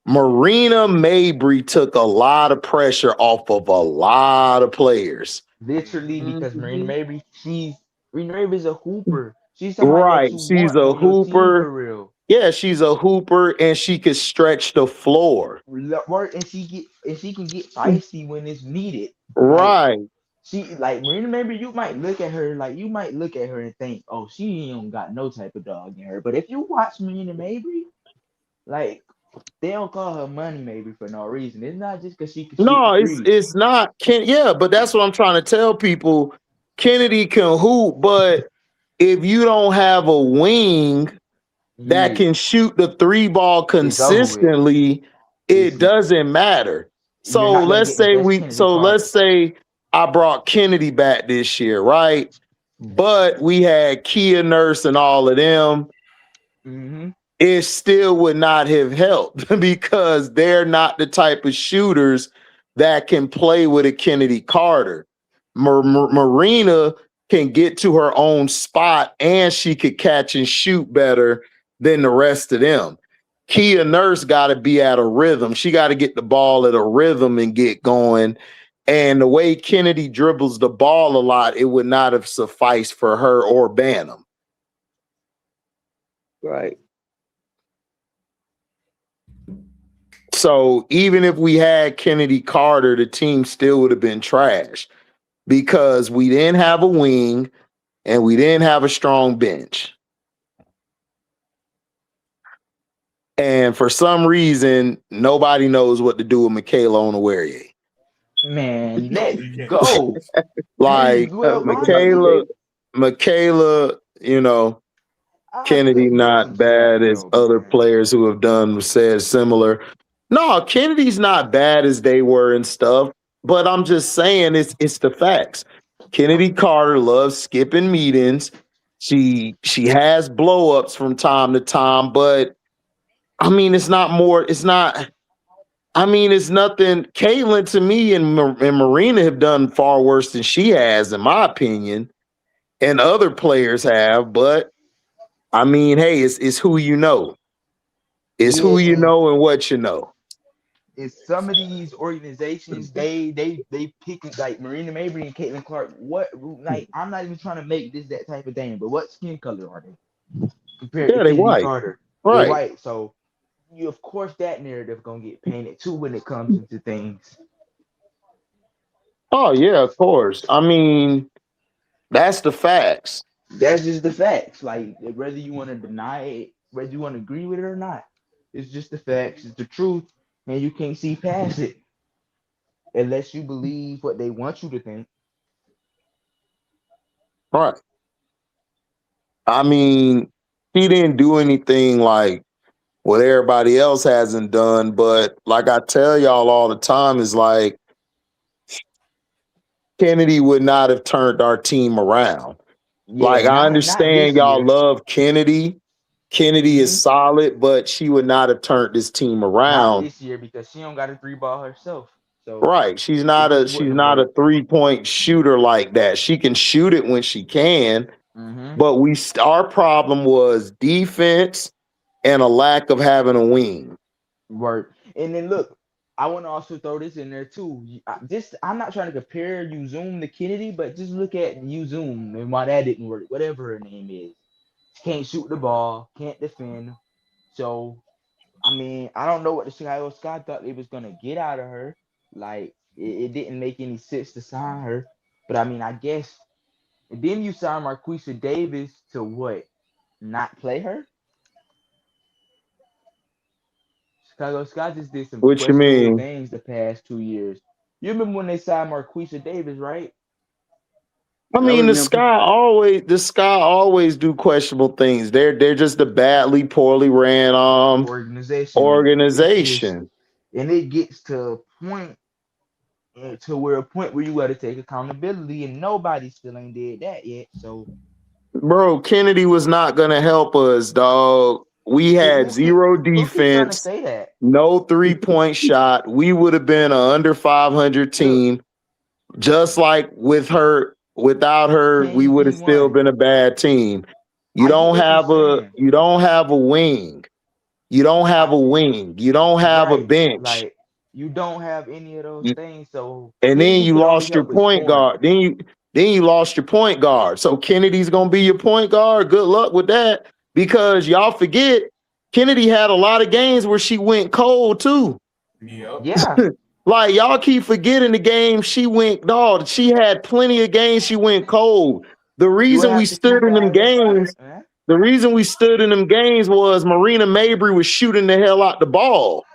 Marina Mabry took a lot of pressure off of a lot of players. Literally, because Marina Mabry is a hooper. She's right. She's a hooper. For real. Yeah, she's a hooper, and she can stretch the floor. And she can get feisty when it's needed. Right. Like Marina Mabry, you might look at her and think, oh, she ain't got no type of dog in her. But if you watch Marina Mabry, like, they don't call her Money Mabry for no reason. It's not just because she can shoot it's not. But that's what I'm trying to tell people. Kennedy can hoop, but if you don't have a wing that can shoot the 3-ball consistently, it doesn't matter. So let's say I brought Kennedy back this year, right? But we had Kia Nurse and all of them. It still would not have helped because they're not the type of shooters that can play with a Kennedy Carter. Marina can get to her own spot, and she could catch and shoot better than the rest of them. Kia Nurse got to be at a rhythm. She got to get the ball at a rhythm and get going. And the way Kennedy dribbles the ball a lot, it would not have sufficed for her or Bantam. Right. So even if we had Kennedy Carter, the team still would have been trash because we didn't have a wing and we didn't have a strong bench. And for some reason, nobody knows what to do with Michaela Onwuere. Man, let's go. Like Michaela, you know, Kennedy not bad as other players who have done said similar. No, Kennedy's not bad as they were and stuff, but I'm just saying it's the facts. Kennedy Carter loves skipping meetings. She has blow-ups from time to time, but I mean it's nothing. Caitlin to me and Marina have done far worse than she has, in my opinion, and other players have, but I mean, hey, it's who you know. It's who you know and what you know. It's some of these organizations, they pick like Marina Mabry and Caitlin Clark. What, like, I'm not even trying to make this that type of thing, but what skin color are they compared to Kennedy white. Carter? Right. They're white. So you, of course, that narrative gonna get painted too when it comes into things. Oh yeah, of course. I mean, that's the facts. That's just the facts. Like whether you want to deny it, whether you want to agree with it or not, it's just the facts. It's the truth, and you can't see past it unless you believe what they want you to think. Right. I mean, he didn't do anything like what everybody else hasn't done, but like I tell y'all all the time, is like Kennedy would not have turned our team around. Yeah, like I understand y'all love Kennedy. Kennedy is solid, but she would not have turned this team around. Not this year because she don't got a 3-ball herself. So right, she's not a 3-point shooter like that. She can shoot it when she can, but our problem was defense and a lack of having a wing. Word. And then look, I want to also throw this in there too. I'm not trying to compare Zoom to Kennedy, but just look at Zoom and why that didn't work. Whatever her name is, she can't shoot the ball, can't defend. So, I mean, I don't know what the Chicago Sky thought they was gonna get out of her. Like, it didn't make any sense to sign her. But I mean, I guess. And then you sign Marquisha Davis to what? Not play her? Chicago Sky just did some questionable things the past 2 years. You remember when they signed Marquisha Davis, right? I mean, the Sky always do questionable things. They're just a poorly ran organization. And it gets to a point where you got to take accountability, and nobody still ain't did that yet. So, bro, Kennedy was not gonna help us, dog. We had zero defense, no 3-point shot. We would have been an under 500 team. Just like with her, without her, we would have still been a bad team. You don't have a wing. You don't have a wing. You don't have a bench. Like, you don't have any of those things. So, and then you lost your point guard. Then you lost your point guard. So Kennedy's gonna be your point guard. Good luck with that, because y'all forget Kennedy had a lot of games where she went cold too. Yeah. Like, y'all keep forgetting the game she went, dog. She had plenty of games she went cold. The reason we stood in them games, was Marina Mabry was shooting the hell out the ball.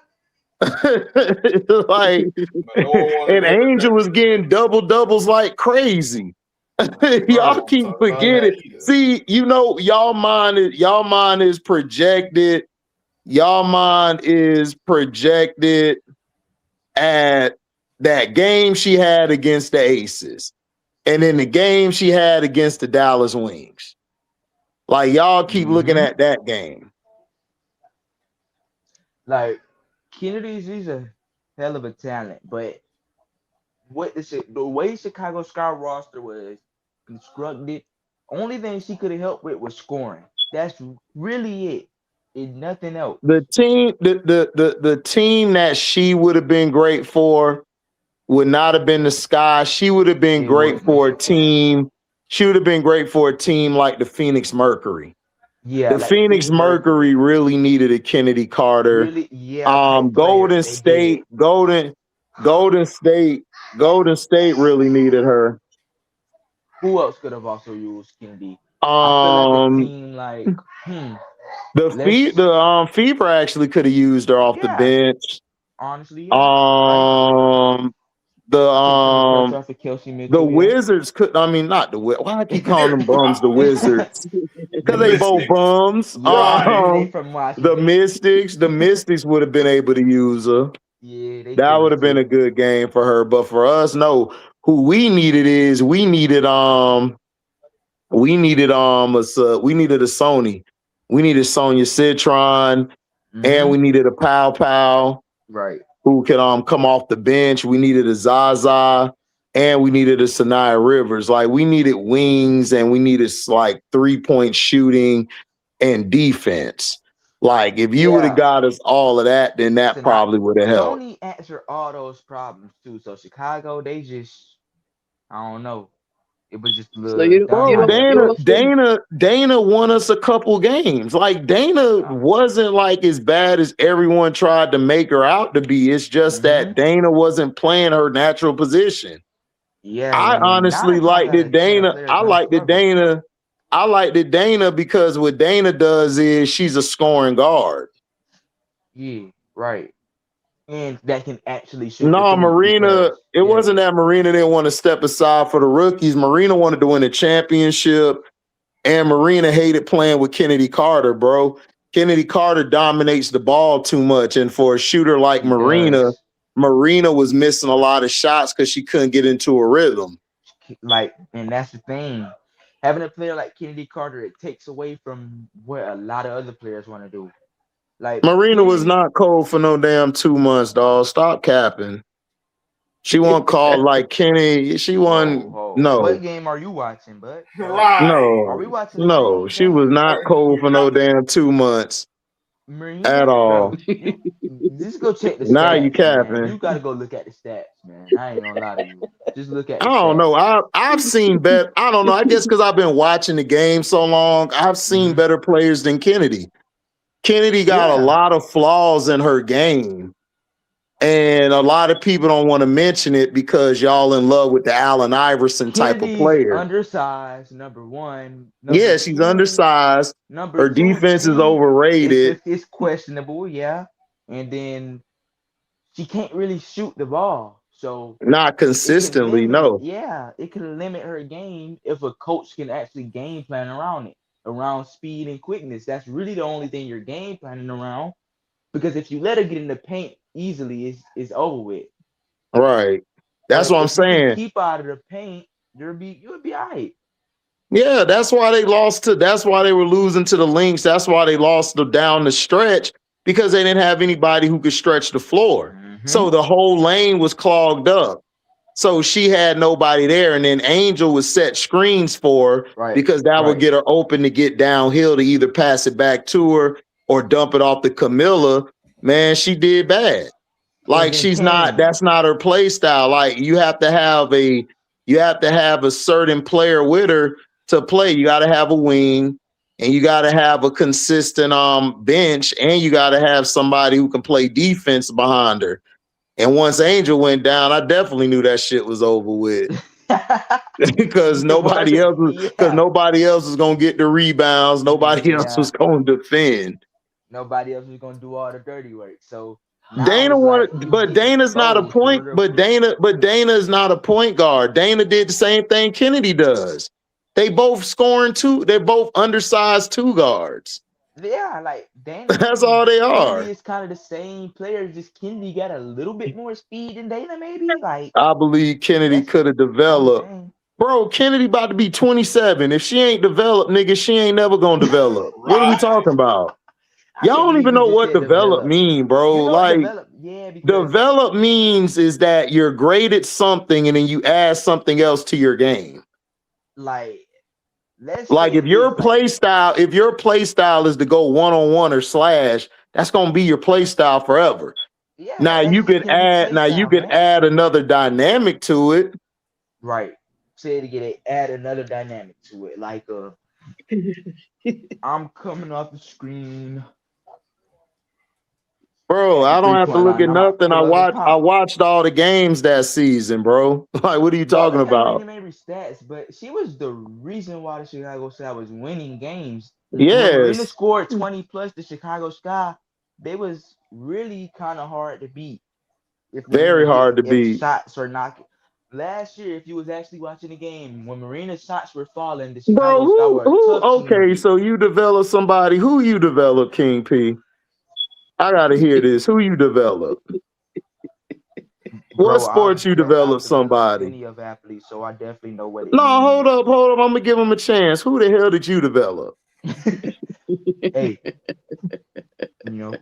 Like, and Angel was getting doubles like crazy. Y'all keep forgetting. See, you know, y'all mind is projected. Y'all mind is projected at that game she had against the Aces, and then the game she had against the Dallas Wings. Like, y'all keep looking at that game. Like, Kennedy's a hell of a talent, but the way Chicago Sky roster was constructed, only thing she could have helped with was scoring. That's really it. It's nothing else. The team, the team that she would have been great for would not have been the Sky. She would have been great for a team. She would have been great for a team like the Phoenix Mercury. Yeah, The like Phoenix Mercury really needed a Kennedy Carter. Really, yeah. Golden State really needed her. Who else could have also used Kennedy? I feel like a team like the Fever actually could have used her off the bench. Honestly, yeah. The Wizards could. I mean, not the. Why I keep calling them bums? The Wizards, because they both bums. The Mystics would have been able to use her. Yeah, that would have been a good game for her. But for us, no. Who we needed is we needed a Sony. We needed Sonya Citron, and we needed a Pow Pow. Right. Who could come off the bench. We needed a Zaza, and we needed a Sanaya Rivers. Like, we needed wings, and we needed like 3-point shooting and defense. Like, if you would have got us all of that, then that probably would have helped. Sony answered all those problems too. So Chicago, they just, I don't know. It was just a little. Dana won us a couple games. Like, Dana wasn't like as bad as everyone tried to make her out to be. It's just that Dana wasn't playing her natural position. Yeah, I honestly liked it. I liked it. Dana because what Dana does is she's a scoring guard. Yeah, right. And that can actually shoot. No, Marina, it wasn't that Marina didn't want to step aside for the rookies. Marina wanted to win a championship, and Marina hated playing with Kennedy Carter, bro. Kennedy Carter dominates the ball too much, and for a shooter like Marina was missing a lot of shots because she couldn't get into a rhythm. Like, and that's the thing. Having a player like Kennedy Carter, it takes away from what a lot of other players want to do. Like, Marina was not cold for no damn 2 months, dog. Stop capping. She wasn't called like Kenny. She won. No. What game are you watching, bud? No. Are we watching? No, she was not cold for no damn 2 months at all. Just go check the stats. Now you capping. Man. You got to go look at the stats, man. I ain't gonna lie to you. Just look at. I don't know. I've seen better. I don't know. I guess because I've been watching the game so long, I've seen better players than Kennedy. Kennedy got a lot of flaws in her game, and a lot of people don't want to mention it because y'all in love with the Allen Iverson type of player. Undersized, number one. She's undersized. Her defense is overrated. It's questionable, yeah. And then she can't really shoot the ball, so not consistently. No. Yeah, it can limit her game if a coach can actually game plan around it. Around speed and quickness. That's really the only thing you're game planning around. Because if you let her get in the paint easily, it's over with. Right. That's what I'm saying. Keep out of the paint, you'll be all right. Yeah, that's why they were losing to the Lynx. That's why they lost down the stretch, because they didn't have anybody who could stretch the floor. So the whole lane was clogged up. So she had nobody there, and then Angel would set screens for her because that would get her open to get downhill to either pass it back to her or dump it off to Camilla. Man, she did bad. Like, that's not her play style. Like, you have to have a certain player with her to play. You got to have a wing, and you got to have a consistent bench, and you got to have somebody who can play defense behind her. And once Angel went down, I definitely knew that shit was over with. because nobody else was gonna get the rebounds. Nobody else was gonna defend. Nobody else was gonna do all the dirty work. So Dana wanted, but Dana's not a point. But Dana is not a point guard. Dana did the same thing Kennedy does. They both scoring two. They're both undersized two guards. Yeah, like Dana. That's all they are. Kennedy is kind of the same player. Just Kennedy got a little bit more speed than Dana, maybe. Like, I believe Kennedy could have developed. Bro, Kennedy about to be 27. If she ain't developed, nigga, she ain't never gonna develop. What are we talking about? Y'all don't even know what develop mean, bro. Like, develop means is that you're great at something and then you add something else to your game. Like, if your play style is to go one-on-one or slash, that's gonna be your play style forever. Yeah, Now that's you just could Kennedy's add. play Now you style, could man. add another dynamic to it. Right. Say to add another dynamic to it, like I'm coming off the screen. Bro, I don't have to look at nothing. I pop. watched all the games that season, bro. Like, what are you talking Barbie had about? randomary stats, but she was the reason why the Chicago Sky was winning games. When Marina Yes, scored 20 plus the Chicago Sky, they was really kind of hard to beat if Marina very hard to if beat. shots are knocking. Last year, if you was actually watching the game, when Marina's shots were falling, the Bro, Chicago Sky were a who? tough team to Okay, beat. so you develop somebody. Who you develop, King P? I gotta hear this. Who you develop? What Bro, sports you develop I've developed somebody? plenty of athletes, so I definitely know what it No, means. hold up. I'm gonna give him a chance. Who the hell did you develop? Hey, you know.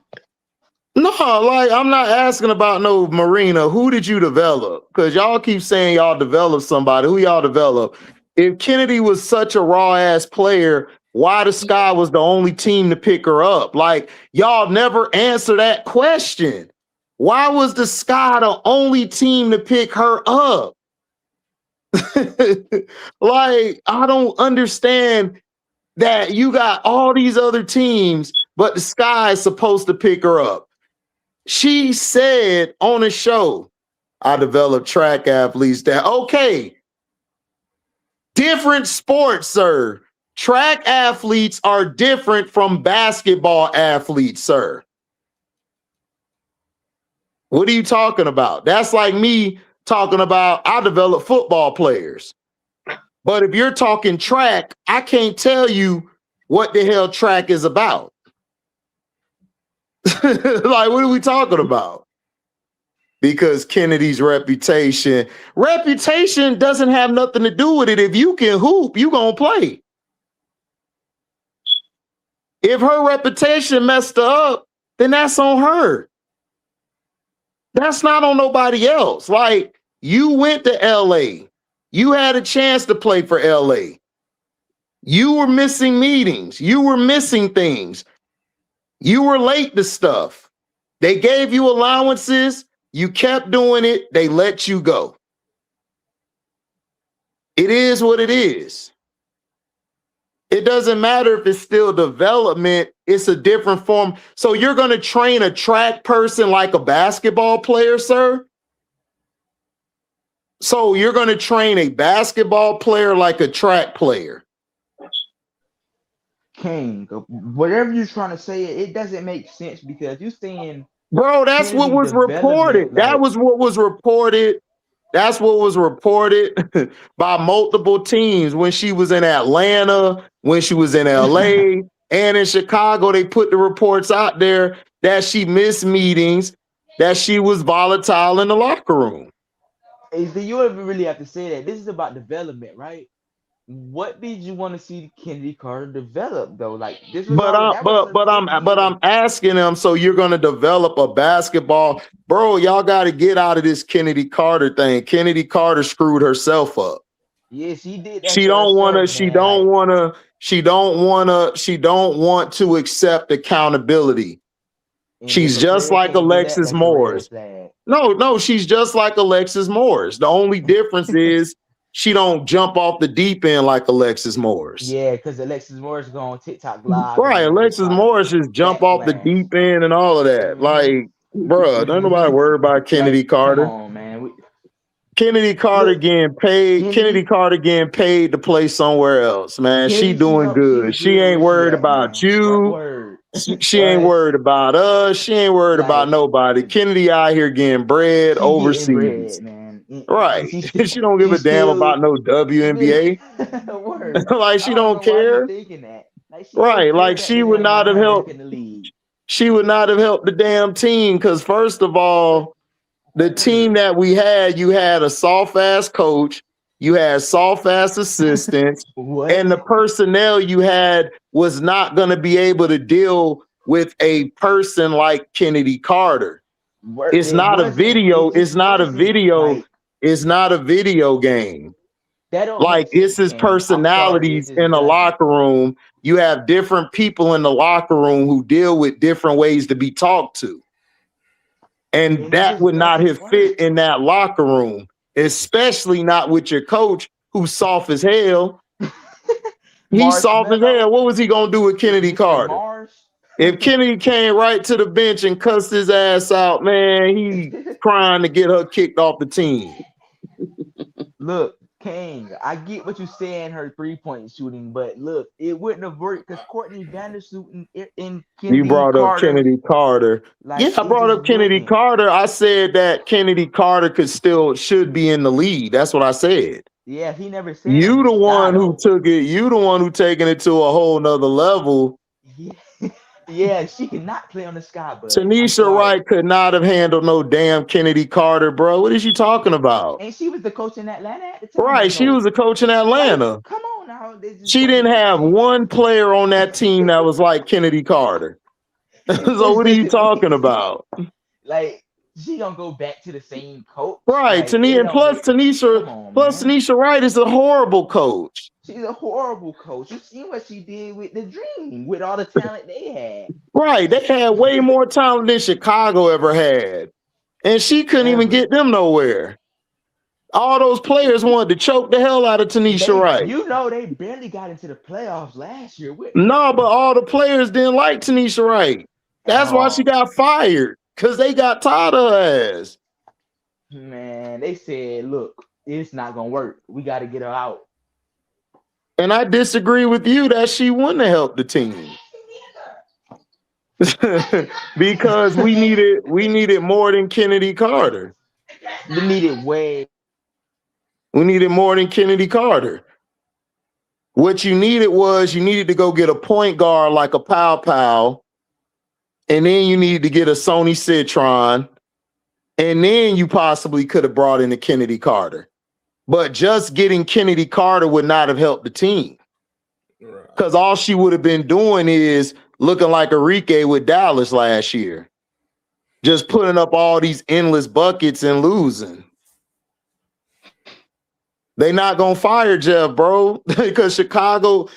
No, like I'm not asking about no Marina. Who did you develop? Because y'all keep saying y'all developed somebody. Who y'all develop? If Kennedy was such a raw ass player, why the Sky was the only team to pick her up? Like y'all never answer that question. Why was the Sky the only team to pick her up? Like I don't understand that you got all these other teams, but the Sky is supposed to pick her up. She said on a show, I developed track athletes that, okay, different sports, sir. Track athletes are different from basketball athletes, sir. What are you talking about? That's like me talking about I develop football players. But if you're talking track, I can't tell you what the hell track is about. Like, what are we talking about? Because Kennedy's reputation doesn't have nothing to do with it. If you can hoop, you gonna play. If her reputation messed her up, then that's on her. That's not on nobody else. Like, you went to LA. You had a chance to play for LA. You were missing meetings. You were missing things. You were late to stuff. They gave you allowances. You kept doing it. They let you go. It is what it is. It doesn't matter if it's still development. It's a different form. So you're going to train a track person like a basketball player, sir? So you're going to train a basketball player like a track player? King, whatever you're trying to say, it doesn't make sense because you're saying, bro, that's what was reported. That was what was reported. That's what was reported by multiple teams when she was in Atlanta, when she was in LA, and in Chicago. They put the reports out there that she missed meetings, that she was volatile in the locker room. You don't really have to say that. This is about development, right? What did you want to see Kennedy Carter develop though? Like this was I'm asking them. So you're going to develop a basketball, bro? Y'all got to get out of this Kennedy Carter thing. Kennedy Carter screwed herself up. Yeah, she did. She don't want to accept accountability. She's just like Alexis Morris. No, she's just like Alexis Morris. The only difference is she don't jump off the deep end like Alexis Morris. Yeah, because Alexis Morris go on TikTok live. Right, Alexis Morris just jump off the deep end and all of that. Like, bro, don't nobody worry about Kennedy Carter. Come on, man. Kennedy Carter getting paid. Kennedy Carter getting paid to play somewhere else, man. She doing good. She ain't worried about you. She ain't worried about us. She ain't worried about nobody. Kennedy out here getting bread overseas. Right. She don't give a damn about no WNBA. Like she don't care. Right. Like she would not have helped. She would not have helped the damn team because first of all, the team that we had, you had a soft ass coach, you had soft ass assistants, and the personnel you had was not going to be able to deal with a person like Kennedy Carter. It's not a video. It's not a video. It's not a video game. Like this is personalities in the locker room. You have different people in the locker room who deal with different ways to be talked to. And that would not have fit in that locker room, especially not with your coach who's soft as hell. He's soft as hell. What was he going to do with Kennedy Carter? If Kennedy came right to the bench and cussed his ass out, man, he crying to get her kicked off the team. Look, King, I get what you're saying, her 3-point shooting, but look, it wouldn't have worked because Courtney Vandersloot and Kennedy You brought up Kennedy Carter. Like, I brought up Kennedy Carter. I said that Kennedy Carter should be in the lead. That's what I said. Yeah, he never said you the one who took it. You the one who taking it to a whole nother level. Yeah, she could not play on the sky, but Tanisha Wright could not have handled no damn Kennedy Carter, bro. What is you talking about? And she was the coach in Atlanta at the time. Right, she was the coach in Atlanta. Like, come on now. She didn't have one player on that team that was like Kennedy Carter. So what are you talking about? Like, she gonna go back to the same coach. Right, like, Tanisha Wright is a horrible coach. She's a horrible coach. You seen what she did with the Dream, with all the talent they had. Right, they had way more talent than Chicago ever had. And she couldn't even get them nowhere. All those players wanted to choke the hell out of Tanisha Wright. You know, they barely got into the playoffs last year. No, but all the players didn't like Tanisha Wright. That's why she got fired, because they got tired of her ass. Man, they said, look, it's not going to work. We got to get her out. And I disagree with you that she wouldn't have helped the team. Because we needed more than Kennedy Carter. We needed more than Kennedy Carter. What you needed to go get a point guard like a Pow Pow, and then you needed to get a Sony Citron, and then you possibly could have brought in a Kennedy Carter. But just getting Kennedy Carter would not have helped the team. Because all she would have been doing is looking like Enrique with Dallas last year. Just putting up all these endless buckets and losing. They not going to fire Jeff, bro. Because Chicago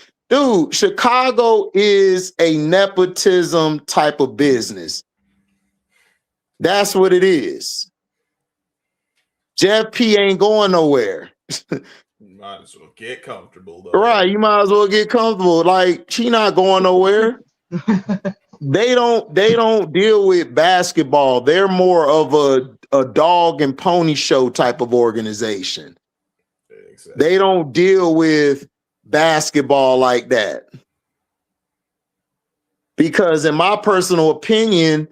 is a nepotism type of business. That's what it is. Jeff P ain't going nowhere. You might as well get comfortable, though. Right, you might as well get comfortable. Like, she not going nowhere. They don't deal with basketball. They're more of a dog and pony show type of organization. Exactly. They don't deal with basketball like that. Because in my personal opinion,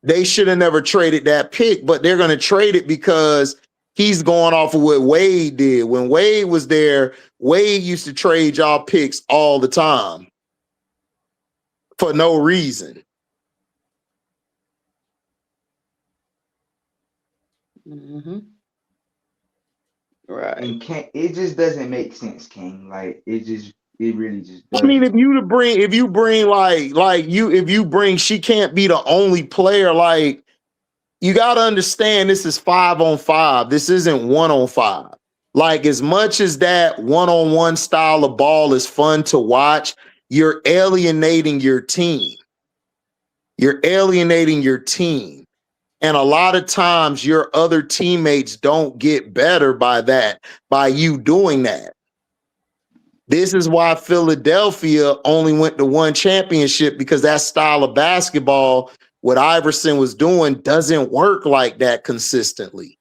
they should have never traded that pick, but they're going to trade it because he's going off of what Wade did. When Wade was there, Wade used to trade y'all picks all the time for no reason. Mm-hmm. Right. And it just doesn't make sense, King. Like, it really just doesn't. I mean, if you bring she can't be the only player. Like, you got to understand, this is 5-on-5. This isn't 1-on-5. Like, as much as that one-on-one style of ball is fun to watch, you're alienating your team. And a lot of times your other teammates don't get better by you doing that. This is why Philadelphia only went to one championship, because that style of basketball, what Iverson was doing, doesn't work like that consistently.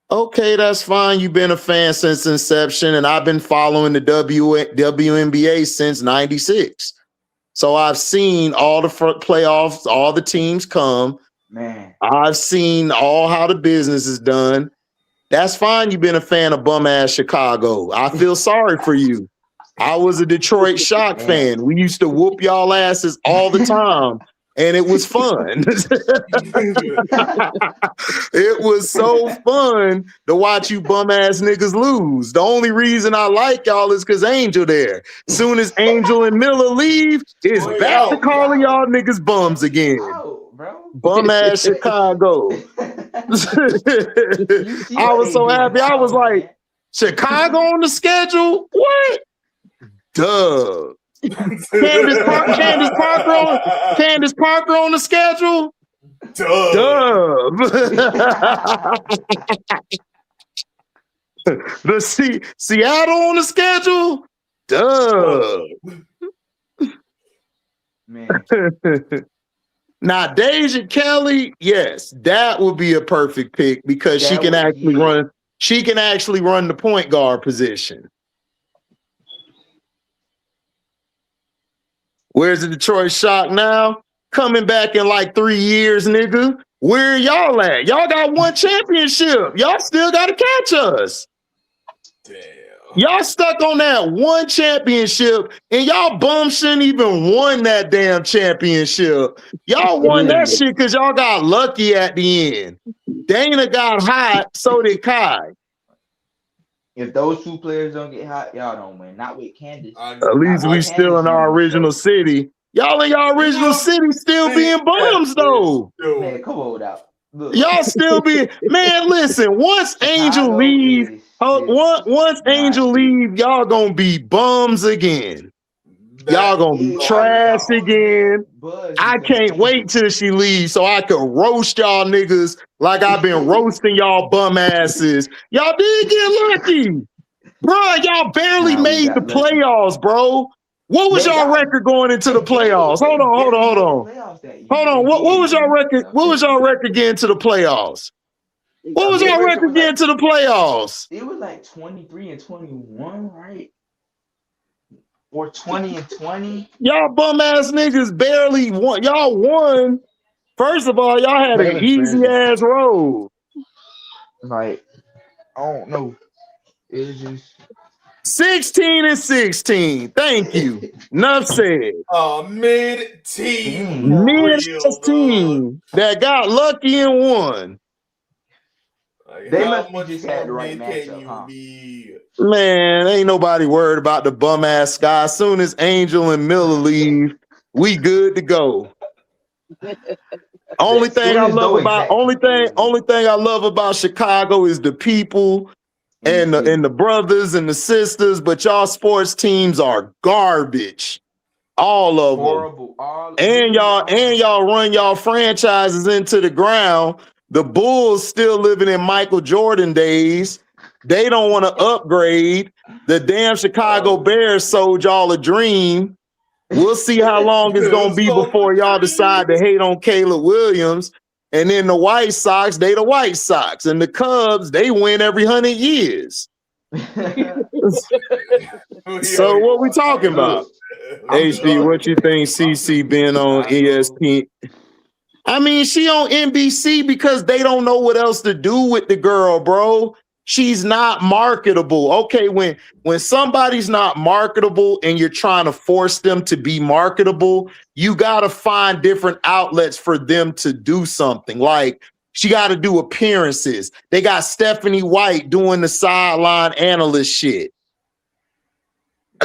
Okay, that's fine. You've been a fan since inception, and I've been following the WNBA since '96. So I've seen all the playoffs, all the teams come. Man, I've seen all how the business is done. That's fine. You've been a fan of bum-ass Chicago. I feel sorry for you. I was a Detroit Shock fan. We used to whoop y'all asses all the time, and it was fun. It was so fun to watch you bum-ass niggas lose. The only reason I like y'all is because Angel there. Soon as Angel and Miller leave, it's back to calling y'all niggas bums again. Bum-ass Chicago. I was so happy. I was like, Chicago on the schedule? What? Duh. Candace Parker on the schedule? Dub. Seattle on the schedule? Dub. Man. Now, Deja Kelly, yes, that would be a perfect pick because she can actually run the point guard position. Where's the Detroit Shock now? Coming back in like 3 years, nigga. Where y'all at? Y'all got one championship. Y'all still got to catch us. Damn. Y'all stuck on that one championship, and y'all bums shouldn't even won that damn championship. Y'all won that shit because y'all got lucky at the end. Dana got hot, so did Kai. If those two players don't get hot, y'all don't win. Not with Candace. At least we still in our original city. Y'all in your original city still being bums, though. Man, come on out. Look. Y'all still be, man, listen, once Angel leave, once Angel leave, y'all gonna be bums again. Y'all gonna be trash again. I can't wait till she leaves so I can roast y'all niggas like I've been roasting y'all bum asses. Y'all did get lucky. Bro, y'all barely made the playoffs, bro. What was y'all record going into the playoffs? Hold on. What was y'all record? What was y'all record getting to the playoffs? What was y'all record getting to the playoffs? It was like 23-21, right? Or 20-20. Y'all bum ass niggas barely won. Y'all won. First of all, y'all had an easy ass road. Like, I don't know. It's just 16-16. Thank you. Enough said. Mid-team. Mid-team that got lucky and won. Like, they must have just had the right matchup, huh? Man, ain't nobody worried about the bum ass Sky. As soon as Angel and Miller leave, we good to go. Only thing I love about Chicago is the people and the brothers and the sisters, but y'all sports teams are garbage. All of them. And y'all run y'all franchises into the ground. The Bulls still living in Michael Jordan days. They don't want to upgrade. The damn Chicago Bears sold y'all a dream. We'll see how long it's going to be before y'all decide to hate on Caleb Williams. And then the White Sox, they the White Sox. And the Cubs, they win every 100 years. So what we talking about? HD, what you think CC being on ESPN? I mean, she on NBC because they don't know what else to do with the girl, bro. She's not marketable. Okay, when somebody's not marketable and you're trying to force them to be marketable, you got to find different outlets for them to do something. Like, she got to do appearances. They got Stephanie White doing the sideline analyst shit.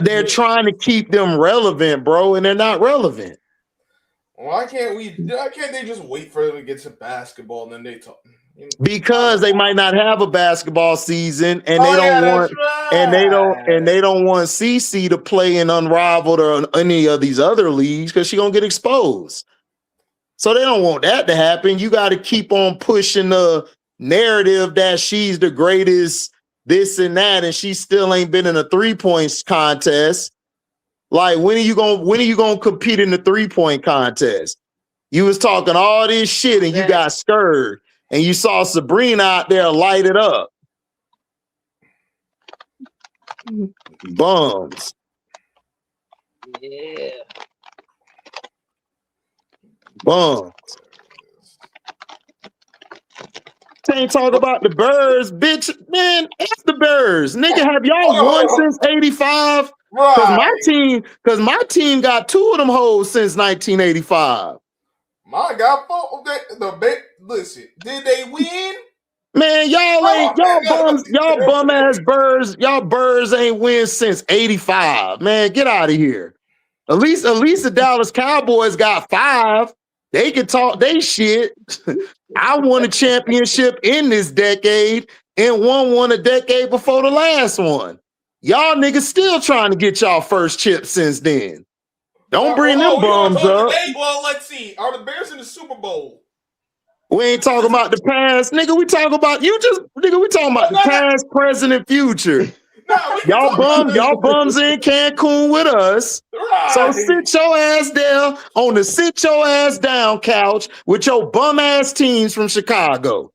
They're trying to keep them relevant, bro, and they're not relevant. Why can't they just wait for them to get to basketball and then they talk? Because they might not have a basketball season and they don't want CC to play in Unrivaled or any of these other leagues because she's gonna get exposed. So they don't want that to happen. You got to keep on pushing the narrative that she's the greatest, this and that, and she still ain't been in a 3-point contest. Like, when are you gonna compete in the 3-point contest? You was talking all this shit and you got scared, and you saw Sabrina out there light it up. Bums. Yeah. Bums. Can't talk about the Birds, bitch. Man, F the Birds. Nigga, have y'all won since 85? Cause my team got 2 of them hoes since 1985. My God, listen, did they win? Man, y'all bum ass Birds. Y'all Birds ain't win since 85. Man, get out of here. At least the Dallas Cowboys got 5. They can talk they shit. I won a championship in this decade and won a decade before the last one. Y'all niggas still trying to get y'all first chip since then. Don't bring them bums up. Well, let's see. Are the Bears in the Super Bowl? We ain't talking about the past, nigga. We talking about we talking about the past, present, and future. Y'all bums in Cancun with us. Right. So sit your ass down on the sit your ass down couch with your bum ass teams from Chicago.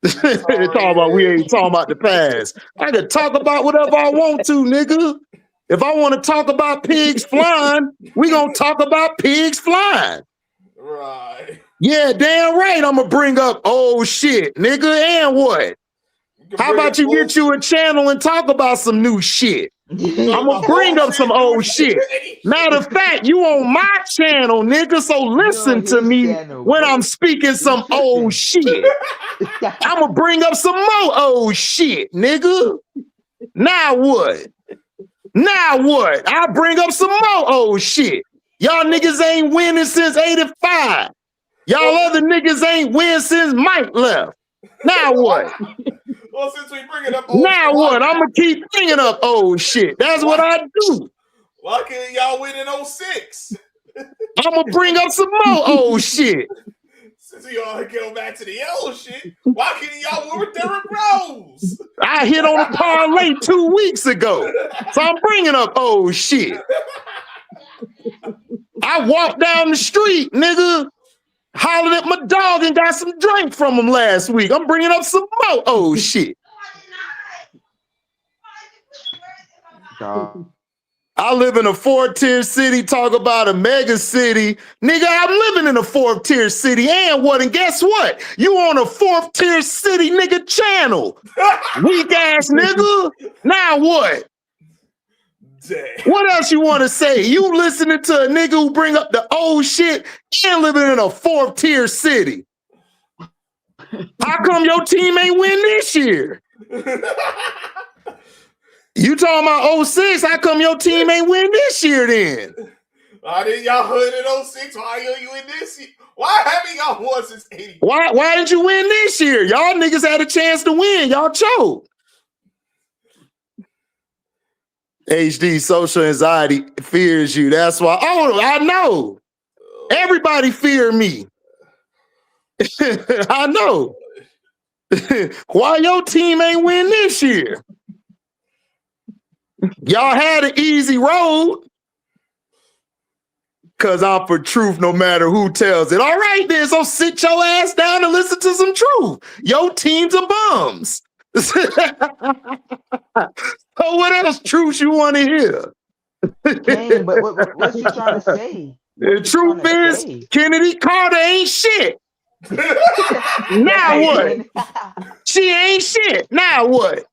We ain't talking about the past. I can talk about whatever I want to, nigga. If I want to talk about pigs flying, we gonna talk about pigs flying. Right. Yeah, damn right. I'm gonna bring up old shit, nigga. And what? How about you get you a channel and talk about some new shit? I'm gonna bring up some old shit. Matter of fact, you on my channel, nigga. So listen to me when I'm speaking some old shit. I'm gonna bring up some more old shit, nigga. Now what? I bring up some more old shit. Y'all niggas ain't winning since 85. Y'all other niggas ain't win since Mike left. Now what? Well, since we bring it up old now shit, what? I'm gonna keep bringing up old shit. That's what I do. Why can't y'all win in 06? I'm gonna bring up some more old shit. Since y'all go back to the old shit, why can't y'all win with Derrick Rose? I hit on a parlay 2 weeks ago, so I'm bringing up old shit. I walked down the street, nigga, hollered at my dog and got some drink from him last week. I'm bringing up some more old shit. I live in a 4-tier city, talk about a mega city. Nigga, I'm living in a 4th-tier city. And what? And guess what? You on a 4th-tier city nigga channel. Weak ass nigga. Now what? Damn. What else you want to say? You listening to a nigga who bring up the old shit and living in a 4th-tier city. How come your team ain't win this year? You talking about 06? How come your team ain't win this year then? Why didn't y'all win in 06? Why are you in this year? Why haven't y'all won since 80? Why didn't you win this year? Y'all niggas had a chance to win. Y'all choked. HD, social anxiety fears you. That's why. Oh, I know. Everybody fear me. I know. Why your team ain't win this year? Y'all had an easy road. Cause I'm for truth no matter who tells it. All right then, so sit your ass down and listen to some truth. Your teams are bums. So what else truth you want to hear? Dang, but what's you trying to say? The truth is, Kennedy Carter ain't shit. Now what? She ain't shit. Now what?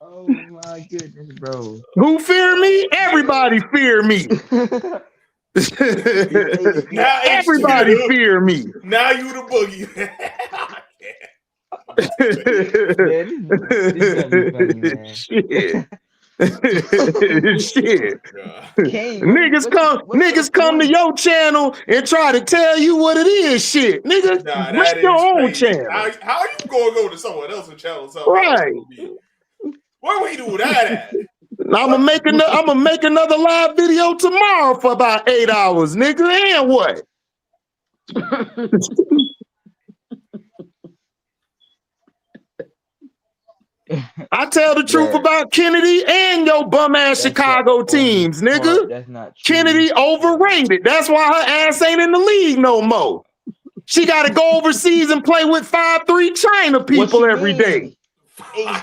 Oh my goodness, bro. Who fear me? Everybody fear me. Now everybody fear me. Now you the boogie. Shit. Shit. Niggas come to your channel and try to tell you what it is. Shit, nigga, make your own channel. How you gonna go to someone else's channel? Right. Where we do that at? I'm gonna make another live video tomorrow for about 8 hours, nigga. And what? I tell the truth about Kennedy and your bum ass Chicago teams, nigga. That's not true. Kennedy overrated. That's why her ass ain't in the league no more. She got to go overseas and play with 5'3" China people every day.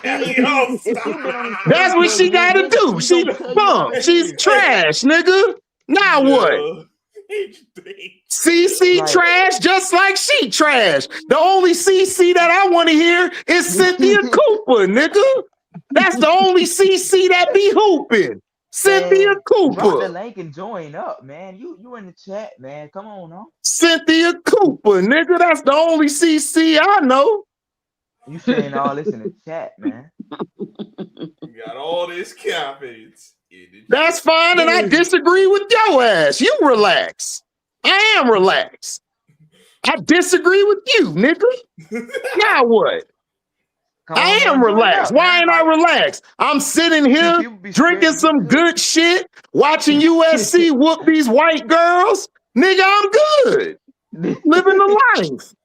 That's what she got to do. She's bum. She's trash, nigga. Now what? CC trash, just like she trash. The only CC that I want to hear is Cynthia Cooper, nigga. That's the only CC that be hooping. Cynthia Cooper. Drop the link and join up, man. You in the chat, man. Come on, huh? Cynthia Cooper, nigga. That's the only CC I know. You saying all this in the chat, man. You got all this confidence. That's fine, and I disagree with your ass. You relax. I am relaxed. I disagree with you, nigga. Now what? I am relaxed. Why ain't I relaxed? I'm sitting here drinking some good shit, watching USC whoop these white girls. Nigga, I'm good. Living the life.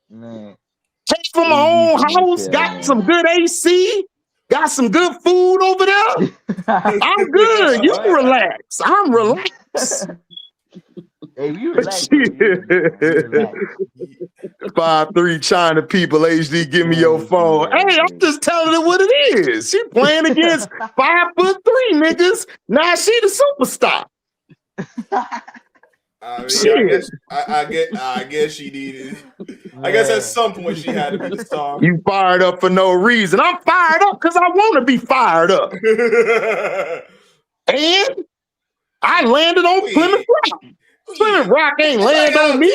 Man. Pay for my own house, got some good AC, got some good food over there. I'm good. You relax. I'm relaxed. Hey, we relax. 5'3" China people, HD, give me your phone. Hey, I'm just telling it what it is. She playing against 5'3" niggas. Now she the superstar. I guess she needed. I guess at some point she had to be the star. You fired up for no reason. I'm fired up because I want to be fired up. And I landed on Plymouth Rock. Plymouth Rock ain't landed on me.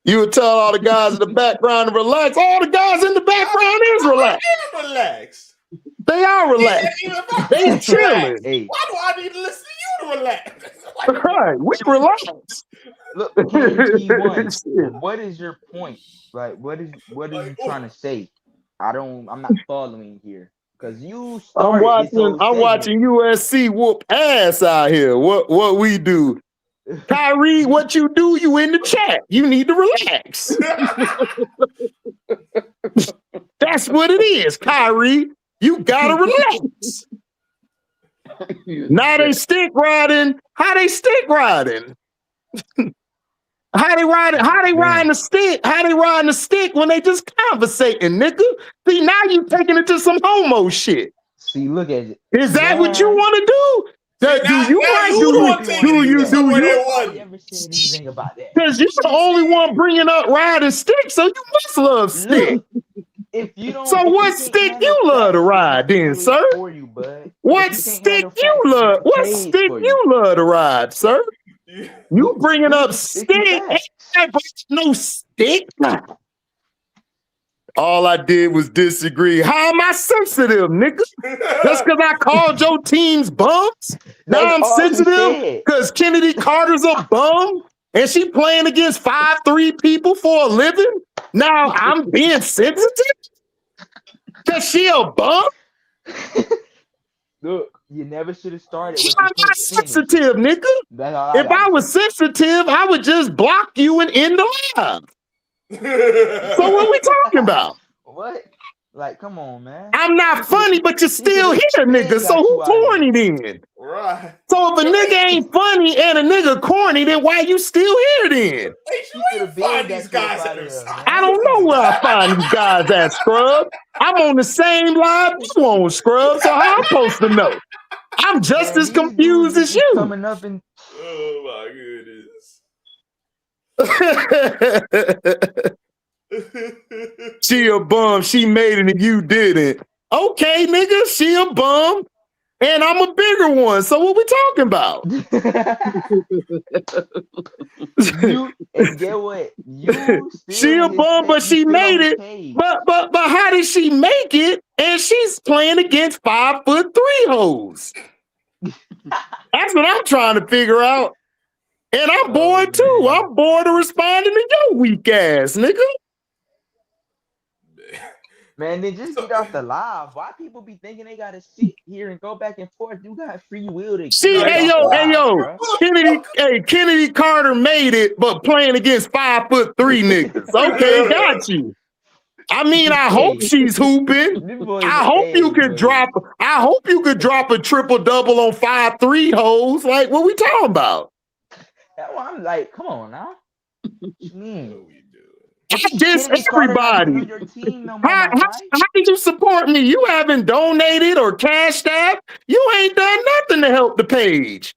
You would tell all the guys in the background to relax. All the guys in the background is relaxed. Relax. They are relaxed. They chilling. Hey. Why do I need to listen to you to relax? Right, we relax. Look, KG1, what is your point? Like, what is you trying to say? I'm not following here. Because you started I'm watching USC whoop ass out here. What we do. Kyrie, what you do, you in the chat. You need to relax. That's what it is, Kyrie. You gotta relax. Now they stick riding. How they stick riding? How they riding the stick? How they riding the stick when they just conversating, nigga? See, now you taking it to some homo shit. See, look at it. Is that what you want to do? Do you ever said anything about that? Because you're the only one bringing up riding stick, so you must love stick. If you don't, so what stick you love to ride then, sir? What stick you love? What stick you love to ride, sir? You bringing up stick? Ain't no stick. All I did was disagree. How am I sensitive, nigga? Just because I called your teams bums? Now I'm sensitive because Kennedy Carter's a bum and she playing against 5'3" people for a living? Now I'm being sensitive? Because she a bum? Look, you never should have started with I'm not sensitive, nigga. If I was sensitive, I would just block you and end the live. So what are we talking about? What? Like, come on, man. I'm not funny, but you're still here, nigga. So who corny then? Right. So if a nigga ain't funny and a nigga corny, then why you still here then? I don't know where I find these guys at, Scrub. I'm on the same live you on, Scrub, so how I'm supposed to know? I'm just as confused as you. Coming up and oh my goodness. She a bum. She made it and you didn't. Okay, nigga, she a bum. And I'm a bigger one. So what we talking about? And get what? She a bum, but she made it. But how did she make it? And she's playing against 5'3" hoes. That's what I'm trying to figure out. And I'm bored too. I'm bored of responding to your weak ass, nigga. Man, then just get off the live. Why people be thinking they gotta sit here and go back and forth? You got free will to hey yo. Kennedy Carter made it, but playing against 5'3" niggas. Okay, got you. I mean, I hope she's hooping. I hope you could drop a triple double on 5'3" hoes. Like, what we talking about? I'm like, come on now. I diss everybody. How did you support me? You haven't donated or cashed app. You ain't done nothing to help the page.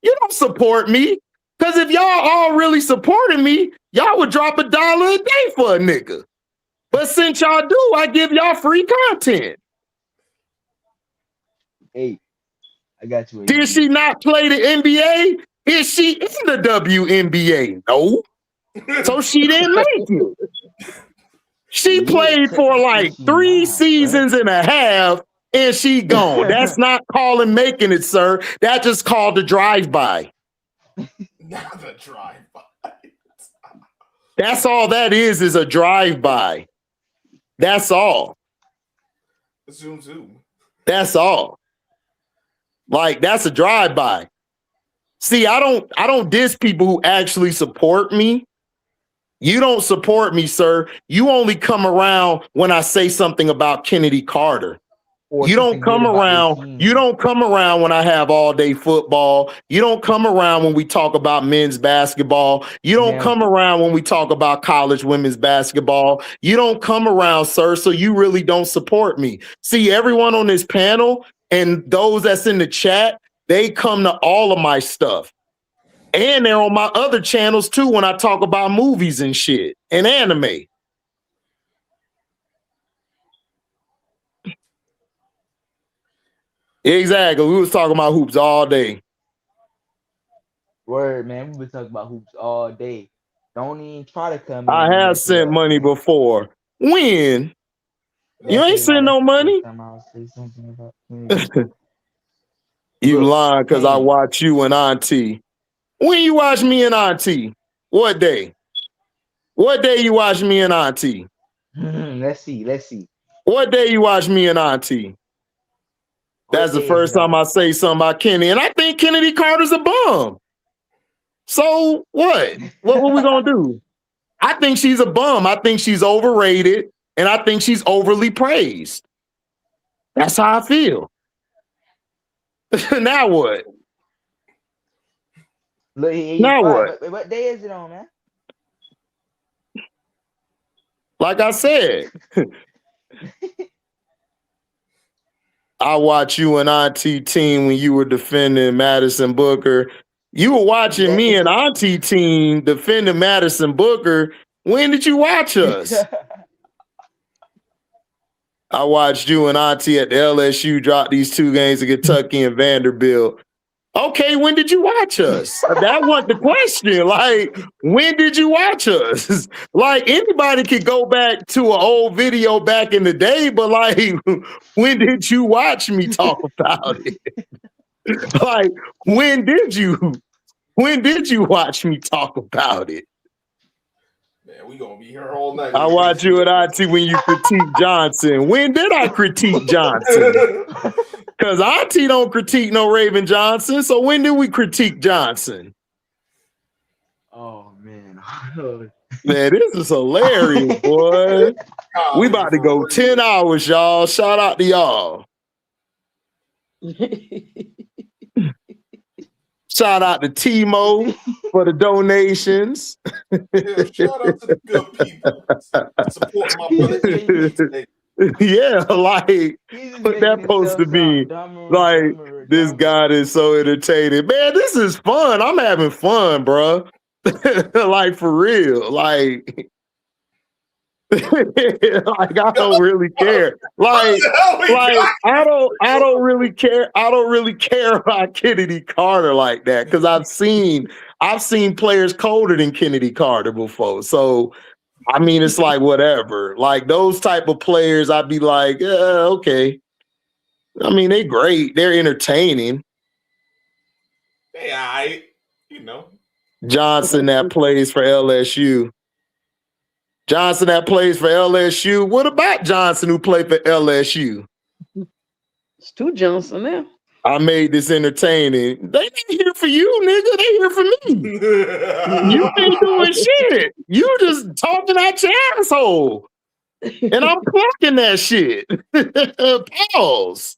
You don't support me. Because if y'all all really supported me, y'all would drop $1 a day for a nigga. But since y'all do, I give y'all free content. Hey, I got you. Did she not play the NBA? Is she in the WNBA? No. So she didn't make it. She played for like 3 seasons and a half and she gone. That's not calling making it, sir. That just called the drive-by. Not the drive-by. That's all that is a drive-by. That's all. Zoom. That's all. Like, that's a drive-by. See, I don't diss people who actually support me. You don't support me, sir. You only come around when I say something about Kennedy Carter. Or You don't something good come about their around. team. You don't come around when I have all day football. You don't come around when we talk about men's basketball. You don't come around when we talk about college women's basketball. You don't come around, sir. So you really don't support me. See, everyone on this panel and those that's in the chat, they come to all of my stuff. And they're on my other channels too when I talk about movies and shit and anime. Exactly. We was talking about hoops all day. Word, man. We've been talking about hoops all day. Don't even try to come in. I have sent money before. When? You ain't sent no money. You lying because I watch you and Auntie. When you watch me and Auntie? What day? What day you watch me and Auntie? Let's see. What day you watch me and Auntie? That's the first time I say something about Kenny. And I think Kennedy Carter's a bum. So what? What we gonna do? I think she's a bum. I think she's overrated. And I think she's overly praised. That's how I feel. Now what? Look, now what? What day is it on, man? Like I said, I watched you and Auntie team when you were defending Madison Booker. You were watching me and Auntie team defending Madison Booker. When did you watch us? I watched you and Auntie at the LSU drop these 2 games to Kentucky and Vanderbilt. Okay, when did you watch us? That wasn't the question. Like, when did you watch us? Like, anybody could go back to an old video back in the day, but like, when did you watch me talk about it? Like, when did you watch me talk about it? Man, we gonna be here all night. I watch you and Auntie when you critique Johnson. When did I critique Johnson? Because Auntie don't critique no Raven Johnson. So when did we critique Johnson? Oh, man. Man, this is hilarious, boy. We about to go 10 hours, y'all. Shout out to y'all. Shout out to Timo for the donations. Yeah, shout out to the good people. Support my brother. Yeah, like what that supposed to be? Like this guy is so entertaining. Man, this is fun. I'm having fun, bro. Like for real. Like like I don't really care. Like I don't really care. I don't really care about Kennedy Carter like that because I've seen players colder than Kennedy Carter before. So I mean, it's like whatever. Like those type of players, I'd be like, okay. I mean, they're great. They're entertaining. They all right, you know. Johnson that plays for LSU. Johnson that plays for LSU. What about Johnson who played for LSU? It's 2 Johnson now. I made this entertaining. They ain't here for you, nigga. They here for me. You ain't doing shit. You just talking out your asshole. And I'm clocking that shit. Pause.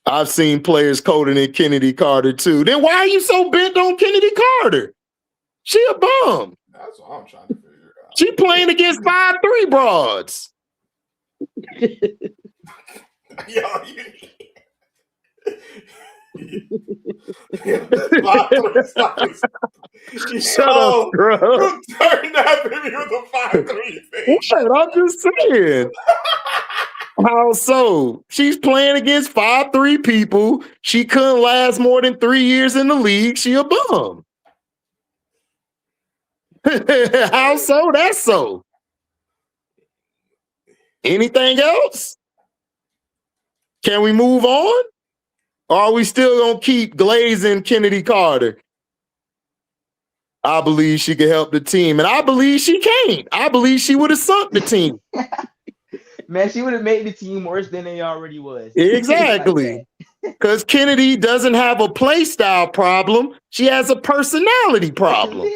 I've seen players colder than Kennedy Carter too. Then why are you so bent on Kennedy Carter? She a bum. That's what I'm trying to figure out. She playing against 5'3" broads. Yo, Shut up, bro. Turn that baby with a 5'3" thing. I'm just saying. How so? She's playing against 5'3" people. She couldn't last more than 3 years in the league. She a bum. How so? That's so. Anything else? Can we move on? Or are we still gonna keep glazing Kennedy Carter? I believe she can help the team, and I believe she can't. I believe she would have sunk the team. Man, she would have made the team worse than they already was. Exactly. Because Kennedy doesn't have a play style problem. She has a personality problem.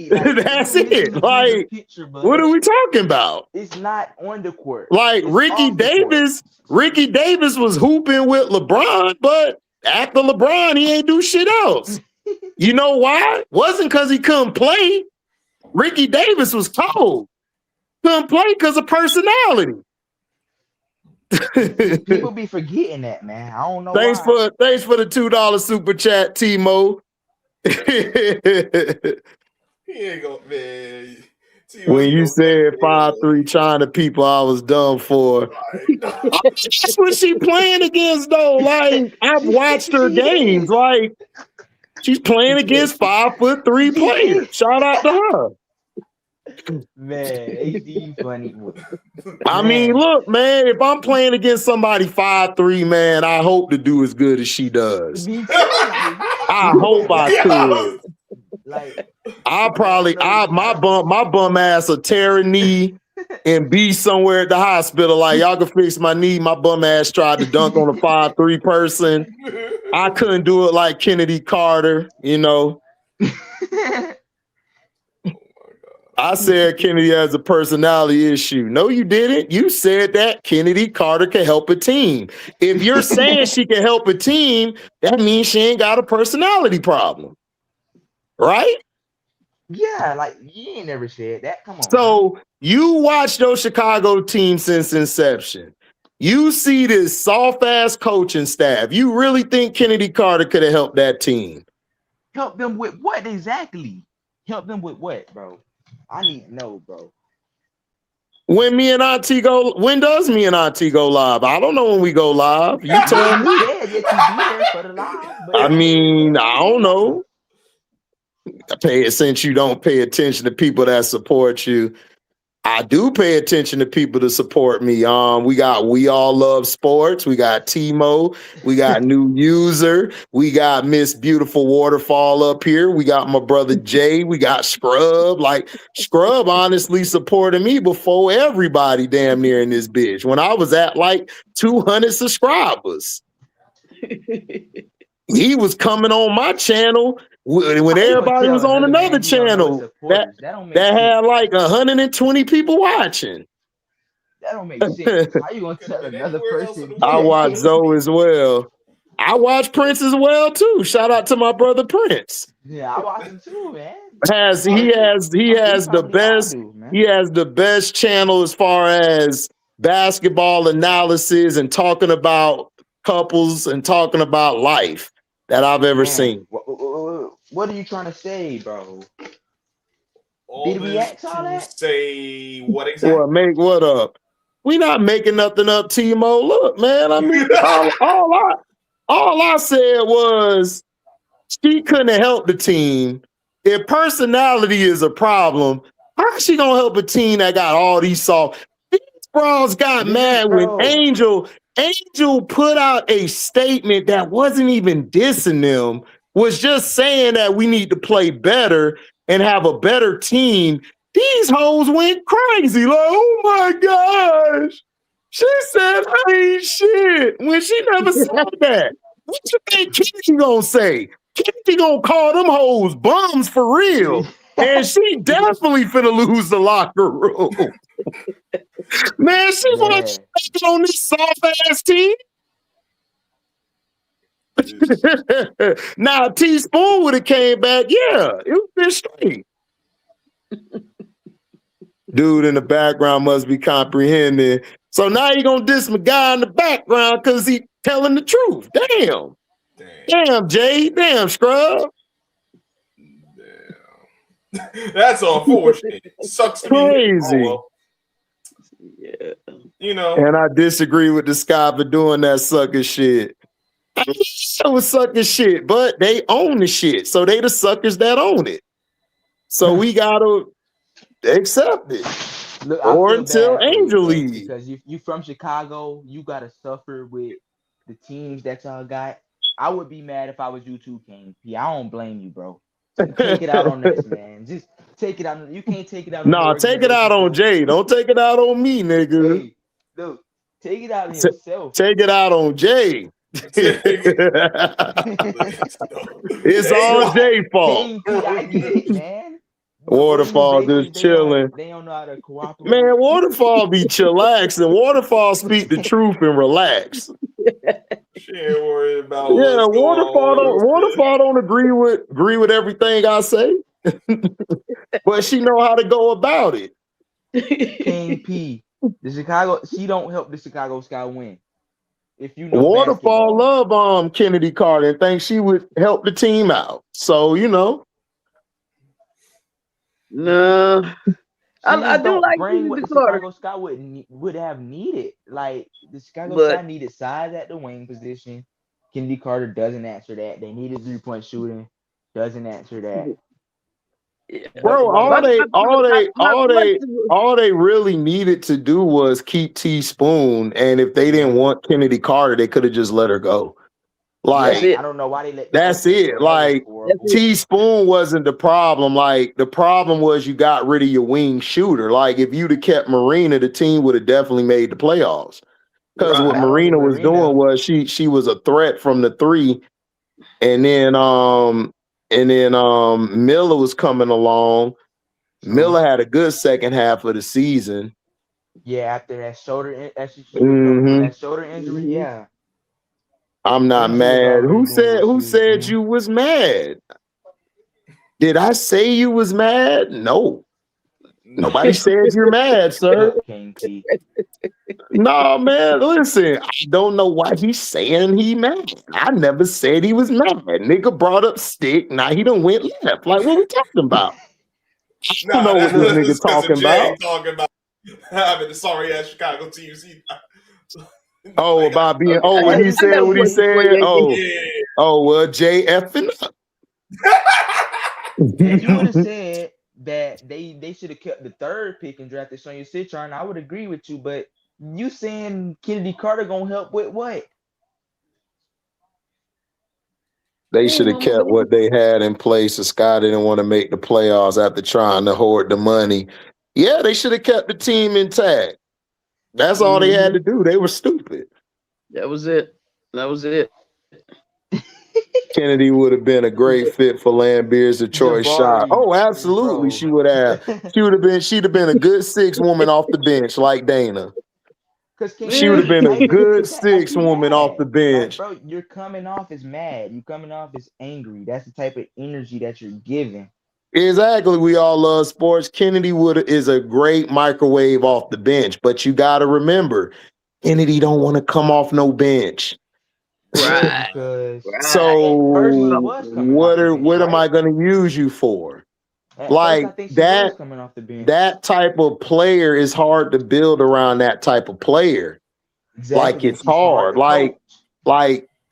That's it. Like, what are we talking about? It's not on the court. Like Ricky Davis was hooping with LeBron, but after LeBron, he ain't do shit else. You know why? Wasn't because he couldn't play. Ricky Davis was cold. Couldn't play because of personality. People be forgetting that, man. I don't know. Thanks for the $2 super chat, Timo. He ain't gonna, man. When you said 5'3" China people, I was done for. That's what she playing against, though. Like, I've watched her games. Like, she's playing against 5'3" players. Shout out to her. Man, HD funny. I mean, look, man, if I'm playing against somebody 5'3", man, I hope to do as good as she does. I hope I could. Like, my bum ass will tear a knee and be somewhere at the hospital. Like, y'all can fix my knee. My bum ass tried to dunk on a 5'3" person. I couldn't do it like Kennedy Carter, you know. I said Kennedy has a personality issue. No, you didn't. You said that Kennedy Carter can help a team. If you're saying she can help a team, that means she ain't got a personality problem. Right? Yeah, like you ain't never said that. Come on. So you watch those Chicago teams since inception. You see this soft-ass coaching staff. You really think Kennedy Carter could have helped that team? Help them with what exactly? Help them with what, bro? I need to know, bro. When does me and Auntie go live? I don't know when we go live. You tell me. I mean, I don't know. Since you don't pay attention to people that support you, I do pay attention to people to support me. We All Love Sports. We got Timo. We got New User. We got Miss Beautiful Waterfall up here. We got my brother Jay. We got Scrub. Like, Scrub honestly supported me before everybody damn near in this bitch. When I was at like 200 subscribers. He was coming on my channel when everybody was on another channel that had like 120 people watching. That don't make sense. How you gonna tell another person? I watch Zoe as well. I watch Prince as well too. Shout out to my brother Prince. Yeah, I watch him too, man. He has the best channel as far as basketball analysis and talking about couples and talking about life that I've ever seen. What are you trying to say, bro? Did we say what exactly? Or make what up? We not making nothing up, Timo. Look, man. I mean, all I said was she couldn't help the team. If personality is a problem, how is she gonna help a team that got all these soft? These bros got mad when Angel put out a statement that wasn't even dissing them, was just saying that we need to play better and have a better team. These hoes went crazy. Like, oh my gosh. She said I ain't shit when she never said that. What you think Kennedy gonna say? Kennedy gonna call them hoes bums for real. And she definitely finna lose the locker room. Man, she wants on this soft ass team. Now Tspoon would have came back. Yeah, it would been straight. Dude in the background must be comprehending. So now you're gonna diss my guy in the background because he telling the truth. Damn, Jay. Damn, Scrub. Damn. That's unfortunate. Sucks to crazy. Oh, well. Yeah. You know. And I disagree with the Sky for doing that sucker shit. I mean, it was sucker shit, but they own the shit. So they the suckers that own it. So we gotta accept it. Look, or until Angel leaves. Because if you from Chicago, you gotta suffer with the teams that y'all got. I would be mad if I was you too, King P. I don't blame you, bro. Take it out on us, man. Just take it out. You can't take it out on the Nah, take it out on Jay. Don't take it out on me, nigga. Hey, look, take it out on yourself. Take it out on Jay. It's all Jay's fault. I get it, man. Waterfall just chilling. They don't know how to cooperate. Man, Waterfall be chillaxing. Waterfall speak the truth and relax. She ain't worried about Waterfall don't agree with everything I say. But she know how to go about it. King P. She don't help the Chicago Sky win. If you know Waterfall love Kennedy Carter and think she would help the team out. So, you know. Nah. I do like bring what the Chicago Sky would have needed. Like the Chicago Sky needed size at the wing position. Kennedy Carter doesn't answer that. They needed 3-point shooting. Doesn't answer that. Yeah. Bro, all they really needed to do was keep Tspoon, and if they didn't want Kennedy Carter, they could have just let her go. Like, I don't know why they let. That's it. Like, Tspoon wasn't the problem. Like, the problem was you got rid of your wing shooter. Like, if you'd have kept Marina, the team would have definitely made the playoffs. Because what Marina was doing was she was a threat from the three, and then Miller was coming along. Miller had a good second half of the season. Yeah, after that shoulder injury, yeah. I'm not mad. Who said you was mad? Did I say you was mad? No. Nobody said you're mad, sir. No, man, listen. I don't know why he's saying he mad. I never said he was mad. Nigga brought up stick. Now he done went left. Like, what we talking about? I don't know what this nigga talking about. Having the sorry ass Chicago teams. Oh, about being when he said what he said. Oh, well, Jay effing up. If you would have said that they should have kept the third pick and drafted Sonya Citron, I would agree with you. But you saying Kennedy Carter gonna help with what? They should have kept what they had in place. The Sky didn't want to make the playoffs after trying to hoard the money. Yeah, they should have kept the team intact. That's all they had to do. They were stupid. That was it. Kennedy would have been a great fit for Lambeer's Detroit shot. Oh, absolutely. She would have. She'd have been a good six woman off the bench like Dana. She would have been a good six woman off the bench. Bro, you're coming off as mad. You're coming off as angry. That's the type of energy that you're giving. Exactly. We all love sports. Kennedy is a great microwave off the bench, but you got to remember, Kennedy don't want to come off no bench. Right. So what am I going to use you for? Like that type of player is hard to build around that type of player. Exactly. Like it's hard. Like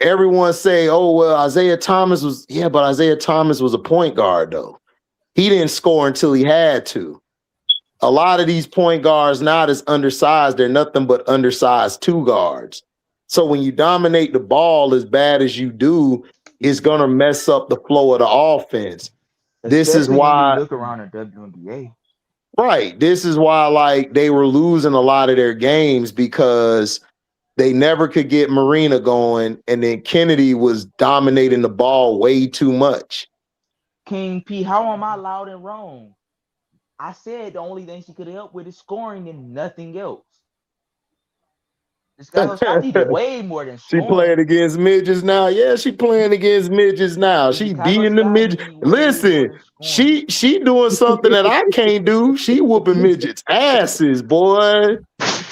everyone say, oh, well, Isaiah Thomas was a point guard though. He didn't score until he had to. A lot of these point guards not as undersized. They're nothing but undersized two guards. So when you dominate the ball as bad as you do, it's going to mess up the flow of the offense. This is why you look around at WNBA. Right. This is why like they were losing a lot of their games because they never could get Marina going. And then Kennedy was dominating the ball way too much. King P, how am I loud and wrong? I said the only thing she could help with is scoring and nothing else. This guy needed way more than scoring. She playing against midgets now. Yeah, she playing against midgets now. She beating the midgets. Listen, she doing something that I can't do. She whooping midgets' asses, boy.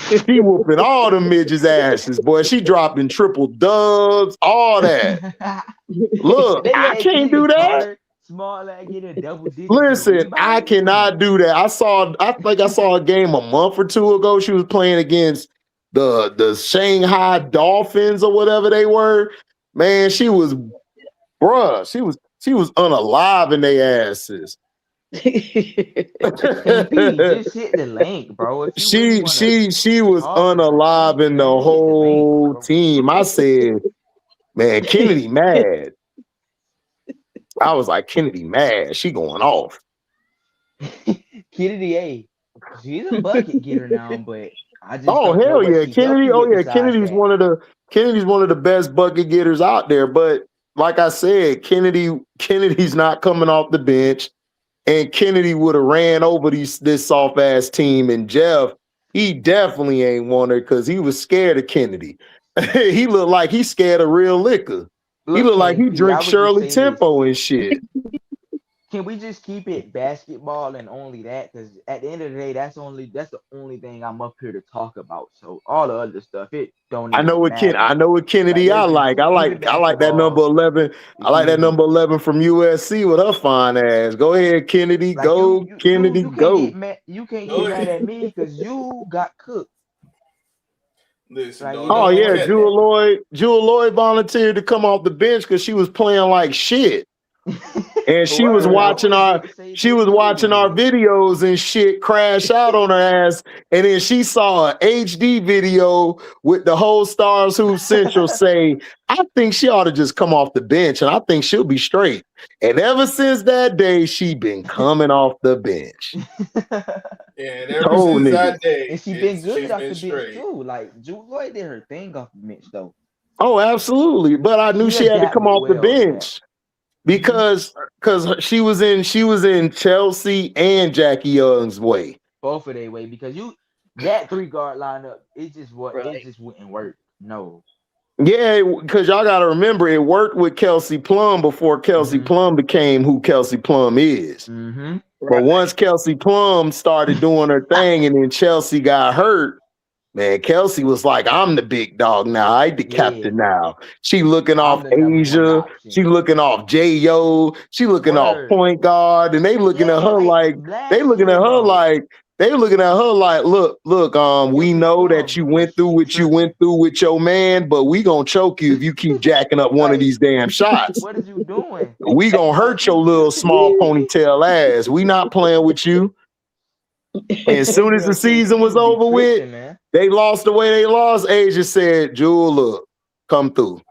She whooping all the midgets' asses, boy. She dropping triple dubs, all that. Look, I can't do that. Small like get a double digit. Listen, I cannot do that. I think I saw a game a month or two ago. She was playing against the Shanghai Dolphins or whatever they were. Man, she was unalive in their asses. Just hit the link, bro. She was unalive in the whole team. I said, man, Kennedy mad. I was like, Kennedy mad. She going off. Kennedy, A, she's a bucket getter now, but I just Oh don't know hell what yeah, she Kennedy. helping Oh with yeah, besides that. Kennedy's one of the best bucket getters out there. But like I said, Kennedy's not coming off the bench, and Kennedy would have ran over this soft ass team. And Jeff, he definitely ain't want her because he was scared of Kennedy. He looked like he's scared of real liquor. He Look, looked like King he P, I drinks would just Shirley say this. Tempo and shit. Can we just keep it basketball and only that? Because at the end of the day, that's the only thing I'm up here to talk about. So all the other stuff, it don't I know even what matter. Kennedy I like. Keep it I like that number basketball. 11. I like that number 11 from USC with her fine ass. Go ahead, Kennedy. Like Go, Kennedy. you can't Go. get mad. You can't get mad at me because you got cooked. Listen, Like, Oh yeah, Jewel Lloyd volunteered to come off the bench because she was playing like shit. And she was watching our videos and shit crash out on her ass. And then she saw an HD video with the whole Stars Hoop Central say, I think she ought to just come off the bench and I think she'll be straight. And ever since that day, she been coming off the bench. And ever since that day, and she been good off the bench too. Like Jewel Lloyd did her thing off the bench though. Oh, absolutely. But I knew she had to come off the bench. Because she was in Chelsea and Jackie Young's way. Both of their way because that 3-guard lineup, it just wouldn't work. No. Yeah, because y'all gotta remember it worked with Kelsey Plum before Kelsey Plum became who Kelsey Plum is. But once Kelsey Plum started doing her thing and then Chelsea got hurt, man, Kelsey was like, I'm the big dog now. I'm the captain now. She looking off Asia. She looking off J.O. She looking off point guard. And they looking at her like, look, we know that you went through what you went through with your man, but we gonna choke you if you keep jacking up one of these damn shots. What is you doing? We gonna hurt your little small ponytail ass. We not playing with you. And as soon as the season was over with, they lost the way they lost. Asia said, Jewel, look, come through.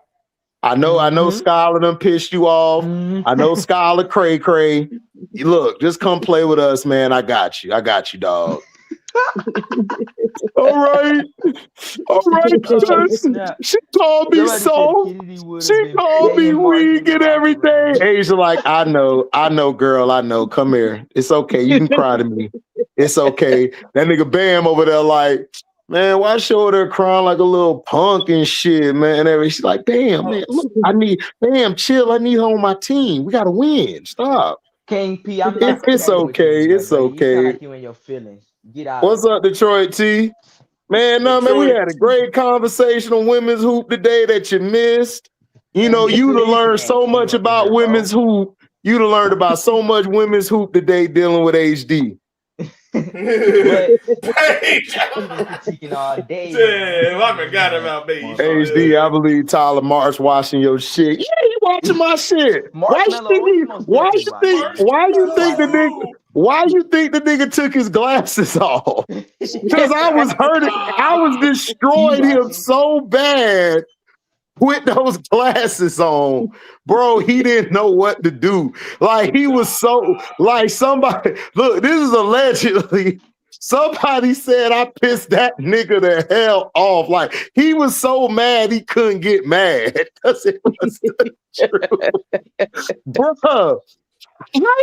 I know Skylar done pissed you off. I know Skylar cray. Look, just come play with us, man. I got you, dog. All right. She called me soft. She called me weak and everything. Asia like, I know, girl, I know. Come here. It's okay. You can cry to me. It's okay. That nigga Bam over there like, man, why show her crying like a little punk and shit, man? And she's like, damn, man, look, chill. I need her on my team. We gotta win. Stop. King P, I'm not. It's okay. It's okay. You sound like you in your feelings. Get out. What's up, Detroit T? Man, we had a great conversation on women's hoop today that you missed. You know, you'd have learned so much about women's hoop. You'd have learned about so much women's hoop today dealing with HD. Critiquing all day. Damn, I forgot about baby. HD, I believe Tyler Marsh watching your shit. Yeah, he watching my shit. Why you think the nigga took his glasses off? Because I was hurting. I was destroying him so bad with those glasses on, bro. He didn't know what to do. Like, he was so like somebody. Look, this is allegedly. Somebody said I pissed that nigga the hell off. Like, he was so mad he couldn't get mad because it was the truth. Bro, how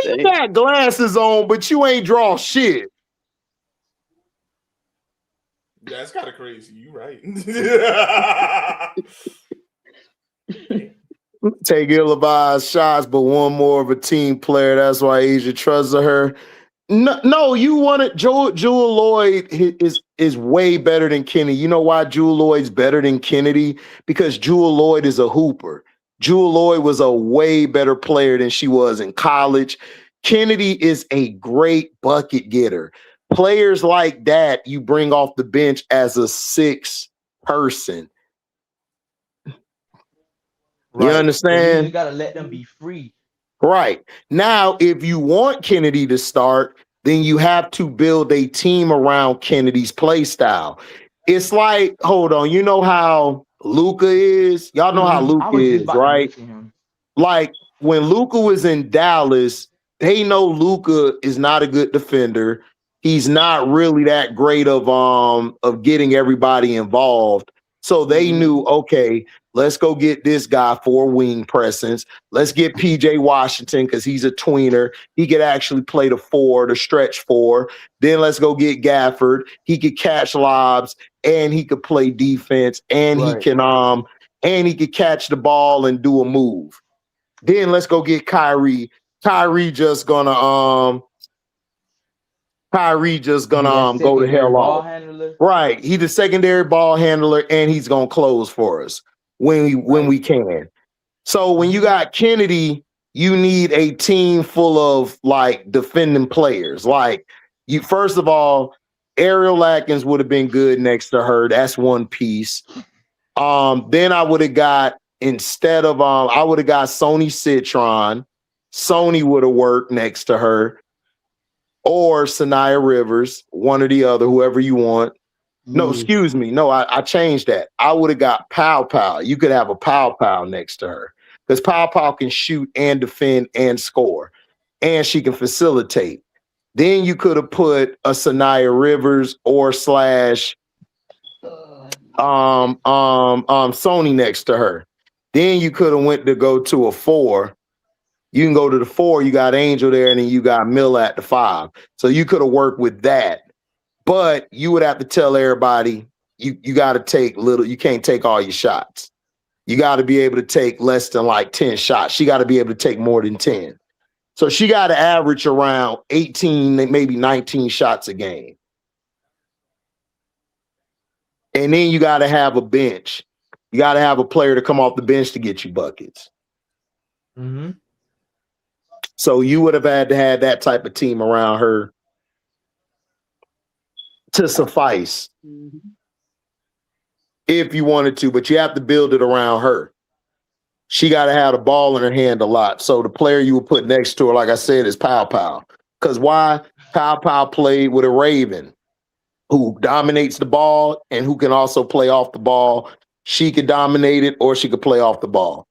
you got glasses on, but you ain't draw shit? That's kind of crazy. You right. Take ill-advised shots, but one more of a team player. That's why Asia trusts her. No, you want it. Jewel Lloyd is way better than Kennedy. You know why Jewel Lloyd's better than Kennedy? Because Jewel Lloyd is a hooper. Jewel Lloyd was a way better player than she was in college. Kennedy is a great bucket getter. Players like that you bring off the bench as a sixth person. Right. You understand? You gotta let them be free. Right. Now, if you want Kennedy to start, then you have to build a team around Kennedy's play style. It's like, hold on, you know how Luka is? Y'all know how Luka is, right? Like, when Luka was in Dallas, they know Luka is not a good defender. He's not really that great of getting everybody involved. So they knew, okay, let's go get this guy for wing presence. Let's get PJ Washington because he's a tweener. He could actually play the 4, the stretch 4. Then let's go get Gafford. He could catch lobs and he could play defense and he could catch the ball and do a move. Then let's go get Kyrie. Kyrie just gonna go to hell off. Right. He's the secondary ball handler and he's gonna close for us when we can. So when you got Kennedy, you need a team full of like defending players. Like you, first of all, Ariel Atkins would have been good next to her. That's one piece. Then I would have got I would have got Sony Citron. Sony would have worked next to her. Or Sanaya Rivers, one or the other, whoever you want. No, excuse me. No, I changed that. I would have got Pow Pow. You could have a Pow Pow next to her. Because Pow Pow can shoot and defend and score. And she can facilitate. Then you could have put a Sanaya Rivers or Sony next to her. Then you could have went to go to a 4. You can go to the 4, you got Angel there, and then you got Miller at the 5. So you could have worked with that. But you would have to tell everybody you got to take you can't take all your shots. You got to be able to take less than like 10 shots. She got to be able to take more than 10. So she got to average around 18, maybe 19 shots a game. And then you got to have a bench. You got to have a player to come off the bench to get you buckets. Mm-hmm. So you would have had to have that type of team around her to suffice if you wanted to, but you have to build it around her. She got to have the ball in her hand a lot. So the player you would put next to her, like I said, is Pow Pow. Because why? Pow Pow played with a Raven who dominates the ball and who can also play off the ball. She could dominate it or she could play off the ball.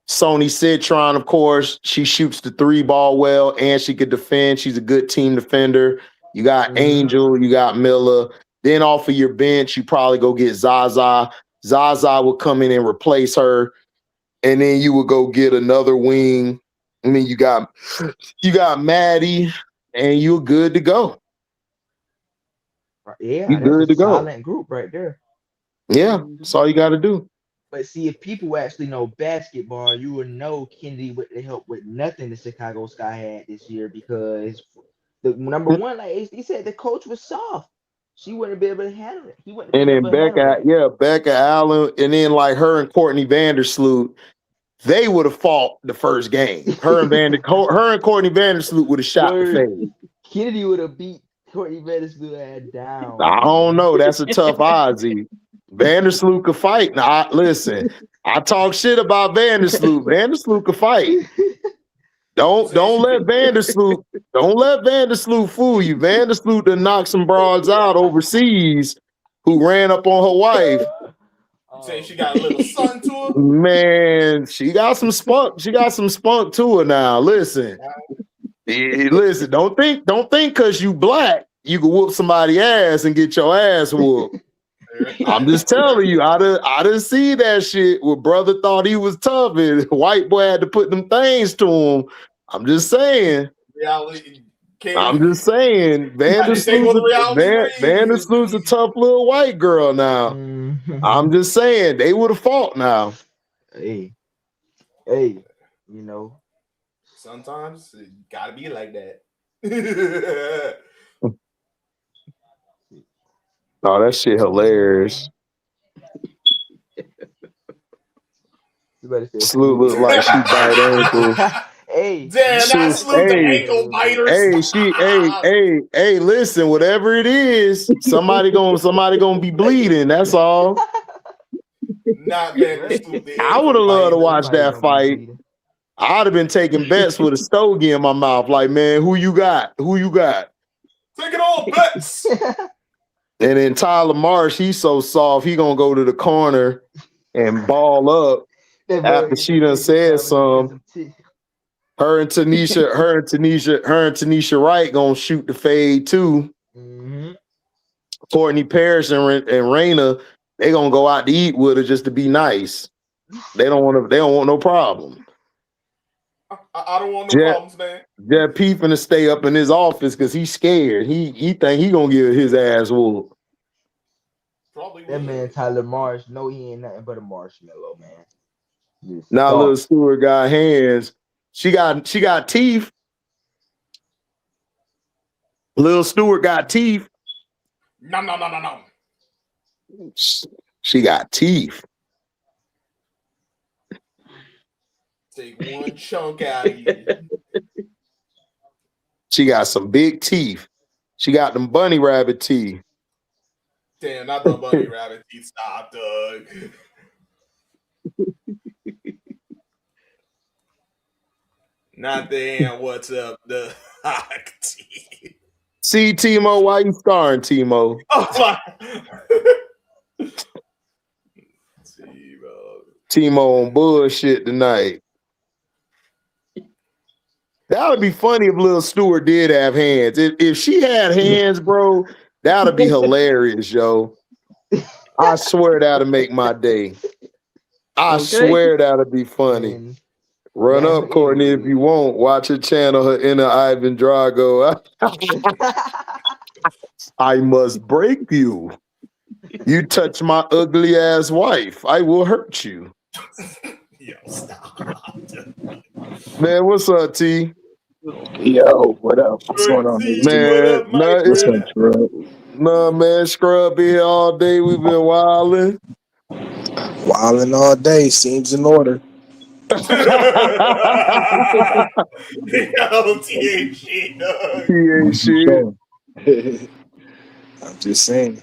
Sony Citron, of course, she shoots the 3 ball well and she could defend. She's a good team defender. You got Angel, you got Miller. Then off of your bench, you probably go get Zaza. Zaza will come in and replace her. And then you would go get another wing. I mean, you got Maddie, and you're good to go. Yeah, you're good to go. Silent group right there. Yeah, that's all you got to do. But see, if people actually know basketball, you would know Kennedy would help with nothing the Chicago Sky had this year because the number one, like he said, the coach was soft. She wouldn't be able to handle it. He wouldn't. And then Becca Allen, and then like her and Courtney Vandersloot, they would have fought the first game. Her and Courtney Vandersloot would have shot the fade. Kennedy would have beat Courtney Vandersloot down. I don't know. That's a tough Ozzy. Vandersloot could fight. Now, listen, I talk shit about Vandersloot. Vandersloot could fight. Don't let Vandersloot fool you. Vandersloot done knocked some broads out overseas who ran up on her wife. You saying she got a little son to her? Man, she got some spunk. She got some spunk to her now. Listen. Don't think because you black, you can whoop somebody's ass and get your ass whooped. I'm just telling you, I didn't see that shit where brother thought he was tough and white boy had to put them things to him. I'm just saying. Vandersloot's a tough little white girl now. I'm just saying they would have fought now. Hey, you know. Sometimes it gotta be like that. Oh, that shit hilarious. Sloot look like she bite ankles. Hey, damn, that's Sloot the ankle biters. Hey, listen, whatever it is, somebody gonna be bleeding. That's all. Not bad. I would have loved to watch that fight. I'd have been taking bets with a stogie in my mouth, like, man, who you got? Taking all bets. And then Tyler Marsh, he's so soft, he gonna go to the corner and ball up. After she done said some, her and Tanisha Wright gonna shoot the fade too. Courtney Parrish and Raina, they gonna go out to eat with her just to be nice. They don't want no problem. I don't want no problems, man. Jeff P finna stay up in his office because he's scared. He think he gonna get his ass whooped. That man Tyler Marsh, no, he ain't nothing but a marshmallow, man. Now little Stewart got hands. She got teeth. Little Stewart got teeth. No. She got teeth. Take one chunk out of you. She got some big teeth. She got them bunny rabbit teeth. Damn, not the bunny rabbit teeth. Stop, Doug. Not damn. What's up, the hot teeth? See, Timo, why you starring, Timo? Oh my. Timo on bullshit tonight. That would be funny if Lil Stewart did have hands. If she had hands, bro, that would be hilarious, yo. I swear that'll make my day. I swear that'll be funny. Run up, Courtney, if you won't. Watch her channel her inner Ivan Drago. I must break you. You touch my ugly ass wife, I will hurt you. Yo, stop. Man, what's up, T? Yo, what up? What's going on, man? What's up, Scrub? Nah, man, Scrub here all day. We've been wilding. Wilding all day seems in order. Yo, T ain't shit, dog. He ain't shit. I'm just saying.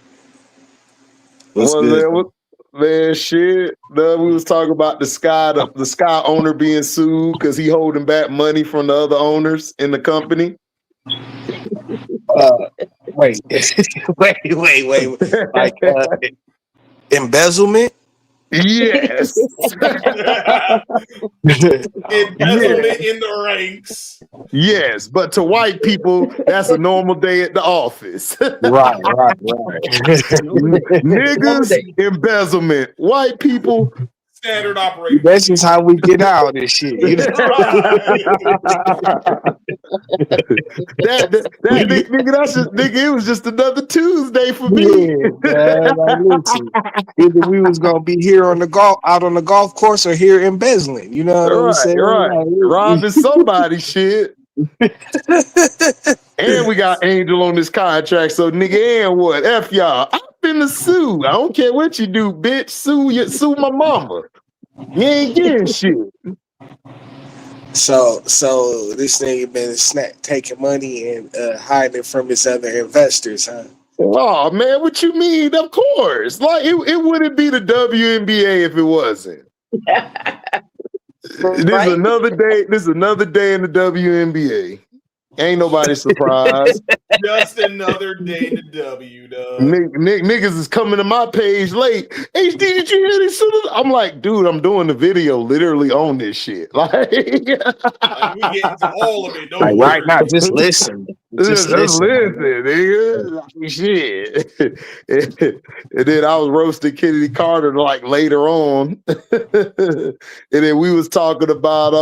What's good? Man, shit. We was talking about the Sky owner being sued because he holding back money from the other owners in the company. Wait. Like embezzlement? Yes. Embezzlement in the ranks. Yes, but to white people, that's a normal day at the office. Right. Niggas, embezzlement. White people, standard operation. That's just how we get out of this shit. You know? that nigga, that's just, nigga, it was just another Tuesday for me. Yeah, listen, either we was gonna be here out on the golf course or here embezzling. You know what I'm saying? Right. Robbing somebody's shit. And we got Angel on this contract, so nigga, and what? F y'all. I'm finna sue. I don't care what you do, bitch. Sue my mama. You ain't getting shit. So this nigga been taking money and hiding it from his other investors, huh? Oh man, what you mean? Of course. Like it wouldn't be the WNBA if it wasn't. This is another day. This is another day in the WNBA. Ain't nobody surprised. Just another day in the W, dog. Niggas is coming to my page late. HD, did you hear this? I'm like, dude, I'm doing the video literally on this shit. Like we get into all of it. Don't right now, just listen. Just listen, nigga. Shit. And then I was roasting Kennedy Carter like later on. And then we was talking about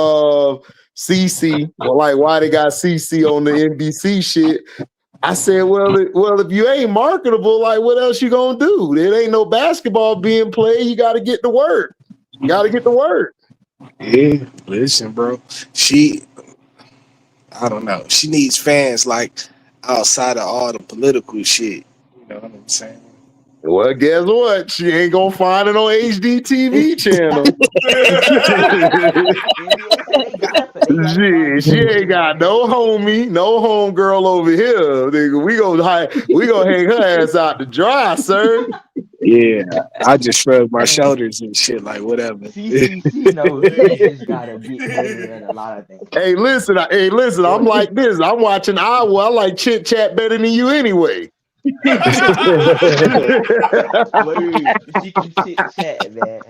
CC, like why they got CC on the NBC shit. I said, well, if you ain't marketable, like what else you gonna do? There ain't no basketball being played. You got to get to work. Yeah, listen, bro. I don't know. She needs fans like outside of all the political shit. You know what I'm saying? Well, guess what? She ain't gonna find it on HDiiTV channel. She ain't got no homie, no homegirl over here. Nigga, we gonna hang her ass out to dry, sir. Yeah, I just shrug my shoulders and shit, like whatever. She knows she just gotta be better at a lot of things. Hey, listen, I'm like this. I'm watching Iowa. I like chit chat better than you anyway. Word. She can chit chat, man.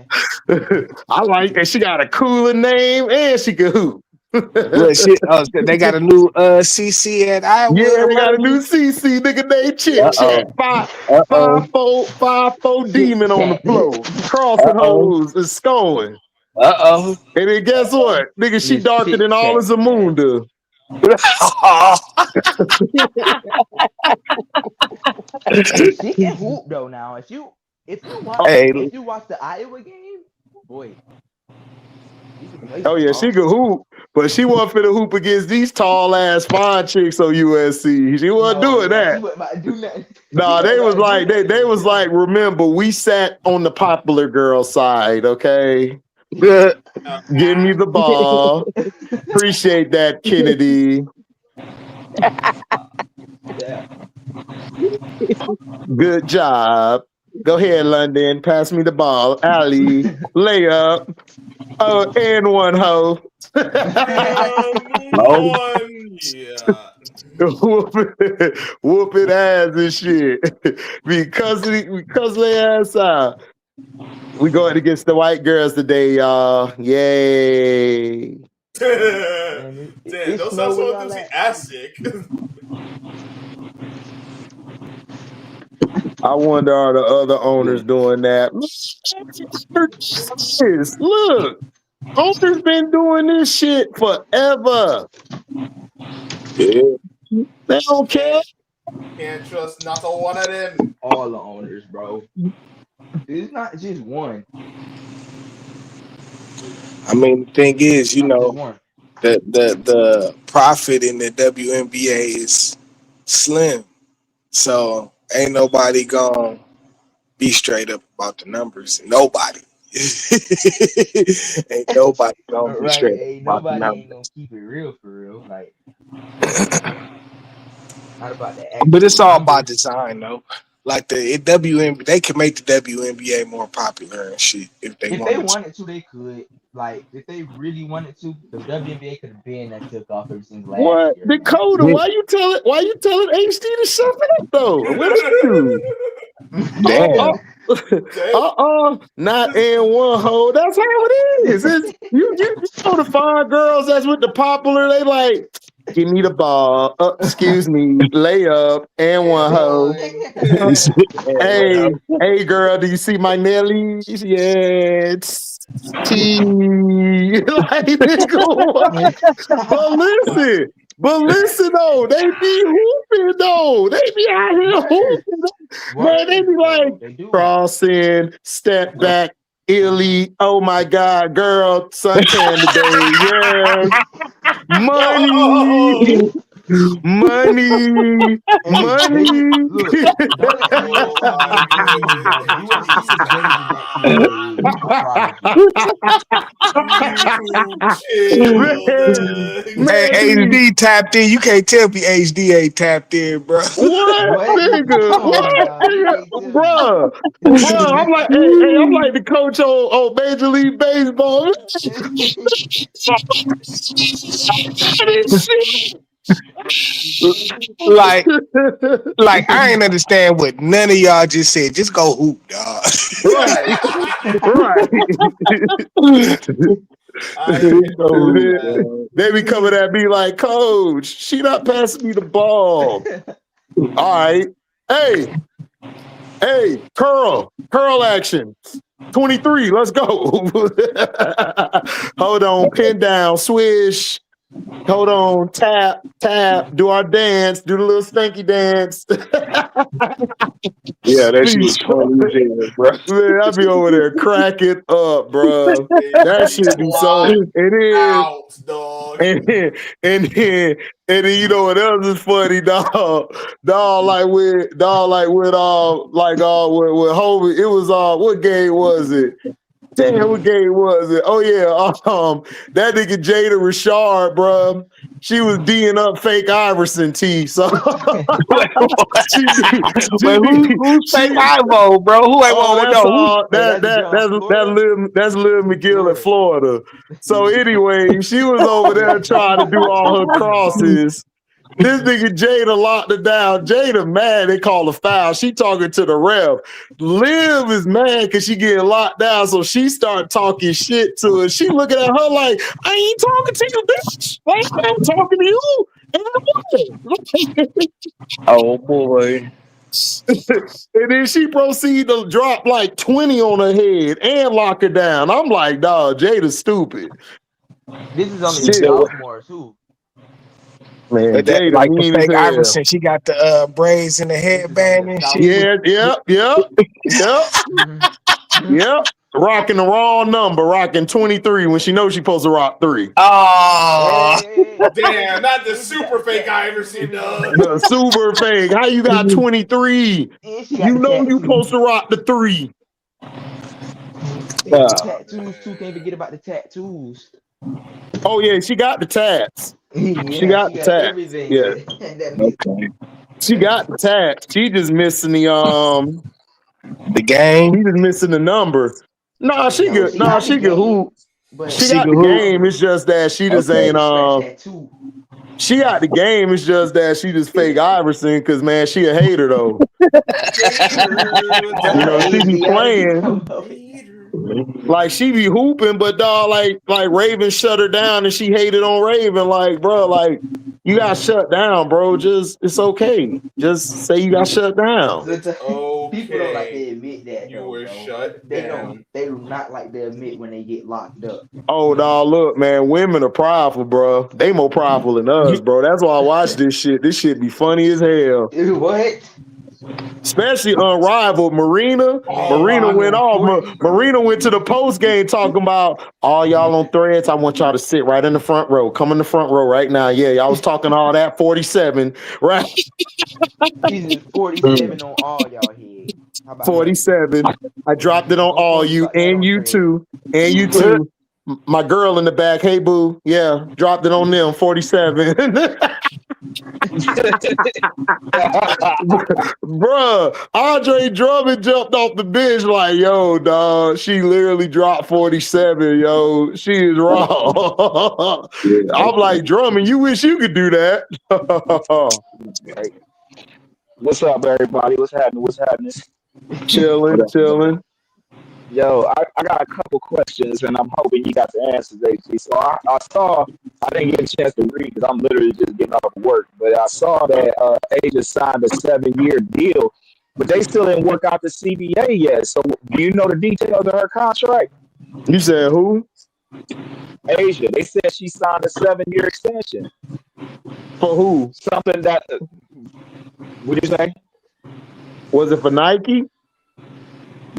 I like that. She got a cooler name and she can hoop. Look, shit. They got a new CC at Iowa. Yeah, they got a new CC nigga named Chit Chat. 5'4" demon on the floor, crossing hoes and scoring. And then guess what, nigga? She darker than all of Zamunda. She can hoop though. Now, if you watch the Iowa game, boy. Oh yeah, she could hoop, but she wasn't finna hoop against these tall ass fine chicks on USC. She wasn't doing that. She wasn't about to do nothing. Nah, they was like they was like, remember, we sat on the popular girl side, okay? Give me the ball. Appreciate that, Kennedy. Good job. Go ahead, London. Pass me the ball. Alley, layup. Oh, and one hoe. Whooping ass and shit. because they ass out. We going against the white girls today, y'all. Yay. Damn, don't sound so enthusiastic. I wonder, are the other owners doing that? Look, owners been doing this shit forever. Yeah. They don't care. Can't trust not one of them. All the owners, bro. It's not just one. I mean, the thing is, you know, the profit in the WNBA is slim, so ain't nobody gonna be straight up about the numbers. Nobody. Ain't nobody gonna be straight up about the numbers. Ain't gonna keep it real for real. Like, not about the but it's all about design, though. Like the WNBA, they can make the WNBA more popular and shit if they wanted to. They could. Like, if they really wanted to, the WNBA could have been that took off ever since last year. Dakota, man. why you telling HD to shut up though? What did you do? Damn. Not in one hole. That's how it is. You know the fine girls that's with the popular, they like, give me the ball. Excuse me, layup and one hoe. Hey, girl, do you see my Nellies? Yeah, it's T. Like, but listen though, they be hooping though. They be out here hooping. Man, they be like crossing, step back, elite. Oh my God, girl, suntan today. Yeah, money. Man, HD tapped in. You can't tell me HD ain't tapped in, bro. What? Nigga? Bro, I'm like, hey, I'm like the coach on Major League Baseball. like I ain't understand what none of y'all just said. Just go hoop, dog. Right. They be coming at me like, Coach, she not passing me the ball. All right. Hey, curl action. 23, let's go. Hold on, pin down, swish. Hold on, tap, do our dance, do the little stanky dance. Yeah, that shit was funny, bro. Man, I be over there cracking up, bro. That shit be so. It is, dog. And then you know what else is funny, dog? Like with Hobie. It was what game was it? Damn, what game was it? Oh yeah, that nigga Jada Richard, bro. She was D'ing up fake Iverson T. So who's fake Ivo, bro? Who ain't that's Lil McGill in Florida. So anyway, she was over there trying to do all her crosses. This nigga Jada locked her down. Jada mad. They call a foul. She talking to the ref. Liv is mad because she getting locked down. So she start talking shit to her. She looking at her like, I ain't talking to you, bitch. Like, I'm talking to you. Oh boy. And then she proceed to drop like 20 on her head and lock her down. I'm like, dog, Jada's stupid. This is only a sophomore too. Man, But that, Jada like the mean as fake hell. Iverson, she got the braids in the headband and shit. Yep. Rocking the wrong number, rocking 23 when she knows she supposed to rock 3. Oh, damn, not the super fake Iverson, The super fake. How you got 23? You know you supposed to rock the 3. Tattoos too. Can't forget about the tattoos. Oh yeah, she got the tats. She got the tats. Everything. Yeah. Okay. She got the tats. She just missing the game. She just missing the number. Nah, she good. Nah, she good. Who? She got the game. It's just that she just ain't She got the game. It's just that she just fake Iverson because man, she a hater though. You know, she be playing. Like she be hooping, but dog, like Raven shut her down and she hated on Raven. Like, bro, like you got shut down, bro. Just it's okay. Just say you got shut down. People don't like to admit that. You were shut They down. They do not like to admit when they get locked up. Oh, dog, look, man, women are prideful, bro. They more prideful than us, bro. That's why I watch this shit. This shit be funny as hell. What? Especially Unrivaled. Marina went off. Marina went to the post game talking about all y'all on Threads. I want y'all to sit right in the front row. Come in the front row right now. Yeah, y'all was talking all that 47, right? He's 47 on all y'all heads. 47. I dropped it on all you and you too. And you too. My girl in the back. Hey, boo. Yeah, dropped it on them. 47. Bruh, Andre Drummond jumped off the bench like, yo, dog, she literally dropped 47, yo. She is wrong. I'm like, Drummond, you wish you could do that. What's up, everybody? What's happening? Chilling. Yo, I got a couple questions, and I'm hoping you got the answers, AG. So I didn't get a chance to read because I'm literally just getting off work, but I saw that Asia signed a 7-year deal, but they still didn't work out the CBA yet. So do you know the details of her contract? You said who? Asia. They said she signed a 7-year extension. For who? Something that, what did you say? Was it for Nike?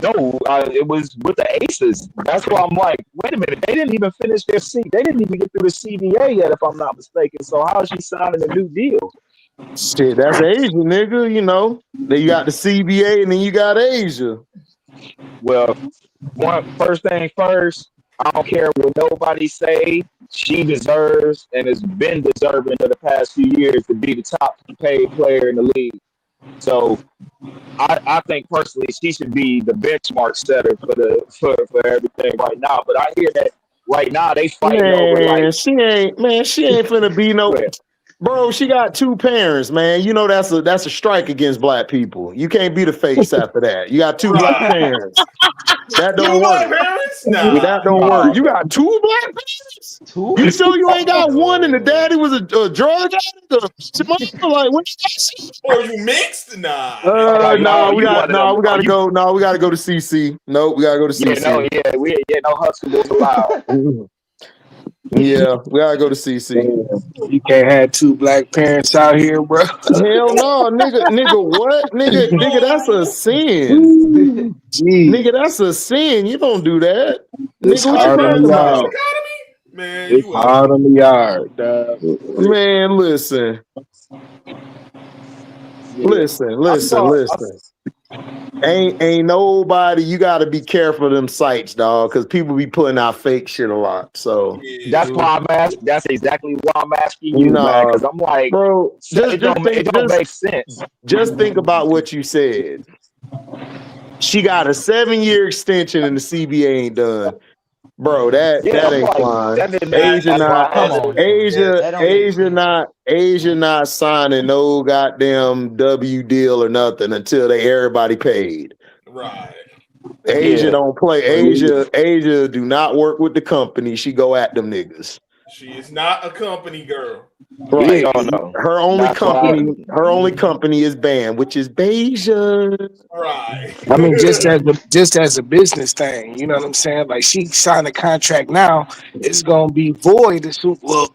No, it was with the Aces. That's why I'm like, wait a minute. They didn't even finish their They didn't even get through the CBA yet, if I'm not mistaken. So how is she signing a new deal? Shit, that's Asia, nigga. You know, then you got the CBA and then you got Asia. Well, first thing first, I don't care what nobody say. She deserves and has been deserving of the past few years to be the top paid player in the league. So I think personally she should be the benchmark setter for everything right now. But I hear that right now they fighting over like she ain't finna be no bro. She got 2 parents, man. You know that's a strike against black people. You can't be the face after that. You got 2 black parents. That don't work. Nah. That don't work. You got 2 black parents? 2? You sure you ain't got one and the daddy was a drug addict? Like what? Or you mixed? Nah. We gotta go. No, we gotta go to CC. No, we gotta go to CC. No hustles allowed. Yeah, we gotta go to CC. You can't have 2 black parents out here, bro. Hell no, nigga, what? Nigga, that's a sin. Nigga, that's a sin. You don't do that. It's nigga, what you talking about? Man, it's hard on the yard, dog. Man, listen. Listen. Ain't nobody. You got to be careful of them sites, dog, because people be putting out fake shit a lot. So that's why I'm asking. That's exactly why I'm asking you, man. Because I'm like, bro, it don't make sense. Just think about what you said. She got a 7-year extension and the CBA ain't done. Bro, that Yeah, I'm ain't like, flying. that didn't make Asia sense why not I had to do Asia not signing no goddamn W deal or nothing until everybody paid. Right. Asia don't play. Asia do not work with the company. She go at them niggas. She is not a company girl. Right. Oh no. Her only company is banned, which is Beja. Right. I mean, just as a business thing, you know what I'm saying? Like she signed a contract now, it's gonna be void as soon. Well,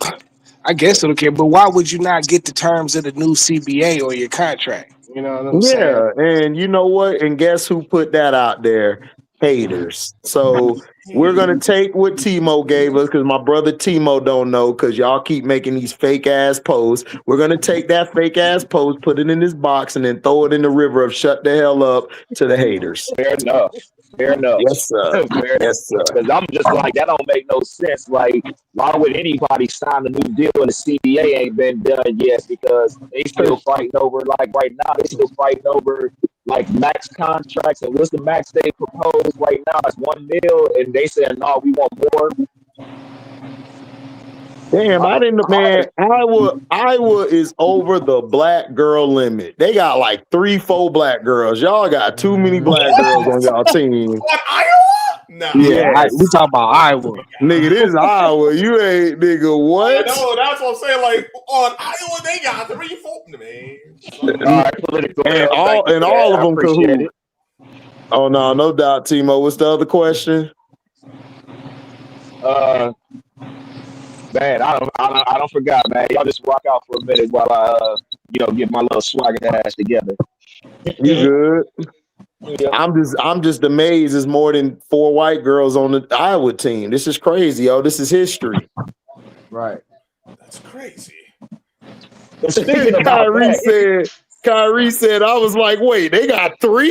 I guess it'll care, but why would you not get the terms of the new CBA or your contract? You know what I'm saying? Yeah, and you know what? And guess who put that out there? Haters. So we're gonna take what Timo gave us because my brother Timo don't know because y'all keep making these fake ass posts. We're gonna take that fake ass post, put it in this box, and then throw it in the river of shut the hell up to the haters. Fair enough. Yes, sir. Yes, sir. Because I'm just like, that don't make no sense. Like, why would anybody sign a new deal and the CBA ain't been done yet? Because they still fighting over, like right now, they still fighting over like max contracts. And what's the max they propose right now? It's $1 million, and they said, no, we want more. Damn, I didn't, man. Iowa is over the black girl limit. They got like 3-4 black girls. Y'all got too many black girls on y'all team. On Iowa? Nah. Yeah, we talking about Iowa. Nigga, this is Iowa. You ain't, nigga, what? No, that's what I'm saying. Like, on Iowa, they got 3-4, man. All right, political. And all of them cahoot. Oh, no doubt, Timo. What's the other question? Man, I don't forgot, man. Y'all just rock out for a minute while I, get my little swagger ass together. You good? Yeah. I'm just amazed. There's more than 4 white girls on the Iowa team. This is crazy, yo. This is history. Right. That's crazy. Speaking about Kyrie said, I was like, wait, they got 3?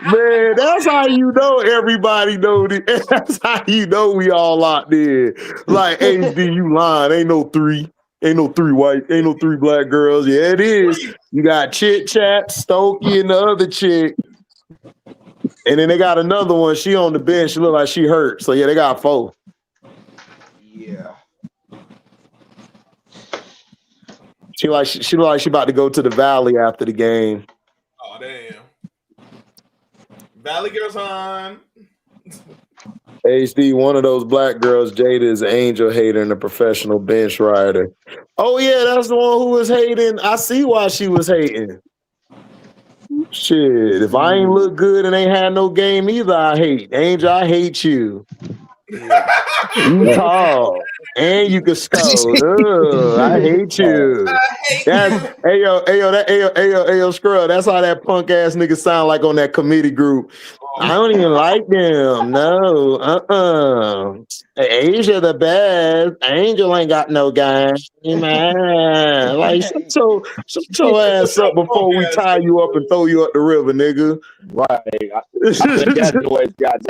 Man, that's how you know everybody know this. That's how you know we all locked in. Like, HD, you lying. Ain't no 3. Ain't no 3 white. Ain't no 3 black girls. Yeah, it is. You got Chit Chat, Stokey, and the other chick. And then they got another one. She on the bench. She look like she hurt. So, yeah, they got 4. Yeah. She look like she about to go to the Valley after the game. Oh, damn. Valley girls on. HD, one of those black girls, Jada, is an angel hater and a professional bench rider. Oh, yeah, that's the one who was hating. I see why she was hating. Shit, if I ain't look good and ain't had no game either, I hate. Angel, I hate you. You tall. And you can score. I hate you. Ayo, Scrub. That's how that punk ass nigga sound like on that committee group. I don't even like them. No. Asia the best. Angel ain't got no game. Man. Like, shut your ass up before we tie you up and throw you up the river, nigga. Right. I think that noise got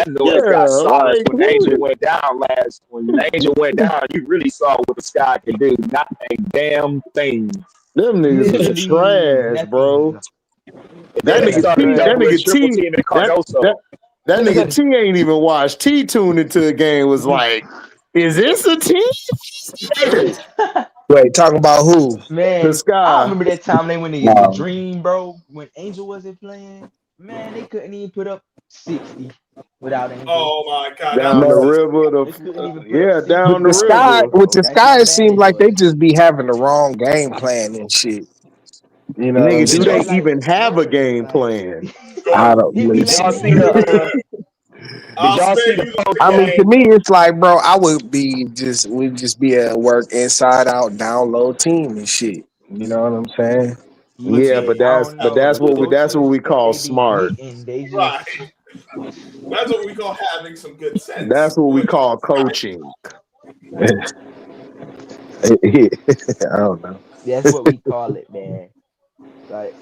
solid when Angel went down last. When Angel went down, you really saw what the sky could do. Not a damn thing. Them niggas is trash, bro. That nigga T ain't even watched. T tuned into the game was like, is this a team? Wait, talking about who? Man, The Sky. I remember that time they went to get the Dream, bro. When Angel wasn't playing, man, they couldn't even put up 60 without Angel. Oh my God! Down the river, down the river. With the Sky, it seemed like they just be having the wrong game plan and shit. You know, nigga, do they even have a game plan? I don't know. Did y'all see the post? I mean, to me, it's like, bro, we'd just be at work inside out, download team and shit. You know what I'm saying? Yeah, but that's what we call smart. Right. That's what we call having some good sense. That's what we call coaching. I don't know. That's what we call it, man. Like,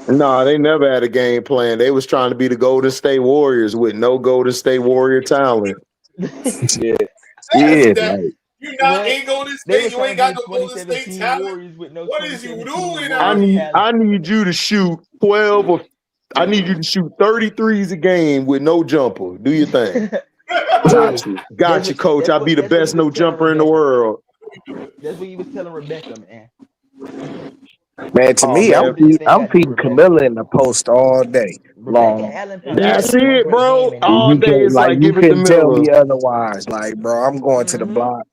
no, they never had a game plan. They was trying to be the Golden State Warriors with no Golden State Warrior talent. Yeah. You not in Golden State. You ain't got no Golden State talent. What is you doing? I need you to shoot 12 or I need you to shoot 33s a game with no jumper. Do your thing. Got you, coach. I'll be the best no jumper in the world. That's what he was telling Rebecca, man. Man, to me, I'm feeding Camilla in the post all day long. That's it, bro. All You day can't, it's like you give it to couldn't tell me Miller. otherwise. Like, bro, I'm going to the block.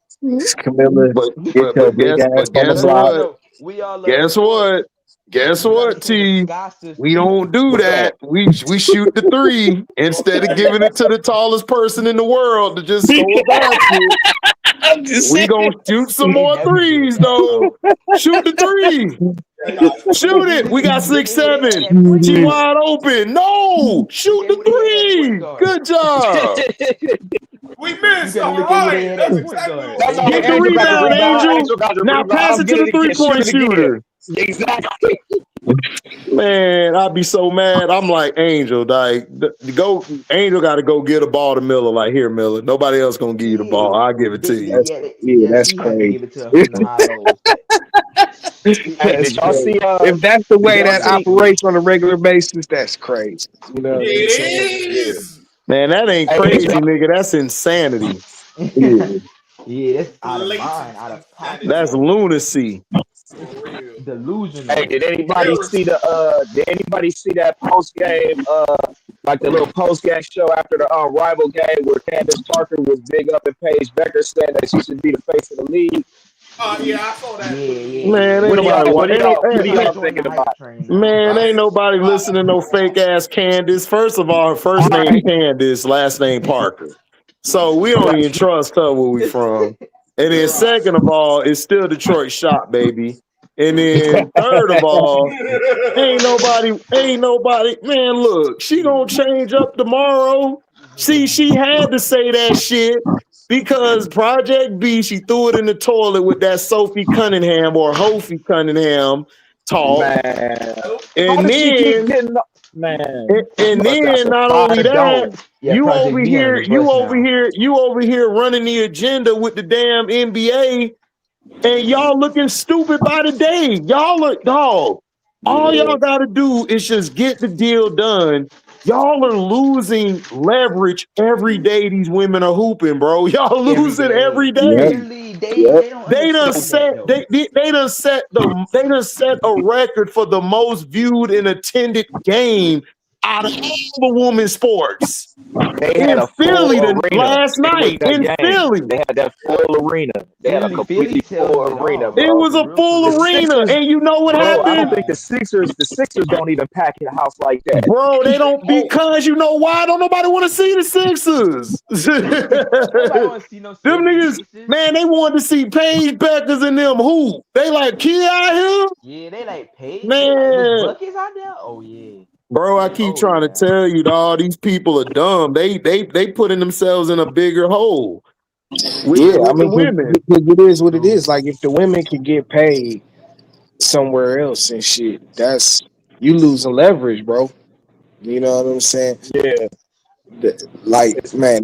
Camilla, get your But big ass on the guess block. what? We all love Guess what? Guess what, T? We don't do that. We shoot the 3 instead of giving it to the tallest person in the world to just throw a basket. We gonna shoot some more 3s though. Shoot the 3. Shoot it. We got 6'7". She wide open. No, shoot the 3. Good job. We missed. All right. That's exactly what we Get the rebound, Angel. Now pass it to the 3-point shooter. Exactly. Man, I'd be so mad. I'm like, Angel, like, go. Angel got to go get a ball to Miller. Like, here, Miller. Nobody else gonna give you the ball. I'll give it to you. That's crazy. If that's the way that operates on a regular basis, that's crazy. You know what I'm saying? Man, that ain't crazy, nigga. That's insanity. Yeah, that's out of mind, out of pocket. That's lunacy. Delusional. Hey, did anybody see that post game? Like the little post game show after the rival game where Candace Parker was big up and Paige Becker said that she should be the face of the league. Yeah, I saw that. Man, ain't nobody. What are y'all thinking about? Man, ain't nobody listening to no fake ass Candace. First of all, her first name Candace, last name Parker. So we don't even trust her where we from. And then second of all, it's still Detroit shot, baby. And then third of all, ain't nobody, man, look, she gonna change up tomorrow. See, she had to say that shit because Project B, she threw it in the toilet with that Sophie Cunningham or Hophie Cunningham talk. Man. And then, and then not only that, you over here running the agenda with the damn NBA. And y'all looking stupid by the day. Y'all look, dog. All y'all got to do is just get the deal done. Y'all are losing leverage every day. These women are hooping, bro. Y'all losing every day. They done set a record for the most viewed and attended game out of all the women's sports. They had a Philly full arena last night in Philly. They had that full arena. They had a completely full arena. Bro. It was a full arena, and you know what happened? I don't think the Sixers don't even pack a house like that. Bro, they don't, because you know why? Don't nobody want to see the Sixers. Them niggas, man, they wanted to see Paige Beckers and them hoop. They like, kid out here? Yeah, they like Paige. Man. Buckets out there? Oh, yeah. Bro, I keep trying to tell you, all these people are dumb. They putting themselves in a bigger hole. With the women. It is what it is. Like, if the women can get paid somewhere else and shit, you losing leverage, bro. You know what I'm saying? Yeah. Man,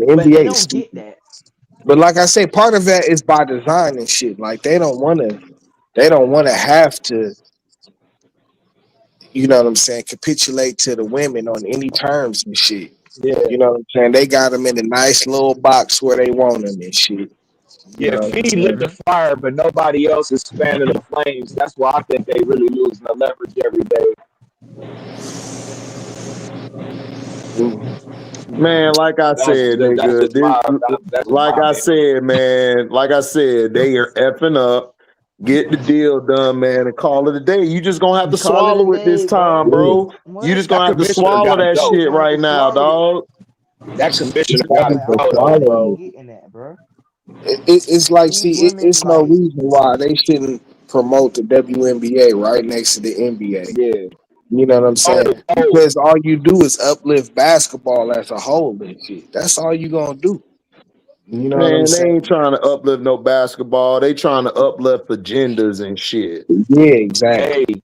the NBA is stupid. But like I say, part of that is by design and shit. Like, they don't want to have to, you know what I'm saying, capitulate to the women on any terms and shit. Yeah. You know what I'm saying? They got them in a nice little box where they want them and shit. Yeah, he lit the fire, but nobody else is fanning the flames. That's why I think they really losing the leverage every day. Man, like I said, nigga, like I said, they are effing up. Get the deal done, man, and call it a day. You just gonna have to swallow it this time, bro. You just gonna have to swallow that shit right now, dog. That commissioner got to go, It's like, see, it's no reason why they shouldn't promote the WNBA right next to the NBA. Yeah. You know what I'm saying? Because all you do is uplift basketball as a whole and shit. That's all you gonna do. You know what I'm saying? They ain't trying to uplift no basketball. They trying to uplift agendas and shit. Yeah, exactly. Hey,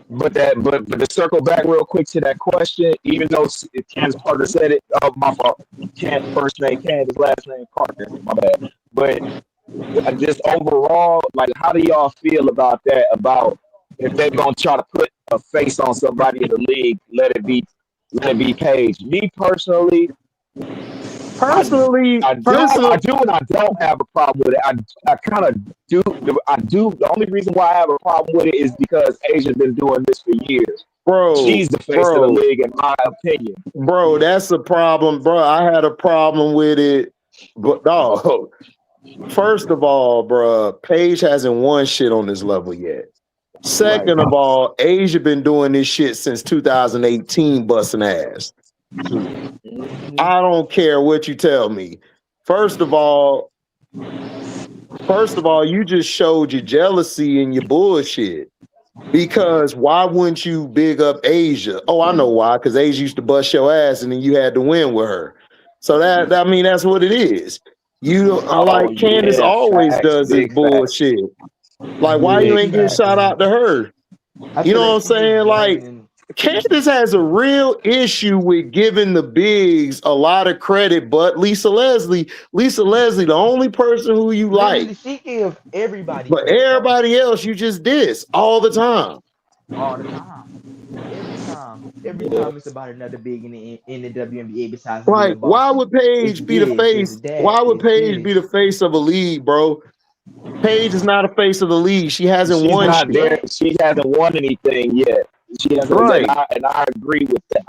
but to circle back real quick to that question, even though Candace Parker said it, my fault. First name Candace, last name Parker. My bad. But just overall, like, how do y'all feel about that? About if they're gonna try to put a face on somebody in the league, let it be let it be Paige. Me personally, Personally, I do and I don't have a problem with it. I kind of do. I do. The only reason why I have a problem with it is because Asia's been doing this for years. She's the face of the league, in my opinion. Bro, that's a problem, bro. I had a problem with it, but dog. First of all, bro, Paige hasn't won shit on this level yet. Second of all, Asia been doing this shit since 2018, busting ass. I don't care what you tell me. First of all, you just showed your jealousy and your bullshit. Because why wouldn't you big up Asia? Oh, I know why. Because Asia used to bust your ass, and then you had to win with her. So that's what it is. Candace always does this bullshit. Like, why you ain't getting shout out to her? You know what I'm saying? Like, Candace has a real issue with giving the bigs a lot of credit, but Lisa Leslie, the only person who you like. She give everybody. But everybody else, you just diss all the time. All the time. Every time it's about another big in the WNBA besides like, why would Paige be the face? Why would Paige be the face of a league, bro? Paige is not a face of the league. She hasn't won. Not there. She hasn't won anything yet. She hasn't. Right. And I agree with that.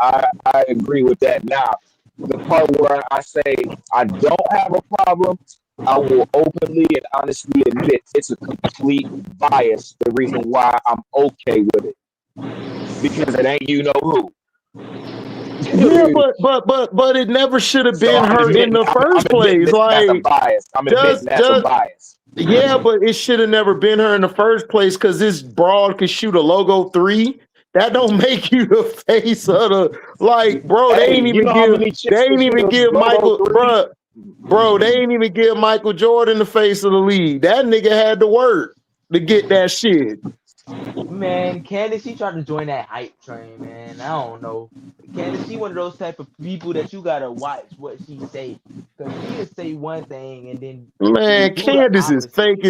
I agree with that. Now, the part where I say I don't have a problem, I will openly and honestly admit it's a complete bias. The reason why I'm okay with it, because it ain't you know who. Yeah, but it never should have been her in the first place. Like, that's a bias. That's a bias. Yeah, but it should have never been her in the first place because this broad could shoot a logo 3. That don't make you the face of the bro. They ain't even give Michael, bro. They ain't even give Michael Jordan the face of the league. That nigga had to work to get that shit. Man, Candace, she tried to join that hype train, man. I don't know. Candace, she one of those type of people that you gotta watch what she say, because she'll say one thing and then Candace is fake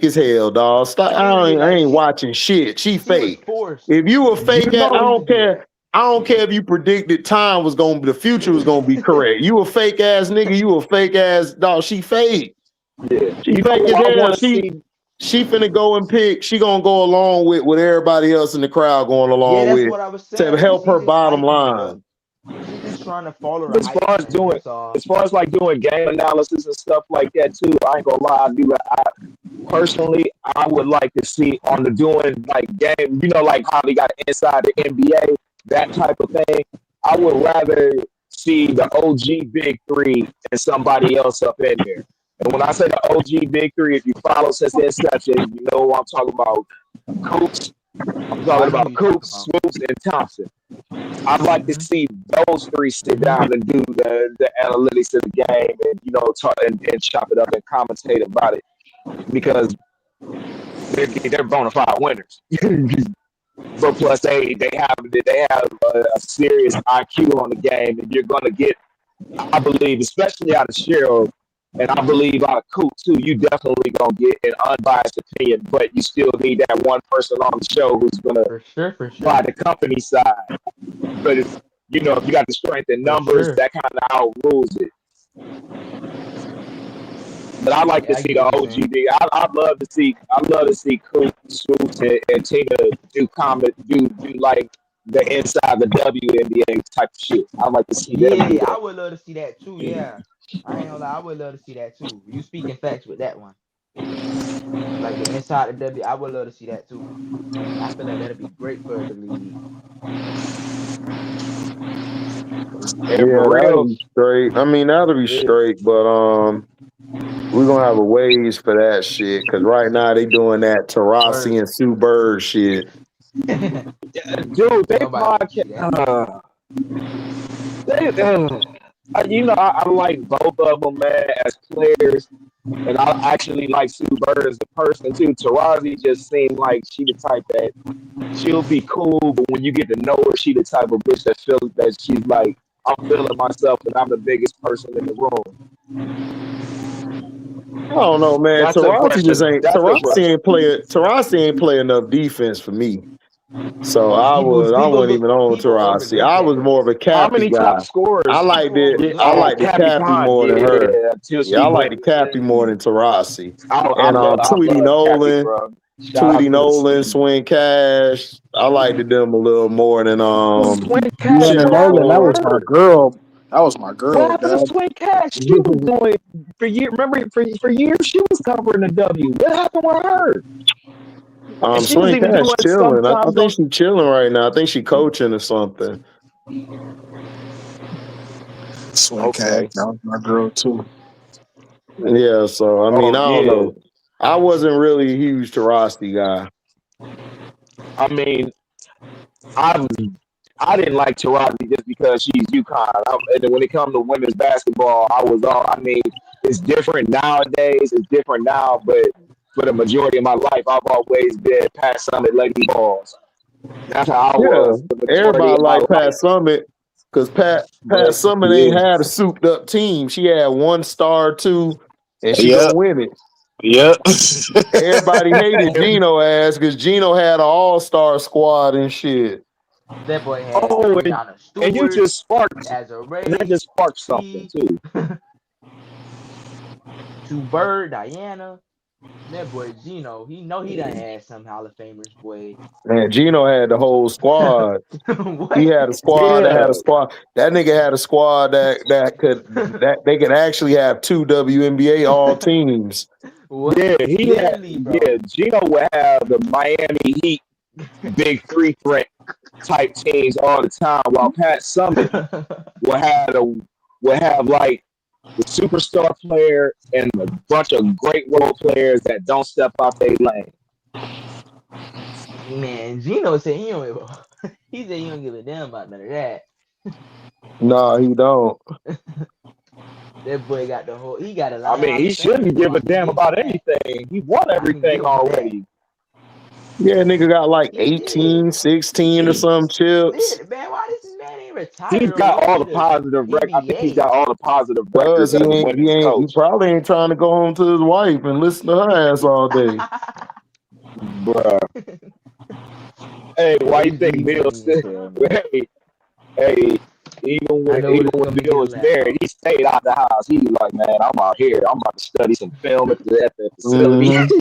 as hell, dog. Stop. I ain't watching shit. She fake. If you were fake, I don't care. I don't care if you predicted time was gonna be, the future was gonna be correct. You a fake ass nigga. You a fake ass dog. She fake. Yeah, she fake as hell. She finna go and pick. She gonna go along with what everybody else in the crowd going along with what I was saying. to help her bottom line. She's just trying to follow. As far as like doing game analysis and stuff like that too, I ain't gonna lie. Personally, I would like to see on the doing like game. You know, like how they got inside the NBA, that type of thing. I would rather see the OG Big Three and somebody else up in there. And when I say the OG Big Three, if you follow since the inception, you know what I'm talking about. Coops. I'm talking about Coops, Swoops, and Thompson. I'd like to see those three sit down and do the analytics of the game and, talk and chop it up and commentate about it, because they're bona fide winners. But plus they have a serious IQ on the game, and you're gonna get, I believe, especially out of Cheryl, and I believe out of Coop too, you definitely gonna get an unbiased opinion, but you still need that one person on the show who's gonna buy the company side. But if you got the strength in numbers, that kind of outrules it. But I like to see the OGB. I'd love to see Coop, Swoops, and Tina do like the inside the WNBA type of shit. I'd like to see that. Yeah, I would love to see that too. Yeah, I ain't gonna lie, I would love to see that too. You speaking facts with that one. Like the inside the W, I would love to see that too. I feel like that'd be great for the league. Yeah, that'll be straight. I mean, that'll be straight, but we're gonna have a ways for that shit, because right now they doing that Tarasi and Sue Bird shit. Dude, they podcast. I like both of them, man, as players, and I actually like Sue Bird as a person too. Tarazi just seemed like she the type that she'll be cool, but when you get to know her, she the type of bitch that feels that she's like, I'm feeling myself and I'm the biggest person in the room. I don't know, man. Tarasi ain't play enough defense for me. So I He moves. He wasn't gonna even on overlook Tarasi. I that. was more of a How Cappy many guy. top scorers? I liked He it. overlook I that. liked the Cappy Cappy Khan, more than her. yeah, until Yeah, I she like went the Cappy more insane. than Tarasi. I And love Tweety Cappy, Nolan, bro. Shout out Tweety to the Nolan, C. Swing Cash. I liked them a little more than Swing Cash, Man, what Chip happened Nolan, that with was Floyd. my her? girl. That was my What girl, happened to dog. Swing Cash? She was doing for years. Remember, for years she was covering the W. What happened with her? And she was Swing even Cash doing chilling. I sometimes think on. she's chilling right now. I think she coaching or something. Swing Cash, Okay. that was my girl too. Yeah, so I mean, Oh I don't yeah. know. I wasn't really a huge Tarasi guy. I mean, I didn't like Taraji just because she's UConn. And then when it comes to women's basketball, I was all. I mean, it's different nowadays. It's different now, but for the majority of my life, I've always been Pat Summit Lady Balls. That's how I Yeah, was the majority everybody of my like Pat life. Summit because Pat But Summit ain't yeah, had a souped up team. She had one star, two, and she gonna Yep, win it. yep. Everybody hated Gino ass because Gino had an all star squad and shit. That boy had oh, Brianna and you Stewart, just sparked, and that Desiree, just sparked something T, too. Sue Bird, Diana. That boy Gino, he done had some Hall of Famers, boy. Man, Gino had the whole squad. He What? had a squad that Yeah, had a squad. That nigga had a squad that they could actually have two WNBA all teams. What? yeah, he had, Literally, bro. yeah. Gino would have the Miami Heat big three threat type teams all the time, while Pat Summit would have like the superstar player and a bunch of great role players that don't step out their lane. Man, Gino said he don't he said he don't give a damn about none of that. No, he don't. That boy got he got a I lot of mean, Hall he of Famers, shouldn't give bro. a I can damn give him about that. anything. He won I can everything give him that. already. Yeah, nigga got like He did. 18, 16 or some chips. Man, why this man ain't He's retired or got went all to the the positive I think he's got NBA? all the positive Cause records as a women's he coach. probably ain't trying to go home to his wife and listen to her ass all day. Bruh. Hey, why you Boy, think G Bill funny as said, hell, man. hey, I know even it's when gonna be Bill good was laugh married, though. he stayed out the house. He was like, man, I'm out here. I'm about to study some film at the facility. Mm-hmm.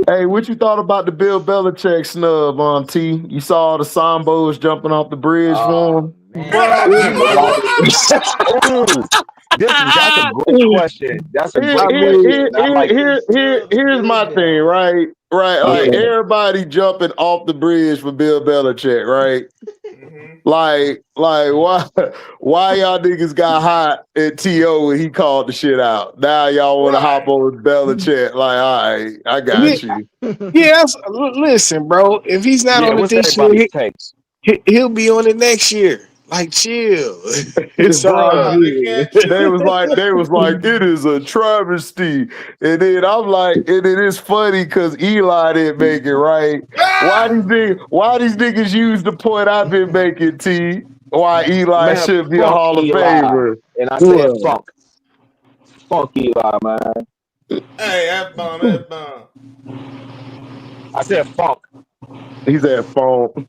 Hey, what you thought about the Bill Belichick snub on T? You saw the Sambos jumping off the bridge for Oh him? man. Bruh, that's a great question. That's a great question. I like Biggest snub Here's Bill my thing, Bell. right? Right, like yeah. everybody jumping off the bridge for Bill Belichick, right? Like why y'all niggas got hot at TO when he called the shit out? Now y'all want to hop over Belichick? Like, all right, I Yeah, got you. yeah. Listen, bro. If he's not Yeah, on it what's this year, everybody's takes? he'll be on it next year. Like, chill. It's all Bruh. They can't good. They was chill. like, it is a travesty. And then I'm like, and it is funny because Eli didn't make it, right? Why these niggas use the point I've been making, T? Why Eli Man, should be a funk Hall of Eli. Famer. And I said Well, funk. Funk Eli, man. Hey, F-bomb, F-bomb. I said funk. He's at phone.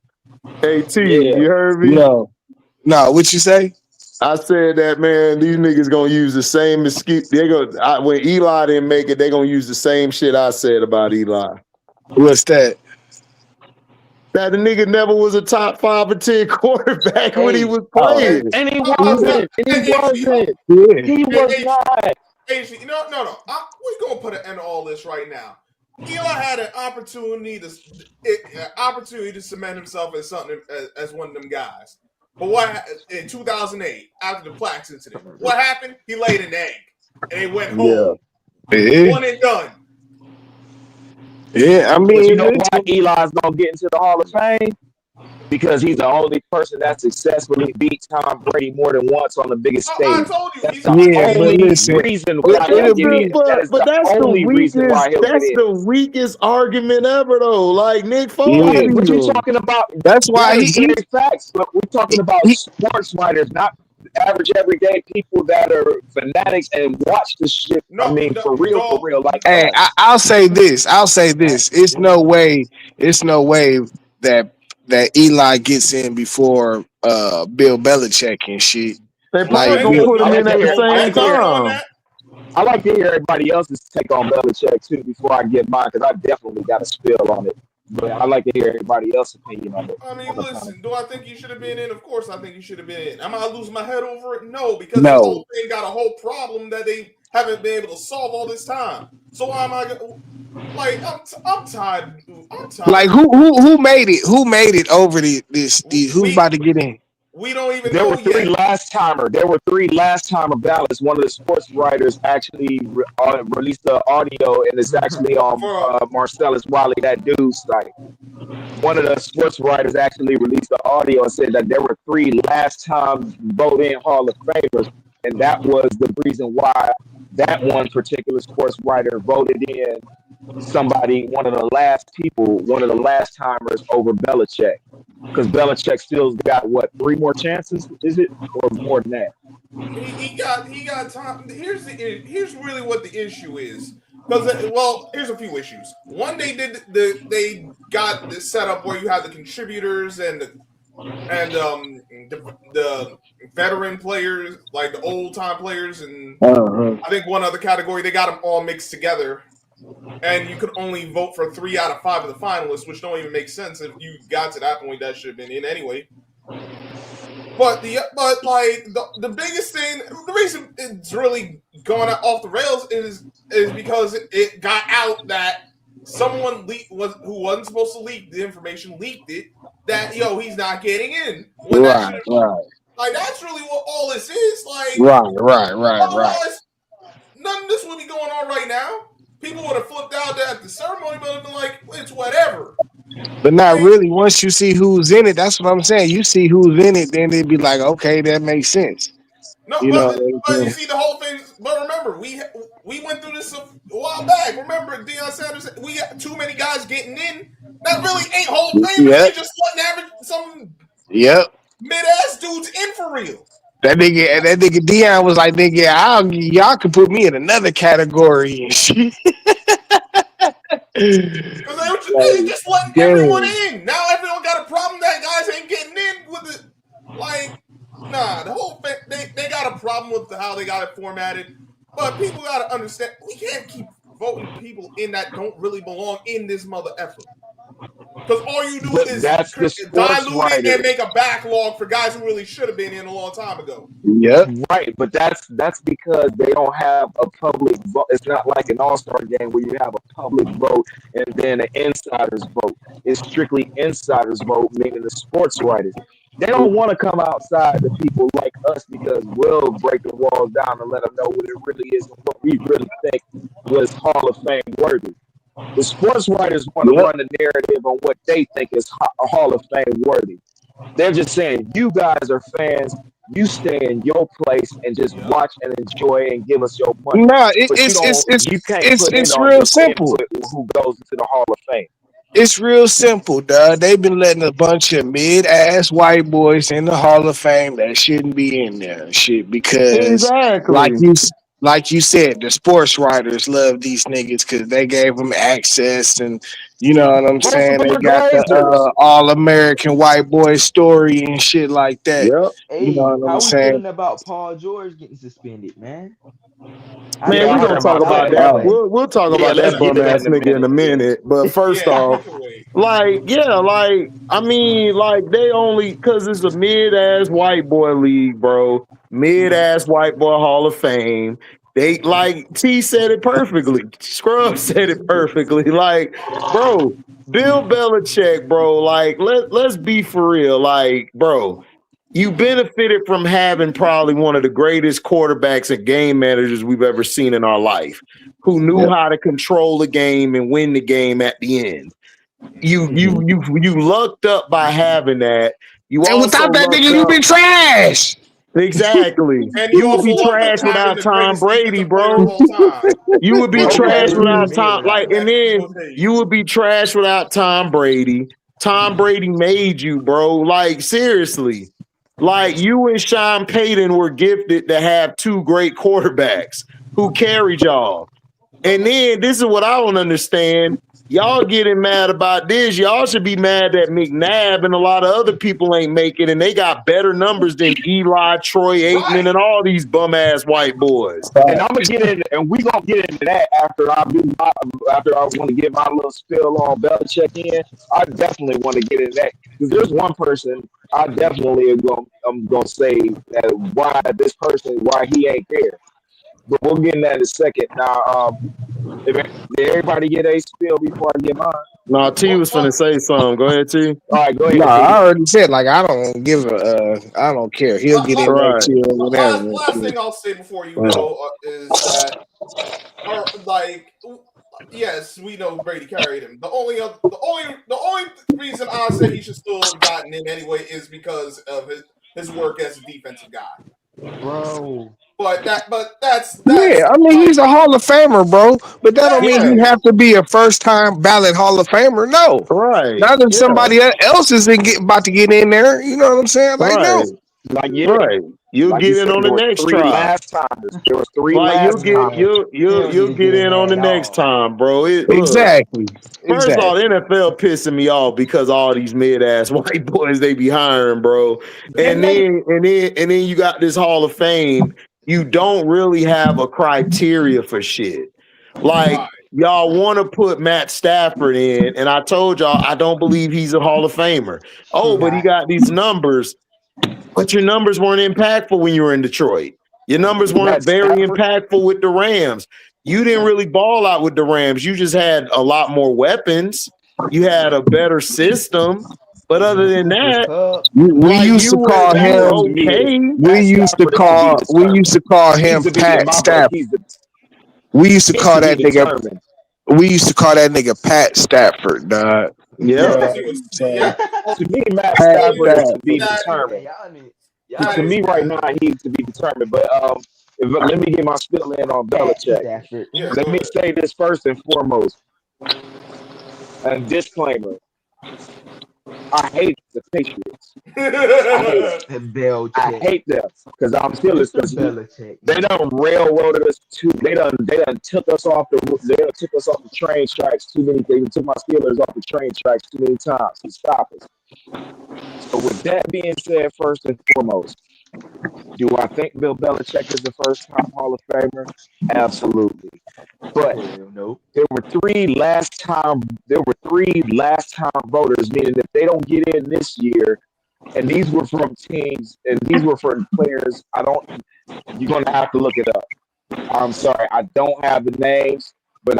Hey T, Yeah. you heard me? yo, no, what you say? I said that, man, these niggas gonna use the same excuse. When Eli didn't make it, they gonna use the same shit I said about Eli. What's that? That the nigga never was a top 5 or 10 quarterback when he Hey, was Oh, playing. And he Stop. wasn't. And he Hey, wasn't. yeah. He was not. No. We're gonna put an end to all this right now. Eli had an opportunity to cement himself as something as one of them guys. But what in 2008 after the Plaques incident? What happened? He laid an egg and he went home. Yeah. One and done. Yeah, I But you mean, know why Eli's gonna get into the Hall of Fame? Because he's the only person that successfully beat Tom Brady more than once on the biggest I stage. told you That's he's the gonna yeah, get but in. only listen, reason But why he'll that's get in. That is the only reason why he'll get in. the weakest argument ever though. Like Nick Foles yeah, Right, but beat you're him. talking about that's that why is very facts. But we're talking about he sports writers, not average everyday people that are fanatics and watch the shit. I No, mean, no, for no, real, like Hey, us. I'll say this. I'll say this. It's no way. that Eli gets in before Bill Belichick and shit. They probably Like gonna Bill, put him in at the Go same back on time. that. I like to hear everybody else's take on Belichick too before I get mine, because I definitely got a spill on it. But I like to hear everybody else's opinion on it. I mean, listen, do I think he should have been in? Of course, I think he should have been in. Am I losing my head over it? No, because this whole thing got a whole problem that they haven't been able to solve all this time. So why am I like? I'm tired. I'm tired. Like who made it? Who made it over this? Who's about to get in? We don't even There know were three yet. last timer ballots. One of the sports writers actually released the audio, and it's actually on Marcellus Wiley, that dude's site. One of the sports writers actually released the audio and said that there were 3 last time vote-in Hall of Famers, and that was the reason why that one particular sports writer voted in one of the last timers over Belichick. Because Belichick still's got 3 more chances, is it, or more than that? He got time. Here's really what the issue is. Because here's a few issues. One, they got this setup where you have the contributors and the veteran players, like the old time players, and I think one other category. They got them all mixed together, and you could only vote for 3 out of 5 of the finalists, which don't even make sense. If you got to that point, that should have been in anyway. But the biggest thing, the reason it's really going off the rails is because it got out that someone who wasn't supposed to leak the information leaked it. That he's not getting in. Right. Like that's really what all this is. Like right. Otherwise, none of this would be going on right now. People would have flipped out at the ceremony, but been like, it's whatever. But not really. Once you see who's in it, that's what I'm saying. You see who's in it, then they'd be like, okay, that makes sense. No, but you see the whole thing. But remember, we went through this a while back. Remember, Deion Sanders, we got too many guys getting in. That really ain't Hall of Famers. They just letting some mid-ass dudes in for real. That nigga Deion was like, nigga, y'all can put me in another category and shit. Because they just letting everyone in. Now everyone got a problem that guys ain't getting in with it. Like, nah, the whole thing, they got a problem with how they got it formatted. But people got to understand, we can't keep voting people in that don't really belong in this mother effort. Because all you do is dilute it and make a backlog for guys who really should have been in a long time ago. Yep. Right, but that's because they don't have a public vote. It's not like an all-star game where you have a public vote and then an insider's vote. It's strictly insider's vote, meaning the sports writers. They don't want to come outside to people like us because we'll break the walls down and let them know what it really is and what we really think was Hall of Fame worthy. The sports writers want to run the narrative on what they think is a Hall of Fame worthy. They're just saying, you guys are fans. You stay in your place and just watch and enjoy and give us your money. No, it's real simple. Who goes into the Hall of Fame? It's real simple, dog. They've been letting a bunch of mid-ass white boys in the Hall of Fame that shouldn't be in there and shit because, like you said, the sports writers love these niggas because they gave them access and you know what I'm saying. They got the all-American white boy story and shit like that. Yep. Hey, you know what how I'm we saying? feeling about Paul George getting suspended, man? Man, we're gonna talk about that. We'll talk about that bum ass nigga in a minute. But first off, I mean, they only because it's a mid ass white boy league, bro. Mid ass white boy Hall of Fame. They T said it perfectly. Scrub said it perfectly. Like, bro, Bill Belichick, bro. Like, let's be for real. Like, bro. You benefited from having probably one of the greatest quarterbacks and game managers we've ever seen in our life, who knew how to control the game and win the game at the end. You lucked up by having that. And without that nigga, you been trash. Exactly. And you would be trash without Tom Brady, bro. You would be trash without Tom. And then you would be trash without Tom Brady. Tom Brady made you, bro. Like, seriously. Like, you and Sean Payton were gifted to have 2 great quarterbacks who carried y'all. And then this is what I don't understand. y'all getting mad about this. Y'all should be mad that McNabb and a lot of other people ain't making, and they got better numbers than Eli, Troy Aikman, and all these bum ass white boys. And I'm gonna get in, and we gonna get into that after I want to get my little spill on Belichick in. I definitely want to get in that because there's one person I definitely I'm gonna say that why he ain't there. But we'll get in that in a second. Now, did everybody get a spill before I get mine? No, T was finna say something. Go ahead, T. All right, go ahead. No, I already said like I don't give a I don't care. He'll get in there chill whatever. Last thing I'll say before you go is that, yes, we know Brady carried him. The only reason I say he should still have gotten in anyway is because of his work as a defensive guy, bro. But that's yeah. I mean, he's a Hall of Famer, bro. But that don't mean you have to be a first-time ballot Hall of Famer. No, right. Not if somebody else is about to get in there. You know what I'm saying? Like no, right. You'll get in on the next try. There was three last timers. You'll get in on the next time, bro. Exactly. First of all, the NFL pissing me off because all these mid-ass white boys they be hiring, bro. And then you got this Hall of Fame. You don't really have a criteria for shit. Like y'all want to put Matt Stafford in, and I told y'all I don't believe he's a Hall of Famer. Oh, but he got these numbers. But your numbers weren't impactful when you were in Detroit. Your numbers weren't very impactful with the Rams. You didn't really ball out with the Rams. You just had a lot more weapons. You had a better system. But other than that, we used to call him. We used to call him Pat Stafford. We used to call that nigga. We used to call that nigga Pat Stafford, dog. Yeah. To me, Matt Stafford is to be determined. To me, right now, he's to be determined. But let me get my spill in on Belichick. Let me say this first and foremost. A disclaimer. I hate the Patriots. I hate them because I'm still they done railroaded us too. They done took us off the train tracks too many. They took my Steelers off the train tracks too many times to stop us. So with that being said, first and foremost, do I think Bill Belichick is the first-time Hall of Famer? Absolutely. But there were three last-time voters, meaning if they don't get in this year, and these were from teams, and these were from players, you're going to have to look it up. I'm sorry, I don't have the names, but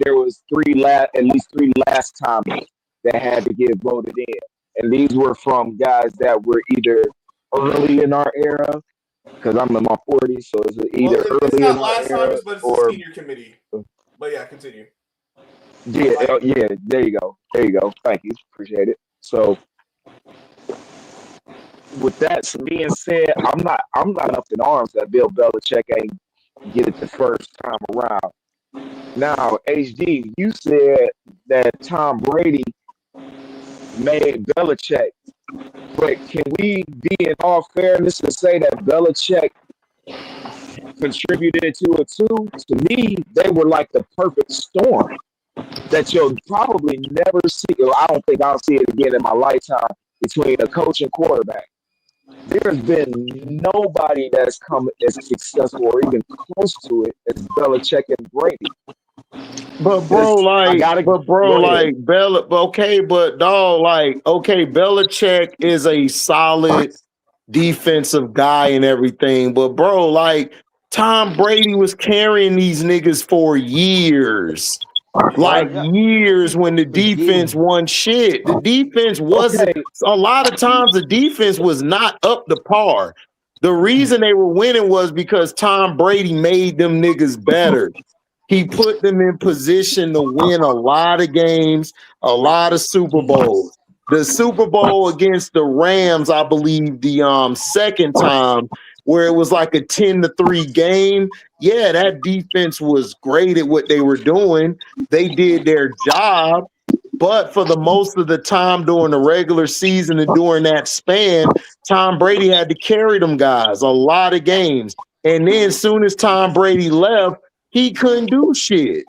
there was at least three last-timers that had to get voted in. And these were from guys that were either early in our era, because I'm in my 40s, so it's either early in our era or senior committee. But yeah, continue. Yeah, there you go. Thank you, appreciate it. So, with that being said, I'm not up in arms that Bill Belichick ain't get it the first time around. Now, HD, you said that Tom Brady made Belichick. But can we be in all fairness and say that Belichick contributed to it too? To me, they were like the perfect storm that you'll probably never see. Or I don't think I'll see it again in my lifetime between a coach and quarterback. There's been nobody that's come as successful or even close to it as Belichick and Brady. But Belichick is a solid defensive guy and everything. But bro, like Tom Brady was carrying these niggas for years. Years when the defense won shit. The defense wasn't a lot of times the defense was not up to par. The reason they were winning was because Tom Brady made them niggas better. He put them in position to win a lot of games, a lot of Super Bowls. The Super Bowl against the Rams, I believe, the second time, where it was like a 10-3 game. Yeah, that defense was great at what they were doing. They did their job. But for the most of the time during the regular season and during that span, Tom Brady had to carry them guys a lot of games. And then as soon as Tom Brady left, he couldn't do shit.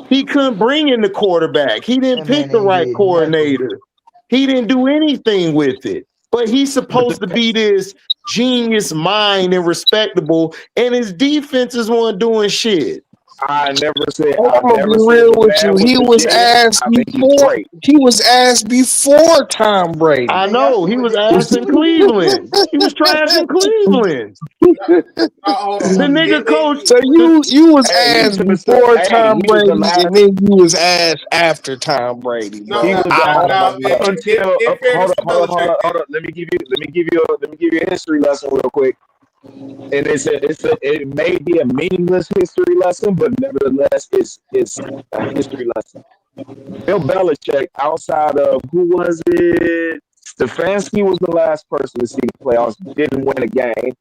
He couldn't bring in the quarterback. He didn't pick the right coordinator. He didn't do anything with it. But he's supposed to be this genius mind and respectable, and his defenses weren't doing shit. I never said. I'm gonna be real with you. He was asked before. He was asked before Tom Brady. I know he was asked in Cleveland. He was trash in Cleveland. The nigga coach. So you was asked before Tom Brady, and then you was asked after Tom Brady. No, He was until hold on. Let me give you a history lesson real quick. And it may be a meaningless history lesson, but nevertheless, it's a history lesson. Bill Belichick, outside of who was it? Stefanski was the last person to see the playoffs. Didn't win a game.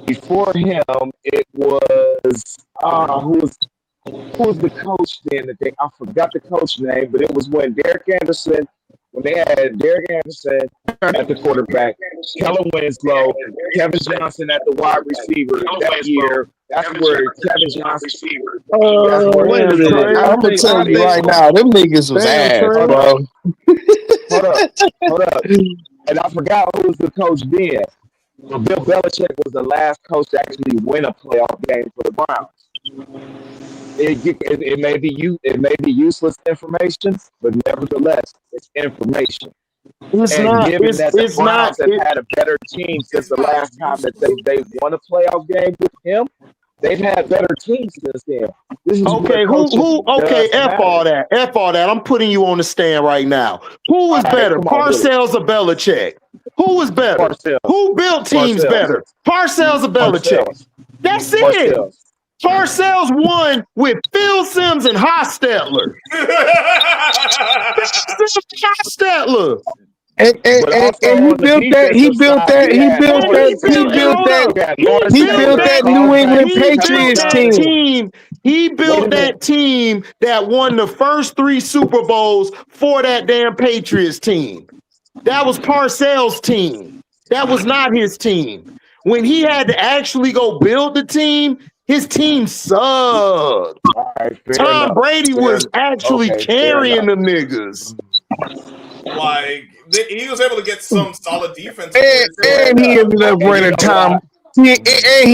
Before him, it was who was the coach then? I forgot the coach name, but it was when Derek Anderson. When they had Derek Anderson at the quarterback, Kellen Winslow, Kevin Johnson at the wide receiver that year. That's where Kevin Johnson. Wait a minute. I'm gonna tell you right now, them niggas was ass, bro. Hold up. And I forgot who was the coach then. But Bill Belichick was the last coach to actually win a playoff game for the Browns. It may be useless information, but nevertheless, it's information. Given that the Browns have had a better team since the last time that they won a playoff game with him, they've had better teams since then. Okay, F all that. I'm putting you on the stand right now. Who was better, Parcells or Belichick? Who was better? Parcells. Who built teams better, Parcells or Belichick? That's it. Parcells won with Phil Simms and Hostetler. Hostetler. And he built that New England Patriots team. He built that team that won the first 3 Super Bowls for that damn Patriots team. That was Parcells' team. That was not his team. When he had to actually go build the team, his team sucked. Tom Brady was actually carrying them niggas. Like, he was able to get some solid defense. And he ended up running Tom. He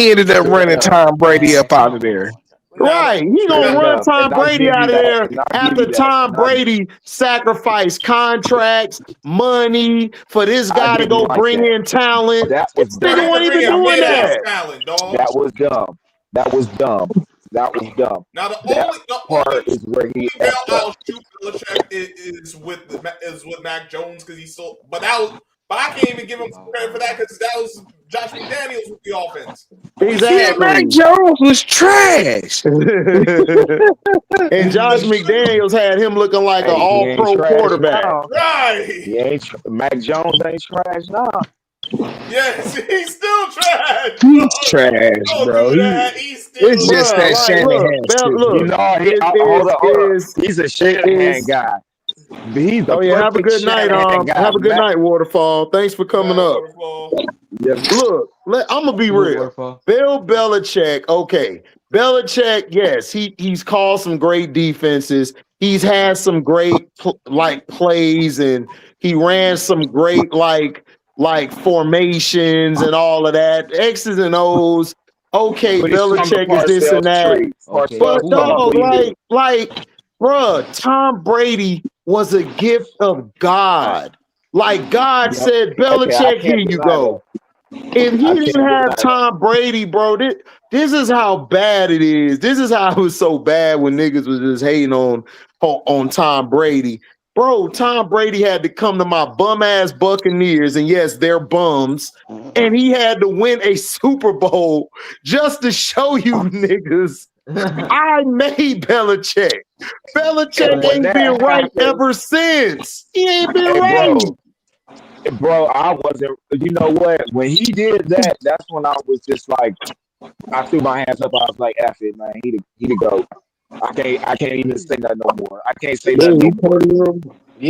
ended up running Tom Brady up out of there. Right, he gonna run Tom Brady out of there after Tom Brady sacrificed contracts, money for this guy to go bring in talent. That was they weren't even doing that. That was dumb. Now the part is where he I'll shoot Belichick is with Mac Jones because he's so. But I can't even give him credit for that because that was Josh McDaniels with the offense. Exactly. Mac Jones was trash. And Josh McDaniels had him looking like an all-pro quarterback. Right. Mac Jones ain't trash now. Yes, he's still trash. He's trash, bro. It's just that Shanahan. He's a Shanahan guy. Have a good night. Have a good night, Waterfall. Thanks for coming up. Look, I'm gonna be real. Bill Belichick, okay. Belichick, yes, he's called some great defenses. He's had some great plays, and he ran some great like formations and all of that, X's and O's. Okay, Belichick is this and that. But dog, bruh, Tom Brady was a gift of God. Like God said, Belichick, here you go. If he didn't have Tom Brady, bro, this is how bad it is. This is how it was so bad when niggas was just hating on Tom Brady. Bro, Tom Brady had to come to my bum-ass Buccaneers, and yes, they're bums, and he had to win a Super Bowl just to show you niggas I made Belichick. Belichick ain't been right ever since. He ain't been right. Bro, I wasn't. You know what? When he did that, that's when I was just like, I threw my hands up. I was like, "F it, man. He the GOAT. I can't even say that no more. I can't say that no more.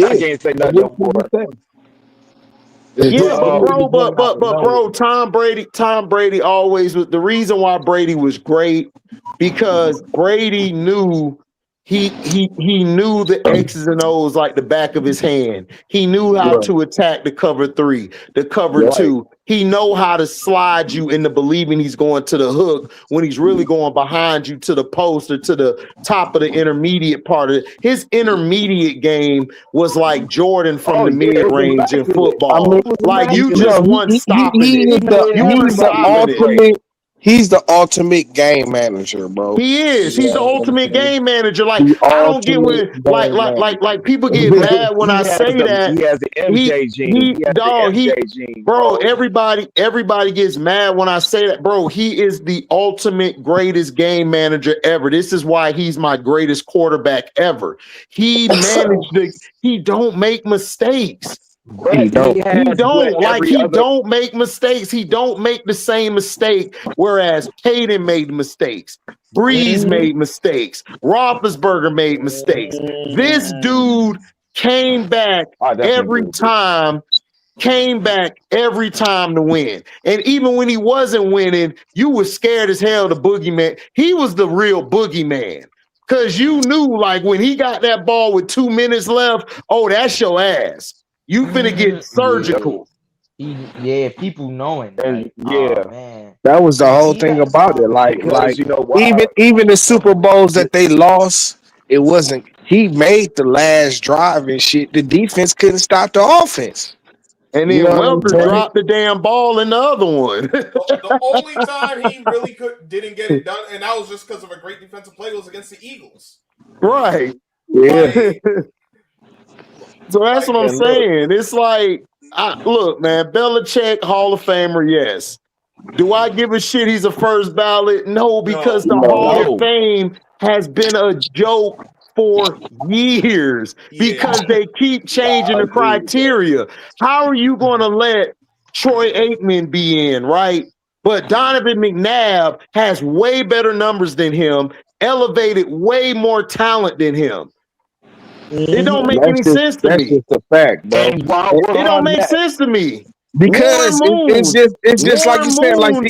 I can't say that no more." Yeah, but Really bro, going out with bro, nowhere. Tom Brady always was the reason why Brady was great because Brady knew he knew the X's and O's like the back of his hand. He knew how Yeah, to attack the cover 3, the cover you're right. 2. He know how to slide you into believing he's going to the hook when he's really going behind you to the post or to the top of the intermediate part of it. His intermediate game was like Jordan from Oh the yeah, mid it was range in immaculate. I mean, football. it was Like you immaculate. just No, weren't stopping he it. is the You weren't he's the stopping it. Great. ultimate. He's the ultimate game manager, bro. He is. You He's the know what I'm ultimate saying? game manager. Like The I don't get ultimate when game manager. like people get mad when I say that. He has the MJ gene. He has the He MJ gene, bro, bro. everybody gets mad when I say that. Bro, he is the ultimate greatest game manager ever. This is why he's my greatest quarterback ever. He don't make mistakes. But He don't. he has what every He other. don't make mistakes. He don't make the same mistake. Whereas Peyton made mistakes, Breeze made mistakes, Roethlisberger made mistakes. This dude came back I definitely every agree with you. time. Came back every time to win. And even when he wasn't winning, you were scared as hell. The boogeyman. He was the real boogeyman. Cause you knew like when he got that ball with 2 minutes left, oh, that's your ass. You finna get surgical. Yeah, people knowing, And like, yeah, oh man, That was the whole he thing got about it. because you know why? Even the Super Bowls that they lost, it wasn't. He made the last drive and shit. The defense couldn't stop the offense. And You then know what I'm Welker saying? dropped the damn ball in the other one. The only time he really didn't get it done, and that was just because of a great defensive play, was against the Eagles. Right. Yeah. Like, So that's what I'm And look, saying. It's like, look, man, Belichick, Hall of Famer, yes. Do I give a shit he's a first ballot? No, because the Hall of Fame has been a joke for years because they keep changing the criteria. How are you going to let Troy Aikman be in, right? But Donovan McNabb has way better numbers than him, elevated way more talent than him. It don't make any sense to That's me. just a fact, bro. and while It we're don't on make that, sense to me. Because it's just like you Warren said, like Moon.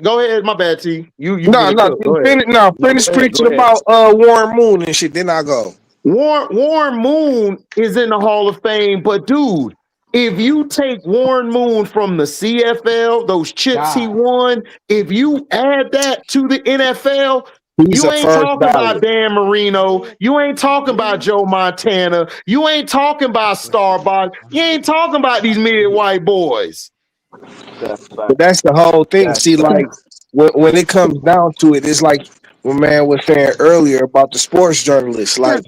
Go ahead, my bad, T. You no, finna cook. Go ahead. finish go preaching ahead. about Warren Moon and shit. Then I go. Warren Moon is in the Hall of Fame, but dude, if you take Warren Moon from the CFL, those chips he won, if you add that to the NFL, He's you a ain't first talking ballot. about Dan Marino. You ain't talking about Joe Montana. You ain't talking about Starbucks. You ain't talking about these mid-white boys. But that's the whole thing. See, like when it comes down to it, it's like what man was saying earlier about the sports journalists. Like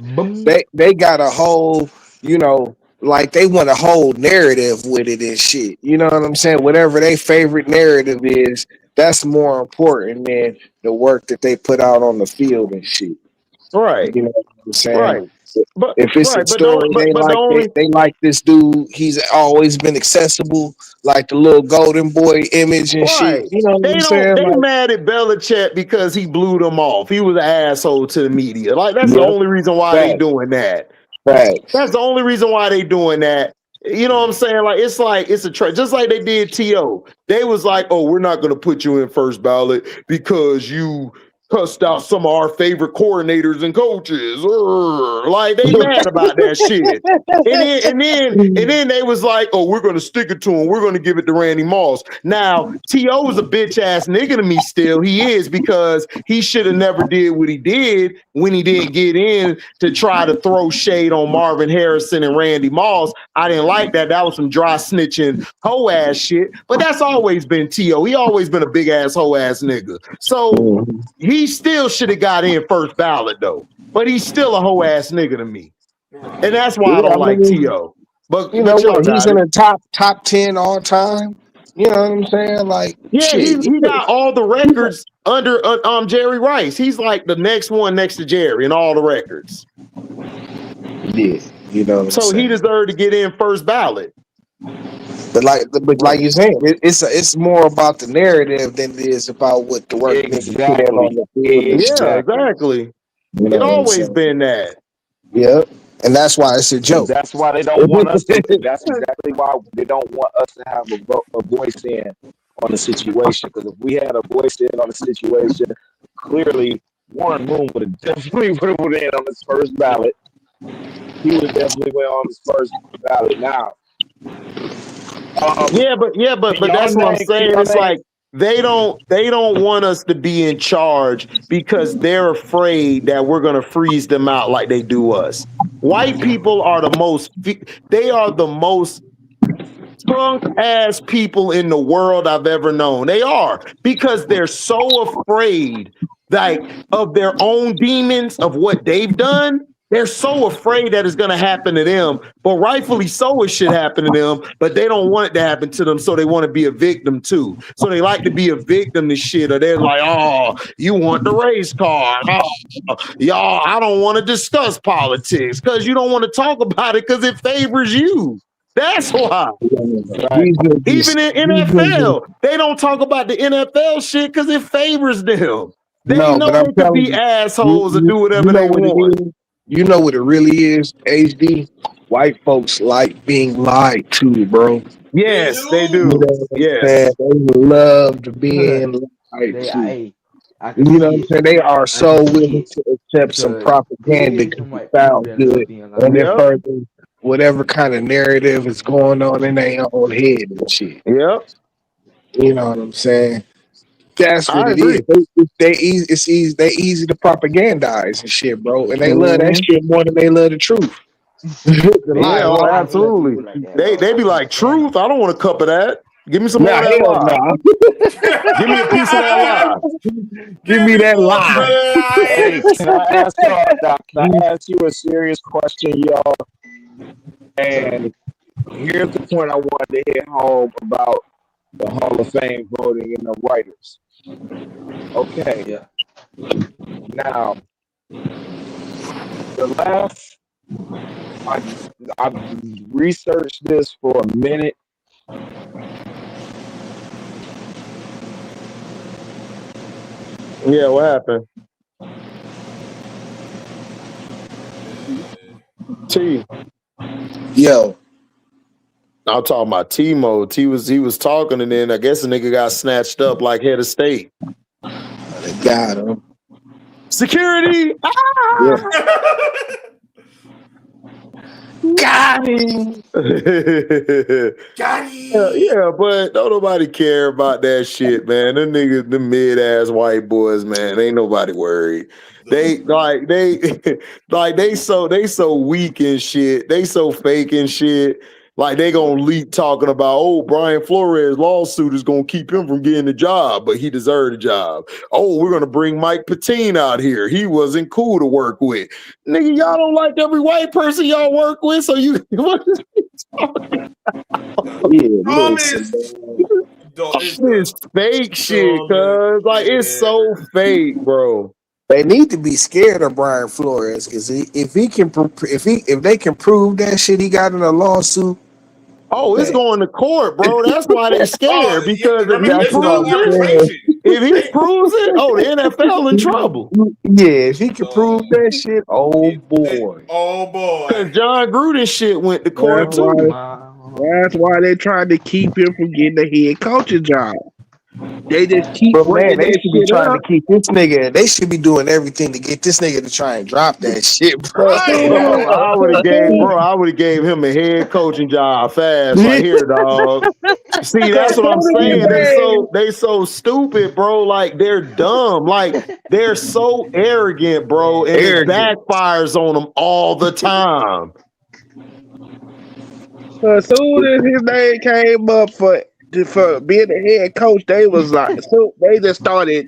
they got a whole, like they want a whole narrative with it and shit. You know what I'm saying? Whatever their favorite narrative is, that's more important than the work that they put out on the field and shit. Right. You know what I'm saying? Right. But if it's a story they like this dude, he's always been accessible, like the little golden boy image and shit. You know what I'm saying? They Like, mad at Belichick because he blew them off. He was an asshole to the media. Like that's the only reason why they doing that. That's the only reason why they doing that. You know what I'm saying? Like it's a just like they did T.O. They was like, oh, we're not gonna put you in first ballot because you cussed out some of our favorite coordinators and coaches. Like they mad about that shit. And then they was like, oh, we're gonna stick it to him. We're gonna give it to Randy Moss. Now, T.O. is a bitch ass nigga to me still. He is because he should have never did what he did when he didn't get in to try to throw shade on Marvin Harrison and Randy Moss. I didn't like that. That was some dry snitching hoe ass shit. But that's always been T.O. He always been a big ass hoe ass nigga. So he still should have got in first ballot though. But he's still a hoe ass nigga to me. And that's why I don't like T.O. But you know y'all what? He's got in it. the top 10 all time. You know what I'm saying? Like, yeah, shit. he got all the records under Jerry Rice. He's like the next one next to Jerry in all the records. Yeah, you know what I'm so saying? He deserved to get in first ballot. But like you're saying, it's more about the narrative than it is about what the work that you put in on the field. Yeah, exactly. You know It what I'm always saying? been that. Yep. and that's why it's a And joke. that's why they don't want us to. That's exactly why they don't want us to have a voice in on the situation. Because if we had a voice in on the situation, clearly Warren Moon would have definitely put in on his first ballot. He would definitely went on his first ballot. Now, but that's what I'm saying. It's like they don't want us to be in charge because they're afraid that we're gonna freeze them out like they do us. White people are the most punk ass people in the world I've ever known. They are, because they're so afraid of their own demons, of what they've done. They're so afraid that it's going to happen to them, but rightfully so, it should happen to them, but they don't want it to happen to them, so they want to be a victim too. So they like to be a victim to shit, or they're like, oh, you want the race card. Oh, y'all, I don't want to discuss politics because you don't want to talk about it because it favors you. That's why. Right. Even in NFL, they don't talk about the NFL shit because it favors them. They know they can be assholes and do whatever they want. You know what it really is, HD? White folks like being lied to, bro. Yes, they do. You know yes. They love being lied to. You know what I'm saying? They are so willing to accept some propaganda because it sounds good on their person, whatever kind of narrative is going on in their own head and shit. Yep. You know what I'm saying? That's what it is. It's easy. They easy to propagandize and shit, bro. And they love that shit more than they love the truth. Absolutely. They be like, truth? I don't want a cup of that. Give me some more of that lie. Give me a piece of that lie. Give me that lie. Hey, can I ask you a serious question, y'all? And here's the point I wanted to hit home about the Hall of Fame voting and the writers. Okay. Yeah. Now, the last I've researched this for a minute. Yeah, what happened? T. Yo. I'm talking about T-Mode. He was talking, and then I guess the nigga got snatched up like head of state. They got him. Security! Ah! Got him. Got him. Yeah, but don't nobody care about that shit, man. Them niggas, them mid-ass white boys, man. Ain't nobody worried. They so weak and shit. They so fake and shit. Like they gonna leak talking about, oh, Brian Flores' lawsuit is gonna keep him from getting the job, but he deserved a job. Oh, we're gonna bring Mike Patine out here. He wasn't cool to work with. Nigga, y'all don't like every white person y'all work with, so you what is he talking about? It's fake shit, cuz like it's so fake, bro. They need to be scared of Brian Flores because if they can prove that shit he got in a lawsuit. Oh, it's going to court, bro. That's why they scared because if he proves it, oh, the NFL in trouble. Yeah, if he can prove that shit, oh boy. Because John Gruden shit went to court too. That's why they tried to keep him from getting a head coaching job. They just keep they should be trying to keep this nigga. They should be doing everything to get this nigga to try and drop that shit, bro. I would have gave him a head coaching job fast right here, dog. See, that's what I'm saying. They so stupid, bro. Like they're dumb. Like they're so arrogant, bro. And it backfires on them all the time. As soon as his name came up for being the head coach, they was like, so they just started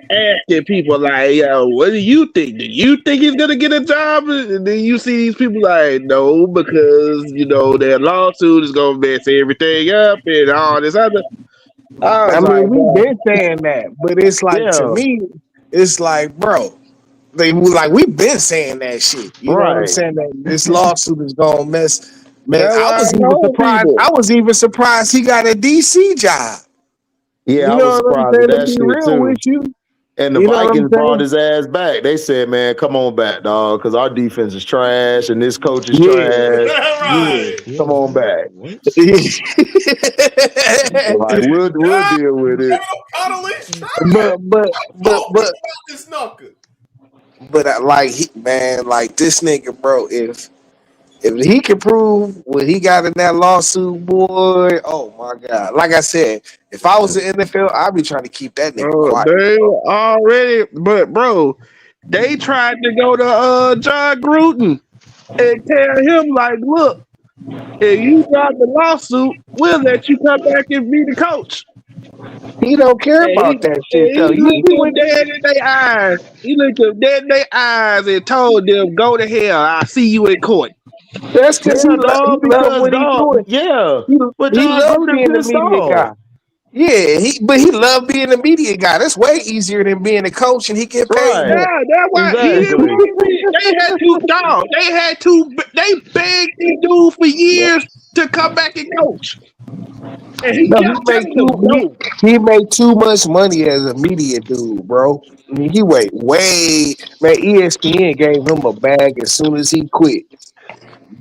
asking people like, yo, what do you think? Do you think he's gonna get a job? And then you see these people like, no, because their lawsuit is gonna mess everything up and all this other. I mean, we've been saying that, but it's like to me, it's like, bro, we've been saying that shit. You know what I'm saying? That this lawsuit is gonna mess. Man, I was even surprised he got a DC job. Yeah, I was surprised at that shit too. With you. And the You know what I'm Vikings brought saying? his ass back. They said, "Man, come on back, dog, because our defense is trash and this coach is Yeah, trash. yeah. Come on back." Like Like we'll deal with it. but like like this nigga, bro. If he can prove what he got in that lawsuit, boy, oh my god! Like I said, if I was in the NFL, I'd be trying to keep that nigga quiet. They already, but bro, they tried to go to John Gruden and tell him like, look, if you drop the lawsuit, we'll let you come back and be the coach. He don't care about that shit though. He looked them dead in their eyes. He looked them dead in their eyes and told them, "Go to hell. I'll see you in court." That's because he love what he doing. Yeah, but he John love Gruden being the pissed media off. guy. Yeah, but he loved being the media guy. That's way easier than being a coach, and he get paid. Right. More. Yeah, that's why he didn't want to be. They begged this dude for years to come back and coach. And he made too much money as a media dude, bro. I mean, he way man. ESPN gave him a bag as soon as he quit.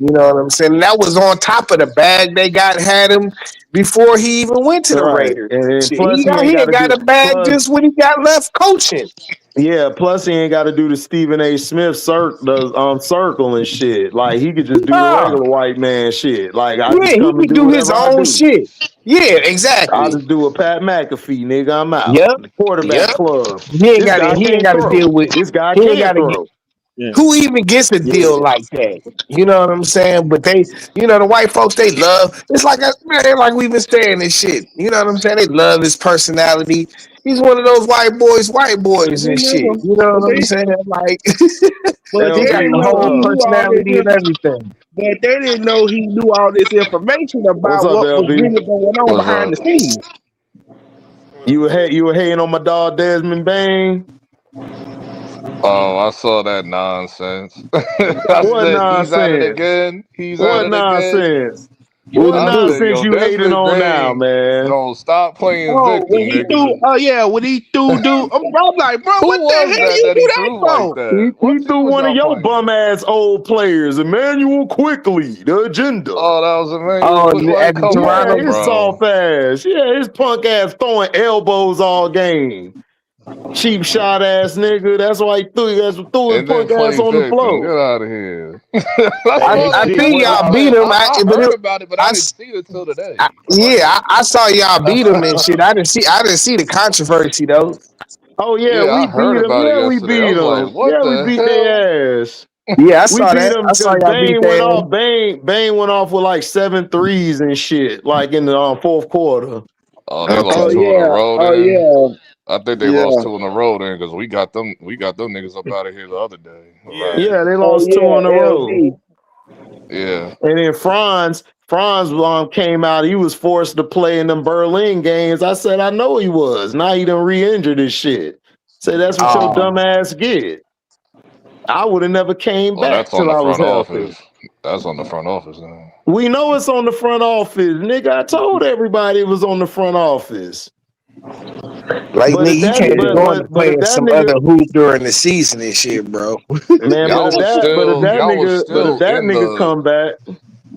You know what I'm saying? And that was on top of the bag they had him before he even went to the Raiders. And plus he got a bag just when he got left coaching. Yeah, plus he ain't got to do the Stephen A. Smith circle and shit. Like he could just do the regular white man shit. Like I just come and do his own shit. Yeah, exactly. I'll just do a Pat McAfee, nigga. I'm out. Yep. The quarterback club. He ain't got to deal with this guy. Can't throw. Who even gets a deal like that? You know what I'm saying? But they, the white folks, they love. It's like we've been saying this shit. You know what I'm saying? They love his personality. He's one of those white boys and shit. You know what I'm saying? Like, but he got the whole personality and everything. But they didn't know he knew all this information about what was really going on behind the scenes. You were hating on my dog Desmond Bain. Oh, I saw that nonsense. What nonsense? He's at it again. What nonsense? What nonsense you hating on now, man? No, stop playing victim. When he threw, when he threw, I'm like, bro, what the hell you do that for? He threw one of your bum ass old players, Emmanuel Quickly, the agenda. Oh, that was Emmanuel. At Toronto, his soft ass. Yeah, his punk ass throwing elbows all game. Cheap shot ass nigga. That's why he threw his punk ass on the floor. Get out of here. I think y'all beat him. I heard about it, but I didn't see it until today. I saw y'all beat him and shit. I didn't see the controversy though. Oh yeah, we beat him. Yeah, we beat him. We beat their ass. Yeah, I saw that. I saw y'all beat them. Bane went off with like 7 threes and shit, like in the fourth quarter. Oh, they lost 2 in a row. I think they lost 2 in a row then because we got them niggas up out of here the other day. Yeah, they lost 2 in a row. Yeah. And then Franz came out. He was forced to play in them Berlin games. I said, I know he was. Now he done re-injured his shit. Say that's what your dumb ass get. I would have never came back till I was healthy. That's on the front office now. We know it's on the front office, nigga. I told everybody it was on the front office. Like nigga, you can't be going to play some other hoop during the season and shit, bro. Man, but if that nigga come back,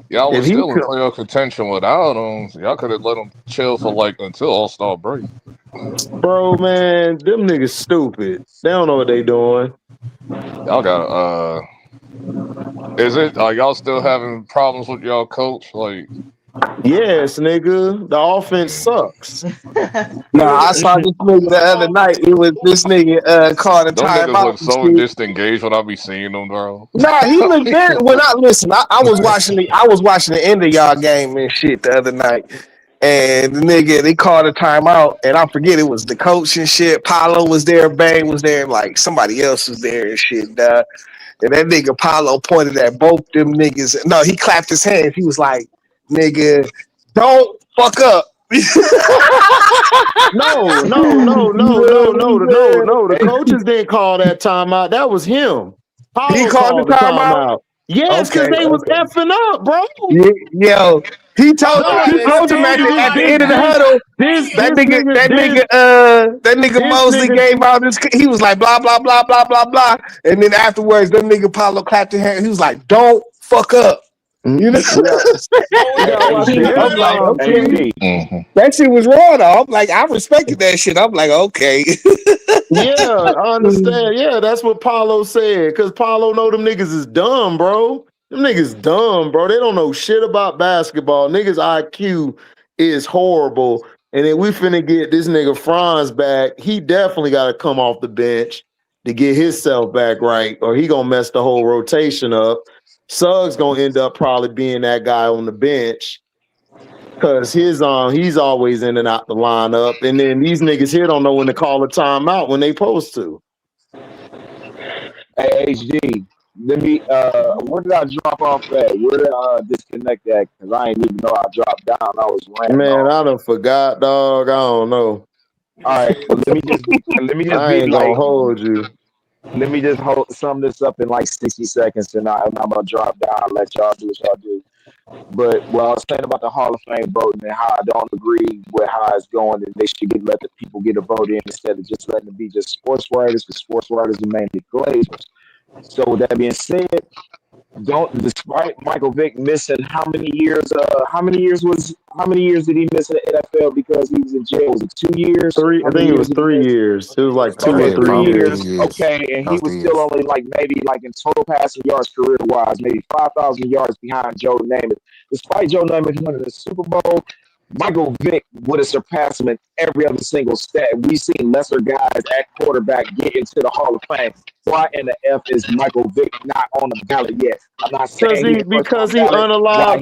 y'all was still in playoff contention without him. Y'all could have let him chill for like until All-Star break. Bro, man, them niggas stupid. They don't know what they doing. Y'all got are y'all still having problems with y'all coach? Like, yes, nigga. The offense sucks. No, I saw this nigga the other night. It was this nigga called a timeout. Niggas look so disengaged when I be seeing them, bro. Nah, he looked very. When I was watching the end of y'all game and shit the other night. And the nigga, they called a timeout, and I forget it was the coach and shit. Paulo was there, Bang was there, and like somebody else was there and shit. And that nigga Paulo pointed at both them niggas. No, he clapped his hands. He was like, "Nigga, don't fuck up." No. The coaches didn't call that timeout. That was him. Paulo He called the timeout. Yes, because they was effing up, bro. Yo. He told Dog, him at the end of the huddle. That nigga Mosley gave out this. He was like blah blah blah blah blah blah, and then afterwards, that nigga Paulo clapped his hand. He was like, "Don't fuck up." You know. I'm like, okay. That shit was raw though. I'm like, I respected that shit. I'm like, okay. Yeah, I understand. Yeah, that's what Paulo said. Cause Paulo know them niggas is dumb, bro. Them niggas dumb, bro. They don't know shit about basketball. Niggas IQ is horrible. And then we finna get this nigga Franz back. He definitely got to come off the bench to get himself back right, or he gonna mess the whole rotation up. Suggs gonna end up probably being that guy on the bench. Cause he's always in and out the lineup, and then these niggas here don't know when to call a timeout when they supposed to. Hey, HD, let me. Where did I drop off at? Where did I disconnect at? Cause I ain't even know I dropped down. I was ranting. Man, I done forgot, dog. I don't know. All right, well, let me just I ain't gonna hold you. Let me just sum this up in like 60 seconds, and I'm gonna drop down. Let y'all do what y'all do. But what I was saying about the Hall of Fame voting and how I don't agree with how it's going, and they should let the people get a vote in instead of just letting it be just sports writers, because sports writers are mainly glazers. So with that being said, despite Michael Vick missing how many years did he miss in the NFL because he was in jail? Was it 2 years? 3. I think it was 3 years. It was like 2 or 3 years. Okay, and he was still only maybe in total passing yards career wise, maybe 5,000 yards behind Joe Namath. Despite Joe Namath winning the Super Bowl, Michael Vick would have surpassed him in every other single stat. We've seen lesser guys at quarterback get into the Hall of Fame. Why in the F is Michael Vick not on the ballot yet? I'm not saying because he unalive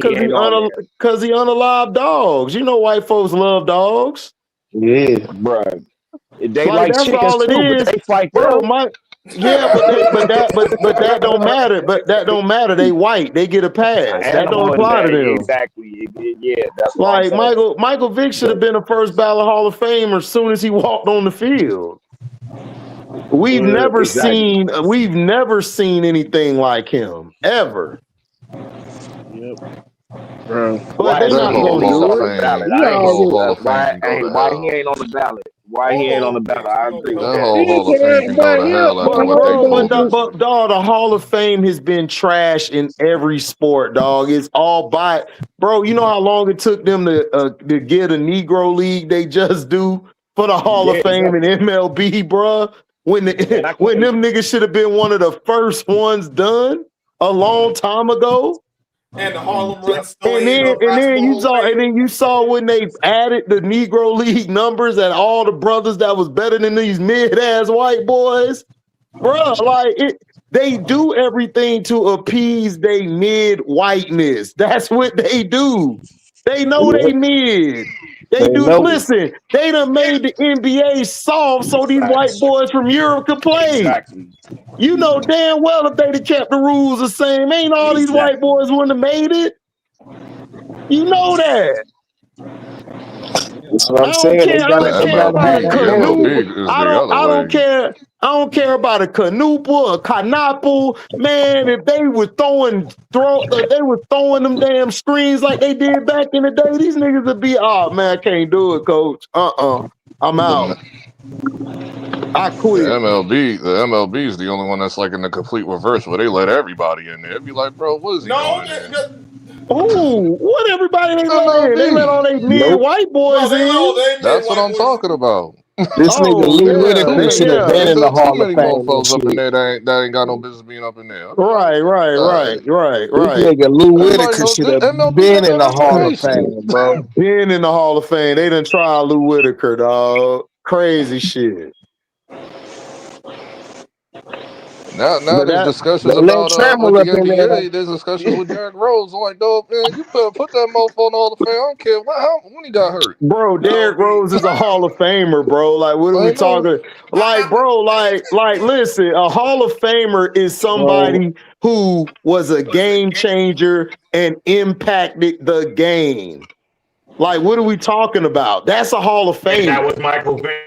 dogs. You know white folks love dogs. Yeah, bro. They like that's chickens all it too, is. but they fight bro. them. Yeah, but that don't matter. But that don't matter. They white. They get a pass. That don't apply to them. Exactly. Yeah, that's like Michael Vick should have been a first ballot Hall of Famer as soon as he walked on the field. We've never seen anything like him ever. Yep. Bro. But they're not gonna do it. Why he ain't on the ballot? Why he ain't on the ballot? I agree with that. Whole Hall of Fame can go to hell after what they pulled. But dog, the Hall of Fame has been trash in every sport, dog. It's all by bro. You know how long it took them to get a Negro League they just do for the Hall of Fame and MLB, bro. When them niggas should have been one of the first ones done a long time ago. And the Harlem Run still and then you saw when they added the Negro League numbers and all the brothers that was better than these mid-ass white boys. Bruh, they do everything to appease they mid-whiteness. That's what they do. They know they mid. They do. Listen, they done made the NBA soft so these white boys from Europe could play. Exactly. You know damn well if they'd have kept the rules the same, ain't all these white boys wouldn't have made it. You know that. That's what I'm saying. I don't care about a canoe, a canapple. Man, if they were throwing them damn screens like they did back in the day, these niggas would be, oh man, I can't do it, coach. I'm out. I quit. The MLB is the only one that's in the complete reverse where they let everybody in there. It'd be like, bro, what is he doing? What everybody they let in? They let all they mid white boys in. That's what I'm talking about. This nigga Lou Whitaker should have been in the Hall of Fame. Motherfuckers up in there that ain't got no business being up in there. Right. This nigga Lou Whitaker should have been in the Hall of Fame, bro. Been in the Hall of Fame. They done tried Lou Whitaker, dog. Crazy shit. Now there's discussions about with the NBA. There's discussions with Derrick Rose. I'm like, dog, man, you better put that motherfucker in the Hall of Fame. I don't care when he got hurt. Bro, Derrick Rose is a Hall of Famer, bro. Like, what are we talking? Like, bro, listen, a Hall of Famer is somebody who was a game changer and impacted the game. Like, what are we talking about? That's a Hall of Fame. That was Michael Vick.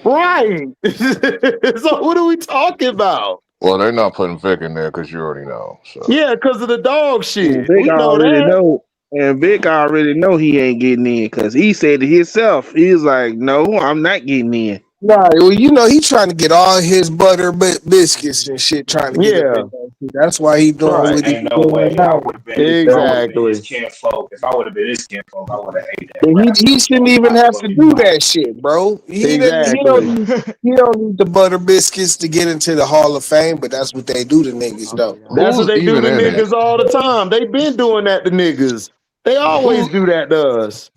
Right. So what are we talking about? Well, they're not putting Vic in there because you already know. So. Yeah, because of the dog shit. We know that. And Vic already know he ain't getting in because he said it himself. He's like, "No, I'm not getting in." Nah, well, you know he trying to get all his butter biscuits and shit, trying to get up Yeah, in there. That's why he doing right. what he Ain't no doing way. I now. would have been. If I would have been his Exactly. kinfolk, if I would have been his kinfolk, I would have ate that And rap he shouldn't so even hot have for to me. do that shit, bro. Exactly. He don't need the butter biscuits to get into the Hall of Fame, but that's what they do to niggas though. That's what Who's they do even to in it? niggas all the time. They been doing that to niggas. They always Who do that to us.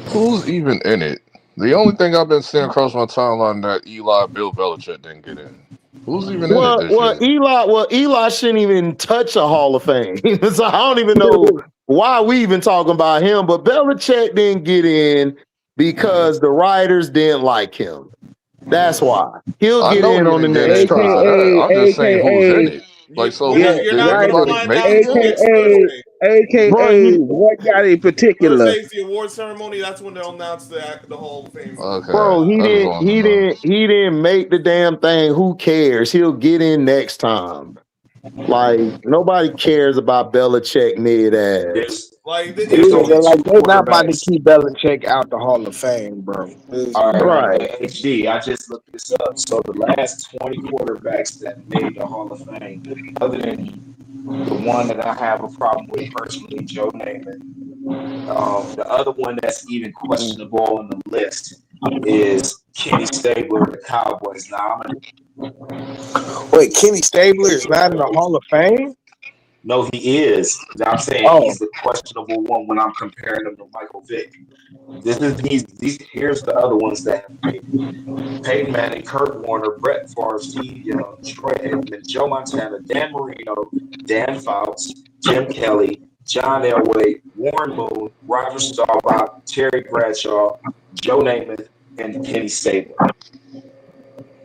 who's even in it? The only thing I've been seeing across my timeline that Bill Belichick didn't get in. Who's even in it this year? Eli shouldn't even touch a Hall of Fame. So I don't even know why we even talking about him. But Belichick didn't get in because the writers didn't like him. That's why. He'll I get know in he on the didn't get in next because of time. that. I'm just saying who's in AKA, it. Like, so yeah, who You're did not gonna everybody writers, find make out it? until next AKA, Thursday. Bro, AKA, he, what got in particular? Thursday's the award ceremony. That's when they'll announce the Hall of Fame. Okay, bro, he I just didn't wanted to he know. didn't he didn't make the damn thing. Who cares? He'll get in next time. Like nobody cares about Belichick mid ass. Like There's Yeah, only they're like two they're not about to quarterbacks. keep Belichick out the Hall of Fame, bro. All right, Right. HD. I just looked this up. So the last 20 quarterbacks that made the Hall of Fame, other than the one that I have a problem with personally, Joe Namath. The other one that's even questionable on the list is Kenny Stabler, the Cowboys. Now, Wait, Kenny Stabler is not in the Hall of Fame? no, he is. I'm saying Oh, he's the questionable one when I'm comparing him to Michael Vick. Here's the other ones that have made it. Peyton Manning, Kurt Warner, Brett Favre, Steve Young, Troy Aikman, Joe Montana, Dan Marino, Dan Fouts, Jim Kelly, John Elway, Warren Moon, Roger Staubach, Terry Bradshaw, Joe Namath, and Kenny Stabler.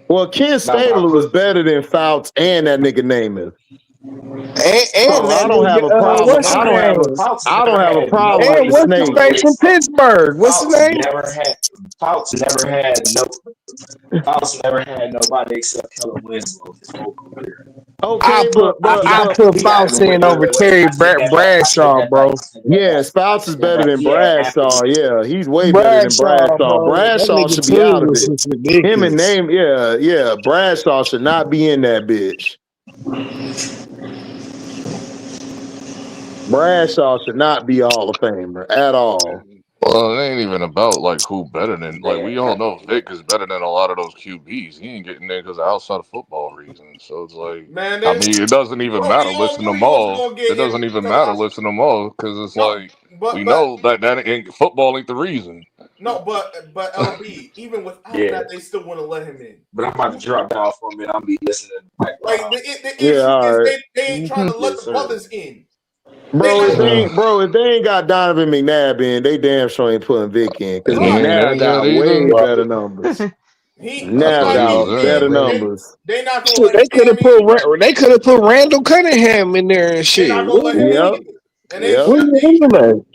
Well, Ken Now, when I Stabler was put better than Fouts and that nigga Namath. and So that I don't have a nigga, problem. what's his I don't have a name? Fouts I don't never have a had problem no with And the what's his snake. name from accolades. Pittsburgh? What's his name? Fouts never had nobody except Kellen Winslow his whole career. I Okay, put I but put He had Fouts in wait, over Terry I take that back. I take Bradshaw, that back. bro. I take that yeah, back. I Spouts is take that better back. than He had Bradshaw. accolades. Yeah, he's way better than Bradshaw, Bradshaw. bro. That Bradshaw nigga should be out team of was it. just Him and ridiculous. name, yeah. Bradshaw should not be in that bitch. Bradshaw should not be Hall of Famer at all. Well, it ain't even about like who better than like we all know Vic is better than a lot of those QBs. He ain't getting there because of outside of football reasons. So it's like, Man, I mean, it doesn't even bro, matter. we all Listen to knew them he wasn't all. gonna It get in doesn't even because matter. Listen to them all because it's no, like we but know that ain't football ain't the reason. no, but LB, even without Yeah, that, they still wouldn't let him in. but I'm about to drop down for a minute. I'm be listening to the Like background. the Yeah, issue all is right. they ain't trying to let Yes, the sir. brothers in. They Bro, not gonna if they ain't got Donovan McNabb in, they damn sure ain't putting Vic in because And he right. ain't McNabb in yet got way either. better Brother. numbers. I McNabb thought he was got in, better bro. numbers. They not gonna Shit, let Cam in. they could have put Randall Cunningham in there and They shit. not gonna let him in Yep, either, and they yep. Where's should. the England?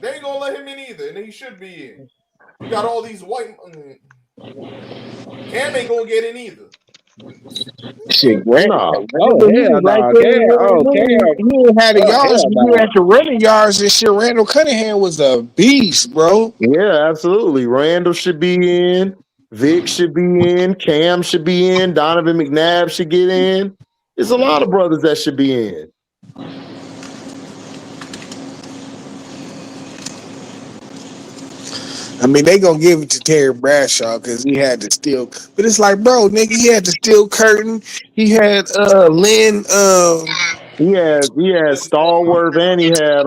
They ain't gonna let him in either, and he should be in. You got all these white. Cam ain't gonna get in either. Shit, No. Oh Randall, he was hell right no, there. Cam! Oh Cam! He ain't had the Oh yards, hell but he no! had the running yards and shit. Randall Cunningham was a beast, bro. Yeah, absolutely. Randall should be in. Vic should be in. Cam should be in. Donovan McNabb should get in. There's a lot of brothers that should be in. I mean, they gonna give it to Terry Bradshaw because he had to steal. But it's like, bro, nigga, he had to steal curtain. He had Lynn He had Stallworth and he had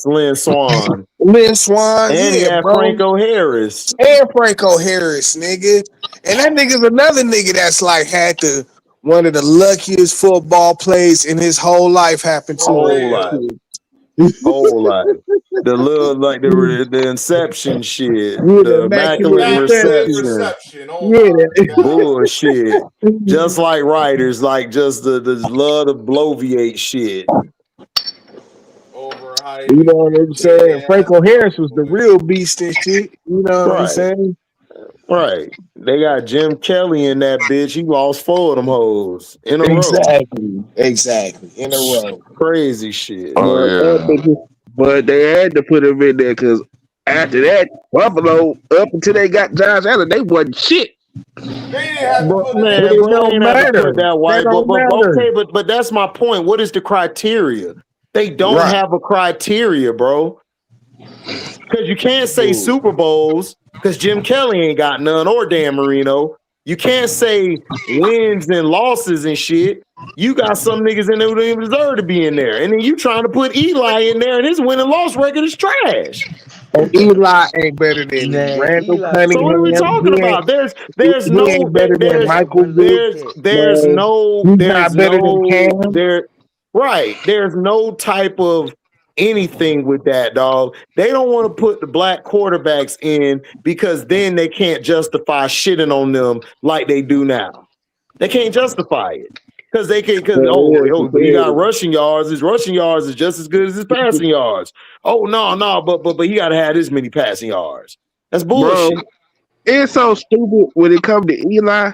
Lynn Swan. Lynn Swan, And he yeah, had bro. Franco Harris. And Franco Harris, nigga. And that nigga's another nigga that's like had the one of the luckiest football plays in his whole life happen to For him. Whole life. real. Whole life. The little like the inception shit. Yeah, the The immaculate immaculate Immaculate reception. reception. reception. Oh Yeah, my god. Bullshit. Just like writers, like just the love to bloviate shit. you know Overhyping what I'm big saying? ass Franco Harris was the Cowboys. real beast and shit. You know what I'm Right. saying? Right. They got Jim Kelly in that bitch. He lost 4 of them hoes in a row. Exactly. In a row. Crazy shit. Oh But yeah. But they had to put him in there because after that, Buffalo, up until they got Josh Allen, they wasn't shit. They didn't have to put Man, But it bro, they don't ain't have to matter. put that white. That don't matter. Okay, but that's my point. What is the criteria? They don't Right. have a criteria, bro. Because you can't say Super Bowls because Jim Kelly ain't got none, or Dan Marino. You can't say wins and losses and shit. You got some niggas in there who don't even deserve to be in there. And then you trying to put Eli in there and his win and loss record is trash. And Eli ain't better than Randall Cunningham. So what are we talking about? There's no ain't better than Michael Vick. there's no Cam. right. There's no type of anything with that, dog. They don't want to put the black quarterbacks in because then they can't justify shitting on them like they do now. They can't justify it. Because they can't, but he got rushing yards. His rushing yards is just as good as his passing yards. Oh no, but he gotta have this many passing yards. That's bullshit. Bro, it's so stupid when it comes to Eli.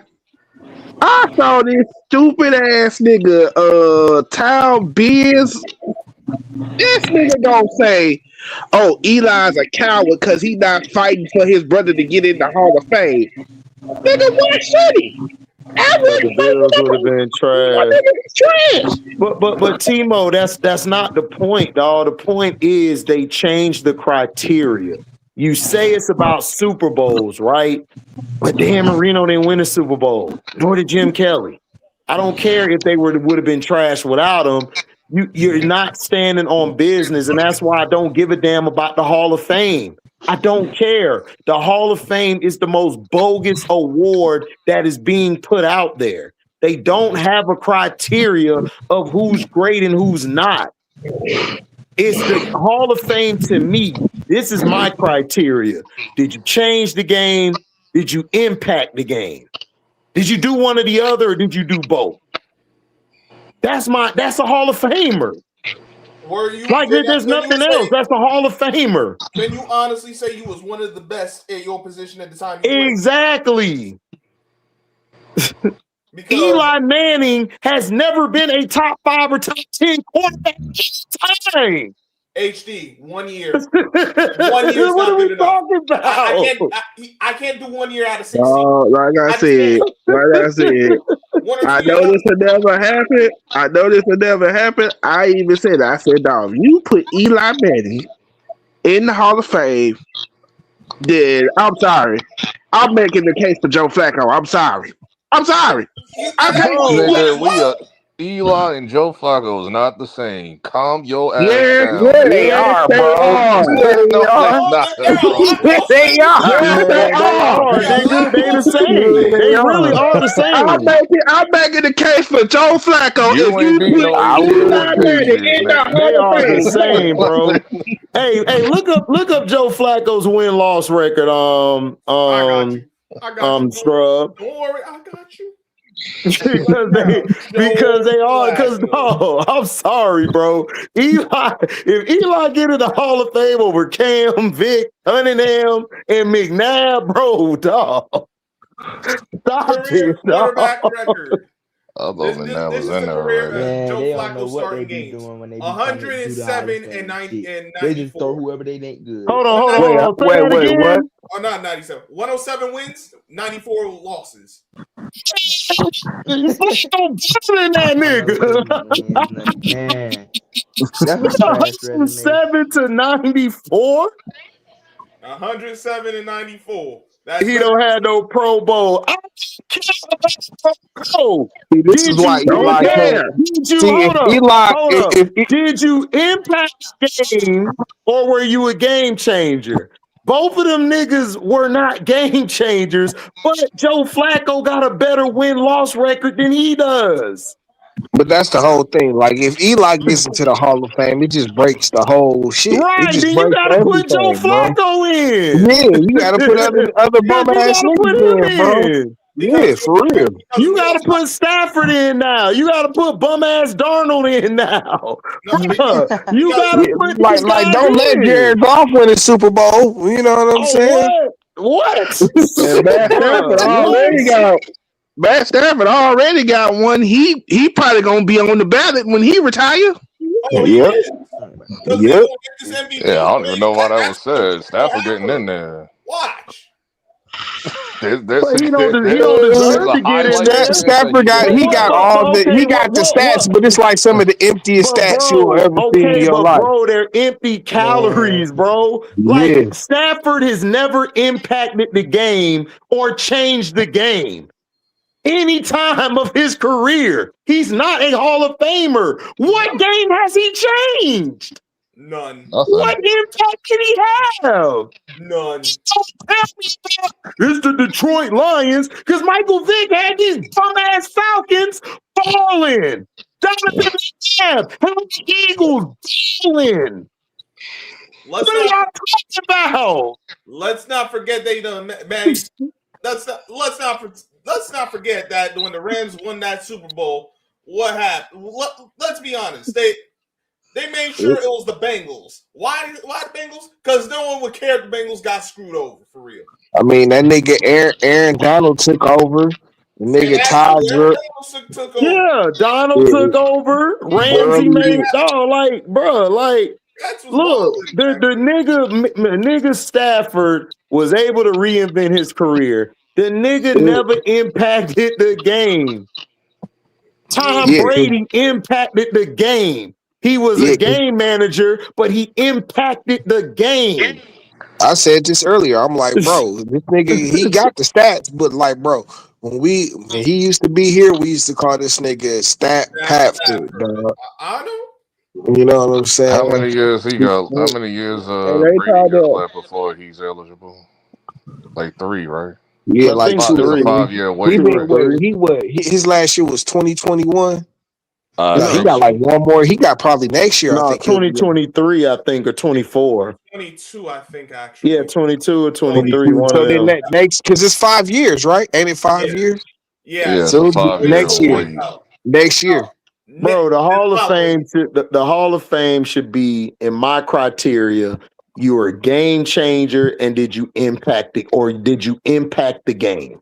I saw this stupid ass nigga, Tal Biz. This nigga gonna say, "Oh, Eli's a coward because he not fighting for his brother to get in the Hall of Fame." Nigga, why should he? The Bills would have been trash. But Timo, that's not the point, dog. The point is they changed the criteria. You say it's about Super Bowls, right? But Dan Marino didn't win a Super Bowl, nor did Jim Kelly. I don't care if they would have been trash without him. You're not standing on business, and that's why I don't give a damn about the Hall of Fame. I don't care. The Hall of Fame is the most bogus award that is being put out there. They don't have a criteria of who's great and who's not. It's the Hall of Fame to me. This is my criteria. Did you change the game? Did you impact the game? Did you do one or the other, or did you do both? That's a Hall of Famer. There's nothing else. That's a Hall of Famer. Can you honestly say you was one of the best at your position at the time? Exactly. Eli Manning has never been a top 5 or top 10 quarterback time. HD, 1 year. 1 year is not good enough. I can't do 1 year out of 16. Like I said, I know this will never happen. I even said that. I said, dog, you put Eli Manning in the Hall of Fame, then I'm sorry. I'm making the case for Joe Flacco. I'm sorry. Eli and Joe Flacco is not the same. Calm your ass down. Yeah, they are, bro. They are. They the same. They really are the same. I'm making the case for Joe Flacco. You ain't beating no Eli Manning. They are the same, bro. Hey, look up Joe Flacco's win-loss record. I got you. Scrub. Don't worry, I got you. I'm sorry, bro. If Eli get in the Hall of Fame over Cam, Vic, Cunningham, and McNabb, bro, dog. Stop it, quarterback record. I thought McNabb was in there already. Joe Flacco starting games. 107 and 94. They just throw whoever they think good. Hold on. Wait, what? Oh, not 97. 107 wins, 94 losses. That nigga. Man, that's a 107 to 94. 107 and 94. He don't have no Pro Bowl. This is why Did you impact the game or were you a game changer? Both of them niggas were not game changers, but Joe Flacco got a better win-loss record than he does. But that's the whole thing. Like, if Eli gets into the Hall of Fame, it just breaks the whole shit. Right, then you gotta put Joe Flacco in. Yeah, you gotta put other bum ass niggas in, bro. Yeah, for real. You gotta put Stafford in now. You gotta put bum ass Darnold in now. You gotta put like don't let Jared Goff win a Super Bowl. You know what I'm saying? What? Matt Stafford already got one. He probably gonna be on the ballot when he retire. Oh, yeah. Because Yep. they're gonna get this MVP. Yeah, I don't even know why that was That's what said. it's gonna Stafford getting happen. in there. Watch. But he don't There's deserve a to get in highlight there. chance that Stafford he got getting he in got there. all the Okay, he got the stats, what? but it's like some of the emptiest But stats you'll bro, ever see in okay, your but life. bro, they're empty calories, bro. Like Yeah. Stafford has never impacted the game or changed the game any time of his career. He's not a Hall of Famer. What game has he changed? None. What impact can he have? None. It's the Detroit Lions because Michael Vick had these dumbass Falcons balling. Jonathan Tabb had the Eagles balling. What are y'all talking about? Let's not forget that man. Let's not forget that when the Rams won that Super Bowl, what happened? Let's be honest. They made sure it was the Bengals. Why the Bengals? Because no one would care if the Bengals got screwed over for real. I mean, that nigga Aaron Donald took over. The nigga Todd Gurley. Took over. Yeah, Donald took over. Ramsey made look, the nigga Stafford was able to reinvent his career. The nigga never impacted the game. Tom Brady impacted the game. He was a game manager, but he impacted the game. I said this earlier. I'm like, bro, this nigga, he got the stats, but like, bro, when he used to be here, we used to call this nigga Stat Patford, dog. I know. You know what I'm saying? How many years he got? How many years they Brady got left before he's eligible? Like 3, right? Yeah, like it's a 5-year wait, right? His last year was 2021. He got next like one more. He got probably next year. No, I think 2023, I think, or 24. 22, I think, actually. Yeah, 22 or 23. One so of then them. next, because it's 5 years, right? Ain't it 5 years? Yeah. So it's a 5-year next year. wait. Next year. Bro, the Hall of Fame the Hall of Fame should be, in my criteria, you were a game changer and did you impact it, or did you impact the game?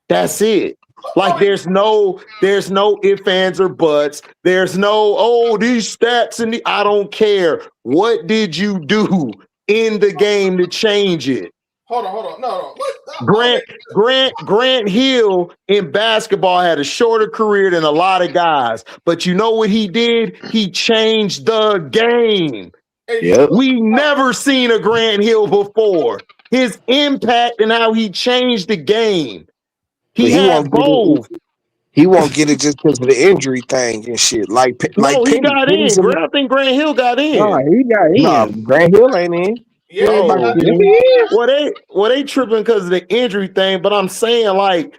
That's it. Like there's no ifs, ands, or buts. There's no, these stats and I don't care. What did you do in the game to change it? Hold on. No. Grant Hill in basketball had a shorter career than a lot of guys, but you know what he did? He changed the game. Yep. We never seen a Grant Hill before. His impact and how he changed the game. He had both. He won't get it just because of the injury thing and shit. Like he Penny, got in. I think Grant Hill got in. Nah, he got in. Nah, Grant Hill ain't in. Well, they tripping because of the injury thing, but I'm saying like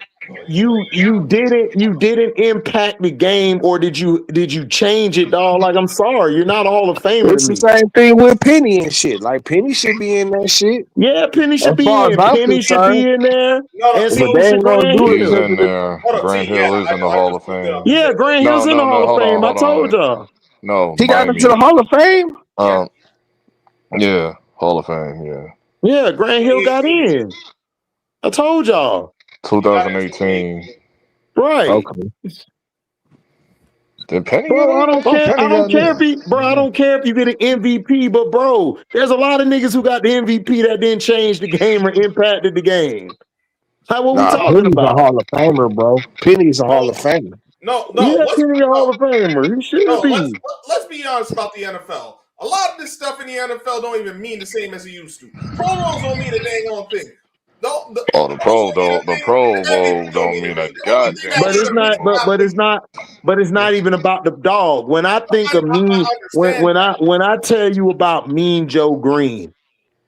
you didn't impact the game, or did you change it, dog? Like, I'm sorry, you're not a Hall of Famer. It's the same thing with Penny and shit. Like Penny should be in that shit. Yeah, Penny should be in. Penny should be in there. And so should Grant Hill. He's in there. Grant Hill is in the Hall of Fame. Yeah, Grant Hill's in the Hall of Fame. I told y'all. No, he got into the Hall of Fame. Yeah, Hall of Fame. Yeah. Yeah, Grant Hill got in. I told y'all. 2018. Right. Okay. Did Penny bro, I don't care if you get an MVP, but bro, there's a lot of niggas who got the MVP that didn't change the game or impacted the game. What we talking about? A Hall of Famer, bro. Penny's a Hall of Famer. No. Yeah, Penny a Hall of Famer. He should be. Let's be honest about the NFL. A lot of this stuff in the NFL don't even mean the same as it used to. Pro rolls don't mean a dang on thing. The Pro Bowl don't mean a goddamn. But it's not even about the dog. When I think of mean, when I tell you about Mean Joe Green,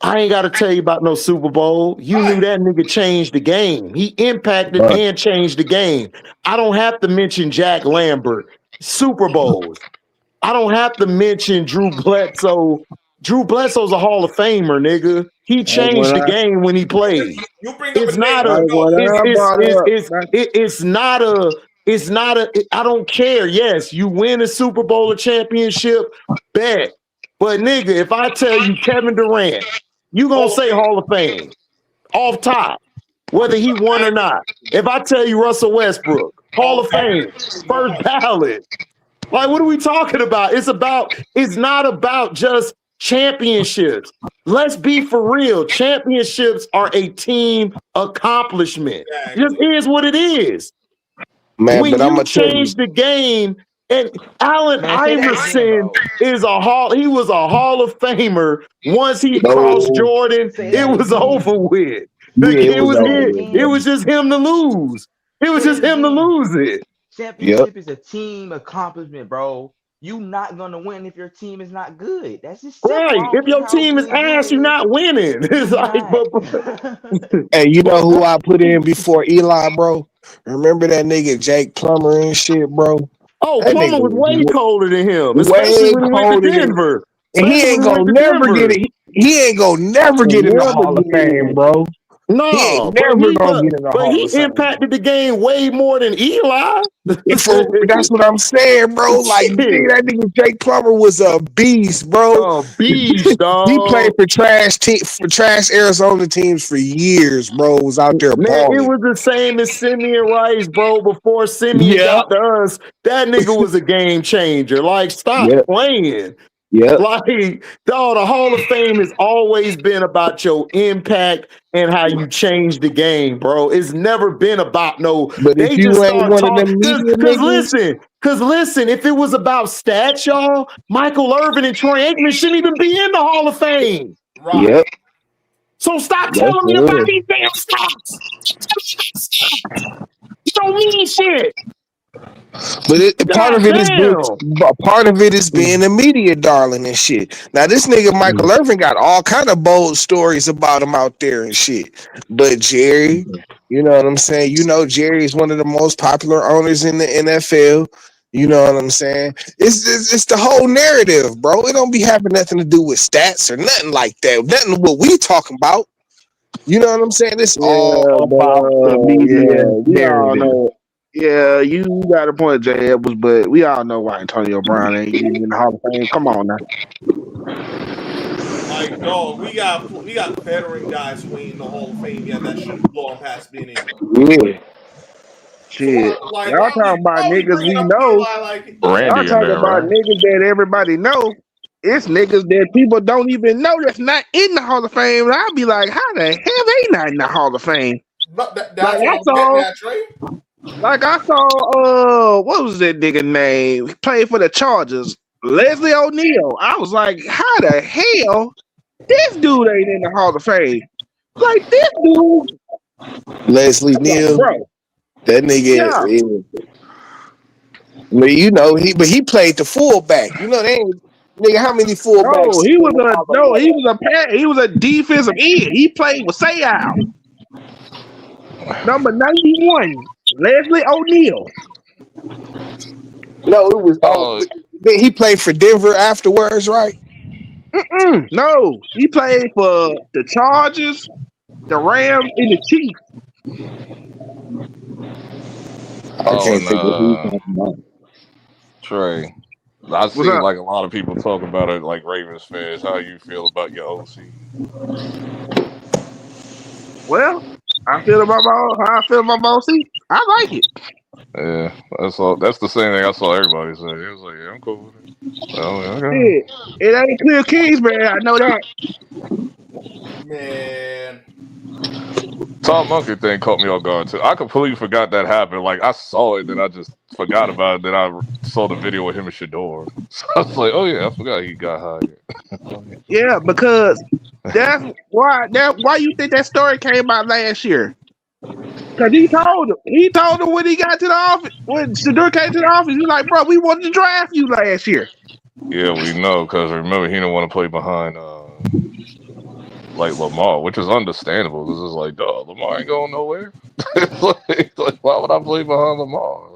I ain't got to tell you about no Super Bowl. You knew that nigga changed the game. He impacted and changed the game. I don't have to mention Jack Lambert, Super Bowls. I don't have to mention Drew Bledsoe. Drew Bledsoe's a Hall of Famer, nigga. He changed the game when he played. It's not a, I don't care. Yes, you win a Super Bowl or championship, bet. But nigga, if I tell you Kevin Durant, you gonna say Hall of Fame off top, whether he won or not. If I tell you Russell Westbrook, Hall of Fame, first ballot. Like, what are we talking about? It's not about just championships. Let's be for real. Championships are a team accomplishment. It just is what it is. Man, When but I'm you gonna tell you, change the game, and Allen Man, say that again, Iverson bro. he was a Hall of Famer. Once he crossed no, Jordan, Say it that was again. over with. yeah, it was Say that over with, It again. was just him to lose. It was Say that just him to again. lose it. Yep. Championship is a team accomplishment, bro. You not gonna win if your team is not good. That's just simple. Right. I don't If care your how team is good you ass, you're is. not winning. You It's like, not. Hey, you know who I put in before Eli, bro? Remember that nigga Jake Plummer and shit, bro? oh, That nigga Plummer was way was colder than him, especially way when he went to colder than, Denver. and he Especially when ain't he went gonna to never get Denver. it. He ain't gonna never get in the Never Hall of get Fame, in. bro. He No, ain't never gonna get in the but Hall he of Fame, impacted bro. the game way more than Eli. That's what I'm saying, bro. Like, nigga, Shit. that nigga Jake Plummer was a beast, bro. Oh, beast, He played dog. for trash Arizona teams for years, bro. Was out there Man, it balling. was the same as Simeon Rice, bro. Before Simeon Yep. got to us, that nigga was a game changer. Like, stop Yep. playing. Yep. Like, dog, the Hall of Fame has always been about your impact and how you change the game, bro. It's never been about But if they you just ain't start one of them talking. media Cause listen, if it was about stats, y'all, Michael Irvin and Troy Aikman shouldn't even be in the Hall of Fame. Right. Yep. So stop That's telling me about real. these damn stats. You don't mean shit. But part God of it is damn. being a media darling and shit. Now this nigga Michael Irvin got all kind of bold stories about him out there and shit. But Jerry, you know what I'm saying? You know Jerry is one of the most popular owners in the NFL. You know what I'm saying? It's the whole narrative, bro. It don't be having nothing to do with stats or nothing like that. Nothing what we talking about. You know what I'm saying? It's all Yeah, but about the media yeah, we all narrative. know. Yeah, you got a point, Jay Edwards, but we all know why Antonio Brown ain't getting in the Hall of Fame. Come on now. Like, dog, we got veteran guys who ain't in the Hall of Fame yet that should blow on past being in. Yeah. So Shit. why Y'all talking about are we niggas bringing we up know. Eli like Y'all Randy in talking there, about right? niggas that everybody know. It's niggas that people don't even know that's not in the Hall of Fame. And I'll be like, how the hell they not in the Hall of Fame? But Like that's I what I'm getting saw, at, Trey. what was that nigga name? He played for the Chargers, Leslie O'Neal. I was like, how the hell this dude ain't in the Hall of Fame? Like this dude, Leslie I'm like, Neal, bro, that nigga. yeah. But you know he played the fullback. You know they ain't nigga. How many No, fullbacks he in was the a Hall of no, Fame? he was a defensive end. He played with Sayal. Number 91, Leslie O'Neal. No, it was. Oh, Then he played for Denver afterwards, right? No, he played for the Chargers, the Rams, and the Chiefs. I can't and think of who he's talking about. Trey. I What's see up? like a lot of people talk about it like Ravens fans. How you feel about your OC? Well, how I feel about my OC. I like it. Yeah, that's all. That's the same thing I saw everybody say. It was like, yeah, I'm cool with it. Oh, okay. Shit, it ain't Clear Kings, man. I know that. Man. Tom Monkey thing caught me off guard too. I completely forgot that happened. Like I saw it, then I just forgot about it. Then I saw the video with him and Shador. So I was like, oh yeah, I forgot he got hired. Yeah, because that's why you think that story came out last year. Cause he told him when he got to the office, when Shador came to the office, he's like, bro, we wanted to draft you last year. Yeah, we know because remember he didn't want to play behind like Lamar, which is understandable because it's like, dog, Lamar ain't going nowhere. like, why would I play behind Lamar?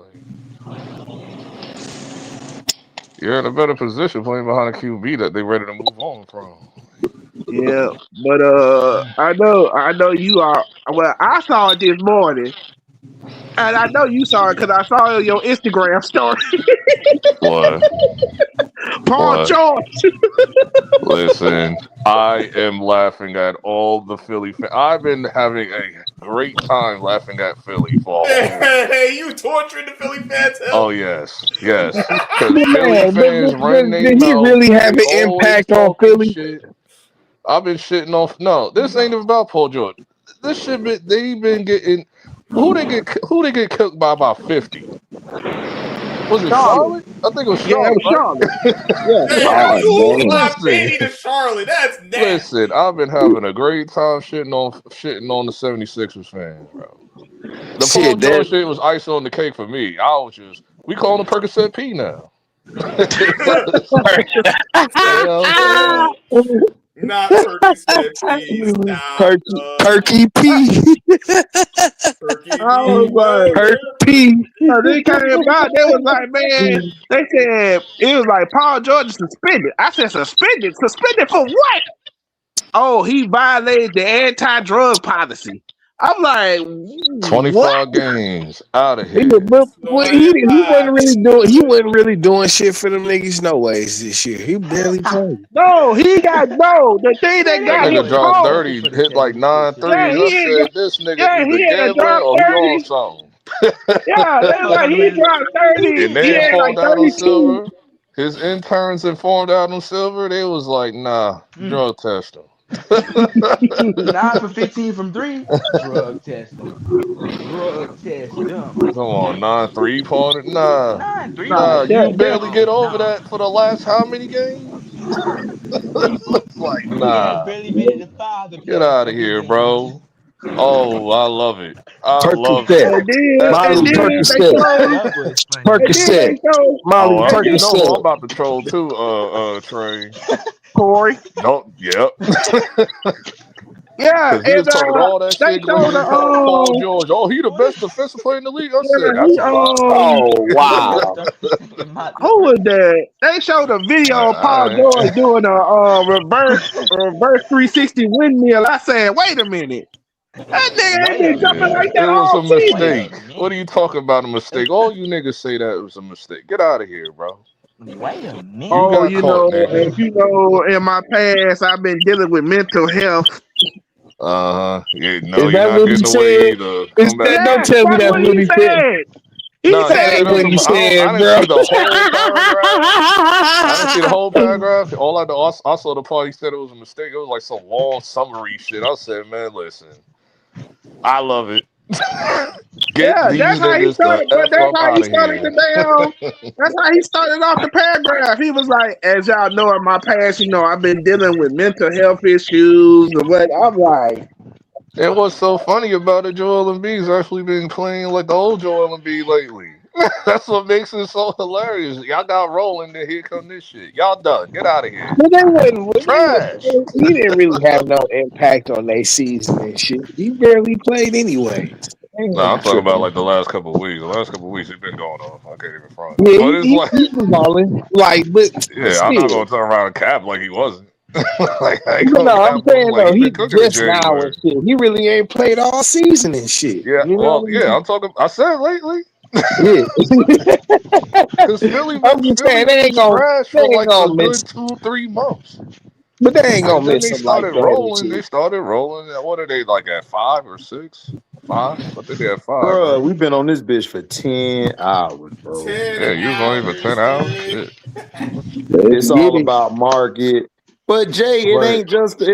You're in a better position playing behind a QB that they ready to move on from. Yeah, but I know you are. Well, I saw it this morning. And I know you saw it because I saw it on your Instagram story. What? Paul What? George. Listen, I am laughing at all the Philly fans. I've been having a great time laughing at Philly for a whole. Hey, you torturing the Philly fans? Oh yes. Because Philly Man, fans run their did he mouth. really have They an always impact on talking Philly? shit. I've been shitting off. No, this ain't even about Paul George. This shit been they been getting. Who they get cooked by about 50? Was it Charlotte. Charlotte? I think it was Yeah, it Charlotte, was right? Charlotte. Yeah. Hey, how Oh, you lose damn. by Listen. 50 to Charlotte? That's nasty. Listen, I've been having a great time shitting on the 76ers fans, bro. The Paul Shit, George shit was icing on the cake for me. I was just we call him Percocet P now. Not turkey said please. Stop. Turkey P. Turkey I was like, P. so they came out. They was like, man, they said it was like Paul George is suspended. I said suspended. Suspended for what? Oh, he violated the anti-drug policy. I'm like, 25 what? games out of He here. wasn't really doing shit for them niggas no ways this year. He barely played. No, he got no. The thing that That got him nigga dropped cold. 30, hit like 9 threes. Yeah, I said, this nigga either he had gambling dropped or he 30. on something. Yeah, they was like he dropped 30. And they He had informed like Adam 32. Silver. His interns informed Adam Silver. They was like, nah, drug test him. 9 for 15 from 3. Drug test them. Drug test them. Come on, 9 3-pointer. Nah. 9 3. Nah, you barely No, get over no. that for the last how many games? Like, He had nah. barely made it to 5 the Get past out of couple here, games. bro. Oh, I love it. I love Percocet. it. And then Molly they Percocet. showed. Percocet. Molly Oh, you know who I'm Percocet. about to troll too, Trey. Corey. No, yep. Yeah, Because he was talking all that they shit showed glazing Paul George. Oh, he the best defensive player in the league. I said, that's a lie. Oh, wow. Who was that? They showed a video of Paul George doing a reverse 360 windmill. I said, wait a minute. That nigga ain't been jumping like that It was all a season. mistake. What are you talking about, a mistake? All you niggas say that it was a mistake. Get out of here, bro. Wait a minute. You got caught, nigga. As you know, in my past, I've been dealing with mental health. Yeah, no, Is you're that not what he getting away said? either. Come back. Don't tell me that's what he said. He No, said that what he said, I didn't bro. see the whole paragraph. I didn't see the whole paragraph. All I know, I saw the part he said it was a mistake. It was like some long summary shit. I said, man, listen, I love it. Get these that's how he niggas started. the But F that's up how out he of started here. the damn. That's how he started off the paragraph. He was like, "As y'all know, in my past, you know, I've been dealing with mental health issues and what." I'm like, And what's so funny about it, Joel Embiid's actually been playing like the old Joel Embiid lately. That's what makes it so hilarious. Y'all got rolling, then here come this shit. Y'all done. Get out of here. But they wouldn't. Trash. He didn't really have no impact on their season and shit. He barely played anyways. No, I'm talking about like the last couple of weeks. The last couple of weeks, he's been going off. I can't even front. Yeah, But it's like, he was balling. Like, but yeah, I'm not still. gonna turn around and cap like he wasn't. Like, I ain't You gonna know, I'm cap him saying like though, he he been cooking in just now January. and shit. He really ain't played all season and shit. Yeah, you know? well, yeah, I'm talking. I said lately. Yeah. Because Philly been trash for like a good 2-3 months. But they ain't And gonna then miss they him like started that. rolling. They started rolling. What are they like at 5 or 6? 5? I think they had 5. Bro, right? we've been on this bitch for 10 hours, bro. 10 Yeah, you was on here for 10 hours. Shit. It's all about market. But Jay, it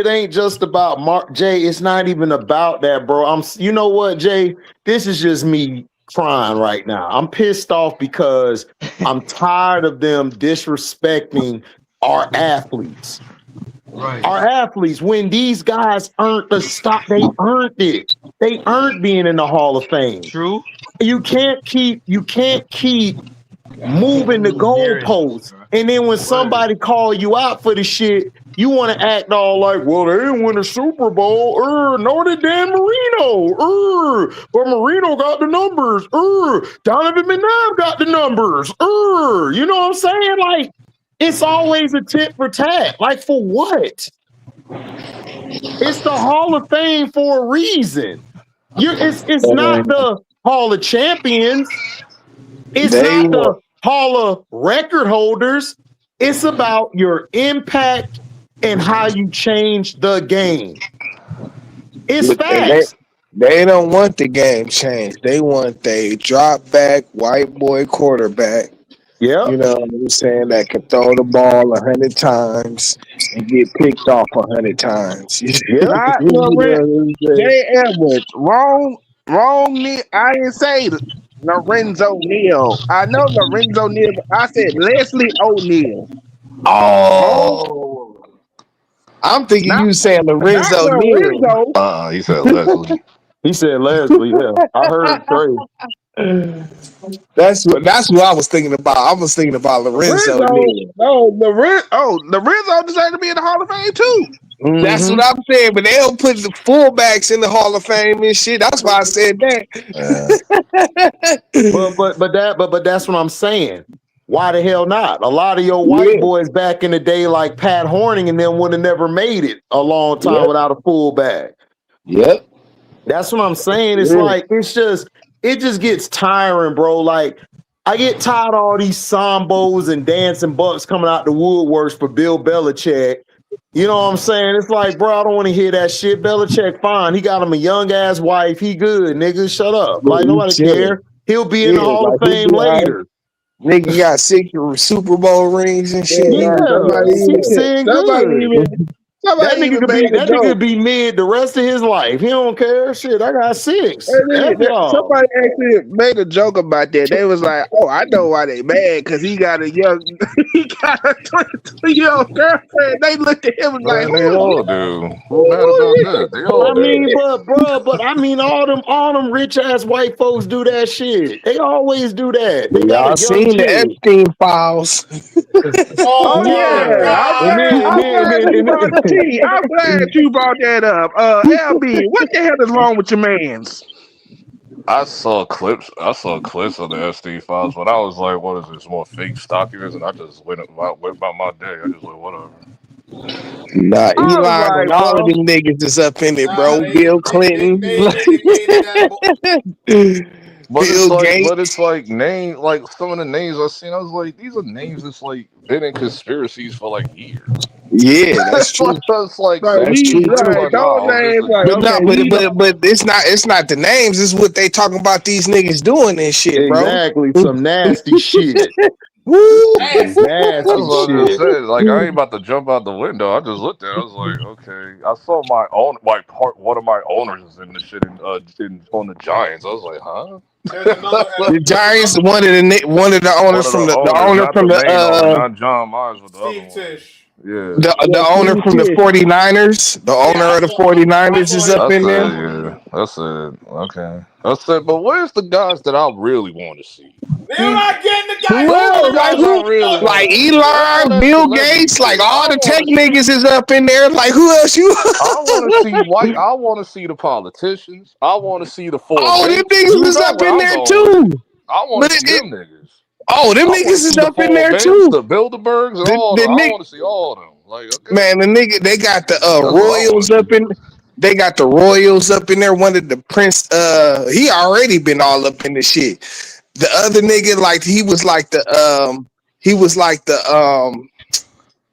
ain't just about Jay, it's not even about that, bro. You know what, Jay? This is just me crying right now. I'm pissed off because I'm tired of them disrespecting our athletes. Right. Our athletes, when these guys earned the stop, they earned it. They earned being in the Hall of Fame. True. You can't keep moving the goalposts. And then when somebody call you out for the shit, you want to act all like, well, they didn't win a Super Bowl. Nor did Dan Marino. But Marino got the numbers. Donovan McNabb got the numbers. You know what I'm saying? Like, it's always a tit for tat. Like, for what? It's the Hall of Fame for a reason. It's not the Hall of Champions. It's They not were. the Hall of Record Holders. It's about your impact and how you change the game. It's And facts. they don't want the game changed. They want a drop back white boy quarterback. Yeah. You know what I'm saying? That can throw the ball 100 times and get picked off 100 times. Yeah. Not You know Lorenzo. what I'm saying? Jay Edwards. Wrong. I didn't say Lorenzo Neal. I know Lorenzo Neal. I said Leslie O'Neal. Oh, I'm thinking Not you saying not Lorenzo Neal. Lorenzo. He said Leslie. He said Leslie. Yeah, I heard Trey. That's what I was thinking about. I was thinking about Lorenzo Neal. Lorenzo deserves to be in the Hall of Fame too. That's what I'm saying, but they don't put the fullbacks in the Hall of Fame and shit. That's why I said that. But that's what I'm saying. Why the hell not? A lot of your white boys back in the day, like Pat Horning and them, would have never made it a long time without a fullback. Yep. That's what I'm saying. It's like it just gets tiring, bro. Like I get tired of all these sambos and dancing bucks coming out the woodworks for Bill Belichick. You know what I'm saying? It's like, bro, I don't want to hear that shit. Belichick, fine. He got him a young ass wife. He good, nigga. Shut up. Like nobody care. He'll be in the Hall of Fame later. Nigga got 6 Super Bowl rings and shit. Yeah, that nigga could be mid the rest of his life. He don't care. Shit, I got 6. Somebody actually made a joke about that. They was like, "Oh, I know why they mad because he got a 22-year-old girlfriend." They looked at him and like, "They all do." Who mad about that? They all do. but I mean, all them rich ass white folks do that shit. They always do that. They got Y'all seen the Epstein files? Oh yeah, I'm glad you brought that up. LB, what the hell is wrong with your mans? I saw clips of the SD files, but I was like, "What is this? More fake documents?" And I just went about my day. I just like, whatever. Nah, Elon and all of them niggas is up in it, bro. Bill Clinton. But it's like name, like some of the names I've seen, I was like, these are names that's like been in conspiracies for like years. Yeah, that's true. That's like that's true. But it's not the names, it's what they talking about these niggas doing and shit, bro. Exactly, some nasty shit. That's what I just said. Like I ain't about to jump out the window. I just looked at it. I was like, okay. I saw one of my owners is in the shit on the Giants. I was like, huh? The Giants, one of the owners from the owner from the not John Myers with the other one. Yeah. The owner from the 49ers, the owner of the 49ers is up in there. Yeah, that's it. Okay. That's it. But where's the guys that I really want to see? They're not getting the guys. Like Elon, Bill Gates, like all the tech niggas is up in there. Like who else you? I want to see white. I want to see the politicians. I want to see the four. Oh, them niggas is up in there too. I want to see them niggas. Oh, them niggas is up in there too. The Bilderbergs and all them. I want to see all of them. Like, okay. Man, the nigga, they got the Royals up in. They got the Royals up in there. One of the Prince. He already been all up in the shit. The other nigga, like he was like the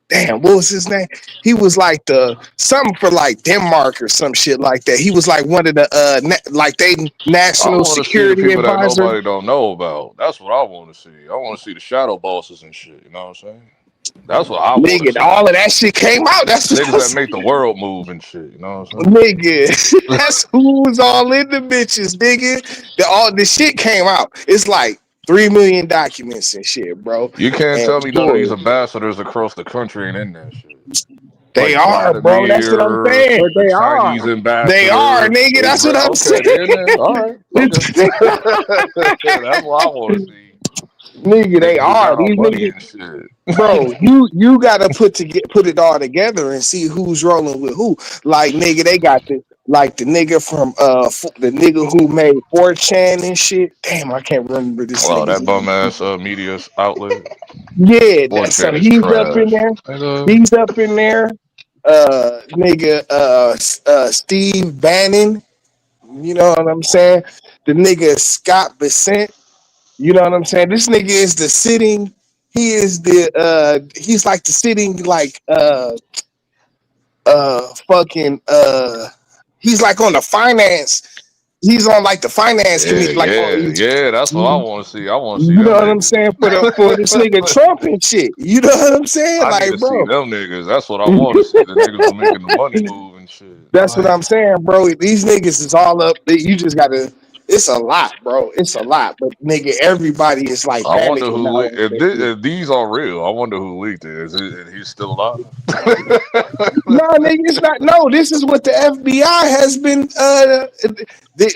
damn, what was his name? He was like the something for like Denmark or some shit like that. He was like one of the like they national security advisor. That nobody don't know about. That's what I want to see. I want to see the shadow bosses and shit. You know what I'm saying? That's what I want to see. All of that shit came out. That's what niggas that make the world move and shit. You know what I'm saying? Nigga, that's who was all in the bitches, nigga. The shit came out. It's like 3 million documents and shit, bro. You can't tell me none of these ambassadors across the country ain't in that shit. They are, bro. That's what I'm saying. They are. They are, nigga. That's what I'm saying. All right. Okay. That's what I want to see. Nigga, they are. These niggas, bro, you gotta put it all together and see who's rolling with who. Like, nigga, they got the nigga from the nigga who made 4chan and shit. Damn, I can't remember this. Wow, that bum ass media outlet. Yeah, that's he's up in there. He's up in there. Nigga, Steve Bannon. You know what I'm saying? The nigga Scott Bessent. You know what I'm saying? This nigga is the sitting. He is he's like the sitting like fucking he's like on the finance. He's on like the finance committee, like Yeah. That's what I want to see. I want to see you know them what I'm saying, for this nigga niggas. Trump and shit. You know what I'm saying? I need Like, to see bro. them niggas. That's what I want to see. The niggas who making the money move and shit. That's what I'm saying, bro. These niggas is all up. You just gotta. It's a lot, bro. It's a lot. But nigga, everybody is like I wonder panicking who now. if these are real. I wonder who leaked it. Is he still alive? No, nigga, it's not. No, this is what the FBI has been.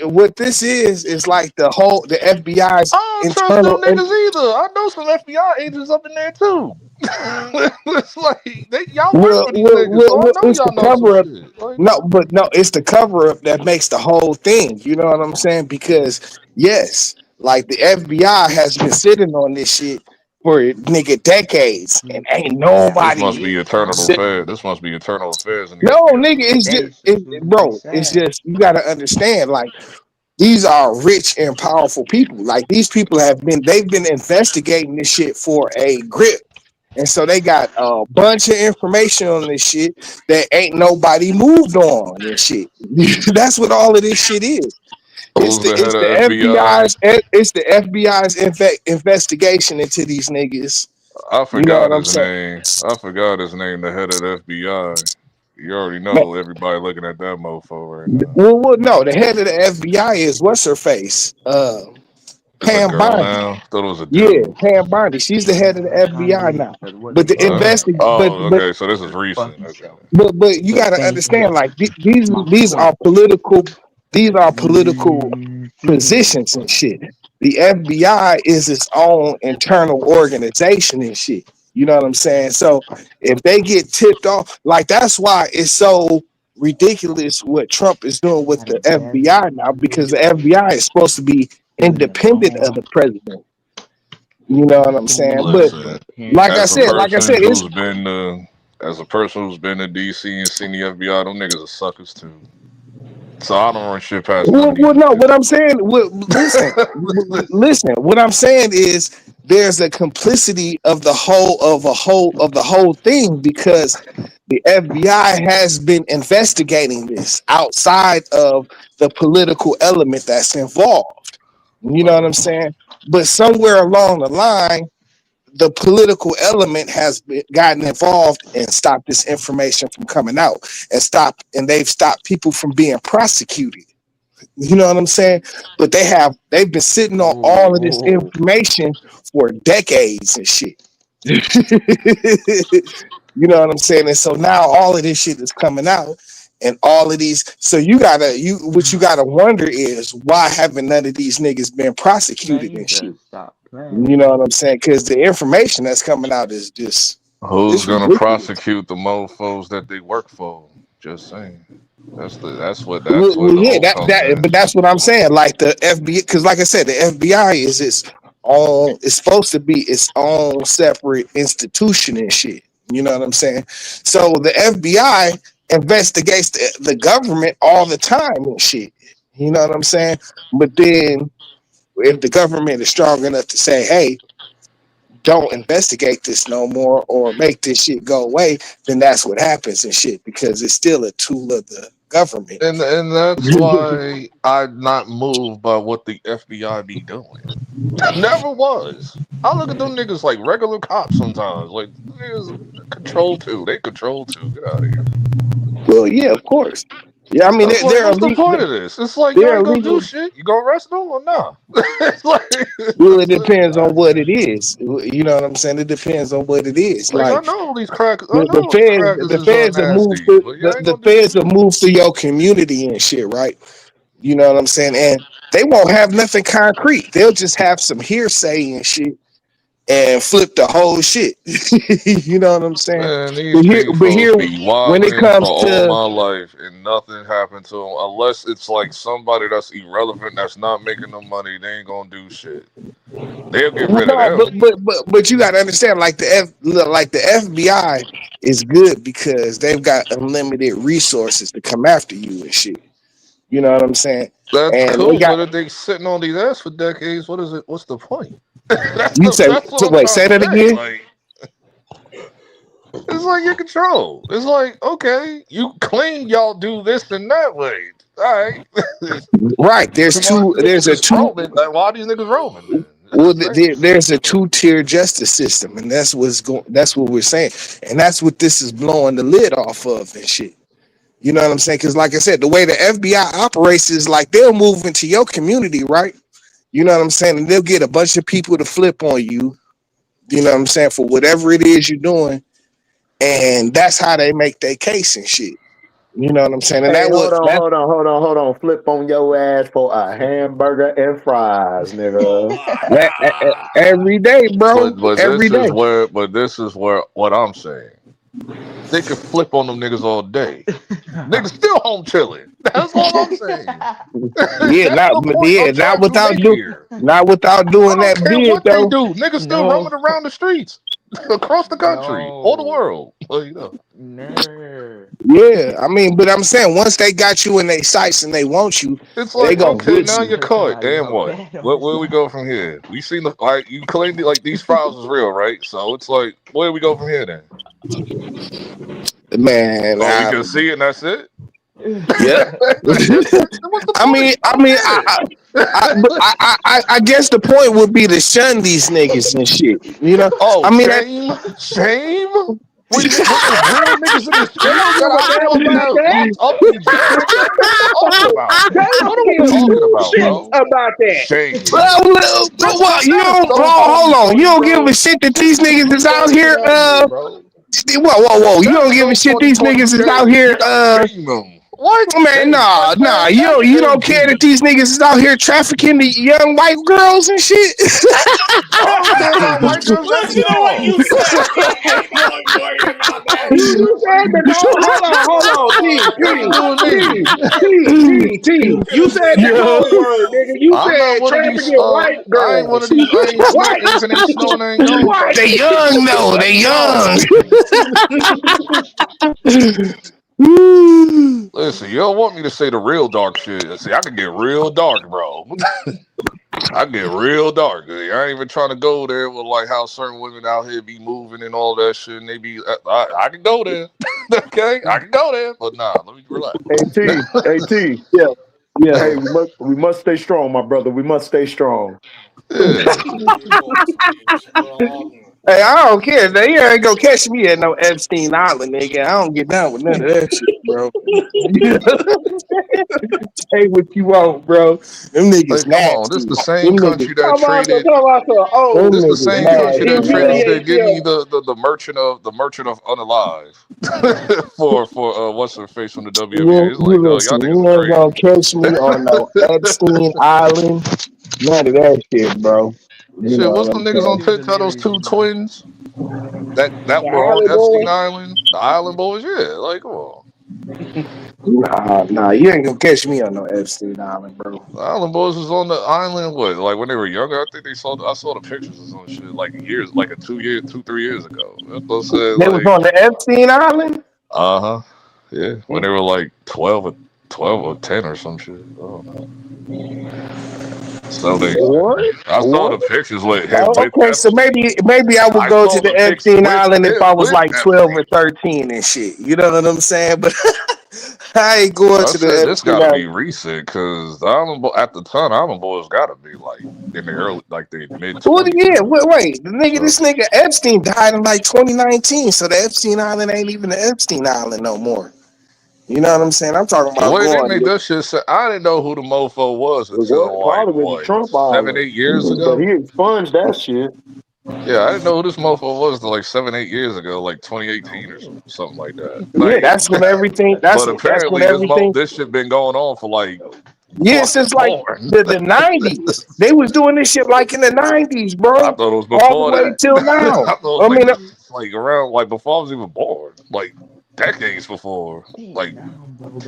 What this is like the FBI's I don't trust them internal. niggas either. I know some FBI agents up in there too. It's like y'all work Well, for these niggas, so I know it's the y'all know some cover up. shit. Like, No, but no, it's the cover up that makes the whole thing. You know what I'm saying? Because yes, like the FBI has been sitting on this shit for nigga decades, and ain't this must be nobody. eternal affairs. This must be eternal affairs in the No, FBI. nigga, it's just bro. It's just you gotta understand. Like these are rich and powerful people. Like these people they've been investigating this shit for a grip. And so they got a bunch of information on this shit that ain't nobody moved on and shit. That's what all of this shit is. Who's the head of FBI? It's the FBI's investigation into these niggas. I You know forgot what I'm his saying? name. I forgot his name. The head of the FBI. You already Man, know everybody looking at that mofo right now. well, no, the head of the FBI is what's her face? It's a Pam girl Bondi. now. Thought it was a Yeah, dude. Pam Bondi. She's the head of the FBI now. But the Okay. So this is recent. Okay. but you got to understand, like these are political positions and shit. The FBI is its own internal organization and shit. You know what I'm saying? So if they get tipped off, like that's why it's so ridiculous what Trump is doing with the FBI now, because the FBI is supposed to be independent of the president. You know what I'm saying? But Listen, like I said, it's as a person who's been to DC and seen the FBI, them niggas are suckers too. So I don't run shit past none of these no. niggas. What I'm saying, listen. What I'm saying is there's a complicity of the whole thing, because the FBI has been investigating this outside of the political element that's involved. You know what I'm saying? But somewhere along the line, the political element has gotten involved and stopped this information from coming out, and they've stopped people from being prosecuted. You know what I'm saying? But they've been sitting on all of this information for decades and shit. You know what I'm saying? And so now all of this shit is coming out, and all of these. So what you gotta wonder is, why haven't none of these niggas been prosecuted and shit? You know what I'm saying? Because the information that's coming out is just Who's it's gonna ridiculous. prosecute the mofos that they work for? Just saying. That's what the Yeah, hope comes but in. that's what I'm saying. Like the FBI, because like I said, the FBI is its own. It's supposed to be its own separate institution and shit. You know what I'm saying? So the FBI investigates the government all the time and shit. You know what I'm saying? But then if the government is strong enough to say, "Hey, don't investigate this no more," or make this shit go away, then that's what happens and shit, because it's still a tool of the government. And that's why I'm not moved by what the FBI be doing. Never was. I look at them niggas like regular cops sometimes. Like niggas control too. They control too. Get out of here. Well, yeah, of course. Yeah, I mean That's like, they're what's the illegal. point of this? It's like y'all They're ain't gonna do illegal. shit. You gonna arrest them or not? It's like, Well, it depends on what it is. You know what I'm saying? It depends on what it is. like I Like know these crackers. I the know these feds, crackers the is feds have moved nasty, to but y'all ain't the gonna do feds have shit. moved to your community and shit, right? You know what I'm saying? And they won't have nothing concrete. They'll just have some hearsay and shit and flip the whole shit. You know what I'm saying? Man, these But here, folks be when it wilding for comes all to my life and nothing happened to them. Unless it's like somebody that's irrelevant that's not making no money, they ain't gonna do shit. They'll get rid of no, them. but you got to understand, like the FBI is good because they've got unlimited resources to come after you and shit. You know what I'm saying? That's And they cool, got but if they sitting on these ass for decades, what is it? What's the point? you say That's what so I'm wait, trying say to that say. again. Like, it's like your control. It's like, okay, you claim y'all do this and that way. All right. Right. There's Why two. these There's a niggas two. roaming? Like, why these niggas roaming then? Well, That's crazy. there's a two-tier justice system, and that's what's going. That's what we're saying, and that's what this is blowing the lid off of and shit. You know what I'm saying? Because, like I said, the way the FBI operates is like they'll move into your community, right? You know what I'm saying? And they'll get a bunch of people to flip on you. You know what I'm saying? For whatever it is you're doing, and that's how they make their case and shit. You know what I'm saying? And Hey, that was that hold on. Flip on your ass for a hamburger and fries, nigga. every day, bro. But Every day. this is where what I'm saying. They can flip on them niggas all day. Niggas still home chilling. That's all I'm saying. Yeah, That's the point I'm not trying to without make here. I doing don't that care bid what they though. do. Niggas still roaming around the streets across the country or the world. Well, you know. Yeah, I mean, but I'm saying once they got you in their sights and they want you, It's they like, gonna okay, get now you. you're caught. And what? Where we go from here? We seen the like you claimed like these files is real, right? So it's like, where we go from here then? Man, Oh, we can see it and that's it? yeah. What's the point? I don't get it. I guess the point would be to shun these niggas and shit. You know, Oh, I mean, shame. When there's real niggas in the streets that I That feel was like my got dad. locked up in jail. What are we talking about? Don't What are we give talking two about, shits bro? about that. Shame. well, you That is don't. so Hold corny on. for You you, don't give a bro. shit that Get these niggas is out here. out of here, bro. Whoa. You That don't is give a so shit these 2020 niggas is out shame. here. Shame them. What Man, shame? nah. Like, man, You don't care that FNG. these niggas is out here trafficking the young white girls and shit. I don't care about white girls. That's Listen to what you y'all. said. Ain't no worry about that. You said that whole. Hold on. Nothing to do with me. T. You said that Yeah. whole word, nigga. You I'm not said one of these. trafficking white I ain't one of girls. these. I ain't White. snitching and ain't snowing. I ain't young White. type They shit. young though. They That's young. y'all. Listen, you don't want me to say the real dark shit. See, I can get real dark, bro. I get real dark. I ain't even trying to go there with like how certain women out here be moving and all that shit. And they be, I can go there. Okay, I can go there, but nah, let me relax. AT. Yeah. Yeah. Hey, we must stay strong, my brother. We must stay strong. Yeah. Hey, I don't care. They ain't gonna catch me at no Epstein Island, nigga. I don't get down with none of that shit, bro. Say what you want, bro. Them niggas Like, come on, this nasty. the same Them niggas, country that traded. them This the niggas same country that nasty, traded. bro. Said, "Give me the merchant of unalive for what's her face from the WNBA." It's like, You dog, y'all listen, niggas you is ain't gonna crazy. catch me on no Epstein Island. None of that shit, bro. You Shit, know what's what them I'm niggas on saying? TikTok? Those two twins that The were on Holly Epstein boy. Island, the Island Boys. Yeah, like, come on. Nah, you ain't gonna catch me on no Epstein Island, bro. The Island Boys was on the island. What, like when they were younger? I think I saw the pictures or some shit like years, like 3 years ago. That's what I said. They was Like, on the Epstein Island. yeah, when they were like 12 or 10 or some shit. Oh no. So they, What? I saw the What? pictures with him Oh, with okay, so Epstein. maybe I would I go to saw the the picture Epstein with Island if him I was with like 12 or Epstein. 13 and shit. You know what I'm saying? But I ain't going I to the said this Epstein got to be Island. recent because the at the time Island Boys got to be like in the early, like the mid Well, 20s yeah, now. wait, So this nigga Epstein died in like 2019, so the Epstein Island ain't even the Epstein Island no more. You know what I'm saying? I'm talking the about way they going. make that shit, I didn't know who the mofo was until like Probably was the what Trump 7, Island, 8 years but he ago. expunged that shit. Yeah, I didn't know who this mofo was till like 7, 8 years ago, like 2018 or something like that. Yeah, Like, that's when everything. but That's when apparently everything. this shit been going on for like before Yeah, I was since like born. the 90s, they was doing this shit like in the 90s, I bro, thought it was all the before way that. till I now. thought it was I mean, like around like before I was even born, like decades before, like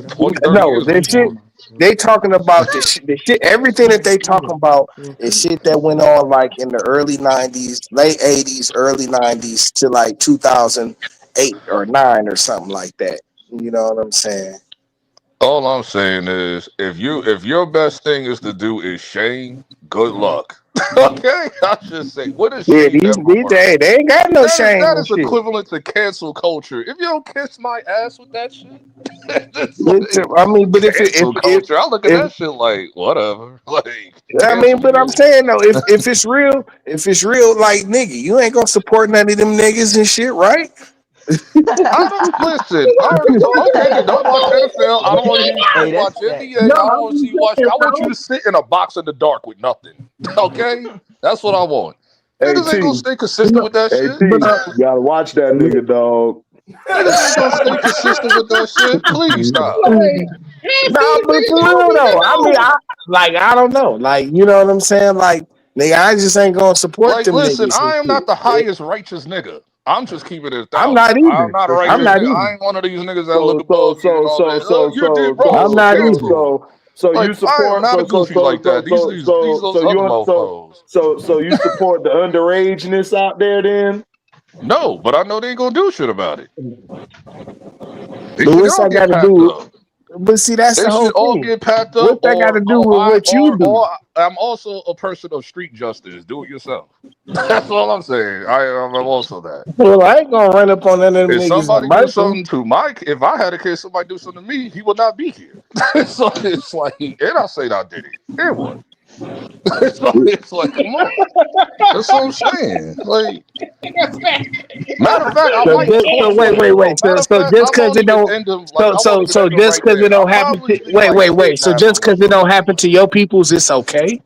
20, 30 no, years this shit. before. They talking about the shit. Everything that they talking about is shit that went on like in the early 90s, late 80s, early 90s to like 2008 or 9 or something like that. You know what I'm saying? All I'm saying is, if your best thing is to do is shame, good luck. Okay, I just say, what is Yeah, shame ever these worth? days, they ain't got no shame That and is shit. equivalent to cancel culture. If you don't kiss my ass with that shit, it's Listen, like I mean, but cancel culture. I look at if that shit like whatever. Like I mean, cancel but I'm me. saying though, if it's real, like nigga, you ain't gonna support none of them niggas and shit, right? I don't listen. I already told. Okay, then don't watch NFL. I don't want to hear you Hey, watch that's that. NBA. I don't want to see you watch. I want you to sit in a box in the dark with nothing. Okay, that's what I want. Hey Niggas ain't gonna T, stay consistent with that hey shit. T, you gotta watch that nigga, dog. Niggas ain't gonna stay consistent with that shit. Please stop. Nah, but for real though, I mean, I don't know, like you know what I'm saying, like nigga, I just ain't gonna support Like, them listen, niggas and I am not the shit. highest righteous nigga. I'm just keeping it I'm 1,000. not I'm either. not a I'm righteous not nigga. either. I ain't one of these niggas that look So above you and all that. Oh, you did wrong, I'm so not cancel either. you. so you Like, I am support not a goofy like that. These those other mofos. so you support the underageness out there then? No, but I know they ain't gonna do shit about it. They But should what's all that got get to packed do? up. But see, that's They the should whole all thing. get packed up, What's that got to do with what you do? or I'm also a person of street justice. Do it yourself. That's all I'm saying. I'm also that. Well, I ain't gonna run up on none of them If niggas and somebody do murder them. something to Mike, if I had a kid, somebody do something to me, he would not be here. So it's like, and I say I did it. And what? It's like, come on. That's what I'm saying. Like, matter of fact, I So might just talk so to him later on. so, Matter of so fact, just I because won't it even don't end him like I won't even so end him just right because it there. I'll don't happen probably to just be like so kidnap him just or because it don't something. happen to your peoples, it's okay.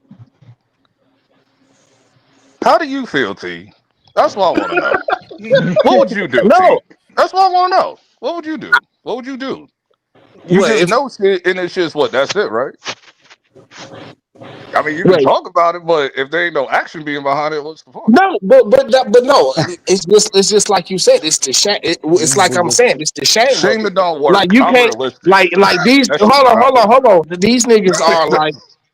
How do you feel, T? That's what I want to know. What would you do, No, T? That's what I want to know. What would you do? What would you do? You what just if know shit, and it's just what? That's it, right? I mean, you can wait? talk about it, but if there ain't no action being behind it, what's the point? No, but no, it's just like you said. It's the shame. It's like I'm saying. It's the shame of Shame it. it don't Like work. you I'm can't realistic. like these. That shit Hold do on, not hold on, work. hold on.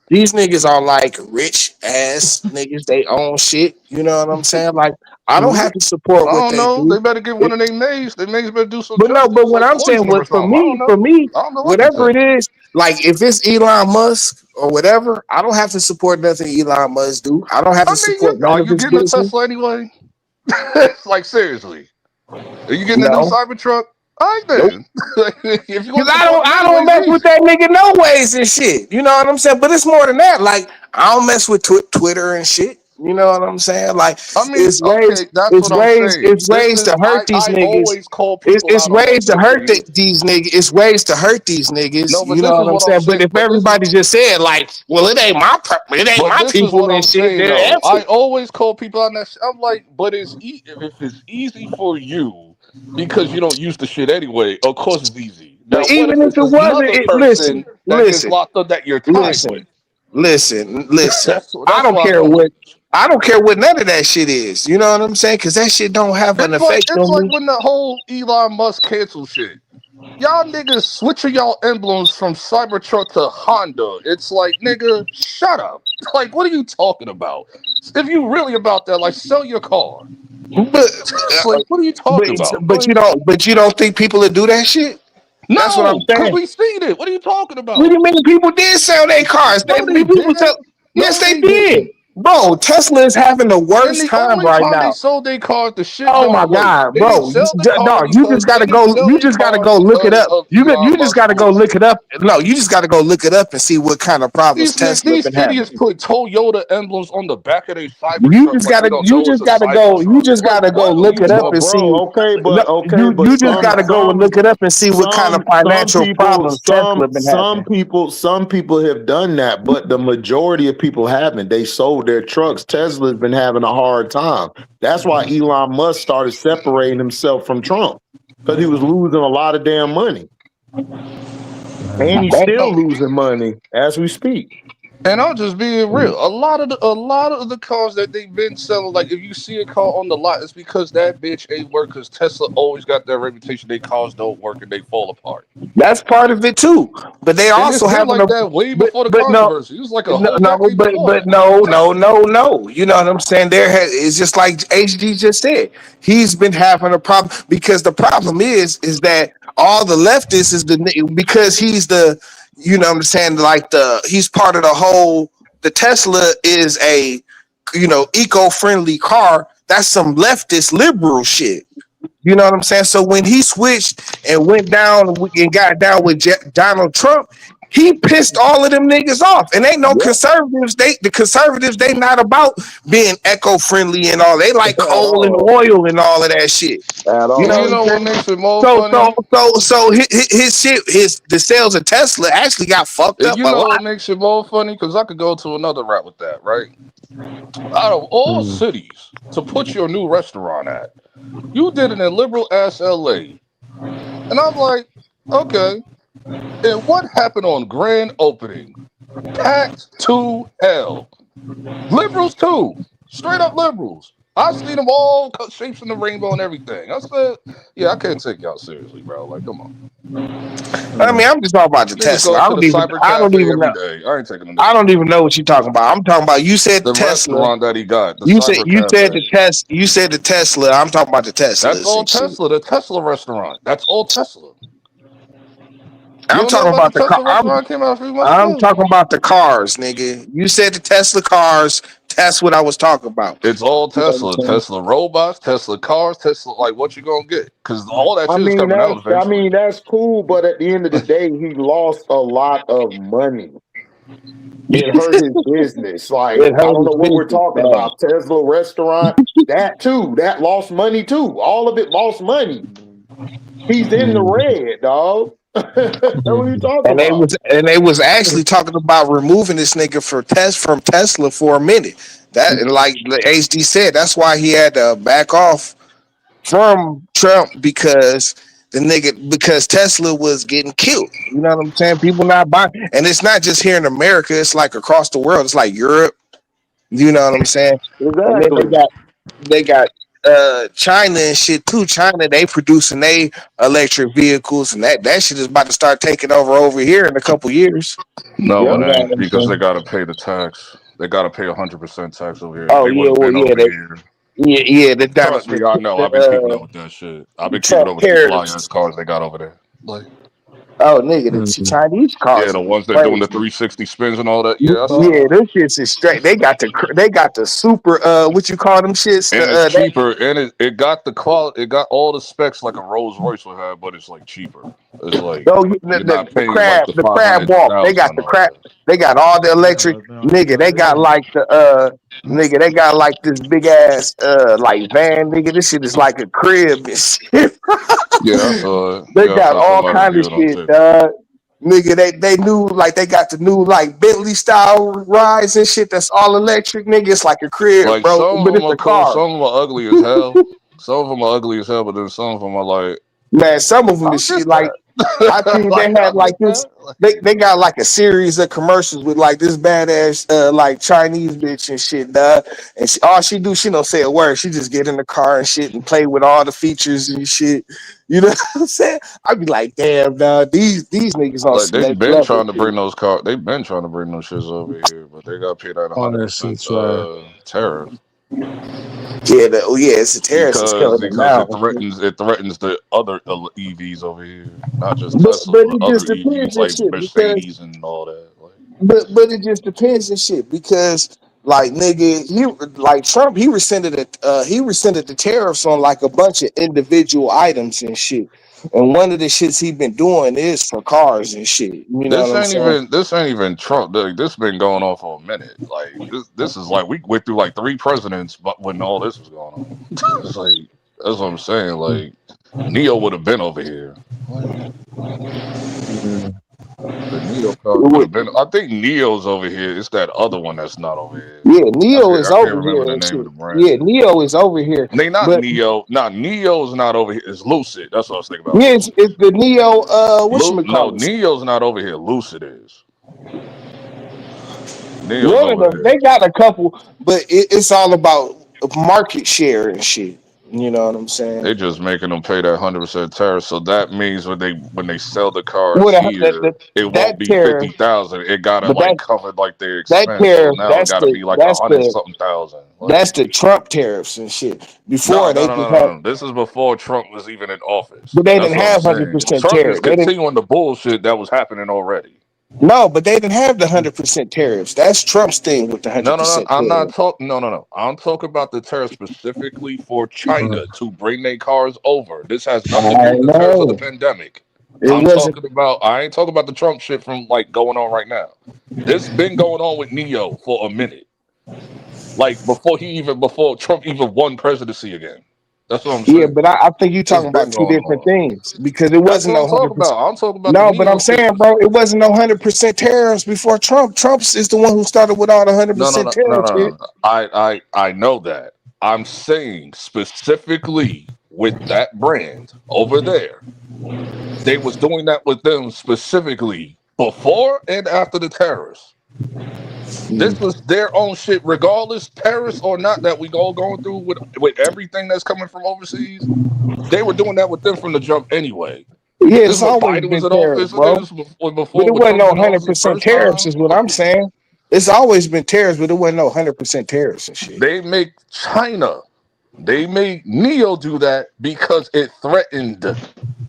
These niggas are like rich ass niggas. They own shit. You know what I'm saying? Like I don't have to support I what don't they know. do. They better get one of their names. Their names better do some But no, but justice, what like I'm saying, poison them or what something. I don't for know. me, I don't know what to whatever tell it you. is, like if it's Elon Musk or whatever, I don't have to support nothing Elon Musk do. I don't have I to mean, support are none of you his getting a business. Tesla anyway? Like seriously, are you getting a new No. Cybertruck? All right Nope. then. If you Cause want to support him I anyway, don't it's mess with easy. that nigga no ways and shit. You know what I'm saying? But it's more than that. Like I don't mess with Twitter and shit. You know what I'm saying? Like I mean, okay, that's what I'm saying. it's This ways is to hurt these I niggas. always call people It's out on that ways to shit for hurt you. these niggas. It's ways to hurt these niggas. No, but You know this what is I'm what I'm saying? But saying. if everybody just said like, well, it ain't But my this is people what and I'm shit, saying then though. F I it. always call people on that shit. I'm like, but if it's easy for you because you don't use the shit anyway, of course it's easy. Now, But what even if if it's it wasn't, another listen, person that gets listen, locked up that you're tied with? listen, listen. That's what I Care want. what I don't care what none of that shit is. You know what I'm saying? Because that shit don't have an effect It's on like me. when the whole Elon Musk cancel shit. Y'all niggas switching y'all emblems from Cybertruck to Honda. It's like, nigga, shut up. Like, what are you talking about? If you really about that, like, sell your car. But Like, what are you talking about? Like, but you don't think people would do that shit? That's what I'm no, because saying. we seen it. What are you talking What do about? you mean people did sell their cars? No, they People didn't. sell. Yes, No, they they did. didn't. Bro, Tesla is having the And worst the time only right time they now. sold their cars, the shit Oh my don't work. god, They didn't bro! sell the car Dog, you just because gotta they didn't go. sell You their just gotta cars go look it because up. of You Elon just Musk gotta go look bullshit. it up. No, you just gotta go look it up and see what kind of problems Tesla These been having. idiots put Toyota emblems on the back of their Cybertruck like we don't You know it's just a gotta go. You Cybertruck. just Like, gotta go what are look you it up But and talking see. about? bro, No, you just gotta go and look it up and see what kind of financial problems Tesla been having. some people have done that, but the majority of people haven't. They sold their trucks. Tesla's been having a hard time. That's why Elon Musk started separating himself from Trump because he was losing a lot of damn money, and he's still losing money as we speak. And I'm just being real. A lot of the cars that they've been selling, like if you see a car on the lot, it's because that bitch ain't work. Because Tesla always got that reputation. They cars don't work and they fall apart. That's part of it too. But they And it's also been having like that way before the but no, controversy. It was like a whole decade before but that. no. You know what I'm saying? It's just like HD just said. He's been having a problem because the problem is that all the leftists is because he's the, you know what I'm saying, like he's part of the whole. The Tesla is a, eco-friendly car. That's some leftist liberal shit. You know what I'm saying? So when he switched and went down and got down with Donald Trump, he pissed all of them niggas off. And ain't no conservatives. The conservatives, they not about being eco-friendly and all. They like coal and oil and all of that shit. You know, You know what makes it more so funny? his shit, the sales of Tesla actually got fucked up You a know lot. what makes it more funny? Because I could go to another route with that, right? Out of all cities to put your new restaurant at, you did it in liberal ass LA. And I'm like, okay. And what happened on grand opening? Packed to hell. Liberals too. Straight up liberals. I seen them all cut shapes in the rainbow and everything. I said, yeah, I can't take y'all seriously, bro. Like, come on. I mean, I'm just talking about the Niggas Tesla. go I to the cyber don't cafe even every know. day. I ain't taking them. I don't even know what you're talking about. I'm talking about, you said The Tesla. restaurant that he got, the You cyber said cafe. you said the Tesla. I'm talking about the Tesla. That's all Tesla. The Tesla restaurant. That's all Tesla. You I'm don't know talking about the about the car. Tesla restaurant? Came out a few months I'm ago. talking about the cars, nigga. You said the Tesla cars. That's what I was talking about. It's all You know what Tesla. I'm saying? Tesla robots, Tesla cars, Tesla. Like, what you gonna get? Because all that I shit is mean, coming out eventually. that's cool, but at the end of the day, he lost a lot of money. It hurt his business. Like, It I hurt don't his know what we're business, talking man. about. Tesla restaurant, that too. That lost money too. All of it lost money. He's in the red, dog. What are you talking about? And they was actually talking about removing this nigga from Tesla for a minute. That, and like HD said, that's why he had to back off from Trump, because because Tesla was getting killed. You know what I'm saying? People not buying, and it's not just here in America. It's like across the world. It's like Europe. You know what I'm saying? And then Exactly. they got China and shit too. China, they producing they electric vehicles, and that shit is about to start taking over here in a couple years. No, Yep. it You know what ain't I'm because saying? they gotta pay the tax. They gotta pay 100% tax over here. If Oh they would yeah, have well been yeah, over here, the Donald trust me, I know. I've been keeping up with that shit. I've been keeping Trump up with them fly tariffs. ass cars they got over there. Like, Oh nigga, the Chinese yeah, cars the are ones that doing the crazy. 360 spins and all that. Yeah, I saw Yeah, that. those shits is straight. They got the super what you call them shits? And it's cheaper, and it got the quality. It got all the specs like a Rolls Royce would have, but it's like cheaper. It's like you're not paying like the the crab 500, walk. They 1,000 got and the all crab. that. They got all the electric nigga. They got like the nigga. They got like this big ass like van nigga. This shit is like a crib and shit. Yeah, I saw it. They Yeah, I got saw all somebody kind of review it on shit, TikTok. dog. Nigga, they knew like they got the new like Bentley style rides and shit. That's all electric, nigga. It's like a crib, Like bro, some of but them it's are a cool, car. some of them are ugly as hell. Some of them are ugly as hell, but then some of them are like, Man, some of them I'll is shit get like I that. think they Like, had I'll like get this. that. Like, They got like a series of commercials with like this badass like Chinese bitch and shit, dog. And all she do, she don't say a word. She just get in the car and shit and play with all the features and shit. You know what I'm saying? I'd be like, damn, dog, these niggas on like some they've next been level trying to shit. bring those cars. They've been trying to bring those shits over here, but they got paid at 100% tariff. It's a terrorist that's killing them Because now. it threatens the other EVs over here, not just But Tesla, but but it other just EVs depends and like shit because Mercedes and all that. Like, but it just depends and shit because like nigga he like Trump he rescinded the tariffs on like a bunch of individual items and shit. And one of the shits he been doing is for cars and shit. You know what I'm saying? this ain't even Trump. Like, this been going on for a minute. Like this is like we went through like 3 presidents, but when all this was going on, it's like that's what I'm saying. Like Neo would have been over here. Like, the Neo cars would have been. I think Neo's over here. It's that other one that's not over here. Yeah, Neo is I can't over remember here the and name of shit. the brand. Yeah, Neo is over here. They not But Neo. Not Neo's not over here. It's Lucid. That's what I was thinking about. yeah, Lucid. it's the Neo No, whatchamacallit. Neo's not over here. Lucid is. Neo's One of over them, there. they got a couple, but it's all about market share and shit. You know what I'm saying? They just making them pay that 100% tariff. So that means when they sell the cars Well, here, it that won't be tariff, 50,000. It gotta but like cover like their that expense. So tariff, now it gotta be like 100 something thousand. Like, that's the Trump tariffs and shit. no, Before no, they no, just no, had, no, no. This is before Trump was even in office. but they That's didn't what I'm have saying. 100% Trump is tariff. They didn't. continuing the bullshit that was happening already. No, but they didn't have the 100% tariffs. That's Trump's thing with the No, no, no. 100% I'm not tariff. talking. No, no, no. I'm talking about the tariff specifically for China to bring their cars over. This has nothing to do I with the tariffs of the know pandemic. it I'm wasn't. talking about. I ain't talking about the Trump shit from like going on right now. This been going on with Neo for a minute. Like before Trump even won presidency again. That's what I'm Yeah, saying. but I think you're It's talking been about two going different on. things because it That's wasn't what no I'm talking 100%. about. I'm talking about the No, but Neo I'm shit. saying, bro, it wasn't no 100% tariffs before Trump. Trump's is the one who started with all the No, no, 100% no, no, tariff no, shit. no. I know that. I'm saying specifically with that brand over there. They was doing that with them specifically before and after the tariffs. This was their own shit, regardless tariffs or not, that we all going through with everything that's coming from overseas. They were doing that with them from the jump anyway. Yeah, This it's is when always Biden was been in tariffs, office. bro. This was But before it when wasn't Trump was no in office the 100% first tariffs, time. is what I'm saying. It's always been tariffs, but it wasn't no 100% tariffs and shit. They make China. They made Neo do that because it threatened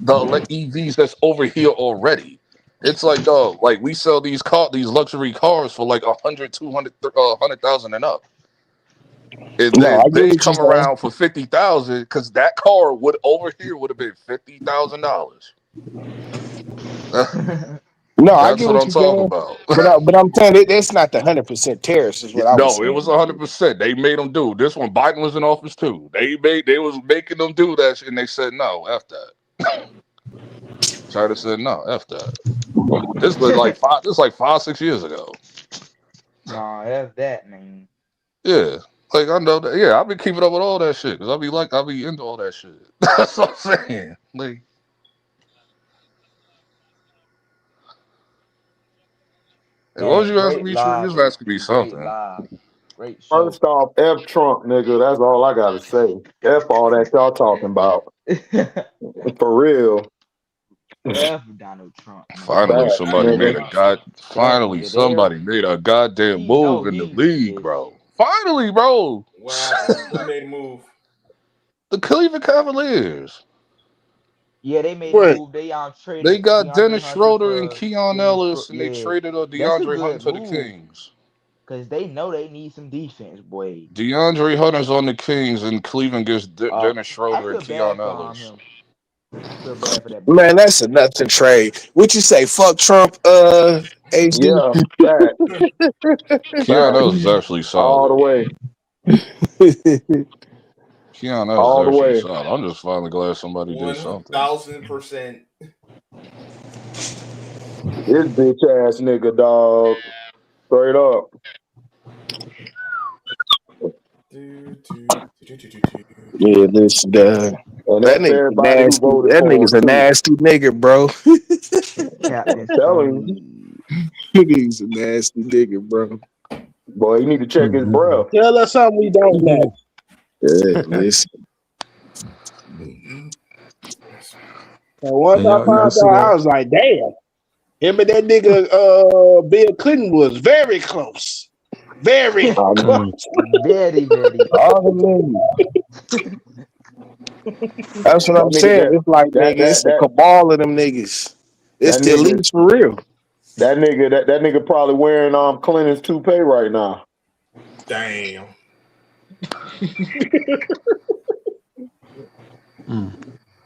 the EVs that's over here already. It's like, dog, like we sell these luxury cars for like 100, 200, 100,000 and up. And No, I then get they what you're come saying. around for 50,000 because that car would over here would have been $50,000. No, I That's get what what I'm you're talking saying. about. But I'm saying it's not the 100% tariffs, is what I was No, it saying. was 100%. They made them do this when Biden was in office too. They was making them do that shit, and they said no, F that. China said no, F that. This was like 5, 6 years ago. Nah, that's that, man. Yeah. Like I know that. Yeah, I've been keeping up with all that shit because I be into all that shit. That's what I'm saying. Like, what was Man, you asking great me, Tree? You live, was asking me great something. live, great show. First off, F Trump, nigga. That's all I gotta say. F all that y'all talking about. For real. F Donald Trump, man. Finally, Facts, somebody made nigga. a god. That Finally, nigga there, somebody made a goddamn he know move in the he league, is. bro. Finally, bro. What happened? Who made a move? The Cleveland Cavaliers. Yeah, they made a What? move. They They traded got DeAndre Dennis Hunter Schroeder and for Keon Ellis, and they yeah. traded That's a DeAndre Hunter good to the move Kings. because they know they need some defense, boy. DeAndre Hunter's on the Kings, and Cleveland gets Dennis I Schroeder and feel bad Keon for Ellis. him. I feel bad for that boy. Man, that's a nothing trade. What you say? Fuck Trump, HD. Yeah, facts. Keon Facts. Ellis is actually All the solid. way. Keon Ellis is All the actually way. solid. I'm just finally glad somebody did something. 1,000%. This bitch ass nigga, dog. Straight up. Yeah, this And that that's nigga everybody who nasty. voted That for him nigga's a too. nasty nigga, bro. Captain I'm telling you. Steve. He's a nasty nigga, bro. Boy, you need to check his breath. Tell us something we don't know. Yeah, listen. And once And I y'all found see out, I that? was like, damn. Him and that nigga Bill Clinton was very close. Very close. Very, very All close. the niggas. That's what That I'm nigga saying. It's like, nigga, it's a cabal of them niggas. It's that the nigga elites for real. that nigga probably wearing Clinton's toupee right now. Damn.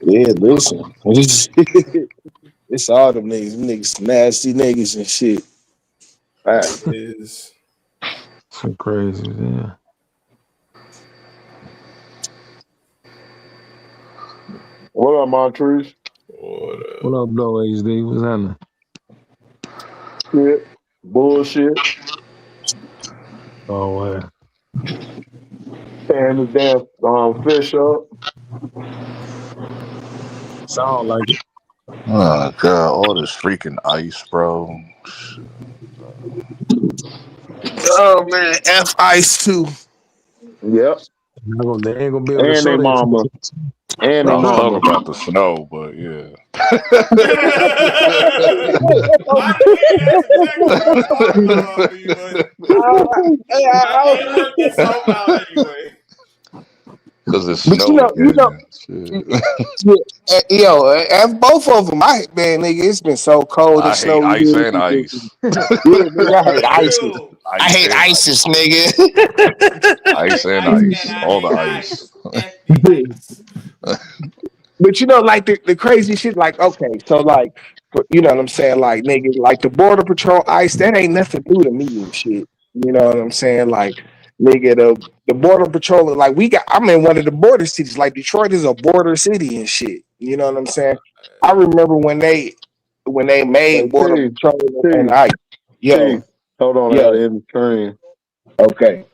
Yeah, listen. It's all them niggas. Them niggas nasty niggas and shit. Facts. Is So crazy, yeah. What up, Montrese? What up, though, HD? What's happening? Shit. Bullshit. Oh, wow. Tearing this damn fish up. Sound like it. Oh god, all this freaking ice, bro. Oh man, F Ice too. Yep. They ain't gonna be able to And show they their mama. And I they was talking mama. about the snow, but yeah. I believe that's exactly what you're talking about, B, but I can't work yourself out anyway. Because it's But snow again. yo, and both of them, nigga, it's been so cold and I hate snowy ice here. and ice. Yeah, nigga, I hate ISIS. I Ice hate and ISIS, ice. nigga. Ice and Ice, and ice. I All the hate ice. ice. F-E-Ice. But like the crazy shit, like, okay, so like, you know what I'm saying? Like, nigga, like the Border Patrol ICE, that ain't nothing new to me and shit. You know what I'm saying? Like, nigga, the Border Patrol, like, I'm in one of the border cities. Like, Detroit is a border city and shit. You know what I'm saying? I remember when they Hey, made Border T, Patrol and T, ICE. T. Yo, Hold on, I yo, gotta end the stream. okay.